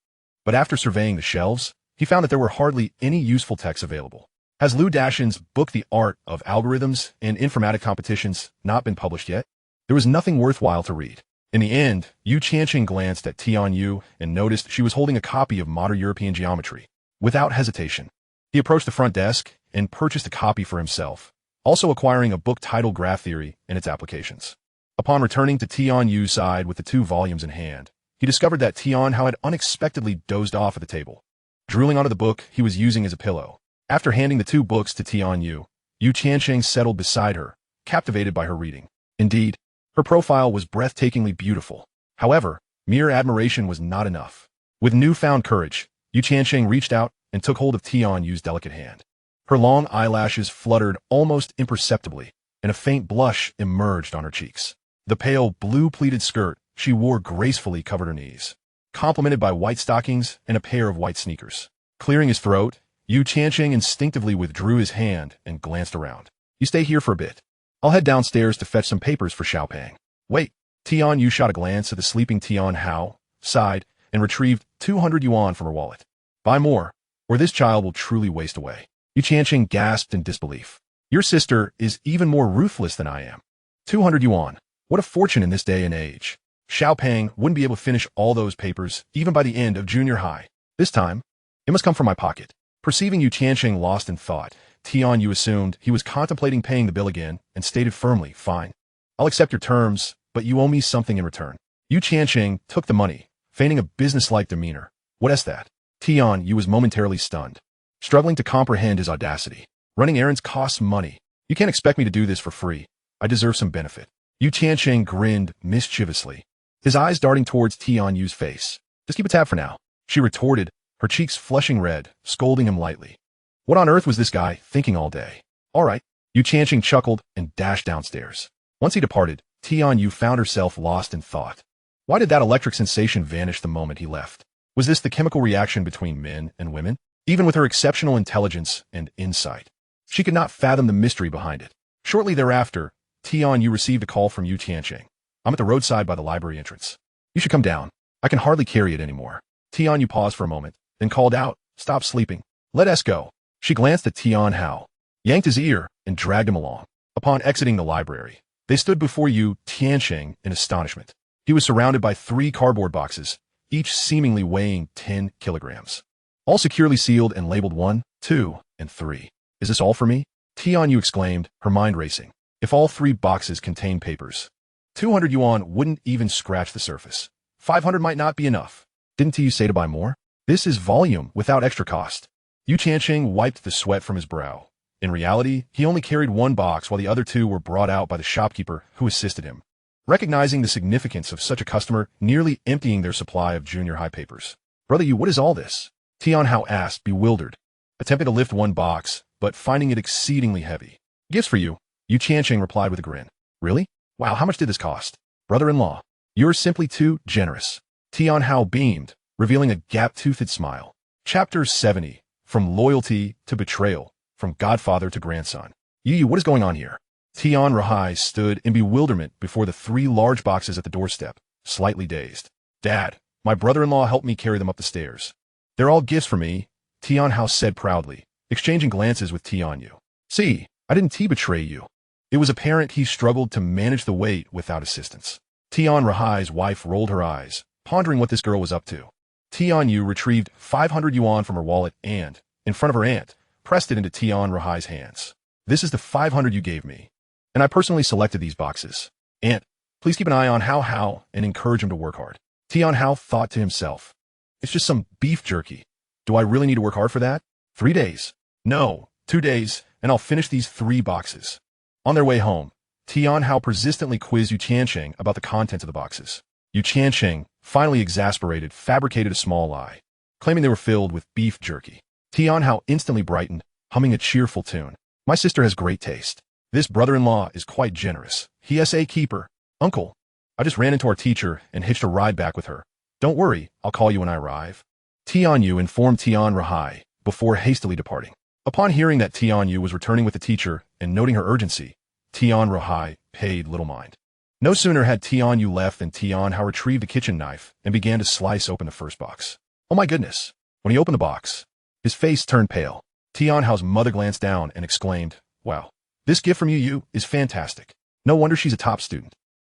but after surveying the shelves, he found that there were hardly any useful texts available. Has Liu Dashin's book The Art of Algorithms and Informatic Competitions not been published yet? There was nothing worthwhile to read. In the end, Tiancheng glanced at Tianyu and noticed she was holding a copy of Modern European Geometry. Without hesitation, he approached the front desk and purchased a copy for himself, also acquiring a book titled Graph Theory and its Applications. Upon returning to Tianyu's side with the 2 volumes in hand, he discovered that Tian Hao had unexpectedly dozed off at the table, drooling onto the book he was using as a pillow. After handing the 2 books to Tianyu, Tiancheng settled beside her, captivated by her reading. Indeed, Her profile was breathtakingly beautiful. However, mere admiration was not enough. With newfound courage, Tiancheng reached out and took hold of Tianyu's delicate hand. Her long eyelashes fluttered almost imperceptibly, and a faint blush emerged on her cheeks. The pale blue pleated skirt she wore gracefully covered her knees, complemented by white stockings and a pair of white sneakers. Clearing his throat, Tiancheng instinctively withdrew his hand and glanced around. You stay here for a bit. I'll head downstairs to fetch some papers for Xiaopeng. Wait. Tianyu shot a glance at the sleeping Tianhao, sighed, and retrieved 200 yuan from her wallet. Buy more, or this child will truly waste away. Tiancheng gasped in disbelief. Your sister is even more ruthless than I am. 200 yuan. What a fortune in this day and age. Xiaopeng wouldn't be able to finish all those papers even by the end of junior high. This time, it must come from my pocket. Perceiving Tiancheng lost in thought, Tianyu assumed he was contemplating paying the bill again and stated firmly, fine. I'll accept your terms, but you owe me something in return. Tiancheng took the money, feigning a businesslike demeanor. What is that? Tianyu was momentarily stunned, struggling to comprehend his audacity. Running errands costs money. You can't expect me to do this for free. I deserve some benefit. Tiancheng grinned mischievously, his eyes darting towards Tianyu's face. Just keep a tab for now, she retorted, her cheeks flushing red, scolding him lightly. What on earth was this guy thinking all day? All right. Tiancheng chuckled and dashed downstairs. Once he departed, Tianyu found herself lost in thought. Why did that electric sensation vanish the moment he left? Was this the chemical reaction between men and women? Even with her exceptional intelligence and insight, she could not fathom the mystery behind it. Shortly thereafter, Tianyu received a call from Tiancheng. I'm at the roadside by the library entrance. You should come down. I can hardly carry it anymore. Tianyu paused for a moment, then called out, Stop sleeping. Let us go. She glanced at Tianhao, yanked his ear, and dragged him along. Upon exiting the library, they stood before Tiancheng in astonishment. He was surrounded by 3 cardboard boxes, each seemingly weighing 10 kilograms. All securely sealed and labeled 1, 2, and 3. Is this all for me? Tianyu exclaimed, her mind racing. If all 3 boxes contained papers, 200 yuan wouldn't even scratch the surface. 500 might not be enough. Didn't you say to buy more? This is volume without extra cost. Tiancheng wiped the sweat from his brow. In reality, he only carried 1 box while the other 2 were brought out by the shopkeeper who assisted him. Recognizing the significance of such a customer nearly emptying their supply of junior high papers. Brother, what is all this? Tianhao asked, bewildered, attempting to lift 1 box, but finding it exceedingly heavy. Gifts for you, Tiancheng replied with a grin. Really? Wow, how much did this cost? Brother-in-law, you're simply too generous. Tianhao beamed, revealing a gap-toothed smile. Chapter 70, From Loyalty to Betrayal, From Godfather to Grandson. What is going on here? Tian Rahai stood in bewilderment before the 3 large boxes at the doorstep, slightly dazed. Dad, my brother-in-law helped me carry them up the stairs. They're all gifts for me, Tianhao said proudly, exchanging glances with Tianyu. See, I didn't betray you. It was apparent he struggled to manage the weight without assistance. Tian Rahai's wife rolled her eyes, pondering what this girl was up to. Tianyu retrieved 500 yuan from her wallet and, in front of her aunt, pressed it into Tian Rahai's hands. This is the 500 you gave me, and I personally selected these boxes. Aunt, please keep an eye on Hao and encourage him to work hard. Tianhao thought to himself. It's just some beef jerky. Do I really need to work hard for that? 3 days. No, 2 days, and I'll finish these 3 boxes. On their way home, Tianhao persistently quizzed Tiancheng about the contents of the boxes. Tiancheng, finally exasperated, fabricated a small lie, claiming they were filled with beef jerky. Tianhao instantly brightened, humming a cheerful tune. My sister has great taste. This brother-in-law is quite generous. He is a keeper. Uncle, I just ran into our teacher and hitched a ride back with her. Don't worry, I'll call you when I arrive. Tianyu informed Tian Rahai before hastily departing. Upon hearing that Tianyu was returning with the teacher and noting her urgency, Tian Rahai paid little mind. No sooner had Tianyu left than Tianhao retrieved a kitchen knife and began to slice open the first box. Oh my goodness! When he opened the box, his face turned pale. Tianhao's mother glanced down and exclaimed, Wow, this gift from you is fantastic. No wonder she's a top student.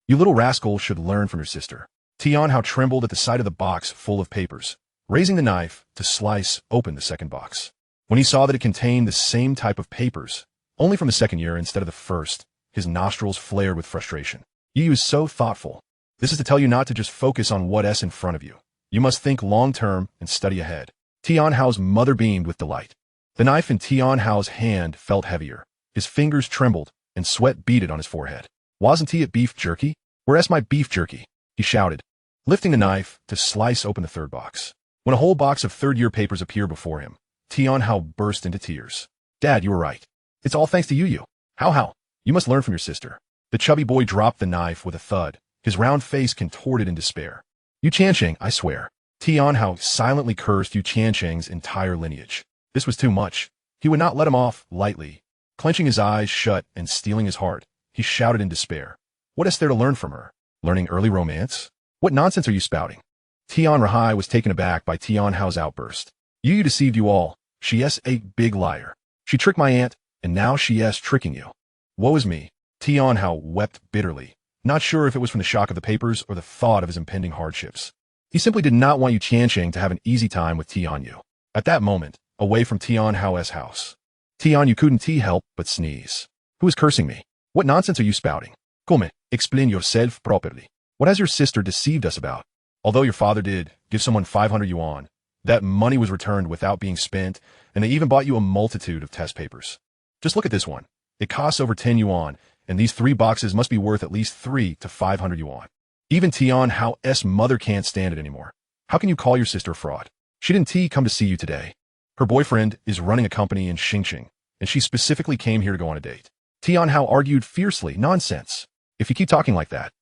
You little rascal should learn from your sister. Tianhao trembled at the sight of the box full of papers, raising the knife to slice open the second box. When he saw that it contained the same type of papers, only from the second year instead of the first, his nostrils flared with frustration. You is so thoughtful. This is to tell you not to just focus on what's in front of you. You must think long-term and study ahead. Tianhao's mother beamed with delight. The knife in Tianhao's hand felt heavier. His fingers trembled, and sweat beaded on his forehead. Wasn't he at beef jerky? Where's my beef jerky? He shouted, lifting the knife to slice open the third box. When a whole box of third-year papers appeared before him, Tianhao burst into tears. Dad, you were right. It's all thanks to you. How? You must learn from your sister. The chubby boy dropped the knife with a thud, his round face contorted in despair. Yu Tiancheng, I swear. Tianhao silently cursed Yu Tiancheng's entire lineage. This was too much. He would not let him off lightly. Clenching his eyes shut and steeling his heart, he shouted in despair. What is there to learn from her? Learning early romance? What nonsense are you spouting? Tian Rahai was taken aback by Tianhao's outburst. Yu deceived you all. She is a big liar. She tricked my aunt, and now she is tricking you. Woe is me. Tianhao wept bitterly, not sure if it was from the shock of the papers or the thought of his impending hardships. He simply did not want Yu Tiancheng to have an easy time with Tianyu. At that moment, away from Tianhao's house, Tianyu couldn't help but sneeze. Who is cursing me? What nonsense are you spouting? Come, explain yourself properly. What has your sister deceived us about? Although your father did give someone 500 yuan, that money was returned without being spent, and they even bought you a multitude of test papers. Just look at this one. It costs over 10 yuan, and these 3 boxes must be worth at least 3 to 500 yuan. Even Tianhao's mother can't stand it anymore. How can you call your sister a fraud? She didn't come to see you today. Her boyfriend is running a company in Tiancheng, and she specifically came here to go on a date. Tianhao argued fiercely. Nonsense. If you keep talking like that,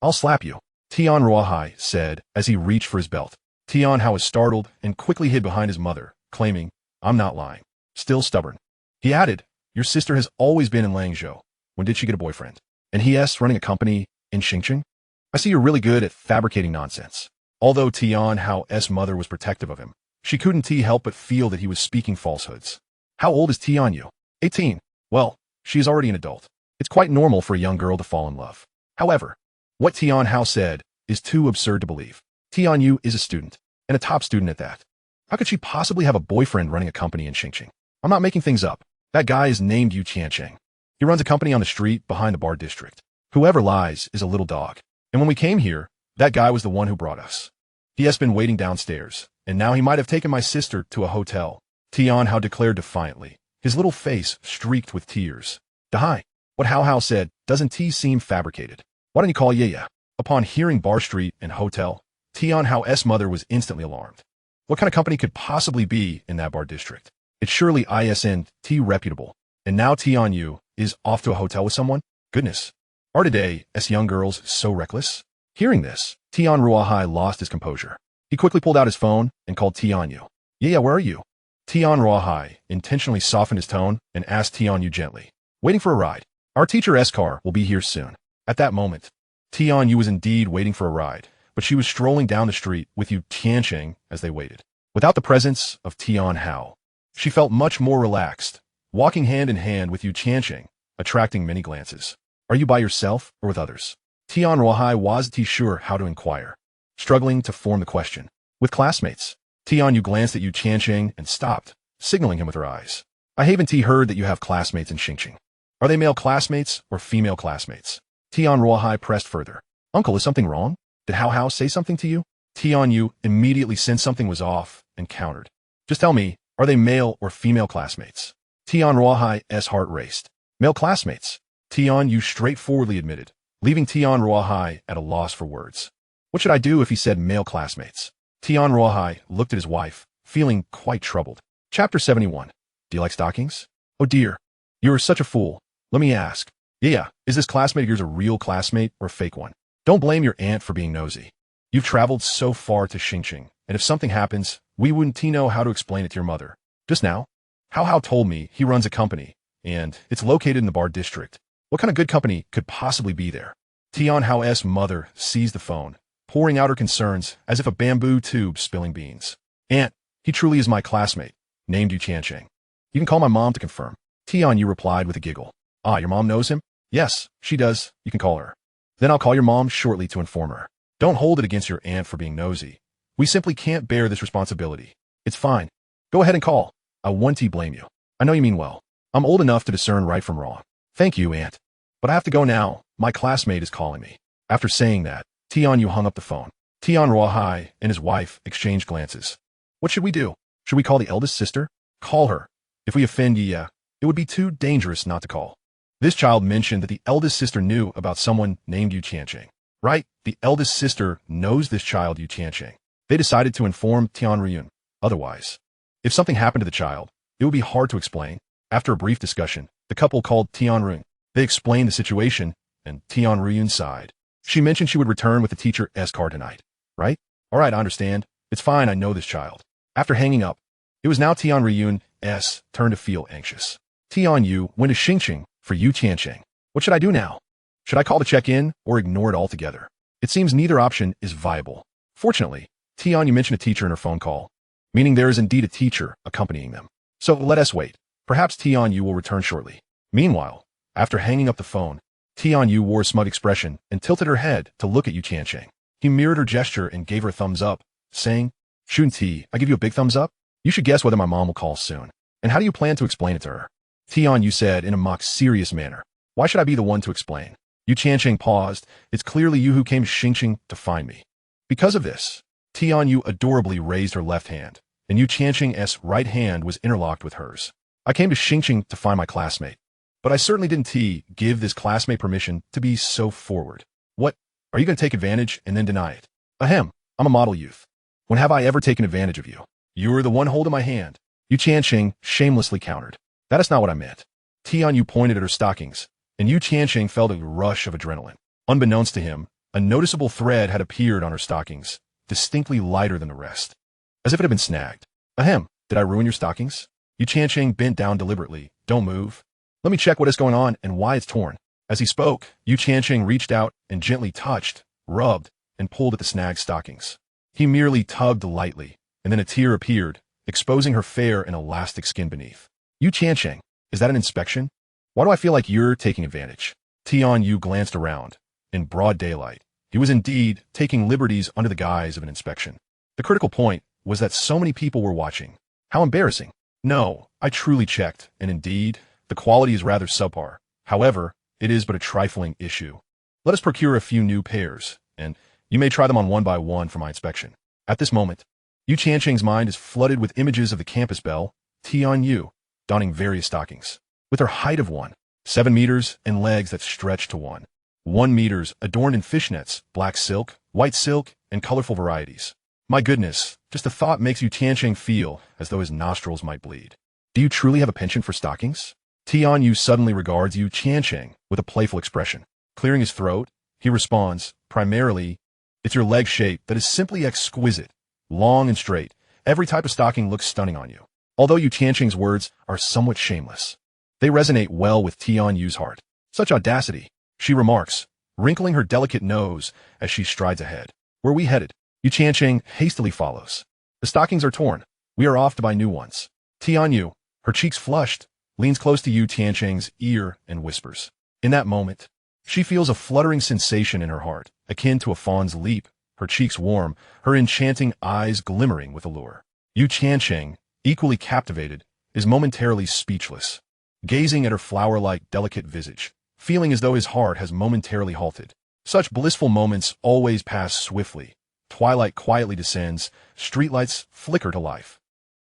I'll slap you, Tian Ruahai said as he reached for his belt. Tianhao was startled and quickly hid behind his mother, claiming, I'm not lying. Still stubborn. He added, your sister has always been in Langzhou. When did she get a boyfriend? And he is running a company in Tiancheng? I see you're really good at fabricating nonsense. Although Tianhao's mother was protective of him, she couldn't help but feel that he was speaking falsehoods. How old is Tianyu? 18. Well, she is already an adult. It's quite normal for a young girl to fall in love. However, what Tianhao said is too absurd to believe. Tianyu is a student, and a top student at that. How could she possibly have a boyfriend running a company in Tiancheng? I'm not making things up. That guy is named Yu Tiancheng. He runs a company on the street behind the bar district. Whoever lies is a little dog. And when we came here, that guy was the one who brought us. He has been waiting downstairs, and now he might have taken my sister to a hotel, Tianhao declared defiantly, his little face streaked with tears. Dahai, what Hao said doesn't seem fabricated. Why don't you call Yaya? Upon hearing bar street and hotel, Tianhao's mother was instantly alarmed. What kind of company could possibly be in that bar district? It's surely isn't reputable. And now Tianyu is off to a hotel with someone? Goodness. Are today young girls so reckless? Hearing this, Tian Ruahai lost his composure. He quickly pulled out his phone and called Tianyu. Yeah, where are you? Tian Ruahai intentionally softened his tone and asked Tianyu gently. Waiting for a ride. Our teacher's car will be here soon. At that moment, Tianyu was indeed waiting for a ride, but she was strolling down the street with Yu Tiancheng as they waited. Without the presence of Tianhao, she felt much more relaxed, walking hand in hand with Yu Tiancheng, attracting many glances. Are you by yourself or with others? Tian Ruahai wasn't sure how to inquire, struggling to form the question. With classmates. Tianyu glanced at Yu Tiancheng and stopped, signaling him with her eyes. I haven't heard that you have classmates in Tiancheng. Are they male classmates or female classmates? Tian Ruahai pressed further. Uncle, is something wrong? Did Hao say something to you? Tianyu immediately sensed something was off and countered. Just tell me, are they male or female classmates? Tian Ruahai's heart raced. Male classmates. Tianyu straightforwardly admitted, leaving Tian Ruahai at a loss for words. What should I do if he said male classmates? Tian Ruahai looked at his wife, feeling quite troubled. Chapter 71. Do you like stockings? Oh dear. You're such a fool. Let me ask. Yeah, is this classmate of yours a real classmate or a fake one? Don't blame your aunt for being nosy. You've traveled so far to Tiancheng, and if something happens, we wouldn't know how to explain it to your mother. Just now, Hao told me he runs a company, and it's located in the bar district. What kind of good company could possibly be there? Tianhao's mother seized the phone, pouring out her concerns as if a bamboo tube spilling beans. Aunt, he truly is my classmate, named Yu Tiancheng. You can call my mom to confirm. Tianyu replied with a giggle. Ah, your mom knows him? Yes, she does. You can call her. Then I'll call your mom shortly to inform her. Don't hold it against your aunt for being nosy. We simply can't bear this responsibility. It's fine. Go ahead and call. I won't blame you. I know you mean well. I'm old enough to discern right from wrong. Thank you, aunt. But I have to go now. My classmate is calling me. After saying that, Tianyu hung up the phone. Tian Ruahai and his wife exchanged glances. What should we do? Should we call the eldest sister? Call her. If we offend Yi, it would be too dangerous not to call. This child mentioned that the eldest sister knew about someone named Yu Tiancheng. Right? The eldest sister knows this child Yu Tiancheng. They decided to inform Tianruyun. Otherwise, if something happened to the child, it would be hard to explain. After a brief discussion, the couple called Tianruyun. They explained the situation, and Tianruyun sighed. She mentioned she would return with the teacher's car tonight. Right? All right, I understand. It's fine, I know this child. After hanging up, it was now Tianruyun's turn to feel anxious. Tianyu went to Xingqing for Yu Tiancheng. What should I do now? Should I call to check in or ignore it altogether? It seems neither option is viable. Fortunately, Tianyu mentioned a teacher in her phone call, meaning there is indeed a teacher accompanying them. So let us wait. Perhaps Tianyu will return shortly. Meanwhile, after hanging up the phone, Tianyu wore a smug expression and tilted her head to look at Yu Tiancheng. He mirrored her gesture and gave her a thumbs up, saying, Shun-Ti, I give you a big thumbs up? You should guess whether my mom will call soon. And how do you plan to explain it to her? Tianyu said in a mock-serious manner. Why should I be the one to explain? Yu Tiancheng paused. It's clearly you who came to Xingqing to find me. Because of this, Tianyu adorably raised her left hand, and Yu Tiancheng's right hand was interlocked with hers. I came to Xingqing to find my classmate, but I certainly didn't give this classmate permission to be so forward. What? Are you going to take advantage and then deny it? Ahem, I'm a model youth. When have I ever taken advantage of you? You're the one holding my hand. Yu Tiancheng shamelessly countered. That is not what I meant. Tianyu pointed at her stockings, and Yu Tiancheng felt a rush of adrenaline. Unbeknownst to him, a noticeable thread had appeared on her stockings, distinctly lighter than the rest, as if it had been snagged. Ahem, did I ruin your stockings? Yu Tiancheng bent down deliberately. Don't move. Let me check what is going on and why it's torn. As he spoke, Yu Tiancheng reached out and gently touched, rubbed, and pulled at the snagged stockings. He merely tugged lightly, and then a tear appeared, exposing her fair and elastic skin beneath. Yu Tiancheng, is that an inspection? Why do I feel like you're taking advantage? Tianyu glanced around. In broad daylight, he was indeed taking liberties under the guise of an inspection. The critical point was that so many people were watching. How embarrassing. No, I truly checked, and indeed, the quality is rather subpar. However, it is but a trifling issue. Let us procure a few new pairs, and you may try them on one by one for my inspection. At this moment, Yu Tiancheng's mind is flooded with images of the campus belle, Tianyu, donning various stockings. With her height of 7 meters and legs that stretch to 1 meters adorned in fishnets, black silk, white silk, and colorful varieties. My goodness, just the thought makes Yu Tiancheng feel as though his nostrils might bleed. Do you truly have a penchant for stockings? Tianyu suddenly regards Yu Tiancheng with a playful expression. Clearing his throat, he responds, primarily, it's your leg shape that is simply exquisite, long and straight. Every type of stocking looks stunning on you. Although Yu Tiancheng's words are somewhat shameless, they resonate well with Tianyu's heart. Such audacity, she remarks, wrinkling her delicate nose as she strides ahead. Where are we headed? Yu Tiancheng hastily follows. The stockings are torn. We are off to buy new ones. Tianyu, her cheeks flushed, leans close to Yu Tiancheng's ear and whispers. In that moment, she feels a fluttering sensation in her heart, akin to a fawn's leap, her cheeks warm, her enchanting eyes glimmering with allure. Yu Tiancheng, equally captivated, is momentarily speechless, gazing at her flower-like delicate visage, feeling as though his heart has momentarily halted. Such blissful moments always pass swiftly. Twilight quietly descends, streetlights flicker to life,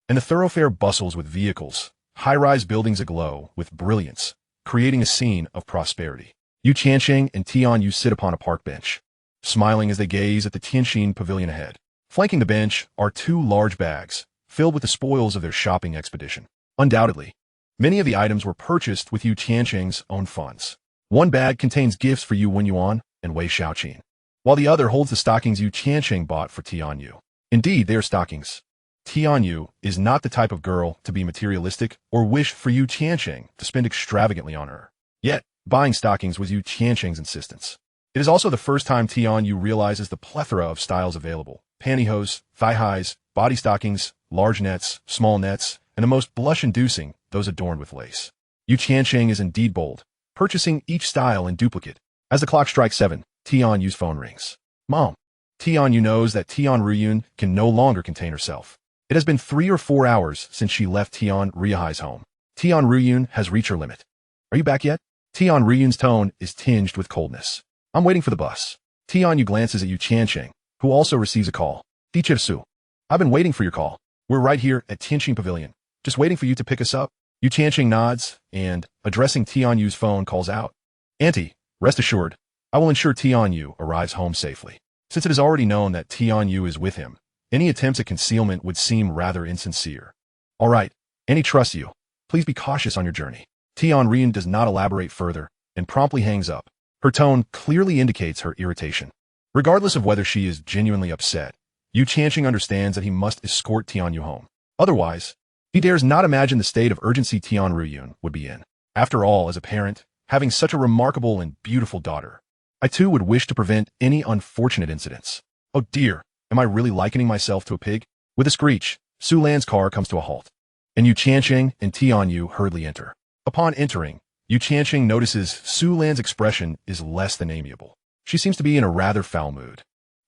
and the thoroughfare bustles with vehicles, high-rise buildings aglow with brilliance, creating a scene of prosperity. Yu Tiancheng and Tianyu sit upon a park bench, smiling as they gaze at the Tianjin pavilion ahead. Flanking the bench are 2 large bags, filled with the spoils of their shopping expedition. Undoubtedly, many of the items were purchased with Yu Tiancheng's own funds. One bag contains gifts for Yu Wenyuan and Wei Xiaoqin, while the other holds the stockings Yu Tiancheng bought for Tianyu. Indeed, they are stockings. Tianyu is not the type of girl to be materialistic or wish for Yu Tiancheng to spend extravagantly on her. Yet, buying stockings was Yu Tiancheng's insistence. It is also the first time Tianyu realizes the plethora of styles available: pantyhose, thigh-highs, body stockings, large nets, small nets, and the most blush-inducing, those adorned with lace. Yu Tiancheng is indeed bold, purchasing each style in duplicate. As the clock strikes 7, Tianyu's phone rings. Mom. Tianyu knows that Tianruyun can no longer contain herself. It has been 3 or 4 hours since she left Tianruyun's home. Tianruyun has reached her limit. Are you back yet? Tianruyun's tone is tinged with coldness. I'm waiting for the bus. Tianyu glances at Yu Tiancheng, who also receives a call. Tichirsu. I've been waiting for your call. We're right here at Tianjin Pavilion, just waiting for you to pick us up. Yu Tiancheng nods and, addressing Tianyu's phone, calls out. Auntie, rest assured, I will ensure Tianyu arrives home safely. Since it is already known that Tianyu is with him, any attempts at concealment would seem rather insincere. All right, Annie trusts you. Please be cautious on your journey. Tianyu does not elaborate further and promptly hangs up. Her tone clearly indicates her irritation. Regardless of whether she is genuinely upset, Yu Tiancheng understands that he must escort Tianyu home. Otherwise, he dares not imagine the state of urgency Tianyu would be in. After all, as a parent, having such a remarkable and beautiful daughter, I too would wish to prevent any unfortunate incidents. Oh dear, am I really likening myself to a pig? With a screech, Su Lan's car comes to a halt, and Yu Tiancheng and Tianyu hurriedly enter. Upon entering, Yu Tiancheng notices Su Lan's expression is less than amiable. She seems to be in a rather foul mood,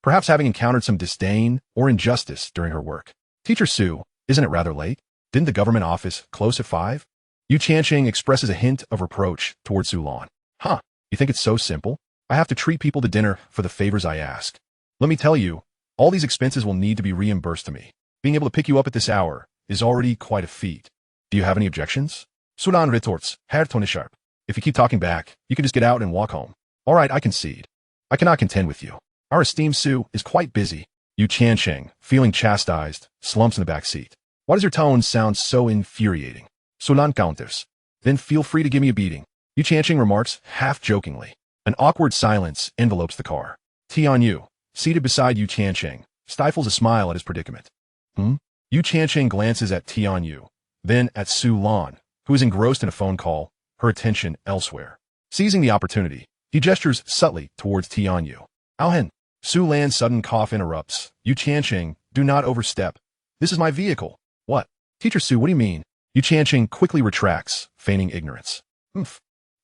perhaps having encountered some disdain or injustice during her work. Teacher Su, isn't it rather late? Didn't the government office close at 5? Yu Tiancheng expresses a hint of reproach towards Su Lan. Huh, you think it's so simple? I have to treat people to dinner for the favors I ask. Let me tell you, all these expenses will need to be reimbursed to me. Being able to pick you up at this hour is already quite a feat. Do you have any objections? Su Lan retorts, Herr Tonisharp. If you keep talking back, you can just get out and walk home. All right, I concede. I cannot contend with you. Our esteemed Su is quite busy. Yu Tiancheng, feeling chastised, slumps in the back seat. Why does your tone sound so infuriating? Su Lan counters. Then feel free to give me a beating. Yu Tiancheng remarks, half-jokingly. An awkward silence envelopes the car. Tianyu, seated beside Yu Tiancheng, stifles a smile at his predicament. Yu Tiancheng glances at Tianyu, then at Su Lan, who is engrossed in a phone call, her attention elsewhere. Seizing the opportunity, he gestures subtly towards Tianyu. Alhen. Su Lan's sudden cough interrupts. Yu Tiancheng, do not overstep. This is my vehicle. What? Teacher Su, what do you mean? Yu Tiancheng quickly retracts, feigning ignorance.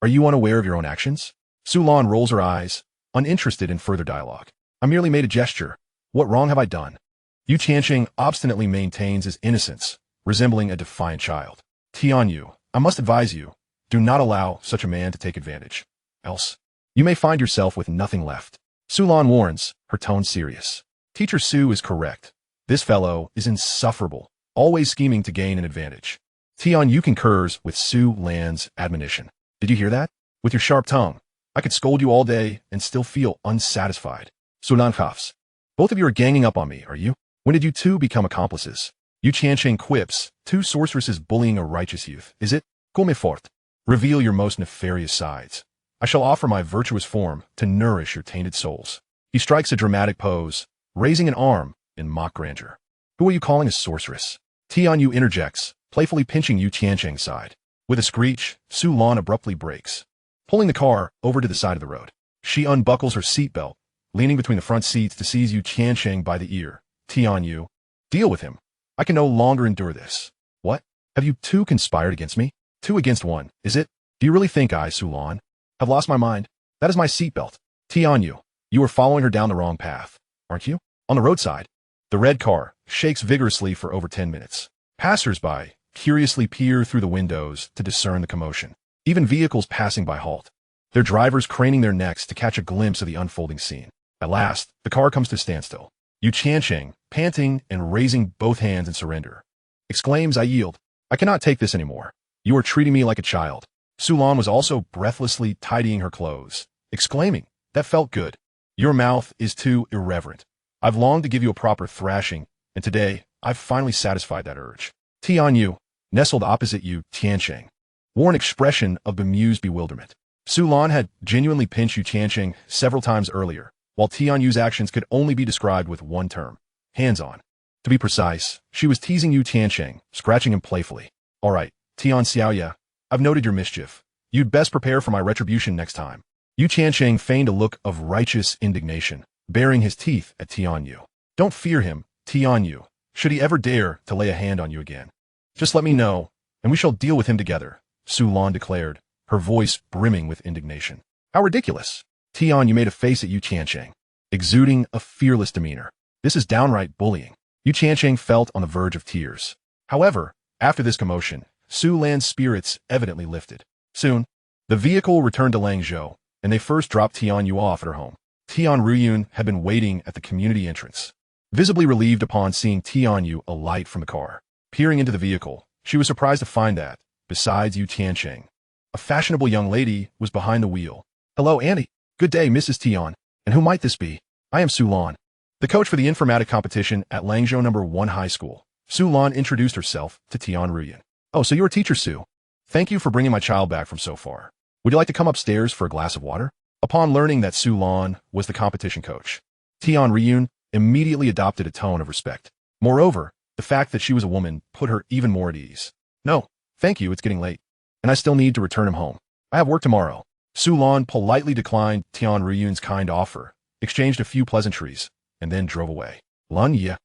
Are you unaware of your own actions? Su Lan rolls her eyes, uninterested in further dialogue. I merely made a gesture. What wrong have I done? Yu Tiancheng obstinately maintains his innocence, resembling a defiant child. Tianyu, I must advise you, do not allow such a man to take advantage. Else, you may find yourself with nothing left. Su Lan warns, her tone serious. Teacher Su is correct. This fellow is insufferable, always scheming to gain an advantage. Tianyu concurs with Su Lan's admonition. Did you hear that? With your sharp tongue, I could scold you all day and still feel unsatisfied. Su Lan coughs. Both of you are ganging up on me, are you? When did you two become accomplices? Yu Tiancheng quips, two sorceresses bullying a righteous youth. Is it? Come forth. Reveal your most nefarious sides. I shall offer my virtuous form to nourish your tainted souls. He strikes a dramatic pose, raising an arm in mock grandeur. Who are you calling a sorceress? Tianyu interjects, playfully pinching Yu Tiancheng's side. With a screech, Su Lan abruptly brakes, pulling the car over to the side of the road. She unbuckles her seatbelt, leaning between the front seats to seize Yu Tiancheng by the ear. Tianyu, deal with him. I can no longer endure this. What? Have you two conspired against me? 2 against 1, is it? Do you really think I, Su Lan, have lost my mind? That is my seatbelt. Tianyu, you are following her down the wrong path, aren't you? On the roadside. The red car shakes vigorously for over 10 minutes. Passers-by curiously peer through the windows to discern the commotion. Even vehicles passing by halt, their drivers craning their necks to catch a glimpse of the unfolding scene. At last, the car comes to a standstill. Yu Tiancheng, panting and raising both hands in surrender, exclaims, I yield. I cannot take this anymore. You are treating me like a child. Su Lan was also breathlessly tidying her clothes, exclaiming, that felt good. Your mouth is too irreverent. I've longed to give you a proper thrashing, and today, I've finally satisfied that urge. Tianyu, nestled opposite Yu Tiancheng, wore an expression of bemused bewilderment. Su Lan had genuinely pinched Yu Tiancheng several times earlier, while Tianyu's actions could only be described with one term, hands-on. To be precise, she was teasing Yu Tiancheng, scratching him playfully. All right, Tian Xiaoya, I've noted your mischief. You'd best prepare for my retribution next time. Yu Tiancheng feigned a look of righteous indignation, baring his teeth at Tianyu. Don't fear him, Tianyu, should he ever dare to lay a hand on you again. Just let me know, and we shall deal with him together, Su Lan declared, her voice brimming with indignation. How ridiculous. Tianyu made a face at Yu Tiancheng, exuding a fearless demeanor. This is downright bullying. Yu Tiancheng felt on the verge of tears. However, after this commotion, Su Lan's spirits evidently lifted. Soon, the vehicle returned to Langzhou, and they first dropped Tianyu off at her home. Tianyu had been waiting at the community entrance, visibly relieved upon seeing Tianyu alight from the car. Peering into the vehicle, she was surprised to find that, besides Yu Tiancheng, a fashionable young lady was behind the wheel. Hello, Annie. Good day, Mrs. Tian. And who might this be? I am Su Lan, the coach for the informatic competition at Langzhou No. 1 High School. Su Lan introduced herself to Tian Ruyan. Oh, so you're a teacher, Su. Thank you for bringing my child back from so far. Would you like to come upstairs for a glass of water? Upon learning that Su Lan was the competition coach, Tian Ruyan immediately adopted a tone of respect. Moreover, the fact that she was a woman put her even more at ease. No, thank you, it's getting late, and I still need to return him home. I have work tomorrow. Su Lan politely declined Tian Ruyan's kind offer, exchanged a few pleasantries, and then drove away. Lan Ye,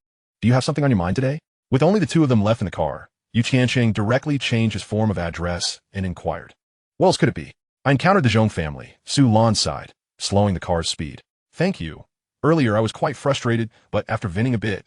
do you have something on your mind today? With only the two of them left in the car, Tiancheng directly changed his form of address and inquired. What else could it be? I encountered the Zhong family, Su Lan sighed, slowing the car's speed. Thank you. Earlier I was quite frustrated, but after venting a bit,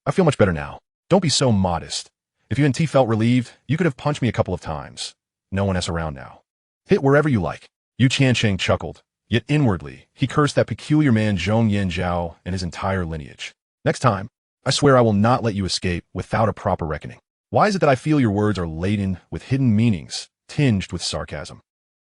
I feel much better now. Don't be so modest. If you and T felt relieved, you could have punched me a couple of times. No one else around now. Hit wherever you like. Tiancheng chuckled, yet inwardly, he cursed that peculiar man Zhong Yanzhao and his entire lineage. Next time, I swear I will not let you escape without a proper reckoning. Why is it that I feel your words are laden with hidden meanings, tinged with sarcasm?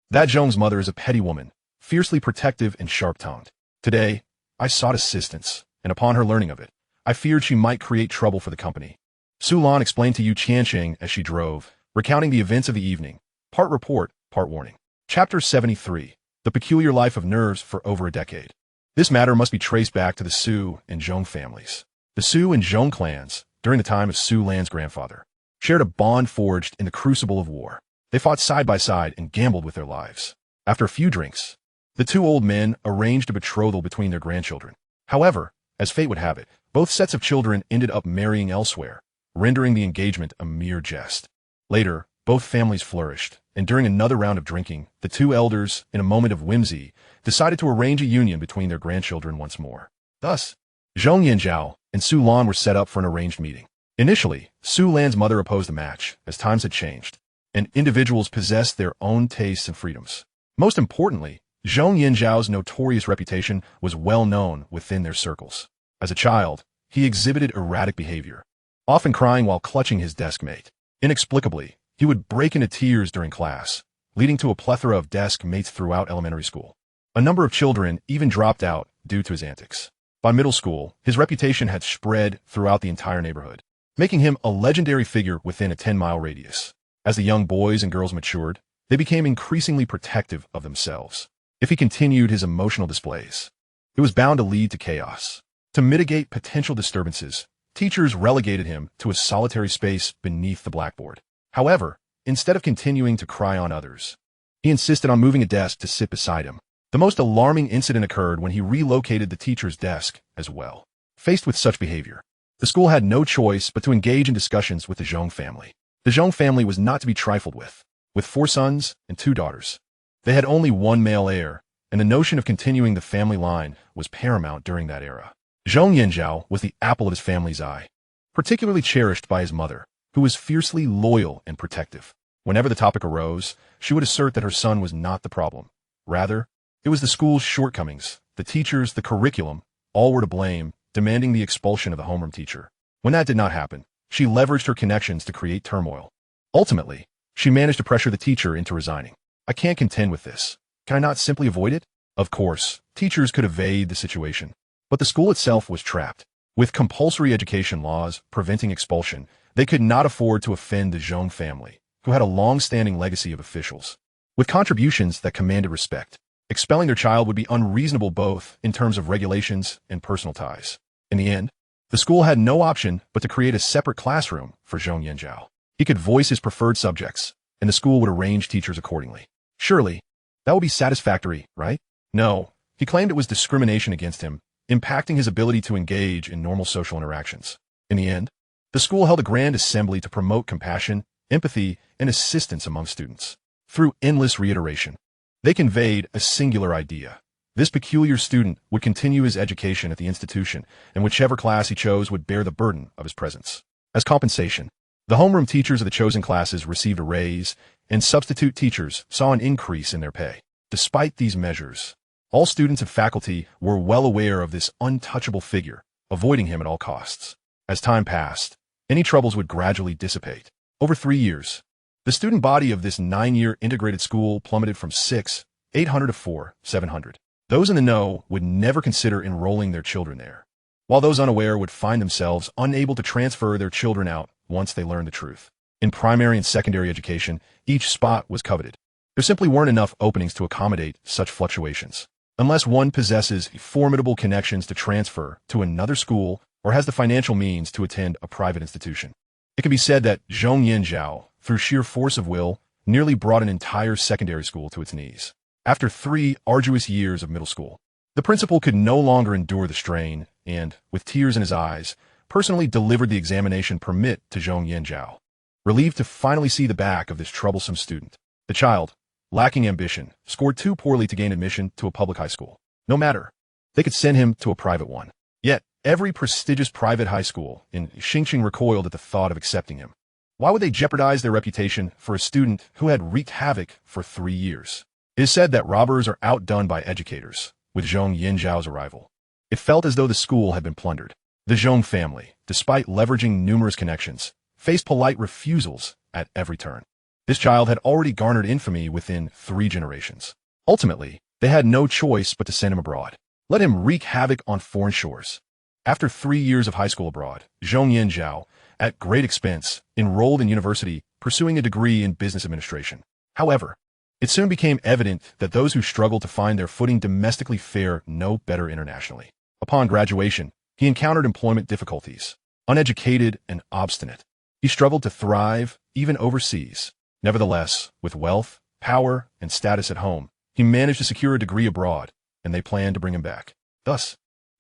That Zhong's mother is a petty woman, fiercely protective and sharp-tongued. Today, I sought assistance, and upon her learning of it, I feared she might create trouble for the company. Su Lan explained to Tiancheng as she drove, recounting the events of the evening, part report, part warning. Chapter 73, The Peculiar Life of Nerves for Over a Decade. This matter must be traced back to the Su and Zhong families. The Su and Zhong clans, during the time of Su Lan's grandfather, shared a bond forged in the crucible of war. They fought side by side and gambled with their lives. After a few drinks, the two old men arranged a betrothal between their grandchildren. However, as fate would have it, both sets of children ended up marrying elsewhere, rendering the engagement a mere jest. Later, both families flourished, and during another round of drinking, the two elders, in a moment of whimsy, decided to arrange a union between their grandchildren once more. Thus, Zhong Yanzhao and Su Lan were set up for an arranged meeting. Initially, Su Lan's mother opposed the match, as times had changed, and individuals possessed their own tastes and freedoms. Most importantly, Zhong Yanzhao's notorious reputation was well known within their circles. As a child, he exhibited erratic behavior, often crying while clutching his desk mate. Inexplicably, he would break into tears during class, leading to a plethora of desk mates throughout elementary school. A number of children even dropped out due to his antics. By middle school, his reputation had spread throughout the entire neighborhood, making him a legendary figure within a 10-mile radius. As the young boys and girls matured, they became increasingly protective of themselves. If he continued his emotional displays, it was bound to lead to chaos. To mitigate potential disturbances, teachers relegated him to a solitary space beneath the blackboard. However, instead of continuing to cry on others, he insisted on moving a desk to sit beside him. The most alarming incident occurred when he relocated the teacher's desk as well. Faced with such behavior, the school had no choice but to engage in discussions with the Zhong family. The Zhong family was not to be trifled with. With 4 sons and 2 daughters, they had only one male heir, and the notion of continuing the family line was paramount during that era. Zhong Yanzhao was the apple of his family's eye, particularly cherished by his mother, who was fiercely loyal and protective. Whenever the topic arose, she would assert that her son was not the problem. Rather, it was the school's shortcomings, the teachers, the curriculum, all were to blame, demanding the expulsion of the homeroom teacher. When that did not happen, she leveraged her connections to create turmoil. Ultimately, she managed to pressure the teacher into resigning. I can't contend with this. Can I not simply avoid it? Of course, teachers could evade the situation, but the school itself was trapped. With compulsory education laws preventing expulsion, they could not afford to offend the Zhong family, who had a long-standing legacy of officials with contributions that commanded respect. Expelling their child would be unreasonable both in terms of regulations and personal ties. In the end, the school had no option but to create a separate classroom for Zhong Yanzhao. He could voice his preferred subjects, and the school would arrange teachers accordingly. Surely, that would be satisfactory, right? No, he claimed it was discrimination against him, impacting his ability to engage in normal social interactions. In the end, the school held a grand assembly to promote compassion, empathy, and assistance among students. Through endless reiteration, they conveyed a singular idea. This peculiar student would continue his education at the institution, and whichever class he chose would bear the burden of his presence. As compensation, the homeroom teachers of the chosen classes received a raise, and substitute teachers saw an increase in their pay. Despite these measures, all students and faculty were well aware of this untouchable figure, avoiding him at all costs. As time passed, any troubles would gradually dissipate. Over 3 years, the student body of this 9-year integrated school plummeted from 6,800 to 4,700. Those in the know would never consider enrolling their children there, while those unaware would find themselves unable to transfer their children out once they learned the truth. In primary and secondary education, each spot was coveted. There simply weren't enough openings to accommodate such fluctuations. Unless one possesses formidable connections to transfer to another school or has the financial means to attend a private institution. It can be said that Zhong Yinzhao, through sheer force of will, nearly brought an entire secondary school to its knees. After 3 arduous years of middle school, the principal could no longer endure the strain and, with tears in his eyes, personally delivered the examination permit to Zhong Yinzhao. Relieved to finally see the back of this troublesome student, the child, lacking ambition, scored too poorly to gain admission to a public high school. No matter, they could send him to a private one. Yet, every prestigious private high school in Tiancheng recoiled at the thought of accepting him. Why would they jeopardize their reputation for a student who had wreaked havoc for 3 years? It is said that robbers are outdone by educators. With Zhong Yinzhao's arrival, it felt as though the school had been plundered. The Zhong family, despite leveraging numerous connections, faced polite refusals at every turn. This child had already garnered infamy within 3 generations. Ultimately, they had no choice but to send him abroad. Let him wreak havoc on foreign shores. After 3 years of high school abroad, Zhong Yinzhao, at great expense, enrolled in university, pursuing a degree in business administration. However, it soon became evident that those who struggled to find their footing domestically fare no better internationally. Upon graduation, he encountered employment difficulties. Uneducated and obstinate, he struggled to thrive even overseas. Nevertheless, with wealth, power, and status at home, he managed to secure a degree abroad, and they planned to bring him back. Thus,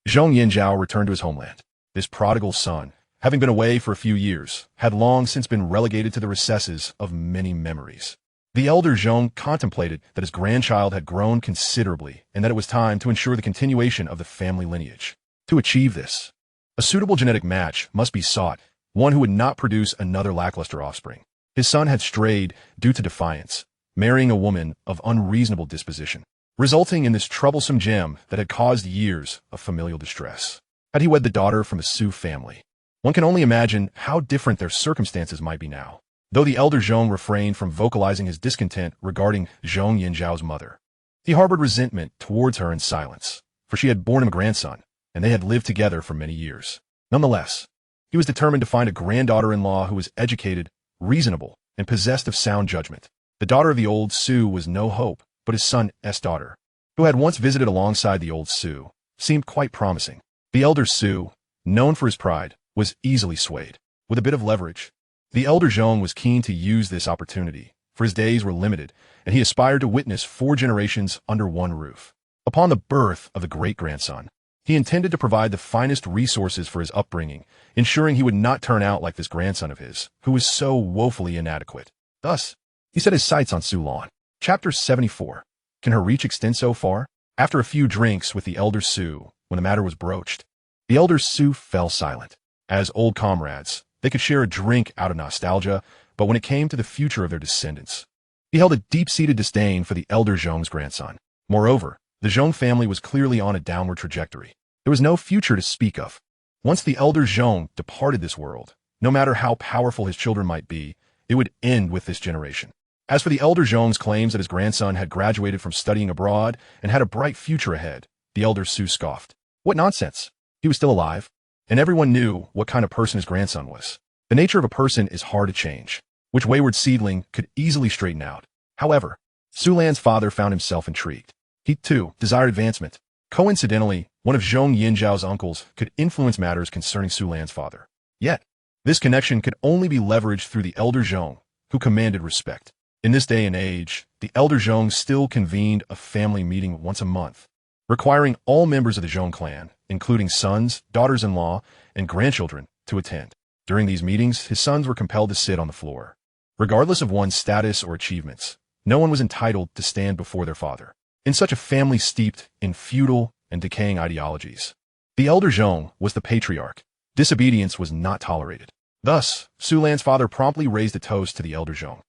Zhong Yinzhao returned to his homeland. This prodigal son, having been away for a few years, had long since been relegated to the recesses of many memories. The elder Zhong contemplated that his grandchild had grown considerably and that it was time to ensure the continuation of the family lineage. To achieve this, a suitable genetic match must be sought, one who would not produce another lackluster offspring. His son had strayed due to defiance, marrying a woman of unreasonable disposition, resulting in this troublesome gem that had caused years of familial distress. Had he wed the daughter from a Sioux family, one can only imagine how different their circumstances might be now. Though the elder Zhong refrained from vocalizing his discontent regarding Zhong Yinzhao's mother, he harbored resentment towards her in silence, for she had borne him a grandson, and they had lived together for many years. Nonetheless, he was determined to find a granddaughter-in-law who was educated, reasonable, and possessed of sound judgment. The daughter of the old Sioux was no hope, but his son's daughter, who had once visited alongside the old Sioux, seemed quite promising. The elder Sioux, known for his pride, was easily swayed. With a bit of leverage, the elder Zhong was keen to use this opportunity, for his days were limited, and he aspired to witness 4 generations under one roof. Upon the birth of the great-grandson, he intended to provide the finest resources for his upbringing, ensuring he would not turn out like this grandson of his, who was so woefully inadequate. Thus, he set his sights on Su Lan. Chapter 74. Can her reach extend so far? After a few drinks with the elder Su, when the matter was broached, the elder Su fell silent. As old comrades, they could share a drink out of nostalgia, but when it came to the future of their descendants, he held a deep-seated disdain for the elder Zhong's grandson. Moreover, the Zhong family was clearly on a downward trajectory. There was no future to speak of. Once the elder Zhong departed this world, no matter how powerful his children might be, it would end with this generation. As for the elder Zhong's claims that his grandson had graduated from studying abroad and had a bright future ahead, the elder Su scoffed. What nonsense! He was still alive, and everyone knew what kind of person his grandson was. The nature of a person is hard to change, which wayward seedling could easily straighten out. However, Su Lan's father found himself intrigued. He, too, desired advancement. Coincidentally, one of Zhong Yinzhao's uncles could influence matters concerning Su Lan's father. Yet, this connection could only be leveraged through the elder Zhong, who commanded respect. In this day and age, the elder Zhong still convened a family meeting once a month, requiring all members of the Zhong clan, including sons, daughters-in-law, and grandchildren, to attend. During these meetings, his sons were compelled to sit on the floor. Regardless of one's status or achievements, no one was entitled to stand before their father. In such a family steeped in feudal and decaying ideologies, the elder Zhong was the patriarch. Disobedience was not tolerated. Thus, Su Lan's father promptly raised a toast to the elder Zhong,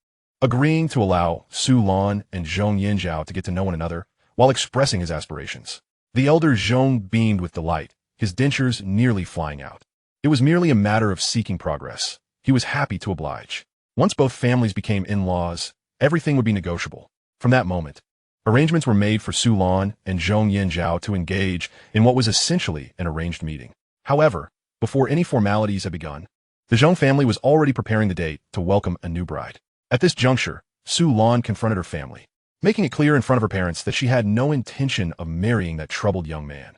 agreeing to allow Su Lan and Zhong Yinzhao to get to know one another while expressing his aspirations. The elder Zhong beamed with delight, his dentures nearly flying out. It was merely a matter of seeking progress. He was happy to oblige. Once both families became in-laws, everything would be negotiable. From that moment, Arrangements were made for Su Lan and Zhong Yanzhao to engage in what was essentially an arranged meeting. However, before any formalities had begun, the Zhong family was already preparing the date to welcome a new bride. At this juncture, Su Lan confronted her family, making it clear in front of her parents that she had no intention of marrying that troubled young man.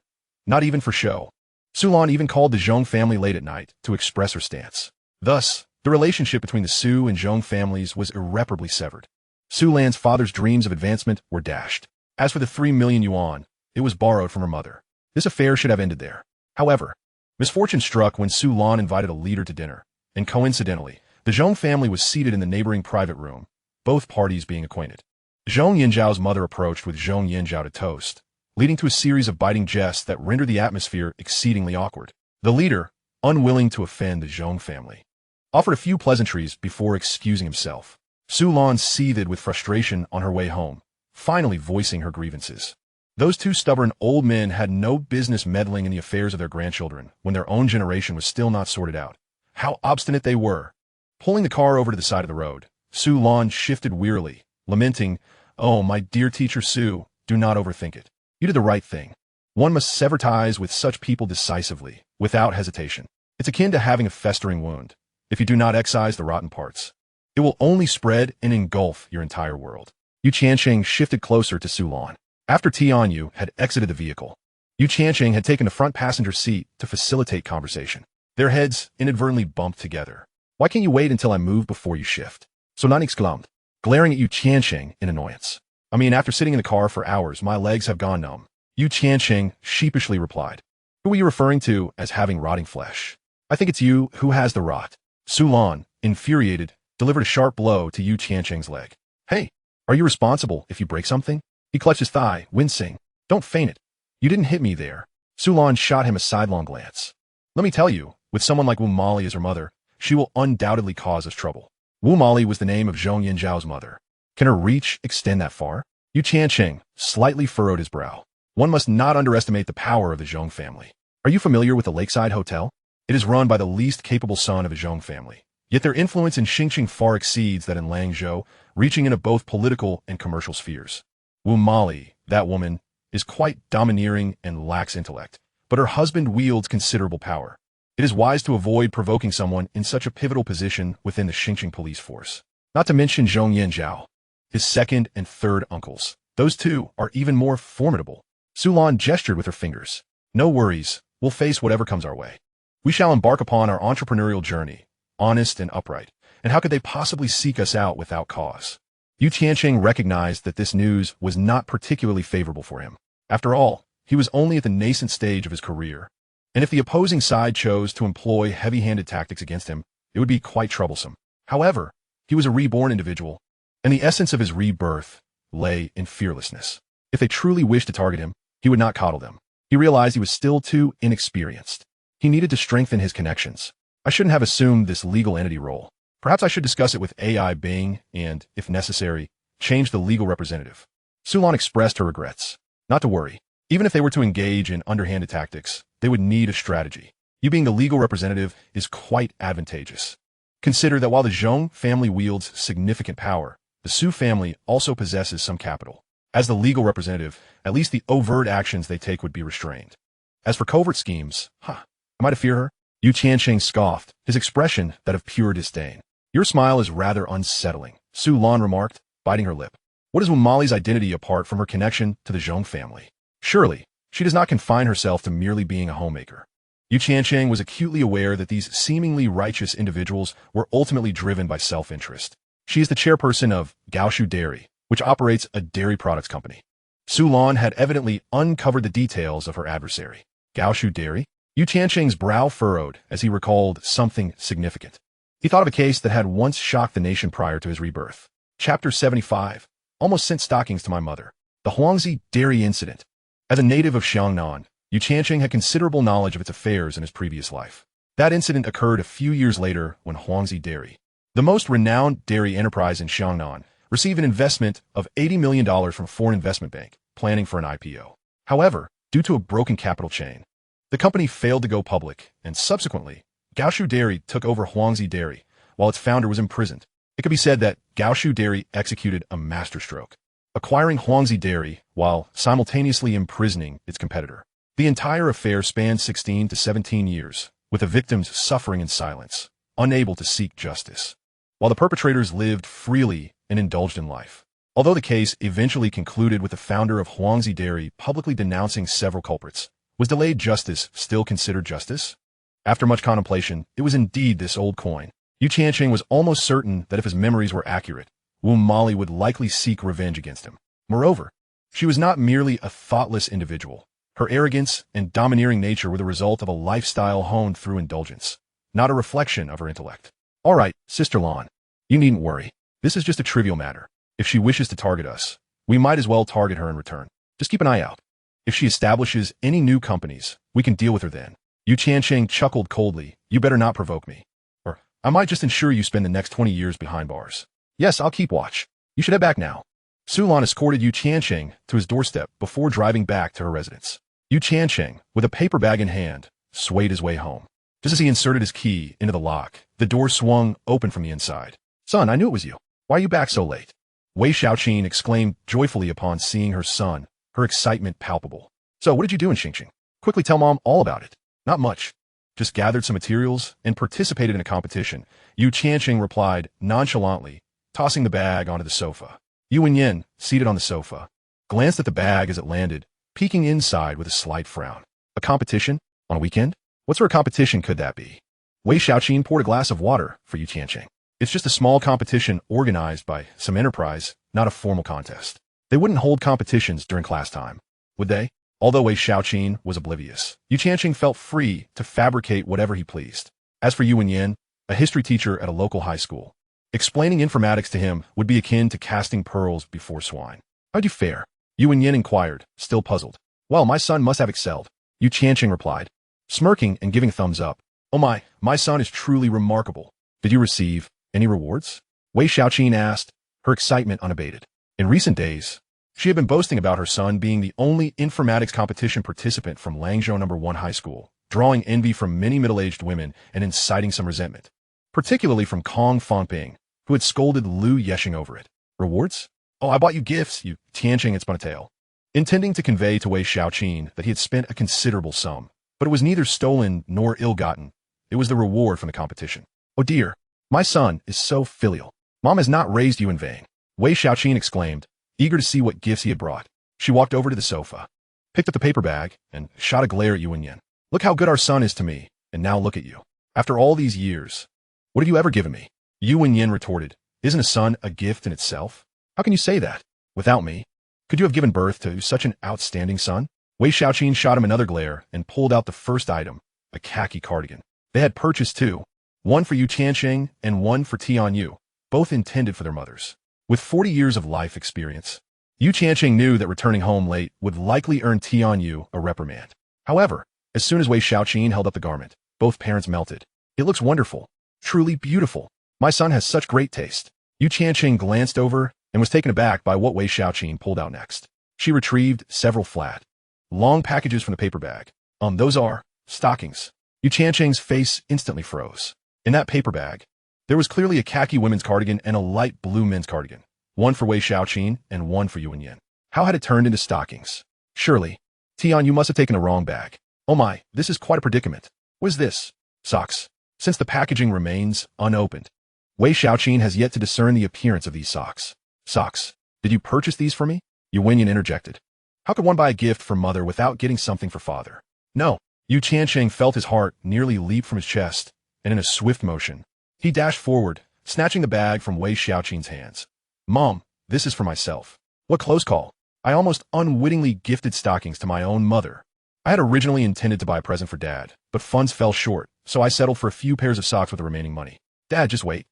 Not even for show. Su Lan even called the Zhong family late at night to express her stance. Thus, the relationship between the Su and Zhong families was irreparably severed. Su Lan's father's dreams of advancement were dashed. As for the 3 million yuan, it was borrowed from her mother. This affair should have ended there. However, misfortune struck when Su Lan invited a leader to dinner, and coincidentally, the Zhong family was seated in the neighboring private room, both parties being acquainted. Zhong Yanzhao's mother approached with Zhong Yanzhao to toast, leading to a series of biting jests that rendered the atmosphere exceedingly awkward. The leader, unwilling to offend the Zhong family, offered a few pleasantries before excusing himself. Su Lan seethed with frustration on her way home, finally voicing her grievances. Those two stubborn old men had no business meddling in the affairs of their grandchildren when their own generation was still not sorted out. How obstinate they were! Pulling the car over to the side of the road, Su Lan shifted wearily, lamenting, "Oh, my dear teacher Su, do not overthink it. You did the right thing. One must sever ties with such people decisively, without hesitation. It's akin to having a festering wound. If you do not excise the rotten parts, it will only spread and engulf your entire world." Tiancheng shifted closer to Su Lan. After Tianyu had exited the vehicle, Tiancheng had taken the front passenger seat to facilitate conversation. Their heads inadvertently bumped together. "Why can't you wait until I move before you shift?" Su Lan exclaimed, glaring at Tiancheng in annoyance. "I mean, after sitting in the car for hours, my legs have gone numb." Tiancheng sheepishly replied, "Who are you referring to as having rotting flesh? I think it's you who has the rot." Su Lan, infuriated, delivered a sharp blow to Tiancheng's leg. "Hey, are you responsible if you break something?" He clutched his thigh, wincing. "Don't feign it. You didn't hit me there." Su Lan shot him a sidelong glance. "Let me tell you, with someone like Wu Mali as her mother, she will undoubtedly cause us trouble." Wu Mali was the name of Zhong Yanzhao's mother. Can her reach extend that far? Tiancheng slightly furrowed his brow. One must not underestimate the power of the Zhong family. "Are you familiar with the Lakeside Hotel? It is run by the least capable son of the Zhong family. Yet their influence in Xingqing far exceeds that in Langzhou, reaching into both political and commercial spheres. Wu Mali, that woman, is quite domineering and lacks intellect, but her husband wields considerable power. It is wise to avoid provoking someone in such a pivotal position within the Xingqing police force. Not to mention Zhong Yanzhao, his second and third uncles. Those two are even more formidable." Su Lan gestured with her fingers. "No worries, we'll face whatever comes our way. We shall embark upon our entrepreneurial journey, honest and upright, and how could they possibly seek us out without cause?" Tiancheng recognized that this news was not particularly favorable for him. After all, he was only at the nascent stage of his career, and if the opposing side chose to employ heavy-handed tactics against him, it would be quite troublesome. However, he was a reborn individual, and the essence of his rebirth lay in fearlessness. If they truly wished to target him, he would not coddle them. He realized he was still too inexperienced. He needed to strengthen his connections. "I shouldn't have assumed this legal entity role. Perhaps I should discuss it with AI Bing and, if necessary, change the legal representative." Su Lan expressed her regrets. Not to worry. Even if they were to engage in underhanded tactics, they would need a strategy. You being the legal representative is quite advantageous. Consider that while the Zhong family wields significant power, the Su family also possesses some capital. As the legal representative, at least the overt actions they take would be restrained. As for covert schemes, am I to fear her? Tiancheng scoffed, his expression that of pure disdain. "Your smile is rather unsettling," Su Lan remarked, biting her lip. "What is Wu Mali's identity apart from her connection to the Zhong family? Surely, she does not confine herself to merely being a homemaker." Tiancheng was acutely aware that these seemingly righteous individuals were ultimately driven by self-interest. "She is the chairperson of Gaoshu Dairy, which operates a dairy products company." Su Lan had evidently uncovered the details of her adversary. Gaoshu Dairy? Tiancheng's brow furrowed as he recalled something significant. He thought of a case that had once shocked the nation prior to his rebirth. Chapter 75. Almost sent stockings to my mother. The Huangzi Dairy Incident. As a native of Xiangnan, Tiancheng had considerable knowledge of its affairs in his previous life. That incident occurred a few years later when Huangzi Dairy, the most renowned dairy enterprise in Xiangnan, received an investment of $80 million from a foreign investment bank, planning for an IPO. However, due to a broken capital chain, the company failed to go public, and subsequently, Gaoshu Dairy took over Huangzi Dairy, while its founder was imprisoned. It could be said that Gaoshu Dairy executed a masterstroke. acquiring Huangzi Dairy while simultaneously imprisoning its competitor. The entire affair spanned 16 to 17 years, with the victims suffering in silence, unable to seek justice, while the perpetrators lived freely and indulged in life. Although the case eventually concluded with the founder of Huangzi Dairy publicly denouncing several culprits, was delayed justice still considered justice? After much contemplation, it was indeed this old coin. Tiancheng was almost certain that if his memories were accurate, Wu Mali would likely seek revenge against him. Moreover, she was not merely a thoughtless individual. Her arrogance and domineering nature were the result of a lifestyle honed through indulgence, not a reflection of her intellect. All right, Sister Lan, you needn't worry. This is just a trivial matter. If she wishes to target us, we might as well target her in return. Just keep an eye out. If she establishes any new companies, we can deal with her then. Tiancheng chuckled coldly. You better not provoke me. Or I might just ensure you spend the next 20 years behind bars. Yes, I'll keep watch. You should head back now. Su Lan escorted Tiancheng to his doorstep before driving back to her residence. Tiancheng, with a paper bag in hand, swayed his way home. Just as he inserted his key into the lock, the door swung open from the inside. Son, I knew it was you. Why are you back so late? Wei Xiaoqin exclaimed joyfully upon seeing her son, her excitement palpable. So, what did you do in Xingqing? Quickly tell Mom all about it. Not much. Just gathered some materials and participated in a competition. Tiancheng replied nonchalantly, tossing the bag onto the sofa. Yu Wenyin, seated on the sofa, glanced at the bag as it landed, peeking inside with a slight frown. A competition? On a weekend? What sort of competition could that be? Wei Xiaoqin poured a glass of water for Tiancheng. It's just a small competition organized by some enterprise, not a formal contest. They wouldn't hold competitions during class time, would they? Although Wei Xiaoqin was oblivious, Tiancheng felt free to fabricate whatever he pleased. As for Yu Wenyin, a history teacher at a local high school, explaining informatics to him would be akin to casting pearls before swine. How'd you fare? Yu Wenyin inquired, still puzzled. Well, my son must have excelled. Tiancheng replied, smirking and giving a thumbs up. Oh my son is truly remarkable. Did you receive any rewards? Wei Xiaoqin asked, her excitement unabated. In recent days, she had been boasting about her son being the only informatics competition participant from Langzhou No. 1 High School, drawing envy from many middle-aged women and inciting some resentment, particularly from Kong Fangping, who had scolded Lu Yeshing over it. Rewards? Oh, I bought you gifts, you Tiancheng had spun a tale, intending to convey to Wei Xiaoqin that he had spent a considerable sum, but it was neither stolen nor ill-gotten. It was the reward from the competition. Oh dear, my son is so filial. Mom has not raised you in vain. Wei Xiaoqin exclaimed, eager to see what gifts he had brought. She walked over to the sofa, picked up the paper bag, and shot a glare at Yu Wenyin. Look how good our son is to me, and now look at you. After all these years, what have you ever given me? Yu Wenyin retorted, isn't a son a gift in itself? How can you say that? Without me, could you have given birth to such an outstanding son? Wei Xiaoqin shot him another glare and pulled out the first item, a khaki cardigan. They had purchased two, one for Tiancheng and one for Tian Yu, both intended for their mothers. With 40 years of life experience, Tiancheng knew that returning home late would likely earn Tian Yu a reprimand. However, as soon as Wei Xiaoqin held up the garment, both parents melted. It looks wonderful, truly beautiful. My son has such great taste. Tiancheng glanced over and was taken aback by what Wei Xiaoqin pulled out next. She retrieved several flat, long packages from the paper bag. Those are stockings. Tiancheng's face instantly froze. In that paper bag, there was clearly a khaki women's cardigan and a light blue men's cardigan, one for Wei Xiaoqin and one for Yu Wenyin. How had it turned into stockings? Surely, Tian, you must have taken the wrong bag. Oh my, this is quite a predicament. What is this? Socks. Since the packaging remains unopened, Wei Xiaoqin has yet to discern the appearance of these socks. Socks. Did you purchase these for me? Yu Wenyin interjected. How could one buy a gift for mother without getting something for father? No. Tiancheng felt his heart nearly leap from his chest, and in a swift motion, he dashed forward, snatching the bag from Wei Xiaoqin's hands. Mom, this is for myself. What close call. I almost unwittingly gifted stockings to my own mother. I had originally intended to buy a present for Dad, but funds fell short, so I settled for a few pairs of socks with the remaining money. Dad, just wait.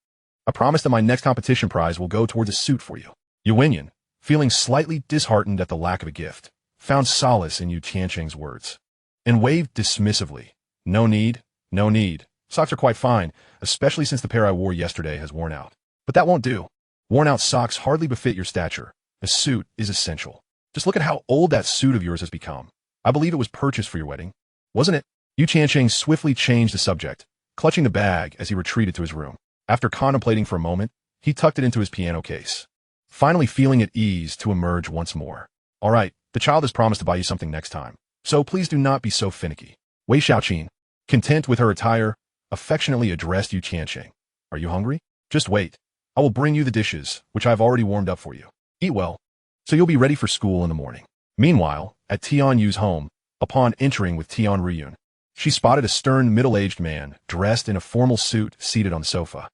I promise that my next competition prize will go towards a suit for you. Yu Wenyin, feeling slightly disheartened at the lack of a gift, found solace in Tiancheng's words, and waved dismissively. No need, no need. Socks are quite fine, especially since the pair I wore yesterday has worn out. But that won't do. Worn-out socks hardly befit your stature. A suit is essential. Just look at how old that suit of yours has become. I believe it was purchased for your wedding. Wasn't it? Tiancheng swiftly changed the subject, clutching the bag as he retreated to his room. After contemplating for a moment, he tucked it into his piano case. finally feeling at ease to emerge once more. All right, the child has promised to buy you something next time, so please do not be so finicky. Wei Xiaoqin, content with her attire, affectionately addressed Yu Tiancheng. Are you hungry? Just wait. I will bring you the dishes, which I have already warmed up for you. Eat well, so you'll be ready for school in the morning. Meanwhile, at Tian Yu's home, upon entering with Tian Riyun, she spotted a stern middle-aged man, dressed in a formal suit, seated on the sofa.